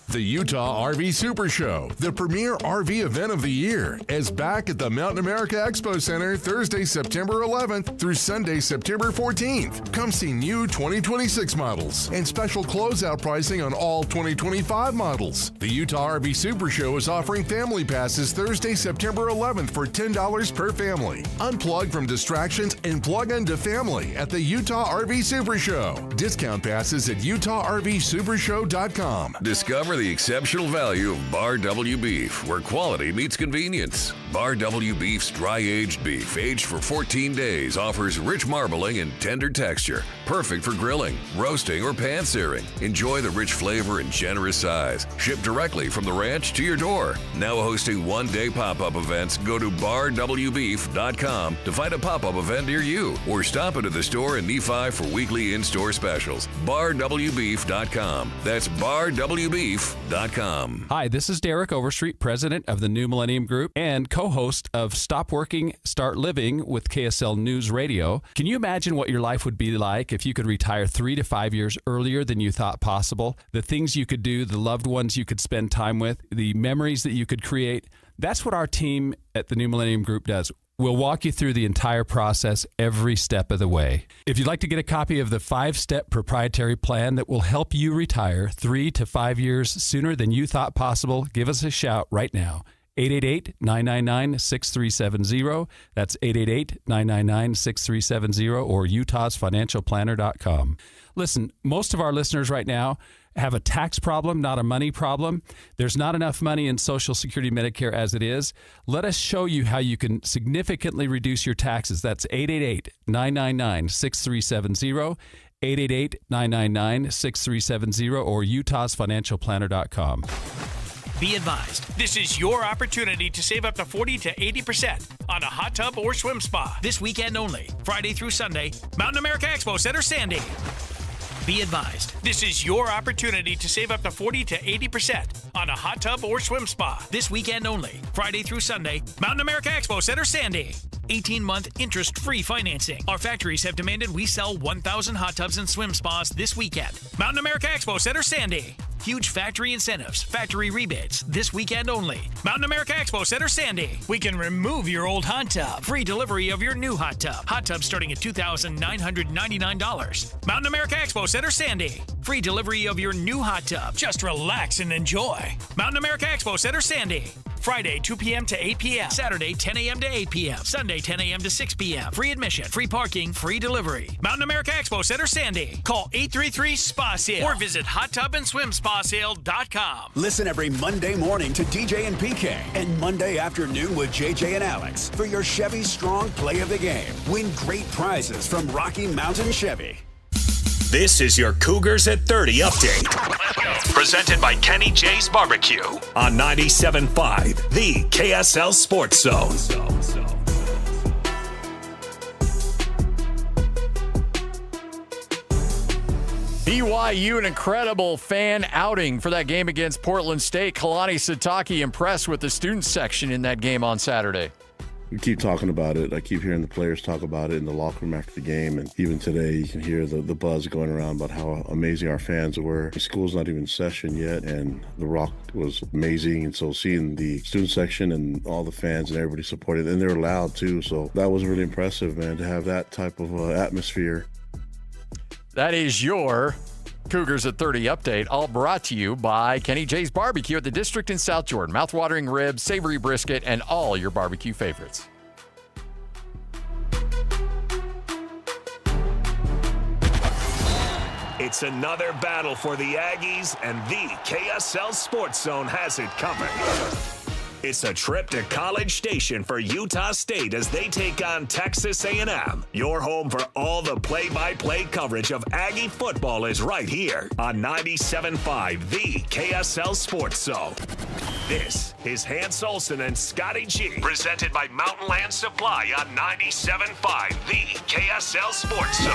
The Utah RV Super Show, the premier RV event of the year, is back at the Mountain America Expo Center Thursday, September 11th through Sunday, September 14th. Come see new 2026 models and special closeout pricing on all 2025 models. The Utah RV Super Show is offering family passes Thursday, September 11th for $10 per family. Unplug from distractions and plug into family at the Utah RV Super Show. Discount passes at UtahRVSupershow.com. Discover the exceptional value of Bar W beef, where quality meets convenience. Bar W beef's dry-aged beef, aged for 14 days, offers rich marbling and tender texture, perfect for grilling, roasting, or pan-searing. Enjoy the rich flavor and generous size. Shipped directly from the ranch to your door. Now hosting one-day pop-up events, go to barwbeef.com to find a pop-up event near you, or stop into the store in Nephi for weekly in-store specials. barwbeef.com. That's barwbeef.com. Hi, this is Derek Overstreet, president of the New Millennium Group and co-host of Stop Working, Start Living with KSL News Radio. Can you imagine what your life would be like if you could retire 3 to 5 years earlier than you thought possible? The things you could do, the loved ones you could spend time with, the memories that you could create. That's what our team at the New Millennium Group does. We'll walk you through the entire process every step of the way. If you'd like to get a copy of the 5-step proprietary plan that will help you retire 3 to 5 years sooner than you thought possible, give us a shout right now. 888-999-6370. That's 888-999-6370 or utahsfinancialplanner.com. Listen, most of our listeners right now have a tax problem, not a money problem. There's not enough money in Social Security Medicare as it is. Let us show you how you can significantly reduce your taxes. That's 888-999-6370, 888-999-6370 or utahsfinancialplanner.com. Be advised, this is your opportunity to save up to 40 to 80% on a hot tub or swim spa. This weekend only, Friday through Sunday, Mountain America Expo Center, Sandy. Be advised, this is your opportunity to save up to 40 to 80% on a hot tub or swim spa. This weekend only, Friday through Sunday, Mountain America Expo Center, Sandy. 18-month interest-free financing. Our factories have demanded we sell 1,000 hot tubs and swim spas this weekend. Mountain America Expo Center, Sandy. Huge factory incentives, factory rebates, this weekend only. Mountain America Expo Center, Sandy. We can remove your old hot tub. Free delivery of your new hot tub. Hot tub starting at $2,999. Mountain America Expo Center, Sandy. Free delivery of your new hot tub. Just relax and enjoy. Mountain America Expo Center, Sandy. Friday, 2 p.m. to 8 p.m. Saturday, 10 a.m. to 8 p.m. Sunday, 10 a.m. to 6 p.m. Free admission, free parking, free delivery. Mountain America Expo Center, Sandy. Call 833-SPA-SALE or visit hottubandSwimSpaSale.com. Listen every Monday morning to DJ and PK and Monday afternoon with JJ and Alex for your Chevy Strong Play of the Game. Win great prizes from Rocky Mountain Chevy. This is your Cougars at 30 update. Presented by Kenny J's Barbecue on 97.5, the KSL Sports Zone. BYU, an incredible fan outing for that game against Portland State. Kalani Sitake impressed with the student section in that game on Saturday. We keep talking about it. I keep hearing the players talk about it in the locker room after the game. And even today, you can hear the buzz going around about how amazing our fans were. School's not even in session yet, and the Rock was amazing. And so seeing the student section and all the fans and everybody supported, and they were loud too. So that was really impressive, man, to have that type of atmosphere. That is your Cougars at 30 update, all brought to you by Kenny J's Barbecue at the District in South Jordan. Mouth-watering ribs, savory brisket, and all your barbecue favorites. It's another battle for the Aggies, and the KSL Sports Zone has it covered. It's a trip to College Station for Utah State as they take on Texas A&M. Your home for all the play-by-play coverage of Aggie football is right here on 97.5, the KSL Sports Zone. This is Hans Olsen and Scotty G, presented by Mountain Land Supply on 97.5, the KSL Sports Zone.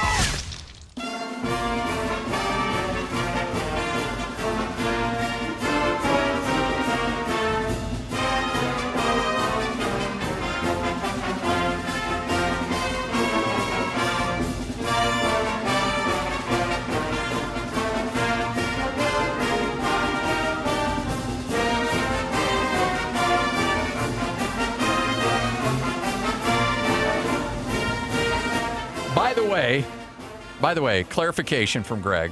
By the way, clarification from Greg,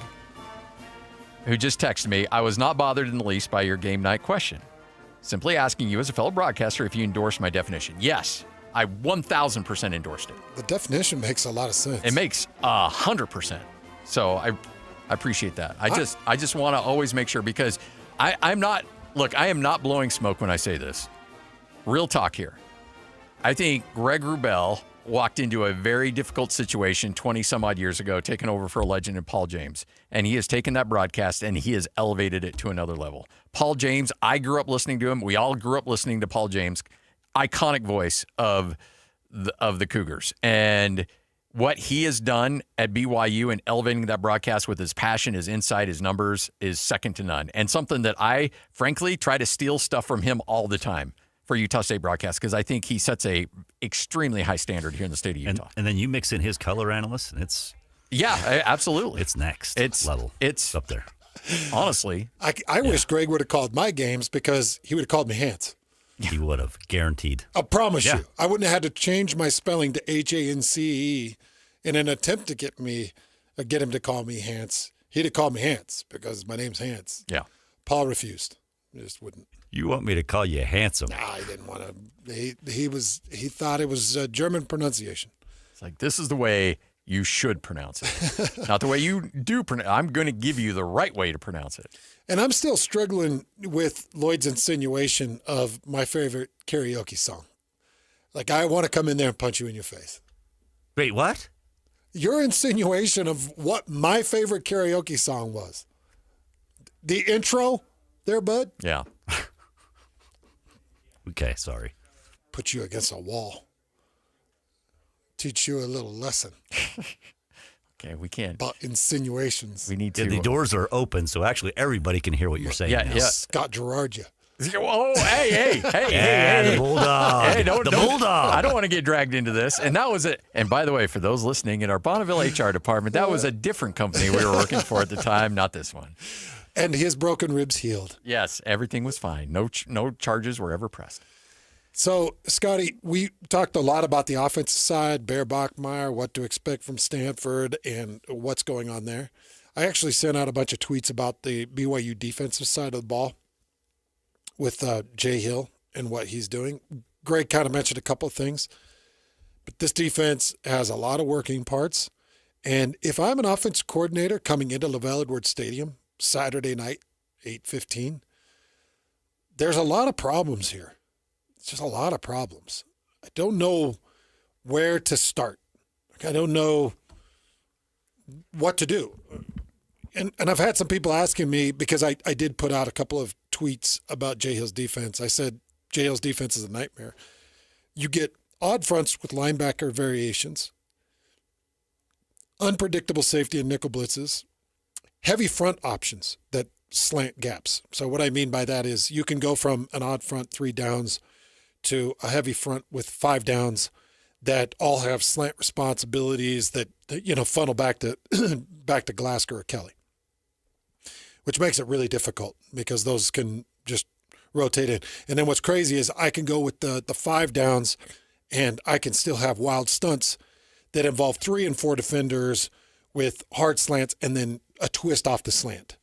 who just texted me, I was not bothered in the least by your game night question. Simply asking you as a fellow broadcaster if you endorsed my definition. Yes, I 1,000% endorsed it. The definition makes a lot of sense. It makes 100%. So I appreciate that. I just want to always make sure, because I am not blowing smoke when I say this. Real talk here. I think Greg Wrubell walked into a very difficult situation 20 some odd years ago, taking over for a legend in Paul James. And he has taken that broadcast and he has elevated it to another level. Paul James, I grew up listening to him. We all grew up listening to Paul James, iconic voice of the Cougars. And what he has done at BYU and elevating that broadcast with his passion, his insight, his numbers is second to none. And something that I, frankly, try to steal stuff from him all the time for Utah State broadcast, because I think he sets a extremely high standard here in the state of Utah. And then you mix in his color analyst, and it's... Yeah, absolutely. It's next level. It's up there. Honestly. I wish Greg would have called my games, because he would have called me Hans. He would have, guaranteed. I promise you. I wouldn't have had to change my spelling to H-A-N-C-E in an attempt to get him to call me Hans. He'd have called me Hans, because my name's Hans. Yeah. Paul refused. He just wouldn't. You want me to call you handsome? Nah, I didn't want to. He thought it was a German pronunciation. It's like, this is the way you should pronounce it. Not the way you do pronounce it. I'm going to give you the right way to pronounce it. And I'm still struggling with Lloyd's insinuation of my favorite karaoke song. Like, I want to come in there and punch you in your face. Wait, what? Your insinuation of what my favorite karaoke song was. The intro there, bud? Yeah. Okay, sorry. Put you against a wall. Teach you a little lesson. Okay, we can't. About insinuations. We need to. Yeah, the doors are open, so actually everybody can hear what you're saying. Yeah. Scott Gerard you. Oh, hey. The Bulldog. Hey, the Bulldog. I don't want to get dragged into this. And that was it. And by the way, for those listening, in our Bonneville HR department, that was a different company we were working for at the time, not this one. And his broken ribs healed. Yes, everything was fine. No charges were ever pressed. So, Scotty, we talked a lot about the offensive side, Bear Bachmeier, what to expect from Stanford, and what's going on there. I actually sent out a bunch of tweets about the BYU defensive side of the ball with Jay Hill and what he's doing. Greg kind of mentioned a couple of things, but this defense has a lot of working parts. And if I'm an offensive coordinator coming into LaVell Edwards Stadium Saturday night, 8:15, there's a lot of problems here. It's just a lot of problems. I don't know where to start. I don't know what to do. And I've had some people asking me, because I did put out a couple of tweets about Jay Hill's defense. I said Jay Hill's defense is a nightmare. You get odd fronts with linebacker variations, unpredictable safety and nickel blitzes, heavy front options that slant gaps. So what I mean by that is you can go from an odd front 3 downs to a heavy front with 5 downs that all have slant responsibilities that funnel back to Glasgow or Kelly, which makes it really difficult because those can just rotate in. And then what's crazy is I can go with the 5 downs and I can still have wild stunts that involve 3 and 4 defenders with hard slants and then a twist off the slant.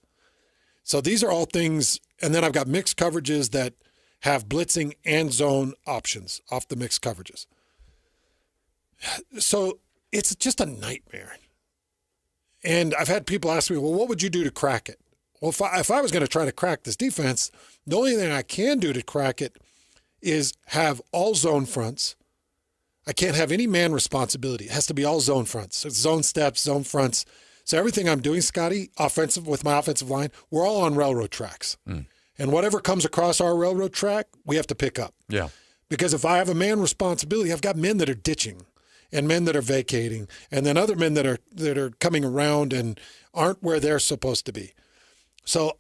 So these are all things. And then I've got mixed coverages that have blitzing and zone options off the mixed coverages. So it's just a nightmare. And I've had people ask me, well, what would you do to crack it? Well, if I was going to try to crack this defense, the only thing I can do to crack it is have all zone fronts. I can't have any man responsibility. It has to be all zone fronts. So it's zone steps, zone fronts. So everything I'm doing, Scotty, offensive with my offensive line, we're all on railroad tracks. And whatever comes across our railroad track, we have to pick up. Yeah. Because if I have a man responsibility, I've got men that are ditching and men that are vacating and then other men that are coming around and aren't where they're supposed to be. So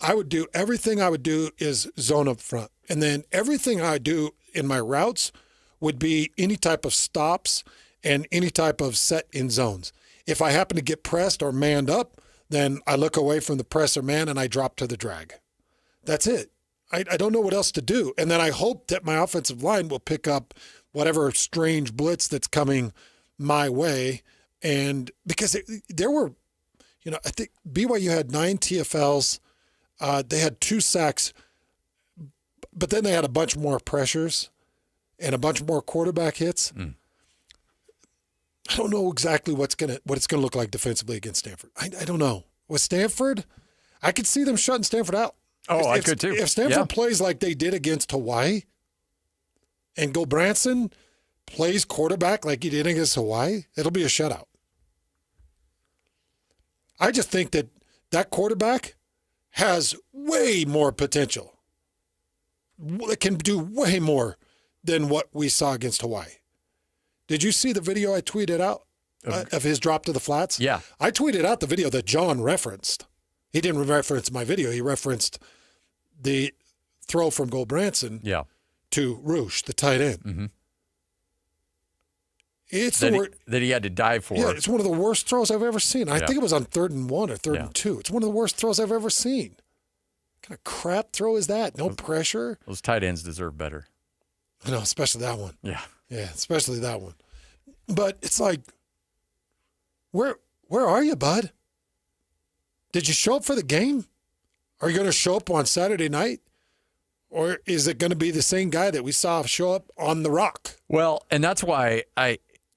everything I would do is zone up front. And then everything I do in my routes would be any type of stops and any type of set in zones. If I happen to get pressed or manned up, then I look away from the press or man and I drop to the drag. That's it. I don't know what else to do. And then I hope that my offensive line will pick up whatever strange blitz that's coming my way. And because there were, I think BYU had 9 TFLs. They had 2 sacks, but then they had a bunch more pressures and a bunch more quarterback hits. I don't know exactly what it's gonna look like defensively against Stanford. I don't know. With Stanford, I could see them shutting Stanford out. Oh, I could too. If Stanford plays like they did against Hawaii, and Gulbranson plays quarterback like he did against Hawaii, it'll be a shutout. I just think that quarterback has way more potential. It can do way more than what we saw against Hawaii. Did you see the video I tweeted out of his drop to the flats? Yeah. I tweeted out the video that John referenced. He didn't reference my video. He referenced the throw from Gulbranson to Roosh, the tight end. Mm-hmm. It's that he had to dive for. Yeah, it's one of the worst throws I've ever seen. I think it was on 3rd and 1 or 3rd and 2. It's one of the worst throws I've ever seen. What kind of crap throw is that? No pressure. Those tight ends deserve better. I know, especially that one. Yeah. Yeah, especially that one. But it's like, where are you, bud? Did you show up for the game? Are you going to show up on Saturday night? Or is it going to be the same guy that we saw show up on the Rock? Well, and that's why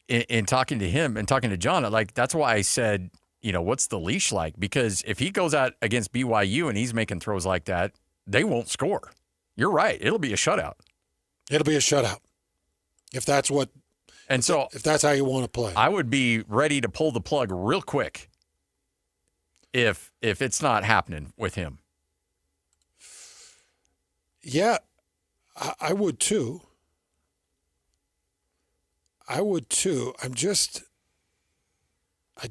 in talking to him and talking to John, that's why I said, what's the leash like? Because if he goes out against BYU and he's making throws like that, they won't score. You're right. It'll be a shutout. It'll be a shutout. If that's what And so if that's how you want to play, I would be ready to pull the plug real quick if it's not happening with him. Yeah, I would too. I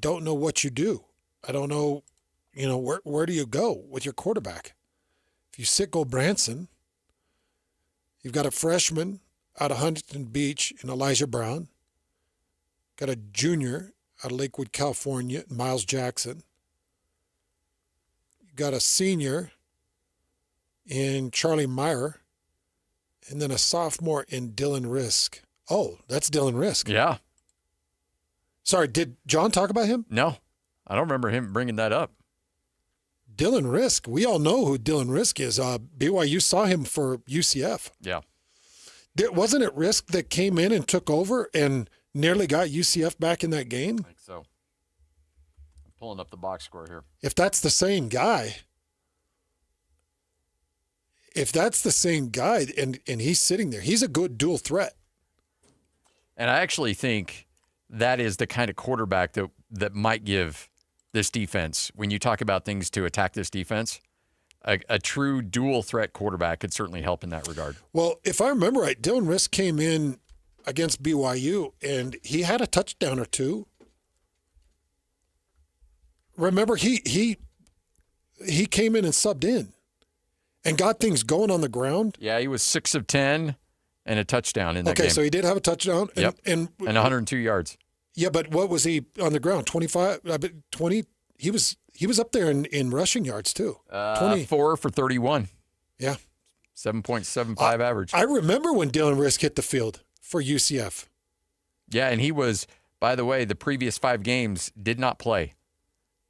don't know what you do. I don't know, where do you go with your quarterback? If you sit Branson, you've got a freshman out of Huntington Beach in Elijah Brown. Got a junior out of Lakewood, California, Miles Jackson. You've got a senior in Charlie Meyer, and then a sophomore in Dylan Risk. Oh, that's Dylan Risk. Yeah. Sorry, did John talk about him? No, I don't remember him bringing that up. Dylan Risk. We all know who Dylan Risk is. BYU saw him for UCF. Yeah. Wasn't it Risk that came in and took over and nearly got UCF back in that game? I think so. I'm pulling up the box score here. If that's the same guy, and he's sitting there, he's a good dual threat. And I actually think that is the kind of quarterback that might give this defense, when you talk about things to attack this defense, a true dual threat quarterback could certainly help in that regard. Well, if I remember right, Dylan Risk came in against BYU, and he had a touchdown or two. Remember, he came in and subbed in and got things going on the ground. Yeah, he was 6 of 10 and a touchdown in that game. Okay, so he did have a touchdown. And 102 yards. Yeah, but what was he on the ground? 25, 20? He was up there in rushing yards too. 4 for 31. Yeah. 7.75 average. I remember when Dylan Risk hit the field for UCF. Yeah, and he was, by the way, the previous 5 games did not play,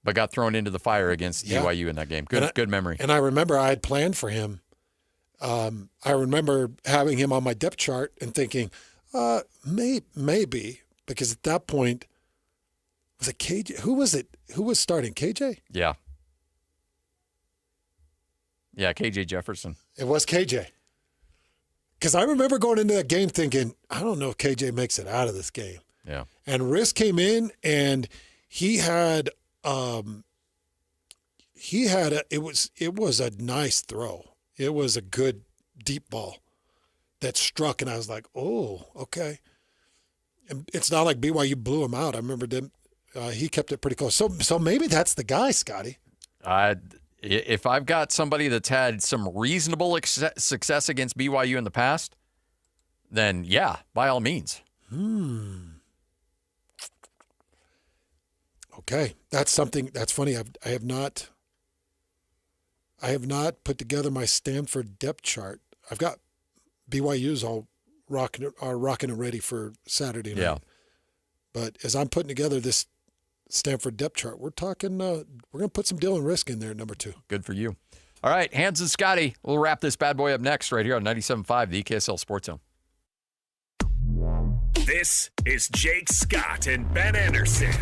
but got thrown into the fire against BYU in that game. Good memory. And I remember I had planned for him. I remember having him on my depth chart and thinking, maybe, because at that point, was it KJ? Who was it? Who was starting? KJ? Yeah. Yeah, KJ Jefferson. It was KJ. Because I remember going into that game thinking, I don't know if KJ makes it out of this game. Yeah. And Risk came in and he had it was a nice throw. It was a good deep ball that struck, and I was like, oh, okay. And it's not like BYU blew him out. I remember them. He kept it pretty close. So maybe that's the guy, Scotty. If I've got somebody that's had some reasonable success against BYU in the past, then yeah, by all means. Okay, that's something that's funny. I have not put together my Stanford depth chart. I've got BYU's all rocking and ready for Saturday night. Yeah. But as I'm putting together this Stanford depth chart, we're talking. We're going to put some Dylan Risk in there at number 2. Good for you. All right, Hans and Scotty. We'll wrap this bad boy up next right here on 97.5, the KSL Sports Zone. This is Jake Scott and Ben Anderson.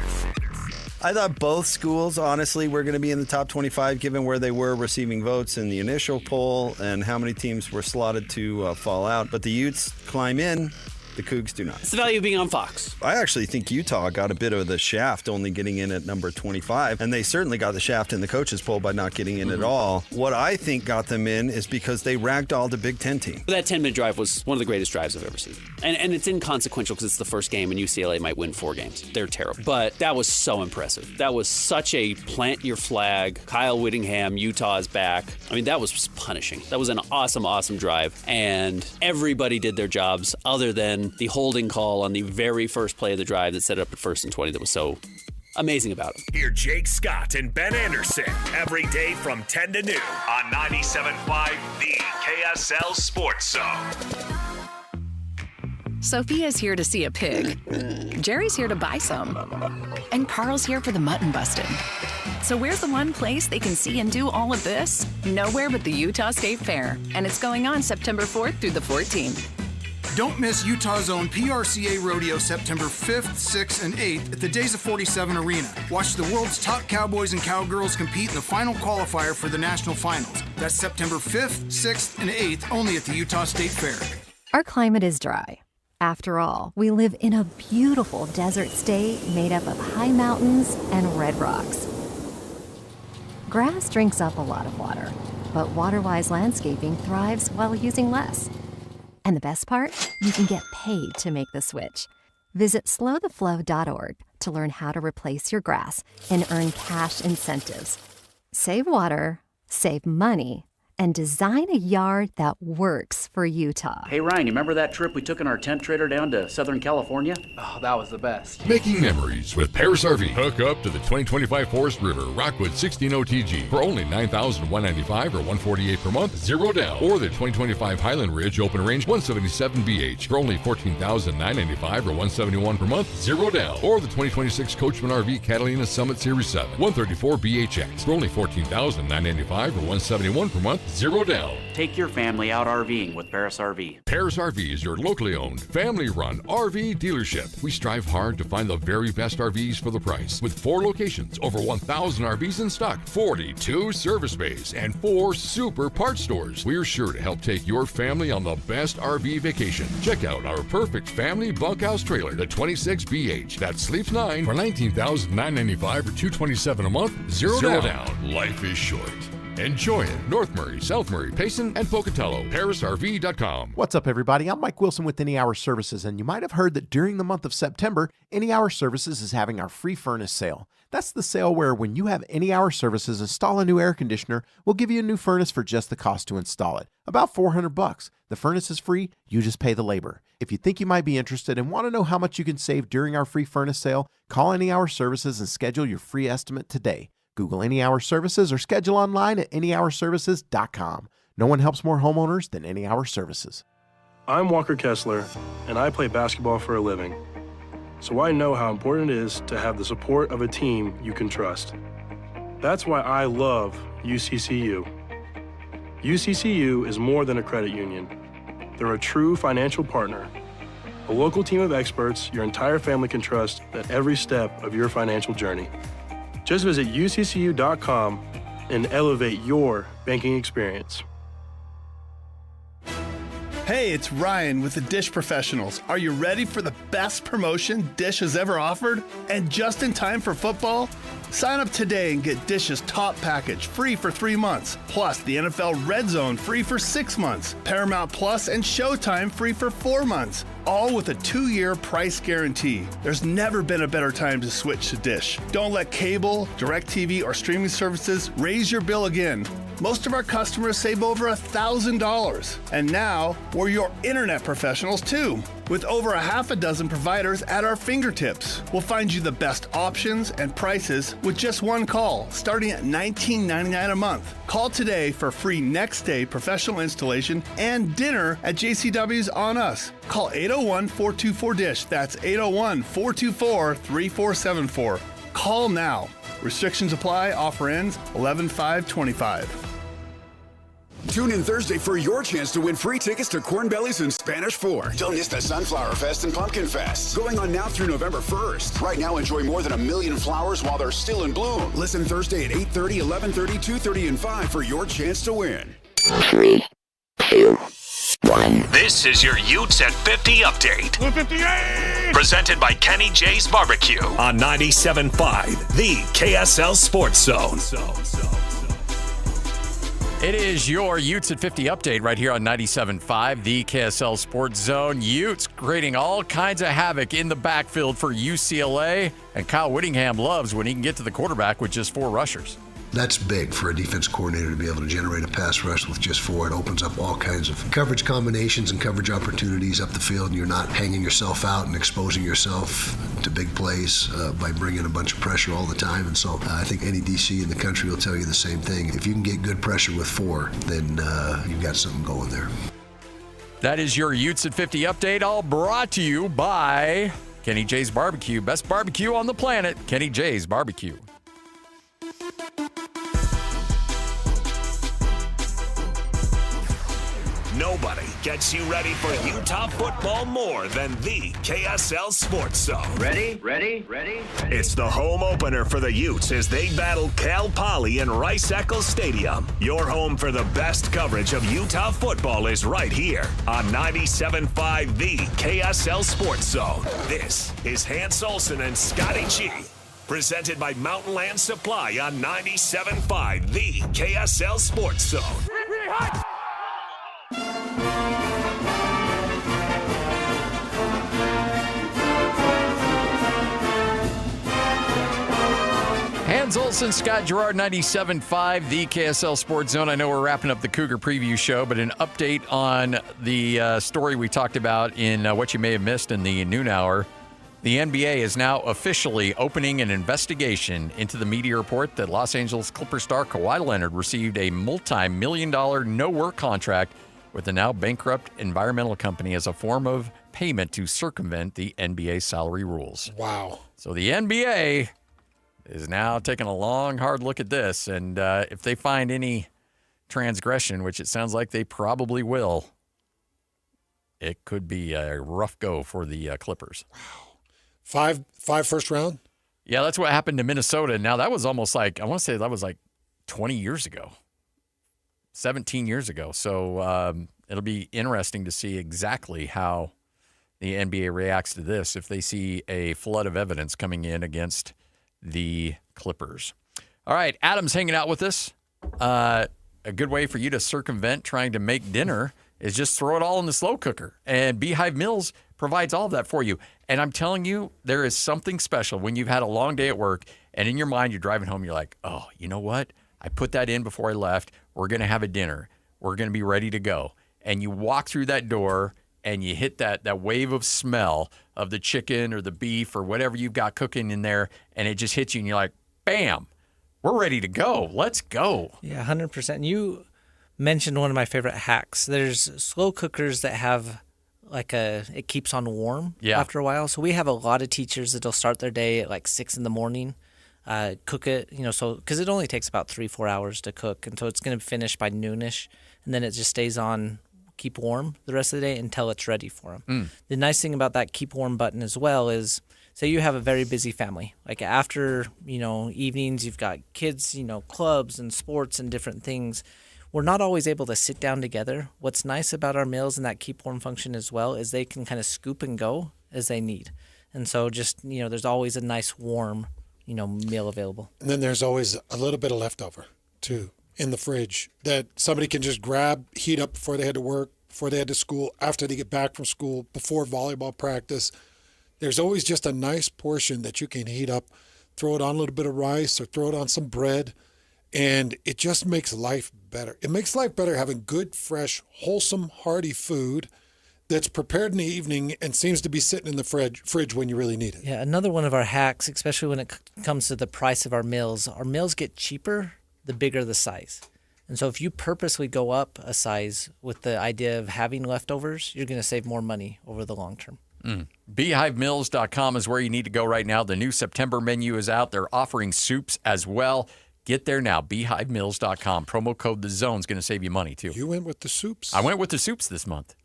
I thought both schools, honestly, were going to be in the top 25 given where they were receiving votes in the initial poll and how many teams were slotted to fall out. But the Utes climb in. The Cougs do not. It's the value of being on Fox. I actually think Utah got a bit of the shaft only getting in at number 25, and they certainly got the shaft in the coaches poll by not getting in at all. What I think got them in is because they ragdolled a Big Ten team. That 10-minute drive was one of the greatest drives I've ever seen. And it's inconsequential because it's the first game and UCLA might win 4 games. They're terrible. But that was so impressive. That was such a plant your flag. Kyle Whittingham, Utah is back. I mean, that was punishing. That was an awesome, awesome drive. And everybody did their jobs other than the holding call on the very first play of the drive that set it up at 1st and 20 that was so amazing about it. Hear Jake Scott and Ben Anderson every day from 10 to noon on 97.5, the KSL Sports Zone. Sophia's here to see a pig. Jerry's here to buy some. And Carl's here for the mutton busting. So where's the one place they can see and do all of this? Nowhere but the Utah State Fair. And it's going on September 4th through the 14th. Don't miss Utah's own PRCA Rodeo September 5th, 6th, and 8th at the Days of 47 Arena. Watch the world's top cowboys and cowgirls compete in the final qualifier for the national finals. That's September 5th, 6th, and 8th only at the Utah State Fair. Our climate is dry. After all, we live in a beautiful desert state made up of high mountains and red rocks. Grass drinks up a lot of water, but Waterwise Landscaping thrives while using less. And the best part? You can get paid to make the switch. Visit slowtheflow.org to learn how to replace your grass and earn cash incentives. Save water, save money, and design a yard that works for Utah. Hey, Ryan, you remember that trip we took in our tent trailer down to Southern California? Oh, that was the best. Making memories with Paris RV. Hook up to the 2025 Forest River Rockwood 16 OTG for only $9,195 or $148 per month, 0 down. Or the 2025 Highland Ridge Open Range 177 BH for only $14,995 or $171 per month, 0 down. Or the 2026 Coachman RV Catalina Summit Series 7 134 BHX for only $14,995 or $171 per month, 0 down. Take your family out RVing with Paris RV. Paris RV is your locally owned, family-run RV dealership. We strive hard to find the very best RVs for the price. With 4 locations, over 1,000 RVs in stock, 42 service bays, and 4 super parts stores. We're sure to help take your family on the best RV vacation. Check out our perfect family bunkhouse trailer, the 26BH, that sleeps 9 for $19,995 or $227 a month, 0 down. Life is short. Enjoy it. North Murray, South Murray, Payson, and Pocatello. ParisRV.com. What's up, everybody? I'm Mike Wilson with Any Hour Services, and you might have heard that during the month of September, Any Hour Services is having our free furnace sale. That's the sale where when you have Any Hour Services install a new air conditioner, we'll give you a new furnace for just the cost to install it. About $400. The furnace is free, you just pay the labor. If you think you might be interested and want to know how much you can save during our free furnace sale, call Any Hour Services and schedule your free estimate today. Google Any Hour Services or schedule online at anyhourservices.com. No one helps more homeowners than Any Hour Services. I'm Walker Kessler, and I play basketball for a living. So I know how important it is to have the support of a team you can trust. That's why I love UCCU. UCCU is more than a credit union. They're a true financial partner, a local team of experts your entire family can trust at every step of your financial journey. Just visit uccu.com and elevate your banking experience. Hey, it's Ryan with the Dish Professionals. Are you ready for the best promotion Dish has ever offered? And just in time for football? Sign up today and get Dish's top package free for 3 months, plus the NFL Red Zone free for 6 months, Paramount Plus and Showtime free for 4 months, all with a 2-year price guarantee. There's never been a better time to switch to Dish. Don't let cable, DirecTV, or streaming services raise your bill again. Most of our customers save over $1,000. And now, we're your internet professionals too. With over a half a dozen providers at our fingertips, we'll find you the best options and prices with just one call, starting at $19.99 a month. Call today for free next-day professional installation and dinner at JCW's on us. Call 801-424-DISH. That's 801-424-3474. Call now. Restrictions apply. Offer ends 11/5/25. Tune in Thursday for your chance to win free tickets to Corn Bellies and Spanish Fort. Don't miss the Sunflower Fest and Pumpkin Fest, going on now through November 1st. Right now, enjoy more than 1 million flowers while they're still in bloom. Listen Thursday at 8:30, 11:30, 2:30, and 5 for your chance to win. 3, 2, 1. This is your Utes at 50 update. 158! Presented by Kenny J's Barbecue on 97.5, the KSL Sports Zone. It is your Utes at 50 update right here on 97.5, the KSL Sports Zone. Utes creating all kinds of havoc in the backfield for UCLA, and Kyle Whittingham loves when he can get to the quarterback with just 4 rushers. That's big for a defense coordinator to be able to generate a pass rush with just 4. It opens up all kinds of coverage combinations and coverage opportunities up the field, and you're not hanging yourself out and exposing yourself to big plays by bringing a bunch of pressure all the time. And so I think any DC in the country will tell you the same thing. If you can get good pressure with 4, then you've got something going there. That is your Utes at 50 update, all brought to you by Kenny J's Barbecue. Best barbecue on the planet, Kenny J's Barbecue. Nobody gets you ready for Utah football more than the KSL Sports Zone. Ready? It's the home opener for the Utes as they battle Cal Poly in Rice-Eccles Stadium. Your home for the best coverage of Utah football is right here on 97.5 The KSL Sports Zone. This is Hans Olsen and Scotty G. Presented by Mountain Land Supply on 97.5 The KSL Sports Zone. Hans Olsen, Scott Gerard, 97.5, the KSL Sports Zone. I know we're wrapping up the Cougar preview show, but an update on the story we talked about in what you may have missed in the noon hour. The NBA is now officially opening an investigation into the media report that Los Angeles Clippers star Kawhi Leonard received a multi-million-dollar no-work contract with the now bankrupt environmental company as a form of payment to circumvent the NBA salary rules. Wow. So the NBA is now taking a long, hard look at this, and if they find any transgression, which it sounds like they probably will, it could be a rough go for the Clippers. Wow. Five first round? Yeah, that's what happened to Minnesota. Now, that was almost like, I want to say that was like 20 years ago, 17 years ago. So it'll be interesting to see exactly how the NBA reacts to this if they see a flood of evidence coming in against the Clippers. All right, Adam's hanging out with us. A good way for you to circumvent trying to make dinner is just throw it all in the slow cooker. And Beehive Mills provides all of that for you. And I'm telling you, there is something special when you've had a long day at work and in your mind you're driving home, you're like, oh, you know what? I put that in before I left. We're going to have a dinner. We're going to be ready to go. And you walk through that door and you hit that wave of smell of the chicken or the beef or whatever you've got cooking in there, and it just hits you and you're like, bam, we're ready to go. Let's go. Yeah, 100%. You mentioned one of my favorite hacks. There's slow cookers that have it keeps on warm after a while. So we have a lot of teachers that'll start their day at like 6 in the morning, cook it, so because it only takes about 3-4 hours to cook. And so it's going to finish by noonish, and then it just stays on keep warm the rest of the day until it's ready for them. The nice thing about that keep warm button as well is, say you have a very busy family, like after, evenings, you've got kids, clubs and sports and different things. We're not always able to sit down together. What's nice about our meals and that keep warm function as well is they can kind of scoop and go as they need. And so just, there's always a nice warm, meal available. And then there's always a little bit of leftover too in the fridge that somebody can just grab, heat up before they head to work, before they head to school, after they get back from school, before volleyball practice. There's always just a nice portion that you can heat up, throw it on a little bit of rice or throw it on some bread, and it just makes life better. It makes life better having good, fresh, wholesome, hearty food that's prepared in the evening and seems to be sitting in the fridge when you really need it. Yeah, another one of our hacks, especially when it comes to the price of our meals get cheaper the bigger the size. And so if you purposely go up a size with the idea of having leftovers, you're going to save more money over the long term. BeehiveMills.com is where you need to go right now. The new September menu is out. They're offering soups as well. Get there now, BeehiveMills.com. Promo code The Zone is going to save you money, too. You went with the soups? I went with the soups this month.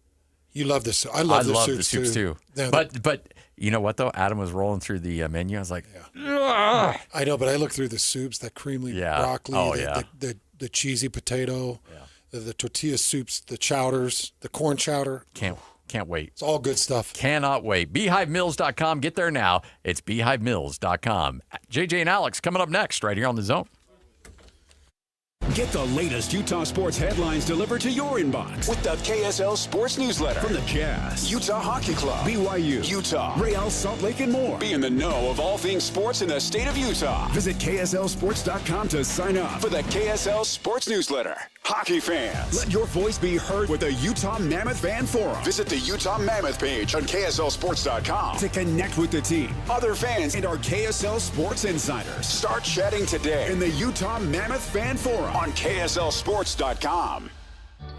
You love this. I love the soups too. But you know what, though? Adam was rolling through the menu. I was like, I know, but I looked through the soups, that creamy broccoli, the cheesy potato, the tortilla soups, the chowders, the corn chowder. Can't wait. It's all good stuff. Cannot wait. BeehiveMills.com. Get there now. It's BeehiveMills.com. JJ and Alex coming up next right here on The Zone. Get the latest Utah sports headlines delivered to your inbox with the KSL Sports Newsletter. From the Jazz, Utah Hockey Club, BYU, Utah, Real Salt Lake, and more. Be in the know of all things sports in the state of Utah. Visit KSLSports.com to sign up for the KSL Sports Newsletter. Hockey fans, let your voice be heard with the Utah Mammoth Fan Forum. Visit the Utah Mammoth page on KSLSports.com to connect with the team, other fans, and our KSL Sports insiders. Start chatting today in the Utah Mammoth Fan Forum on KSLSports.com.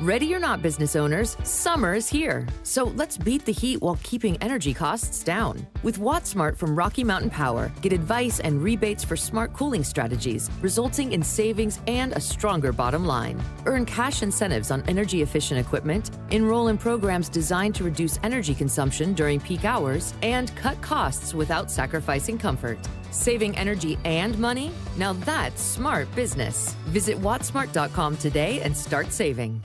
Ready or not, business owners, summer is here. So let's beat the heat while keeping energy costs down. With WattSmart from Rocky Mountain Power, get advice and rebates for smart cooling strategies, resulting in savings and a stronger bottom line. Earn cash incentives on energy-efficient equipment, enroll in programs designed to reduce energy consumption during peak hours, and cut costs without sacrificing comfort. Saving energy and money? Now that's smart business. Visit wattsmart.com today and start saving.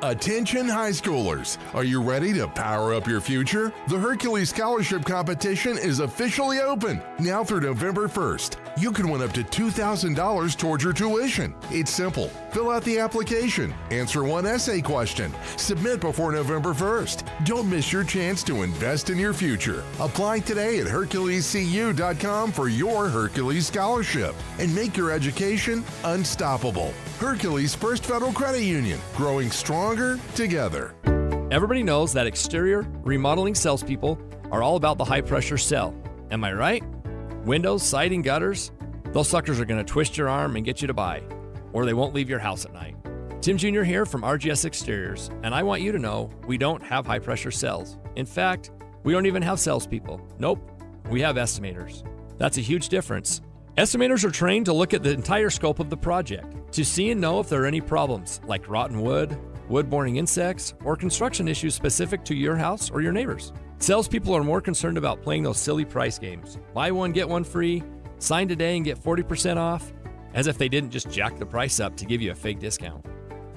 Attention high schoolers, are you ready to power up your future? The Hercules Scholarship Competition is officially open, now through November 1st. You can win up to $2,000 towards your tuition. It's simple. Fill out the application, answer one essay question, submit before November 1st. Don't miss your chance to invest in your future. Apply today at HerculesCU.com for your Hercules Scholarship and make your education unstoppable. Hercules First Federal Credit Union, growing stronger together. Everybody knows that exterior remodeling salespeople are all about the high-pressure sell. Am I right? Windows, siding, gutters, those suckers are going to twist your arm and get you to buy, or they won't leave your house at night. Tim Jr. here from RGS Exteriors, and I want you to know we don't have high-pressure sells. In fact, we don't even have salespeople. Nope, we have estimators. That's a huge difference. Estimators are trained to look at the entire scope of the project, to see and know if there are any problems like rotten wood, wood-borne insects, or construction issues specific to your house or your neighbors. Salespeople are more concerned about playing those silly price games. Buy one, get one free, sign today and get 40% off, as if they didn't just jack the price up to give you a fake discount.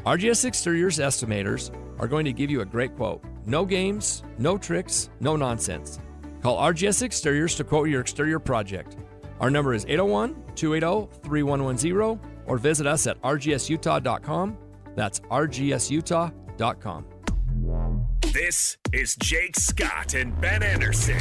RGS Exteriors estimators are going to give you a great quote. No games, no tricks, no nonsense. Call RGS Exteriors to quote your exterior project. Our number is 801-280-3110 or visit us at rgsutah.com. That's rgsutah.com. This is Jake Scott and Ben Anderson.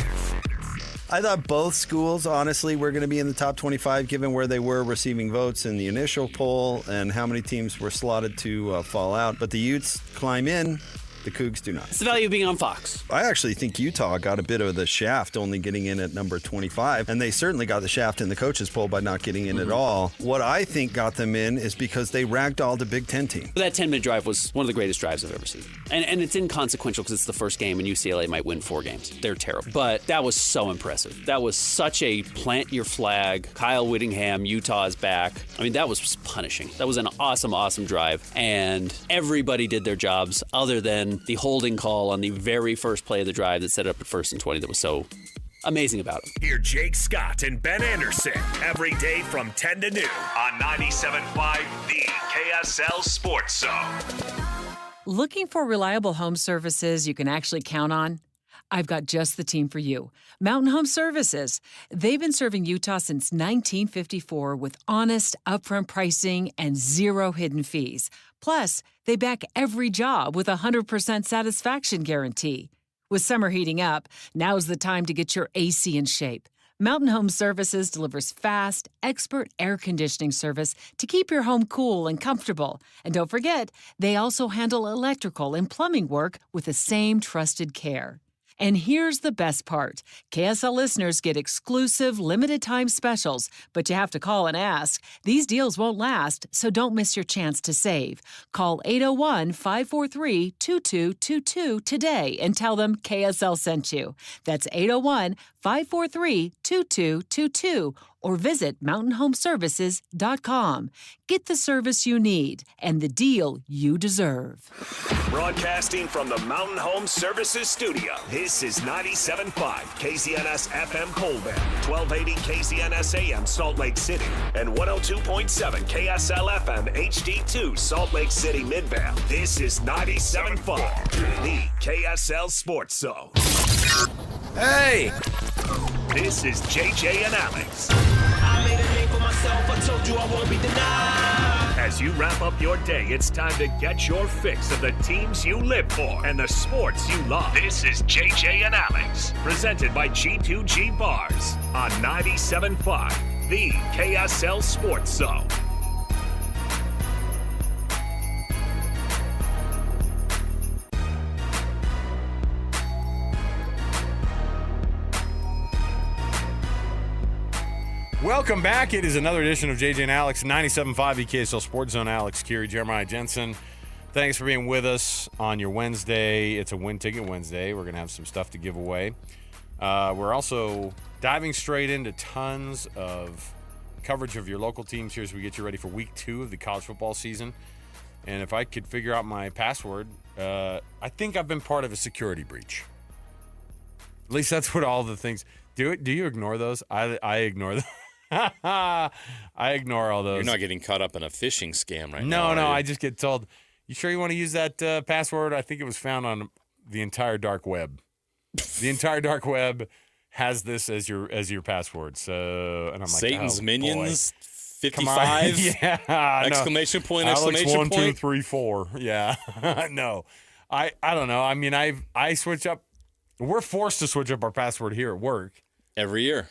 I thought both schools, honestly, were going to be in the top 25 given where they were receiving votes in the initial poll and how many teams were slotted to fall out. But the Utes climb in. The Cougs do not. It's the value of being on Fox. I actually think Utah got a bit of the shaft only getting in at number 25, and they certainly got the shaft in the coaches poll by not getting in at all. What I think got them in is because they ragdolled a Big Ten team. That 10-minute drive was one of the greatest drives I've ever seen. And it's inconsequential because it's the first game and UCLA might win 4 games. They're terrible. But that was so impressive. That was such a plant your flag. Kyle Whittingham, Utah is back. I mean, that was punishing. That was an awesome, awesome drive. And everybody did their jobs other than the holding call on the very first play of the drive that set up at 1st and 20 that was so amazing about him. Hear Jake Scott and Ben Anderson every day from 10 to noon on 97.5 The KSL Sports Zone. Looking for reliable home services you can actually count on? I've got just the team for you. Mountain Home Services. They've been serving Utah since 1954 with honest, upfront pricing and 0 hidden fees. Plus, they back every job with a 100% satisfaction guarantee. With summer heating up, now's the time to get your AC in shape. Mountain Home Services delivers fast, expert air conditioning service to keep your home cool and comfortable. And don't forget, they also handle electrical and plumbing work with the same trusted care. And here's the best part. KSL listeners get exclusive limited-time specials, but you have to call and ask. These deals won't last, so don't miss your chance to save. Call 801-543-2222 today and tell them KSL sent you. That's 801-543-2222 or visit mountainhomeservices.com. Get the service you need and the deal you deserve. Broadcasting from the Mountain Home Services studio, this is 97.5 KZNS FM Colbert, 1280 KZNS AM Salt Lake City, and 102.7 KSL FM HD2 Salt Lake City Midvale. This is 97.5 The KSL Sports Zone. Hey! This is JJ and Alex. I made a name for myself, I told you I won't be denied. As you wrap up your day, it's time to get your fix of the teams you live for and the sports you love. This is JJ and Alex, presented by G2G Bars on 97.5 The KSL Sports Zone. Welcome back. It is another edition of JJ and Alex, 97.5 KSL Sports Zone. Alex Curie, Jeremiah Jensen. Thanks for being with us on your Wednesday. It's a Win Ticket Wednesday. We're going to have some stuff to give away. We're also diving straight into tons of coverage of your local teams here as we get you ready for week 2 of the college football season. And if I could figure out my password, I think I've been part of a security breach. At least that's what all the things do. You ignore those? I ignore them. I ignore all those. You're not getting caught up in a phishing scam right now. No, I just get told, you sure you want to use that password? I think it was found on the entire dark web. The entire dark web has this as your password. So, and I'm like, Satan's Minions, boy. 55? Yeah. Exclamation point, Alex, exclamation 1, point. 2, 3, 4. Yeah. No. I don't know. I mean, I switch up. We're forced to switch up our password here at work. Every year.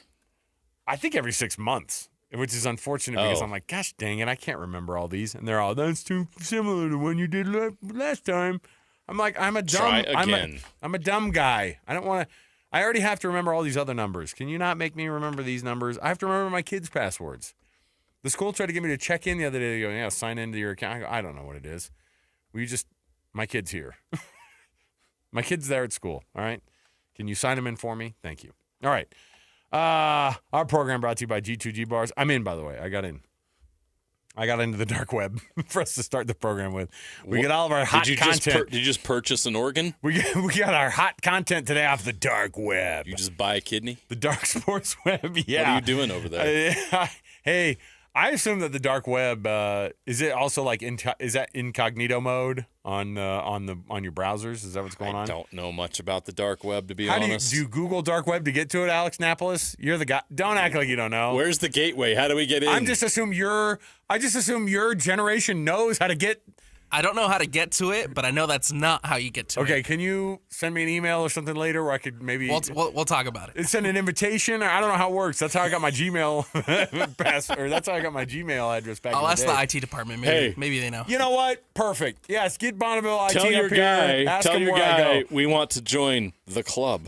I think every 6 months, which is unfortunate because I'm like, gosh dang it, I can't remember all these. And they're all, that's too similar to when you did last time. I'm like, I'm a dumb guy. I don't want to. I already have to remember all these other numbers. Can you not make me remember these numbers? I have to remember my kids' passwords. The school tried to get me to check in the other day. They go, yeah, sign into your account. I go, I don't know what it is. My kid's here. My kid's there at school. All right. Can you sign him in for me? Thank you. All right. Our program brought to you by G2G Bars. I'm in, by the way. I got in. I got into the dark web for us to start the program with. We got all of our hot content. Did you just purchase an organ? We got our hot content today off the dark web. You just buy a kidney? The dark sports web, yeah. What are you doing over there? Hey, I assume that the dark web is it also like is that incognito mode on your browsers? Is that what's going on? I don't know much about the dark web, to be honest. Do you Google dark web to get to it, Alex Napolis? You're the guy. Don't act like you don't know. Where's the gateway? How do we get in? I just assume your generation knows how to get. I don't know how to get to it, but I know that's not how you get to it. Okay, can you send me an email or something later where I could maybe... We'll talk about it. Send an invitation? I don't know how it works. That's how I got my Gmail that's how I got my Gmail address back in the day. I'll ask the IT department. Maybe they know. You know what? Perfect. Yes, get Bonneville IT tell your up here. Guy, ask tell him your where guy I go. we want to join the club.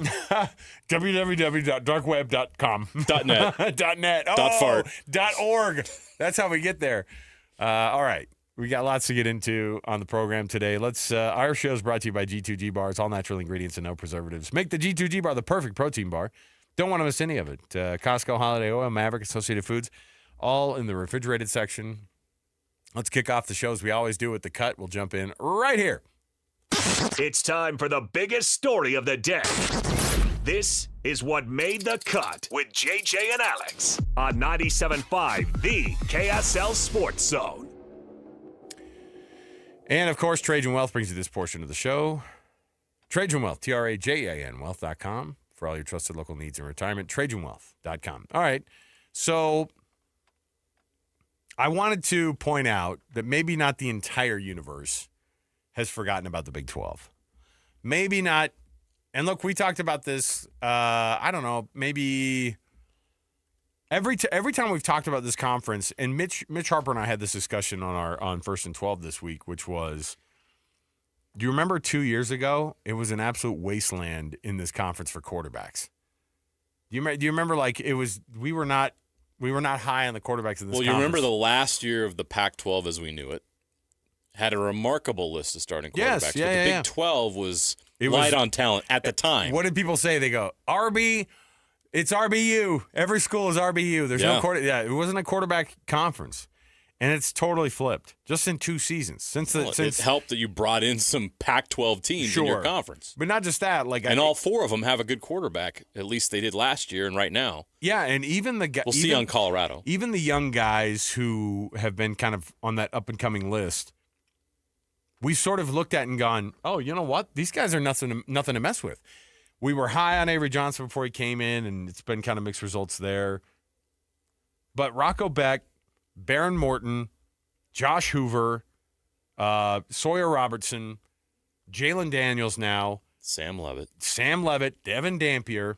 www.darkweb.com. .net. .net. Oh, .fart. .org. That's how we get there. All right. We got lots to get into on the program today. Our show is brought to you by G2G Bars, all natural ingredients and no preservatives. Make the G2G Bar the perfect protein bar. Don't want to miss any of it. Costco, Holiday Oil, Maverick, Associated Foods, all in the refrigerated section. Let's kick off the show as we always do with the cut. We'll jump in right here. It's time for the biggest story of the day. This is what made the cut with JJ and Alex on 97.5, the KSL Sports Zone. And, of course, Trajan Wealth brings you this portion of the show. Trajan Wealth, TRAJAN Wealth.com for all your trusted local needs in retirement. TrajanWealth.com. All right. So I wanted to point out that maybe not the entire universe has forgotten about the Big 12. Maybe not. And, look, we talked about this, I don't know, maybe every time we've talked about this conference, and Mitch Harper and I had this discussion on First and 12 this week, which was, do you remember 2 years ago? It was an absolute wasteland in this conference for quarterbacks. Do you remember like it was? We were not high on the quarterbacks in this. Well, you remember the last year of the Pac-12 as we knew it had a remarkable list of starting quarterbacks. Yes, but the Big 12 was light on talent at the time. What did people say? They go RB. It's RBU. Every school is RBU. There's no quarterback. Yeah, it wasn't a quarterback conference, and it's totally flipped just in 2 seasons. It helped that you brought in some Pac-12 teams in your conference, but not just that. And all 4 of them have a good quarterback. At least they did last year, and right now. Yeah, and even the we'll see on Colorado. Even the young guys who have been kind of on that up and coming list, we sort of looked at and gone, oh, you know what? These guys are nothing to mess with. We were high on Avery Johnson before he came in, and it's been kind of mixed results there. But Rocco Beck, Baron Morton, Josh Hoover, Sawyer Robertson, Jalen Daniels now. Sam Levitt, Devin Dampier.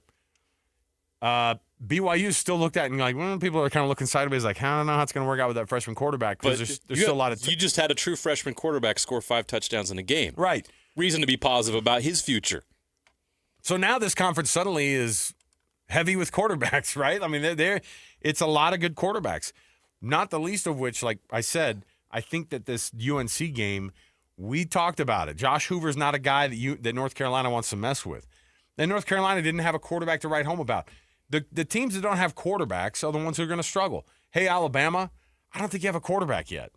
BYU still looked at and like, well, people are kind of looking sideways like, I don't know how it's going to work out with that freshman quarterback because there's still a lot of you just had a true freshman quarterback score 5 touchdowns in a game. Right. Reason to be positive about his future. So now this conference suddenly is heavy with quarterbacks, right? I mean, it's a lot of good quarterbacks, not the least of which, like I said, I think that this UNC game We talked about it. Josh Hoover's not a guy that North Carolina wants to mess with. And North Carolina didn't have a quarterback to write home about. The teams that don't have quarterbacks are the ones who are going to struggle. Hey, Alabama, I don't think you have a quarterback yet.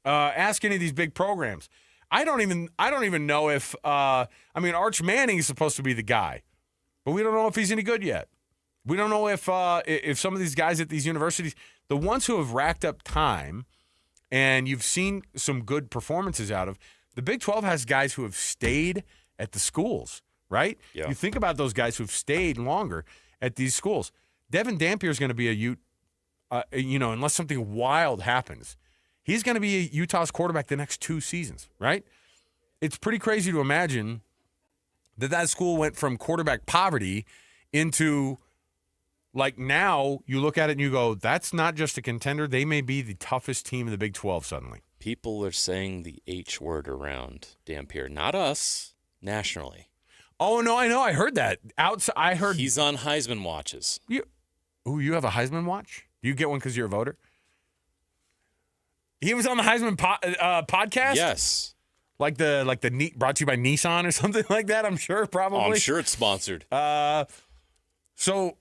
Ask any of these big programs. I don't even know if Arch Manning is supposed to be the guy, but we don't know if he's any good yet. We don't know if some of these guys at these universities, the ones who have racked up time, and you've seen some good performances out of, the Big 12 has guys who have stayed at the schools, right? Yeah. You think about those guys who've stayed longer at these schools. Devin Dampier is going to be a Ute, unless something wild happens. He's going to be Utah's quarterback the next 2 seasons, right? It's pretty crazy to imagine that school went from quarterback poverty into, like, now you look at it and you go, that's not just a contender. They may be the toughest team in the Big 12 suddenly. People are saying the H word around Dampier. Not us, nationally. Oh, no, I know. I heard that. I heard he's on Heisman watches. You have a Heisman watch? Do you get one because you're a voter? He was on the Heisman podcast? Yes. Like the brought to you by Nissan or something like that, I'm sure, probably. Oh, I'm sure it's sponsored. So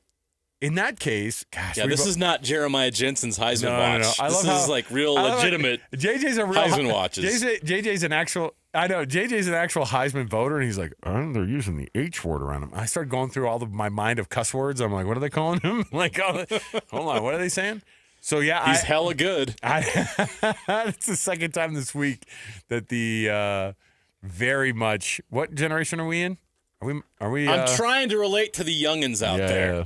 in that case, gosh. Yeah, this is not Jeremiah Jensen's Heisman watch. No. This is like real legitimate JJ's a real Heisman watches. JJ's an actual Heisman voter, and he's like, oh, they're using the H word around him. I started going through my mind of cuss words. I'm like, what are they calling him? Like, hold on, what are they saying? So, yeah. He's hella good. It's the second time this week that the very much – what generation are we in? Are we? I'm trying to relate to the youngins out there. Yeah.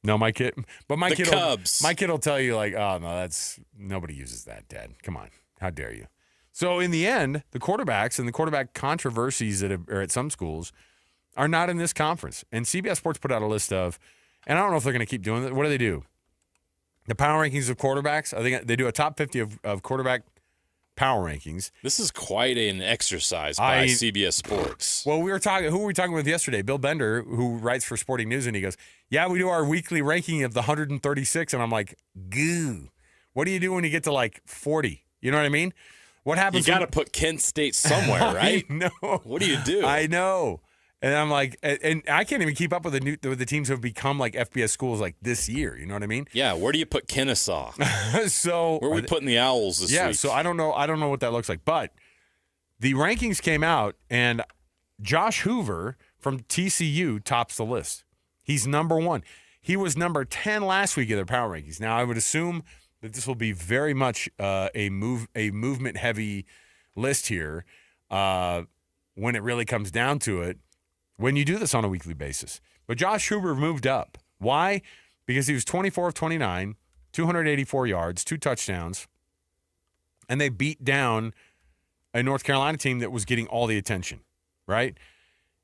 No, my kid – but my Cubs. My kid will tell you, like, oh, no, nobody uses that, Dad. Come on. How dare you? So, in the end, the quarterbacks and the quarterback controversies that are at some schools are not in this conference. And CBS Sports put out a list of – and I don't know if they're going to keep doing it. What do? The power rankings of quarterbacks. I think they do a top 50 of quarterback power rankings. This is quite an exercise by CBS Sports. Well, who were we talking with yesterday? Bill Bender, who writes for Sporting News, and he goes, yeah, we do our weekly ranking of the 136. And I'm like, goo. What do you do when you get to like 40? You know what I mean? What happens? You got to put Kent State somewhere, right? No. What do you do? I know. And I'm like, and I can't even keep up with the teams who have become like FBS schools like this year. You know what I mean? Yeah. Where do you put Kennesaw? So where are we putting the Owls this week? Yeah. So I don't know what that looks like. But the rankings came out, and Josh Hoover from TCU tops the list. He's number 1. He was number 10 last week in their power rankings. Now I would assume that this will be very much a movement heavy list here when it really comes down to it. When you do this on a weekly basis. But Josh Hoover moved up. Why? Because he was 24 of 29, 284 yards, 2 touchdowns, and they beat down a North Carolina team that was getting all the attention, right?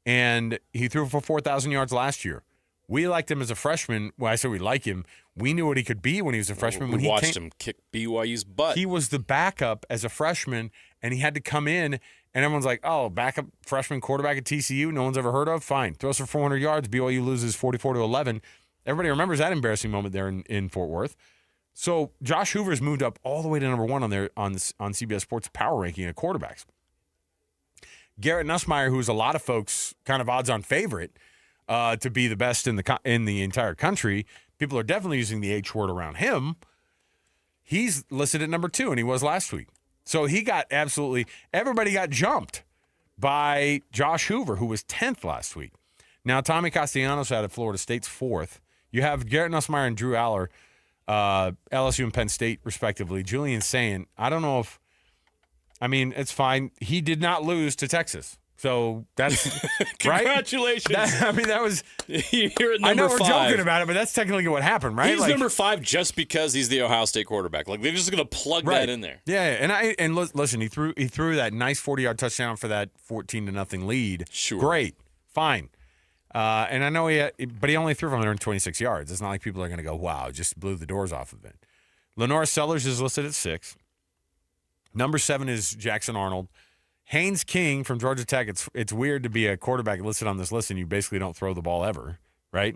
And he threw for 4,000 yards last year. We liked him as a freshman. Well, I said we like him. We knew what he could be when he was a freshman. We watched him kick BYU's butt. He was the backup as a freshman, and he had to come in. And everyone's like, oh, backup freshman quarterback at TCU, no one's ever heard of? Fine. Throws for 400 yards. BYU loses 44-11. Everybody remembers that embarrassing moment there in Fort Worth. So Josh Hoover's moved up all the way to number 1 on CBS Sports power ranking of quarterbacks. Garrett Nussmeier, who's a lot of folks kind of odds-on favorite to be the best in the entire country, people are definitely using the H word around him. He's listed at number 2, and he was last week. So he got everybody got jumped by Josh Hoover, who was 10th last week. Now, Tommy Castellanos out of Florida State's 4th. You have Garrett Nussmeier and Drew Aller, LSU and Penn State, respectively. Julian saying, I don't know if, it's fine. He did not lose to Texas. So that's right. Congratulations. That was. You're at number 5. I know we're joking about it, but that's technically what happened, right? He's number 5 just because he's the Ohio State quarterback. Like they're just going to plug that in there. Yeah, and listen, he threw that nice 40-yard touchdown for that 14-0 lead. Sure, great, fine. And I know but he only threw for 126 yards. It's not like people are going to go, wow, just blew the doors off of it. Lenora Sellers is listed at 6. Number 7 is Jackson Arnold. Haynes King from Georgia Tech, it's weird to be a quarterback listed on this list and you basically don't throw the ball ever, right?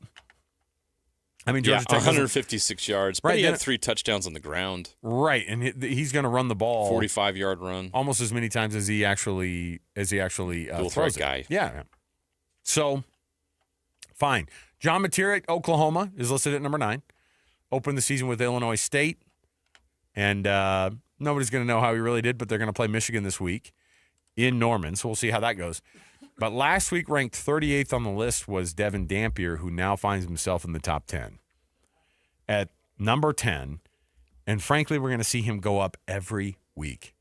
I mean, Georgia Tech 156 yards, but he had 3 touchdowns on the ground. Right, and he's going to run the ball 45-yard run, almost as many times as he actually dual throws threat guy. Yeah. So, fine. John Mateer at Oklahoma is listed at number 9. Opened the season with Illinois State, and nobody's going to know how he really did, but they're going to play Michigan this week in Norman, so we'll see how that goes. But last week, ranked 38th on the list was Devin Dampier, who now finds himself in the top 10 at number 10. And frankly, we're going to see him go up every week.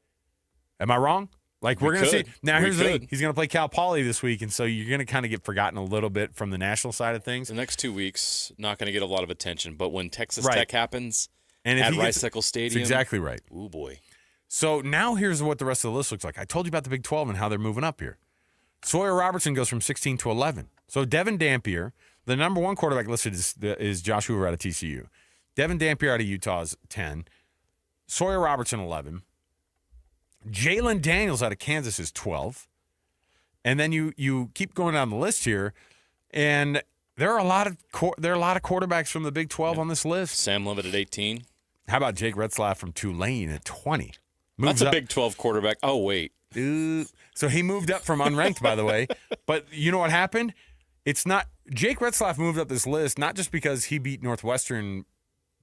Am I wrong? Like, we're going to see. Now, here's the thing. He's going to play Cal Poly this week, and so you're going to kind of get forgotten a little bit from the national side of things. The next 2 weeks, not going to get a lot of attention. But when Texas Tech happens at Rice-Eccles Stadium. That's exactly right. Ooh, boy. So now here's what the rest of the list looks like. I told you about the Big 12 and how they're moving up here. Sawyer Robertson goes from 16 to 11. So Devin Dampier, the number 1 quarterback listed is Josh Hoover out of TCU. Devin Dampier out of Utah is 10. Sawyer Robertson, 11. Jalen Daniels out of Kansas is 12. And then you keep going down the list here, and there are a lot of quarterbacks from the Big 12 on this list. Sam Levitt at 18. How about Jake Retzlaff from Tulane at 20? That's a Big 12 quarterback. Oh, wait. So he moved up from unranked, by the way. But you know what happened? It's not – Jake Retzlaff moved up this list not just because he beat Northwestern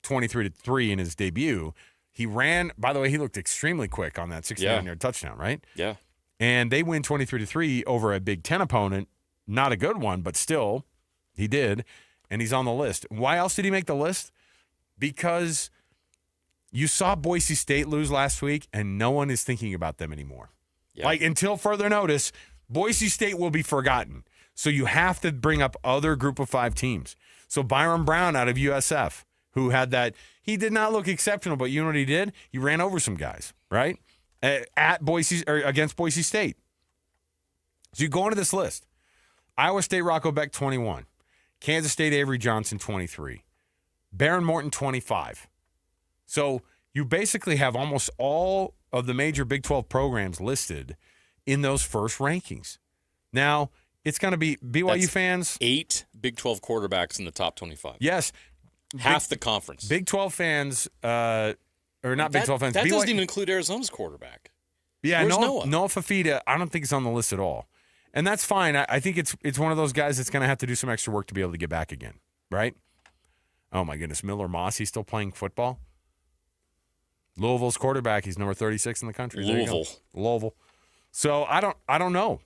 23-3 in his debut. He ran – by the way, he looked extremely quick on that 69-yard touchdown, right? Yeah. And they win 23-3 over a Big Ten opponent. Not a good one, but still, he did. And he's on the list. Why else did he make the list? Because you saw Boise State lose last week, and no one is thinking about them anymore. Yeah. Like, until further notice, Boise State will be forgotten. So you have to bring up other group of 5 teams. So Byron Brown out of USF, who had that, he did not look exceptional, but you know what he did? He ran over some guys, right? At Boise or against Boise State. So you go into this list. Iowa State Rocco Beck 21. Kansas State Avery Johnson 23. Baron Morton 25. So you basically have almost all of the major Big 12 programs listed in those first rankings. Now, it's going to be BYU fans. 8 Big 12 quarterbacks in the top 25. Yes. Half the conference. Big 12 fans, or not Big 12 fans. That doesn't even include Arizona's quarterback. Yeah, Where's Noah? Noah Fafita, I don't think it's on the list at all. And that's fine. I think it's one of those guys that's going to have to do some extra work to be able to get back again, right? Oh, my goodness. Miller Moss, he's still playing football? Louisville's quarterback, he's number 36 in the country. Louisville. So I don't know.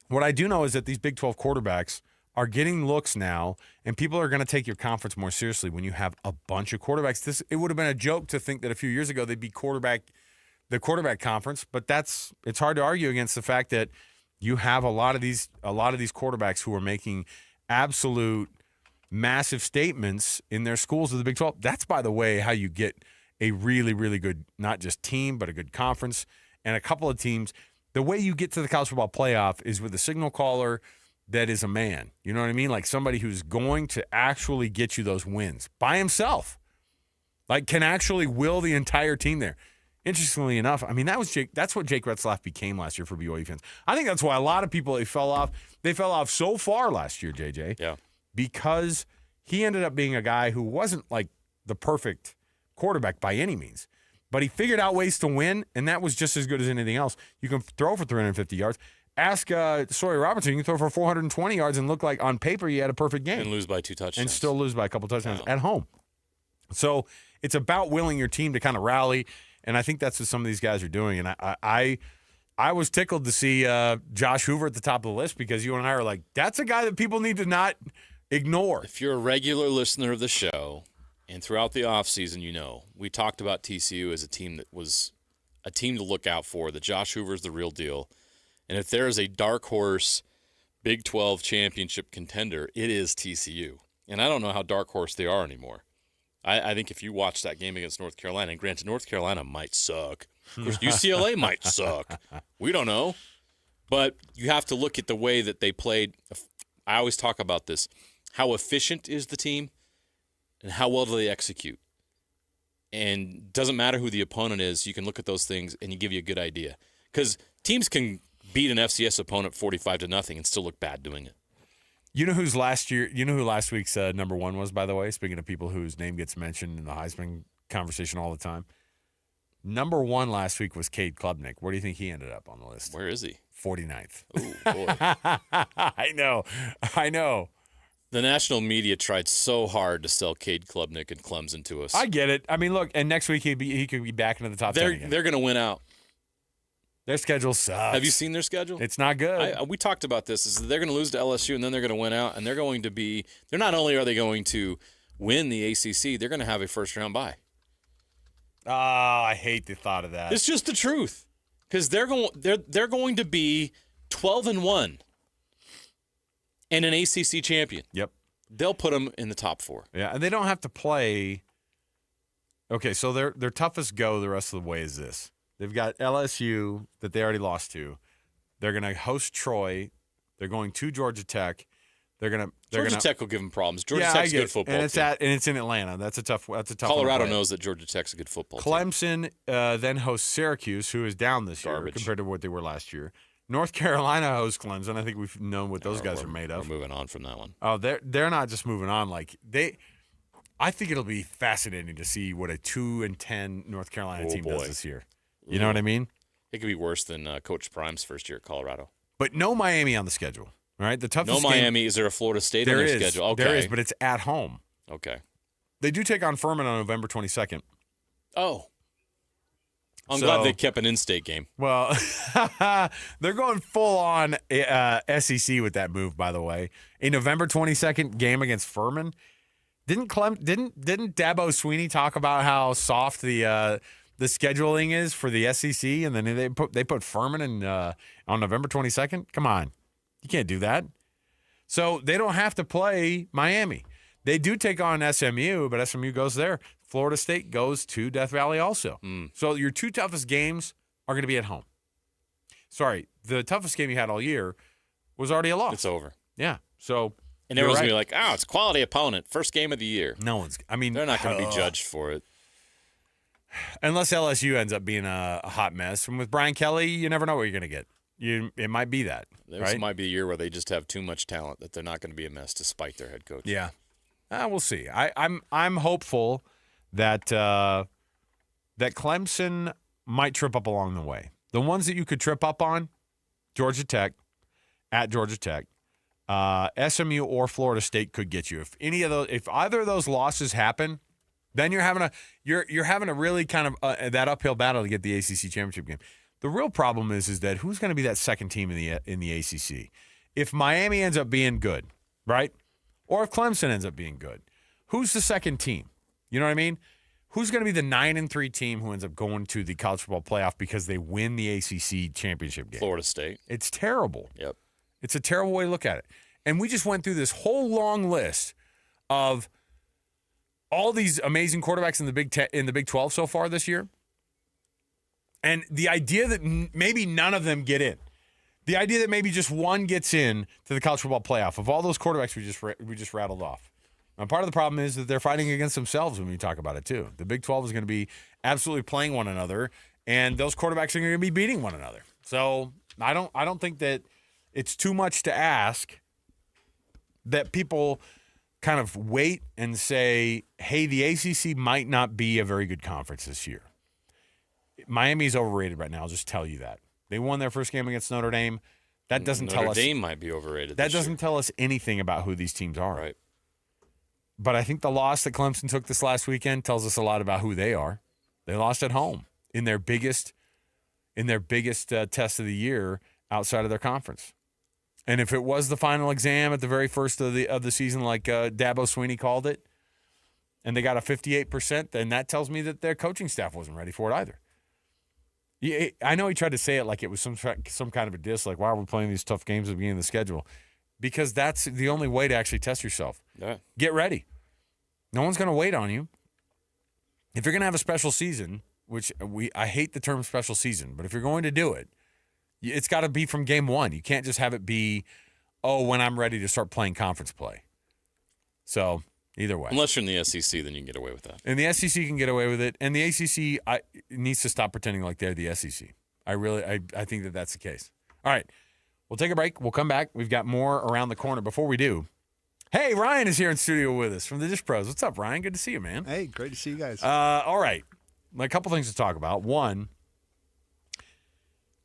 What I do know is that these Big 12 quarterbacks are getting looks now, and people are going to take your conference more seriously when you have a bunch of quarterbacks. It would have been a joke to think that a few years ago they'd be the quarterback conference, but it's hard to argue against the fact that you have a lot of these quarterbacks who are making absolute massive statements in their schools of the Big 12. That's, by the way, how you get a really, really good, not just team, but a good conference and a couple of teams. The way you get to the college football playoff is with a signal caller that is a man. You know what I mean? Like somebody who's going to actually get you those wins by himself. Like can actually will the entire team there. Interestingly enough, I mean, that's what Jake Retzlaff became last year for BYU fans. I think that's why a lot of people, they fell off so far last year, JJ. Yeah. Because he ended up being a guy who wasn't like the perfect quarterback by any means. But he figured out ways to win, and that was just as good as anything else. You can throw for 350 yards. Ask Sawyer Robertson, you can throw for 420 yards and look like on paper you had a perfect game. And lose by 2 touchdowns. And still lose by a couple touchdowns at home. So it's about willing your team to kind of rally, and I think that's what some of these guys are doing. And I was tickled to see Josh Hoover at the top of the list because you and I are like, that's a guy that people need to not ignore. If you're a regular listener of the show, and throughout the offseason, you know, we talked about TCU as a team that was a team to look out for, that Josh Hoover's the real deal. And if there is a dark horse Big 12 championship contender, it is TCU. And I don't know how dark horse they are anymore. I think if you watch that game against North Carolina, and granted, North Carolina might suck. Of course, UCLA might suck. We don't know. But you have to look at the way that they played. I always talk about this. How efficient is the team? And how well do they execute? And doesn't matter who the opponent is, you can look at those things and you give you a good idea. Because teams can beat an FCS opponent 45-0 and still look bad doing it. You know who last week's number one was, by the way, speaking of people whose name gets mentioned in the Heisman conversation all the time? Number one last week was Cade Klubnik. Where do you think he ended up on the list? Where is he? 49th. Oh, boy. I know. The national media tried so hard to sell Cade Klubnik and Clemson to us. I get it. I mean, look, and next week he could be back into the top 10 again. They're going to win out. Their schedule sucks. Have you seen their schedule? It's not good. We talked about this. They're going to lose to LSU, and then they're going to win out, and they're not only are they going to win the ACC, they're going to have a first-round bye. Oh, I hate the thought of that. It's just the truth, because they're going to be 12-1 and an ACC champion. Yep. They'll put them in the top 4. Yeah, and they don't have to play. Okay, so their toughest go the rest of the way is this. They've got LSU that they already lost to. They're going to host Troy. They're going to Georgia Tech. Georgia Tech will give them problems. Georgia Tech's a good football and team. it's in Atlanta. That's a tough. Colorado knows that Georgia Tech's a good football team. Clemson then hosts Syracuse, who is down this year compared to what they were last year. North Carolina hosts Clemson. I think we've known what those guys are made of. We're moving on from that one. Oh, they're not just moving on. I think it'll be fascinating to see what a 2-10 North Carolina team does this year. You know what I mean? It could be worse than Coach Prime's first year at Colorado. But no Miami on the schedule. All right, the toughest. No Miami. Is there a Florida State on their schedule? Okay, there is, but it's at home. Okay. They do take on Furman on November 22nd. Oh. I'm glad they kept an in-state game. Well, they're going full on SEC with that move. By the way, a November 22nd game against Furman. Didn't Dabo Sweeney talk about how soft the scheduling is for the SEC, and then they put Furman in on November 22nd? Come on. You can't do that. So they don't have to play Miami. They do take on SMU, but SMU goes there. Florida State goes to Death Valley also. So your two toughest games are going to be at home. Sorry, the toughest game you had all year was already a loss. It's over. Yeah. So and everyone's going to be like, it's a quality opponent. First game of the year. No one's – I mean – they're not going to be judged for it. Unless LSU ends up being a hot mess. And with Brian Kelly, you never know what you're going to get. It might be that. This might be a year where they just have too much talent that they're not going to be a mess despite their head coach. Yeah. We'll see. I'm hopeful that Clemson might trip up along the way. The ones that you could trip up on, Georgia Tech, at Georgia Tech, SMU or Florida State could get you. If either of those losses happen, then you're having a really kind of that uphill battle to get the ACC championship game. The real problem is that who's going to be that second team in the ACC? If Miami ends up being good, right? Or if Clemson ends up being good, who's the second team? You know what I mean? Who's going to be the 9-3 team who ends up going to the college football playoff because they win the ACC championship game? Florida State. It's terrible. Yep. It's a terrible way to look at it. And we just went through this whole long list of all these amazing quarterbacks in the Big 12 so far this year. And the idea that maybe none of them get in, the idea that maybe just one gets in to the college football playoff of all those quarterbacks we just rattled off. Now, part of the problem is that they're fighting against themselves when we talk about it too. The Big 12 is going to be absolutely playing one another, and those quarterbacks are going to be beating one another. So I don't think that it's too much to ask that people kind of wait and say, hey, the ACC might not be a very good conference this year. Miami's overrated right now. I'll just tell you that. They won their first game against Notre Dame. That doesn't tell us. Notre Dame might be overrated. That doesn't tell us anything about who these teams are. Right. But I think the loss that Clemson took this last weekend tells us a lot about who they are. They lost at home in their biggest test of the year outside of their conference. And if it was the final exam at the very first of the season, like Dabo Sweeney called it, and they got a 58%, then that tells me that their coaching staff wasn't ready for it either. I know he tried to say it like it was some kind of a diss, like, why are we playing these tough games at the beginning of the schedule? Because that's the only way to actually test yourself. Yeah. Get ready. No one's going to wait on you. If you're going to have a special season, which I hate the term special season, but if you're going to do it, it's got to be from game one. You can't just have it be, when I'm ready to start playing conference play. So either way. Unless you're in the SEC, then you can get away with that. And the SEC can get away with it. And the ACC needs to stop pretending like they're the SEC. I think that that's the case. All right. We'll take a break. We'll come back. We've got more around the corner. Before we do, hey, Ryan is here in studio with us from the Dish Pros. What's up, Ryan? Good to see you, man. Hey, great to see you guys. All right. A couple things to talk about. One,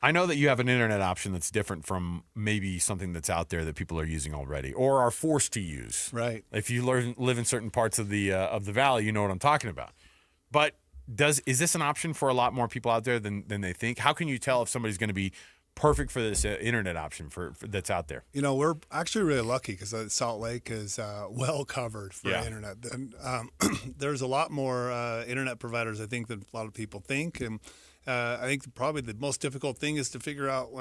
I know that you have an internet option that's different from maybe something that's out there that people are using already or are forced to use. Right. If you live in certain parts of the valley, you know what I'm talking about. But is this an option for a lot more people out there than they think? How can you tell if somebody's going to be perfect for this internet option for that's out there? You know, we're actually really lucky because Salt Lake is well covered for internet. And, there's a lot more internet providers, I think, than a lot of people think. And I think probably the most difficult thing is to figure out,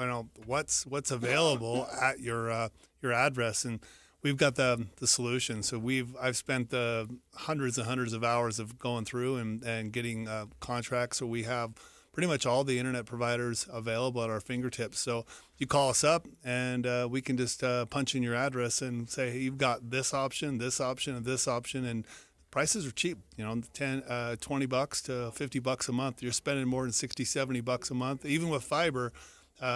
what's available at your address. And we've got the solution. So I've spent hundreds and hundreds of hours of going through and getting contracts. So we have pretty much all the internet providers available at our fingertips. So you call us up and we can just punch in your address and say, hey, you've got this option, and this option, and prices are cheap. $20 to $50 a month. You're spending more than $60-$70 a month. Even with fiber,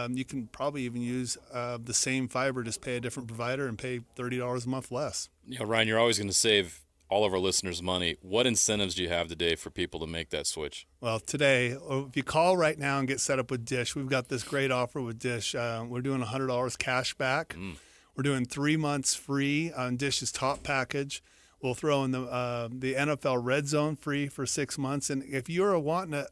you can probably even use the same fiber, just pay a different provider and pay $30 a month less. Ryan, you're always going to save all of our listeners money. What incentives do you have today for people to make that switch? Well, today, if you call right now and get set up with Dish, we've got this great offer with Dish. We're doing $100 cash back. We're doing 3 months free on Dish's top package. We'll throw in the NFL Red Zone free for 6 months. And if you're wanting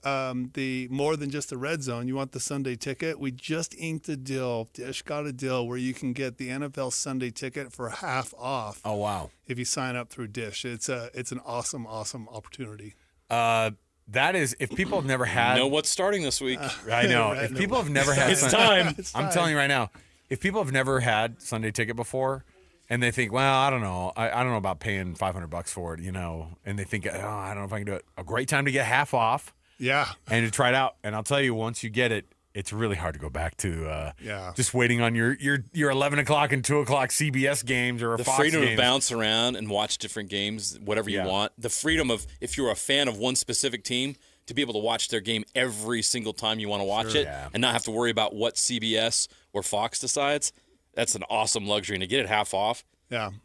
the more than just the Red Zone, you want the Sunday ticket, we just inked a deal. Dish got a deal where you can get the NFL Sunday ticket for half off. Oh, wow. If you sign up through Dish. It's an awesome, awesome opportunity. That is, if people have never had. You know what's starting this week? I know. If people have never had. It's time. I'm telling you right now, if people have never had Sunday ticket before, and they think, well, I don't know. I don't know about paying $500 for it, and they think, I don't know if I can do it. A great time to get half off. Yeah. And to try it out. And I'll tell you, once you get it, it's really hard to go back to just waiting on your 11 o'clock and 2 o'clock CBS games or a the Fox freedom games. to bounce around and watch different games, whatever you want. The freedom of, if you're a fan of one specific team, to be able to watch their game every single time you want to watch it and not have to worry about what CBS or Fox decides. That's an awesome luxury. And to get it half off,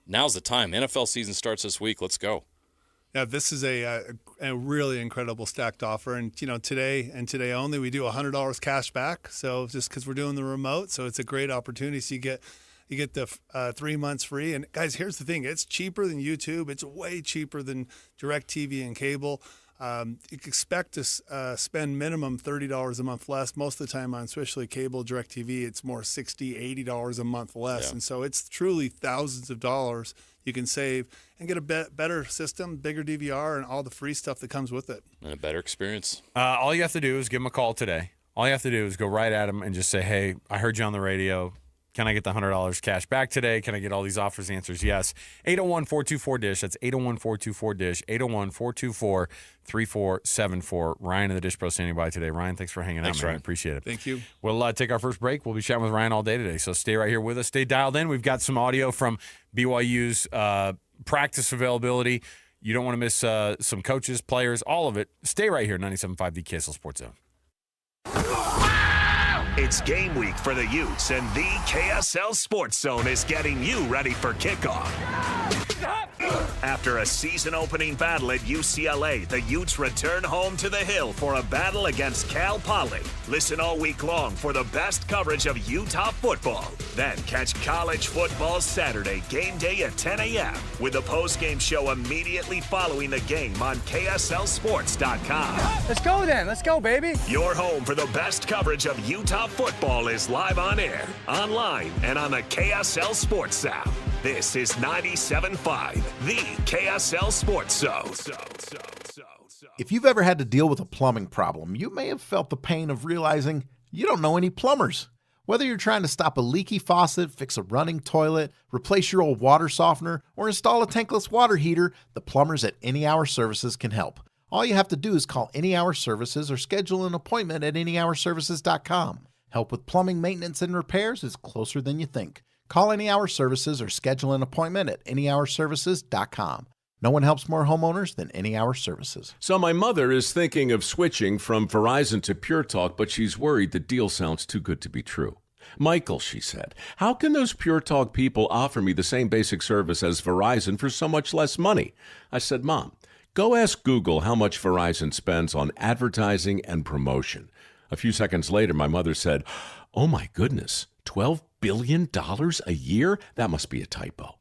now's the time. NFL season starts this week. Let's go. Yeah, this is a really incredible stacked offer. And, today and today only, we do $100 cash back. So just because we're doing the remote, so it's a great opportunity. So you get the 3 months free. And, guys, here's the thing. It's cheaper than YouTube. It's way cheaper than DirecTV and cable. You can expect to spend minimum $30 a month less. Most of the time on especially cable, DirecTV, it's more $60, $80 a month less. Yeah. And so it's truly thousands of dollars you can save and get a better system, bigger DVR, and all the free stuff that comes with it. And a better experience. All you have to do is give them a call today. All you have to do is go right at them and just say, hey, I heard you on the radio. Can I get the $100 cash back today? Can I get all these offers? Answers yes. 801-424-DISH. That's 801-424-DISH. 801-424-3474. Ryan and the Dish Pro standing by today. Ryan, thanks for hanging out, man. Ryan. Appreciate it. Thank you. We'll take our first break. We'll be chatting with Ryan all day today, so stay right here with us. Stay dialed in. We've got some audio from BYU's practice availability. You don't want to miss some coaches, players, all of it. Stay right here, 97.5 the KSL Sports Zone. It's game week for the Utes, and the KSL Sports Zone is getting you ready for kickoff. After a season-opening battle at UCLA, the Utes return home to the Hill for a battle against Cal Poly. Listen all week long for the best coverage of Utah football. Then catch college football Saturday, game day at 10 a.m. with a post-game show immediately following the game on KSLSports.com. Let's go then. Let's go, baby. Your home for the best coverage of Utah football is live on air, online, and on the KSL Sports app. This is 97.5, the KSL Sports Zone. If you've ever had to deal with a plumbing problem, you may have felt the pain of realizing you don't know any plumbers. Whether you're trying to stop a leaky faucet, fix a running toilet, replace your old water softener, or install a tankless water heater, the plumbers at Any Hour Services can help. All you have to do is call Any Hour Services or schedule an appointment at anyhourservices.com. Help with plumbing maintenance and repairs is closer than you think. Call Any Hour Services or schedule an appointment at anyhourservices.com. No one helps more homeowners than Any Hour Services. So my mother is thinking of switching from Verizon to Pure Talk, but she's worried the deal sounds too good to be true. Michael, she said, how can those Pure Talk people offer me the same basic service as Verizon for so much less money? I said, Mom, go ask Google how much Verizon spends on advertising and promotion. A few seconds later, my mother said, oh my goodness, $12 billion a year? That must be a typo.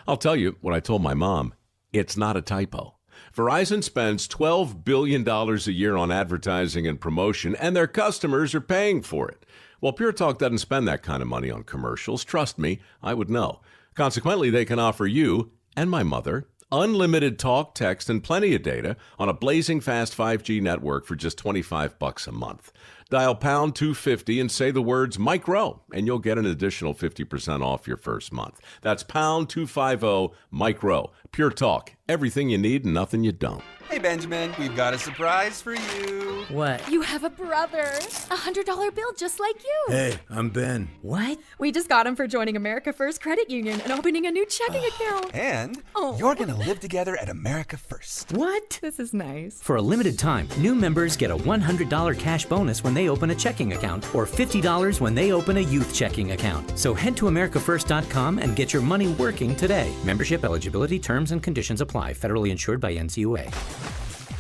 I'll tell you what I told my mom. It's not a typo. Verizon spends $12 billion a year on advertising and promotion, and their customers are paying for it. Well, Pure Talk doesn't spend that kind of money on commercials. Trust me, I would know. Consequently, they can offer you and my mother unlimited talk, text, and plenty of data on a blazing fast 5G network for just $25 a month. Dial pound 250 and say the words Mike Rowe, and you'll get an additional 50% off your first month. That's pound 250 Mike Rowe. Pure Talk. Everything you need and nothing you don't. Hey, Benjamin, we've got a surprise for you. What? You have a brother. $100 bill just like you. Hey, I'm Ben. What? We just got him for joining America First Credit Union and opening a new checking account. And you're going to live together at America First. What? This is nice. For a limited time, new members get a $100 cash bonus when they open a checking account or $50 when they open a youth checking account. So head to americafirst.com and get your money working today. Membership eligibility, terms, and conditions apply. Federally insured by NCUA.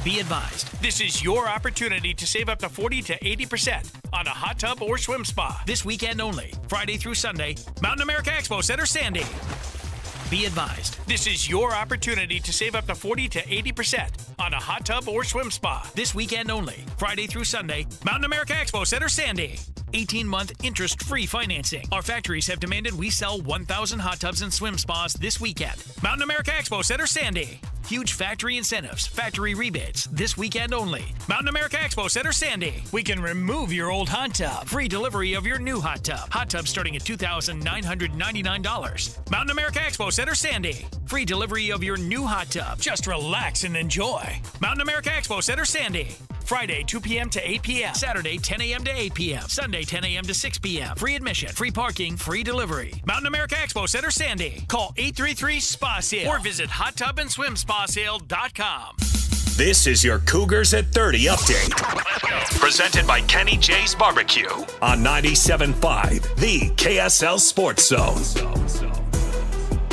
Be advised, this is your opportunity to save up to 40 to 80% on a hot tub or swim spa this weekend only, Friday through Sunday, Mountain America Expo Center, Sandy. Be advised, this is your opportunity to save up to 40 to 80% on a hot tub or swim spa this weekend only, Friday through Sunday, Mountain America Expo Center, Sandy. 18-month interest-free financing. Our factories have demanded we sell 1,000 hot tubs and swim spas this weekend. Mountain America Expo Center, Sandy. Huge factory incentives, factory rebates, this weekend only. Mountain America Expo Center, Sandy. We can remove your old hot tub. Free delivery of your new hot tub. Hot tub starting at $2,999. Mountain America Expo Center, Sandy. Free delivery of your new hot tub. Just relax and enjoy. Mountain America Expo Center, Sandy. Friday, 2 p.m. to 8 p.m. Saturday, 10 a.m. to 8 p.m. Sunday, 10 a.m. to 6 p.m. Free admission, free parking, free delivery. Mountain America Expo Center, Sandy. Call 833-SPA-SALE or visit hottubandswimspasale.com. This is your Cougars at 30 update. Presented by Kenny J's Barbecue on 97.5, the KSL Sports Zone.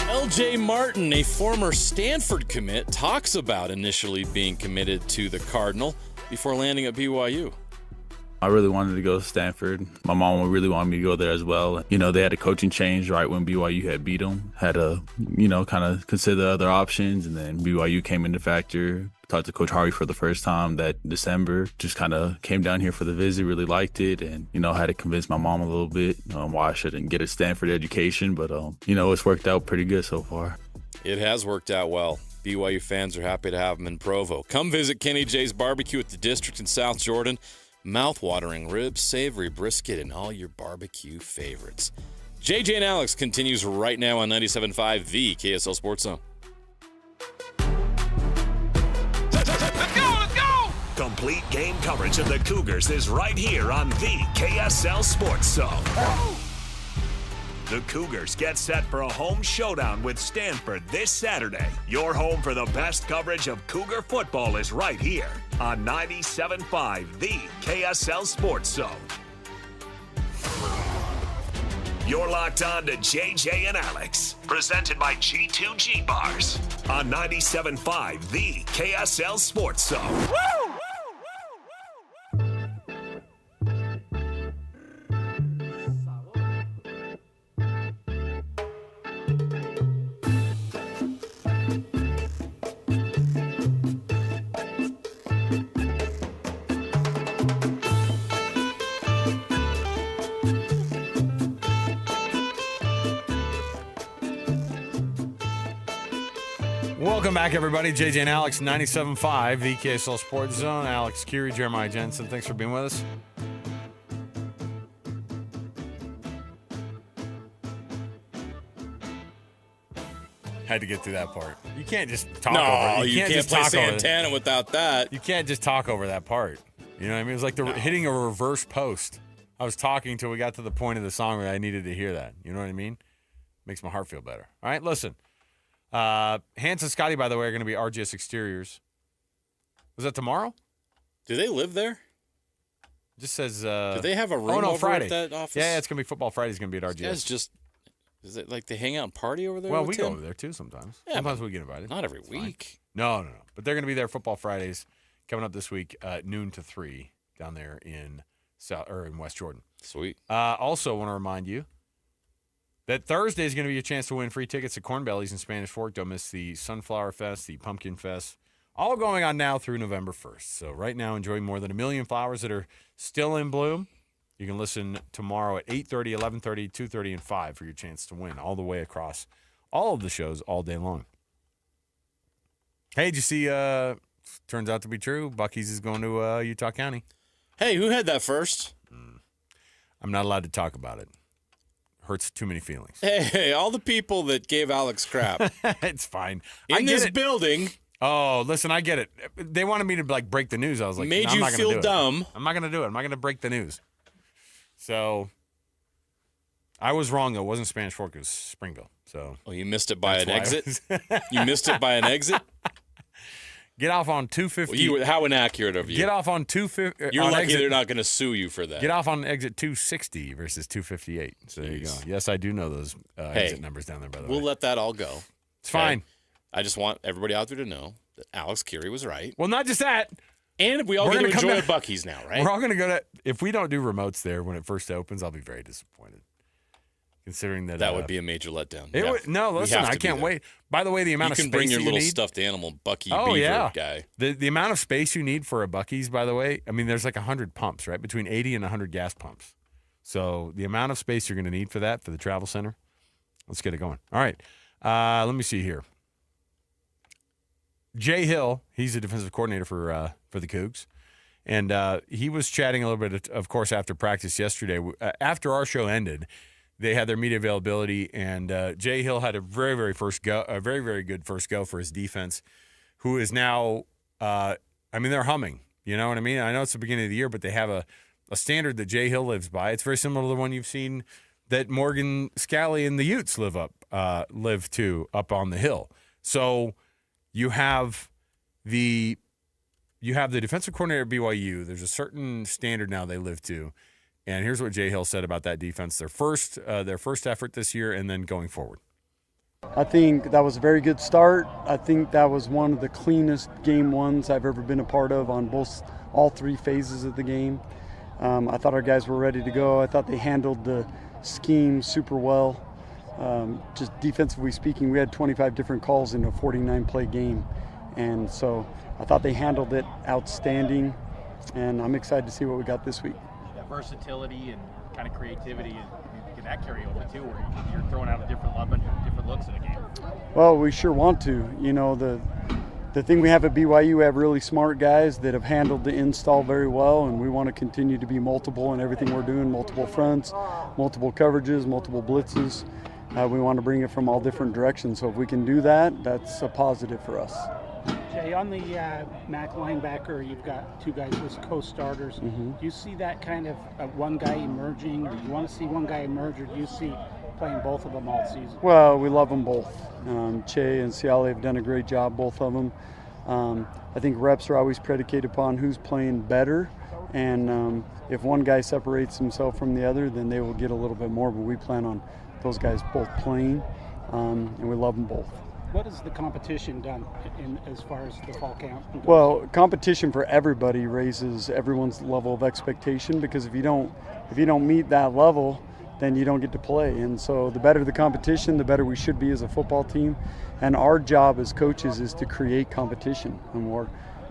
LJ Martin, a former Stanford commit, talks about initially being committed to the Cardinal before landing at BYU. I really wanted to go to Stanford. My mom really wanted me to go there as well. You know, they had a coaching change right when BYU had beat them. Had to, kind of consider other options. And then BYU came into factor. Talked to Coach Harvey for the first time that December. Just kind of came down here for the visit, really liked it. And, had to convince my mom a little bit why I shouldn't get a Stanford education. But, it's worked out pretty good so far. It has worked out well. BYU fans are happy to have him in Provo. Come visit Kenny J's Barbecue at the District in South Jordan. Mouth-watering ribs, savory brisket, and all your barbecue favorites. JJ and Alex continues right now on 97.5, the KSL Sports Zone. Let's go! Complete game coverage of the Cougars is right here on the KSL Sports Zone. The Cougars get set for a home showdown with Stanford this Saturday. Your home for the best coverage of Cougar football is right here on 97.5, the KSL Sports Zone. You're locked on to JJ and Alex, presented by G2G Bars on 97.5, the KSL Sports Zone. Woo! Welcome back, everybody. JJ and Alex, 97.5, the KSL Sports Zone. Alex Curie, Jeremiah Jensen, thanks for being with us. Had to get through that part. You can't just talk over it. You can't play Santana without that. You can't just talk over that part. You know what I mean? It was like hitting a reverse post. I was talking till we got to the point of the song where I needed to hear that. You know what I mean? Makes my heart feel better. All right, listen. Hans and Scotty, by the way, are going to be RGS Exteriors. Was that tomorrow? Do they live there? Just says. Do they have a room over Friday. at that office? Yeah, it's going to be football Friday. It's going to be at RGS. Guys is it like they hang out and party over there? Well, with we Tim? go over there too sometimes. Yeah, sometimes we get invited. Not every week. No. But they're going to be there football Fridays coming up this week, noon to 3 down there in West Jordan. Sweet. Also, want to remind you that Thursday is going to be a chance to win free tickets to Corn Bellies and Spanish Fork. Don't miss the Sunflower Fest, the Pumpkin Fest, all going on now through November 1st. So right now, enjoy more than 1 million flowers that are still in bloom. You can listen tomorrow at 8:30, 11:30, 2:30, and 5 for your chance to win all the way across all of the shows all day long. Hey, did you see, turns out to be true, Buc-ee's is going to Utah County. Hey, who had that first? I'm not allowed to talk about it. Hurts too many feelings. Hey, all the people that gave Alex crap. It's fine. In this building. Oh, listen, I get it. They wanted me to break the news. I was like, made no, I'm you not gonna feel do dumb. It. I'm not going to do it. I'm not going to break the news. So I was wrong, though. It wasn't Spanish Fork. It was Springville. So you missed it by an exit? You missed it by an exit? Get off on 250. Well, how inaccurate of you. Get off on 250. You're lucky they're not going to sue you for that. Get off on exit 260 versus 258. So there you go. Yes, I do know those exit numbers down there, by the way. We'll let that all go. It's fine. I just want everybody out there to know that Alex Curie was right. Well, not just that. And we all get to enjoy the Buc-ee's now, right? We're all going to go to – if we don't do remotes there when it first opens, I'll be very disappointed. Considering that would be a major letdown. No, listen, I can't wait. By the way, the amount of space you need. You can bring your little stuffed animal Buc-ee beaver guy. The amount of space you need for a Buc-ee's, by the way, I mean, there's like 100 pumps, right? Between 80 and 100 gas pumps. So the amount of space you're going to need for that, for the travel center, let's get it going. All right. Let me see here. Jay Hill, he's the defensive coordinator for the Cougs. And he was chatting a little bit, of course, after practice yesterday. After our show ended, they had their media availability, and Jay Hill had a very, very good first go for his defense, who is now, they're humming. You know what I mean? I know it's the beginning of the year, but they have a standard that Jay Hill lives by. It's very similar to the one you've seen that Morgan Scally and the Utes live to up on the hill. So you have the defensive coordinator at BYU. There's a certain standard now they live to. And here's what Jay Hill said about that defense, their first effort this year and then going forward. I think that was a very good start. I think that was one of the cleanest game ones I've ever been a part of on all three phases of the game. I thought our guys were ready to go. I thought they handled the scheme super well. Just defensively speaking, we had 25 different calls in a 49-play game. And so I thought they handled it outstanding, and I'm excited to see what we got this week. Versatility and kind of creativity, can that carry over too, where you're throwing out a different looks in a game? Well, we sure want to. You know, the thing we have at BYU, we have really smart guys that have handled the install very well, and we want to continue to be multiple in everything we're doing, multiple fronts, multiple coverages, multiple blitzes. We want to bring it from all different directions. So if we can do that, that's a positive for us. Jay, on the Mac linebacker, you've got two guys as co-starters. Mm-hmm. Do you see that kind of one guy emerging, or do you want to see one guy emerge, or do you see playing both of them all season? Well, we love them both. Che and Ciale have done a great job, both of them. I think reps are always predicated upon who's playing better, and if one guy separates himself from the other, then they will get a little bit more, but we plan on those guys both playing, and we love them both. What has the competition done as far as the fall count? Well, competition for everybody raises everyone's level of expectation, because if you don't meet that level, then you don't get to play. And so the better the competition, the better we should be as a football team. And our job as coaches is to create competition. And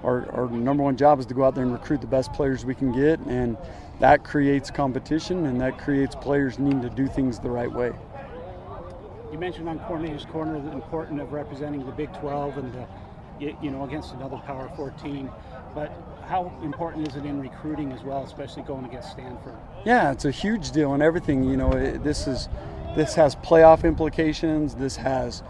our number one job is to go out there and recruit the best players we can get, and that creates competition, and that creates players needing to do things the right way. You mentioned on Coordinator's Corner the importance of representing the Big 12 and against another Power 14. But how important is it in recruiting as well, especially going against Stanford? Yeah, it's a huge deal in everything. You know, this has playoff implications. This has,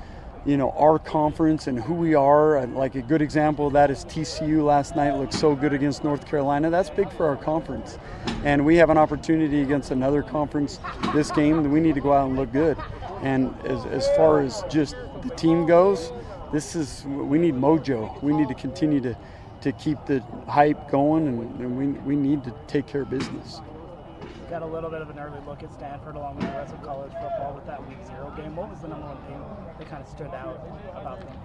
our conference and who we are. And like a good example of that is TCU last night looked so good against North Carolina. That's big for our conference. And we have an opportunity against another conference this game that we need to go out and look good. And as far as just the team goes, we need mojo. We need to continue to to keep the hype going, and we need to take care of business. Got a little bit of an early look at Stanford along with the rest of college football with that Week 0 game. What was the number one thing that kind of stood out about them?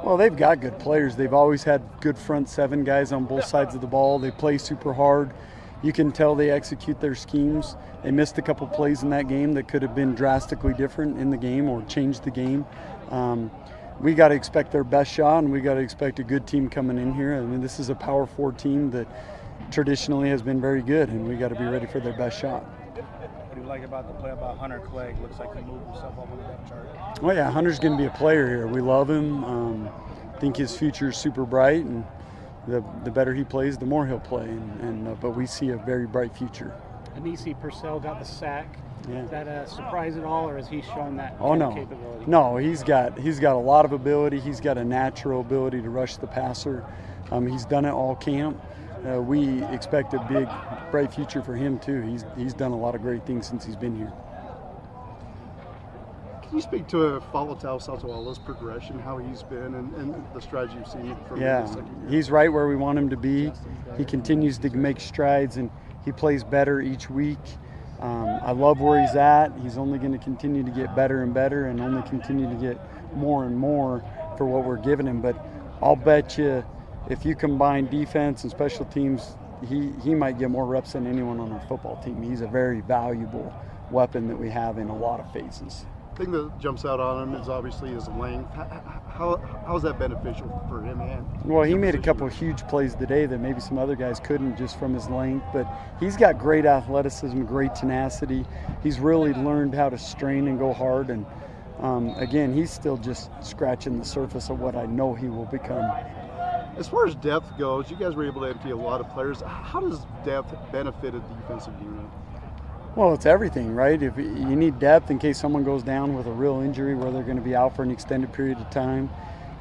Well, they've got good players. They've always had good front seven guys on both sides of the ball. They play super hard. You can tell they execute their schemes. They missed a couple plays in that game that could have been drastically different in the game or changed the game. We got to expect their best shot, and we got to expect a good team coming in here. I mean, this is a Power 4 team that traditionally has been very good, and we got to be ready for their best shot. What do you like about the play about Hunter Clegg? Looks like he moved himself up on the depth chart. Well, yeah, Hunter's going to be a player here. We love him. Think his future is super bright, and the better he plays, the more he'll play. But we see a very bright future. Anisi Purcell got the sack. Yeah. Is that a surprise at all, or has he shown that capability? No, he's got a lot of ability. He's got a natural ability to rush the passer. He's done it all camp. We expect a big, bright future for him too. He's done a lot of great things since he's been here. Can you speak to Faletau Satuala's progression, how he's been, and the strides you've seen from his second year? He's right where we want him to be. He continues to make strides, and he plays better each week. I love where he's at. He's only going to continue to get better and better, and only continue to get more and more for what we're giving him. But I'll bet you, if you combine defense and special teams, he might get more reps than anyone on our football team. He's a very valuable weapon that we have in a lot of phases. The thing that jumps out on him is obviously his length. How is that beneficial for him? Well, he made a couple of huge plays today that maybe some other guys couldn't just from his length, but he's got great athleticism, great tenacity. He's really learned how to strain and go hard, and again, he's still just scratching the surface of what I know he will become. As far as depth goes, you guys were able to empty a lot of players. How does depth benefit a defensive unit? Well, it's everything, right? If you need depth in case someone goes down with a real injury where they're going to be out for an extended period of time.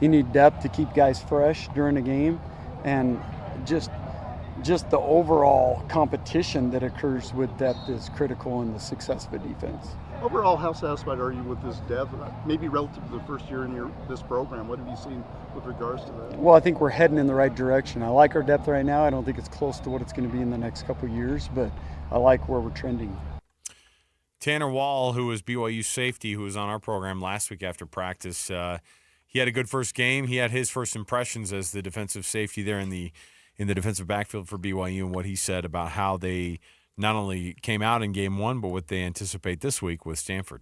You need depth to keep guys fresh during a game, and just the overall competition that occurs with depth is critical in the success of a defense. Overall, how satisfied are you with this depth? Maybe relative to the first year in this program, what have you seen with regards to that? Well, I think we're heading in the right direction. I like our depth right now. I don't think it's close to what it's going to be in the next couple of years, but I like where we're trending. Tanner Wall, who was BYU safety, who was on our program last week after practice, he had a good first game. He had his first impressions as the defensive safety there in the defensive backfield for BYU, and what he said about how they not only came out in game one, but what they anticipate this week with Stanford.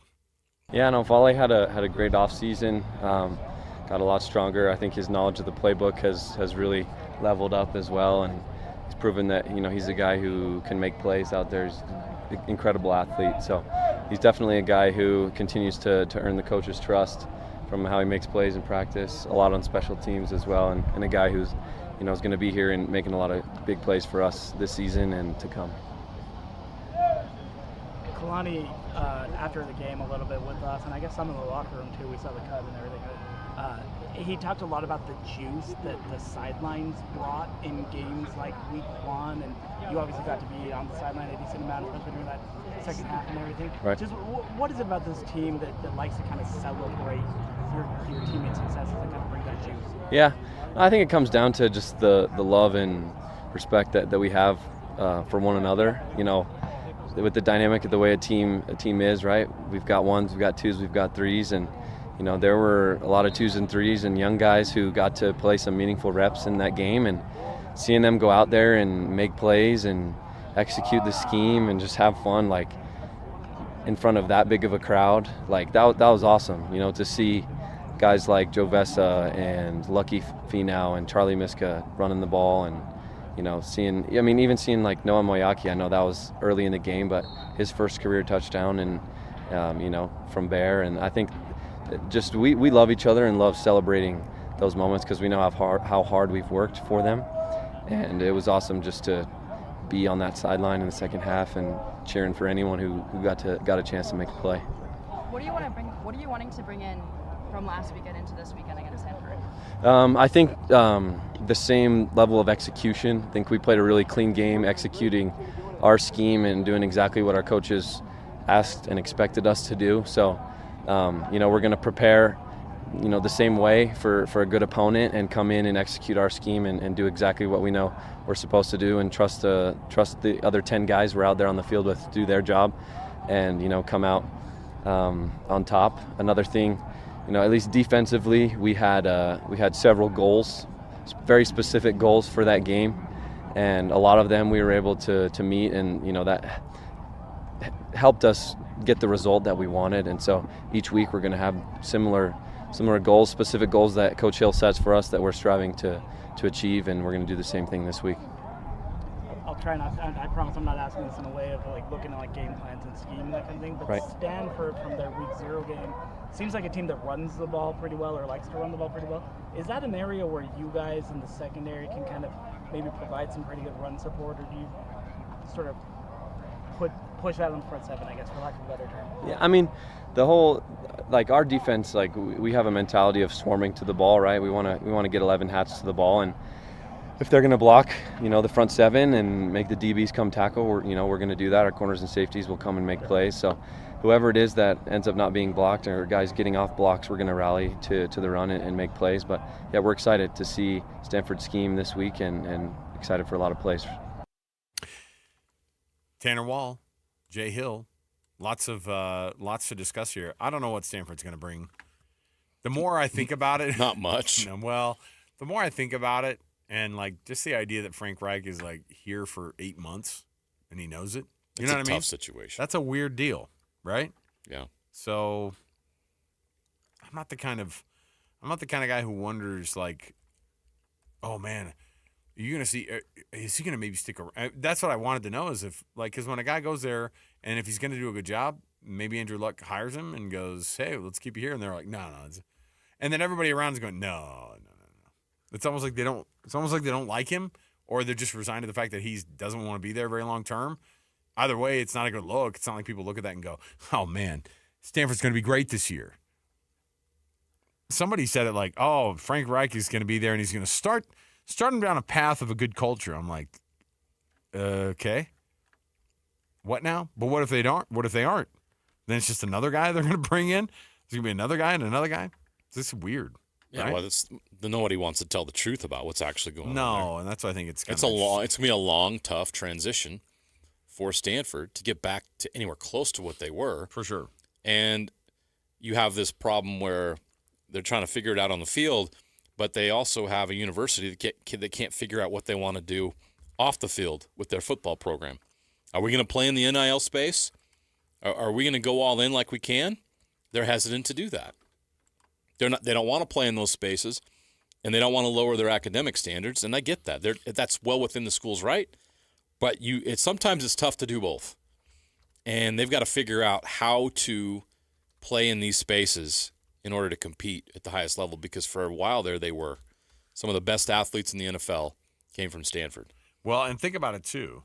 Yeah, no, Wale had a great offseason, got a lot stronger. I think his knowledge of the playbook has really leveled up as well, and he's proven that he's a guy who can make plays out there. He's an incredible athlete, so he's definitely a guy who continues to earn the coach's trust from how he makes plays in practice, a lot on special teams as well, and a guy who's is going to be here and making a lot of big plays for us this season and to come. Kalani, after the game a little bit with us, and I guess some in the locker room too, we saw the cut and everything. He talked a lot about the juice that the sidelines brought in games like week one, and you obviously got to be on the sideline a decent amount, especially during that second half and everything. Right. Just what is it about this team that likes to kind of celebrate your teammates' successes and kind of bring that juice? Yeah, I think it comes down to just the love and respect that we have for one another. With the dynamic of the way a team is, right? We've got ones, we've got twos, we've got threes, and there were a lot of twos and threes and young guys who got to play some meaningful reps in that game, and seeing them go out there and make plays and execute the scheme and just have fun, like in front of that big of a crowd, like that was awesome. To see guys like Joe Vessa and Lucky Finau and Charlie Miska running the ball, and even seeing like Noah Moyaki. I know that was early in the game, but his first career touchdown, and from Bear. And I think just we love each other and love celebrating those moments because we know how hard we've worked for them. And it was awesome just to be on that sideline in the second half and cheering for anyone who got a chance to make a play. What are you wanting to bring in from last weekend into this weekend against Stanford? I think the same level of execution. I think we played a really clean game, executing our scheme and doing exactly what our coaches asked and expected us to do. So, we're going to prepare the same way for a good opponent and come in and execute our scheme and do exactly what we know we're supposed to do, and trust the other 10 guys we're out there on the field with to do their job and, come out on top. Another thing, at least defensively, we had several goals, very specific goals for that game, and a lot of them we were able to meet, and that helped us get the result that we wanted. And so each week we're going to have similar goals, specific goals that Coach Hill sets for us that we're striving to achieve, and we're going to do the same thing this week. I'll try not to, I promise I'm not asking this in a way of looking at game plans and scheme and that kind of thing, but right. Stanford from their week 0 game seems like a team that runs the ball pretty well, or likes to run the ball pretty well. Is that an area where you guys in the secondary can kind of maybe provide some pretty good run support, or do you sort of push that on the front seven, I guess, for lack of a better term? Yeah, I mean, the whole, our defense, we have a mentality of swarming to the ball, right? We want to get 11 hats to the ball, and if they're going to block, the front seven and make the DBs come tackle, we're going to do that. Our corners and safeties will come and make plays. So whoever it is that ends up not being blocked, or guys getting off blocks, we're going to rally to the run and make plays. But yeah, we're excited to see Stanford's scheme this week and excited for a lot of plays. Tanner Wall, Jay Hill, lots to discuss here. I don't know what Stanford's going to bring. The more I think about it, not much. Well, the more I think about it, and just the idea that Frank Reich is here for 8 months and he knows it. You know what I mean? Tough situation. That's a weird deal, right? Yeah. So I'm not the kind of guy who wonders oh man, are you going to see, is he going to maybe stick around? That's what I wanted to know, is if because when a guy goes there and if he's going to do a good job, maybe Andrew Luck hires him and goes, hey, let's keep you here. And they're like, no. And then everybody around is going, no. It's almost like they don't like him, or they're just resigned to the fact that he doesn't want to be there very long term. Either way, it's not a good look. It's not like people look at that and go, oh man, Stanford's going to be great this year. Somebody said it oh, Frank Reich is going to be there and he's going to start him down a path of a good culture. I'm like, okay. What now? But what if they don't? What if they aren't? Then it's just another guy they're going to bring in. There's going to be another guy and another guy. This is weird. Yeah, right? Well, nobody wants to tell the truth about what's actually going on. No, and that's why I think it's going to be a long, tough transition for Stanford to get back to anywhere close to what they were. For sure. And you have this problem where they're trying to figure it out on the field, but they also have a university that can't figure out what they want to do off the field with their football program. Are we going to play in the NIL space? Are we going to go all in like we can? They're hesitant to do that. They don't want to play in those spaces, and they don't want to lower their academic standards, and I get that. That's well within the school's right, but sometimes it's tough to do both. And they've got to figure out how to play in these spaces in order to compete at the highest level, because for a while there they were. Some of the best athletes in the NFL came from Stanford. Well, and think about it too.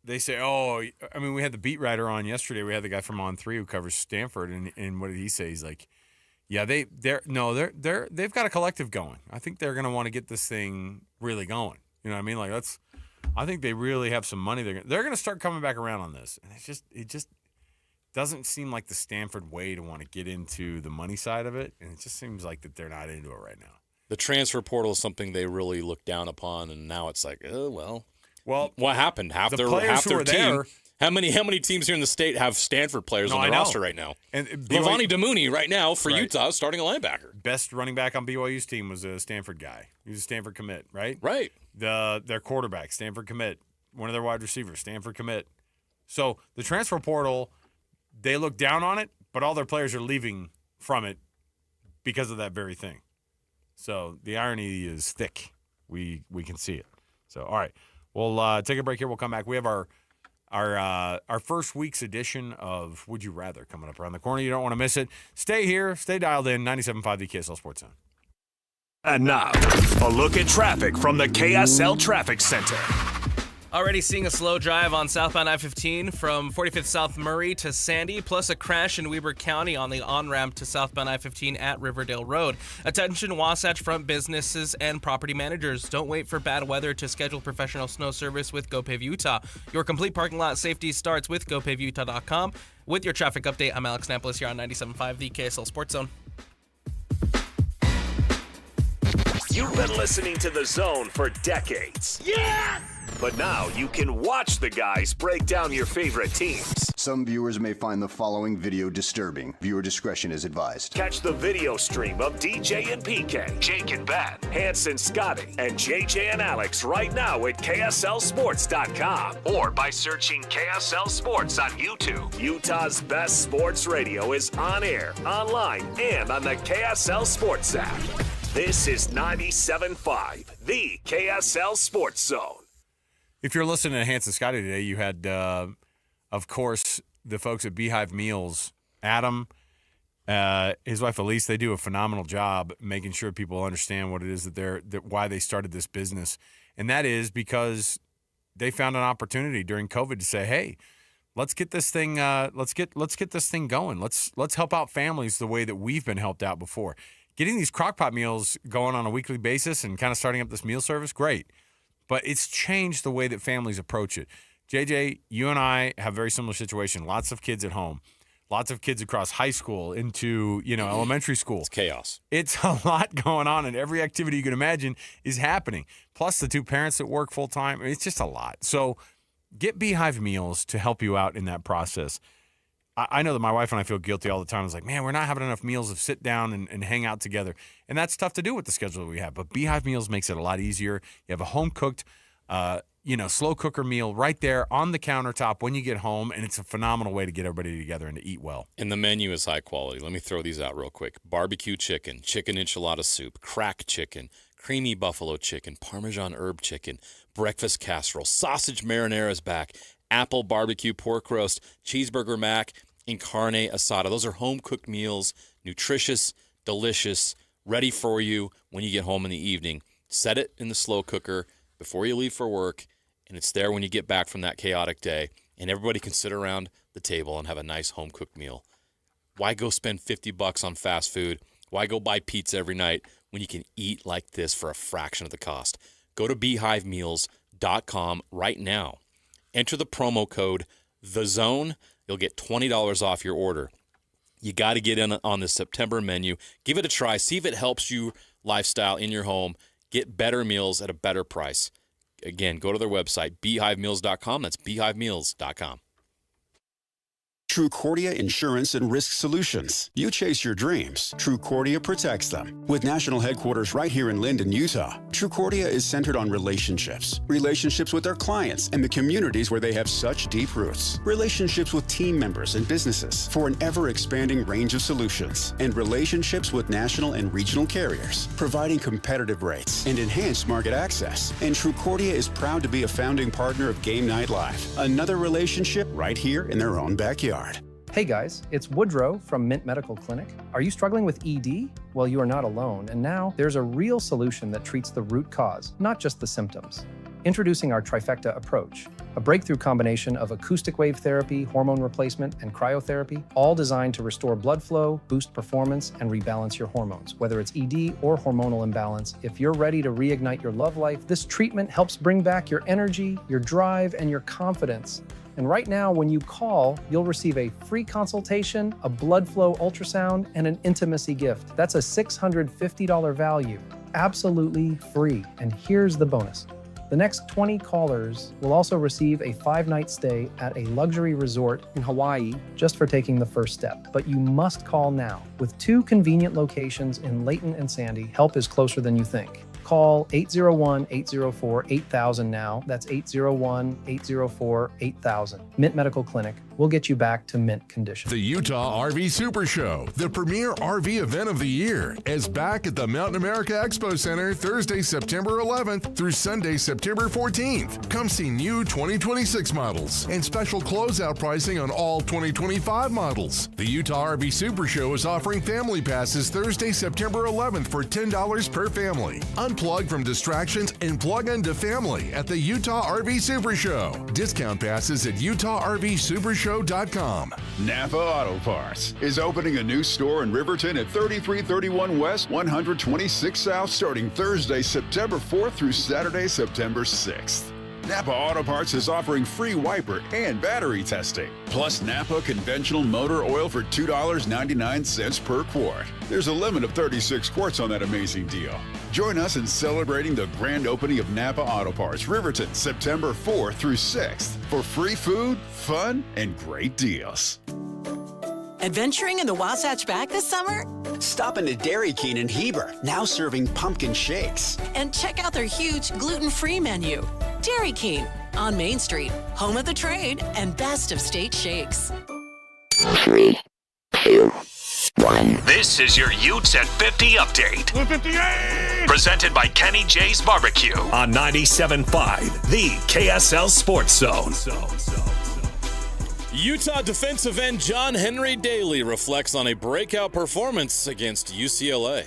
They say, oh, I mean, we had the beat writer on yesterday. We had the guy from On3 who covers Stanford, and what did he say? He's like, yeah, they've got a collective going. I think they're going to want to get this thing really going. You know what I mean? I think they really have some money. They're going to start coming back around on this, and it just doesn't seem like the Stanford way to want to get into the money side of it, and it just seems like that they're not into it right now. The transfer portal is something they really look down upon, and now it's like, oh well. Well, what happened? Half their team. There, how many teams here in the state have Stanford players on their roster right now? And Levani Damuni right now for Utah starting a linebacker. Best running back on BYU's team was a Stanford guy. He was a Stanford commit, right? Right. Their quarterback, Stanford commit. One of their wide receivers, Stanford commit. So the transfer portal, they look down on it, but all their players are leaving from it because of that very thing. So the irony is thick. We can see it. So all right. We'll take a break here. We'll come back. We have our first week's edition of Would You Rather coming up around the corner. You don't want to miss it. Stay here. Stay dialed in. 97.5 the KSL Sports Zone. And now, a look at traffic from the KSL Traffic Center. Already seeing a slow drive on southbound I-15 from 45th South Murray to Sandy, plus a crash in Weber County on the on-ramp to southbound I-15 at Riverdale Road. Attention Wasatch Front businesses and property managers. Don't wait for bad weather to schedule professional snow service with GoPave Utah. Your complete parking lot safety starts with GoPaveUtah.com. With your traffic update, I'm Alex Napolis here on 97.5, the KSL Sports Zone. You've been listening to The Zone for decades. Yes! But now you can watch the guys break down your favorite teams. Some viewers may find the following video disturbing. Viewer discretion is advised. Catch the video stream of DJ and PK, Jake and Ben, Hanson, Scotty, and JJ and Alex right now at KSLSports.com or by searching KSL Sports on YouTube. Utah's best sports radio is on air, online, and on the KSL Sports app. This is 97.5, the KSL Sports Zone. If you're listening to Hanson Scotty today, you had, of course, the folks at Beehive Meals. Adam, his wife Elise, they do a phenomenal job making sure people understand what it is that why they started this business, and that is because they found an opportunity during COVID to say, "Hey, let's get this thing, let's get this thing going. Let's help out families the way that we've been helped out before." Getting these crockpot meals going on a weekly basis and kind of starting up this meal service, great. But it's changed the way that families approach it. JJ, you and I have a very similar situation. Lots of kids at home. Lots of kids across high school into, elementary school. It's chaos. It's a lot going on, and every activity you can imagine is happening. Plus the two parents that work full-time. I mean, it's just a lot. So get Beehive Meals to help you out in that process. I know that my wife and I feel guilty all the time. It's like, man, we're not having enough meals to sit down and hang out together. And that's tough to do with the schedule that we have. But Beehive Meals makes it a lot easier. You have a home-cooked, slow cooker meal right there on the countertop when you get home. And it's a phenomenal way to get everybody together and to eat well. And the menu is high quality. Let me throw these out real quick. Barbecue chicken, chicken enchilada soup, crack chicken, creamy buffalo chicken, Parmesan herb chicken, breakfast casserole, sausage marinara is back, apple barbecue pork roast, cheeseburger mac, and carne asada. Those are home-cooked meals, nutritious, delicious, ready for you when you get home in the evening. Set it in the slow cooker before you leave for work, and it's there when you get back from that chaotic day, and everybody can sit around the table and have a nice home-cooked meal. Why go spend $50 on fast food? Why go buy pizza every night when you can eat like this for a fraction of the cost? Go to beehivemeals.com right now. Enter the promo code THEZONE. You'll get $20 off your order. You got to get in on the September menu. Give it a try. See if it helps you lifestyle in your home. Get better meals at a better price. Again, go to their website, beehivemeals.com. That's beehivemeals.com. Trucordia Insurance and Risk Solutions. You chase your dreams. Trucordia protects them. With national headquarters right here in Linden, Utah, Trucordia is centered on relationships. Relationships with their clients and the communities where they have such deep roots. Relationships with team members and businesses for an ever-expanding range of solutions. And relationships with national and regional carriers, providing competitive rates and enhanced market access. And Trucordia is proud to be a founding partner of Game Night Live. Another relationship right here in their own backyard. Hey guys, it's Woodrow from Mint Medical Clinic. Are you struggling with ED? Well, you are not alone, and now there's a real solution that treats the root cause, not just the symptoms. Introducing our trifecta approach, a breakthrough combination of acoustic wave therapy, hormone replacement, and cryotherapy, all designed to restore blood flow, boost performance, and rebalance your hormones. Whether it's ED or hormonal imbalance, if you're ready to reignite your love life, this treatment helps bring back your energy, your drive, and your confidence. And right now, when you call, you'll receive a free consultation, a blood flow ultrasound, and an intimacy gift. That's a $650 value, absolutely free. And here's the bonus. The next 20 callers will also receive a 5-night stay at a luxury resort in Hawaii just for taking the first step. But you must call now. With 2 convenient locations in Layton and Sandy, help is closer than you think. Call 801-804-8000 now. That's 801-804-8000. Mint Medical Clinic. we'll get you back to mint condition. The Utah RV Super Show, the premier RV event of the year, is back at the Mountain America Expo Center Thursday, September 11th through Sunday, September 14th. Come see new 2026 models and special closeout pricing on all 2025 models. The Utah RV Super Show is offering family passes Thursday, September 11th for $10 per family. Unplug from distractions and plug into family at the Utah RV Super Show. Discount passes at UtahRVSupershow.com. Napa Auto Parts is opening a new store in Riverton at 3331 West, 126 South, starting Thursday, September 4th through Saturday, September 6th. Napa Auto Parts is offering free wiper and battery testing, plus Napa conventional motor oil for $2.99 per quart. There's a limit of 36 quarts on that amazing deal. Join us in celebrating the grand opening of Napa Auto Parts, Riverton, September 4th through 6th, for free food, fun, and great deals. Adventuring in the Wasatch Back this summer? Stop into Dairy King in Heber, now serving pumpkin shakes. And check out their huge gluten-free menu. Dairy King on Main Street, home of the trade and best of state shakes. 3, 2, 1. This is your Utes at 50 update. 158! Presented by Kenny J's Barbecue on 97.5, the KSL Sports Zone. Utah defensive end John Henry Daly reflects on a breakout performance against UCLA.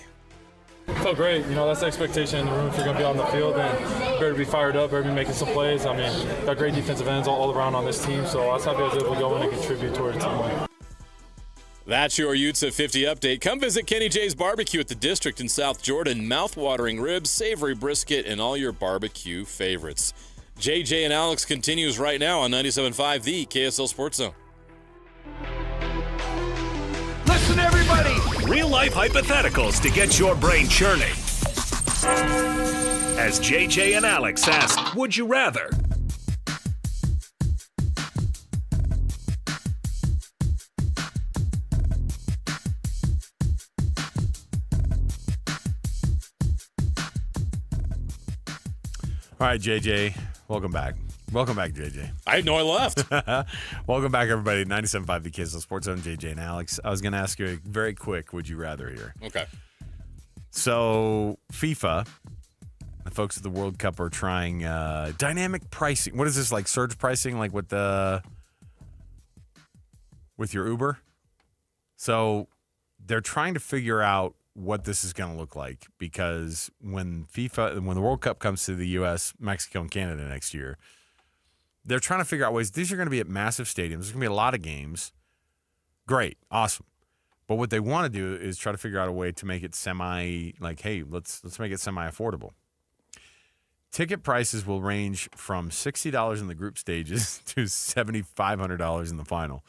It felt great. That's the expectation in the room if you're going to be on the field. And better be fired up, better be making some plays. I mean, got great defensive ends all around on this team, so I was happy I was able to go in and contribute toward the team win. That's your Utes at 50 update. Come visit Kenny J's Barbecue at the District in South Jordan. Mouth-watering ribs, savory brisket, and all your barbecue favorites. JJ and Alex continues right now on 97.5, the KSL Sports Zone. Listen, everybody! Real-life hypotheticals to get your brain churning. As JJ and Alex ask, would you rather? All right, JJ, welcome back. Welcome back, JJ. I didn't know I left. Welcome back, everybody. 97.5, the KSL Sports Zone, JJ and Alex. I was going to ask you a very quick would you rather here. Okay. So, FIFA, the folks at the World Cup are trying dynamic pricing. What is this, like surge pricing, like with your Uber? So, they're trying to figure out what this is going to look like, because when the World Cup comes to the U.S., Mexico, and Canada next year, they're trying to figure out ways. These are going to be at massive stadiums. There's going to be a lot of games. Great, awesome. But what they want to do is try to figure out a way to make it hey, let's make it semi-affordable. Ticket prices will range from $60 in the group stages to $7,500 in the final.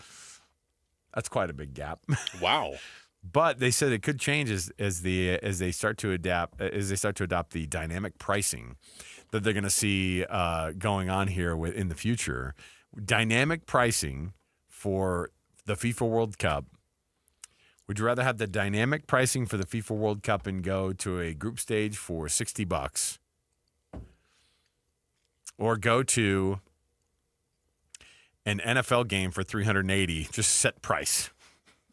That's quite a big gap. Wow. But they said it could change as they start to adopt the dynamic pricing that they're going to see going on here in the future. Dynamic pricing for the FIFA World Cup. Would you rather have the dynamic pricing for the FIFA World Cup and go to a group stage for $60, or go to an NFL game for $380, just set price?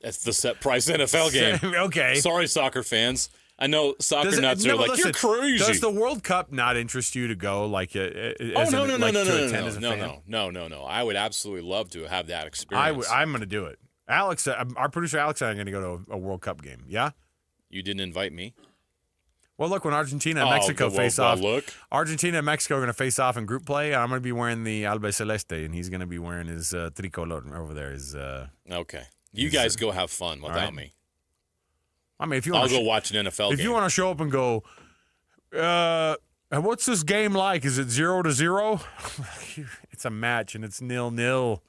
That's the set price NFL game. Okay. Sorry, soccer fans. I know soccer nuts are like, you're crazy. Does the World Cup not interest you to go No. I would absolutely love to have that experience. I'm going to do it. Alex, our producer Alex and I are going to go to a World Cup game. Yeah? You didn't invite me? Well, look, when Argentina and Mexico face off, Argentina and Mexico are going to face off in group play. I'm going to be wearing the Albe Celeste, and he's going to be wearing his tricolor over there. Okay. You guys go have fun without me. I mean, I'll go watch an NFL game. If you want to show up and go, what's this game like? Is it 0-0? It's a match, and it's 0-0.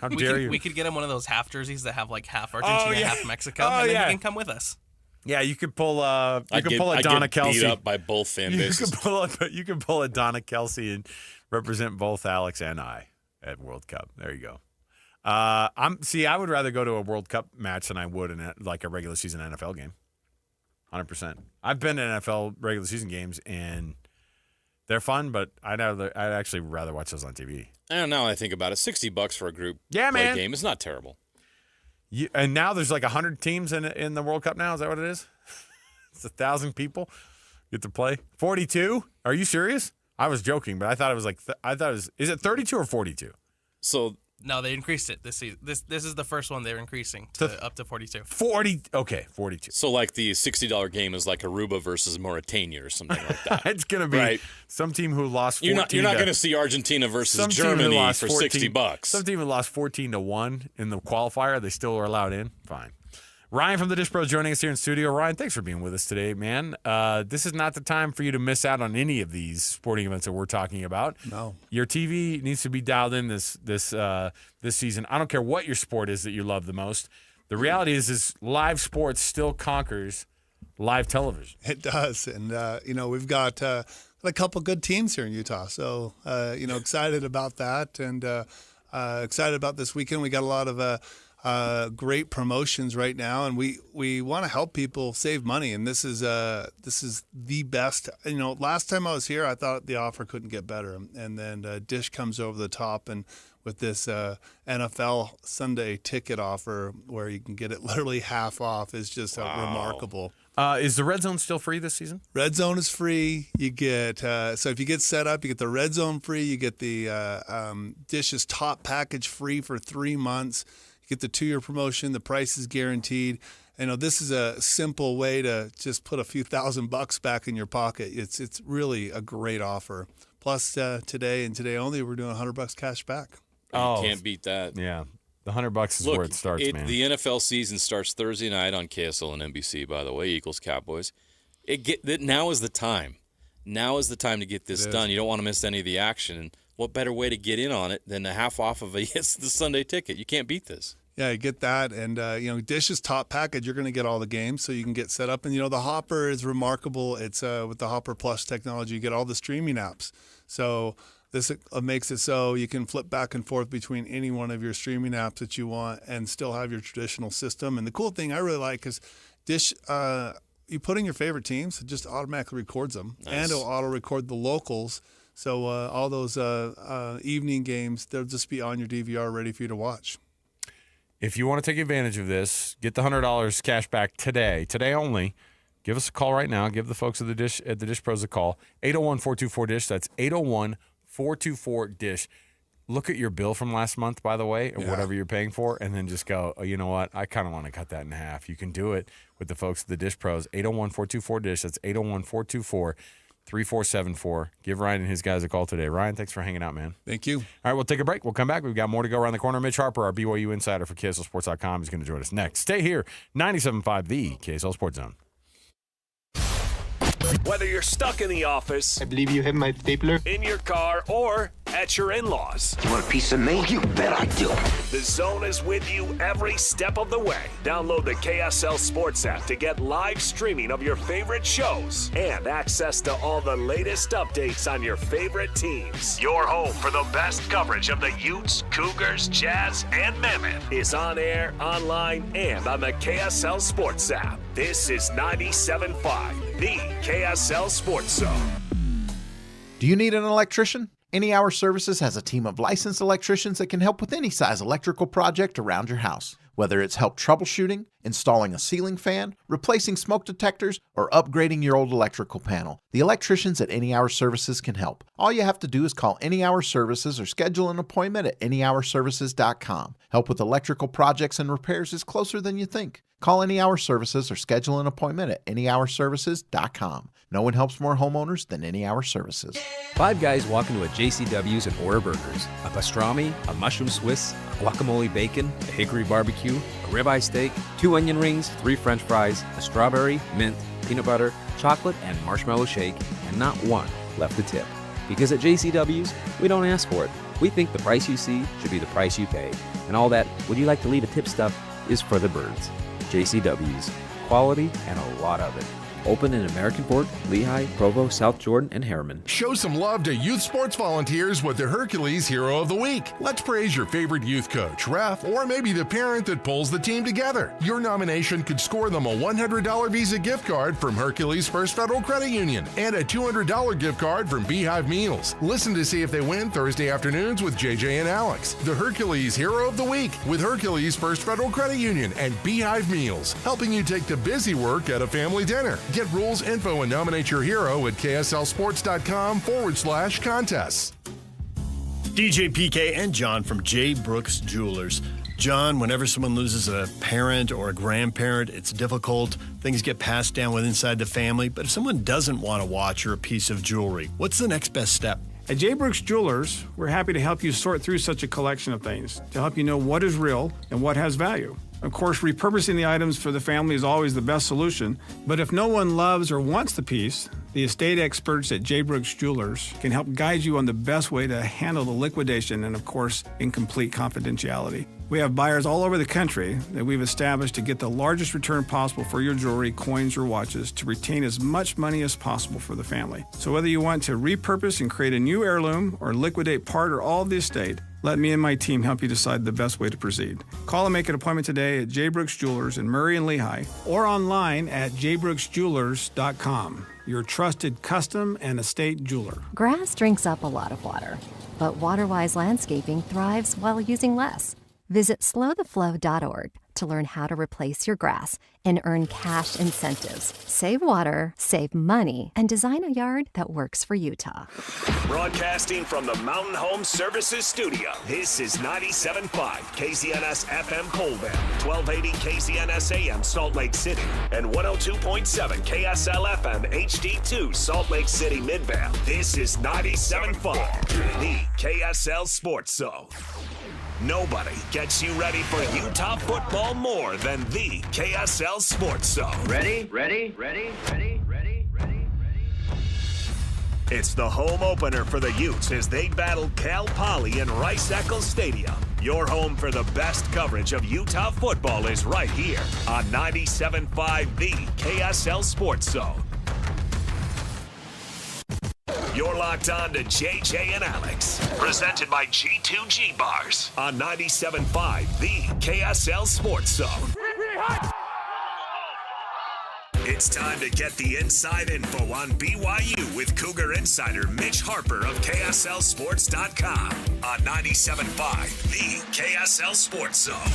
How dare you? We could get him one of those half jerseys that have like half Argentina, half Mexico, and then he can come with us. Yeah, you could pull a Donna get Kelsey. Beat up by both fan bases. You can pull a Donna Kelsey and represent both Alex and I at World Cup. There you go. I would rather go to a World Cup match than I would in a regular season NFL game. 100%. I've been to NFL regular season games, and They're fun, but I'd actually rather watch those on TV. I don't know. I think about it. $60 for a group play man. game is not terrible. And now there's like 100 teams in the World Cup now. Is that what it is? It's 1,000 people get to play. 42? Are you serious? I was joking, but I thought it was like is it 32 or 42? So no, they increased it this season. This is the first one they're increasing to up to 42. 42. So like the $60 game is like Aruba versus Mauritania or something like that. It's going to be some team who lost 14. You're not going to see Argentina versus Germany for $60. Some team who lost 14-1 in the qualifier, they still are allowed in. Fine. Ryan from the Dish Pros joining us here in studio. Ryan, thanks for being with us today, man. This is not the time for you to miss out on any of these sporting events that we're talking about. No. Your TV needs to be dialed in this season. I don't care what your sport is that you love the most. The reality is live sports still conquers live television. It does, and we've got a couple good teams here in Utah, so excited about that, and excited about this weekend. We got a lot of great promotions right now, and we want to help people save money, and this is the best. Last time I was here, I thought the offer couldn't get better, and then Dish comes over the top and with this NFL Sunday ticket offer where you can get it literally half off is just remarkable. Is the Red Zone still free this season? Red Zone is free. You get so if you get set up, you get the Red Zone free. You get the Dish's top package free for 3 months. Get the 2-year promotion. The price is guaranteed. This is a simple way to just put a few $1,000 back in your pocket. It's really a great offer. Plus, today and today only, we're doing $100 cash back. You can't beat that. Yeah, the $100 is where it starts, man. The NFL season starts Thursday night on KSL and NBC. By the way, Eagles Cowboys. Now is the time. Now is the time to get this done. You don't want to miss any of the action. And what better way to get in on it than a half off of the Sunday ticket? You can't beat this. Yeah, you get that, and Dish's top package, you're going to get all the games, so you can get set up. And the Hopper is remarkable. It's with the Hopper Plus technology, you get all the streaming apps. So this makes it so you can flip back and forth between any one of your streaming apps that you want, and still have your traditional system. And the cool thing I really like is Dish. You put in your favorite teams, it just automatically records them, and it'll auto record the locals. So all those evening games, they'll just be on your DVR, ready for you to watch. If you want to take advantage of this, get the $100 cash back today only. Give us a call right now. Give the folks at the Dish Pros a call. 801-424-DISH. That's 801-424-DISH. Look at your bill from last month, by the way, or whatever you're paying for, and then just go, oh, you know what? I kind of want to cut that in half. You can do it with the folks at the Dish Pros. 801-424-DISH. That's 801-424-3474. Give Ryan and his guys a call today. Ryan, thanks for hanging out, man. Thank you. All right, we'll take a break. We'll come back. We've got more to go around the corner. Mitch Harper, our BYU insider for KSLSports.com, is going to join us next. Stay here. 97.5, the KSL Sports Zone. Whether you're stuck in the office, I believe you have my stapler, in your car, or at your in-laws. You want a piece of me? You bet I do. The Zone is with you every step of the way. Download the KSL Sports app to get live streaming of your favorite shows and access to all the latest updates on your favorite teams. Your home for the best coverage of the Utes, Cougars, Jazz, and Mammoth is on air, online, and on the KSL Sports app. This is 97.5, the KSL Sports Zone. Do you need an electrician? Any Hour Services has a team of licensed electricians that can help with any size electrical project around your house. Whether it's help troubleshooting, installing a ceiling fan, replacing smoke detectors, or upgrading your old electrical panel, the electricians at Any Hour Services can help. All you have to do is call Any Hour Services or schedule an appointment at anyhourservices.com. Help with electrical projects and repairs is closer than you think. Call Any Hour Services or schedule an appointment at anyhourservices.com. No one helps more homeowners than Any Hour Services. Five guys walk into a JCW's and order burgers. A pastrami, a mushroom Swiss, a guacamole bacon, a hickory barbecue, a ribeye steak, 2 onion rings, 3 french fries, a strawberry, mint, peanut butter, chocolate, and marshmallow shake, and not one left to tip. Because at JCW's, we don't ask for it. We think the price you see should be the price you pay. And all that, would you like to leave a tip stuff, is for the birds. JCW's. Quality and a lot of it. Open in American Fork, Lehigh, Provo, South Jordan, and Harriman. Show some love to youth sports volunteers with the Hercules Hero of the Week. Let's praise your favorite youth coach, ref, or maybe the parent that pulls the team together. Your nomination could score them a $100 Visa gift card from Hercules First Federal Credit Union and a $200 gift card from Beehive Meals. Listen to see if they win Thursday afternoons with JJ and Alex. The Hercules Hero of the Week with Hercules First Federal Credit Union and Beehive Meals, helping you take the busy work at a family dinner. Get rules, info, and nominate your hero at kslsports.com/contests. DJ PK and John from J. Brooks Jewelers. John, whenever someone loses a parent or a grandparent, it's difficult. Things get passed down inside the family. But if someone doesn't want a watch or a piece of jewelry, what's the next best step? At J. Brooks Jewelers, we're happy to help you sort through such a collection of things to help you know what is real and what has value. Of course, repurposing the items for the family is always the best solution, but if no one loves or wants the piece, the estate experts at J. Brooks Jewelers can help guide you on the best way to handle the liquidation and, of course, in complete confidentiality. We have buyers all over the country that we've established to get the largest return possible for your jewelry, coins, or watches to retain as much money as possible for the family. So whether you want to repurpose and create a new heirloom or liquidate part or all of the estate, let me and my team help you decide the best way to proceed. Call and make an appointment today at J. Brooks Jewelers in Murray and Lehigh or online at jbrooksjewelers.com, your trusted custom and estate jeweler. Grass drinks up a lot of water, but WaterWise Landscaping thrives while using less. Visit slowtheflow.org to learn how to replace your grass and earn cash incentives. Save water, save money, and design a yard that works for Utah. Broadcasting from the Mountain Home Services Studio, this is 97.5 KZNS FM Colville, 1280 KZNS AM Salt Lake City, and 102.7 KSL FM HD2 Salt Lake City Midvale. This is 97.5, the KSL Sports Zone. Nobody gets you ready for Utah football more than the KSL Sports Zone. Ready? It's the home opener for the Utes as they battle Cal Poly in Rice-Eccles Stadium. Your home for the best coverage of Utah football is right here on 97.5, the KSL Sports Zone. You're locked on to JJ and Alex, presented by G2G Bars on 97.5, the KSL Sports Zone. It's time to get the inside info on BYU with Cougar insider Mitch Harper of KSLSports.com on 97.5, the KSL Sports Zone.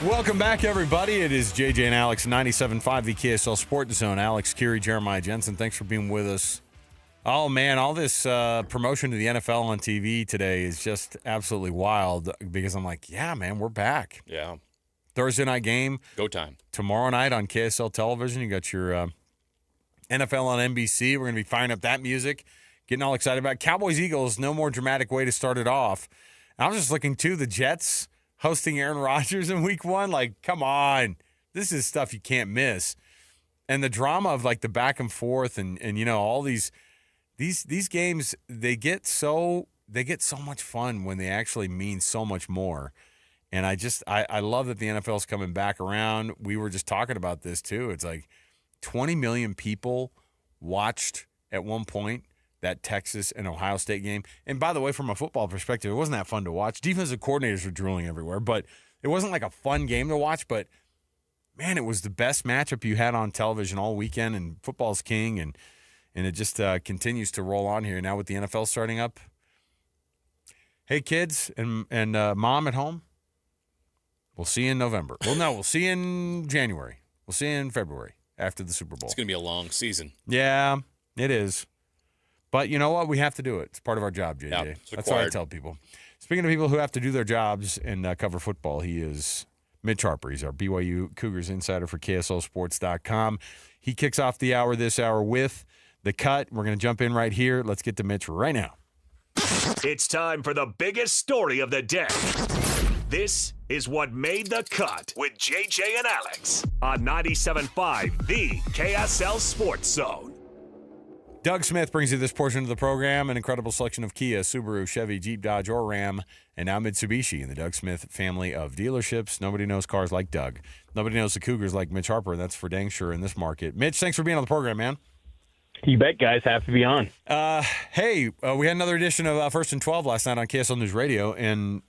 Welcome back, everybody. It is JJ and Alex, 97.5, the KSL Sports Zone. Alex Curie, Jeremiah Jensen, thanks for being with us. Oh, man, all this promotion to the NFL on TV today is just absolutely wild because I'm like, yeah, man, we're back. Yeah. Thursday night game. Go time. Tomorrow night on KSL Television. You got your NFL on NBC. We're going to be firing up that music, getting all excited about it. Cowboys-Eagles, no more dramatic way to start it off. I was just looking, too, the Jets hosting Aaron Rodgers in week 1. Like, come on. This is stuff you can't miss. And the drama of, like, the back and forth and you know, all these games, they get so much fun when they actually mean so much more. And I love that the NFL's coming back around. We were just talking about this too. It's like 20 million people watched at one point that Texas and Ohio State game. And by the way, from a football perspective, it wasn't that fun to watch. Defensive coordinators were drooling everywhere, but it wasn't like a fun game to watch. But man, it was the best matchup you had on television all weekend, and football's king. And it just continues to roll on here. Now with the NFL starting up, hey, kids and mom at home, we'll see you in November. Well, no, we'll see you in January. We'll see you in February after the Super Bowl. It's going to be a long season. Yeah, it is. But you know what? We have to do it. It's part of our job, JJ. Yep, that's what I tell people. Speaking of people who have to do their jobs and cover football, he is Mitch Harper. He's our BYU Cougars insider for KSLSports.com. He kicks off the hour this hour with The Cut. We're going to jump in right here. Let's get to Mitch right now. It's time for the biggest story of the day. This is what made the cut with JJ and Alex on 97.5, the KSL Sports Zone. Doug Smith brings you this portion of the program, an incredible selection of Kia, Subaru, Chevy, Jeep, Dodge, or Ram, and now Mitsubishi in the Doug Smith family of dealerships. Nobody knows cars like Doug. Nobody knows the Cougars like Mitch Harper, and that's for dang sure in this market. Mitch, thanks for being on the program, man. You bet, guys. Happy to be on. Hey, we had another edition of First and 12 last night on KSL News Radio, and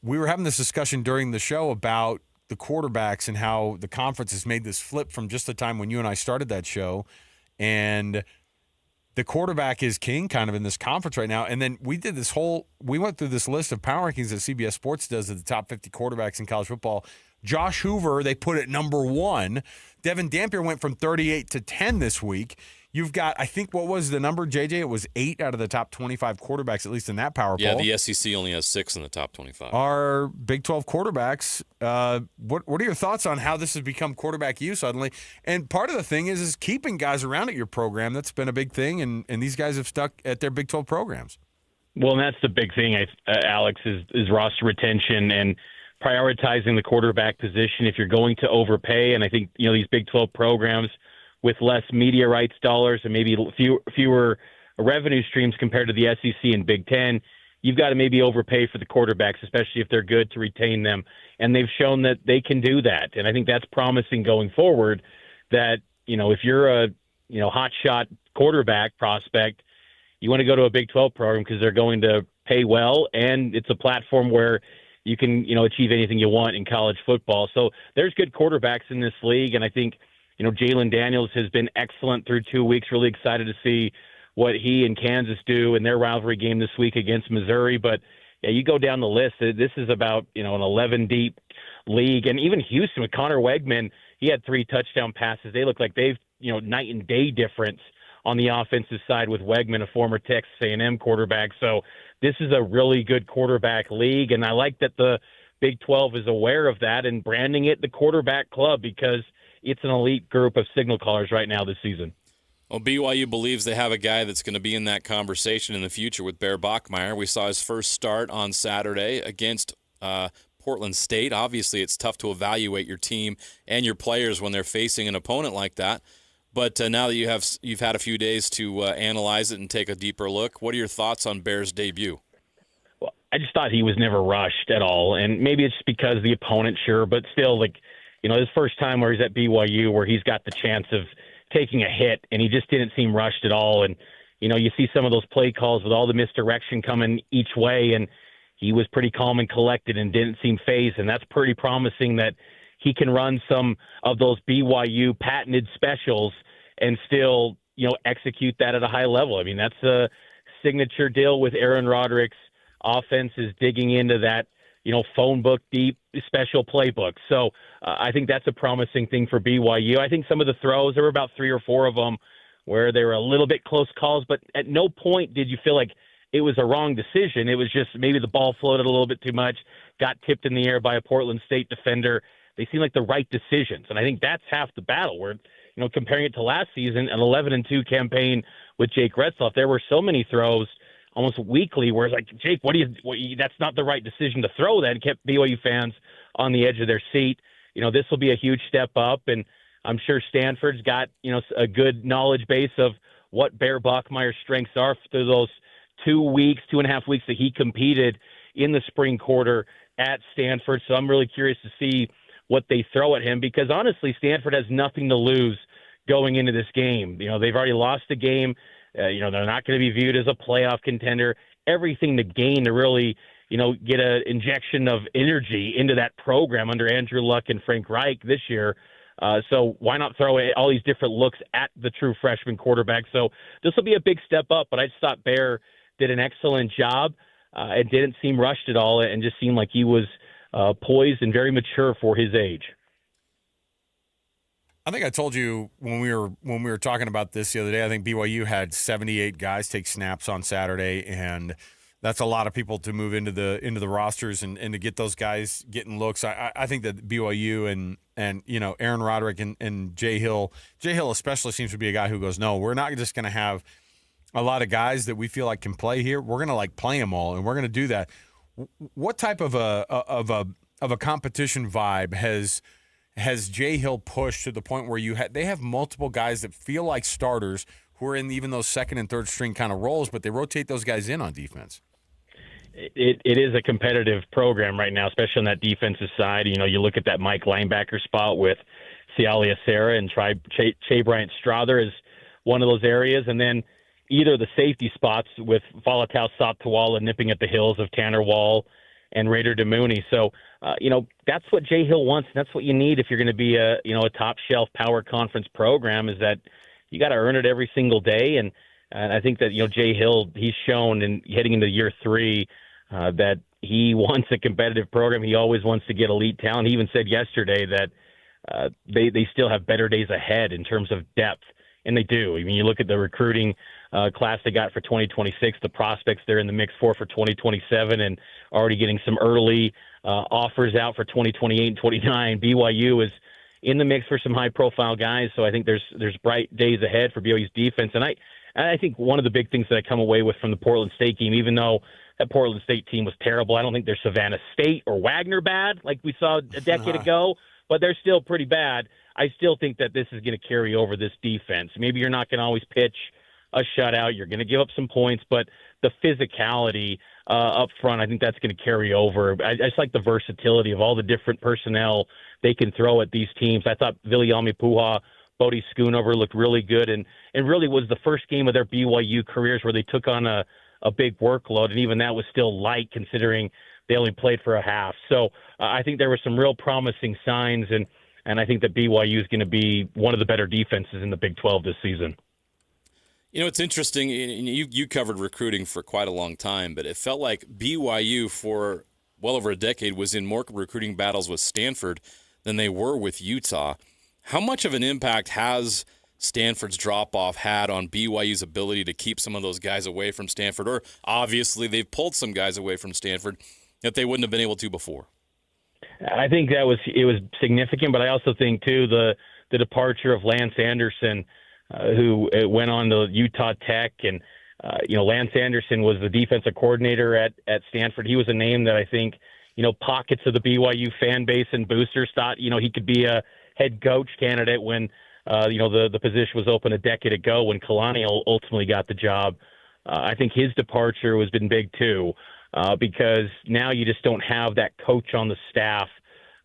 we were having this discussion during the show about the quarterbacks and how the conference has made this flip from just the time when you and I started that show. And the quarterback is king kind of in this conference right now. And then we went through this list of power rankings that CBS Sports does of the top 50 quarterbacks in college football. Josh Hoover, they put at number 1. Devin Dampier went from 38 to 10 this week. You've got, I think, what was the number, JJ? It was 8 out of the top 25 quarterbacks, at least in that power poll. Yeah, the SEC only has 6 in the top 25. Our Big 12 quarterbacks, what are your thoughts on how this has become quarterback you suddenly? And part of the thing is keeping guys around at your program. That's been a big thing, and these guys have stuck at their Big 12 programs. Well, and that's the big thing, Alex, is roster retention and prioritizing the quarterback position if you're going to overpay. And I think, these Big 12 programs with less media rights dollars and maybe fewer revenue streams compared to the SEC and Big Ten, you've got to maybe overpay for the quarterbacks, especially if they're good, to retain them. And they've shown that they can do that. And I think that's promising going forward, that, if you're a, hot shot quarterback prospect, you want to go to a Big 12 program because they're going to pay well, and it's a platform where you can, achieve anything you want in college football. So there's good quarterbacks in this league, and I think, Jalen Daniels has been excellent through 2 weeks. Really excited to see what he and Kansas do in their rivalry game this week against Missouri. But, yeah, you go down the list. This is about, an 11-deep league. And even Houston with Connor Wegman, he had 3 touchdown passes. They look like they've, night and day difference on the offensive side with Wegman, a former Texas A&M quarterback. So this is a really good quarterback league. And I like that the Big 12 is aware of that and branding it the quarterback club, because it's an elite group of signal callers right now this season. Well, BYU believes they have a guy that's going to be in that conversation in the future with Bear Bachmeier. We saw his first start on Saturday against Portland State. Obviously, it's tough to evaluate your team and your players when they're facing an opponent like that. But now that you've had a few days to analyze it and take a deeper look, what are your thoughts on Bear's debut? Well, I just thought he was never rushed at all, and maybe it's because the opponent, sure, but still, his first time where he's at BYU, where he's got the chance of taking a hit, and he just didn't seem rushed at all. And, you see some of those play calls with all the misdirection coming each way, and he was pretty calm and collected and didn't seem fazed, and that's pretty promising that he can run some of those BYU patented specials and still, execute that at a high level. I mean, that's a signature deal with Aaron Roderick's offense, is digging into that, phone book deep special playbook. So I think that's a promising thing for BYU. I think some of the throws, there were about 3 or 4 of them where they were a little bit close calls, but at no point did you feel like it was a wrong decision. It was just maybe the ball floated a little bit too much, got tipped in the air by a Portland State defender. They seem like the right decisions. And I think that's half the battle, where, comparing it to last season, an 11-2 campaign with Jake Retzloff, there were so many throws almost weekly where it's like, Jake, that's not the right decision to throw that, and kept BYU fans on the edge of their seat. This will be a huge step up, and I'm sure Stanford's got, a good knowledge base of what Bear Bachmeier's strengths are through those 2.5 weeks that he competed in the spring quarter at Stanford. So I'm really curious to see what they throw at him, because honestly, Stanford has nothing to lose going into this game. They've already lost a game. They're not going to be viewed as a playoff contender. Everything to gain to really, get an injection of energy into that program under Andrew Luck and Frank Reich this year. So why not throw all these different looks at the true freshman quarterback? So this will be a big step up, but I just thought Bear did an excellent job. It didn't seem rushed at all, and just seemed like he was poised and very mature for his age. I think I told you when we were talking about this the other day, I think BYU had 78 guys take snaps on Saturday, and that's a lot of people to move into the rosters and to get those guys getting looks. I think that BYU and Aaron Roderick and Jay Hill especially seems to be a guy who goes, no, we're not just going to have a lot of guys that we feel like can play here. We're going to play them all, and we're going to do that. What type of a competition vibe has Jay Hill pushed to the point where they have multiple guys that feel like starters who are in even those second and third string kind of roles, but they rotate those guys in on defense. It is a competitive program right now, especially on that defensive side. You know, you look at that Mike linebacker spot with Sialia Serra and Che Bryant Strother is one of those areas, and then either the safety spots with Falatau Saptawala nipping at the heels of Tanner Wall and Raider DeMooney. So, you know, that's what Jay Hill wants. And that's what you need if you're going to be a top shelf power conference program, is that you got to earn it every single day. And I think that, Jay Hill, he's shown in heading into year 3 that he wants a competitive program. He always wants to get elite talent. He even said yesterday that they still have better days ahead in terms of depth. And they do. I mean, you look at the recruiting class they got for 2026, the prospects they're in the mix for 2027, and already getting some early offers out for 2028 and 29. BYU is in the mix for some high-profile guys, so I think there's bright days ahead for BYU's defense. And I think one of the big things that I come away with from the Portland State game, even though that Portland State team was terrible, I don't think they're Savannah State or Wagner bad like we saw a decade ago, but they're still pretty bad. I still think that this is going to carry over this defense. Maybe you're not going to always pitch a shutout. You're going to give up some points, but the physicality up front, I think that's going to carry over. I just like the versatility of all the different personnel they can throw at these teams. I thought Viliami Puha, Bodie Schoonover looked really good, and really was the first game of their BYU careers where they took on a big workload, and even that was still light considering they only played for a half. So I think there were some real promising signs, and I think that BYU is going to be one of the better defenses in the Big 12 this season. You know, it's interesting. You covered recruiting for quite a long time, but it felt like BYU for well over a decade was in more recruiting battles with Stanford than they were with Utah. How much of an impact has Stanford's drop-off had on BYU's ability to keep some of those guys away from Stanford? Or obviously they've pulled some guys away from Stanford that they wouldn't have been able to before. I think it was significant, but I also think, too, the departure of Lance Anderson, who went on to Utah Tech. And, Lance Anderson was the defensive coordinator at Stanford. He was a name that I think, pockets of the BYU fan base and boosters thought, he could be a head coach candidate when, the position was open a decade ago when Kalani ultimately got the job. I think his departure has been big, too. Because now you just don't have that coach on the staff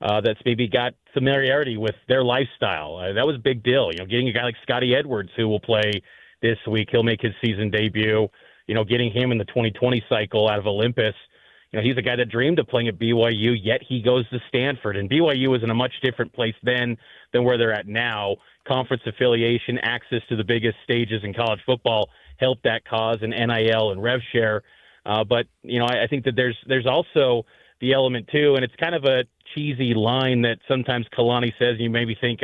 that's maybe got familiarity with their lifestyle. That was a big deal. Getting a guy like Scotty Edwards, who will play this week, he'll make his season debut. Getting him in the 2020 cycle out of Olympus. He's a guy that dreamed of playing at BYU, yet he goes to Stanford. And BYU is in a much different place then than where they're at now. Conference affiliation, access to the biggest stages in college football helped that cause, and NIL and rev share. But I think that there's also the element too, and it's kind of a cheesy line that sometimes Kalani says. You maybe think,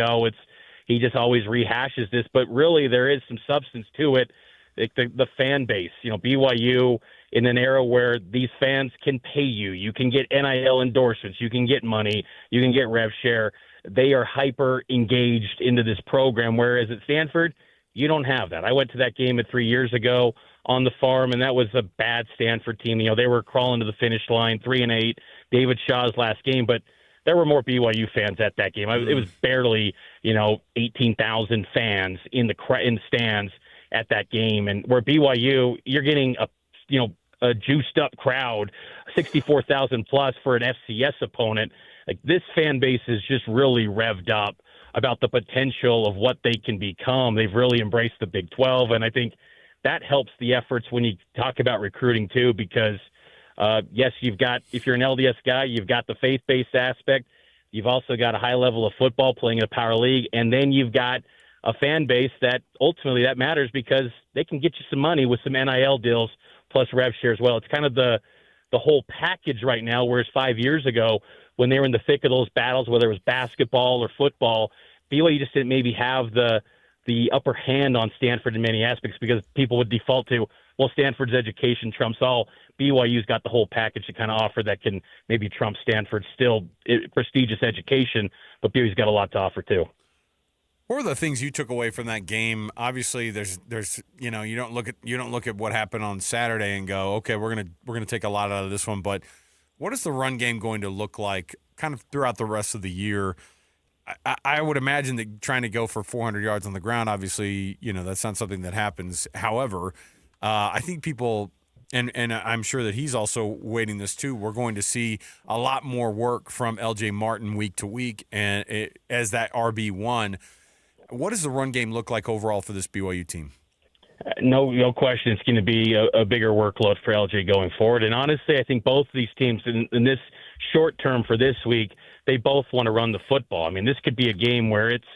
he just always rehashes this, but really there is some substance to it. The fan base, BYU in an era where these fans can pay you, you can get NIL endorsements, you can get money, you can get rev share. They are hyper engaged into this program, whereas at Stanford, you don't have that. I went to that game 3 years ago on the farm, and that was a bad Stanford team. They were crawling to the finish line, 3-8, David Shaw's last game, but there were more BYU fans at that game. It was barely, 18,000 fans in the stands at that game, and where BYU, you're getting a juiced up crowd, 64,000 plus for an FCS opponent. Like, this fan base is just really revved up about the potential of what they can become. They've really embraced the Big 12, and I think that helps the efforts when you talk about recruiting too, because yes, if you're an LDS guy, you've got the faith-based aspect. You've also got a high level of football playing in a power league, and then you've got a fan base that ultimately that matters because they can get you some money with some NIL deals plus rev share as well. It's kind of the whole package right now, whereas 5 years ago when they were in the thick of those battles, whether it was basketball or football, BYU just didn't maybe have the upper hand on Stanford in many aspects because people would default to, well, Stanford's education trumps all. BYU's got the whole package to kind of offer that can maybe trump Stanford's still prestigious education, but BYU's got a lot to offer too. What were the things you took away from that game? Obviously, there's you don't look at what happened on Saturday and go, okay, we're gonna take a lot out of this one. But what is the run game going to look like kind of throughout the rest of the year? I would imagine that trying to go for 400 yards on the ground, obviously, that's not something that happens. However, I think people, and I'm sure that he's also waiting this too, we're going to see a lot more work from LJ Martin week to week and as that RB1. What does the run game look like overall for this BYU team? No question it's going to be a bigger workload for LJ going forward. And honestly, I think both of these teams in this short term for this week, they both want to run the football. I mean, this could be a game where it's,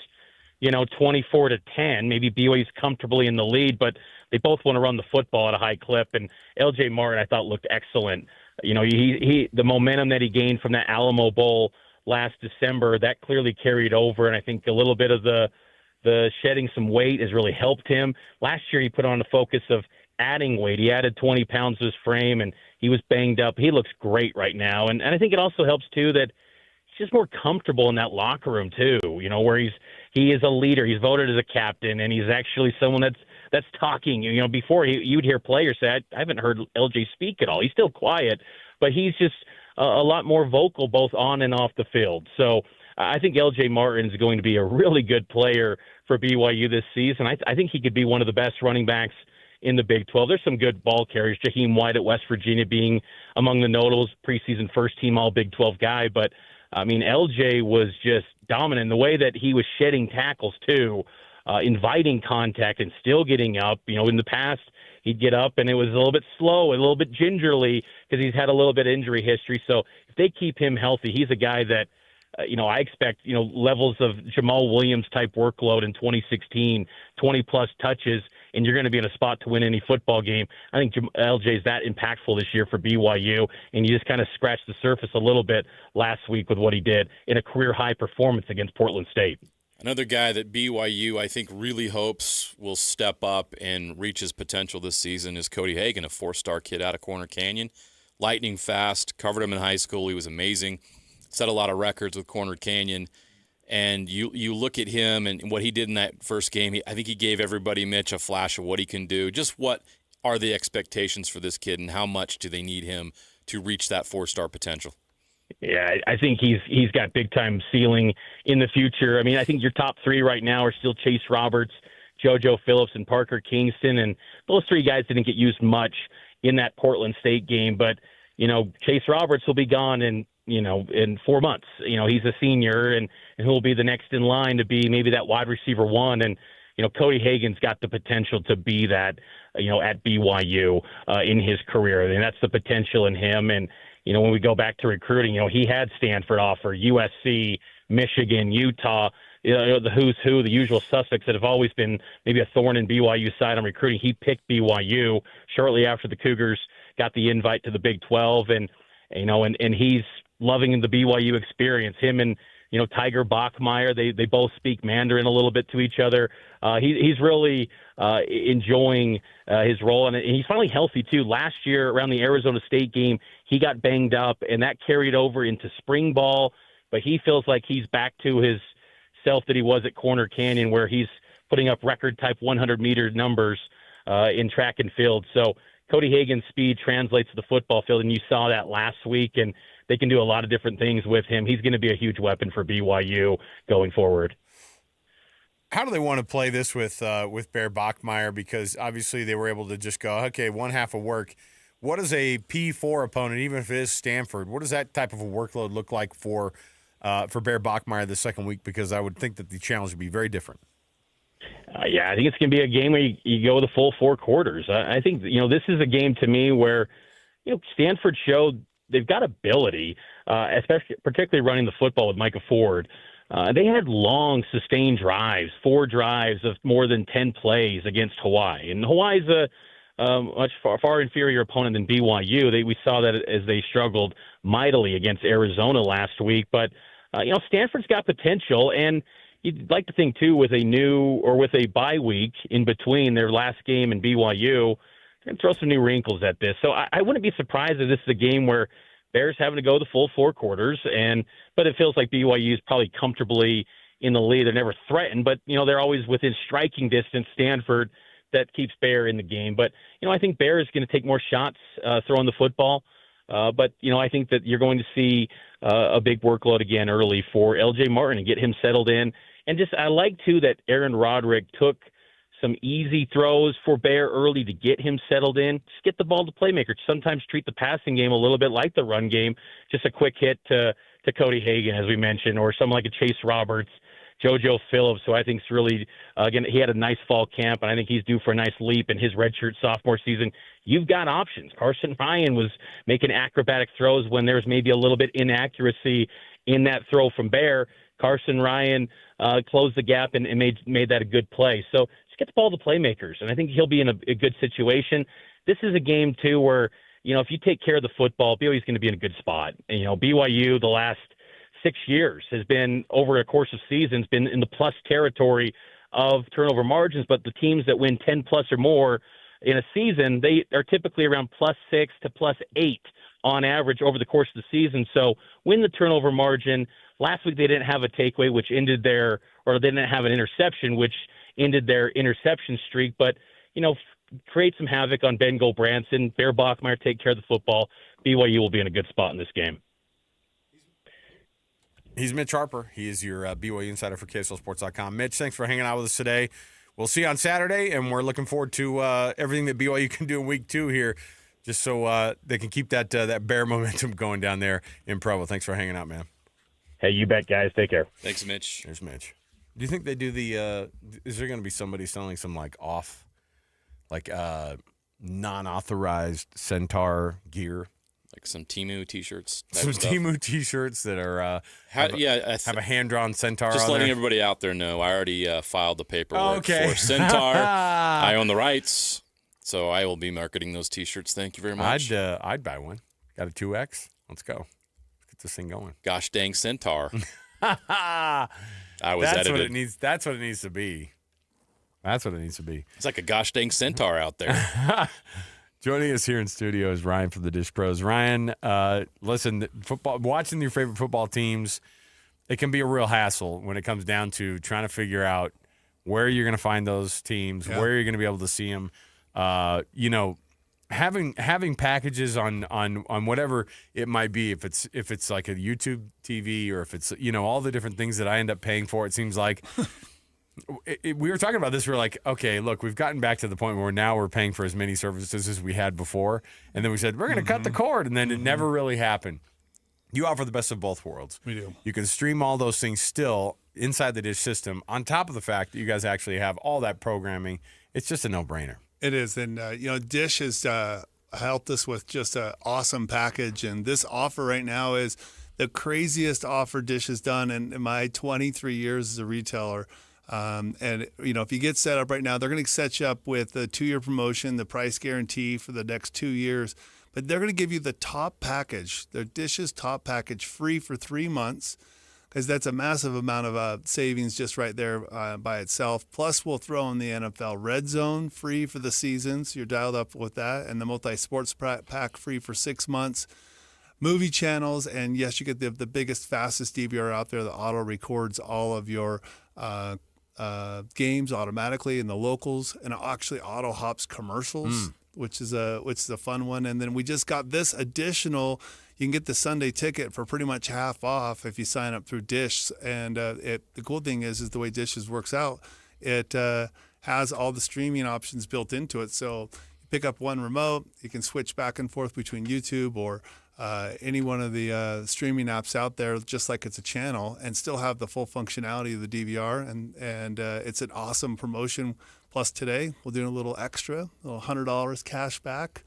24-10. Maybe BYU's comfortably in the lead, but they both want to run the football at a high clip. And LJ Martin, I thought, looked excellent. The momentum that he gained from that Alamo Bowl last December, that clearly carried over. And I think a little bit of the shedding some weight has really helped him. Last year, he put on a focus of adding weight. He added 20 pounds to his frame, and he was banged up. He looks great right now. And I think it also helps, too, that he's just more comfortable in that locker room, too, where he is a leader. He's voted as a captain, and he's actually someone that's talking. Before you'd hear players say, I haven't heard LJ speak at all. He's still quiet, but he's just a lot more vocal both on and off the field. So I think LJ Martin is going to be a really good player for BYU this season. I think he could be one of the best running backs in the Big 12. There's some good ball carriers. Jaheim White at West Virginia being among the notables, preseason first-team All-Big 12 guy. But, LJ was just dominant. The way that he was shedding tackles, too, inviting contact and still getting up. In the past, he'd get up and it was a little bit slow, a little bit gingerly because he's had a little bit of injury history. So if they keep him healthy, he's a guy that, I expect, levels of Jamal Williams type workload in 2016, 20-plus touches, and you're going to be in a spot to win any football game. I think LJ is that impactful this year for BYU, and you just kind of scratched the surface a little bit last week with what he did in a career-high performance against Portland State. Another guy that BYU, I think, really hopes will step up and reach his potential this season is Cody Hagan, a four-star kid out of Corner Canyon. Lightning fast, covered him in high school. He was amazing. Set a lot of records with Corner Canyon, and you look at him and what he did in that first game. I think he gave everybody, Mitch, a flash of what he can do. Just what are the expectations for this kid, and how much do they need him to reach that four-star potential? Yeah, I think he's got big-time ceiling in the future. I mean, I think your top three right now are still Chase Roberts, JoJo Phillips, and Parker Kingston, and those three guys didn't get used much in that Portland State game. But, Chase Roberts will be gone in 4 months. He's a senior, and he'll be the next in line to be maybe that wide receiver one. And, Cody Hagan's got the potential to be that, at BYU in his career. And that's the potential in him. And, when we go back to recruiting, he had Stanford offer, USC, Michigan, Utah, the who's who, the usual suspects that have always been maybe a thorn in BYU's side on recruiting. He picked BYU shortly after the Cougars got the invite to the Big 12. And he's loving the BYU experience. Him and, Tiger Bachmeier, they both speak Mandarin a little bit to each other. He's really enjoying his role, and he's finally healthy, too. Last year, around the Arizona State game, he got banged up, and that carried over into spring ball. But he feels like he's back to his self that he was at Corner Canyon, where he's putting up record-type 100-meter numbers in track and field. So Cody Hagan's speed translates to the football field, and you saw that last week, and they can do a lot of different things with him. He's going to be a huge weapon for BYU going forward. How do they want to play this with Bear Bachmeier? Because obviously they were able to just go, okay, one half of work. What does a P4 opponent, even if it is Stanford, what does that type of a workload look like for Bear Bachmeier the second week? Because I would think that the challenge would be very different. Yeah, I think it's going to be a game where you go the full 4 quarters. I think, this is a game to me where, Stanford showed they've got ability, particularly running the football with Micah Ford. They had long, sustained drives, 4 drives of more than 10 plays against Hawaii. And Hawaii's a much far inferior opponent than BYU. We saw that as they struggled mightily against Arizona last week. But, Stanford's got potential, and you'd like to think, too, with a bye week in between their last game and BYU, they're going to throw some new wrinkles at this. So I wouldn't be surprised if this is a game where Bears having to go the full 4 quarters, but it feels like BYU is probably comfortably in the lead. They're never threatened, but, they're always within striking distance. Stanford, that keeps Bear in the game. But, I think Bear is going to take more shots throwing the football. But, I think that you're going to see a big workload again early for L.J. Martin and get him settled in. And I like, too, that Aaron Roderick took some easy throws for Bear early to get him settled in. Just get the ball to playmakers. Sometimes treat the passing game a little bit like the run game. Just a quick hit to Cody Hagan, as we mentioned, or someone like a Chase Roberts, JoJo Phillips, who I think is really, again, he had a nice fall camp, and I think he's due for a nice leap in his redshirt sophomore season. You've got options. Carson Ryan was making acrobatic throws when there's maybe a little bit inaccuracy in that throw from Bear. Carson Ryan closed the gap and made that a good play. So just get the ball to playmakers, and I think he'll be in a good situation. This is a game, too, where, if you take care of the football, BYU's going to be in a good spot. And, BYU the last 6 years has been, over a course of seasons, been in the plus territory of turnover margins, but the teams that win 10 plus or more in a season, they are typically around +6 to +8 on average over the course of the season. So win the turnover margin. Last week they didn't have a takeaway, which ended they didn't have an interception, which ended their interception streak. But, create some havoc on Ben Branson. Bear Bachmeier take care of the football. BYU will be in a good spot in this game. He's Mitch Harper. He is your BYU insider for KSLSports.com. Mitch, thanks for hanging out with us today. We'll see you on Saturday, and we're looking forward to everything that BYU can do in week 2 here, just so they can keep that Bear momentum going down there in Provo. Thanks for hanging out, man. Hey, you bet, guys. Take care. Thanks, Mitch. There's Mitch. Do you think they do is there going to be somebody selling some non-authorized Centaur gear? Like some Temu T-shirts. Some Temu T-shirts that are have a hand-drawn Centaur. Just on letting there. everybody out there know, I already filed the paperwork for Centaur. I own the rights, so I will be marketing those T-shirts. Thank you very much. I'd buy one. Got a 2X. Let's go. Let's get this thing going. Gosh dang Centaur. That's edited. what it needs. That's what it needs to be. That's what it needs to be. It's like a gosh dang Centaur out there. Joining us here in studio is Ryan from the Dish Pros. Ryan, listen, watching your favorite football teams, it can be a real hassle when it comes down to trying to figure out where you're going to find those teams, where you're going to be able to see them. Having packages on whatever it might be, if it's like a YouTube TV or if it's all the different things that I end up paying for. It seems like. We were talking about this. We were like, okay, look, we've gotten back to the point where now we're paying for as many services as we had before. And then we said, we're going to cut the cord. And then it never really happened. You offer the best of both worlds. We do. You can stream all those things still inside the Dish system, on top of the fact that you guys actually have all that programming. It's just a no-brainer. It is. And, Dish has helped us with just an awesome package. And this offer right now is the craziest offer Dish has done in my 23 years as a retailer. If you get set up right now, they're going to set you up with the 2-year promotion, the price guarantee for the next 2 years. But they're going to give you the top package, their Dish's top package, free for 3 months, because that's a massive amount of savings just right there by itself. Plus, we'll throw in the NFL Red Zone free for the season, so you're dialed up with that, and the multi-sports pack free for 6 months. Movie channels, and yes, you get the biggest, fastest DVR out there that auto records all of your games automatically in the locals, and actually auto hops commercials, which is a fun one. And then we just got this additional. You can get the Sunday ticket for pretty much half off if you sign up through Dish. And the cool thing is the way Dishes works out. It has all the streaming options built into it. So you pick up one remote, you can switch back and forth between YouTube or any one of the streaming apps out there, just like it's a channel, and still have the full functionality of the DVR. And it's an awesome promotion. Plus today, we're doing a little extra, a little $100 cash back.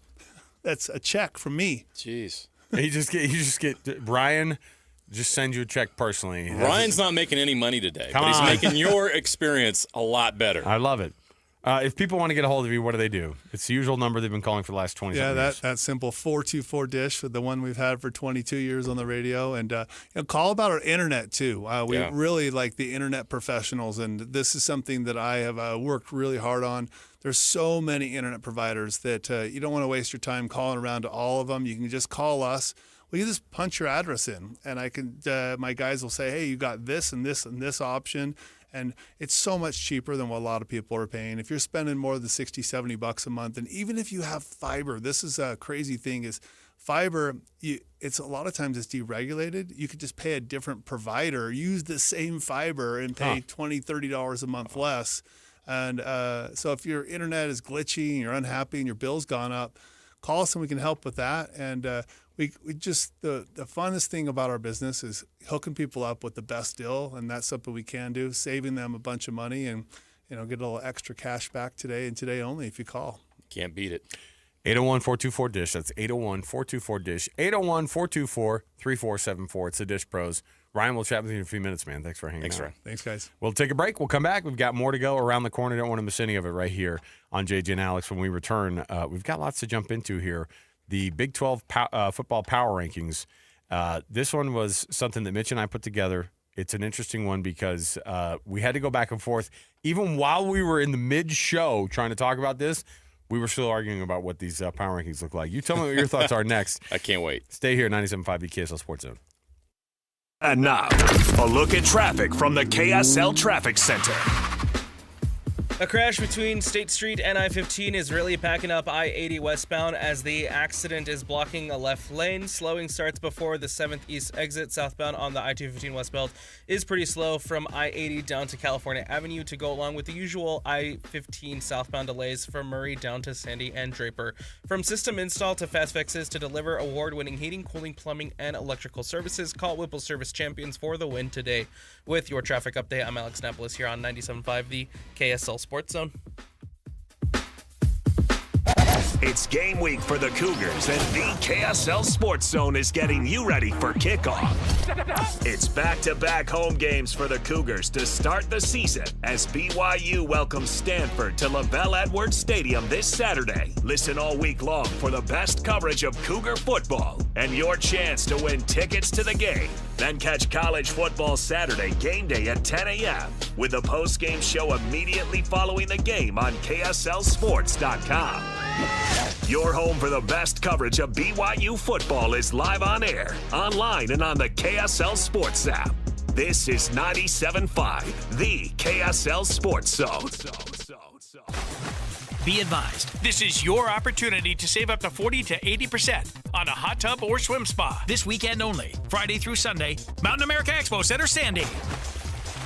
That's a check from me. Jeez. You just get Ryan. Just send you a check personally. Ryan's not making any money today, Come but he's on. making your experience a lot better. I love it. If people want to get a hold of you, what do they do? It's the usual number they've been calling for the last 20 years. Yeah, that's simple. 424-DISH, the one we've had for 22 years on the radio. And call about our internet, too. We really like the internet professionals, and this is something that I have worked really hard on. There's so many internet providers that you don't want to waste your time calling around to all of them. You can just call us. Well, you just punch your address in, and I can. My guys will say, hey, you got this and this and this option. And it's so much cheaper than what a lot of people are paying. If you're spending more than $60, $70 a month, and even if you have fiber, this is a crazy thing, is Fiber, it's a lot of times it's deregulated. You could just pay a different provider, use the same fiber, and pay $20, $30 a month less. And so if your internet is glitchy and you're unhappy and your bill's gone up, call us and we can help with that. And we just, the funnest thing about our business is hooking people up with the best deal, and that's something we can do, saving them a bunch of money and, get a little extra cash back today and today only if you call. Can't beat it. 801-424-DISH. That's 801-424-DISH. 801-424-3474. It's the Dish Pros. Ryan, we'll chat with you in a few minutes, man. Thanks for hanging out. Thanks, guys. We'll take a break. We'll come back. We've got more to go around the corner. Don't want to miss any of it right here on JJ and Alex when we return. We've got lots to jump into here. The Big 12 football power rankings. This one was something that Mitch and I put together. It's an interesting one because we had to go back and forth. Even while we were in the mid-show trying to talk about this, we were still arguing about what these power rankings look like. You tell me what your thoughts are next. I can't wait. Stay here, 97.5 the KSL Sports Zone. And now, a look at traffic from the KSL Traffic Center. A crash between State Street and I-15 is really packing up I-80 westbound as the accident is blocking a left lane. Slowing starts before the 7th East exit. Southbound on the I-215 westbound is pretty slow from I-80 down to California Avenue to go along with the usual I-15 southbound delays from Murray down to Sandy and Draper. From system install to fast fixes to deliver award-winning heating, cooling, plumbing, and electrical services, call Whipple Service Champions for the win today. With your traffic update, I'm Alex Napolis here on 97.5 the KSL Sports Zone. It's game week for the Cougars, and the KSL Sports Zone is getting you ready for kickoff. It's back-to-back home games for the Cougars to start the season as BYU welcomes Stanford to LaVell Edwards Stadium this Saturday. Listen all week long for the best coverage of Cougar football and your chance to win tickets to the game. Then catch college football Saturday game day at 10 a.m. with the post-game show immediately following the game on KSLSports.com. Your home for the best coverage of BYU football is live on air, online, and on the KSL Sports app. This is 97.5, the KSL Sports Zone. Be advised, this is your opportunity to save up to 40 to 80% on a hot tub or swim spa this weekend only, Friday through Sunday, Mountain America Expo Center, Sandy.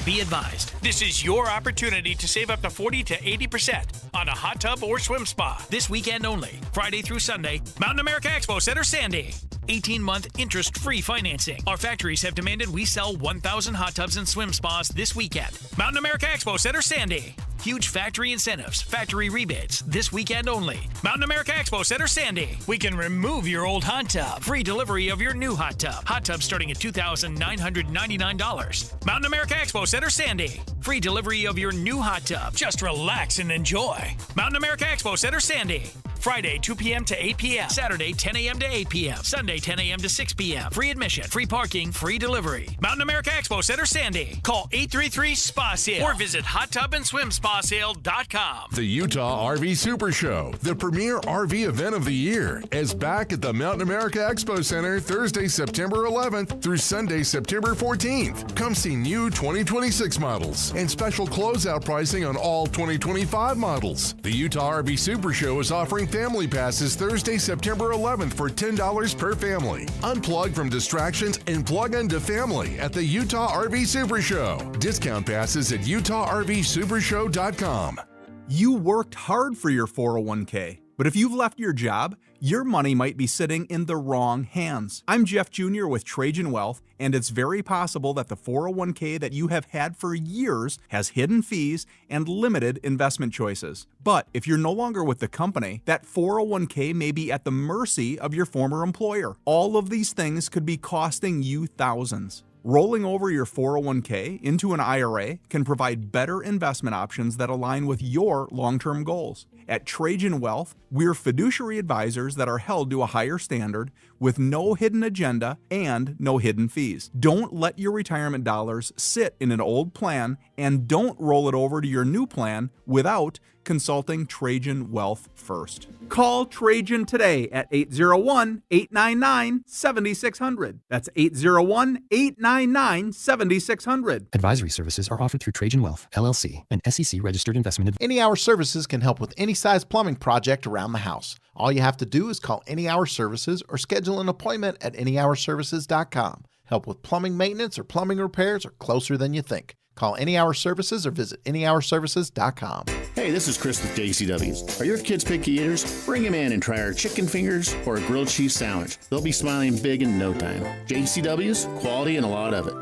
Be advised, this is your opportunity to save up to 40 to 80% on a hot tub or swim spa this weekend only, Friday through Sunday, Mountain America Expo Center, Sandy. 18-month interest-free financing. Our factories have demanded we sell 1,000 hot tubs and swim spas this weekend. Mountain America Expo Center, Sandy. Huge factory incentives, factory rebates, this weekend only. Mountain America Expo Center, Sandy. We can remove your old hot tub. Free delivery of your new hot tub. Hot tub starting at $2,999. Mountain America Expo Center, Sandy. Free delivery of your new hot tub. Just relax and enjoy. Mountain America Expo Center, Sandy. Friday, 2 p.m. to 8 p.m. Saturday, 10 a.m. to 8 p.m. Sunday, 10 a.m. to 6 p.m. Free admission, free parking, free delivery. Mountain America Expo Center, Sandy. Call 833-SPA-SALE or visit hottubandSwimSpaSale.com. The Utah RV Super Show, the premier RV event of the year, is back at the Mountain America Expo Center Thursday, September 11th through Sunday, September 14th. Come see new 2026 models and special closeout pricing on all 2025 models. The Utah RV Super Show is offering family passes Thursday, September 11th for $10 per family. Unplug from distractions and plug into family at the Utah RV Super Show. Discount passes at UtahRVSupershow.com. You worked hard for your 401k, but if you've left your job, your money might be sitting in the wrong hands. I'm Jeff Jr. with Trajan Wealth, and it's very possible that the 401k that you have had for years has hidden fees and limited investment choices. But if you're no longer with the company, that 401k may be at the mercy of your former employer. All of these things could be costing you thousands. Rolling over your 401k into an IRA can provide better investment options that align with your long-term goals. At Trajan Wealth, we're fiduciary advisors that are held to a higher standard with no hidden agenda and no hidden fees. Don't let your retirement dollars sit in an old plan, and don't roll it over to your new plan without consulting Trajan Wealth first. Call Trajan today at 801-899-7600. That's 801-899-7600. Advisory services are offered through Trajan Wealth, LLC, an SEC-registered investment. Any Hour Services can help with any size plumbing project around the house. All you have to do is call Any Hour Services or schedule an appointment at anyhourservices.com. Help with plumbing maintenance or plumbing repairs are closer than you think. Call Any Hour Services or visit anyhourservices.com. Hey, this is Chris with JCW's. Are your kids picky eaters? Bring them in and try our chicken fingers or a grilled cheese sandwich. They'll be smiling big in no time. JCW's, quality and a lot of it.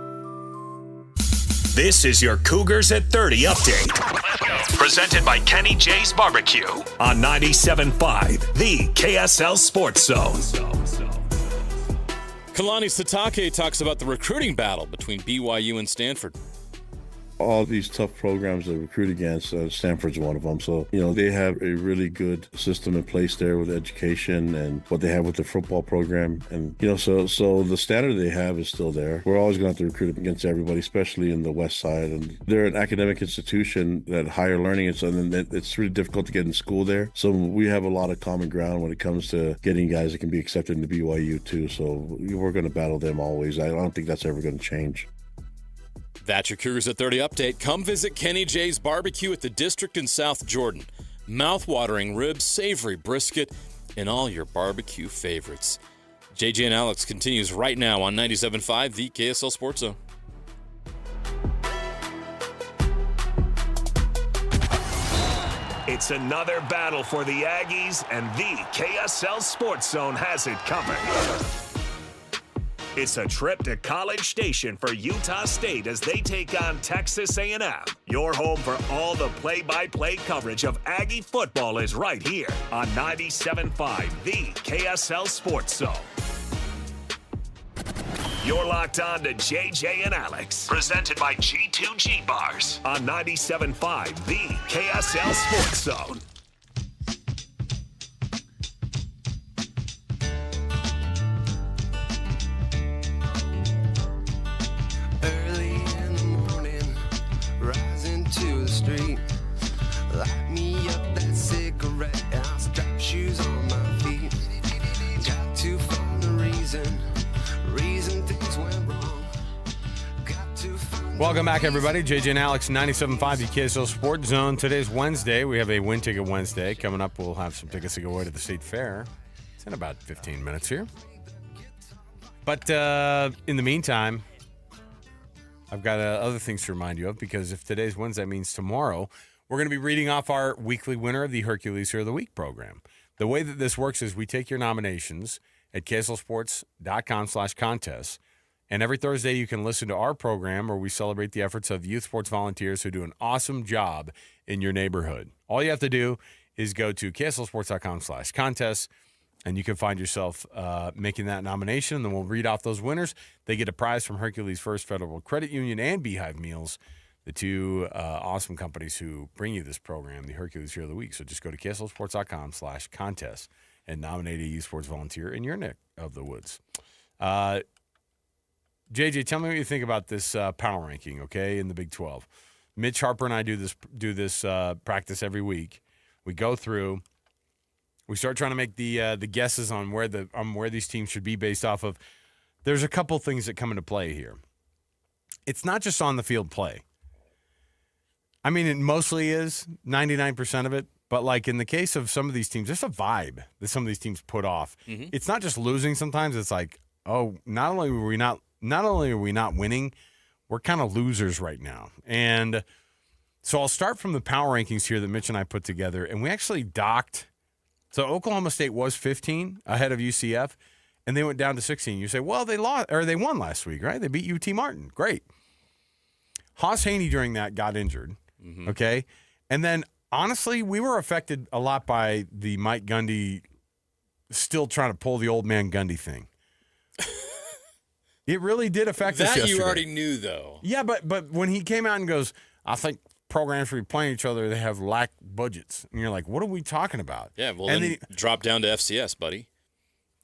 This is your Cougars at 30 update. Presented by Kenny J's Barbecue on 97.5, the KSL Sports Zone. Kalani Sitake talks about the recruiting battle between BYU and Stanford. All these tough programs they recruit against, Stanford's one of them. So, they have a really good system in place there with education and what they have with the football program. And, so the standard they have is still there. We're always going to have to recruit against everybody, especially in the West Side. And they're an academic institution that higher learning, and it's really difficult to get in school there. So we have a lot of common ground when it comes to getting guys that can be accepted into BYU too. So we're going to battle them always. I don't think that's ever going to change. That's your Cougars at 30 update. Come visit Kenny J's Barbecue at the District in South Jordan. Mouth-watering ribs, savory brisket, and all your barbecue favorites. JJ and Alex continues right now on 97.5, the KSL Sports Zone. It's another battle for the Aggies, and the KSL Sports Zone has it covered. It's a trip to College Station for Utah State as they take on Texas A&M. Your home for all the play-by-play coverage of Aggie football is right here on 97.5, the KSL Sports Zone. You're locked on to JJ and Alex, presented by G2G Bars on 97.5, the KSL Sports Zone. To the street, light me up that cigarette, I'll strap shoes on my feet. Got to find the reason things went wrong. Welcome back, everybody. JJ and Alex, 97.5, the KSL Sports Zone. Today's Wednesday. We have a Win Ticket Wednesday. Coming up, we'll have some tickets to go away to the State Fair. It's in about 15 minutes here. But in the meantime, I've got other things to remind you of, because if today's Wednesday, that means tomorrow we're going to be reading off our weekly winner of the Hercules Hero of the Week program. The way that this works is we take your nominations at kslsports.com/contest, and every Thursday you can listen to our program where we celebrate the efforts of youth sports volunteers who do an awesome job in your neighborhood. All you have to do is go to kslsports.com/contest, and you can find yourself making that nomination, and then we'll read off those winners. They get a prize from Hercules First Federal Credit Union and Beehive Meals, the two awesome companies who bring you this program, the Hercules Hero of the Week. So just go to kslsports.com/contest and nominate a youth sports volunteer in your neck of the woods. JJ, tell me what you think about this power ranking, okay, in the Big 12. Mitch Harper and I do this practice every week. We go through. We start trying to make the guesses on where these teams should be based off of. There's a couple things that come into play here. It's not just on the field play. I mean, it mostly is 99% of it, but like in the case of some of these teams, there's a vibe that some of these teams put off. Mm-hmm. It's not just losing. Sometimes it's like, oh, not only are we not winning, we're kind of losers right now. And so I'll start from the power rankings here that Mitch and I put together, and we actually docked. So Oklahoma State was 15 ahead of UCF, and they went down to 16. You say, well, they won last week, right? They beat UT Martin. Great. Haas Haney during that got injured, okay? And then, honestly, we were affected a lot by the Mike Gundy still trying to pull the old man Gundy thing. It really did affect us yesterday. That you already knew, though. Yeah, but when he came out and goes, I think programs should be playing each other, they have lack budgets. And you're like, what are we talking about? Yeah, well, and then drop down to FCS, buddy.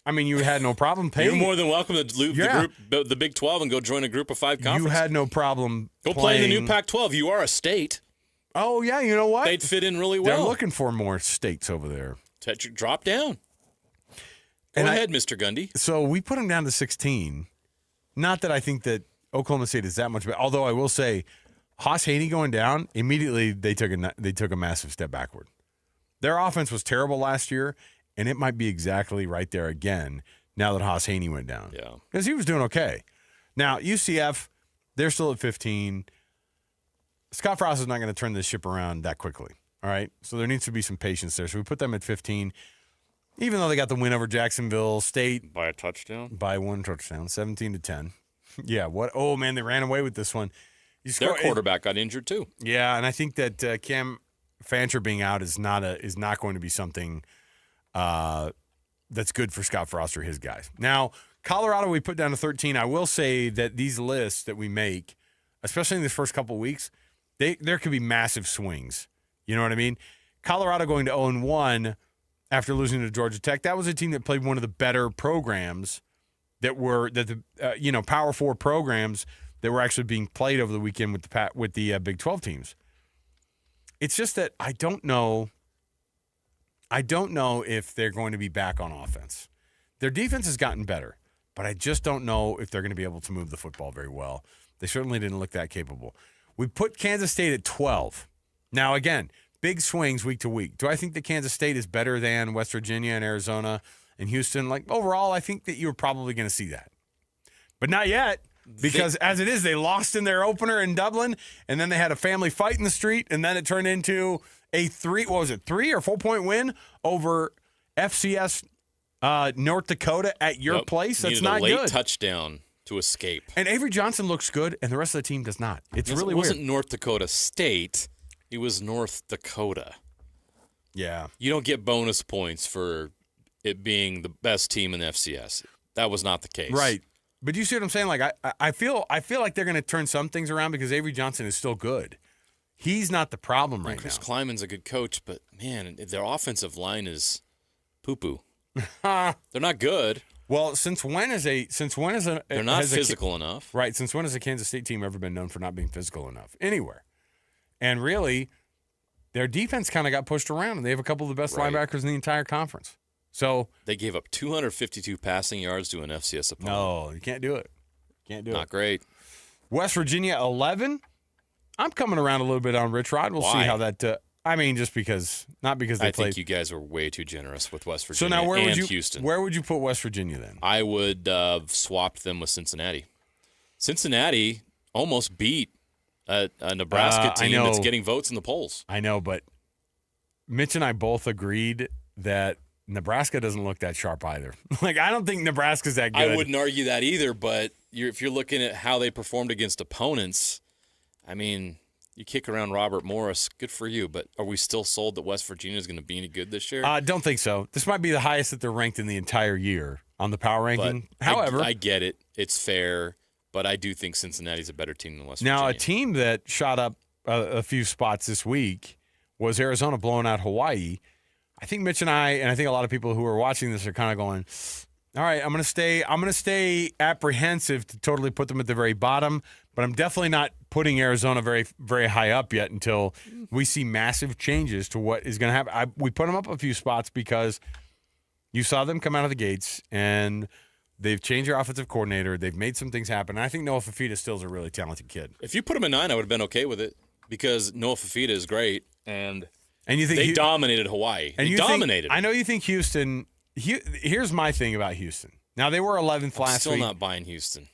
I mean, you had no problem paying. You're more than welcome to leave the Big 12 and go join a Group of 5 conference. You had no problem Go play in the new Pac-12. You are a state. Oh, yeah, you know what? They'd fit in really well. They're looking for more states over there. Drop down. Go ahead, Mr. Gundy. So we put them down to 16. Not that I think that Oklahoma State is that much better. Although I will say, Haas Haney going down, immediately they took a massive step backward. Their offense was terrible last year, and it might be exactly right there again now that Haas Haney went down. Yeah. Because he was doing okay. Now, UCF, they're still at 15. Scott Frost is not going to turn this ship around that quickly. All right? So there needs to be some patience there. So we put them at 15. Even though they got the win over Jacksonville State. By a touchdown? By 1 touchdown, 17-10. Yeah, what? Oh, man, they ran away with this one. Their quarterback got injured too. Yeah, and I think that Cam Fancher being out is not going to be something that's good for Scott Frost or his guys. Now, Colorado we put down to 13. I will say that these lists that we make, especially in these first couple of weeks, there could be massive swings. You know what I mean? Colorado going to 0-1 after losing to Georgia Tech. That was a team that played one of the better programs Power 4 programs that were actually being played over the weekend with the Big 12 teams. It's just that I don't know if they're going to be back on offense. Their defense has gotten better, but I just don't know if they're going to be able to move the football very well. They certainly didn't look that capable. We put Kansas State at 12. Now, again, big swings week to week. Do I think that Kansas State is better than West Virginia and Arizona and Houston? Like, overall, I think that you're probably going to see that. But not yet, because as it is, they lost in their opener in Dublin, and then they had a family fight in the street, and then it turned into a 3 or 4-point win over FCS North Dakota at your place. That's not good. Needed a late touchdown to escape. And Avery Johnson looks good, and the rest of the team does not. It's really weird. It wasn't North Dakota State. It was North Dakota. Yeah. You don't get bonus points for it being the best team in the FCS. That was not the case. Right. But you see what I'm saying? Like I feel like they're going to turn some things around because Avery Johnson is still good. He's not the problem right Chris now. Kleiman's a good coach, but man, their offensive line is poo-poo. They're not good. Well, since when is they're not physical enough? Right. Since when has a Kansas State team ever been known for not being physical enough anywhere? And really, their defense kind of got pushed around, and they have a couple of the best linebackers in the entire conference. So they gave up 252 passing yards to an FCS opponent. No, you can't do it. Not great. West Virginia 11. I'm coming around a little bit on Rich Rod. We'll see how that. Just because, not because they played. I think you guys were way too generous with West Virginia. So now, Houston. Where would you put West Virginia then? I would have swapped them with Cincinnati. Cincinnati almost beat a Nebraska team that's getting votes in the polls. I know, but Mitch and I both agreed that Nebraska doesn't look that sharp either. Like, I don't think Nebraska's that good. I wouldn't argue that either, but if you're looking at how they performed against opponents, I mean, you kick around Robert Morris, good for you, but are we still sold that West Virginia is going to be any good this year? I don't think so. This might be the highest that they're ranked in the entire year on the power ranking. But however, I get it. It's fair, but I do think Cincinnati's a better team than West Virginia. Now, a team that shot up a few spots this week was Arizona blowing out Hawaii. I think Mitch and I think a lot of people who are watching this are kind of going, all right, I'm going to stay apprehensive to totally put them at the very bottom, but I'm definitely not putting Arizona very, very high up yet until we see massive changes to what is going to happen. We put them up a few spots because you saw them come out of the gates, and they've changed their offensive coordinator. They've made some things happen. And I think Noah Fafita still is a really talented kid. If you put him at 9, I would have been okay with it because Noah Fafita is great, and you think they dominated Hawaii. And they dominated. I know you think Houston. Here's my thing about Houston. Now, they were 11th last week. Still not buying Houston.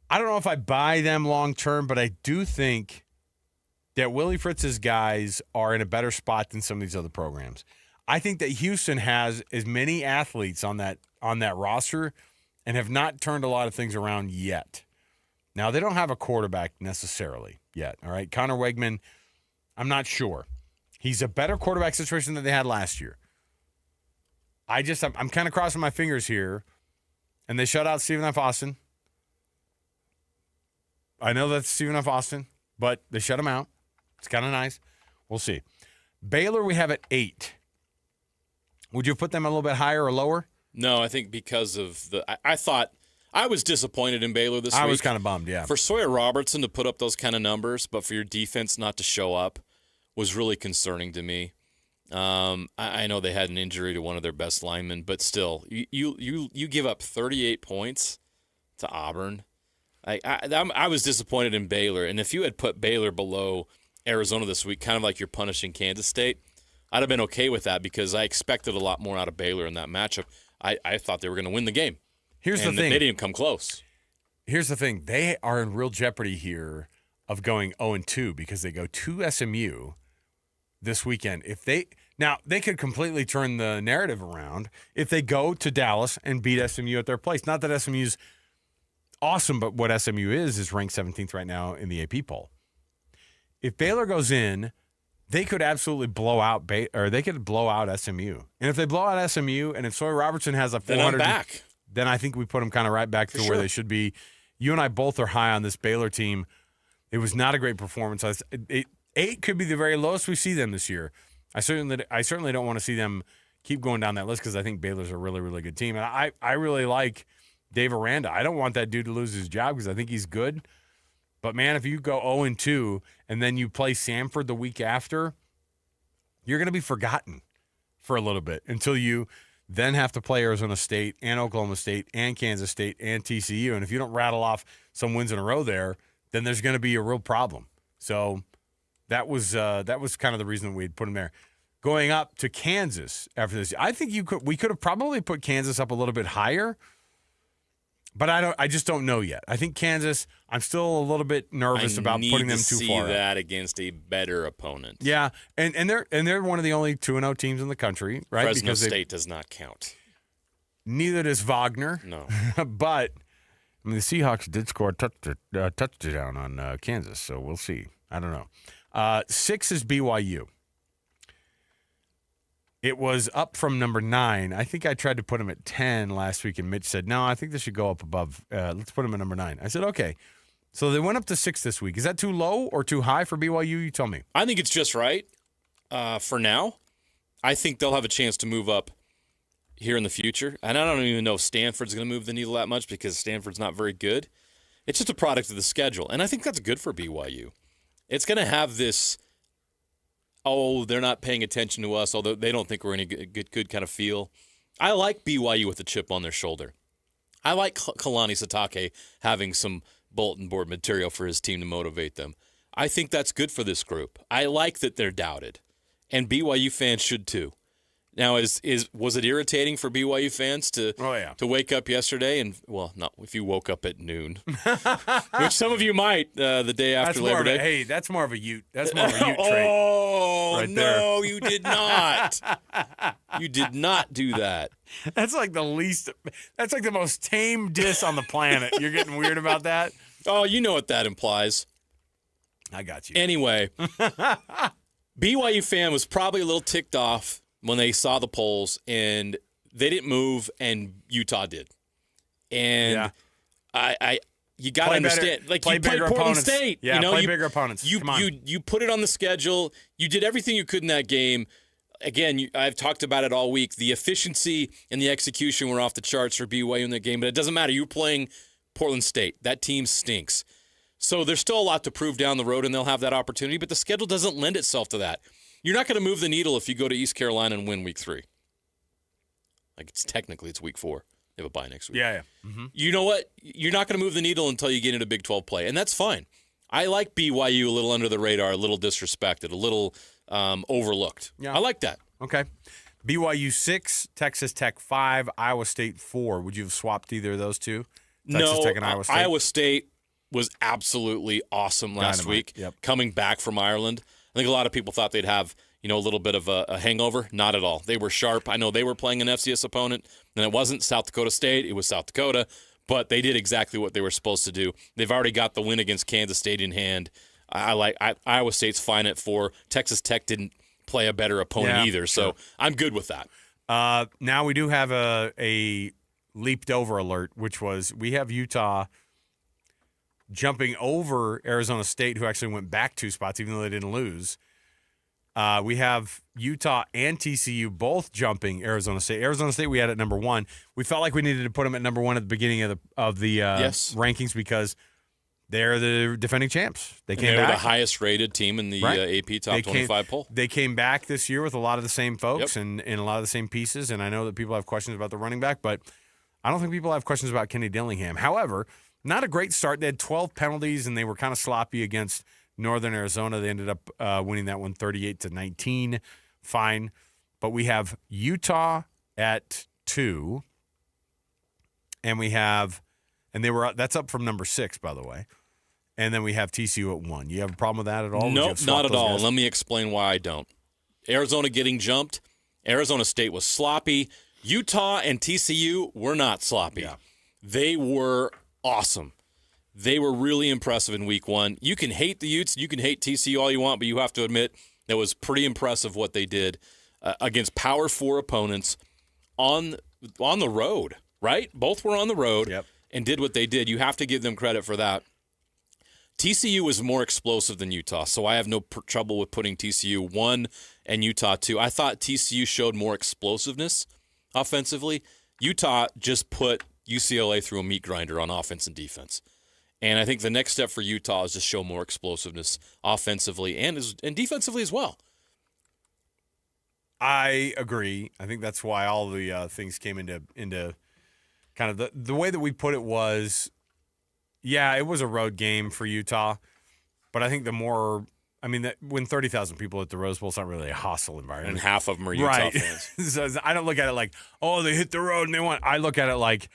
I don't know if I buy them long term, but I do think that Willie Fritz's guys are in a better spot than some of these other programs. I think that Houston has as many athletes on that roster and have not turned a lot of things around yet. Now, they don't have a quarterback necessarily yet. All right, Connor Wegman, I'm not sure. He's a better quarterback situation than they had last year. I'm kind of crossing my fingers here, and they shut out Stephen F. Austin. I know that's Stephen F. Austin, but they shut him out. It's kind of nice. We'll see. Baylor, we have at 8. Would you put them a little bit higher or lower? No, I think because of I thought I was disappointed in Baylor this week. I was kind of bummed, yeah. For Sawyer Robertson to put up those kind of numbers, but for your defense not to show up was really concerning to me. I know they had an injury to one of their best linemen, but still, you give up 38 points to Auburn. I was disappointed in Baylor, and if you had put Baylor below Arizona this week, kind of like you're punishing Kansas State, I'd have been okay with that because I expected a lot more out of Baylor in that matchup. I thought they were going to win the game. Here's the thing. They didn't come close. Here's the thing. They are in real jeopardy here of going 0-2 because they go to SMU this weekend. Now, they could completely turn the narrative around if they go to Dallas and beat SMU at their place. Not that SMU's awesome, but what SMU is ranked 17th right now in the AP poll. If Baylor goes in, they could absolutely blow out they could blow out SMU. And if they blow out SMU and if Sawyer Robertson has a 400, then I'm back. Then I think we put them kind of right back to where they should be. You and I both are high on this Baylor team. It was not a great performance. 8 could be the very lowest we see them this year. I certainly don't want to see them keep going down that list because I think Baylor's a really, really good team. And I really like Dave Aranda. I don't want that dude to lose his job because I think he's good. But, man, if you go 0-2 and then you play Samford the week after, you're going to be forgotten for a little bit until you then have to play Arizona State and Oklahoma State and Kansas State and TCU. And if you don't rattle off some wins in a row there, then there's going to be a real problem. So that was kind of the reason we'd put them there. Going up to Kansas after this, I think we could have probably put Kansas up a little bit higher, but I just don't know yet. I think Kansas, I'm still a little bit nervous about putting them too far. I need to see that against a better opponent. Yeah, and they're one of the only 2-0 teams in the country, right? Fresno State does not count. Neither does Wagner. No, but I mean the Seahawks did score a touchdown on Kansas, so we'll see. I don't know. 6 is BYU. It was up from number 9. I think I tried to put him at 10 last week, and Mitch said, no, I think this should go up above. Let's put him at number 9. I said, okay. So they went up to 6 this week. Is that too low or too high for BYU? You tell me. I think it's just right for now. I think they'll have a chance to move up here in the future. And I don't even know if Stanford's going to move the needle that much because Stanford's not very good. It's just a product of the schedule, and I think that's good for BYU. It's going to have this, they're not paying attention to us, although they don't think we're in a good kind of feel. I like BYU with a chip on their shoulder. I like Kalani Sitake having some bulletin board material for his team to motivate them. I think that's good for this group. I like that they're doubted, and BYU fans should too. Now, was it irritating for BYU fans to wake up yesterday and not if you woke up at noon, which some of you might the day after Labor Day. Hey, that's more of a Ute. That's more of a Ute trait. Oh right no, there. You did not. You did not do that. That's like the least. That's like the most tame diss on the planet. You're getting weird about that. Oh, you know what that implies. I got you. Anyway, BYU fan was probably a little ticked off when they saw the polls, and they didn't move, and Utah did. And you got to understand, you played Portland opponents. State. Yeah, play bigger opponents. You put it on the schedule. You did everything you could in that game. Again, I've talked about it all week. The efficiency and the execution were off the charts for BYU in that game, but it doesn't matter. You're playing Portland State. That team stinks. So there's still a lot to prove down the road, and they'll have that opportunity, but the schedule doesn't lend itself to that. You're not going to move the needle if you go to East Carolina and win week 3. It's week 4. They have a bye next week. Yeah. Mm-hmm. You know what? You're not going to move the needle until you get into Big 12 play, and that's fine. I like BYU a little under the radar, a little disrespected, a little overlooked. Yeah. I like that. Okay. BYU 6, Texas Tech 5, Iowa State 4. Would you have swapped either of those two? Texas Tech and Iowa State? Iowa State was absolutely awesome last week, coming back from Ireland. I think a lot of people thought they'd have, a little bit of a hangover. Not at all. They were sharp. I know they were playing an FCS opponent, and it wasn't South Dakota State. It was South Dakota, but they did exactly what they were supposed to do. They've already got the win against Kansas State in hand. Iowa State's fine at 4. Texas Tech didn't play a better opponent either, so I'm good with that. Now we do have a leaped over alert, which was we have Utah jumping over Arizona State, who actually went back 2 spots, even though they didn't lose. We have Utah and TCU both jumping Arizona State. Arizona State we had at number 1. We felt like we needed to put them at number 1 at the beginning of the rankings because they're the defending champs. They were the highest rated team in the AP Top 25 poll. They came back this year with a lot of the same folks and a lot of the same pieces, and I know that people have questions about the running back, but I don't think people have questions about Kenny Dillingham. However, not a great start. They had 12 penalties, and they were kind of sloppy against Northern Arizona. They ended up winning that one 38-19. fine. But we have Utah at 2. And that's up from number 6, by the way. And then we have TCU at 1. You have a problem with that at all? Nope, not at all. Let me explain why I don't. Arizona getting jumped. Arizona State was sloppy. Utah and TCU were not sloppy. Yeah. They were awesome. They were really impressive in week 1. You can hate the Utes, you can hate TCU all you want, but you have to admit that was pretty impressive what they did against Power 4 opponents on the road, right? Both were on the road and did what they did. You have to give them credit for that. TCU was more explosive than Utah, so I have no trouble with putting TCU 1 and Utah 2. I thought TCU showed more explosiveness offensively. Utah just put UCLA through a meat grinder on offense and defense. And I think the next step for Utah is to show more explosiveness offensively and defensively as well. I agree. I think that's why all the things came into kind of the way that we put it was, yeah, it was a road game for Utah, but I think when 30,000 people at the Rose Bowl, it's not really a hostile environment. And half of them are Utah fans. So I don't look at it like, oh, they hit the road and they won. I look at it like,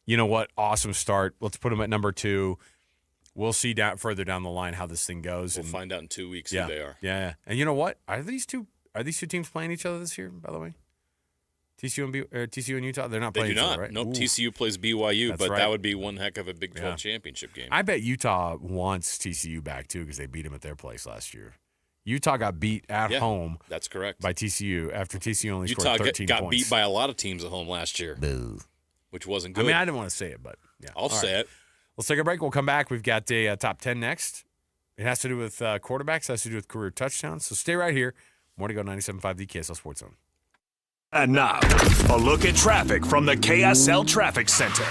you know what, awesome start. Let's put them at number 2. We'll see further down the line how this thing goes. We'll find out in 2 weeks who they are. Yeah. And you know what? Are these two teams playing each other this year, by the way? TCU and Utah? They're not playing each other, right? Nope, TCU plays BYU, but that would be one heck of a Big 12 championship game. I bet Utah wants TCU back, too, because they beat them at their place last year. Utah got beat at home. That's correct. By TCU after TCU only scored 13 points. Utah got beat by a lot of teams at home last year. Boo. Which wasn't good. I mean, I didn't want to say it, but yeah. I'll say it. Let's take a break. We'll come back. We've got a top 10 next. It has to do with quarterbacks. It has to do with career touchdowns. So stay right here. More to go. 97.5, the KSL Sports Zone. And now, a look at traffic from the KSL Traffic Center.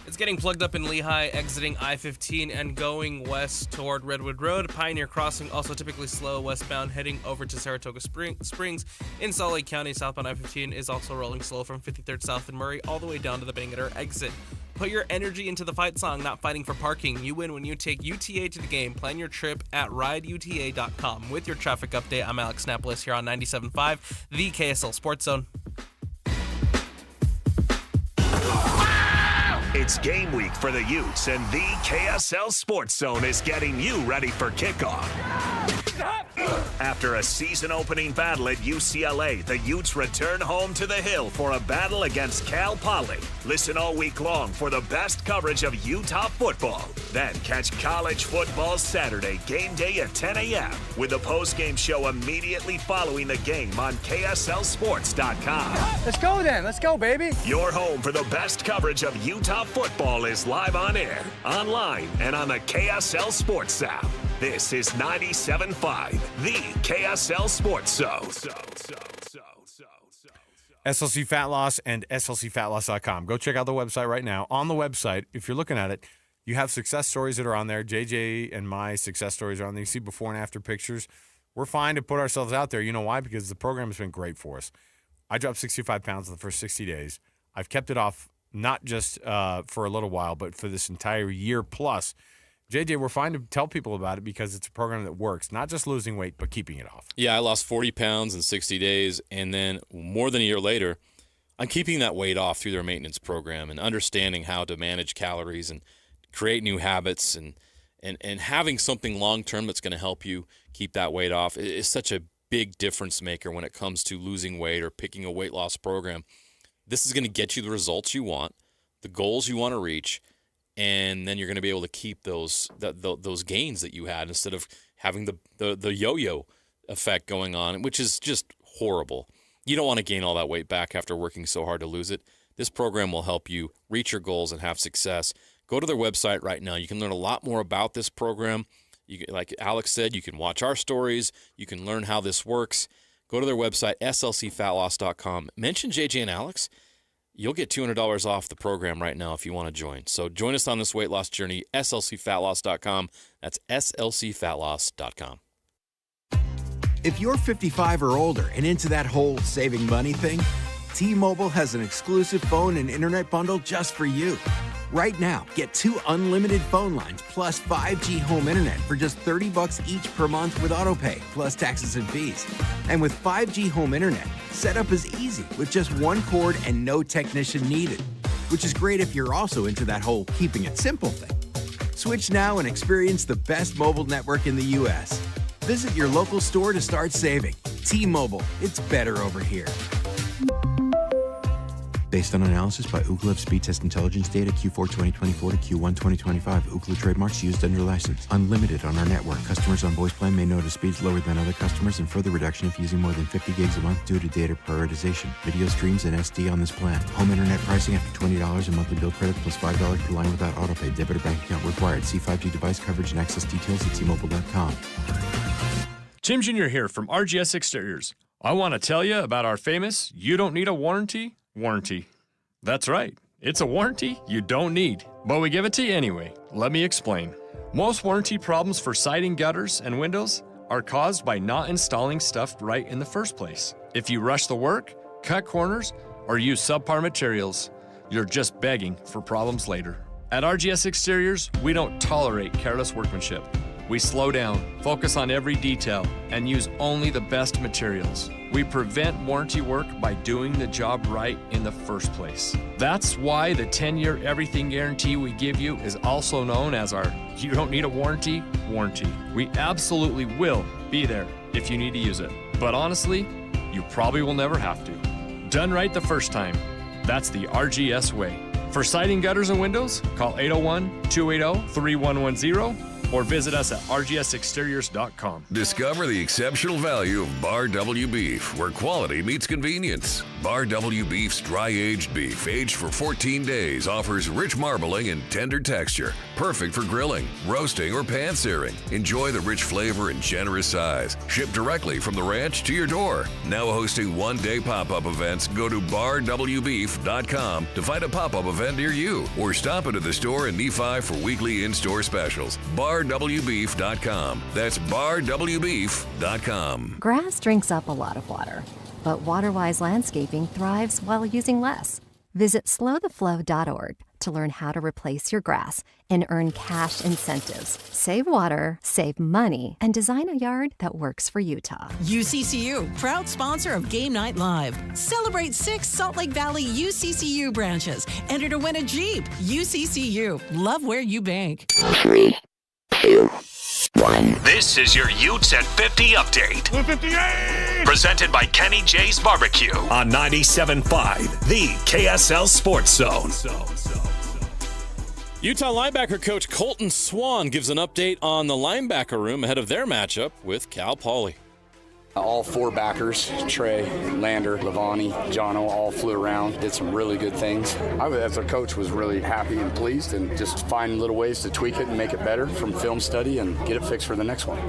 It's getting plugged up in Lehigh, exiting I-15 and going west toward Redwood Road. Pioneer Crossing also typically slow westbound, heading over to Saratoga Springs. In Salt Lake County, southbound I-15 is also rolling slow from 53rd South and Murray all the way down to the Bangerter exit. Put your energy into the fight song, not fighting for parking. You win when you take UTA to the game. Plan your trip at rideuta.com. With your traffic update, I'm Alex Napolis here on 97.5, the KSL Sports Zone. It's game week for the Utes, and the KSL Sports Zone is getting you ready for kickoff. After a season-opening battle at UCLA, the Utes return home to the Hill for a battle against Cal Poly. Listen all week long for the best coverage of Utah football. Then catch college football Saturday, game day at 10 a.m. with the post-game show immediately following the game on KSLSports.com. Let's go then. Let's go, baby. Your home for the best coverage of Utah football is live on air, online, and on the KSL Sports app. This is 97.5, the KSL Sports Zone. SLC Fat Loss and SLCFatLoss.com. Go check out the website right now. On the website, if you're looking at it, you have success stories that are on there. JJ and my success stories are on there. You see before and after pictures. We're fine to put ourselves out there. You know why? Because the program has been great for us. I dropped 65 pounds in the first 60 days. I've kept it off not just for a little while, but for this entire year plus. JJ, we're fine to tell people about it because it's a program that works, not just losing weight, but keeping it off. Yeah, I lost 40 pounds in 60 days, and then more than a year later, I'm keeping that weight off through their maintenance program and understanding how to manage calories and create new habits and having something long-term that's going to help you keep that weight off is such a big difference maker when it comes to losing weight or picking a weight loss program. This is going to get you the results you want, the goals you want to reach, and then you're going to be able to keep those gains that you had instead of having the yo-yo effect going on, which is just horrible. You don't want to gain all that weight back after working so hard to lose it. This program will help you reach your goals and have success. Go to their website right now. You can learn a lot more about this program. Like Alex said, you can watch our stories. You can learn how this works. Go to their website, slcfatloss.com. Mention JJ and Alex. You'll get $200 off the program right now if you want to join. So join us on this weight loss journey, slcfatloss.com. That's slcfatloss.com. If you're 55 or older and into that whole saving money thing, T-Mobile has an exclusive phone and internet bundle just for you. Right now, get 2 unlimited phone lines plus 5G home internet for just $30 each per month with AutoPay, plus taxes and fees. And with 5G home internet, setup is easy with just 1 cord and no technician needed, which is great if you're also into that whole keeping it simple thing. Switch now and experience the best mobile network in the U.S. Visit your local store to start saving. T-Mobile, it's better over here. Based on analysis by Ookla of Speed Test Intelligence data Q4 2024 to Q1 2025, Ookla trademarks used under license. Unlimited on our network. Customers on voice plan may notice speeds lower than other customers and further reduction if using more than 50 gigs a month due to data prioritization. Video streams and SD on this plan. Home internet pricing after $20 and monthly bill credit plus $5 per line without autopay. Debit or bank account required. See 5G device coverage and access details at T-Mobile.com. Tim Jr. here from RGS Exteriors. I want to tell you about our famous "You Don't Need a Warranty" warranty. That's right. It's a warranty you don't need, but we give it to you anyway. Let me explain. Most warranty problems for siding, gutters, and windows are caused by not installing stuff right in the first place. If you rush the work, cut corners, or use subpar materials, you're just begging for problems later. At RGS Exteriors, we don't tolerate careless workmanship. We slow down, focus on every detail, and use only the best materials. We prevent warranty work by doing the job right in the first place. That's why the 10-year everything guarantee we give you is also known as our "You Don't Need a Warranty" warranty. We absolutely will be there if you need to use it. But honestly, you probably will never have to. Done right the first time. That's the RGS way. For siding, gutters, and windows, call 801-280-3110 or visit us at rgsexteriors.com. Discover the exceptional value of Bar W Beef, where quality meets convenience. Bar W Beef's dry-aged beef, aged for 14 days, offers rich marbling and tender texture, perfect for grilling, roasting, or pan-searing. Enjoy the rich flavor and generous size. Shipped directly from the ranch to your door. Now hosting one-day pop-up events, go to barwbeef.com to find a pop-up event near you, or stop into the store in Nephi for weekly in-store specials. barwbeef.com. That's barwbeef.com. Grass drinks up a lot of water, but WaterWise Landscaping thrives while using less. Visit slowtheflow.org to learn how to replace your grass and earn cash incentives. Save water, save money, and design a yard that works for Utah. UCCU, proud sponsor of Game Night Live. Celebrate 6 Salt Lake Valley UCCU branches. Enter to win a Jeep. UCCU, love where you bank. 3, 2, 1. This is your Utes at 50 update. 158! Presented by Kenny J's Barbecue on 97.5, the KSL Sports Zone. Utah linebacker coach Colton Swan gives an update on the linebacker room ahead of their matchup with Cal Poly. All 4 backers, Trey, Lander, Levani, Jono, all flew around, did some really good things. I, as a coach, was really happy and pleased and just find little ways to tweak it and make it better from film study and get it fixed for the next one.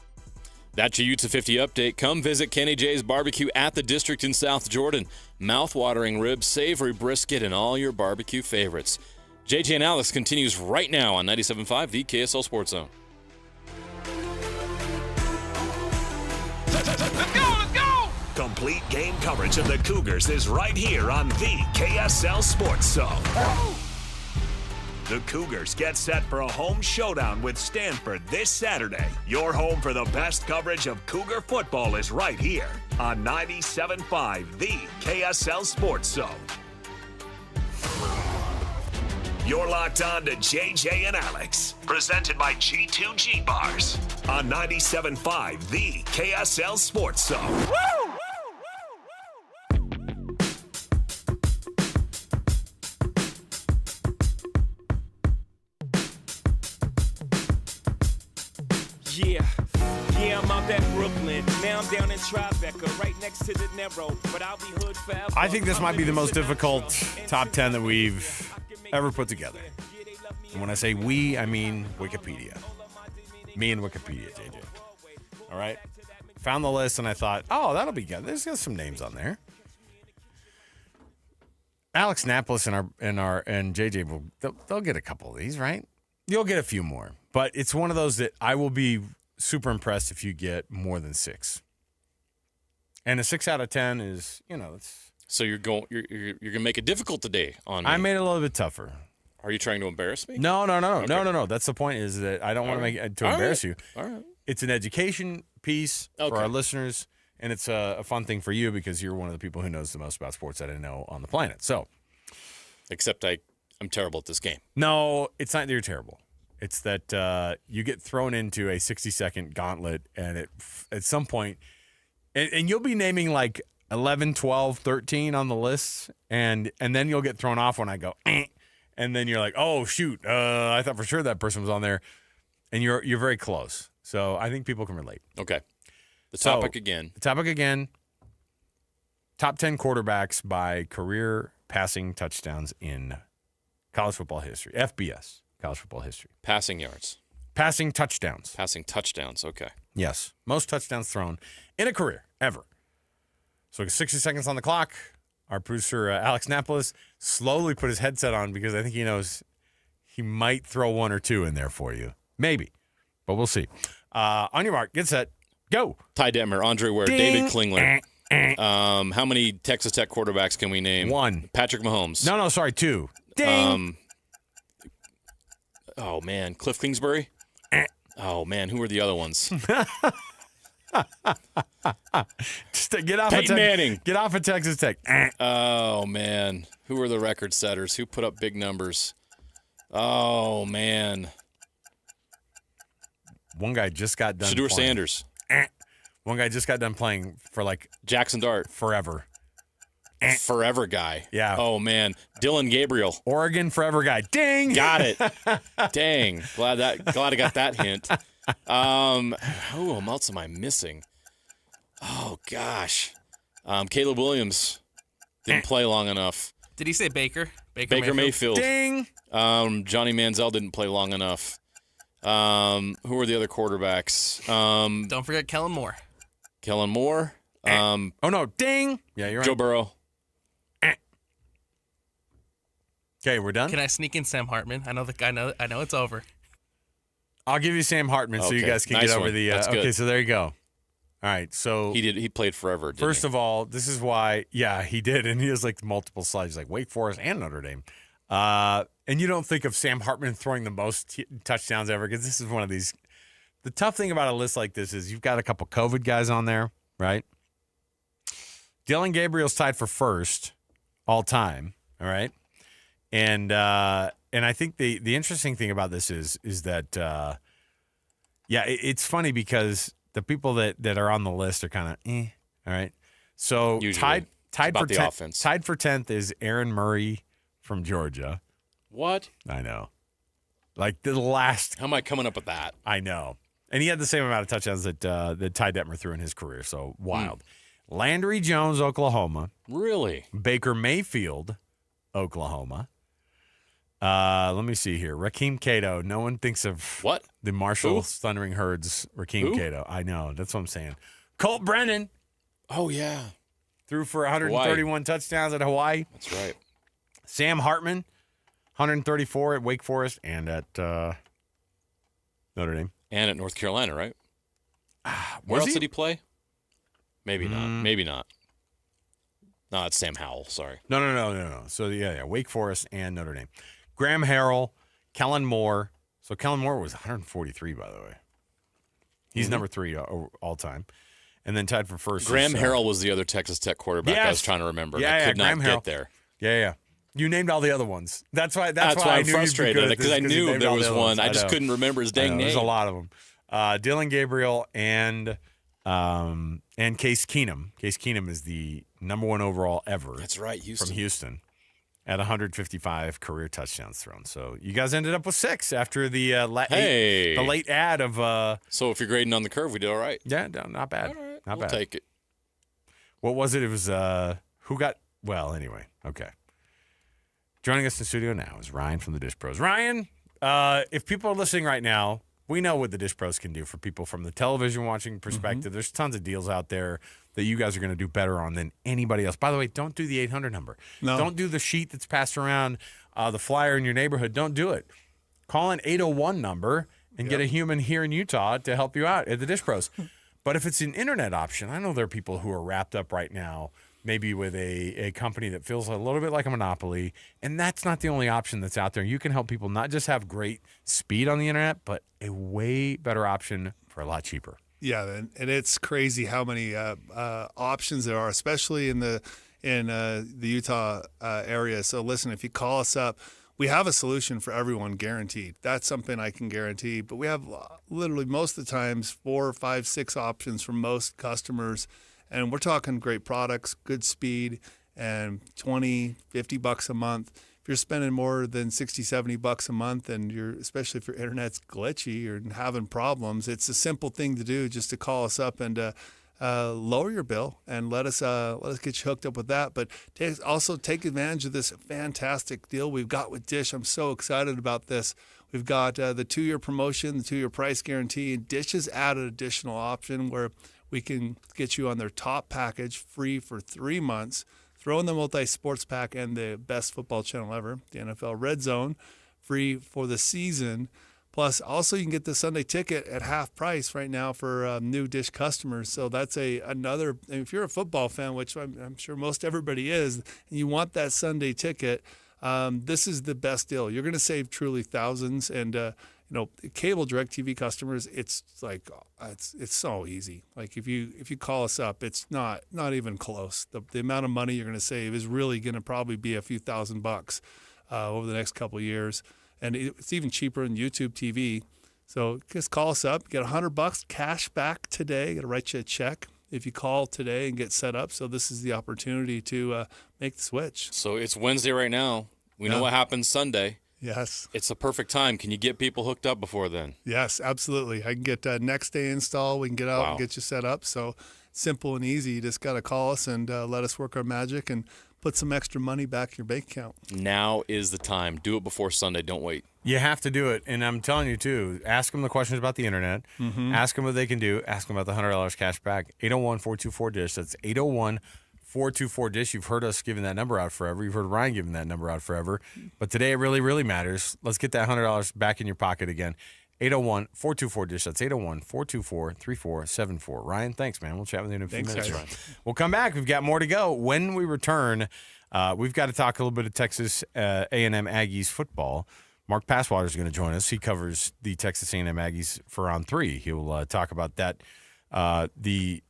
That's your Utes at 50 update. Come visit Kenny J's Barbecue at the District in South Jordan. Mouth-watering ribs, savory brisket, and all your barbecue favorites. JJ and Alex continues right now on 97.5, the KSL Sports Zone. Let's go! Complete game coverage of the Cougars is right here on the KSL Sports Zone. The Cougars get set for a home showdown with Stanford this Saturday. Your home for the best coverage of Cougar football is right here on 97.5, the KSL Sports Zone. You're locked on to JJ and Alex, presented by G2G Bars on 97.5, the KSL Sports Zone. Woo! Yeah, I'm out at Brooklyn. Now I'm down in Tribeca, right next to the Narrow, but I'll be hood forever. I think this might be the most difficult top 10 that we've ever put together. And when I say we, I mean Wikipedia. Me and Wikipedia, JJ. All right? Found the list and I thought, oh, that'll be good. There's got some names on there. Alex Napolis and JJ, they'll get a couple of these, right? You'll get a few more. But it's one of those that I will be super impressed if you get more than 6. And a 6 out of 10 is, it's. So you're gonna make it difficult today on me. I made it a little bit tougher. Are you trying to embarrass me? No. Okay. No. That's the point. Is that I don't want to make it to embarrass you. All right. It's an education piece for Okay. our listeners, and it's a fun thing for you because you're one of the people who knows the most about sports that I know on the planet. So, except I'm terrible at this game. No, it's not that you're terrible. It's that you get thrown into a 60-second gauntlet, and at some point, and you'll be naming like 11, 12, 13 on the list, and then you'll get thrown off when I go, and then you're like, oh, shoot, I thought for sure that person was on there, and you're very close. So I think people can relate. Okay. The topic again. Top 10 quarterbacks by career passing touchdowns in college football history. FBS, college football history. Passing yards. Passing touchdowns. Passing touchdowns, okay. Yes. Most touchdowns thrown in a career, ever. So 60 seconds on the clock. Our producer, Alex Napolis, slowly put his headset on because I think he knows he might throw one or two in there for you. Maybe. But we'll see. On your mark, get set, go. Ty Detmer, Andre Ware, Ding. David Klingler. How many Texas Tech quarterbacks can we name? One. Patrick Mahomes. No, sorry, two. Ding. Oh, man. Cliff Kingsbury? Oh, man. Who are the other ones? Just get off Peyton Manning. Get off of Texas Tech. Oh, man. Who are the record setters? Who put up big numbers? Oh, man. One guy just got done Shedeur playing. Sanders. One guy just got done playing for like Jackson Dart. Forever. Forever guy. Yeah. Oh, man. Dylan Gabriel. Oregon forever guy. Ding. Got it. Dang. Glad I got that hint. Who else am I missing? Oh, gosh. Caleb Williams didn't play long enough. Did he say Baker? Baker Mayfield. Ding. Johnny Manziel didn't play long enough. Who are the other quarterbacks? Don't forget Kellen Moore. Kellen Moore. Oh, no. Ding. Yeah, you're right. Joe Burrow. Okay, we're done. Can I sneak in Sam Hartman? I know it's over. I'll give you Sam Hartman so you guys can get over one. the. That's good. Okay, so there you go. All right, so he played forever. First of all, this is why. Yeah, he did, and he has like multiple slides, like Wake Forest and Notre Dame. And you don't think of Sam Hartman throwing the most touchdowns ever because this is one of these. The tough thing about a list like this is you've got a couple COVID guys on there, right? Dylan Gabriel's tied for first all time. All right. And I think the interesting thing about this is that it's funny because the people that are on the list are kind of all right. So Usually. tied for the offense. Tied for 10th is Aaron Murray from Georgia. What? I know. Like the last. How am I coming up with that? I know. And he had the same amount of touchdowns that Ty Detmer threw in his career. So wild. Landry Jones, Oklahoma. Really? Baker Mayfield, Oklahoma. Let me see here. Rakeem Cato. No one thinks of what? The Marshall's Thundering Herds. Rakeem Cato. I know. That's what I'm saying. Colt Brennan. Oh, yeah. Threw for 131 Hawaii. touchdowns at Hawaii. That's right. Sam Hartman, 134 at Wake Forest and at Notre Dame. And at North Carolina, right? Where else did he play? Maybe not. Maybe not. No, it's Sam Howell. Sorry. No. So, yeah. Wake Forest and Notre Dame. Graham Harrell, Kellen Moore. So, Kellen Moore was 143, by the way. He's number 3 all time. And then tied for first. Graham Harrell was the other Texas Tech quarterback I was trying to remember. I could not get there. Yeah. You named all the other ones. That's why I'm knew frustrated because I knew there was one. I just couldn't remember his dang name. There's a lot of them. Dylan Gabriel and Case Keenum. Case Keenum is the number 1 overall ever. That's right, Houston. From Houston at 155 career touchdowns thrown. So you guys ended up with 6 after the late ad of. So if you're grading on the curve, we did all right. Yeah, not bad. All right, not we'll bad. Take it. What was it? It was who got. Well, anyway, okay. Joining us in the studio now is Ryan from the Dish Pros. Ryan, if people are listening right now, we know what the Dish Pros can do for people from the television watching perspective. There's tons of deals out there that you guys are going to do better on than anybody else. By the way, don't do the 800 number. No. Don't do the sheet that's passed around, the flyer in your neighborhood. Don't do it. Call an 801 number and get a human here in Utah to help you out at the Dish Pros. But if it's an internet option, I know there are people who are wrapped up right now maybe with a company that feels a little bit like a monopoly. And that's not the only option that's out there. You can help people not just have great speed on the internet, but a way better option for a lot cheaper. Yeah, and it's crazy how many options there are, especially in the Utah area. So listen, if you call us up, we have a solution for everyone, guaranteed. That's something I can guarantee. But we have literally most of the times 4, 5, 6 options for most customers. And we're talking great products, good speed, and $20, $50 a month. If you're spending more than $60, $70 a month, and especially if your internet's glitchy or having problems, it's a simple thing to do, just to call us up and lower your bill and let us get you hooked up with that. But also take advantage of this fantastic deal we've got with Dish. I'm so excited about this. We've got the 2-year promotion, the 2-year price guarantee, and Dish has added an additional option where we can get you on their top package free for 3 months. Throw in the multi-sports pack and the best football channel ever, the NFL Red Zone, free for the season. Plus, also you can get the Sunday ticket at half price right now for new Dish customers. So that's another. If you're a football fan, which I'm sure most everybody is, and you want that Sunday ticket, this is the best deal. You're going to save truly thousands. And cable DirecTV customers, it's like it's so easy. Like if you call us up, it's not even close. The amount of money you're going to save is really going to probably be a few $1,000 over the next couple of years. And it's even cheaper than YouTube TV. So just call us up, get $100 cash back today. Got to write you a check if you call today and get set up. So this is the opportunity to make the switch. So it's Wednesday right now. We know what happens Sunday. Yes. It's the perfect time. Can you get people hooked up before then? Yes, absolutely. I can get next day install. We can get out and get you set up. So simple and easy. You just got to call us and let us work our magic and put some extra money back in your bank account. Now is the time. Do it before Sunday. Don't wait. You have to do it. And I'm telling you, too, ask them the questions about the internet. Mm-hmm. Ask them what they can do. Ask them about the $100 cash back. 801-424-DISH. That's 801-424-DISH. You've heard us giving that number out forever. You've heard Ryan giving that number out forever. But today it really, really matters. Let's get that $100 back in your pocket again. 801-424-DISH. That's 801-424-3474. Ryan, thanks, man. We'll chat with you in a few minutes. Ryan. We'll come back. We've got more to go. When we return, we've got to talk a little bit of Texas A&M Aggies football. Mark Passwater is going to join us. He covers the Texas A&M Aggies for On 3. He'll talk about that. The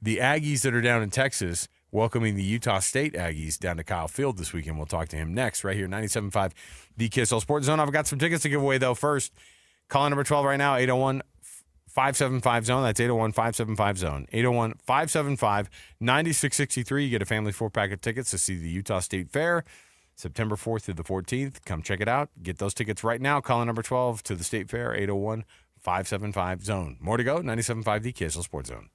Aggies that are down in Texas welcoming the Utah State Aggies down to Kyle Field this weekend. We'll talk to him next right here, 97.5, the KSL Sports Zone. I've got some tickets to give away, though. First, calling number 12 right now, 801-575-ZONE. That's 801-575-ZONE. 801-575-9663. You get a family 4-pack of tickets to see the Utah State Fair, September 4th through the 14th. Come check it out. Get those tickets right now. Calling number 12 to the State Fair, 801-575-ZONE. More to go, 97.5, the KSL Sports Zone.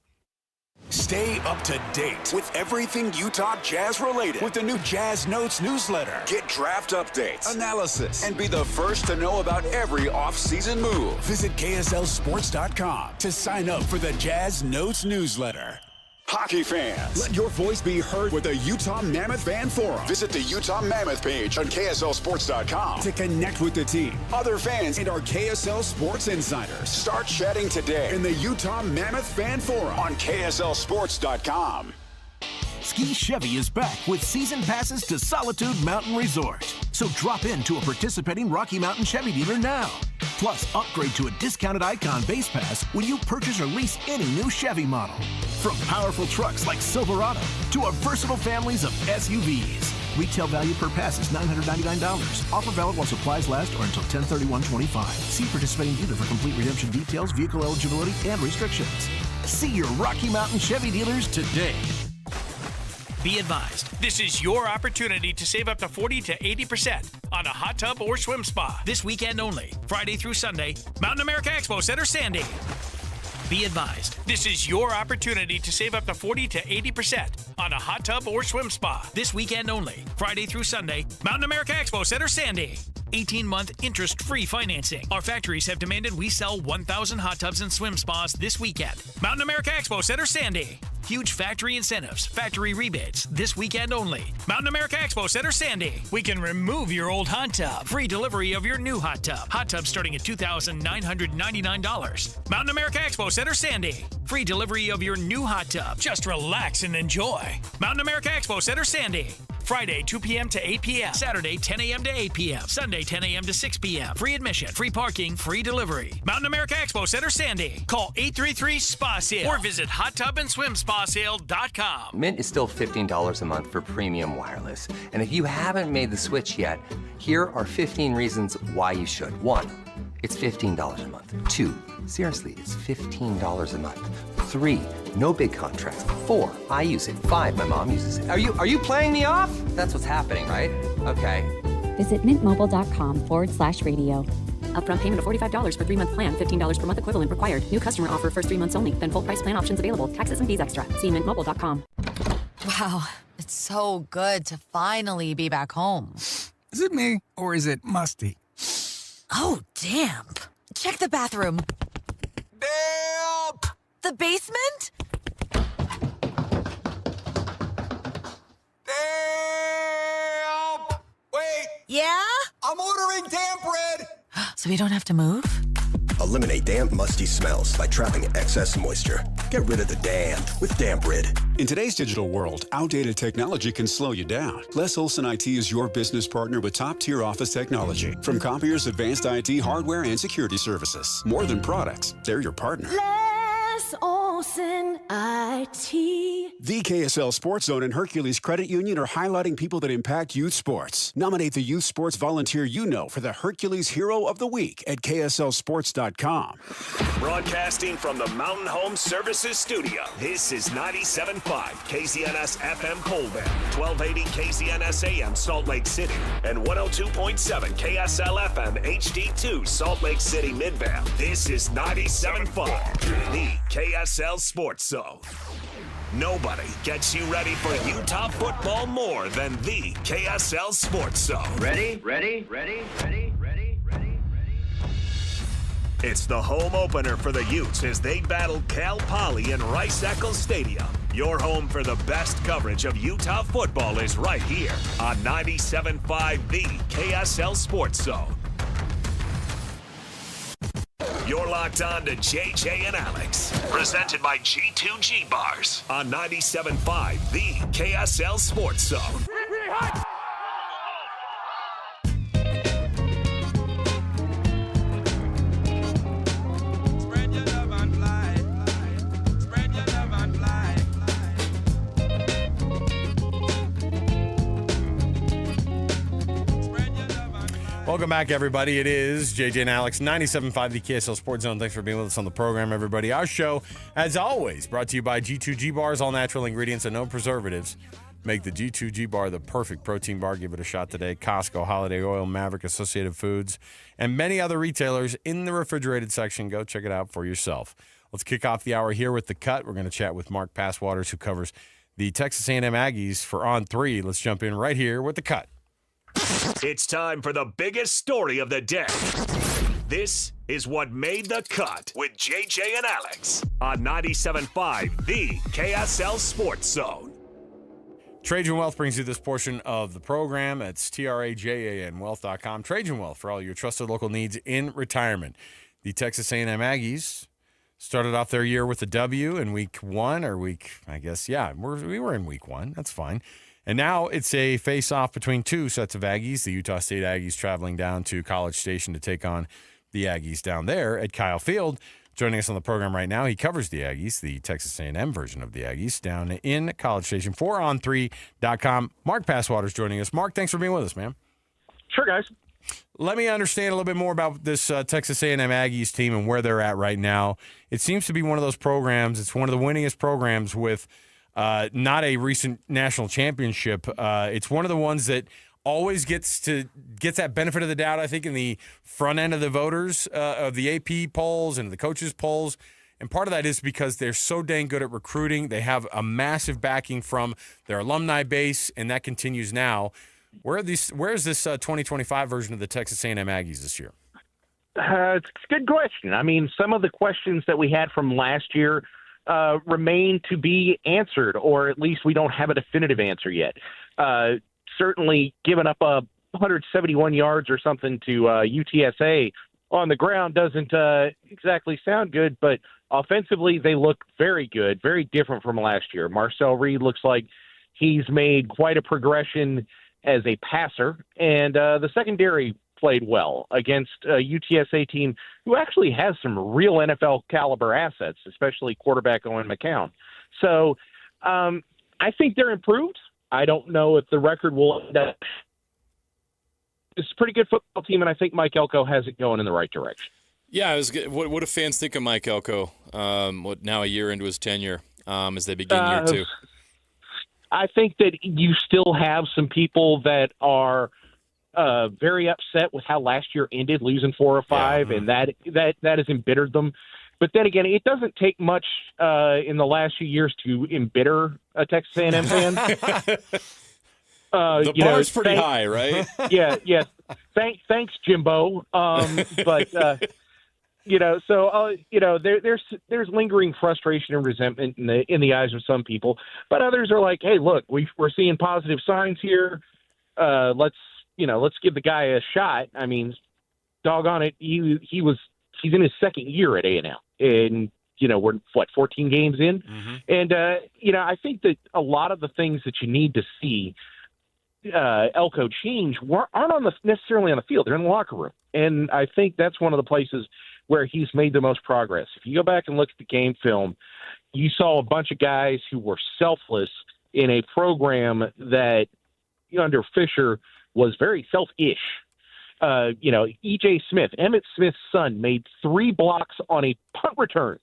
Stay up to date with everything Utah Jazz related with the new Jazz Notes newsletter. Get draft updates, analysis, and be the first to know about every off-season move. Visit KSLSports.com to sign up for the Jazz Notes newsletter. Hockey fans, let your voice be heard with the Utah Mammoth Fan Forum. Visit the Utah Mammoth page on KSLSports.com to connect with the team, other fans, and our KSL Sports insiders. Start chatting today in the Utah Mammoth Fan Forum on KSLSports.com. Ski Chevy is back with season passes to Solitude Mountain Resort. So drop in to a participating Rocky Mountain Chevy dealer now. Plus, upgrade to a discounted Icon base pass when you purchase or lease any new Chevy model. From powerful trucks like Silverado to our versatile families of SUVs. Retail value per pass is $999. Offer valid while supplies last or until 10/31/25. See participating dealer for complete redemption details, vehicle eligibility, and restrictions. See your Rocky Mountain Chevy dealers today. Be advised, this is your opportunity to save up to 40 to 80% on a hot tub or swim spa. This weekend only, Friday through Sunday, Mountain America Expo Center, Sandy. Be advised, this is your opportunity to save up to 40 to 80% on a hot tub or swim spa. This weekend only, Friday through Sunday, Mountain America Expo Center, Sandy. 18-month interest-free financing. Our factories have demanded we sell 1,000 hot tubs and swim spas this weekend. Mountain America Expo Center, Sandy. Huge factory incentives, factory rebates, this weekend only. Mountain America Expo Center, Sandy. We can remove your old hot tub. Free delivery of your new hot tub. Hot tub starting at $2,999. Mountain America Expo Center, Sandy. Free delivery of your new hot tub. Just relax and enjoy. Mountain America Expo Center, Sandy. Friday, 2 p.m. to 8 p.m. Saturday, 10 a.m. to 8 p.m. Sunday, 10 a.m. to 6 p.m. Free admission, free parking, free delivery. Mountain America Expo Center, Sandy. Call 833-SPA-SALE or visit hottubandSwimSpaSale.com. Mint is still $15 a month for premium wireless. And if you haven't made the switch yet, here are 15 reasons why you should. 1, it's $15 a month. 2, seriously, it's $15 a month. 3, no big contracts. 4, I use it. 5, my mom uses it. Are you playing me off? That's what's happening, right? Okay. Visit mintmobile.com/radio. Upfront payment of $45 for 3-month plan. $15 per month equivalent required. New customer offer first 3 months only. Then full price plan options available. Taxes and fees extra. See mintmobile.com. Wow, it's so good to finally be back home. Is it me or is it musty? Oh, damp. Check the bathroom. Damp! The basement? Damp! Wait! Yeah? I'm ordering damp bread! So we don't have to move? Eliminate damp, musty smells by trapping excess moisture. Get rid of the damp with Damp Rid. In today's digital world, outdated technology can slow you down. Les Olson IT is your business partner with top-tier office technology. From copiers, advanced IT, hardware, and security services. More than products, they're your partner. Les Olson IT. The KSL Sports Zone and Hercules Credit Union are highlighting people that impact youth sports. Nominate the youth sports volunteer you know for the Hercules Hero of the Week at KSLSports.com. Broadcasting from the Mountain Home Services Studio, this is 97.5 KZNS FM Colbert, 1280 KZNS AM Salt Lake City, and 102.7 KSL FM HD2 Salt Lake City Midvale. This is 97.5, the KSL Sports Zone. Nobody gets you ready for Utah football more than the KSL Sports Zone. Ready? It's the home opener for the Utes as they battle Cal Poly in Rice-Eccles Stadium. Your home for the best coverage of Utah football is right here on 97.5 the KSL Sports Zone. You're locked on to JJ and Alex, presented by G2G Bars on 97.5 the KSL Sports Zone. Welcome back, everybody. It is JJ and Alex, 97.5 the KSL Sports Zone. Thanks for being with us on the program, everybody. Our show, as always, brought to you by G2G Bars, all natural ingredients and no preservatives. Make the G2G Bar the perfect protein bar. Give it a shot today. Costco, Holiday Oil, Maverick, Associated Foods, and many other retailers in the refrigerated section. Go check it out for yourself. Let's kick off the hour here with The Cut. We're going to chat with Mark Passwaters, who covers the Texas A&M Aggies for On 3. Let's jump in right here with The Cut. It's time for the biggest story of the day. This is what made the cut with JJ and Alex on 97.5 the KSL Sports Zone. Trajan Wealth brings you this portion of the program. It's TRAJANwealth.com. Trajan Wealth for all your trusted local needs in retirement. The Texas A&M Aggies started off their year with a W in we were in week 1. That's fine. And now it's a face-off between two sets of Aggies, the Utah State Aggies traveling down to College Station to take on the Aggies down there at Kyle Field. Joining us on the program right now, he covers the Aggies, the Texas A&M version of the Aggies, down in College Station for On3.com. Mark Passwaters joining us. Mark, thanks for being with us, man. Sure, guys. Let me understand a little bit more about this Texas A&M Aggies team and where they're at right now. It seems to be one of those programs. It's one of the winningest programs with not a recent national championship. It's one of the ones that always gets that benefit of the doubt, I think, in the front end of the voters, of the AP polls and the coaches' polls. And part of that is because they're so dang good at recruiting. They have a massive backing from their alumni base, and that continues now. Where's this 2025 version of the Texas A&M Aggies this year? It's a good question. I mean, some of the questions that we had from last year remain to be answered, or at least we don't have a definitive answer yet. Certainly, giving up 171 yards or something to UTSA on the ground doesn't exactly sound good, but offensively they look very good, very different from last year. Marcel Reed looks like he's made quite a progression as a passer, and the secondary played well against a UTSA team who actually has some real NFL caliber assets, especially quarterback Owen McCown. So I think they're improved. I don't know if the record will end up. It's a pretty good football team, and I think Mike Elko has it going in the right direction. Yeah, what do fans think of Mike Elko? Now a year into his tenure, as they begin year two? I think that you still have some people that are very upset with how last year ended, losing 4 or 5, and that has embittered them. But then again, it doesn't take much in the last few years to embitter a Texas A&M fan. The bar's pretty high, right? Yeah. Thanks, Jimbo. But there's lingering frustration and resentment in the eyes of some people. But others are like, hey, look, we're seeing positive signs here. Let's give the guy a shot. I mean, doggone it, he's in his second year at A&M, and we're 14 games in, and I think that a lot of the things that you need to see Elko change aren't necessarily on the field; they're in the locker room, and I think that's one of the places where he's made the most progress. If you go back and look at the game film, you saw a bunch of guys who were selfless in a program that under Fisher was very selfish. E.J. Smith, Emmitt Smith's son, made 3 blocks on a punt return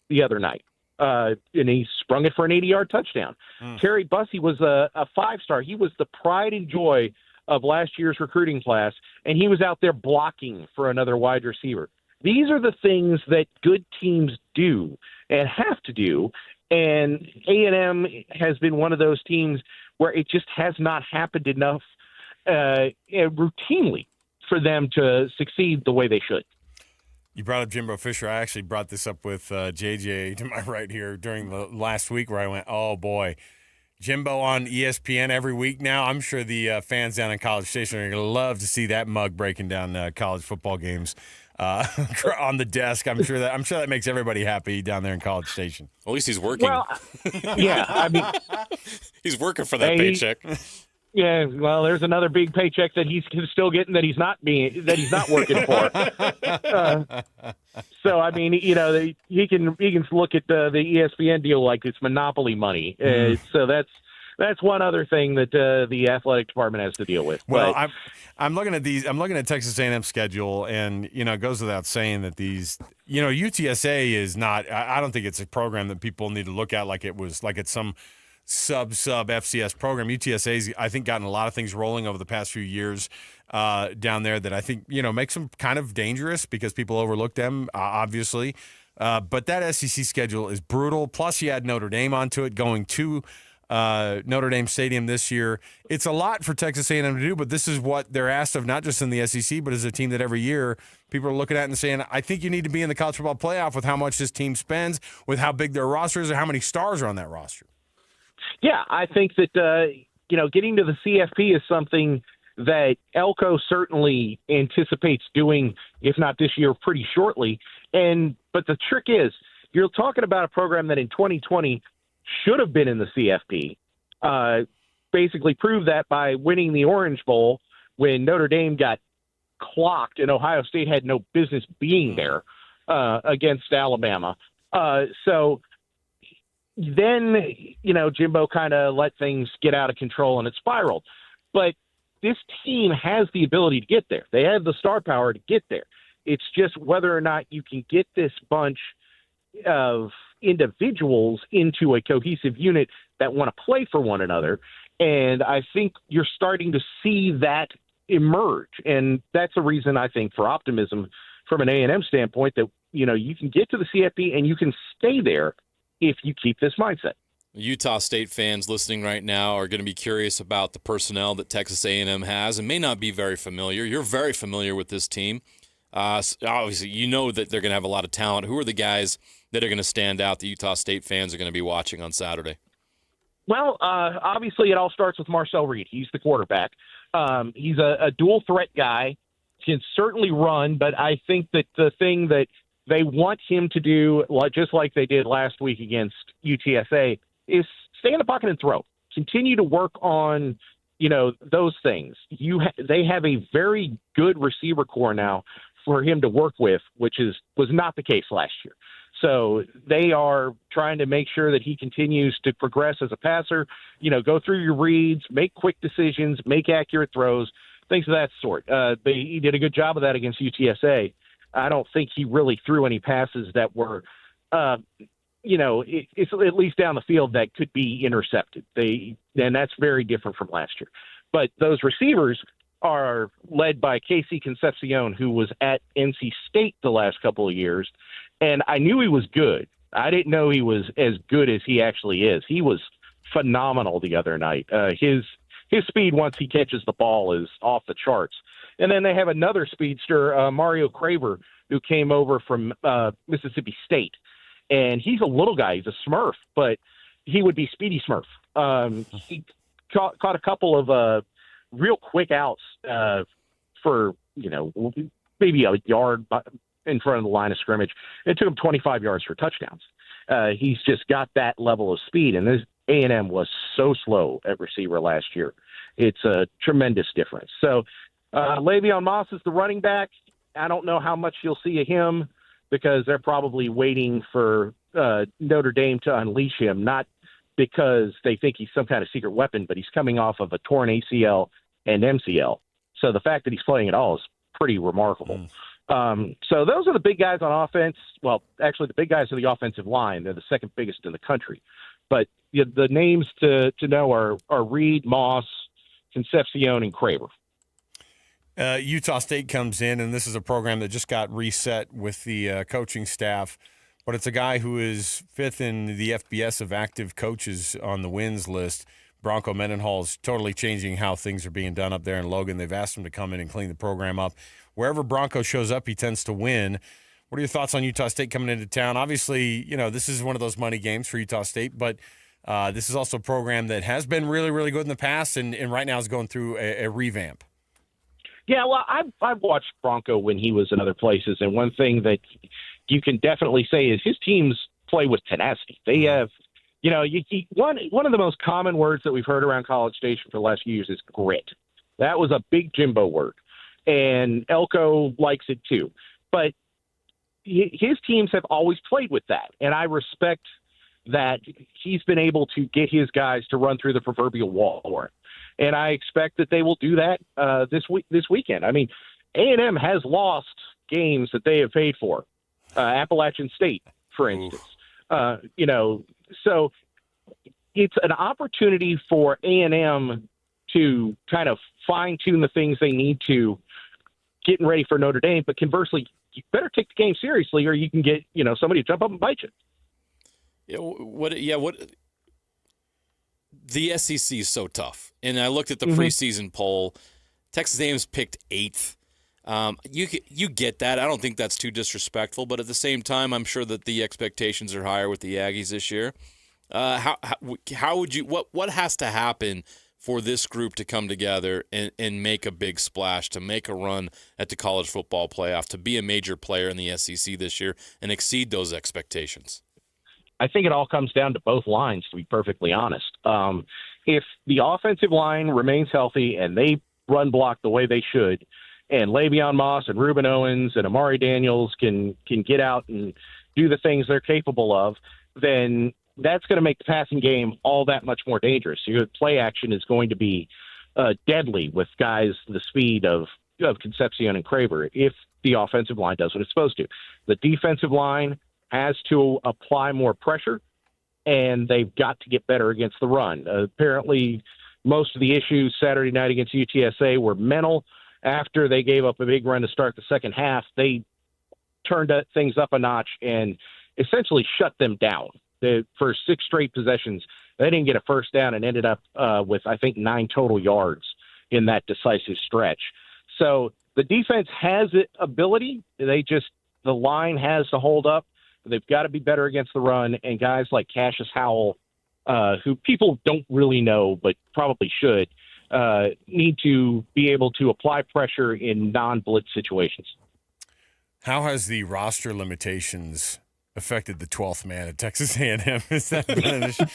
the other night, and he sprung it for an 80-yard touchdown. Terry Bussey was a 5-star. He was the pride and joy of last year's recruiting class, and he was out there blocking for another wide receiver. These are the things that good teams do and have to do, and A&M has been one of those teams where it just has not happened enough routinely for them to succeed the way they should. You brought up Jimbo Fisher. I actually brought this up with JJ to my right here during the last week where I went, oh, boy, Jimbo on ESPN every week now. I'm sure the fans down in College Station are going to love to see that mug breaking down college football games on the desk. I'm sure that makes everybody happy down there in College Station. At least he's working. Well, yeah, I mean, he's working for that paycheck. Yeah, well, there's another big paycheck that he's still getting that he's not working for. So I mean, he can look at the ESPN deal like it's monopoly money. So that's one other thing that the athletic department has to deal with. Well, I'm looking at these. I'm looking at Texas A&M's schedule, and it goes without saying that these. UTSA is not. I don't think it's a program that people need to look at like it's some sub FCS program. UTSA's, I think, gotten a lot of things rolling over the past few years down there that I think makes them kind of dangerous because people overlook them, obviously. But that SEC schedule is brutal. Plus, you add Notre Dame onto it, going to Notre Dame Stadium this year. It's a lot for Texas A&M to do, but this is what they're asked of, not just in the SEC, but as a team that every year people are looking at and saying, I think you need to be in the college football playoff with how much this team spends, with how big their roster is, or how many stars are on that roster. Yeah, I think that, getting to the CFP is something that Elko certainly anticipates doing, if not this year, pretty shortly. But the trick is, you're talking about a program that in 2020 should have been in the CFP, basically proved that by winning the Orange Bowl when Notre Dame got clocked and Ohio State had no business being there against Alabama. So then, Jimbo kind of let things get out of control and it spiraled. But this team has the ability to get there. They have the star power to get there. It's just whether or not you can get this bunch of individuals into a cohesive unit that want to play for one another. And I think you're starting to see that emerge. And that's a reason, I think, for optimism from an A&M standpoint that, you can get to the CFP and you can stay there if you keep this mindset. Utah State fans listening right now are going to be curious about the personnel that Texas A&M has and may not be very familiar. You're very familiar with this team. Obviously, you know that they're going to have a lot of talent. Who are the guys that are going to stand out that Utah State fans are going to be watching on Saturday? Well, obviously it all starts with Marcel Reed. He's the quarterback. He's a dual-threat guy. Can certainly run, but I think that the thing that they want him to do, just like they did last week against UTSA, is stay in the pocket and throw. Continue to work on, those things. They have a very good receiver core now for him to work with, which was not the case last year. So they are trying to make sure that he continues to progress as a passer, go through your reads, make quick decisions, make accurate throws, things of that sort. He did a good job of that against UTSA. I don't think he really threw any passes that were, it's at least down the field that could be intercepted. And that's very different from last year. But those receivers are led by Casey Concepcion, who was at NC State the last couple of years. And I knew he was good. I didn't know he was as good as he actually is. He was phenomenal the other night. His speed once he catches the ball is off the charts. And then they have another speedster, Mario Craver, who came over from Mississippi State. And he's a little guy. He's a Smurf, but he would be Speedy Smurf. He caught a couple of real quick outs for, maybe a yard in front of the line of scrimmage. It took him 25 yards for touchdowns. He's just got that level of speed. And this A&M was so slow at receiver last year. It's a tremendous difference. So Le'Veon Moss is the running back. I don't know how much you'll see of him because they're probably waiting for Notre Dame to unleash him, not because they think he's some kind of secret weapon, but he's coming off of a torn ACL and MCL. So the fact that he's playing at all is pretty remarkable. So those are the big guys on offense. Well, actually, the big guys are the offensive line. They're the second biggest in the country. But the names to know are Reed, Moss, Concepcion, and Craver. Utah State comes in, and this is a program that just got reset with the coaching staff, but it's a guy who is fifth in the FBS of active coaches on the wins list. Bronco Mendenhall's totally changing how things are being done up there in Logan. They've asked him to come in and clean the program up. Wherever Bronco shows up, he tends to win. What are your thoughts on Utah State coming into town? Obviously, this is one of those money games for Utah State, but this is also a program that has been really, really good in the past and right now is going through a revamp. Yeah, well, I've watched Bronco when he was in other places, and one thing that you can definitely say is his teams play with tenacity. They have, one of the most common words that we've heard around College Station for the last few years is grit. That was a big Jimbo word, and Elko likes it too. But his teams have always played with that, and I respect that he's been able to get his guys to run through the proverbial wall for him. And I expect that they will do that this weekend. I mean, A&M has lost games that they have paid for. Appalachian State, for instance. So it's an opportunity for A&M to kind of fine-tune the things they need to getting ready for Notre Dame. But conversely, you better take the game seriously or you can get, somebody to jump up and bite you. The SEC is so tough. And I looked at the preseason poll. Texas A&M's picked 8th. You get that. I don't think that's too disrespectful, but at the same time, I'm sure that the expectations are higher with the Aggies this year. How would you? What has to happen for this group to come together and make a big splash, to make a run at the college football playoff, to be a major player in the SEC this year and exceed those expectations? I think it all comes down to both lines, to be perfectly honest. If the offensive line remains healthy and they run block the way they should, and Le'Veon Moss and Reuben Owens and Amari Daniels can get out and do the things they're capable of, then that's going to make the passing game all that much more dangerous. Your play action is going to be deadly with guys the speed of Concepcion and Craver if the offensive line does what it's supposed to. The defensive line has to apply more pressure, and they've got to get better against the run. Apparently, most of the issues Saturday night against UTSA were mental. After they gave up a big run to start the second half, they turned things up a notch and essentially shut them down. For 6 straight possessions, They didn't get a first down and ended up with, I think, 9 total yards in that decisive stretch. So the defense has the ability. The line has to hold up. They've got to be better against the run, and guys like Cassius Howell, who people don't really know but probably should, need to be able to apply pressure in non-blitz situations. How has the roster limitations affected the 12th man at Texas A&M? Is that been an issue?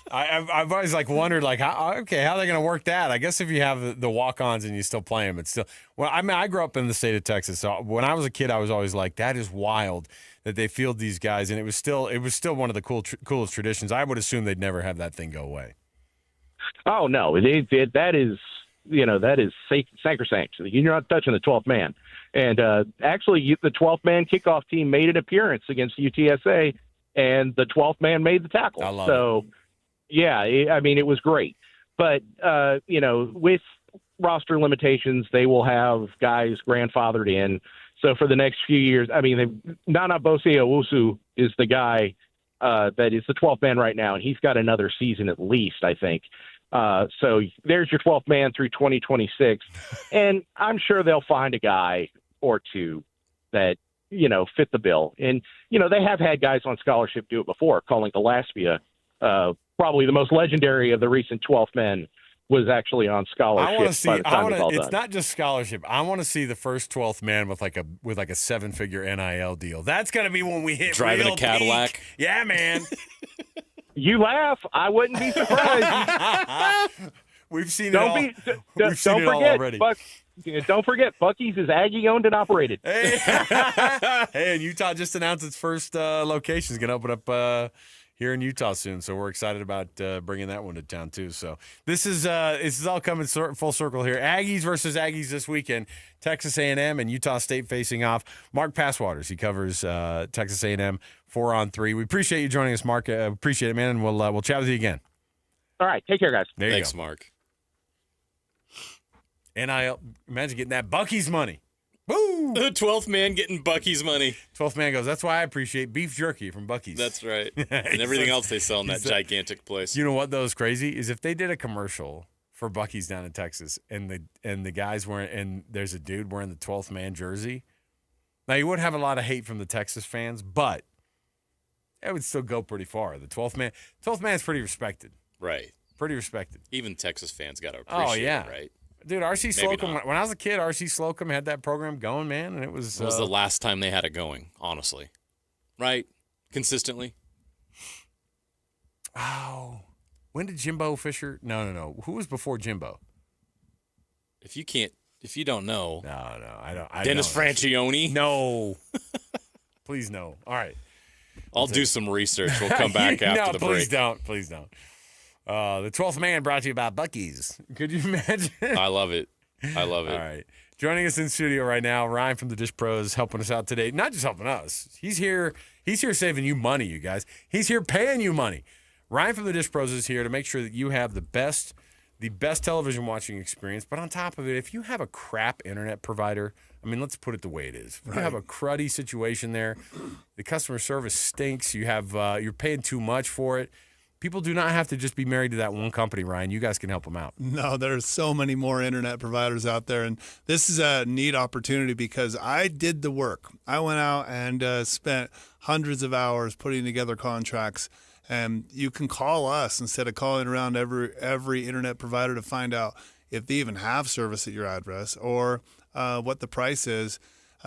I've always wondered how are they going to work that? I guess if you have the walk-ons and you still play them, it's still. Well, I mean, I grew up in the state of Texas, so when I was a kid, I was always like, that is wild that they field these guys, and it was still one of the coolest traditions. I would assume they'd never have that thing go away. Oh no, that is sacrosanct. You're not touching the 12th man. And actually, the 12th man kickoff team made an appearance against UTSA, and the 12th man made the tackle. I love it. Yeah, I mean, it was great. But with roster limitations, they will have guys grandfathered in. So for the next few years, I mean, Nana Bose-Owusu is the guy that is the 12th man right now, and he's got another season at least, I think. So there's your 12th man through 2026. And I'm sure they'll find a guy or two that, fit the bill. And, they have had guys on scholarship do it before. Calling Gillespie, probably the most legendary of the recent 12th men, was actually on scholarship. I want to see. It's done. not just scholarship. I want to see the first 12th man with like a 7-figure NIL deal. That's gonna be when we hit driving real a Cadillac. Peak. Yeah, man. You laugh. I wouldn't be surprised. We've seen it all. We've seen it all already. Don't forget, Buc-ee's is Aggie owned and operated. Hey, and Utah just announced its first location is going to open up here in Utah soon. So we're excited about bringing that one to town too. So this is all coming full circle here. Aggies versus Aggies this weekend. Texas A&M and Utah State facing off. Mark Passwaters, he covers Texas A&M 4-on-3. We appreciate you joining us, Mark. Appreciate it, man. And we'll chat with you again. All right, take care, guys. Thanks, Mark. NIL, imagine getting that Buc-ee's money. Woo! The 12th man getting Buc-ee's money. 12th man goes, that's why I appreciate beef jerky from Buc-ee's. That's right. And everything else they sell in that gigantic place. You know what, though, is crazy? Is if they did a commercial for Buc-ee's down in Texas and the guys wearing, and there's a dude wearing the 12th man jersey. Now, you would have a lot of hate from the Texas fans, but it would still go pretty far. The 12th man's pretty respected. Right. Pretty respected. Even Texas fans got to appreciate it, right? Dude, R.C. Slocum, when I was a kid, R.C. Slocum had that program going, man, and it was... It was the last time they had it going, honestly. Right? Consistently? Oh. When did Jimbo Fisher... No. Who was before Jimbo? If you don't know... No, I don't. Dennis Franchione? No. Please no. All right. I'll do some research. We'll come back after the break. Please don't. The 12th man brought to you by Buc-ee's. Could you imagine? I love it. All right. Joining us in studio right now, Ryan from the Dish Pros helping us out today. Not just helping us. He's here saving you money, you guys. He's here paying you money. Ryan from the Dish Pros is here to make sure that you have the best television watching experience. But on top of it, if you have a crap internet provider, I mean, let's put it the way it is. If you have a cruddy situation there, the customer service stinks, you're paying too much for it. People do not have to just be married to that one company, Ryan. You guys can help them out. No, there's so many more internet providers out there. And this is a neat opportunity because I did the work. I went out and spent hundreds of hours putting together contracts. And you can call us instead of calling around every internet provider to find out if they even have service at your address or what the price is.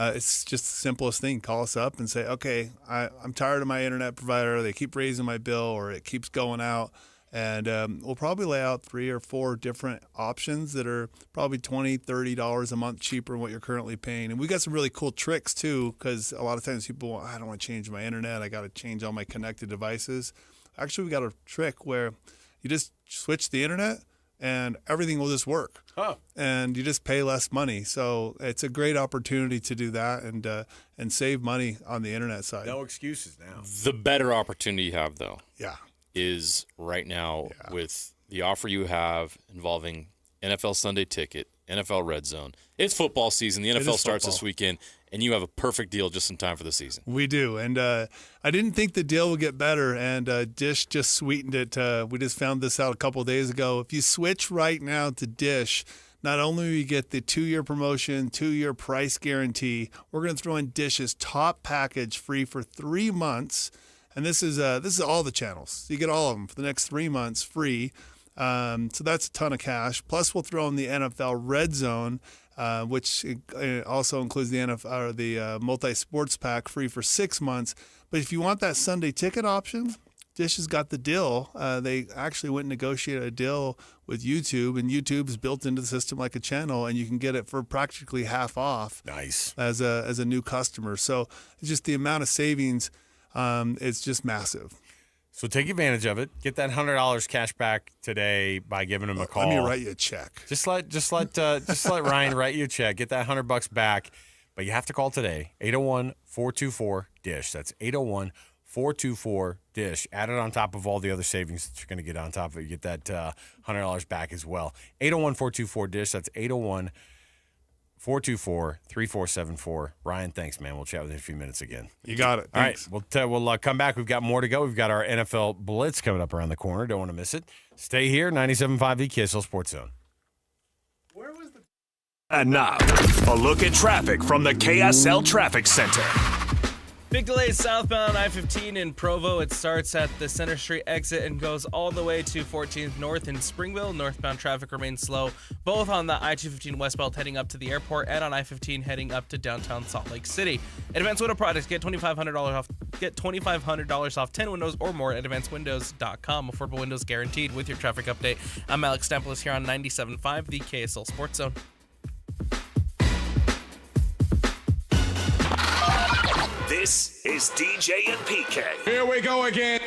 It's just the simplest thing. Call us up and say, okay, I'm tired of my internet provider. They keep raising my bill or it keeps going out. And we'll probably lay out 3 or 4 different options that are probably $20, $30 a month cheaper than what you're currently paying. And we got some really cool tricks, too, because a lot of times people, I don't want to change my internet. I got to change all my connected devices. Actually, we got a trick where you just switch the internet and everything will just work. Oh. And you just pay less money. So it's a great opportunity to do that and save money on the internet side. No excuses now. The better opportunity you have, though, yeah, is right now with the offer you have involving NFL Sunday Ticket NFL Red Zone. It's football season. The NFL starts this weekend, and you have a perfect deal just in time for the season. We do. And I didn't think the deal would get better, and Dish just sweetened it. We just found this out a couple of days ago. If you switch right now to Dish, not only will you get the 2-year promotion, 2-year price guarantee, we're going to throw in Dish's top package free for 3 months. And this is all the channels. You get all of them for the next 3 months free. So that's a ton of cash. Plus, we'll throw in the NFL Red Zone, which also includes the NFL or the multi-sports pack free for 6 months. But if you want that Sunday ticket option, Dish has got the deal. They actually went and negotiated a deal with YouTube, and YouTube's built into the system like a channel, and you can get it for practically half off. Nice. As a new customer. So it's just the amount of savings. It's just massive. So take advantage of it. Get that $100 cash back today by giving him a call. Let me write you a check. Just let Ryan write you a check. Get that $100 back, but you have to call today. 801-424-DISH. That's 801-424-DISH. Add it on top of all the other savings that you're going to get on top of it. You get that $100 back as well. 801-424-DISH. That's 801-424-3474. Ryan, thanks, man. We'll chat with you in a few minutes again. You got it. Thanks. All right, we'll come back. We've got more to go. We've got our NFL Blitz coming up around the corner. Don't want to miss it. Stay here, 97.5 the KSL Sports Zone. And now, a look at traffic from the KSL Traffic Center. Big delays southbound I-15 in Provo. It starts at the Center Street exit and goes all the way to 14th North in Springville. Northbound traffic remains slow, both on the I-215 westbound heading up to the airport and on I-15 heading up to downtown Salt Lake City. Advanced Window Products, get $2,500 off. Get $2,500 off 10 windows or more at advancedwindows.com. Affordable windows guaranteed. With your traffic update, I'm Alex Stempoulos here on 97.5, the KSL Sports Zone. This is DJ and PK. Here we go again.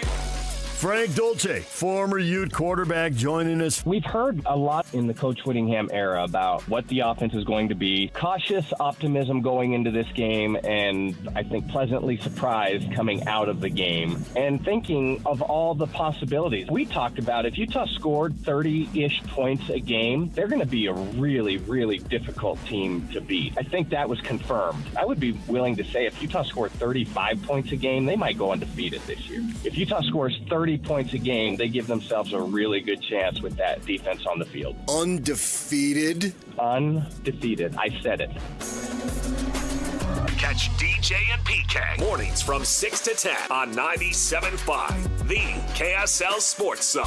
Frank Dolce, former Ute quarterback, joining us. We've heard a lot in the Coach Whittingham era about what the offense is going to be. Cautious optimism going into this game, and I think pleasantly surprised coming out of the game. And thinking of all the possibilities. We talked about if Utah scored 30-ish points a game, they're going to be a really, really difficult team to beat. I think that was confirmed. I would be willing to say if Utah scored 35 points a game, they might go undefeated this year. If Utah scores 30 points a game, they give themselves a really good chance with that defense on the field. Undefeated? Undefeated. I said it. Catch DJ and PK mornings from 6 to 10 on 97.5, the KSL Sports Zone.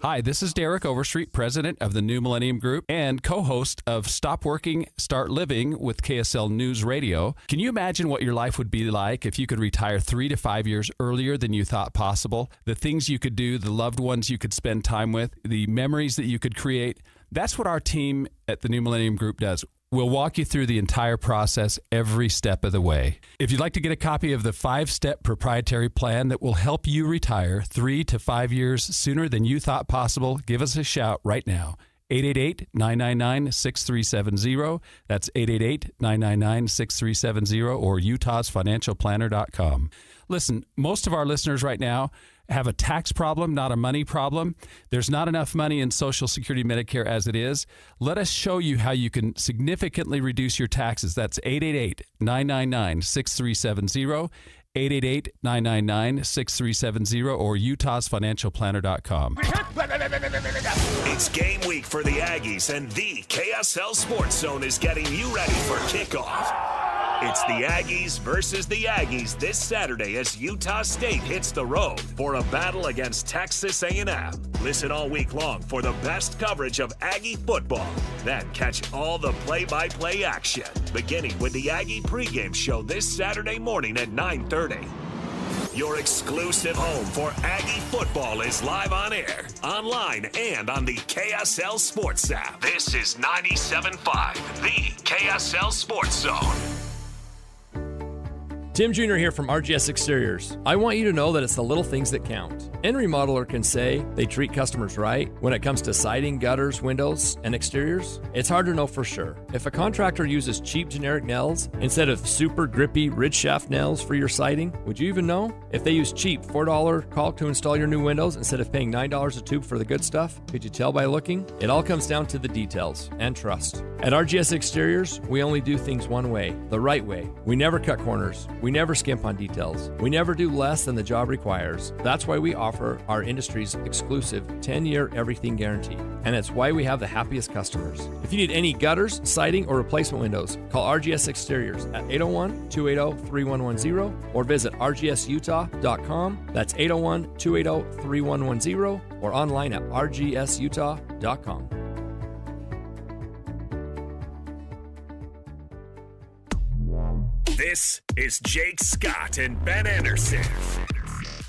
Hi, this is Derek Overstreet, president of the New Millennium Group and co-host of Stop Working, Start Living with KSL News Radio. Can you imagine what your life would be like if you could retire 3 to 5 years earlier than you thought possible? The things you could do, the loved ones you could spend time with, the memories that you could create. That's what our team at the New Millennium Group does. We'll walk you through the entire process every step of the way. If you'd like to get a copy of the 5-step proprietary plan that will help you retire 3 to 5 years sooner than you thought possible, give us a shout right now. 888-999-6370. That's 888-999-6370 or utahsfinancialplanner.com. Listen, most of our listeners right now have a tax problem, not a money problem. There's not enough money in Social Security Medicare as it is. Let us show you how you can significantly reduce your taxes. That's 888-999-6370, 888-999-6370, or utahsfinancialplanner.com. It's game week for the Aggies, and the KSL Sports Zone is getting you ready for kickoff. It's the Aggies versus the Aggies this Saturday as Utah State hits the road for a battle against Texas A&M. Listen all week long for the best coverage of Aggie football. Then catch all the play-by-play action, beginning with the Aggie pregame show this Saturday morning at 9:30. Your exclusive home for Aggie football is live on air, online, and on the KSL Sports app. This is 97.5, the KSL Sports Zone. Tim Jr. here from RGS Exteriors. I want you to know that it's the little things that count. Any remodeler can say they treat customers right when it comes to siding, gutters, windows, and exteriors. It's hard to know for sure. If a contractor uses cheap generic nails instead of super grippy ridge shaft nails for your siding, would you even know? If they use cheap $4 caulk to install your new windows instead of paying $9 a tube for the good stuff, could you tell by looking? It all comes down to the details and trust. At RGS Exteriors, we only do things one way, the right way. We never cut corners. We never skimp on details. We never do less than the job requires. That's why we offer our industry's exclusive 10-year everything guarantee. And it's why we have the happiest customers. If you need any gutters, siding, or replacement windows, call RGS Exteriors at 801-280-3110 or visit rgsutah.com. That's 801-280-3110 or online at rgsutah.com. This is Jake Scott and Ben Anderson.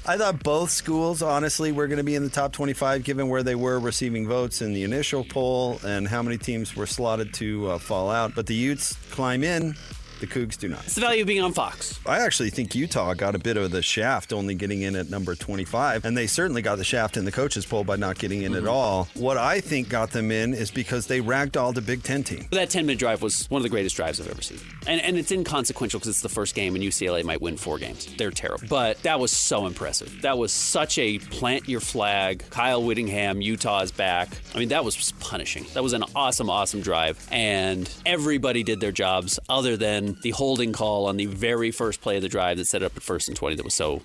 I thought both schools, honestly, were going to be in the top 25 given where they were receiving votes in the initial poll and how many teams were slotted to fall out. But the Utes climb in. The Cougs do not. It's the value of being on Fox. I actually think Utah got a bit of the shaft only getting in at number 25, and they certainly got the shaft in the coaches poll by not getting in at all. What I think got them in is because they ragdolled a Big Ten team. That 10-minute drive was one of the greatest drives I've ever seen. And it's inconsequential because it's the first game and UCLA might win 4 games. They're terrible. But that was so impressive. That was such a plant your flag. Kyle Whittingham, Utah is back. I mean, that was punishing. That was an awesome, awesome drive. And everybody did their jobs other than the holding call on the very first play of the drive that set it up at 1st and 20 that was so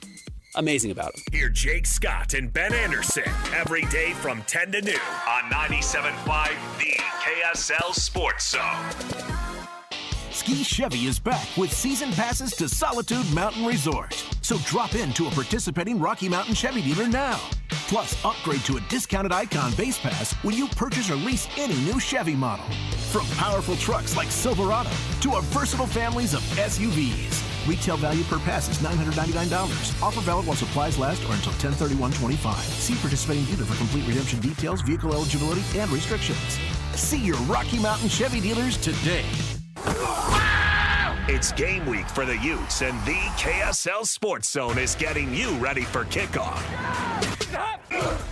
amazing about him. Hear Jake Scott and Ben Anderson every day from 10 to noon on 97.5 The KSL Sports Zone. Ski Chevy is back with season passes to Solitude Mountain Resort. So drop into a participating Rocky Mountain Chevy dealer now. Plus, upgrade to a discounted Icon base pass when you purchase or lease any new Chevy model. From powerful trucks like Silverado to our versatile families of SUVs. Retail value per pass is $999. Offer valid while supplies last or until 10/31/25. See participating dealer for complete redemption details, vehicle eligibility, and restrictions. See your Rocky Mountain Chevy dealers today. It's game week for the Utes, and the KSL Sports Zone is getting you ready for kickoff.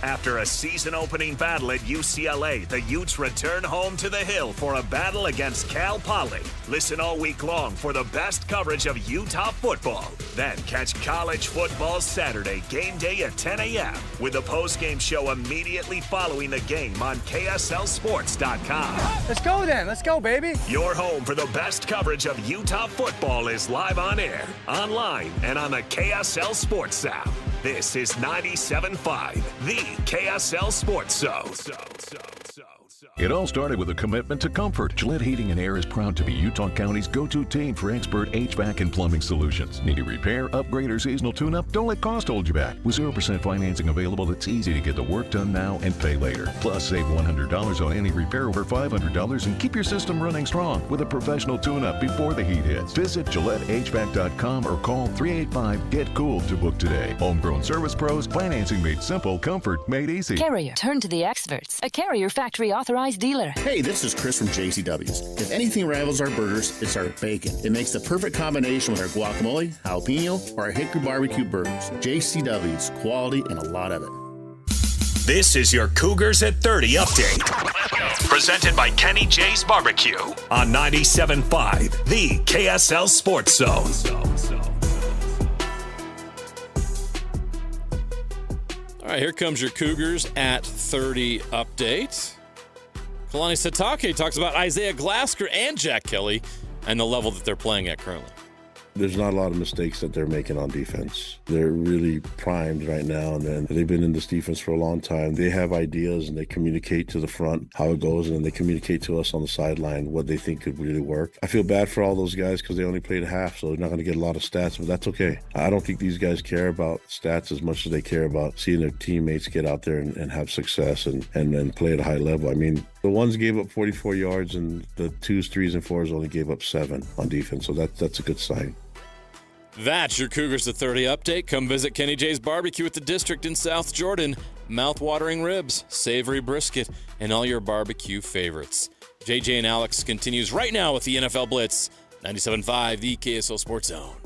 After a season-opening battle at UCLA, the Utes return home to the Hill for a battle against Cal Poly. Listen all week long for the best coverage of Utah football. Then catch college football Saturday, game day at 10 a.m. with a post-game show immediately following the game on KSLSports.com. Let's go then. Let's go, baby. Your home for the best coverage of Utah football is live on air, online, and on the KSL Sports app. This is 97.5, the KSL Sports Zone. It all started with a commitment to comfort. Gillette Heating and Air is proud to be Utah County's go-to team for expert HVAC and plumbing solutions. Need a repair, upgrade, or seasonal tune-up? Don't let cost hold you back. With 0% financing available, it's easy to get the work done now and pay later. Plus, save $100 on any repair over $500 and keep your system running strong with a professional tune-up before the heat hits. Visit GilletteHVAC.com or call 385-GET-COOL to book today. Homegrown service pros, financing made simple, comfort made easy. Carrier, turn to the experts. A Carrier factory authorized dealer. Hey, this is Chris from JCW's. If anything rivals our burgers, it's our bacon. It makes the perfect combination with our guacamole, jalapeno, or our hickory barbecue burgers. JCW's, quality and a lot of it. This is your Cougars at 30 update. Presented by Kenny J's Barbecue on 97.5, the KSL Sports Zone. All right, here comes your Cougars at 30 update. Kalani Sitake talks about Isaiah Glasker and Jack Kelly and the level that they're playing at currently. There's not a lot of mistakes that they're making on defense. They're really primed right now, and then they've been in this defense for a long time. They have ideas, and they communicate to the front how it goes, and then they communicate to us on the sideline what they think could really work. I feel bad for all those guys because they only played half, so they're not going to get a lot of stats, but that's okay. I don't think these guys care about stats as much as they care about seeing their teammates get out there and have success and play at a high level. I mean, the ones gave up 44 yards, and the 2s, 3s, and 4s only gave up 7 on defense, so that's a good sign. That's your Cougars at 30 update. Come visit Kenny J's Barbecue at the District in South Jordan. Mouth-watering ribs, savory brisket, and all your barbecue favorites. JJ and Alex continues right now with the NFL Blitz. 97.5, the KSL Sports Zone.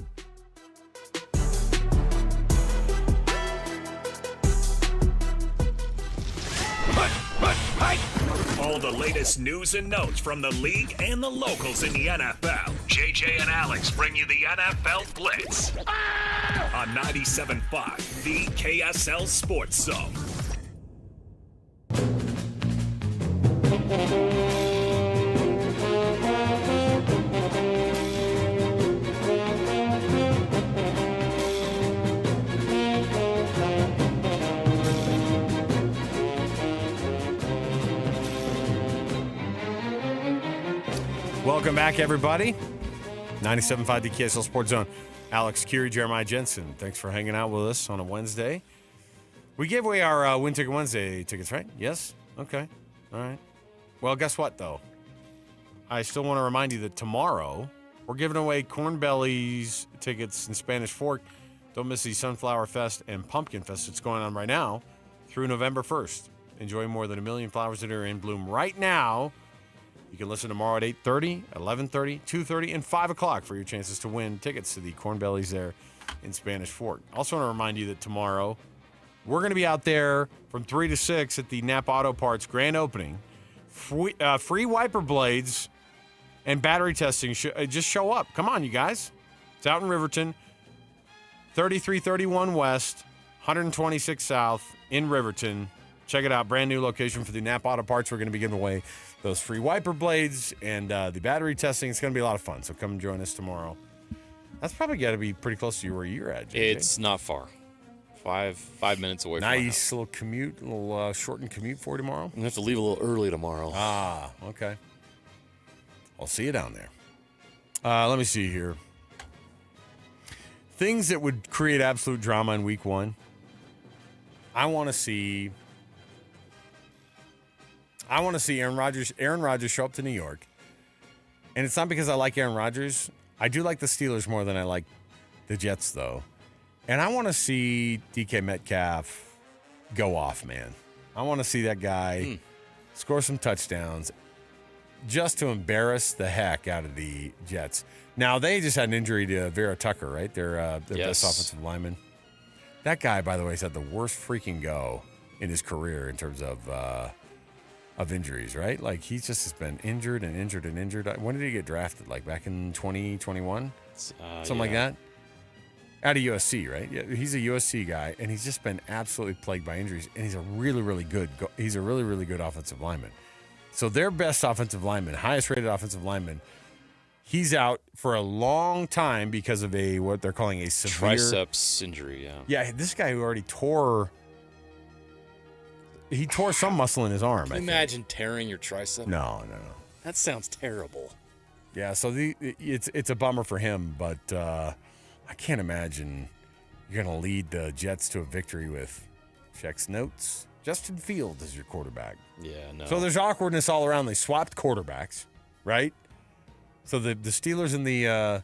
All the latest news and notes from the league and the locals in the NFL. JJ and Alex bring you the NFL Blitz on 97.5, the KSL Sports Zone. Welcome back, everybody. 97.5 the KSL Sports Zone. Alex Curie, Jeremiah Jensen. Thanks for hanging out with us on a Wednesday. We gave away our Win Ticket Wednesday tickets, right? Yes? Okay. All right. Well, guess what, though? I still want to remind you that tomorrow we're giving away Corn Bellies tickets in Spanish Fork. Don't miss the Sunflower Fest and Pumpkin Fest. It's going on right now through November 1st. Enjoy more than 1 million flowers that are in bloom right now. You can listen tomorrow at 8:30, 11:30, 2:30, and 5 o'clock for your chances to win tickets to the Corn Bellies there in Spanish Fork. Also want to remind you that tomorrow we're going to be out there from 3 to 6 at the Napa Auto Parts grand opening. Free wiper blades and battery testing. Just show up. Come on, you guys. It's out in Riverton, 3331 West, 126 South in Riverton. Check it out. Brand new location for the Napa Auto Parts. We're going to be giving away those free wiper blades and the battery testing. It's going to be a lot of fun. So come and join us tomorrow. That's probably got to be pretty close to where you're at, JJ. It's not far. Five minutes away from my house. Nice little commute, a little shortened commute for tomorrow. I'm going to have to leave a little early tomorrow. Ah, okay. I'll see you down there. Let me see here. Things that would create absolute drama in week one. I want to see Aaron Rodgers show up to New York. And it's not because I like Aaron Rodgers. I do like the Steelers more than I like the Jets, though. And I want to see DK Metcalf go off, man. I want to see that guy score some touchdowns just to embarrass the heck out of the Jets. Now, they just had an injury to Vera Tucker, right? Their best offensive lineman. That guy, by the way, has had the worst freaking go in his career in terms of injuries, right? Like, he just has been injured and injured and injured. When did he get drafted? Like, back in 2021? Something like that? Out of USC, right? Yeah, he's a USC guy, and he's just been absolutely plagued by injuries, and he's a really, really good offensive lineman. So their best offensive lineman, highest-rated offensive lineman, he's out for a long time because of what they're calling a severe triceps injury, yeah. Yeah, this guy who already tore some muscle in his arm. Can you imagine tearing your tricep? No. That sounds terrible. Yeah, so it's a bummer for him, but I can't imagine you're going to lead the Jets to a victory with checks notes. Justin Fields is your quarterback. Yeah, no. So there's awkwardness all around. They swapped quarterbacks, right? So the Steelers and the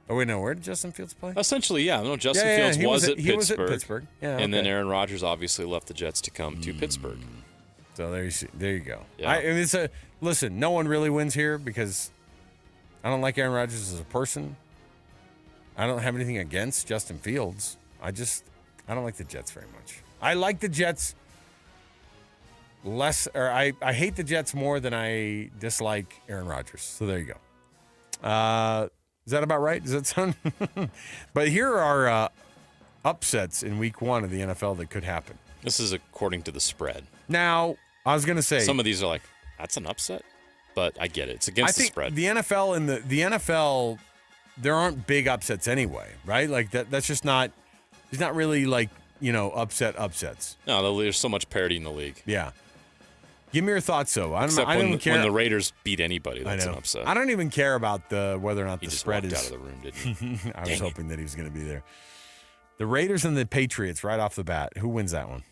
where did Justin Fields play? Essentially, yeah. No, Justin Fields was at Pittsburgh. He was at Pittsburgh. Yeah, and then Aaron Rodgers obviously left the Jets to come to Pittsburgh. So there you go. Yeah. Listen, no one really wins here because I don't like Aaron Rodgers as a person. I don't have anything against Justin Fields. I don't like the Jets very much. I like the Jets less, or I hate the Jets more than I dislike Aaron Rodgers. So there you go. Is that about right? Does that sound? But here are upsets in week one of the NFL that could happen. This is according to the spread. Now, I was going to say. Some of these are like, that's an upset? But I get it. It's against the spread. The NFL and the NFL, there aren't big upsets anyway, right? Like that's just not, it's not really like, upsets. No, there's so much parity in the league. Yeah. Give me your thouts, though. I don't even care. When the Raiders beat anybody, that's an upset. I don't even care about whether or not the spread is. He just walked out of the room, didn't he? I was hoping that he was going to be there. The Raiders and the Patriots right off the bat. Who wins that one?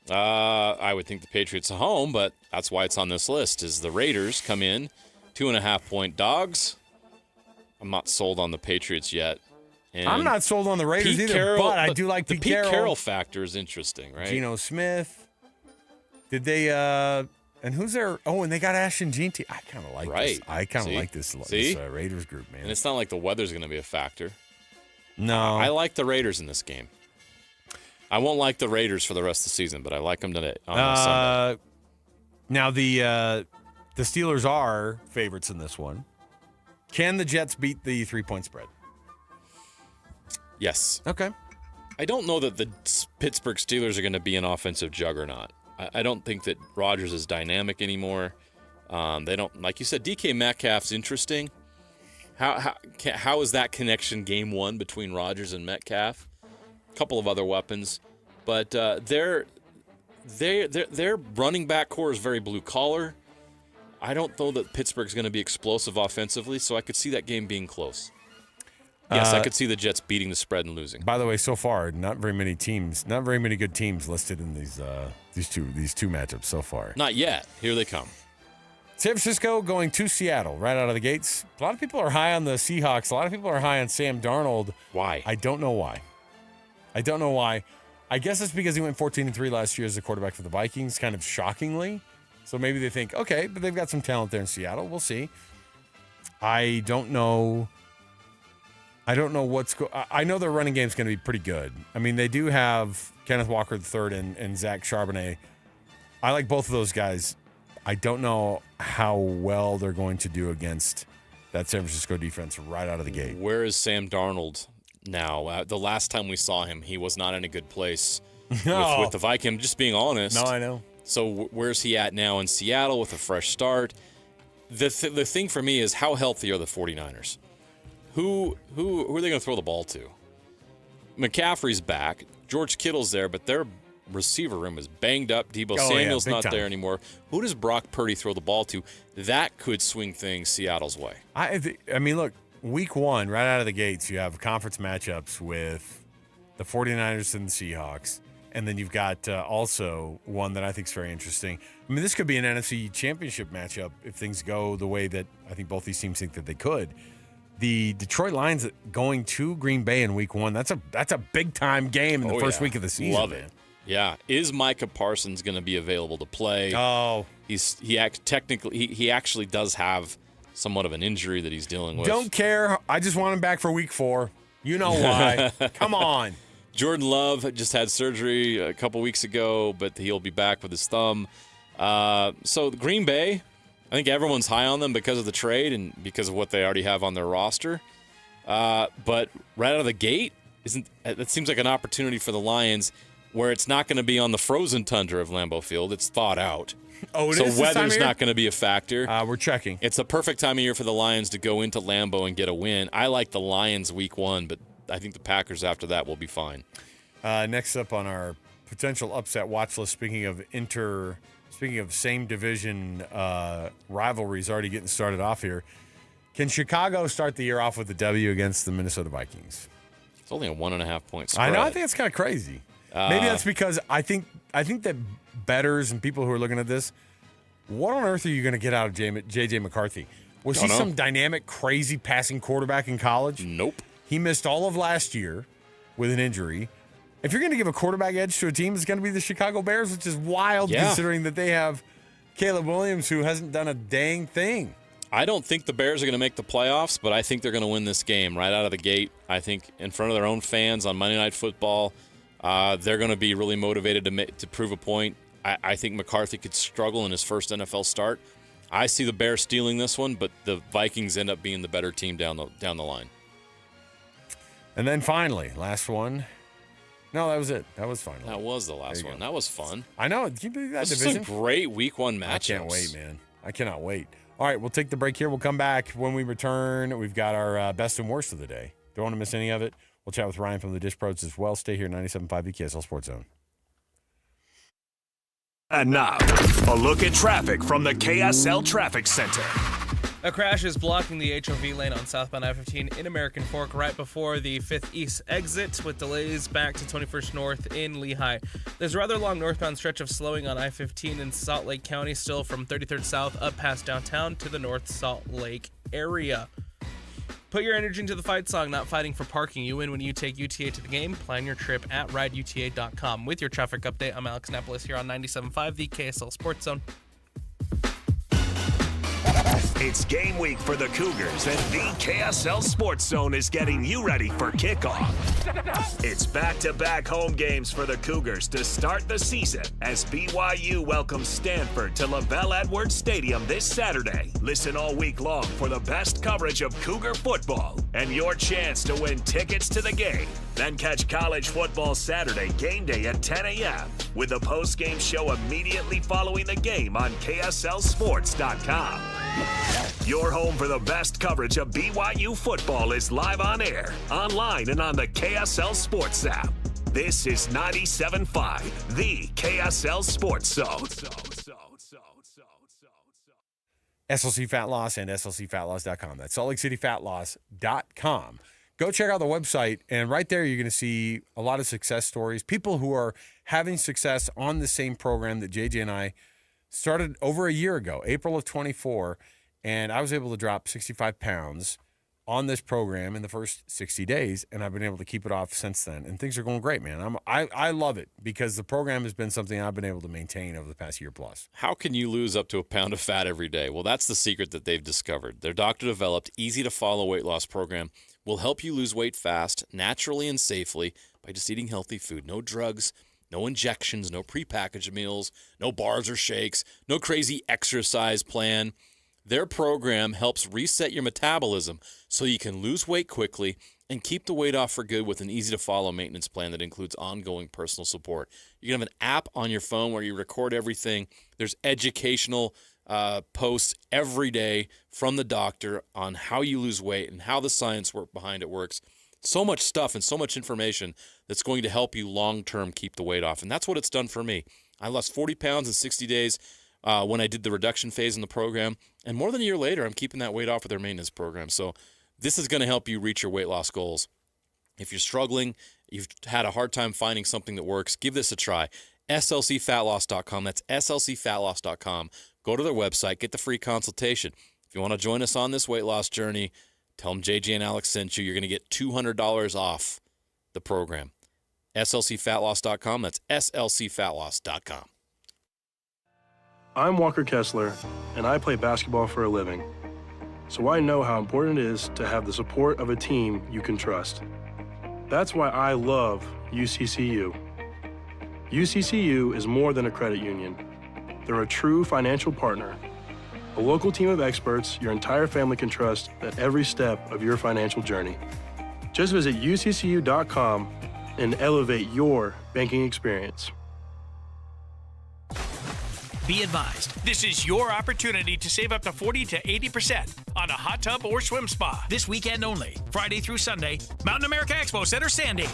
I would think the Patriots at home, but that's why it's on this list. Is the Raiders come in 2.5-point dogs? I'm not sold on the Patriots yet. And I'm not sold on the Raiders either, but I do like the Pete Carroll factor is interesting, right? Geno Smith. Did they and who's there? Oh, and they got Ashton Jeanty. I kind of like this. I kind of like this Raiders group, man. And it's not like the weather's going to be a factor. No. I like the Raiders in this game. I won't like the Raiders for the rest of the season, but I like them today on Sunday. Now, the Steelers are favorites in this one. Can the Jets beat the 3-point spread? Yes. Okay. I don't know that the Pittsburgh Steelers are going to be an offensive juggernaut. I don't think that Rodgers is dynamic anymore. They don't, like you said, DK Metcalf's interesting. How is that connection game one between Rodgers and Metcalf? A couple of other weapons, but their running back core is very blue collar. I don't know that Pittsburgh's going to be explosive offensively, so I could see that game being close. Yes, I could see the Jets beating the spread and losing. By the way, so far, not very many good teams listed in these two matchups so far. Not yet. Here they come. San Francisco going to Seattle right out of the gates. A lot of people are high on the Seahawks. A lot of people are high on Sam Darnold. Why? I don't know why. I guess it's because he went 14-3 last year as a quarterback for the Vikings, kind of shockingly. So maybe they think, okay, but they've got some talent there in Seattle. We'll see. I don't know what's I know their running game's going to be pretty good. I mean, they do have Kenneth Walker III and Zach Charbonnet. I like both of those guys. I don't know how well they're going to do against that San Francisco defense right out of the gate. Where is Sam Darnold now? The last time we saw him, he was not in a good place with the Vikings. Just being honest. No, I know. So where's he at now in Seattle with a fresh start? The thing for me is how healthy are the 49ers? Who are they going to throw the ball to? McCaffrey's back. George Kittle's there, but their receiver room is banged up. Debo Samuel's not there anymore. Who does Brock Purdy throw the ball to? That could swing things Seattle's way. I mean, look, week one, right out of the gates, you have conference matchups with the 49ers and the Seahawks. And then you've got also one that I think is very interesting. I mean, this could be an NFC championship matchup if things go the way that I think both these teams think that they could. The Detroit Lions going to Green Bay in week one, that's a big-time game in the first week of the season. Love it. Yeah. Is Micah Parsons going to be available to play? Oh. He actually does have somewhat of an injury that he's dealing with. Don't care. I just want him back for week 4. You know why. Come on. Jordan Love just had surgery a couple weeks ago, but he'll be back with his thumb. So Green Bay, I think everyone's high on them because of the trade and because of what they already have on their roster. But right out of the gate, that seems like an opportunity for the Lions where it's not going to be on the frozen tundra of Lambeau Field. It's thawed out. Oh, it is. So weather's not going to be a factor. We're checking. It's a perfect time of year for the Lions to go into Lambeau and get a win. I like the Lions week 1, but I think the Packers after that will be fine. Next up on our potential upset watch list, speaking of same division rivalries already getting started off here, can Chicago start the year off with a W against the Minnesota Vikings? It's only a 1.5 point spread. I know. I think it's kind of crazy. Maybe that's because I think that bettors and people who are looking at this, what on earth are you going to get out of J.J. McCarthy? Was he some dynamic, crazy passing quarterback in college? Nope. He missed all of last year with an injury. If you're going to give a quarterback edge to a team, it's going to be the Chicago Bears, which is wild considering that they have Caleb Williams, who hasn't done a dang thing. I don't think the Bears are going to make the playoffs, but I think they're going to win this game right out of the gate. I think in front of their own fans on Monday Night Football, they're going to be really motivated to prove a point. I think McCarthy could struggle in his first NFL start. I see the Bears stealing this one, but the Vikings end up being the better team down the line. And then finally, last one. No, that was it. That was final. That was the last one. That was fun. I know. Can you believe that division? This is a great week 1 matchup. I can't wait, man. I cannot wait. All right, we'll take the break here. We'll come back. When we return, we've got our best and worst of the day. Don't want to miss any of it. We'll chat with Ryan from the Dish Pros as well. Stay here, 97.5 KSL Sports Zone. And now, a look at traffic from the KSL Traffic Center. A crash is blocking the HOV lane on southbound I-15 in American Fork right before the 5th East exit, with delays back to 21st North in Lehigh. There's a rather long northbound stretch of slowing on I-15 in Salt Lake County, still from 33rd South up past downtown to the North Salt Lake area. Put your energy into the fight song, not fighting for parking. You win when you take UTA to the game. Plan your trip at rideuta.com. With your traffic update, I'm Alex Napolis here on 97.5, the KSL Sports Zone. It's game week for the Cougars, and the KSL Sports Zone is getting you ready for kickoff. It's back-to-back home games for the Cougars to start the season as BYU welcomes Stanford to LaVell Edwards Stadium this Saturday. Listen all week long for the best coverage of Cougar football and your chance to win tickets to the game. Then catch college football Saturday game day at 10 a.m. with the post-game show immediately following the game on KSLSports.com. Your home for the best coverage of BYU football is live on air, online, and on the KSL Sports app. This is 97.5, the KSL Sports Zone. SLC Fat Loss and SLCFatLoss.com. That's SaltLakeCityFatLoss.com. Go check out the website, and right there you're going to see a lot of success stories, people who are having success on the same program that JJ and I started over a year ago, April of 24, and I was able to drop 65 pounds on this program in the first 60 days, and I've been able to keep it off since then, and things are going great, man. I love it because the program has been something I've been able to maintain over the past year plus. How can you lose up to a pound of fat every day? Well, that's the secret that they've discovered. Their doctor-developed, easy-to-follow weight loss program will help you lose weight fast, naturally and safely by just eating healthy food. No drugs, no injections, no prepackaged meals, no bars or shakes, no crazy exercise plan. Their program helps reset your metabolism so you can lose weight quickly and keep the weight off for good with an easy-to-follow maintenance plan that includes ongoing personal support. You can have an app on your phone where you record everything. There's educational posts every day from the doctor on how you lose weight and how the science behind it works. So much stuff and so much information that's going to help you long-term keep the weight off. And that's what it's done for me. I lost 40 pounds in 60 days when I did the reduction phase in the program. And more than a year later, I'm keeping that weight off with their maintenance program. So this is going to help you reach your weight loss goals. If you're struggling, you've had a hard time finding something that works, give this a try. SLCFatLoss.com. That's SLCFatLoss.com. Go to their website, get the free consultation. If you want to join us on this weight loss journey, tell them JJ and Alex sent you. You're going to get $200 off the program. SLCFatLoss.com. That's SLCFatLoss.com. I'm Walker Kessler, and I play basketball for a living. So I know how important it is to have the support of a team you can trust. That's why I love UCCU. UCCU is more than a credit union. They're a true financial partner, a local team of experts your entire family can trust at every step of your financial journey. Just visit uccu.com and elevate your banking experience. Be advised, this is your opportunity to save up to 40 to 80% on a hot tub or swim spa. This weekend only, Friday through Sunday, Mountain America Expo Center, Sandy.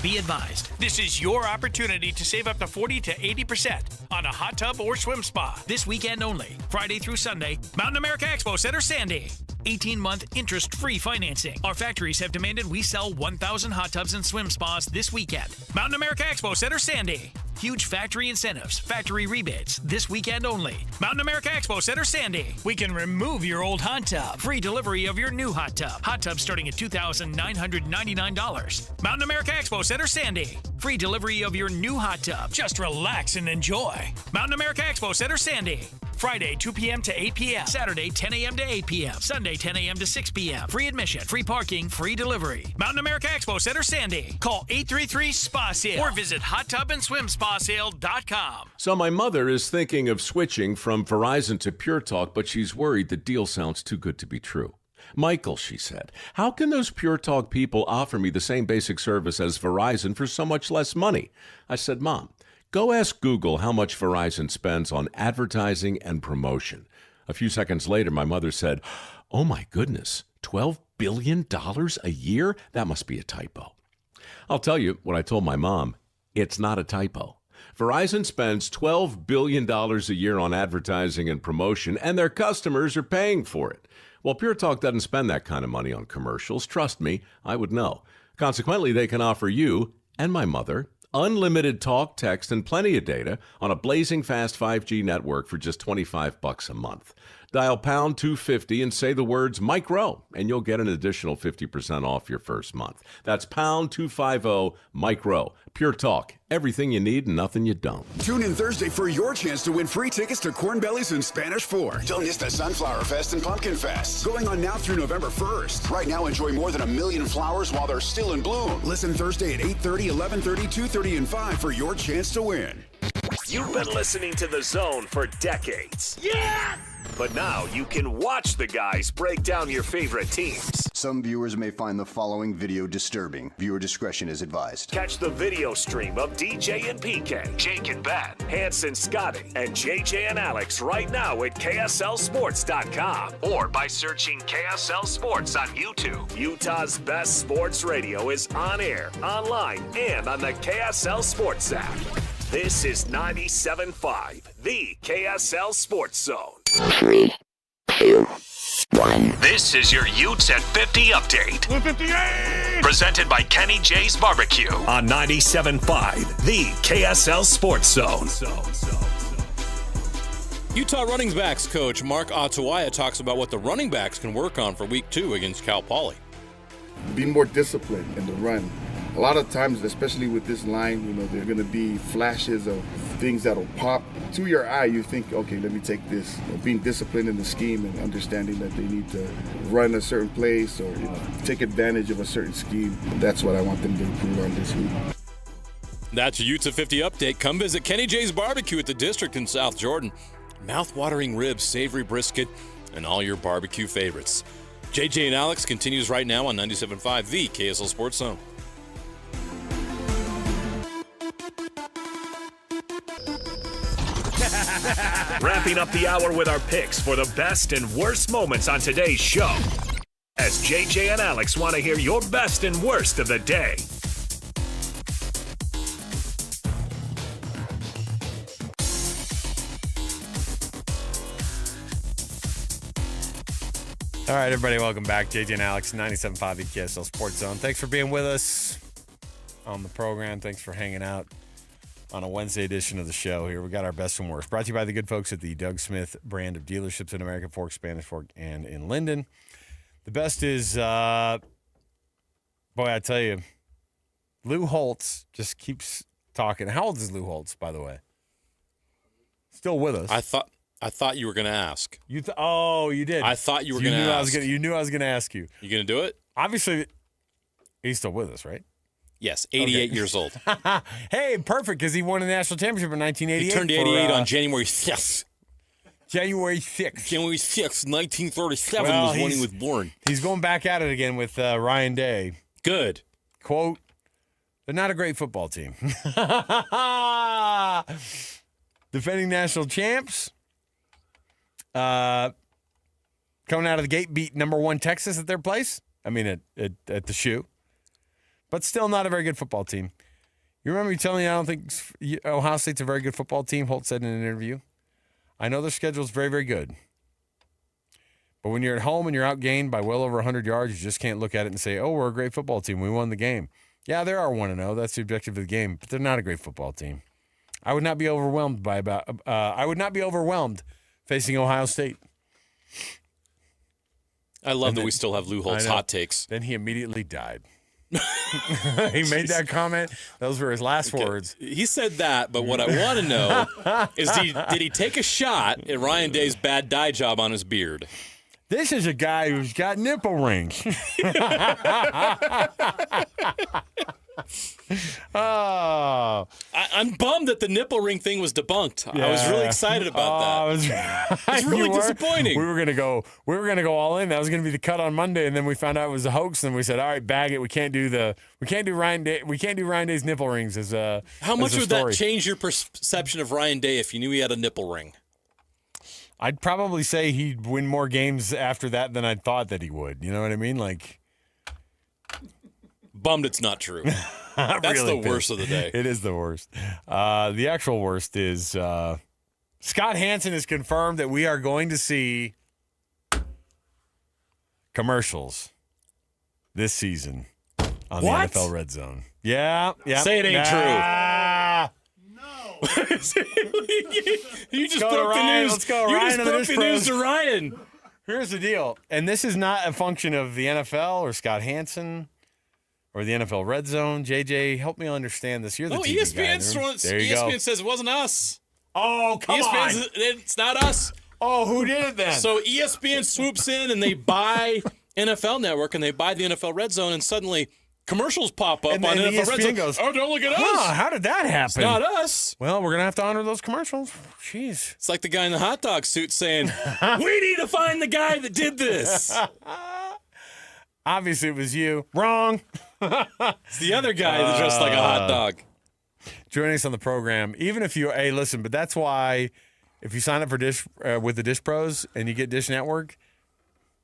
Be advised, this is your opportunity to save up to 40 to 80% on a hot tub or swim spa. This weekend only, Friday through Sunday, Mountain America Expo Center, Sandy. 18-month interest-free financing. Our factories have demanded we sell 1,000 hot tubs and swim spas this weekend. Mountain America Expo Center, Sandy. Huge factory incentives, factory rebates, this weekend only. Mountain America Expo Center, Sandy. We can remove your old hot tub. Free delivery of your new hot tub. Hot tub starting at $2,999. Mountain America Expo Center, Sandy. Free delivery of your new hot tub. Just relax and enjoy. Mountain America Expo Center, Sandy. Friday, 2 p.m. to 8 p.m. Saturday, 10 a.m. to 8 p.m. Sunday, 10 a.m. to 6 p.m. Free admission, free parking, free delivery. Mountain America Expo Center, Sandy. Call 833-SPA-SALE or visit hottubandSwimSpaSale.com. So my mother is thinking of switching from Verizon to Pure Talk, but she's worried the deal sounds too good to be true. Michael, she said, how can those Pure Talk people offer me the same basic service as Verizon for so much less money? I said, Mom, go ask Google how much Verizon spends on advertising and promotion. A few seconds later, my mother said, oh my goodness, $12 billion a year? That must be a typo. I'll tell you what I told my mom. It's not a typo. Verizon spends $12 billion a year on advertising and promotion, and their customers are paying for it. Well, Pure Talk doesn't spend that kind of money on commercials. Trust me, I would know. Consequently, they can offer you and my mother unlimited talk, text, and plenty of data on a blazing fast 5G network for just $25 a month. Dial pound 250 and say the words Mike Rowe, and you'll get an additional 50% off your first month. That's pound 250 Mike Rowe. Pure Talk. Everything you need and nothing you don't. Tune in Thursday for your chance to win free tickets to Corn Bellies and Spanish Fort. Don't miss the Sunflower Fest and Pumpkin Fest. Going on now through November 1st. Right now, enjoy more than 1 million flowers while they're still in bloom. Listen Thursday at 8:30, 11:30, 2:30, and 5 for your chance to win. You've been listening to The Zone for decades. Yes! But now you can watch the guys break down your favorite teams. Some viewers may find the following video disturbing. Viewer discretion is advised. Catch the video stream of DJ and PK, Jake and Ben, Hanson, Scotty, and JJ and Alex right now at KSLSports.com or by searching KSL Sports on YouTube. Utah's best sports radio is on air, online, and on the KSL Sports app. This is 97.5, the KSL Sports Zone. 3, 2, 1. This is your Utes at 50 update. 158! Presented by Kenny J's Barbecue on 97.5, the KSL Sports Zone. Utah running backs coach Mark Ottawaya talks about what the running backs can work on for week 2 against Cal Poly. Be more disciplined in the run. A lot of times, especially with this line, there are going to be flashes of things that'll pop. To your eye, you think, okay, let me take this. Being disciplined in the scheme and understanding that they need to run a certain place or take advantage of a certain scheme. That's what I want them to improve on this week. That's your Utes at 50 update. Come visit Kenny J's Barbecue at the District in South Jordan. Mouth-watering ribs, savory brisket, and all your barbecue favorites. JJ and Alex continues right now on 97.5, the KSL Sports Zone. Wrapping up the hour with our picks for the best and worst moments on today's show. As JJ and Alex want to hear your best and worst of the day. All right, everybody, welcome back. JJ and Alex, 97.5 the KSL Sports Zone. Thanks for being with us on the program. Thanks for hanging out on a Wednesday edition of the show here. We got our best and worst. Brought to you by the good folks at the Doug Smith brand of dealerships in American Fork, Spanish Fork, and in Linden. The best is, boy, I tell you, Lou Holtz just keeps talking. How old is Lou Holtz, by the way? Still with us. I thought you were going to ask. You did. I thought you were going to ask. You knew I was going to ask you. You going to do it? Obviously, he's still with us, right? Yes, 88 years old. Hey, perfect, because he won a national championship in 1988. He turned 88 on January 6th. January 6th. January 6th, 1937 was when he was born. He's going back at it again with Ryan Day. Good. Quote, they're not a great football team. Defending national champs. Coming out of the gate, beat number 1 Texas at their place. I mean, at the shoe. But still not a very good football team. You remember me telling you I don't think Ohio State's a very good football team? Holt said in an interview. I know their schedule's very, very good. But when you're at home and you're outgained by well over 100 yards, you just can't look at it and say, oh, we're a great football team. We won the game. Yeah, they are 1-0. That's the objective of the game. But they're not a great football team. I would not be overwhelmed facing Ohio State. I love that we still have Lou Holt's hot takes. Then he immediately died. He made that comment. Those were his last words. He said that, but what I want to know is did he take a shot at Ryan Day's bad dye job on his beard? This is a guy who's got nipple rings. Oh, I'm bummed that the nipple ring thing was debunked. Yeah. I was really excited about that. It's really disappointing. We were gonna go all in. That was gonna be the cut on Monday, and then we found out it was a hoax. And we said, all right, bag it. We can't do Ryan Day's nipple rings as a. How much would that change your perception of Ryan Day if you knew he had a nipple ring? I'd probably say he'd win more games after that than I thought that he would. You know what I mean? Like. Bummed it's not true. That's really the worst of the day. It is the worst. The actual worst is Scott Hansen has confirmed that we are going to see commercials this season on the NFL Red Zone. Yeah. Say it ain't true. You just broke the news. Let's go, You Ryan. just broke the news to Ryan. Here's the deal, and this is not a function of the NFL or Scott Hansen or the NFL Red Zone. JJ, help me understand this. You're the TV guy. There you go. ESPN says it wasn't us. Oh, come on. Says it's not us. Oh, who did it then? So ESPN swoops in and they buy NFL Network and they buy the NFL Red Zone, and suddenly commercials pop up on NFL Red Zone. ESPN goes, oh, don't look at us. How did that happen? It's not us. Well, we're going to have to honor those commercials. Jeez. It's like the guy in the hot dog suit saying, we need to find the guy that did this. Obviously, it was you. Wrong. It's the other guy that's dressed like a hot dog. Joining us on the program, even if you, hey, listen, but that's why if you sign up for Dish with the Dish Pros and you get Dish Network,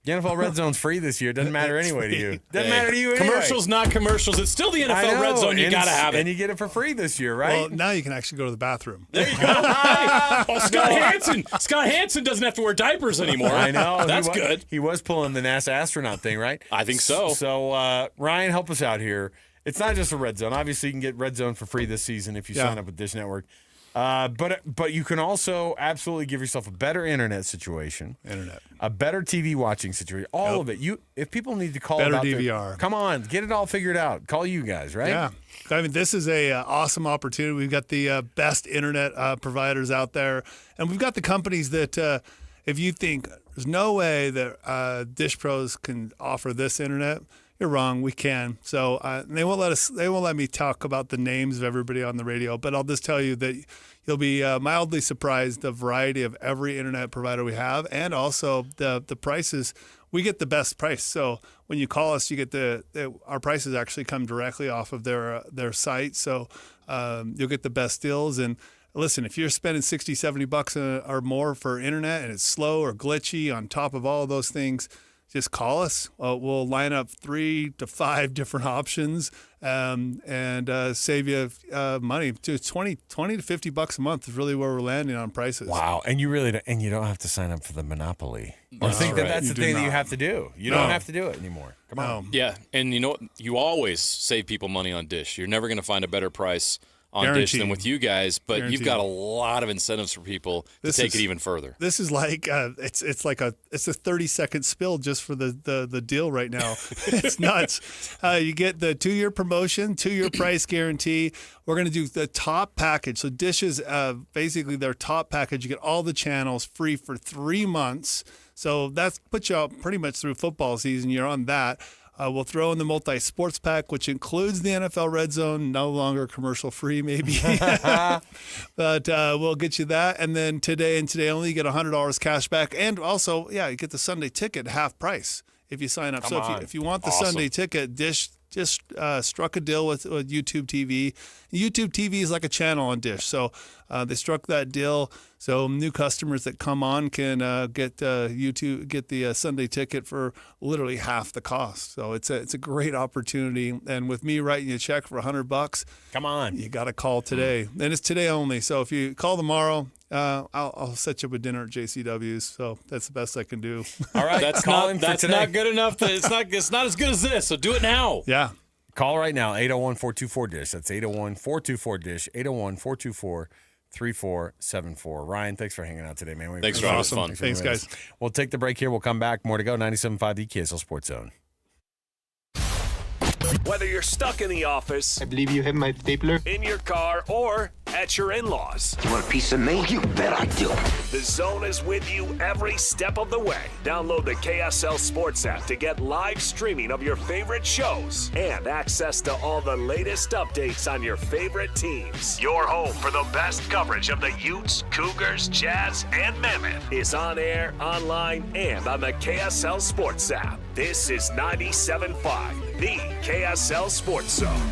the NFL Red Zone's free this year. It doesn't matter anyway to you. Doesn't matter to you anyway. Commercials, not commercials. It's still the NFL Red Zone. You got to have it. And you get it for free this year, right? Well, now you can actually go to the bathroom. There you go. Scott Hansen. Scott Hansen doesn't have to wear diapers anymore. I know. That's good. He was pulling the NASA astronaut thing, right? I think so. So, Ryan, help us out here. It's not just a Red Zone. Obviously, you can get Red Zone for free this season if you sign up with Dish Network. But you can also absolutely give yourself a better internet situation, a better TV watching situation, all of it. If people need to call better about DVR, come on, get it all figured out. Call you guys, right? Yeah, I mean this is a awesome opportunity. We've got the best internet providers out there, and we've got the companies that if you think there's no way that Dish Pros can offer this internet, you're wrong. We can. So they won't let us. They won't let me talk about the names of everybody on the radio. But I'll just tell you that you'll be mildly surprised the variety of every internet provider we have, and also the prices. We get the best price. So when you call us, you get our prices actually come directly off of their site. So you'll get the best deals. And listen, if you're spending $60, $70 or more for internet and it's slow or glitchy on top of all of those things, just call us. We'll line up 3 to 5 different options and save you money. $20 to $50 a month is really where we're landing on prices. Wow, and you don't have to sign up for the monopoly. I think that's the thing that you have to do. You don't have to do it anymore. Come on. Yeah, and you know what? You always save people money on Dish. You're never going to find a better price on Guaranteed. Dish than with you guys, but Guaranteed. You've got a lot of incentives for people to take it even further. This is like it's a 30-second spill just for the deal right now. It's nuts. You get the 2-year promotion, 2-year price guarantee. We're going to do the top package. So Dish is basically their top package. You get all the channels free for 3 months. So that puts you out pretty much through football season. You're on that. We'll throw in the multi-sports pack, which includes the NFL Red Zone, no longer commercial-free maybe. But we'll get you that. And then today only, you get $100 cash back. And also, you get the Sunday ticket half price if you sign up. If you want the Sunday ticket, Dish just struck a deal with YouTube TV. YouTube TV is like a channel on Dish. So they struck that deal. So new customers that come on can get the Sunday ticket for literally half the cost. So it's a great opportunity. And with me writing you a check for $100, come on, you got to call today. And it's today only. So if you call tomorrow, I'll set you up a dinner at JCW's. So that's the best I can do. All right, that's not good enough. It's not as good as this. So do it now. Yeah. Call right now, 801-424-DISH. That's 801-424-DISH, 801-424-3474. Ryan, thanks for hanging out today, man. Thanks for having us. Fun. Thanks, guys. We'll take the break here. We'll come back. More to go. 97.5, the KSL Sports Zone. Whether you're stuck in the office, I believe you have my stapler, in your car, or at your in-laws. You want a piece of me? You bet I do. The Zone is with you every step of the way. Download the KSL Sports app to get live streaming of your favorite shows and access to all the latest updates on your favorite teams. Your home for the best coverage of the Utes, Cougars, Jazz, and Mammoth is on air, online, and on the KSL Sports app. This is 97.5, the KSL Sports Zone.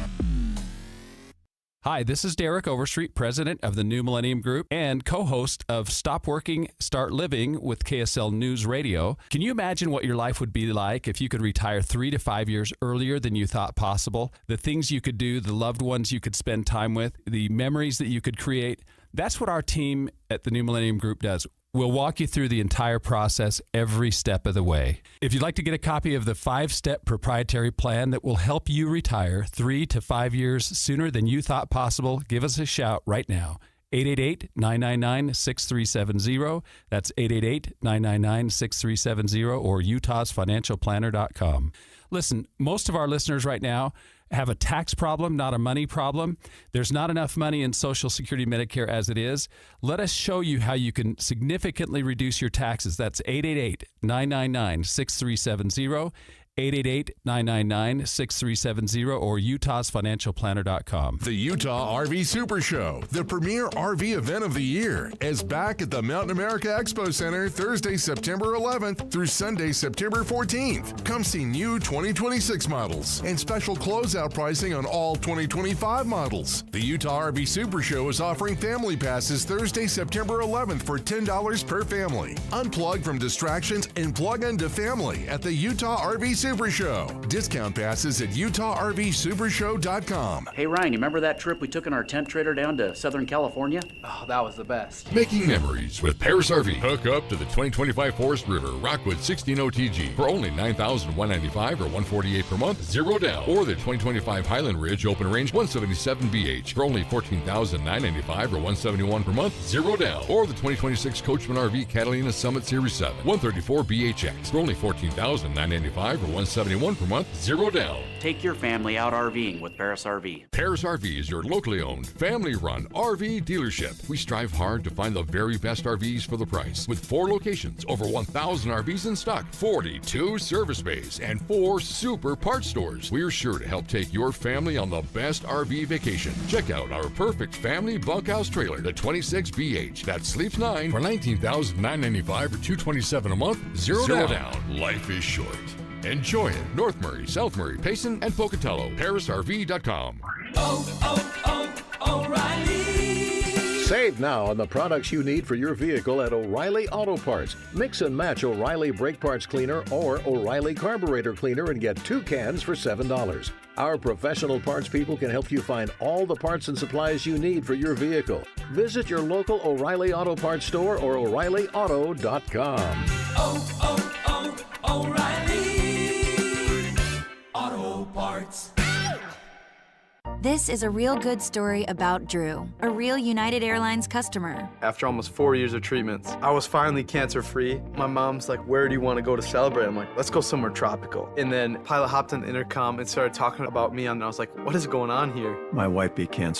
Hi, this is Derek Overstreet, president of the New Millennium Group and co-host of Stop Working, Start Living with KSL News Radio. Can you imagine what your life would be like if you could retire 3 to 5 years earlier than you thought possible? The things you could do, the loved ones you could spend time with, the memories that you could create. That's what our team at the New Millennium Group does. We'll walk you through the entire process every step of the way. If you'd like to get a copy of the 5-step proprietary plan that will help you retire 3 to 5 years sooner than you thought possible, give us a shout right now. 888-999-6370. That's 888-999-6370 or utahsfinancialplanner.com. Listen, most of our listeners right now have a tax problem, not a money problem. There's not enough money in Social Security Medicare as it is. Let us show you how you can significantly reduce your taxes. That's 888-999-6370. 888-999-6370 or utahsfinancialplanner.com. The Utah RV Super Show, the premier RV event of the year, is back at the Mountain America Expo Center Thursday, September 11th through Sunday, September 14th. Come see new 2026 models and special closeout pricing on all 2025 models. The Utah RV Super Show is offering family passes Thursday, September 11th for $10 per family. Unplug from distractions and plug into family at the Utah RV Super Show. Discount passes at UtahRVSupershow.com. Hey Ryan, you remember that trip we took in our tent trailer down to Southern California? Oh, that was the best. Making memories with Paris RV. Hook up to the 2025 Forest River Rockwood 16 OTG for only $9,195 or $148 per month, zero down. Or the 2025 Highland Ridge Open Range 177 BH for only $14,995 or $171 per month, zero down. Or the 2026 Coachman RV Catalina Summit Series 7 134 BHX for only $14,995 or $171 per month, zero down. Take your family out RVing with Paris RV. Paris RV is your locally owned, family-run RV dealership. We strive hard to find the very best RVs for the price. With 4 locations, over 1,000 RVs in stock, 42 service bays, and 4 super parts stores. We're sure to help take your family on the best RV vacation. Check out our perfect family bunkhouse trailer, the 26BH. That sleeps 9 for $19,995 or $227 a month, zero down. Life is short. Enjoy it. North Murray, South Murray, Payson, and Pocatello. ParisRV.com. O'Reilly. Save now on the products you need for your vehicle at O'Reilly Auto Parts. Mix and match O'Reilly Brake Parts Cleaner or O'Reilly Carburetor Cleaner and get 2 cans for $7. Our professional parts people can help you find all the parts and supplies you need for your vehicle. Visit your local O'Reilly Auto Parts store or O'ReillyAuto.com. O'Reilly Auto Parts. This is a real good story about Drew, a real United Airlines customer. After almost 4 years of treatments, I was finally cancer-free. My mom's like, where do you want to go to celebrate? I'm like, let's go somewhere tropical. And then pilot hopped on the intercom and started talking about me, and I was like, what is going on here? My wife beat cancer.